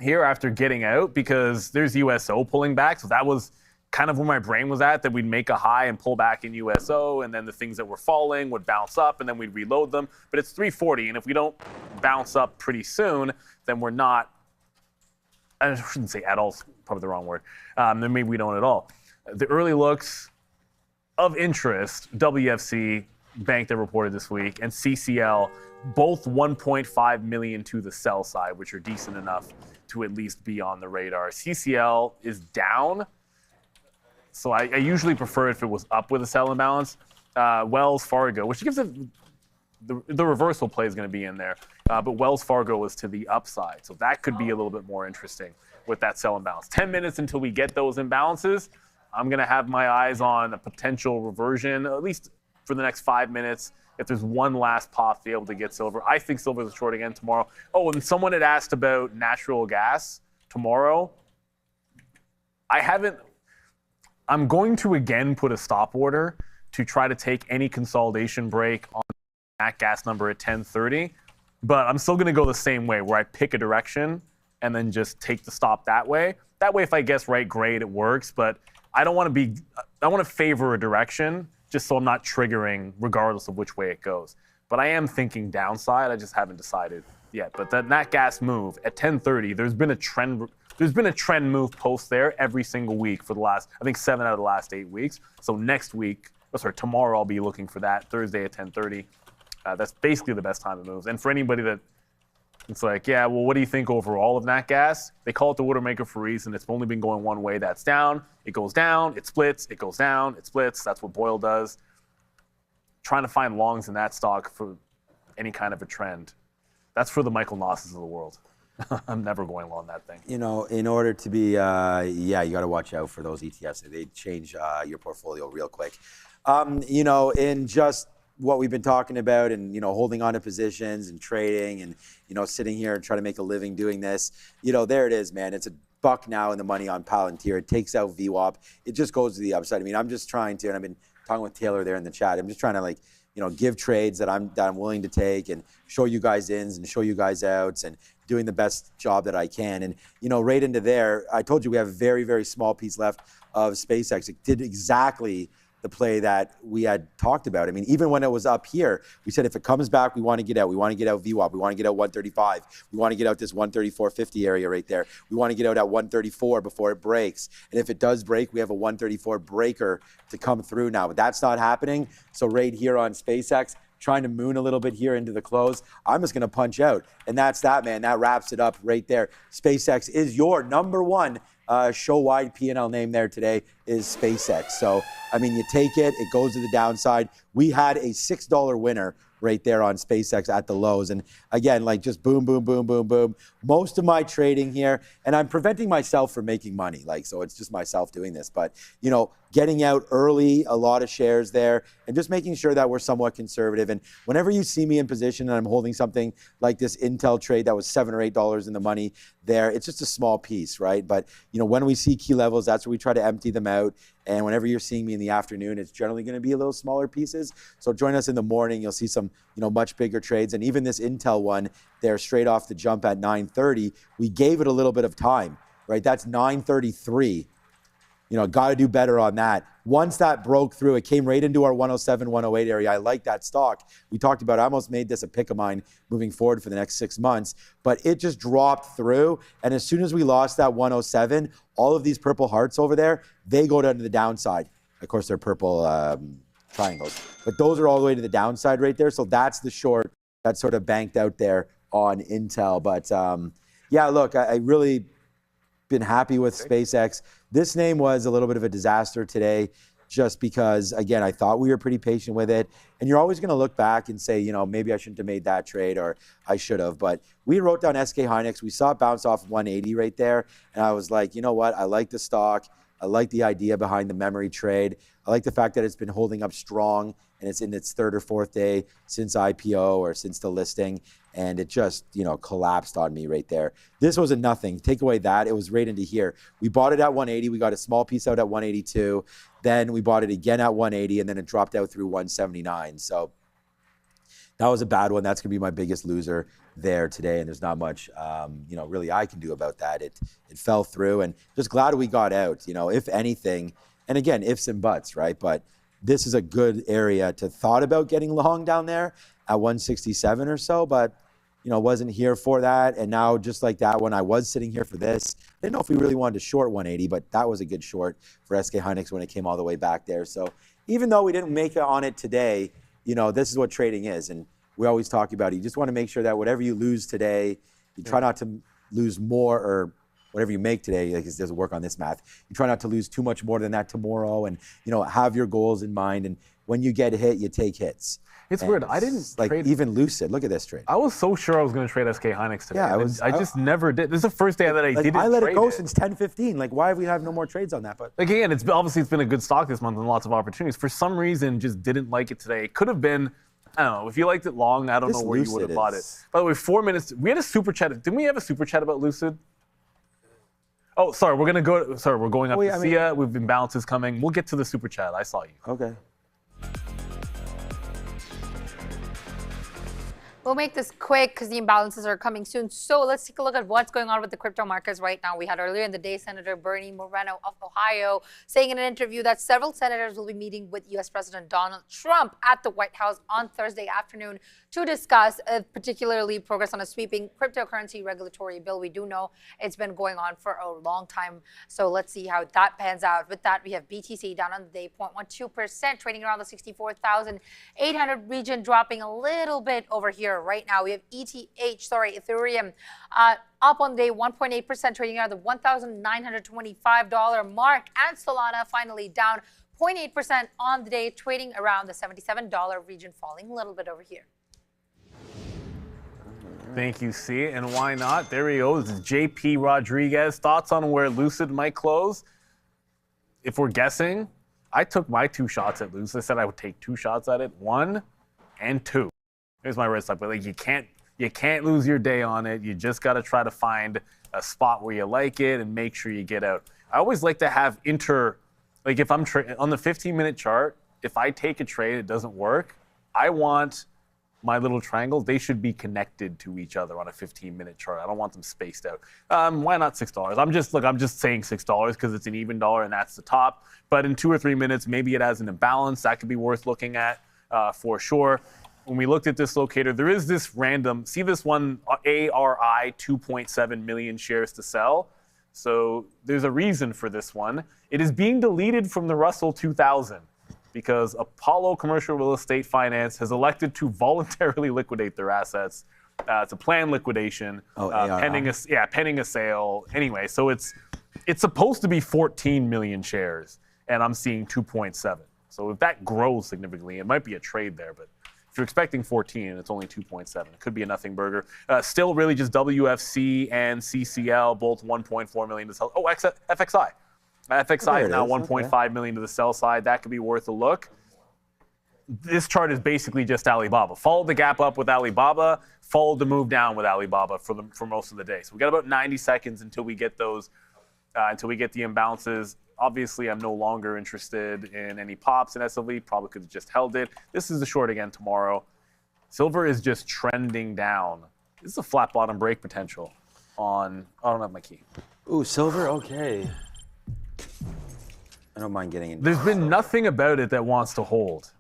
here after getting out because there's USO pulling back. So that was kind of where my brain was at, that we'd make a high and pull back in USO, and then the things that were falling would bounce up, and then we'd reload them. But it's 340, and if we don't bounce up pretty soon, then we're not... I shouldn't say at all, probably the wrong word. Then maybe we don't at all. The early looks of interest, WFC, bank that reported this week, and CCL, both 1.5 million to the sell side, which are decent enough to at least be on the radar. CCL is down, so I usually prefer if it was up with a sell imbalance. Wells Fargo, which gives it the reversal play is going to be in there, but Wells Fargo was to the upside, so that could be a little bit more interesting with that sell imbalance. 10 minutes until we get those imbalances, I'm going to have my eyes on a potential reversion, at least for the next 5 minutes. If there's one last pop to be able to get silver, I think silver's a short again tomorrow. Oh, and someone had asked about natural gas tomorrow. I'm going to again put a stop order to try to take any consolidation break on that gas number at 10:30, but I'm still going to go the same way, where I pick a direction and then just take the stop that way. That way, if I guess right, great, it works. But I want to favor a direction just so I'm not triggering regardless of which way it goes. But I am thinking downside. I just haven't decided yet. But that gas move at 10:30, there's been a trend move post there every single week for the last, I think, 7 out of the last 8 weeks. So tomorrow I'll be looking for that. Thursday at 10:30. That's basically the best time it moves. And for anybody that it's like, yeah, well, what do you think overall of nat gas? They call it the Widowmaker for a reason. It's only been going one way. That's down. It goes down. It splits. It goes down. It splits. That's what Boyle does. Trying to find longs in that stock for any kind of a trend. That's for the Michael Nosses of the world. I'm never going long that thing. You know, in order to be, yeah, you got to watch out for those ETFs. They change your portfolio real quick. You know, in just what we've been talking about and, you know, holding on to positions and trading and, you know, sitting here and trying to make a living doing this, you know, there it is, man. It's $1 now in the money on Palantir. It takes out VWAP. It just goes to the upside. I mean, I'm just trying to, and I've been talking with Taylor there in the chat. I'm just trying to, like, you know, give trades that I'm willing to take and show you guys ins and show you guys outs and doing the best job that I can. And, you know, right into there, I told you we have a very, very small piece left of SpaceX. It did exactly the play that we had talked about. I mean, even when it was up here, we said if it comes back, we want to get out. We want to get out VWAP. We want to get out 135. We want to get out this 134.50 area right there. We want to get out at 134 before it breaks. And if it does break, we have a 134 breaker to come through now. But that's not happening. So right here on SpaceX, trying to moon a little bit here into the close, I'm just going to punch out. And that's that, man. That wraps it up right there. SpaceX is your number one show-wide P&L name there today is SpaceX. So, I mean, you take it, it goes to the downside. We had a $6 winner right there on SpaceX at the lows. And again, like just boom, boom, boom, boom, boom. Most of my trading here, and I'm preventing myself from making money. Like, so it's just myself doing this. But, you know, getting out early, a lot of shares there, and just making sure that we're somewhat conservative. And whenever you see me in position and I'm holding something like this Intel trade that was $7 or $8 in the money there, it's just a small piece, right? But, you know, when we see key levels, that's where we try to empty them out. And whenever you're seeing me in the afternoon, it's generally going to be a little smaller pieces. So join us in the morning. You'll see some, you know, much bigger trades. And even this Intel one there straight off the jump at 9:30, we gave it a little bit of time, right? That's 9:33. You know, got to do better on that. Once that broke through, it came right into our 107, 108 area. I like that stock. We talked about, I almost made this a pick of mine moving forward for the next 6 months, but it just dropped through. And as soon as we lost that 107, all of these purple hearts over there, they go down to the downside. Of course, they're purple triangles, but those are all the way to the downside right there. So that's the short that's sort of banked out there on Intel. But yeah, look, I really been happy with SpaceX. This name was a little bit of a disaster today just because, again, I thought we were pretty patient with it. And you're always going to look back and say, you know, maybe I shouldn't have made that trade or I should have. But we wrote down SK Hynix. We saw it bounce off 180 right there. And I was like, you know what? I like the stock. I like the idea behind the memory trade. I like the fact that it's been holding up strong and it's in its 3rd or 4th day since IPO or since the listing. And it just, you know, collapsed on me right there. This was a nothing. Take away that, it was right into here. We bought it at 180. We got a small piece out at 182. Then we bought it again at 180, and then it dropped out through 179. So that was a bad one. That's going to be my biggest loser there today, and there's not much, you know, really I can do about that. It fell through, and just glad we got out, you know, if anything. And again, ifs and buts, right? But this is a good area to thought about getting long down there at 167 or so, but you know, wasn't here for that. And now just like that one, I was sitting here for this. I didn't know if we really wanted to short 180, but that was a good short for SK Hynix when it came all the way back there. So even though we didn't make it on it today, you know, this is what trading is. And we always talk about it. You just want to make sure that whatever you lose today, you try not to lose more, or whatever you make today, like it doesn't work on this math. You try not to lose too much more than that tomorrow, and, you know, have your goals in mind. And when you get hit, you take hits. It's weird. I didn't like trade. Even Lucid. Look at this trade. I was so sure I was going to trade SK Hynix today. Yeah, I just never did. This is the first day that I didn't. I let trade it go since 10:15. Like, why have we have no more trades on that? But again, it's been a good stock this month and lots of opportunities. For some reason, just didn't like it today. It could have been. I don't know. If you liked it long, I don't know where you would have bought it. By the way, 4 minutes. We had a super chat. Didn't we have a super chat about Lucid? Oh, sorry. We're going up to Sia. We've been balances coming. We'll get to the super chat. I saw you. Okay. We'll make this quick because the imbalances are coming soon. So let's take a look at what's going on with the crypto markets right now. We had earlier in the day Senator Bernie Moreno of Ohio saying in an interview that several senators will be meeting with U.S. President Donald Trump at the White House on Thursday afternoon to discuss particularly progress on a sweeping cryptocurrency regulatory bill. We do know it's been going on for a long time. So let's see how that pans out. With that, we have BTC down on the day 0.12%, trading around the 64,800 region, dropping a little bit over here. Right now, we have Ethereum up on the day 1.8%, trading around the $1,925 mark. And Solana finally down 0.8% on the day, trading around the $77 region, falling a little bit over here. Thank you, C. And why not? There he goes. JP Rodriguez. Thoughts on where Lucid might close? If we're guessing, I took my 2 shots at Lucid. I said I would take 2 shots at it, 1 and 2. Here's my red side, but like you can't lose your day on it. You just got to try to find a spot where you like it and make sure you get out. I always like to have like if I'm on the 15-minute chart, if I take a trade, it doesn't work. I want my little triangles, they should be connected to each other on a 15-minute chart. I don't want them spaced out. Why not $6? I'm just saying $6 because it's an even dollar and that's the top. But in 2 or 3 minutes, maybe it has an imbalance. That could be worth looking at for sure. When we looked at this locator, there is this random, see this one, ARI 2.7 million shares to sell. So there's a reason for this one. It is being deleted from the Russell 2000. Because Apollo Commercial Real Estate Finance has elected to voluntarily liquidate their assets. It's a planned liquidation, pending a sale. Anyway, so it's supposed to be 14 million shares, and I'm seeing 2.7. So if that grows significantly, it might be a trade there. But if you're expecting 14, it's only 2.7. It could be a nothing burger. Still, really just WFC and CCL, both 1.4 million to sell. Oh, FXI. FXI is now 1.5 million to the sell side. That could be worth a look. This chart is basically just Alibaba. Followed the gap up with Alibaba, followed the move down with Alibaba for most of the day. So we got about 90 seconds until we get those, until we get the imbalances. Obviously, I'm no longer interested in any pops in SLV. Probably could have just held it. This is the short again tomorrow. Silver is just trending down. This is a flat bottom break potential on. I don't have my key. Ooh, silver. Okay. I don't mind getting in. There's been nothing about it that wants to hold.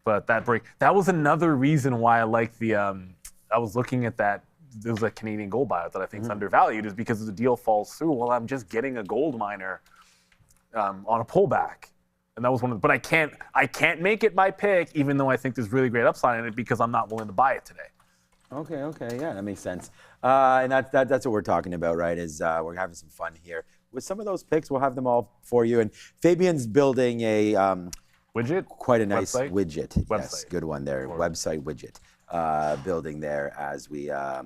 But that break, that was another reason why I like the, I was looking at that, there was a Canadian gold buyout that I think is undervalued, is because the deal falls through. Well, I'm just getting a gold miner on a pullback. And that was one of the, but I can't make it my pick, even though I think there's really great upside in it because I'm not willing to buy it today. Okay, yeah, that makes sense. And that's what we're talking about, right, is we're having some fun here. With some of those picks, we'll have them all for you. And Fabian's building a widget, quite a nice widget. Website. Yes, good one there. Website widget building there as we. I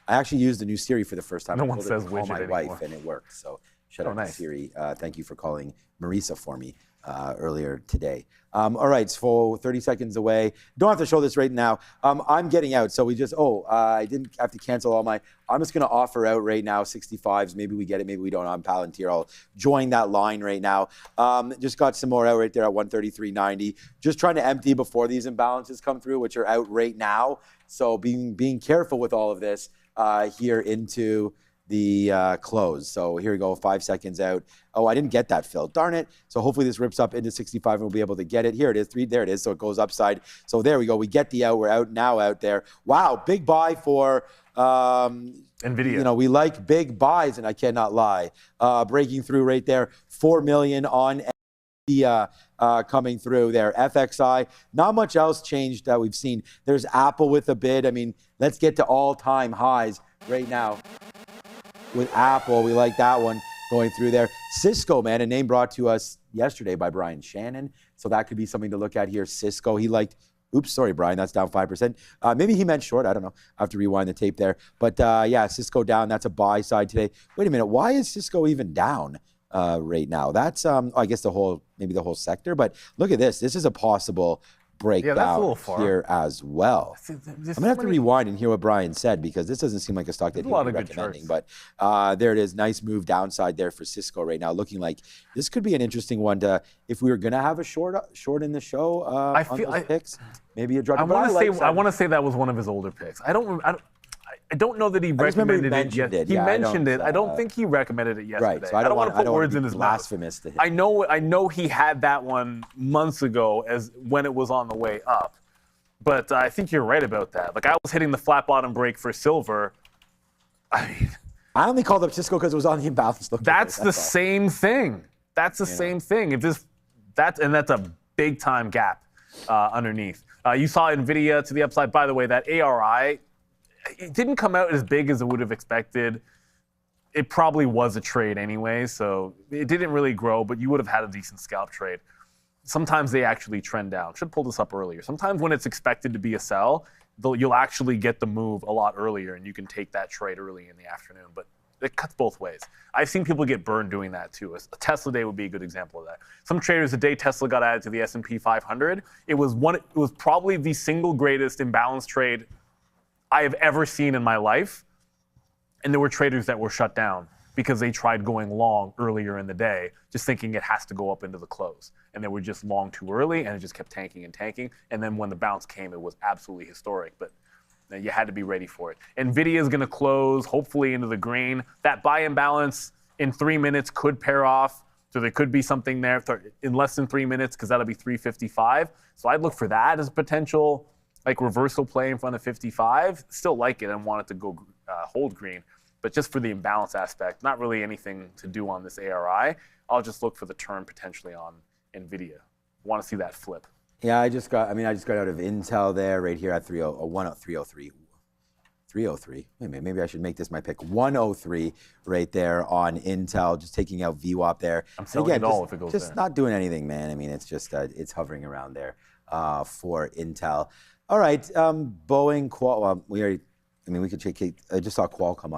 actually used the new Siri for the first time. No one says widget. widget my anymore. wife, and it worked. So shout out to Siri. Thank you for calling Marisa for me earlier today. All right, so 30 seconds away. Don't have to show this right now. I'm getting out, so we just, I didn't have to cancel all my, I'm just gonna offer out right now 65s. Maybe we get it, maybe we don't. I'm Palantir, I'll join that line right now. Just got some more out right there at 133.90. Just trying to empty before these imbalances come through, which are out right now. So being careful with all of this here into the close. So here we go, 5 seconds out. Oh, I didn't get that fill, darn it. So hopefully this rips up into 65 and we'll be able to get it. Here it is, there it is, so it goes upside. So there we go, we get the out, we're out now out there. Wow, big buy for NVIDIA. You know, we like big buys and I cannot lie. Breaking through right there, 4 million on NVIDIA coming through there. FXI, not much else changed that we've seen. There's Apple with a bid. I mean, let's get to all-time highs right now. With Apple, we like that one going through there. Cisco, man, a name brought to us yesterday by Brian Shannon. So that could be something to look at here. Cisco, he liked, oops, sorry, Brian, that's down 5%. Maybe he meant short, I don't know. I have to rewind the tape there. But yeah, Cisco down, that's a buy side today. Wait a minute, why is Cisco even down right now? That's, I guess maybe the whole sector, but look at this. This is a possible breakdown here as well. I'm gonna have to rewind and hear what Brian said because this doesn't seem like a stock that he's recommending. But there it is, nice move downside there for Cisco right now. Looking like this could be an interesting one to, if we were gonna have a short in the show on those picks, maybe a drug. I want to say that was one of his older picks. I don't know that he recommended it yet. He mentioned it. I don't think he recommended it yesterday. Right, so I don't want to put words in his blasphemous mouth. I know he had that one months ago as when it was on the way up. But I think you're right about that. Like I was hitting the flat bottom break for silver. I mean, I only called up Cisco because it was on the imbalance. That's the same thing. That's the same thing. If that's a big time gap underneath. You saw NVIDIA to the upside. By the way, that ARI, it didn't come out as big as it would have expected. It probably was a trade anyway, so it didn't really grow, but you would have had a decent scalp trade. Sometimes they actually trend down. Should pull this up earlier. Sometimes when it's expected to be a sell, you'll actually get the move a lot earlier, and you can take that trade early in the afternoon. But it cuts both ways. I've seen people get burned doing that too. A Tesla day would be a good example of that. Some traders, the day Tesla got added to the S&P 500, it was probably the single greatest imbalance trade I have ever seen in my life. And there were traders that were shut down because they tried going long earlier in the day, just thinking it has to go up into the close. And they were just long too early, and it just kept tanking and tanking. And then when the bounce came, it was absolutely historic. But you had to be ready for it. NVIDIA is going to close, hopefully, into the green. That buy imbalance in 3 minutes could pair off. So there could be something there in less than 3 minutes, because that'll be 355. So I'd look for that as a potential reversal play in front of 55. Still like it and want it to go hold green. But just for the imbalance aspect, not really anything to do on this ARI. I'll just look for the turn potentially on NVIDIA. Want to see that flip. Yeah, I just got out of Intel there right here at 303. Maybe I should make this my pick. 103 right there on Intel, just taking out VWAP there. I'm selling it all if it goes just there. Not doing anything, man. I mean, it's just it's hovering around there for Intel. All right, Boeing, we could check. I just saw Qualcomm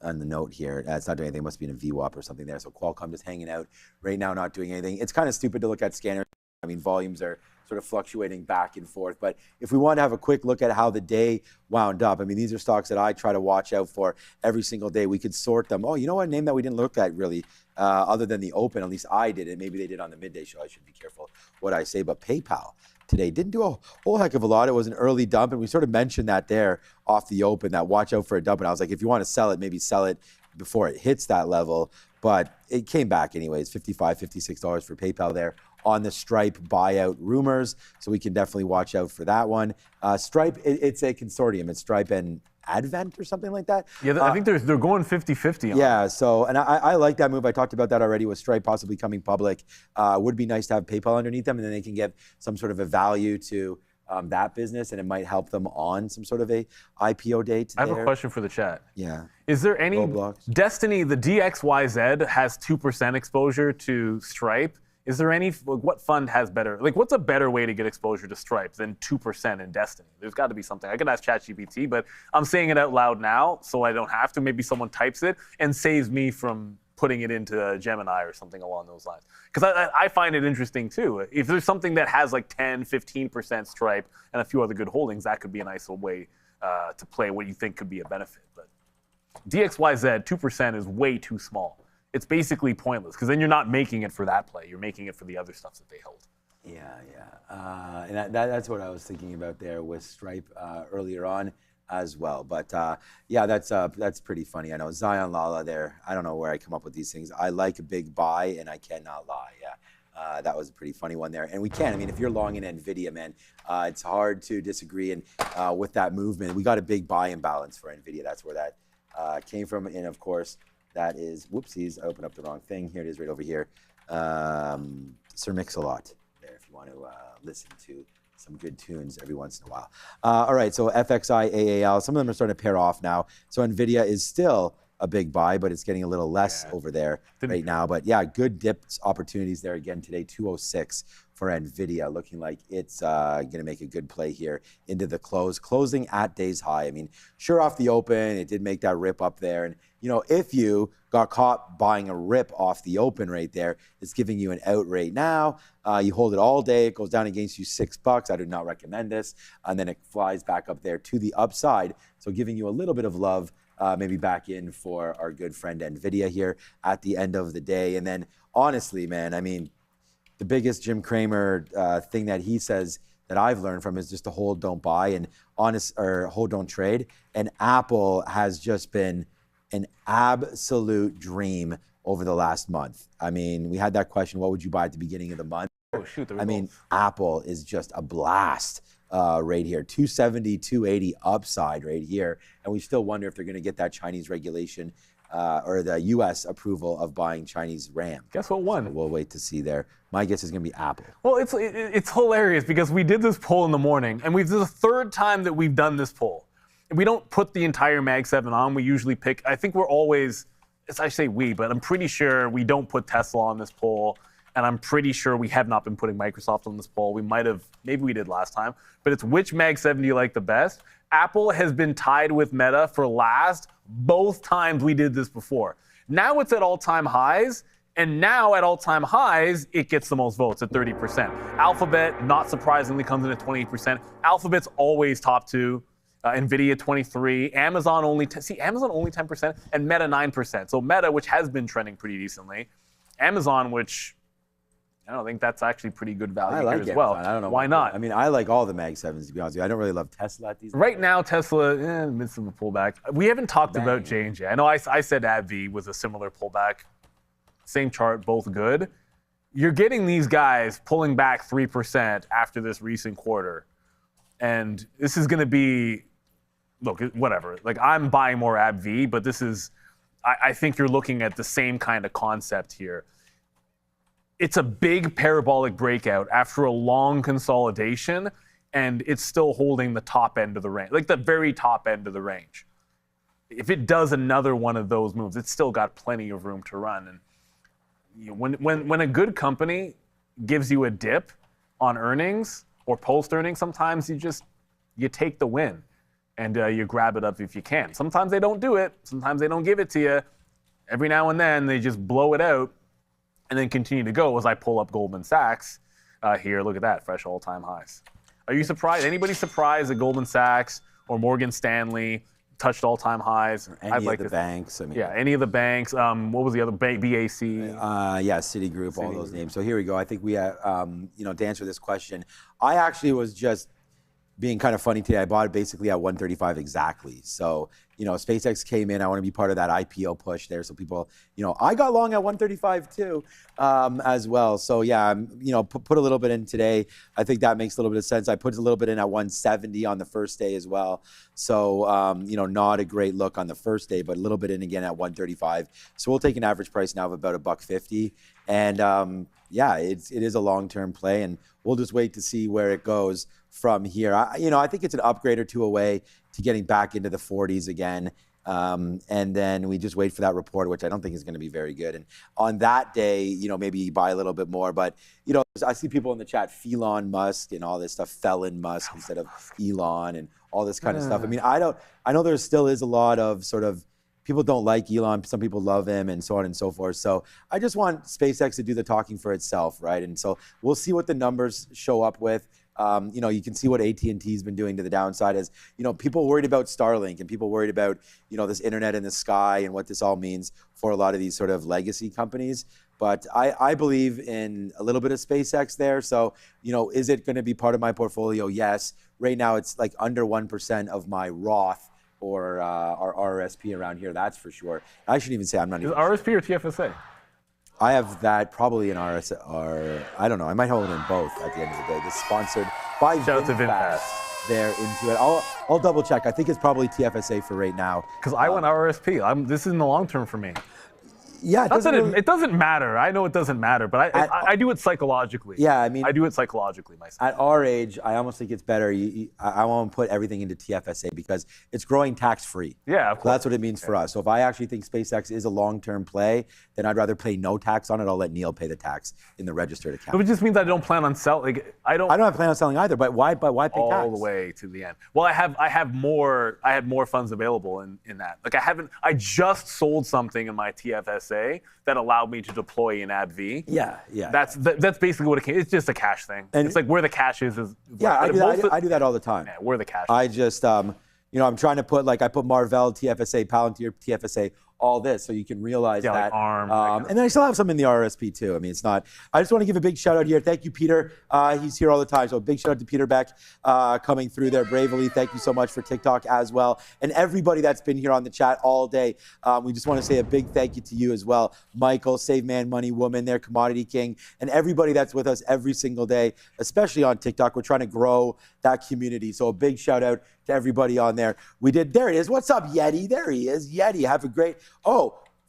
on the note here. It's not doing anything. It must be in a VWAP or something there. So Qualcomm just hanging out right now, not doing anything. It's kind of stupid to look at scanners. I mean, volumes are sort of fluctuating back and forth. But if we want to have a quick look at how the day wound up, I mean, these are stocks that I try to watch out for every single day. We could sort them. Oh, you know what? Name that we didn't look at really, other than the open. At least I did it. Maybe they did on the midday show. I should be careful what I say. But PayPal today didn't do a whole heck of a lot. It was an early dump, and we sort of mentioned that there off the open, that watch out for a dump. And I was like, if you want to sell it, maybe sell it before it hits that level. But it came back anyways, $55, $56 for PayPal there on the Stripe buyout rumors. So we can definitely watch out for that one. Stripe, it's a consortium. It's Stripe and Advent or something like that. Yeah, I think they're going 50-50 on Yeah, so, and I like that move. I talked about that already with Stripe possibly coming public. Would be nice to have PayPal underneath them, and then they can give some sort of a value to that business, and it might help them on some sort of a IPO date. I have a question for the chat. Yeah. Is there any Roblox. Destiny, the DXYZ has 2% exposure to Stripe? Is there any, what fund has better, what's a better way to get exposure to Stripe than 2% in Destiny? There's got to be something. I could ask ChatGPT, but I'm saying it out loud now, so I don't have to. Maybe someone types it and saves me from putting it into Gemini or something along those lines. Because I find it interesting too. If there's something that has 10, 15% Stripe and a few other good holdings, that could be a nice little way to play what you think could be a benefit. But DXYZ, 2% is way too small. It's basically pointless, because then you're not making it for that play. You're making it for the other stuff that they hold. Yeah. And that's what I was thinking about there with Stripe earlier on as well. But yeah, that's pretty funny. I know Zion Lala there. I don't know where I come up with these things. I like a big buy, and I cannot lie. Yeah. That was a pretty funny one there. And we can. I mean, if you're long in NVIDIA, man, it's hard to disagree. And with that movement, we got a big buy imbalance for NVIDIA. That's where that came from. And of course, that is, whoopsies, I opened up the wrong thing. Here it is right over here. Sir Mix-a-Lot there if you want to listen to some good tunes every once in a while. All right, so FXI, AAL, some of them are starting to pair off now. So NVIDIA is still a big buy, but it's getting a little less over there right now. But yeah, good dips opportunities there again today, 206 for NVIDIA, looking like it's going to make a good play here into the close, closing at day's high. I mean, sure, off the open, it did make that rip up there. And, you know, if you got caught buying a rip off the open right there, it's giving you an out right now. You hold it all day, it goes down against you $6. I do not recommend this. And then it flies back up there to the upside. So giving you a little bit of love, maybe back in for our good friend NVIDIA here at the end of the day. And then honestly, man, I mean, the biggest Jim Cramer thing that he says that I've learned from is just to hold, don't buy, and hold, don't trade. And Apple has just been an absolute dream over the last month. I mean, we had that question, what would you buy at the beginning of the month? Oh, shoot. I mean, Apple is just a blast right here. 270, 280 upside right here. And we still wonder if they're going to get that Chinese regulation or the U.S. approval of buying Chinese RAM. Guess what won? So we'll wait to see there. My guess is going to be Apple. Well, it's hilarious because we did this poll in the morning, and this is the third time that we've done this poll. We don't put the entire Mag 7 on. We usually pick, I think we're always, I say we, but I'm pretty sure we don't put Tesla on this poll. and I'm pretty sure we have not been putting Microsoft on this poll. We might have, maybe we did last time, but it's which Mag 7 do you like the best? Apple has been tied with Meta for last both times we did this before. Now it's at all-time highs, and now at all-time highs, it gets the most votes at 30%. Alphabet, not surprisingly, comes in at 28%. Alphabet's always top 2. NVIDIA 23%. Amazon only, Amazon only 10%, and Meta 9%. So Meta, which has been trending pretty decently. Amazon, which I don't think that's actually pretty good value here as well. I don't know why not. I mean, I like all the Mag 7s, to be honest with you. I don't really love Tesla at these days. Right now, Tesla, midst of a pullback. We haven't talked about J&J. I know I said AbbVie was a similar pullback. Same chart, both good. You're getting these guys pulling back 3% after this recent quarter. And this is going to be, look, whatever. Like, I'm buying more AbbVie, but this is, I think you're looking at the same kind of concept here. It's a big parabolic breakout after a long consolidation, and it's still holding the top end of the range, like the very top end of the range. If it does another one of those moves, it's still got plenty of room to run. And you know, when a good company gives you a dip on earnings or post earnings, sometimes you take the win and you grab it up if you can. Sometimes they don't do it. Sometimes they don't give it to you. Every now and then they just blow it out and then continue to go. As I pull up Goldman Sachs here, look at that, fresh all-time highs. Are you surprised? Anybody surprised that Goldman Sachs or Morgan Stanley touched all-time highs? Or any of the banks. I mean, yeah, any of the banks. What was the other bank? BAC. Yeah, Citigroup, all those names. So here we go. I think we have, to answer this question, I actually was just being kind of funny today. I bought it basically at 135 exactly. So, SpaceX came in. I want to be part of that IPO push there. So people, I got long at 135 too, as well. So yeah, put a little bit in today. I think that makes a little bit of sense. I put a little bit in at 170 on the first day as well. So, not a great look on the first day, but a little bit in again at 135. So we'll take an average price now of about $1.50. And yeah, it is a long-term play, and we'll just wait to see where it goes from here. I think it's an upgrade or two away to getting back into the 40s again. And then we just wait for that report, which I don't think is going to be very good. And on that day, maybe you buy a little bit more. But, I see people in the chat, Elon Musk and all this stuff, Felon Musk instead of Elon and all this kind of stuff. I mean, I know there still is a lot of sort of, people don't like Elon, some people love him, and so on and so forth. So I just want SpaceX to do the talking for itself, right? And so we'll see what the numbers show up with. You can see what AT&T's been doing to the downside as, people worried about Starlink and people worried about, this internet in the sky and what this all means for a lot of these sort of legacy companies. But I believe in a little bit of SpaceX there. So, is it going to be part of my portfolio? Yes. Right now, it's like under 1% of my Roth or our RRSP around here, that's for sure. I shouldn't even say I'm not even RRSP or TFSA? I have that probably in I don't know. I might hold it in both at the end of the day. This is sponsored by Shout out to VinFast. They're into it. I'll double check. I think it's probably TFSA for right now. Because I went RRSP. This is in the long term for me. Yeah, it doesn't matter. I know it doesn't matter, but I do it psychologically. Yeah, I mean, I do it psychologically myself. At our age, I almost think it's better. I want to put everything into TFSA because it's growing tax-free. Yeah, of course. So that's what it means for us. So if I actually think SpaceX is a long-term play, then I'd rather pay no tax on it. I'll let Neil pay the tax in the registered account. It just means I don't plan on selling. I don't plan on selling either. But why pay tax all the way to the end? Well, I had more funds available in that. Like I just sold something in my TFSA that allowed me to deploy in AbbVie. Yeah. That's basically what it came. It's just a cash thing. And it's like where the cash is. Yeah, I do that all the time. Yeah, where the cash. I just I'm trying to put I put Marvell TFSA, Palantir TFSA, all this so you can realize that. Like ARM. And then I still have some in the RRSP too. I mean, it's not. I just want to give a big shout out here. Thank you, Peter. He's here all the time. So a big shout out to Peter Beck coming through there bravely. Thank you so much for TikTok as well. And everybody that's been here on the chat all day. We just want to say a big thank you to you as well. Michael, Save Man Money Woman there, Commodity King, and everybody that's with us every single day, especially on TikTok. We're trying to grow that community. So a big shout out to everybody on there. There it is. What's up, Yeti? There he is. Yeti, have a great,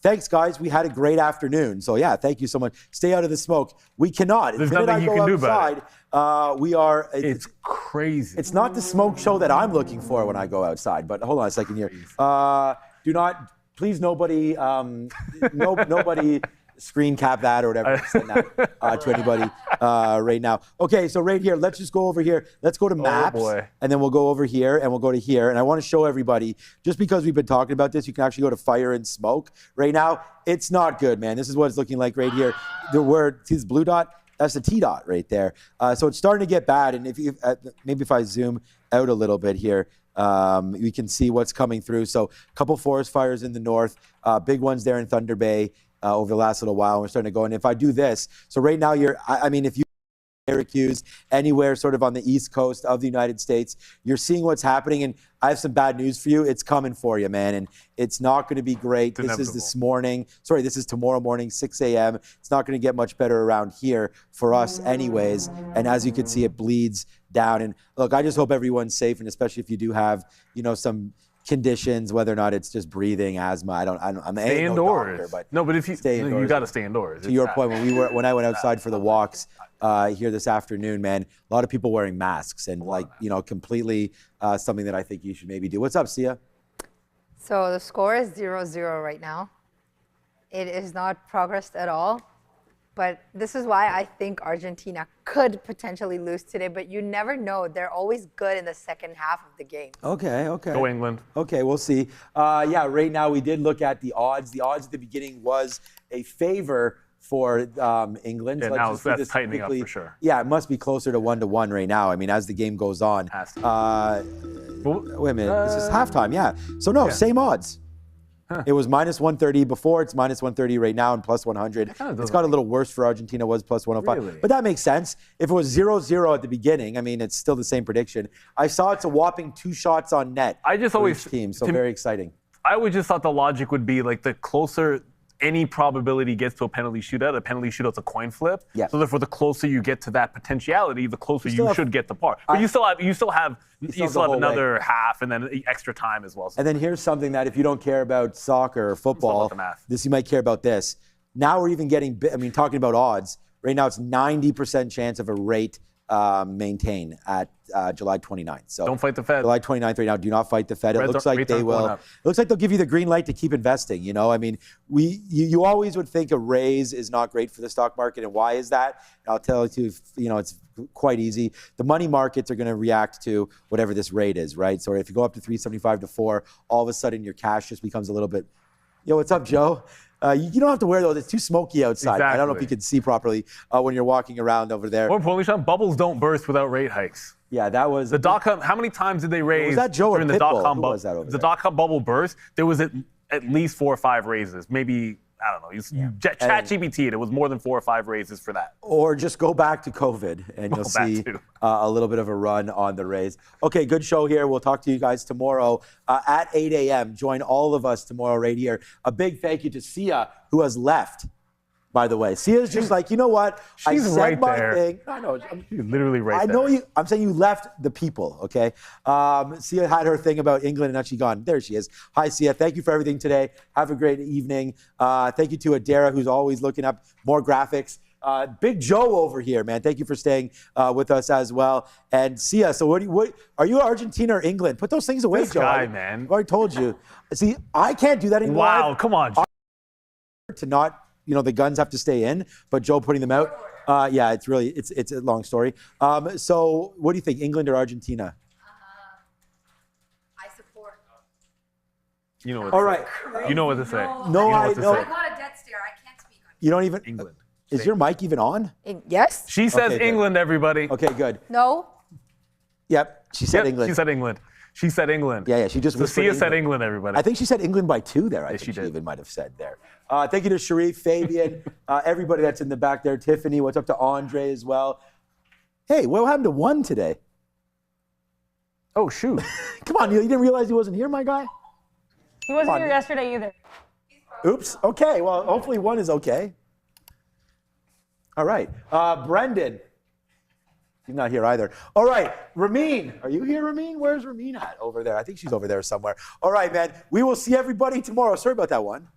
thanks, guys. We had a great afternoon. So, yeah, thank you so much. Stay out of the smoke. We cannot. There's nothing you can do about it. We are. It's crazy. It's not the smoke show that I'm looking for when I go outside. But hold on a second here. Do not, please, nobody, nobody screen cap that or whatever. Send that to anybody right now. Okay, so right here, let's just go over here. Let's go to maps, and then we'll go over here, and we'll go to here. And I want to show everybody, just because we've been talking about this, you can actually go to fire and smoke. Right now, it's not good, man. This is what it's looking like right here. See this blue dot? That's the T dot right there. So it's starting to get bad. And maybe if I zoom out a little bit here, we can see what's coming through. So a couple forest fires in the north, big ones there in Thunder Bay over the last little while. We're starting to go. And if I do this, so right now if you Syracuse, anywhere sort of on the east coast of the United States, you're seeing what's happening. And I have some bad news for you. It's coming for you, man. And it's not going to be great. This is this is tomorrow morning, 6 a.m. It's not going to get much better around here for us anyways. And as you can see, it bleeds down. And look, I just hope everyone's safe. And especially if you do have, some conditions, whether or not it's just breathing, asthma. I'm stay indoors. Doctor, but if you stay indoors, you got to stay indoors. To your point, when I went outside for the walks here this afternoon, man, a lot of people wearing masks and completely something that I think you should maybe do. What's up, Sia? So the score is 0-0 right now. It is not progressed at all. But this is why I think Argentina could potentially lose today, but you never know. They're always good in the second half of the game. Okay. Go England. Okay, we'll see. Right now we did look at the odds. The odds at the beginning was a favor for England. Yeah, now that's tightening up for sure. Yeah, it must be closer to 1-1 right now. I mean, as the game goes on. Wait a minute, this is halftime, yeah. So no, same odds. Huh. It was -130 before, it's -130 right now and +100. It's got a little worse for Argentina, was +105. Really? But that makes sense. If it was 0-0 at the beginning, I mean, it's still the same prediction. I saw it's a whopping 2 shots on net for each team, so very exciting. I would just thought the logic would be like the closer any probability gets to a penalty shootout's a coin flip. Yes. So therefore, the closer you get to that potentiality, the closer you should get to par. But you still have another half and then extra time as well. So and then here's something that if you don't care about soccer or football, you might care about this. Now we're even getting, talking about odds. Right now it's 90% chance of a rate maintain at July 29th. So don't fight the Fed. July 29th right now. Do not fight the Fed. It looks like they will. It looks like they'll give you the green light to keep investing. You you always would think a raise is not great for the stock market, and why is that? I'll tell you. It's quite easy. The money markets are going to react to whatever this rate is, right? So if you go up to 375 to 4, all of a sudden your cash just becomes a little bit. Yo, what's up, Joe? You don't have to wear those. It's too smoky outside. Exactly. I don't know if you can see properly when you're walking around over there. More importantly, Sean, bubbles don't burst without rate hikes. Yeah, that was the dot-com. How many times did they raise was that Joe during or the Pitbull? dot-com Who was that over the there? dot-com bubble burst? There was at least 4 or 5 raises. Maybe, I don't know. You ChatGPT it. It was more than 4 or 5 raises for that. Or just go back to COVID and you'll see a little bit of a run on the raise. Okay, good show here. We'll talk to you guys tomorrow at 8 a.m. Join all of us tomorrow right here. A big thank you to Sia, who has left. By the way, Sia's just like, you know what? She's I said right my there. thing. I know. She's literally right there. I know you. I'm saying you left the people, okay? Sia had her thing about England and now she's gone. There she is. Hi, Sia. Thank you for everything today. Have a great evening. Thank you to Adara, who's always looking up more graphics. Big Joe over here, man. Thank you for staying with us as well. And Sia, so what are you Argentina or England? Put those things away, This Joe. guy, man. I've already told you. See, I can't do that anymore. Wow, come on. To not, the guns have to stay in, but Joe putting them out. Yeah, it's a long story. So what do you think, England or Argentina? I support. You know what? All right. You know what to say. No, I got a death stare. I can't speak on it. You don't even. England. Is your mic even on? Yes. She says Okay, good. England, everybody. Okay, good. No. Yep, she said Yep, England. She said England. She said England. Yeah, she just So whispered Sia said England, everybody. I think she said England by 2 there. I think she she did. even might have said there. Thank you to Sharif, Fabian, everybody that's in the back there. Tiffany, what's up to Andre as well? Hey, what happened to 1 today? Oh, shoot. Come on, you didn't realize he wasn't here, my guy? He wasn't here yesterday either. Oops. Okay, well, hopefully 1 is okay. All right. Brendan. He's not here either. All right, Ramin. Are you here, Ramin? Where's Ramin at? Over there. I think she's over there somewhere. All right, man. We will see everybody tomorrow. Sorry about that one.